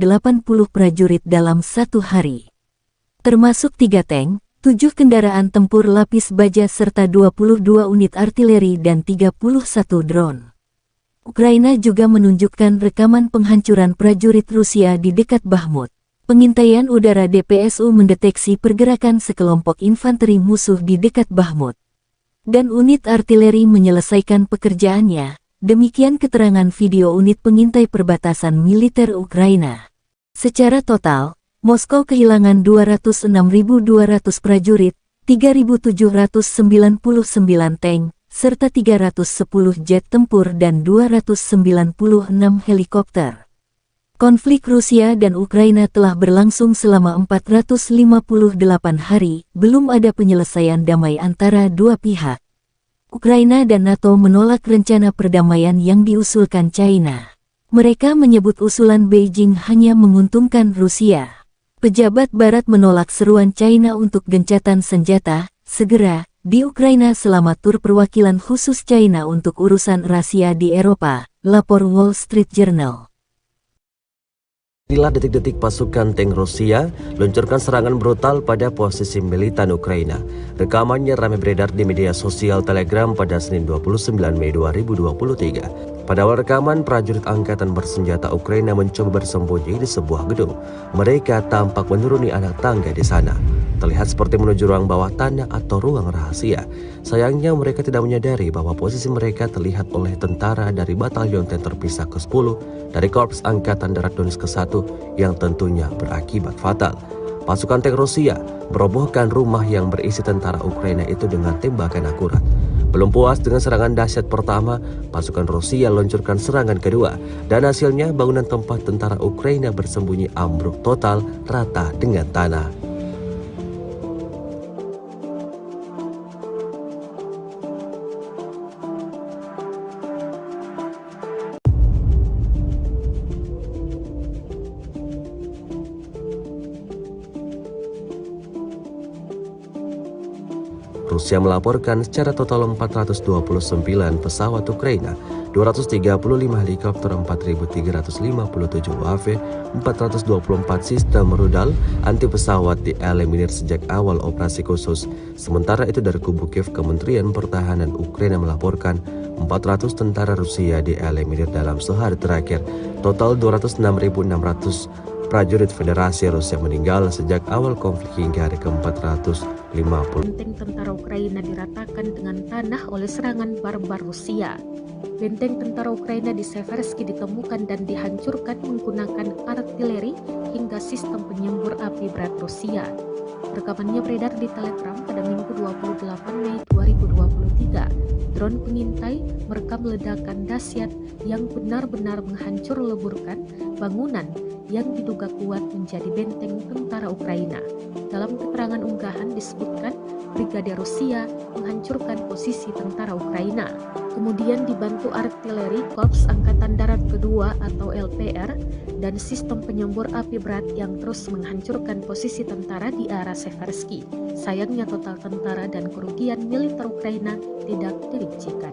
prajurit dalam 1 hari. Termasuk 3 tank, 7 kendaraan tempur lapis baja serta 22 unit artileri dan 31 drone. Ukraina juga menunjukkan rekaman penghancuran prajurit Rusia di dekat Bakhmut. Pengintaian udara DPSU mendeteksi pergerakan sekelompok infanteri musuh di dekat Bakhmut. Dan unit artileri menyelesaikan pekerjaannya, demikian keterangan video unit pengintai perbatasan militer Ukraina. Secara total, Moskow kehilangan 206.200 prajurit, 3.799 tank, serta 310 jet tempur dan 296 helikopter. Konflik Rusia dan Ukraina telah berlangsung selama 458 hari, belum ada penyelesaian damai antara dua pihak. Ukraina dan NATO menolak rencana perdamaian yang diusulkan China. Mereka menyebut usulan Beijing hanya menguntungkan Rusia. Pejabat Barat menolak seruan China untuk gencatan senjata segera di Ukraina selama tur perwakilan khusus China untuk urusan rahasia di Eropa, lapor Wall Street Journal. Inilah detik-detik pasukan tank Rusia luncurkan serangan brutal pada posisi militan Ukraina. Rekamannya ramai beredar di media sosial Telegram pada Senin 29 Mei 2023. Pada awal rekaman, prajurit angkatan bersenjata Ukraina mencoba bersembunyi di sebuah gedung. Mereka tampak menuruni anak tangga di sana. Terlihat seperti menuju ruang bawah tanah atau ruang rahasia. Sayangnya mereka tidak menyadari bahwa posisi mereka terlihat oleh tentara dari Batalion Tank Terpisah ke-10 dari Korps Angkatan Darat Donetsk ke-1 yang tentunya berakibat fatal. Pasukan tank Rusia merobohkan rumah yang berisi tentara Ukraina itu dengan tembakan akurat. Belum puas dengan serangan dahsyat pertama, pasukan Rusia luncurkan serangan kedua, dan hasilnya bangunan tempat tentara Ukraina bersembunyi ambruk total rata dengan tanah. Rusia melaporkan secara total 429 pesawat Ukraina, 235 helikopter, 4.357 UAV, 424 sistem rudal anti pesawat dieliminir sejak awal operasi khusus. Sementara itu dari kubu Kiev, Kementerian Pertahanan Ukraina melaporkan 400 tentara Rusia dieliminir dalam sehari terakhir. Total 206.600 prajurit Federasi Rusia meninggal sejak awal konflik hingga hari ke-450. Benteng tentara Ukraina diratakan dengan tanah oleh serangan barbar Rusia. Benteng tentara Ukraina di Seversky ditemukan dan dihancurkan menggunakan artileri hingga sistem penyembur api berat Rusia. Rekamannya beredar di Telegram pada Minggu 28 Mei 2023. Drone pengintai merekam ledakan dahsyat yang benar-benar menghancur leburkan bangunan yang diduga kuat menjadi benteng tentara Ukraina. Dalam keterangan unggahan disebutkan Brigade Rusia menghancurkan posisi tentara Ukraina. Kemudian dibantu artileri Korps Angkatan Darat Kedua atau LPR dan sistem penyembur api berat yang terus menghancurkan posisi tentara di arah Seversky. Sayangnya total tentara dan kerugian militer Ukraina tidak dirincikan.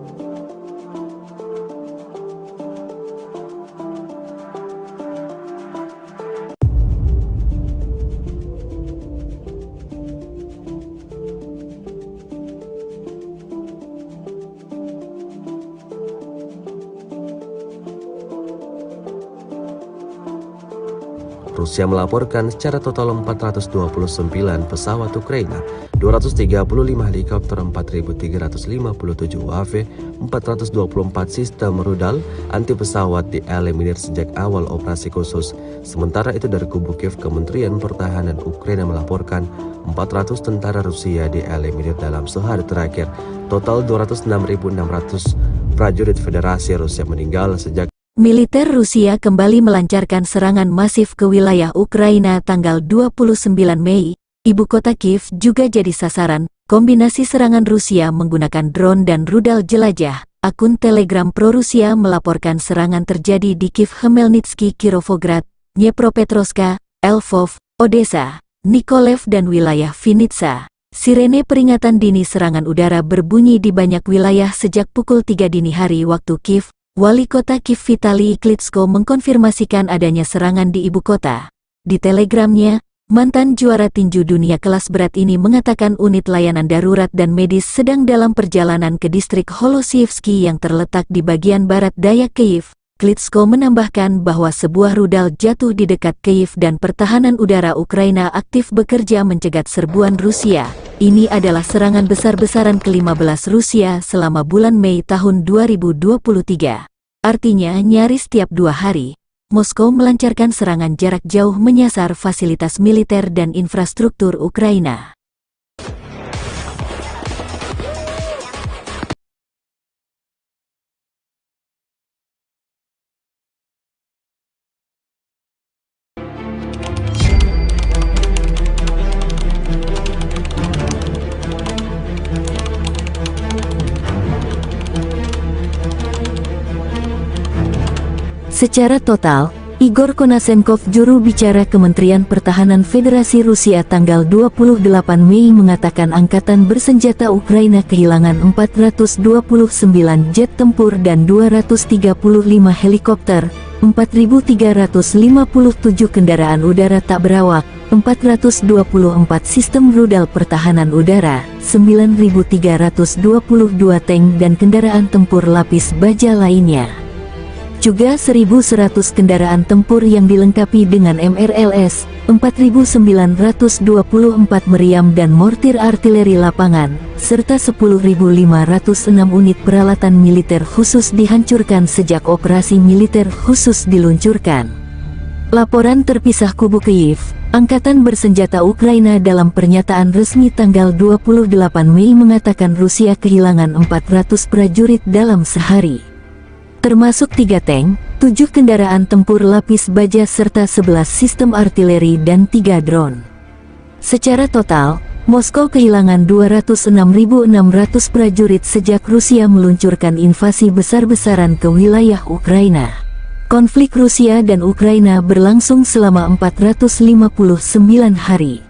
Rusia melaporkan secara total 429 pesawat Ukraina, 235 helikopter, 4.357 UAV, 424 sistem rudal anti pesawat dieliminir sejak awal operasi khusus. Sementara itu dari kubu Kiev, Kementerian Pertahanan Ukraina melaporkan 400 tentara Rusia dieliminir dalam sehari terakhir. Total 206.600 prajurit Federasi Rusia meninggal sejak Militer Rusia kembali melancarkan serangan masif ke wilayah Ukraina tanggal 29 Mei. Ibu kota Kiev juga jadi sasaran. Kombinasi serangan Rusia menggunakan drone dan rudal jelajah. Akun Telegram pro-Rusia melaporkan serangan terjadi di Kiev, Khmelnytsky, Kirovograd, Dnepropetrovsk, Lvov, Odessa, Nikolaev dan wilayah Vinnytsia. Sirene peringatan dini serangan udara berbunyi di banyak wilayah sejak pukul 3 dini hari waktu Kiev. Wali kota Kiev Vitali Klitschko mengkonfirmasikan adanya serangan di ibu kota. Di telegramnya, mantan juara tinju dunia kelas berat ini mengatakan unit layanan darurat dan medis sedang dalam perjalanan ke distrik Holosievsky yang terletak di bagian barat daya Kiev. Klitschko menambahkan bahwa sebuah rudal jatuh di dekat Kiev dan pertahanan udara Ukraina aktif bekerja mencegat serbuan Rusia. Ini adalah serangan besar-besaran ke-15 Rusia selama bulan Mei tahun 2023. Artinya nyaris tiap 2 hari, Moskow melancarkan serangan jarak jauh menyasar fasilitas militer dan infrastruktur Ukraina. Secara total, Igor Konasenkov, juru bicara Kementerian Pertahanan Federasi Rusia tanggal 28 Mei mengatakan angkatan bersenjata Ukraina kehilangan 429 jet tempur dan 235 helikopter, 4.357 kendaraan udara tak berawak, 424 sistem rudal pertahanan udara, 9.322 tank dan kendaraan tempur lapis baja lainnya. Juga 1.100 kendaraan tempur yang dilengkapi dengan MRLS, 4.924 meriam dan mortir artileri lapangan, serta 10.506 unit peralatan militer khusus dihancurkan sejak operasi militer khusus diluncurkan. Laporan terpisah kubu Kyiv, Angkatan Bersenjata Ukraina dalam pernyataan resmi tanggal 28 Mei mengatakan Rusia kehilangan 400 prajurit dalam sehari, termasuk 3 tank, 7 kendaraan tempur lapis baja serta 11 sistem artileri dan 3 drone. Secara total, Moskow kehilangan 206.600 prajurit sejak Rusia meluncurkan invasi besar-besaran ke wilayah Ukraina. Konflik Rusia dan Ukraina berlangsung selama 459 hari.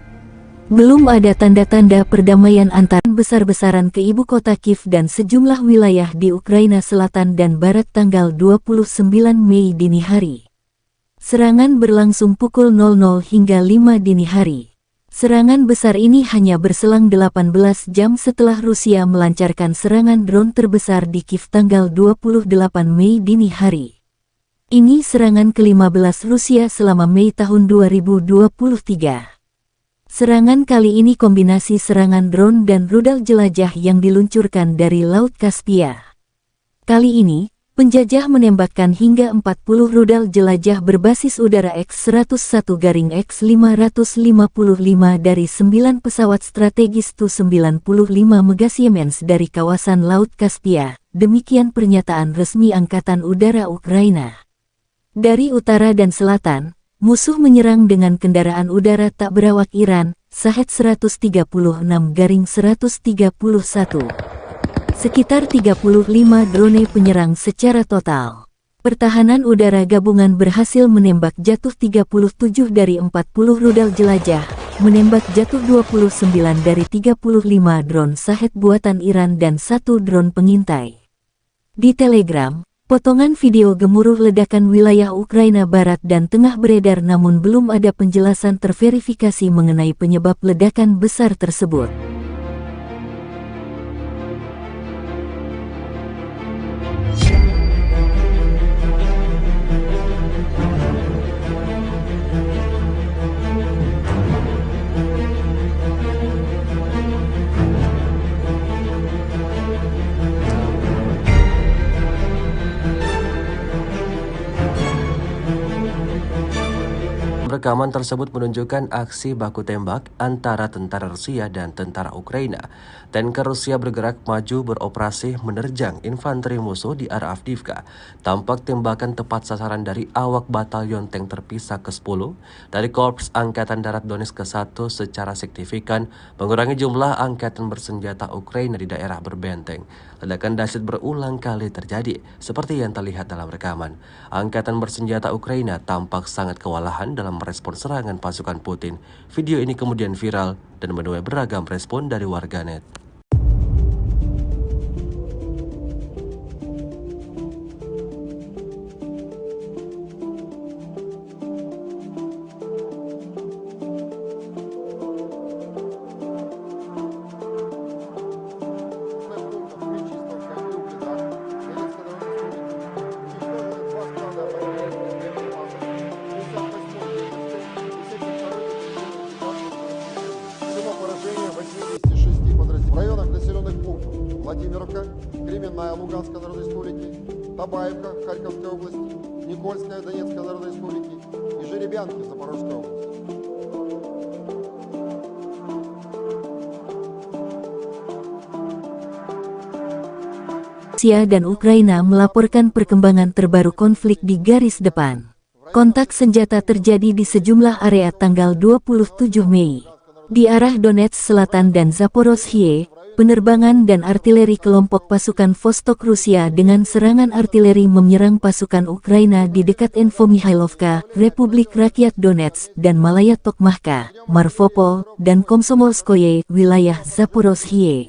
Belum ada tanda-tanda perdamaian antara besar-besaran ke ibu kota Kiev dan sejumlah wilayah di Ukraina Selatan dan Barat tanggal 29 Mei dini hari. Serangan berlangsung pukul 00 hingga 5 dini hari. Serangan besar ini hanya berselang 18 jam setelah Rusia melancarkan serangan drone terbesar di Kiev tanggal 28 Mei dini hari. Ini serangan ke-15 Rusia selama Mei tahun 2023. Serangan kali ini kombinasi serangan drone dan rudal jelajah yang diluncurkan dari Laut Kaspia. Kali ini, penjajah menembakkan hingga 40 rudal jelajah berbasis udara X-101-X555 dari 9 pesawat strategis Tu-95 Megasiemens dari kawasan Laut Kaspia, demikian pernyataan resmi Angkatan Udara Ukraina. Dari utara dan selatan, musuh menyerang dengan kendaraan udara tak berawak Iran, Shahed 136-131. Sekitar 35 drone penyerang secara total. Pertahanan udara gabungan berhasil menembak jatuh 37 dari 40 rudal jelajah, menembak jatuh 29 dari 35 drone Shahed buatan Iran dan 1 drone pengintai. Di Telegram, potongan video gemuruh ledakan wilayah Ukraina Barat dan Tengah beredar namun belum ada penjelasan terverifikasi mengenai penyebab ledakan besar tersebut. Rekaman tersebut menunjukkan aksi baku tembak antara tentara Rusia dan tentara Ukraina. Tanker Rusia bergerak maju beroperasi menerjang infanteri musuh di arah Avdiivka. Tampak tembakan tepat sasaran dari awak batalion tank terpisah ke-10 dari Korps Angkatan Darat Donetsk ke-1 secara signifikan mengurangi jumlah angkatan bersenjata Ukraina di daerah berbenteng. Ledakan dahsyat berulang kali terjadi, seperti yang terlihat dalam rekaman. Angkatan bersenjata Ukraina tampak sangat kewalahan dalam merespon serangan pasukan Putin. Video ini kemudian viral dan menuai beragam respon dari warganet. В районах населенных пунктов Владимировка, Кременная Луганской Народной Республики, Табаевка Харьковской области, Никольская Донецкой Народной Республики и Жеребянки Запорожской области. Rusia dan Ukraina melaporkan perkembangan terbaru konflik di garis depan. Kontak senjata terjadi di sejumlah area tanggal 27 Mei. Di arah Donetsk Selatan dan Zaporozhye, penerbangan dan artileri kelompok pasukan Vostok Rusia dengan serangan artileri menyerang pasukan Ukraina di dekat Infomihailovka, Republik Rakyat Donetsk, dan Malaya Tokmahka, Marvopol, dan Komsomolskoye, wilayah Zaporozhye.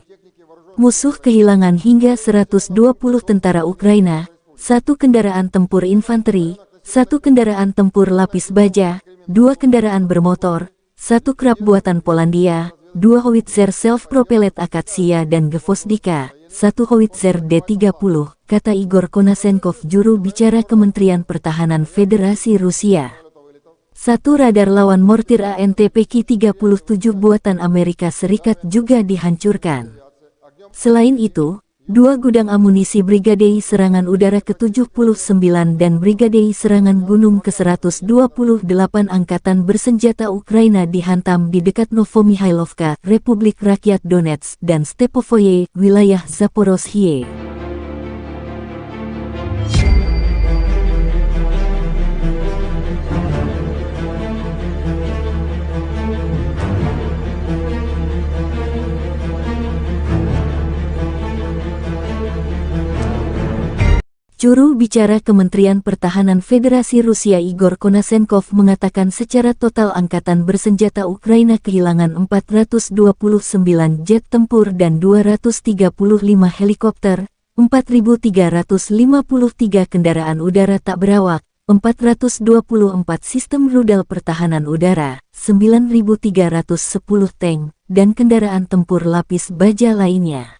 Musuh kehilangan hingga 120 tentara Ukraina, 1 kendaraan tempur infanteri, 1 kendaraan tempur lapis baja, 2 kendaraan bermotor, 1 krab buatan Polandia, 2 howitzer self-propellet Akatsia dan Gvozdika, 1 howitzer D-30, kata Igor Konasenkov, juru bicara Kementerian Pertahanan Federasi Rusia. 1 radar lawan mortir ANTPK-37 buatan Amerika Serikat juga dihancurkan. Selain itu, 2 gudang amunisi Brigadei Serangan Udara ke-79 dan Brigadei Serangan Gunung ke-128 Angkatan Bersenjata Ukraina dihantam di dekat Novomihailovka, Republik Rakyat Donetsk, dan Stepovoye, wilayah Zaporozhye. Juru bicara Kementerian Pertahanan Federasi Rusia Igor Konasenkov mengatakan secara total Angkatan Bersenjata Ukraina kehilangan 429 jet tempur dan 235 helikopter, 4.353 kendaraan udara tak berawak, 424 sistem rudal pertahanan udara, 9.310 tank, dan kendaraan tempur lapis baja lainnya.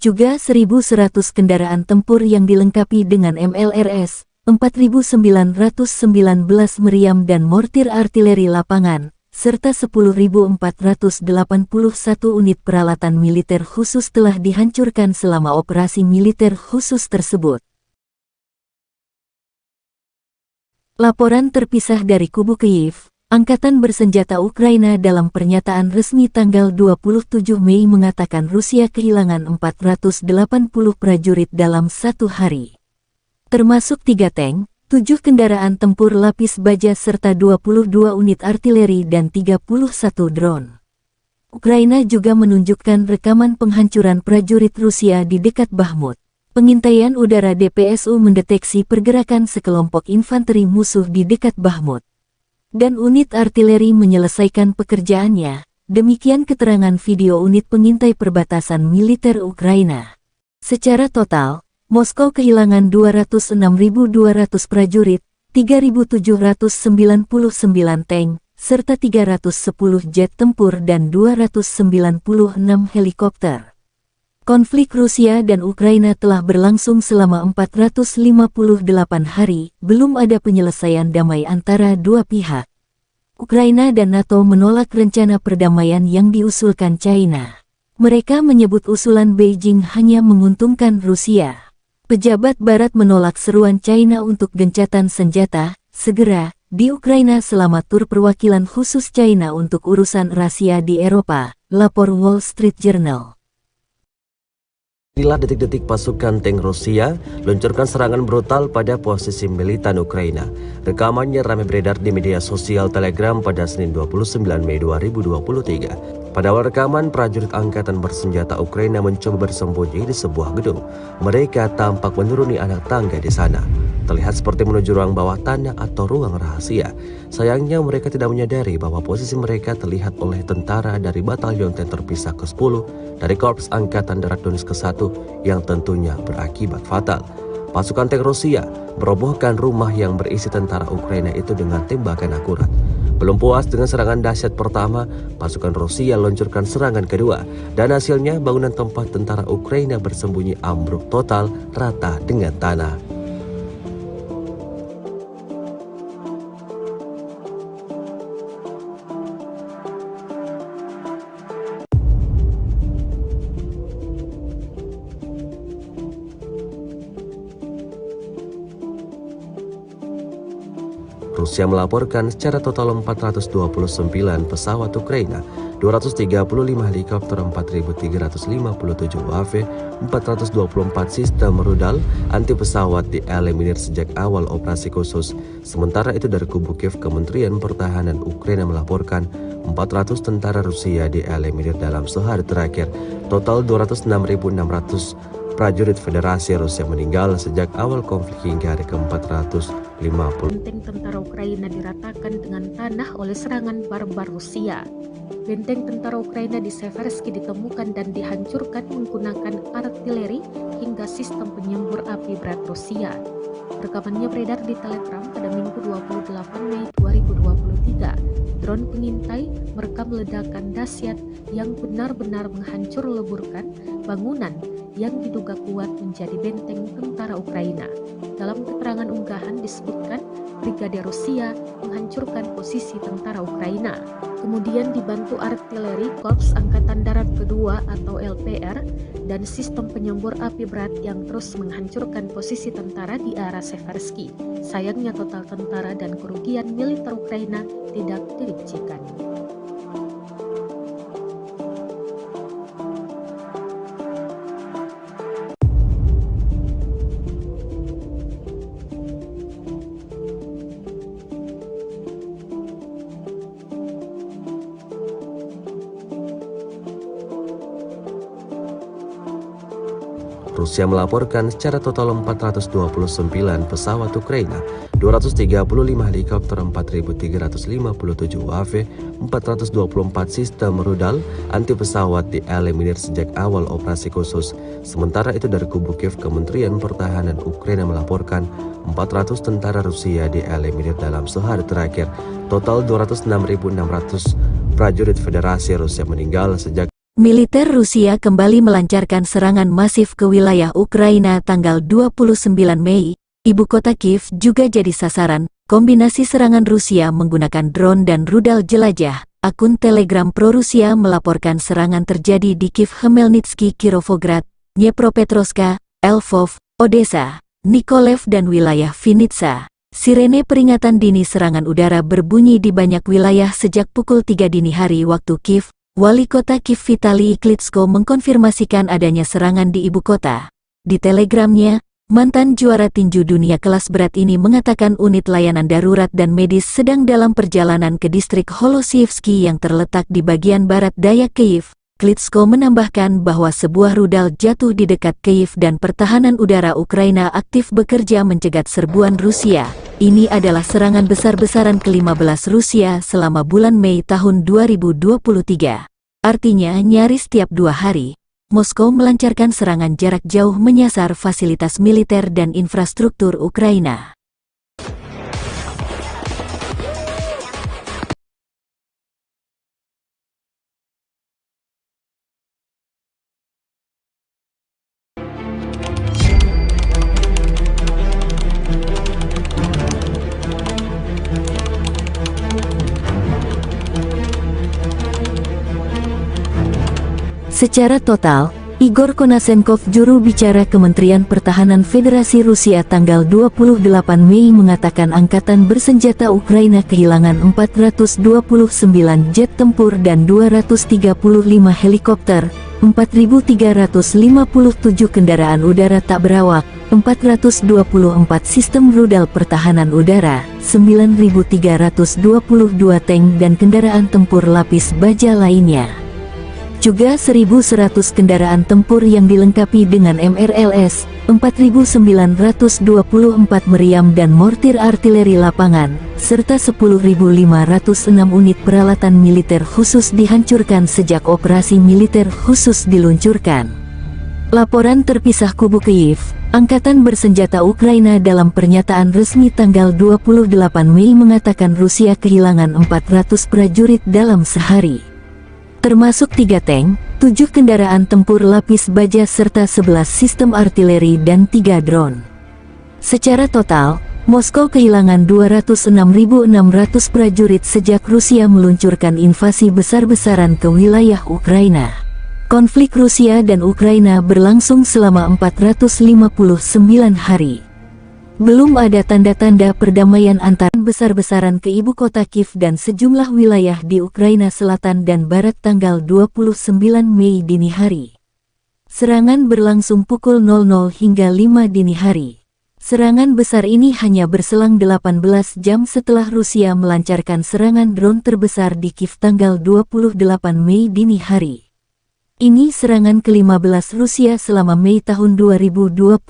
Juga 1.100 kendaraan tempur yang dilengkapi dengan MLRS, 4.919 meriam dan mortir artileri lapangan, serta 10.481 unit peralatan militer khusus telah dihancurkan selama operasi militer khusus tersebut. Laporan terpisah dari kubu Kyiv. Angkatan Bersenjata Ukraina dalam pernyataan resmi tanggal 27 Mei mengatakan Rusia kehilangan 480 prajurit dalam 1 hari. Termasuk 3 tank, 7 kendaraan tempur lapis baja serta 22 unit artileri dan 31 drone. Ukraina juga menunjukkan rekaman penghancuran prajurit Rusia di dekat Bakhmut. Pengintaian udara DPSU mendeteksi pergerakan sekelompok infanteri musuh di dekat Bakhmut. Dan unit artileri menyelesaikan pekerjaannya, demikian keterangan video unit pengintai perbatasan militer Ukraina. Secara total, Moskow kehilangan 206.200 prajurit, 3.799 tank, serta 310 jet tempur dan 296 helikopter. Konflik Rusia dan Ukraina telah berlangsung selama 458 hari, belum ada penyelesaian damai antara dua pihak. Ukraina dan NATO menolak rencana perdamaian yang diusulkan China. Mereka menyebut usulan Beijing hanya menguntungkan Rusia. Pejabat Barat menolak seruan China untuk gencatan senjata segera di Ukraina selama tur perwakilan khusus China untuk urusan rahasia di Eropa, lapor Wall Street Journal. Inilah detik-detik pasukan tank Rusia luncurkan serangan brutal pada posisi militan Ukraina. Rekamannya ramai beredar di media sosial Telegram pada Senin 29 Mei 2023. Pada awal rekaman, prajurit angkatan bersenjata Ukraina mencoba bersembunyi di sebuah gedung. Mereka tampak menuruni anak tangga di sana. Terlihat seperti menuju ruang bawah tanah atau ruang rahasia. Sayangnya mereka tidak menyadari bahwa posisi mereka terlihat oleh tentara dari Batalion Tank Terpisah ke-10 dari Korps Angkatan Darat Donetsk ke-1 yang tentunya berakibat fatal. Pasukan tank Rusia merobohkan rumah yang berisi tentara Ukraina itu dengan tembakan akurat. Belum puas dengan serangan dahsyat pertama, pasukan Rusia luncurkan serangan kedua, dan hasilnya bangunan tempat tentara Ukraina bersembunyi ambruk total rata dengan tanah. Rusia melaporkan secara total 429 pesawat Ukraina, 235 helikopter, 4.357 UAV, 424 sistem rudal anti pesawat dieliminir sejak awal operasi khusus. Sementara itu dari kubu Kiev, Kementerian Pertahanan Ukraina melaporkan 400 tentara Rusia dieliminir dalam sehari terakhir. Total 206.600 prajurit Federasi Rusia meninggal sejak awal konflik hingga hari ke-450. Benteng tentara Ukraina diratakan dengan tanah oleh serangan barbar Rusia. Benteng tentara Ukraina di Seversky ditemukan dan dihancurkan menggunakan artileri hingga sistem penyembur api berat Rusia. Rekamannya beredar di Telegram pada Minggu 28 Mei 2023. Drone pengintai merekam ledakan dahsyat yang benar-benar menghancur leburkan bangunan yang diduga kuat menjadi benteng tentara Ukraina. Dalam keterangan unggahan disebutkan Brigade Rusia menghancurkan posisi tentara Ukraina. Kemudian dibantu artileri Korps Angkatan Darat Kedua atau LPR dan sistem penyembur api berat yang terus menghancurkan posisi tentara di arah Seversky. Sayangnya total tentara dan kerugian militer Ukraina tidak dirincikan. Rusia melaporkan secara total 429 pesawat Ukraina, 235 helikopter, 4.357 UAV, 424 sistem rudal anti pesawat dieliminir sejak awal operasi khusus. Sementara itu dari kubu Kiev, Kementerian Pertahanan Ukraina melaporkan 400 tentara Rusia dieliminir dalam sehari terakhir. Total 206.600 prajurit Federasi Rusia meninggal sejak Militer Rusia kembali melancarkan serangan masif ke wilayah Ukraina tanggal 29 Mei. Ibu kota Kiev juga jadi sasaran kombinasi serangan Rusia menggunakan drone dan rudal jelajah. Akun Telegram pro-Rusia melaporkan serangan terjadi di Kiev, Khmelnytsky, Kirovograd, Dnepropetrovsk, Lvov, Odessa, Mykolaiv dan wilayah Vinnytsia. Sirene peringatan dini serangan udara berbunyi di banyak wilayah sejak pukul 3 dini hari waktu Kiev. Wali kota Kiev Vitali Klitschko mengkonfirmasikan adanya serangan di ibu kota. Di telegramnya, mantan juara tinju dunia kelas berat ini mengatakan unit layanan darurat dan medis sedang dalam perjalanan ke distrik Holosievsky yang terletak di bagian barat daya Kiev. Klitschko menambahkan bahwa sebuah rudal jatuh di dekat Kiev dan pertahanan udara Ukraina aktif bekerja mencegat serbuan Rusia. Ini adalah serangan besar-besaran ke-15 Rusia selama bulan Mei tahun 2023. Artinya nyaris tiap 2 hari, Moskow melancarkan serangan jarak jauh menyasar fasilitas militer dan infrastruktur Ukraina. Secara total, Igor Konashenkov, juru bicara Kementerian Pertahanan Federasi Rusia tanggal 28 Mei mengatakan angkatan bersenjata Ukraina kehilangan 429 jet tempur dan 235 helikopter, 4.357 kendaraan udara tak berawak, 424 sistem rudal pertahanan udara, 9.322 tank dan kendaraan tempur lapis baja lainnya. Juga 1.100 kendaraan tempur yang dilengkapi dengan MRLS, 4.924 meriam dan mortir artileri lapangan, serta 10.506 unit peralatan militer khusus dihancurkan sejak operasi militer khusus diluncurkan. Laporan terpisah kubu Kiev, Angkatan Bersenjata Ukraina dalam pernyataan resmi tanggal 28 Mei mengatakan Rusia kehilangan 400 prajurit dalam sehari. Termasuk 3 tank, 7 kendaraan tempur lapis baja serta 11 sistem artileri dan 3 drone. Secara total, Moskow kehilangan 206.600 prajurit sejak Rusia meluncurkan invasi besar-besaran ke wilayah Ukraina. Konflik Rusia dan Ukraina berlangsung selama 459 hari. Belum ada tanda-tanda perdamaian antara besar-besaran ke ibu kota Kiev dan sejumlah wilayah di Ukraina Selatan dan Barat tanggal 29 Mei dini hari. Serangan berlangsung pukul 00 hingga 5 dini hari. Serangan besar ini hanya berselang 18 jam setelah Rusia melancarkan serangan drone terbesar di Kiev tanggal 28 Mei dini hari. Ini serangan ke-15 Rusia selama Mei tahun 2023.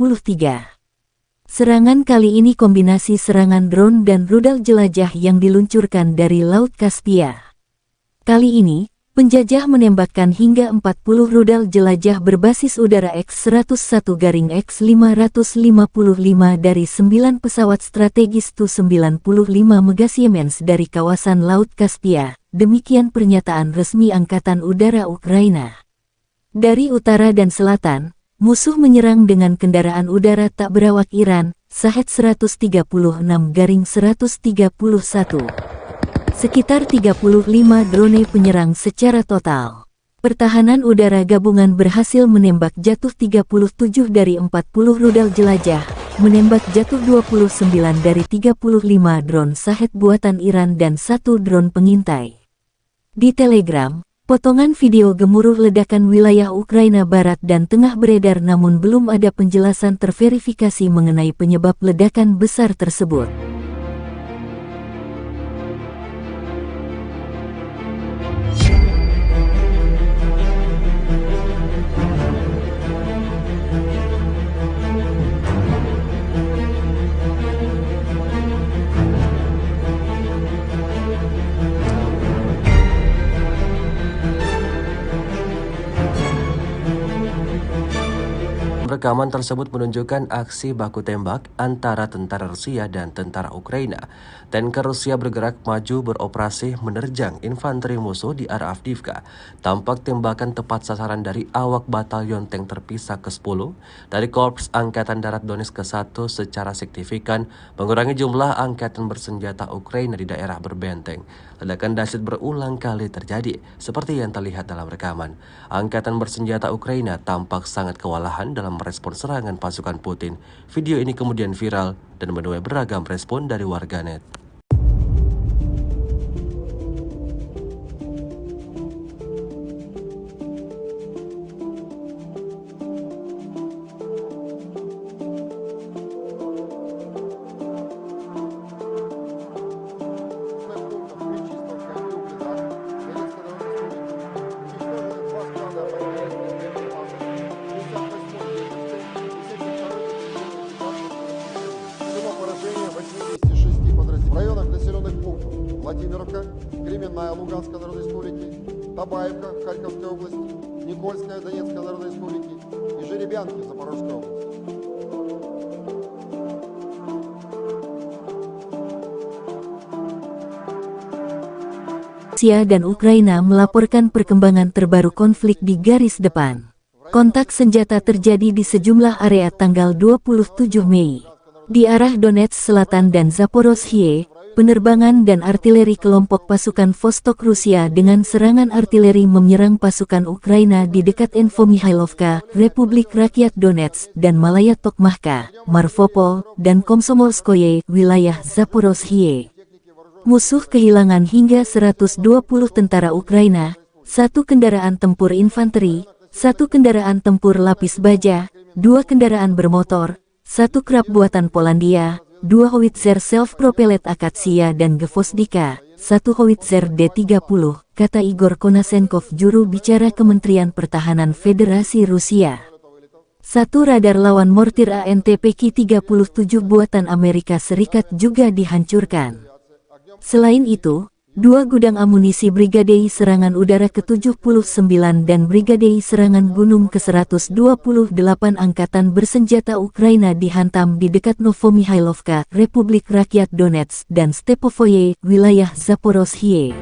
Serangan kali ini kombinasi serangan drone dan rudal jelajah yang diluncurkan dari Laut Kaspia. Kali ini, penjajah menembakkan hingga 40 rudal jelajah berbasis udara X-101-X555 dari 9 pesawat strategis Tu-95 Megasiemens dari kawasan Laut Kaspia, demikian pernyataan resmi Angkatan Udara Ukraina. Dari utara dan selatan, musuh menyerang dengan kendaraan udara tak berawak Iran, Shahed-136-131. Sekitar 35 drone penyerang secara total. Pertahanan udara gabungan berhasil menembak jatuh 37 dari 40 rudal jelajah, menembak jatuh 29 dari 35 drone Shahed buatan Iran dan 1 drone pengintai. Di Telegram, potongan video gemuruh ledakan wilayah Ukraina Barat dan Tengah beredar namun belum ada penjelasan terverifikasi mengenai penyebab ledakan besar tersebut. Rekaman tersebut menunjukkan aksi baku tembak antara tentara Rusia dan tentara Ukraina. Tanker Rusia bergerak maju beroperasi menerjang infanteri musuh di arah Avdiivka. Tampak tembakan tepat sasaran dari awak batalion tank terpisah ke-10 dari Korps Angkatan Darat Donetsk ke-1 secara signifikan mengurangi jumlah angkatan bersenjata Ukraina di daerah berbenteng. Ledakan dahsyat berulang kali terjadi, seperti yang terlihat dalam rekaman. Angkatan bersenjata Ukraina tampak sangat kewalahan dalam merespon serangan pasukan Putin. Video ini kemudian viral dan menuai beragam respon dari warganet. В районах населенных пунктов Владимировка, Кременная Луганской Народной Республики, Табаевка Харьковской области, Никольская Донецкой Народной Республики и Жеребянки Запорожской области. Rusia dan Ukraina melaporkan perkembangan terbaru konflik di garis depan. Kontak senjata terjadi di sejumlah area tanggal 27 Mei. Di arah Donetsk Selatan dan Zaporozhye, penerbangan dan artileri kelompok pasukan Vostok Rusia dengan serangan artileri menyerang pasukan Ukraina di dekat Infomihailovka, Republik Rakyat Donetsk, dan Malaya Tokmachka, Marvopol, dan Komsomolskoye, wilayah Zaporozhye. Musuh kehilangan hingga 120 tentara Ukraina, 1 kendaraan tempur infanteri, 1 kendaraan tempur lapis baja, 2 kendaraan bermotor, 1 krab buatan Polandia, 2 howitzer self-propellet Akatsia dan Gvozdika, 1 howitzer D-30, kata Igor Konasenkov, juru bicara Kementerian Pertahanan Federasi Rusia. 1 radar lawan mortir ANTPK-37 buatan Amerika Serikat juga dihancurkan. Selain itu, 2 gudang amunisi Brigadei Serangan Udara ke-79 dan Brigadei Serangan Gunung ke-128 Angkatan Bersenjata Ukraina dihantam di dekat Novomihailovka, Republik Rakyat Donetsk, dan Stepovoye, wilayah Zaporozhye.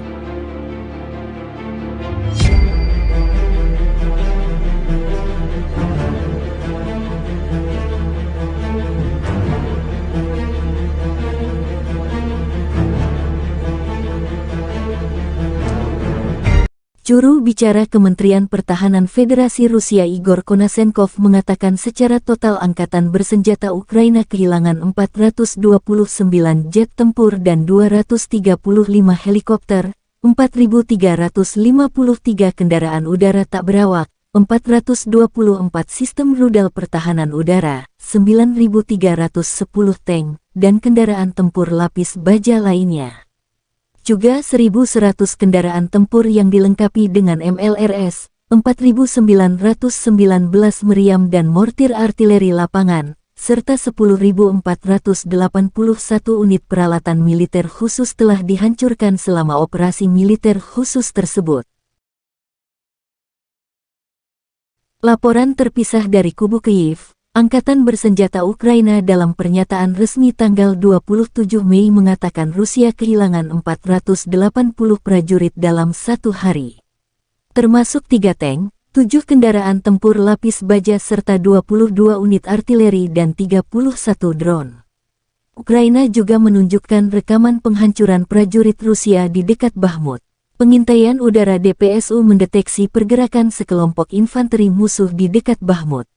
Juru bicara Kementerian Pertahanan Federasi Rusia Igor Konasenkov mengatakan secara total angkatan bersenjata Ukraina kehilangan 429 jet tempur dan 235 helikopter, 4.353 kendaraan udara tak berawak, 424 sistem rudal pertahanan udara, 9.310 tank, dan kendaraan tempur lapis baja lainnya. Juga 1.100 kendaraan tempur yang dilengkapi dengan MLRS, 4.919 meriam dan mortir artileri lapangan, serta 10.481 unit peralatan militer khusus telah dihancurkan selama operasi militer khusus tersebut. Laporan terpisah dari kubu Kyiv, Angkatan Bersenjata Ukraina dalam pernyataan resmi tanggal 27 Mei mengatakan Rusia kehilangan 480 prajurit dalam satu hari. Termasuk 3 tank, 7 kendaraan tempur lapis baja serta 22 unit artileri dan 31 drone. Ukraina juga menunjukkan rekaman penghancuran prajurit Rusia di dekat Bakhmut. Pengintaian udara DPSU mendeteksi pergerakan sekelompok infanteri musuh di dekat Bakhmut.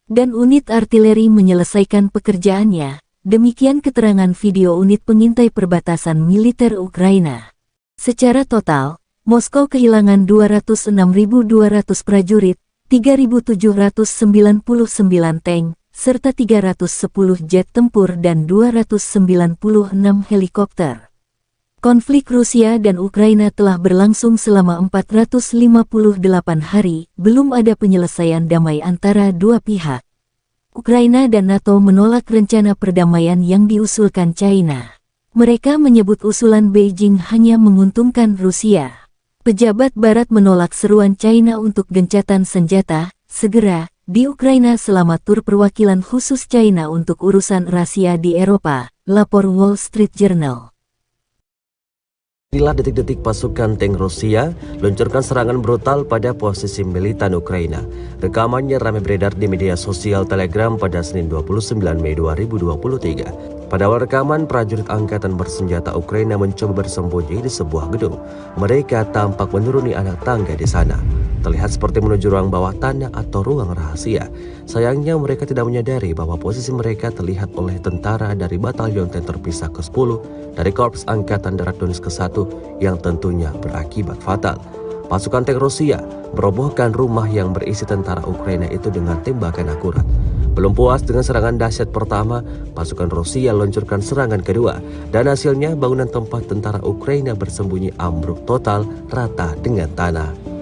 Dan unit artileri menyelesaikan pekerjaannya, demikian keterangan video unit pengintai perbatasan militer Ukraina. Secara total, Moskow kehilangan 206.200 prajurit, 3.799 tank, serta 310 jet tempur dan 296 helikopter. Konflik Rusia dan Ukraina telah berlangsung selama 458 hari, belum ada penyelesaian damai antara dua pihak. Ukraina dan NATO menolak rencana perdamaian yang diusulkan China. Mereka menyebut usulan Beijing hanya menguntungkan Rusia. Pejabat Barat menolak seruan China untuk gencatan senjata segera di Ukraina selama tur perwakilan khusus China untuk urusan rahasia di Eropa, lapor Wall Street Journal. Inilah detik-detik pasukan tank Rusia luncurkan serangan brutal pada posisi militan Ukraina. Rekamannya ramai beredar di media sosial Telegram pada Senin 29 Mei 2023. Pada awal rekaman, prajurit Angkatan Bersenjata Ukraina mencoba bersembunyi di sebuah gedung. Mereka tampak menuruni anak tangga di sana. Terlihat seperti menuju ruang bawah tanah atau ruang rahasia. Sayangnya mereka tidak menyadari bahwa posisi mereka terlihat oleh tentara dari Batalion Tank Terpisah ke-10 dari Korps Angkatan Darat Donetsk ke-1 yang tentunya berakibat fatal. Pasukan tank Rusia merobohkan rumah yang berisi tentara Ukraina itu dengan tembakan akurat. Belum puas dengan serangan dahsyat pertama, pasukan Rusia luncurkan serangan kedua, dan hasilnya bangunan tempat tentara Ukraina bersembunyi ambruk total rata dengan tanah.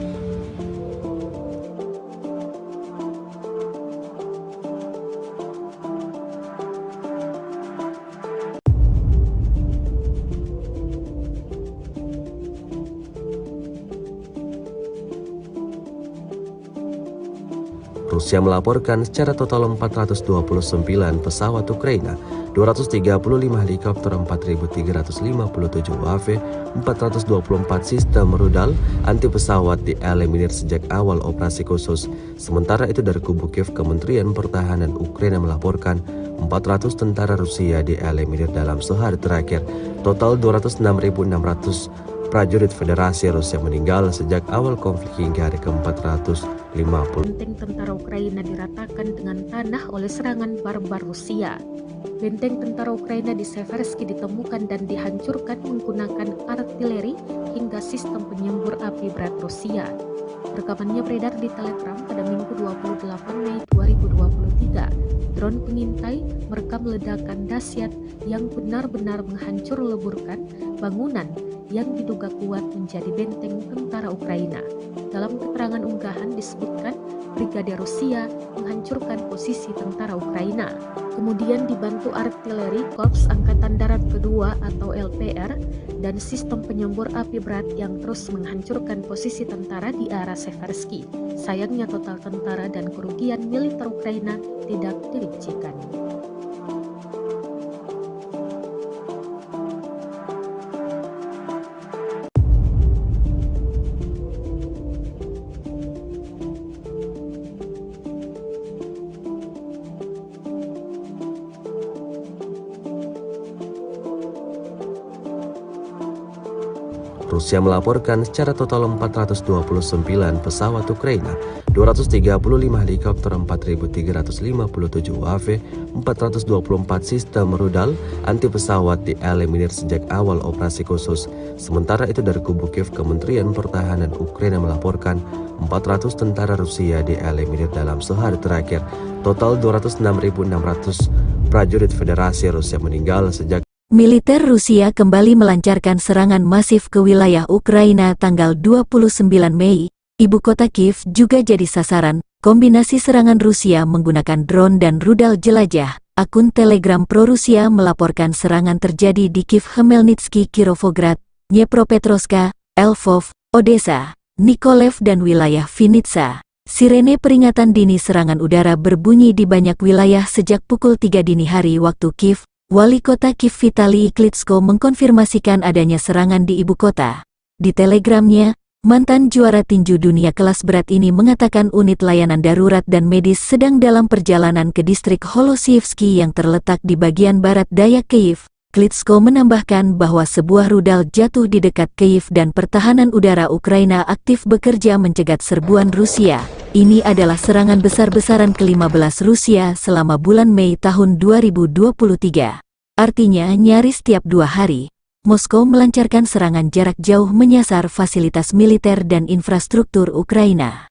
Rusia melaporkan secara total 429 pesawat Ukraina, 235 helikopter, 4.357 UAV, 424 sistem rudal anti pesawat dieliminir sejak awal operasi khusus. Sementara itu dari kubu Kiev, Kementerian Pertahanan Ukraina melaporkan 400 tentara Rusia dieliminir dalam sehari terakhir. Total 206.600 prajurit Federasi Rusia meninggal sejak awal konflik hingga hari ke-450. Benteng tentara Ukraina diratakan dengan tanah oleh serangan barbar Rusia. Benteng tentara Ukraina di Seversky ditemukan dan dihancurkan menggunakan artileri hingga sistem penyembur api berat Rusia. Rekamannya beredar di Telegram pada Minggu 28 Mei 2023. Drone pengintai merekam ledakan dahsyat yang benar-benar menghancur leburkan bangunan yang diduga kuat menjadi benteng tentara Ukraina. Dalam keterangan unggahan disebutkan Brigade Rusia menghancurkan posisi tentara Ukraina. Kemudian dibantu artileri Korps Angkatan Darat Kedua atau LPR dan sistem penyembur api berat yang terus menghancurkan posisi tentara di arah Seversky. Sayangnya total tentara dan kerugian militer Ukraina tidak dirincikan. Rusia melaporkan secara total 429 pesawat Ukraina, 235 helikopter, 4.357 UAV, 424 sistem rudal anti pesawat dieliminir sejak awal operasi khusus. Sementara itu dari kubu Kiev, Kementerian Pertahanan Ukraina melaporkan 400 tentara Rusia dieliminir dalam sehari terakhir. Total 206.600 prajurit Federasi Rusia meninggal sejak Militer Rusia kembali melancarkan serangan masif ke wilayah Ukraina tanggal 29 Mei. Ibu kota Kiev juga jadi sasaran. Kombinasi serangan Rusia menggunakan drone dan rudal jelajah. Akun Telegram pro-Rusia melaporkan serangan terjadi di Kiev, Khmelnytsky, Kirovograd, Dnepropetrovsk, Lvov, Odessa, Nikolaev dan wilayah Vinnytsia. Sirene peringatan dini serangan udara berbunyi di banyak wilayah sejak pukul 3 dini hari waktu Kiev. Wali kota Kiev Vitali Klitschko mengkonfirmasikan adanya serangan di ibu kota. Di telegramnya, mantan juara tinju dunia kelas berat ini mengatakan unit layanan darurat dan medis sedang dalam perjalanan ke distrik Holosievsky yang terletak di bagian barat daya Kiev. Klitschko menambahkan bahwa sebuah rudal jatuh di dekat Kiev dan pertahanan udara Ukraina aktif bekerja mencegat serbuan Rusia. Ini adalah serangan besar-besaran ke-15 Rusia selama bulan Mei tahun 2023. Artinya nyaris tiap 2 hari, Moskow melancarkan serangan jarak jauh menyasar fasilitas militer dan infrastruktur Ukraina.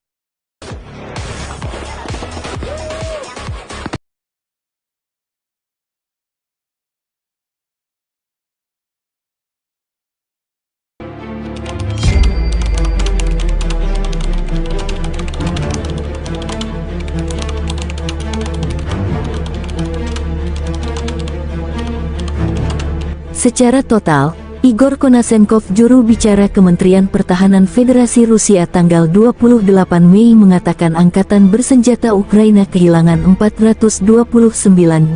Secara total, Igor Konashenkov, juru bicara Kementerian Pertahanan Federasi Rusia tanggal 28 Mei mengatakan angkatan bersenjata Ukraina kehilangan 429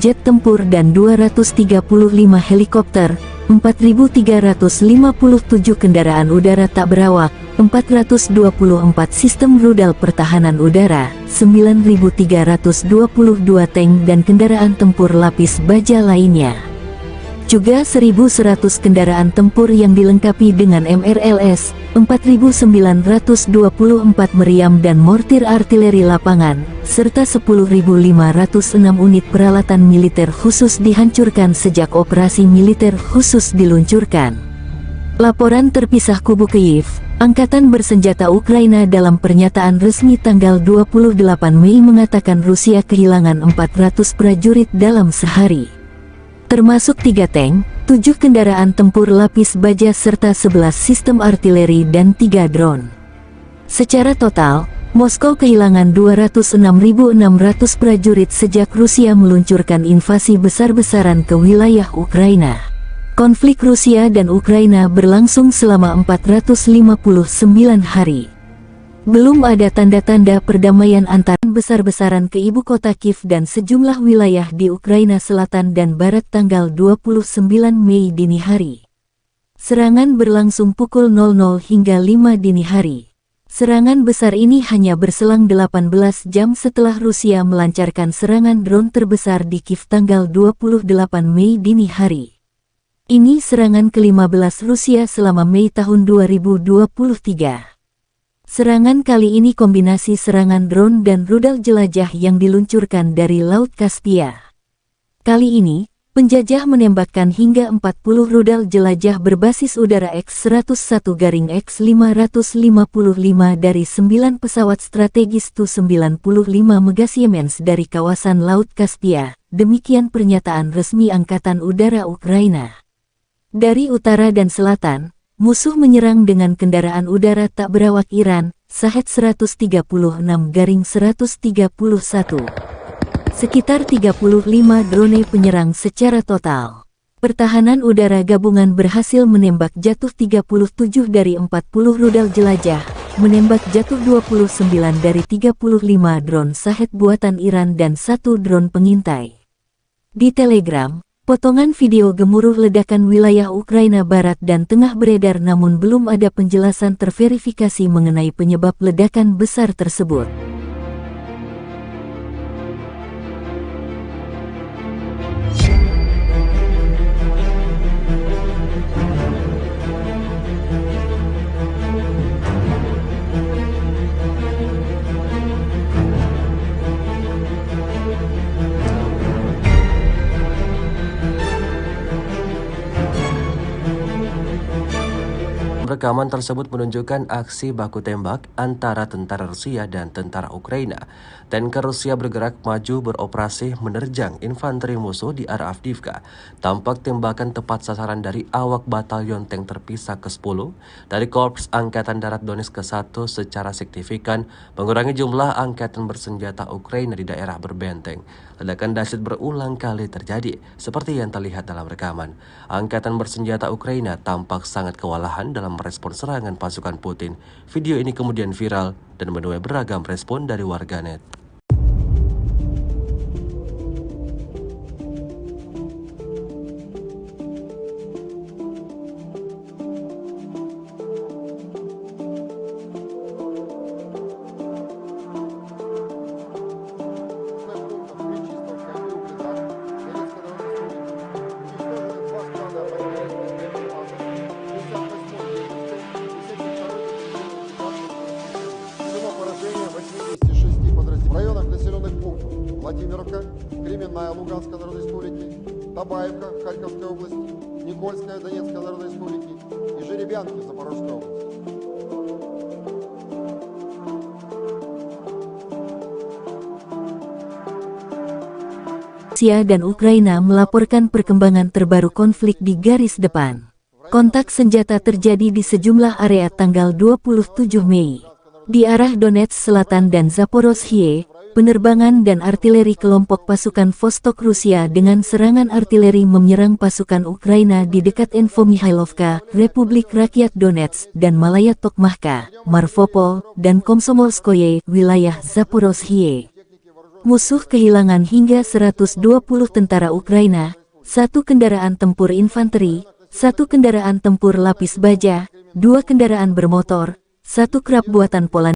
jet tempur dan 235 helikopter, 4.357 kendaraan udara tak berawak, 424 sistem rudal pertahanan udara, 9.322 tank dan kendaraan tempur lapis baja lainnya. Juga 1.100 kendaraan tempur yang dilengkapi dengan MRLS, 4.924 meriam dan mortir artileri lapangan, serta 10.506 unit peralatan militer khusus dihancurkan sejak operasi militer khusus diluncurkan. Laporan terpisah kubu Kiev, Angkatan Bersenjata Ukraina dalam pernyataan resmi tanggal 28 Mei mengatakan Rusia kehilangan 400 prajurit dalam sehari. Termasuk 3 tank, 7 kendaraan tempur lapis baja serta 11 sistem artileri dan 3 drone. Secara total, Moskow kehilangan 206.600 prajurit sejak Rusia meluncurkan invasi besar-besaran ke wilayah Ukraina. Konflik Rusia dan Ukraina berlangsung selama 459 hari. Belum ada tanda-tanda perdamaian antara besar-besaran ke ibu kota Kiev dan sejumlah wilayah di Ukraina Selatan dan Barat tanggal 29 Mei dini hari. Serangan berlangsung pukul 00 hingga 5 dini hari. Serangan besar ini hanya berselang 18 jam setelah Rusia melancarkan serangan drone terbesar di Kiev tanggal 28 Mei dini hari. Ini serangan ke-15 Rusia selama Mei tahun 2023. Serangan kali ini kombinasi serangan drone dan rudal jelajah yang diluncurkan dari Laut Kaspia. Kali ini, penjajah menembakkan hingga 40 rudal jelajah berbasis udara X-101-X555 dari 9 pesawat strategis Tu-95 Mega Siemens dari kawasan Laut Kaspia, demikian pernyataan resmi Angkatan Udara Ukraina. Dari utara dan selatan, musuh menyerang dengan kendaraan udara tak berawak Iran, Shahed 136-131. Sekitar 35 drone penyerang secara total. Pertahanan udara gabungan berhasil menembak jatuh 37 dari 40 rudal jelajah, menembak jatuh 29 dari 35 drone Shahed buatan Iran dan 1 drone pengintai. Di Telegram, potongan video gemuruh ledakan wilayah Ukraina Barat dan Tengah beredar namun belum ada penjelasan terverifikasi mengenai penyebab ledakan besar tersebut. Rekaman tersebut menunjukkan aksi baku tembak antara tentara Rusia dan tentara Ukraina. Tanker Rusia bergerak maju beroperasi menerjang infanteri musuh di arah Avdiivka. Tampak tembakan tepat sasaran dari awak batalion tank terpisah ke-10 dari Korps Angkatan Darat Donetsk ke-1 secara signifikan mengurangi jumlah angkatan bersenjata Ukraina di daerah berbenteng. Ledakan dahsyat berulang kali terjadi, seperti yang terlihat dalam rekaman. Angkatan bersenjata Ukraina tampak sangat kewalahan dalam merespon serangan pasukan Putin. Video ini kemudian viral dan menuai beragam respon dari warganet. В районах населенных пунктов Владимировка, Кременная Луганской Народной Республики, Табаевка Харьковской области, Никольская Донецкой Народной Республики и Жеребянки Запорожской области. Rusia dan Ukraina melaporkan perkembangan terbaru konflik di garis depan. Kontak senjata terjadi di sejumlah area tanggal 27 Mei. Di arah Donetsk Selatan dan Zaporozhye, penerbangan dan artileri kelompok pasukan Vostok Rusia dengan serangan artileri menyerang pasukan Ukraina di dekat Infomihailovka, Republik Rakyat Donetsk, dan Malaya Tokmachka, Marvopol, dan Komsomolskoye, wilayah Zaporozhye. Musuh kehilangan hingga 120 tentara Ukraina, 1 kendaraan tempur infanteri, 1 kendaraan tempur lapis baja, 2 kendaraan bermotor, 1 krab buatan Polandia.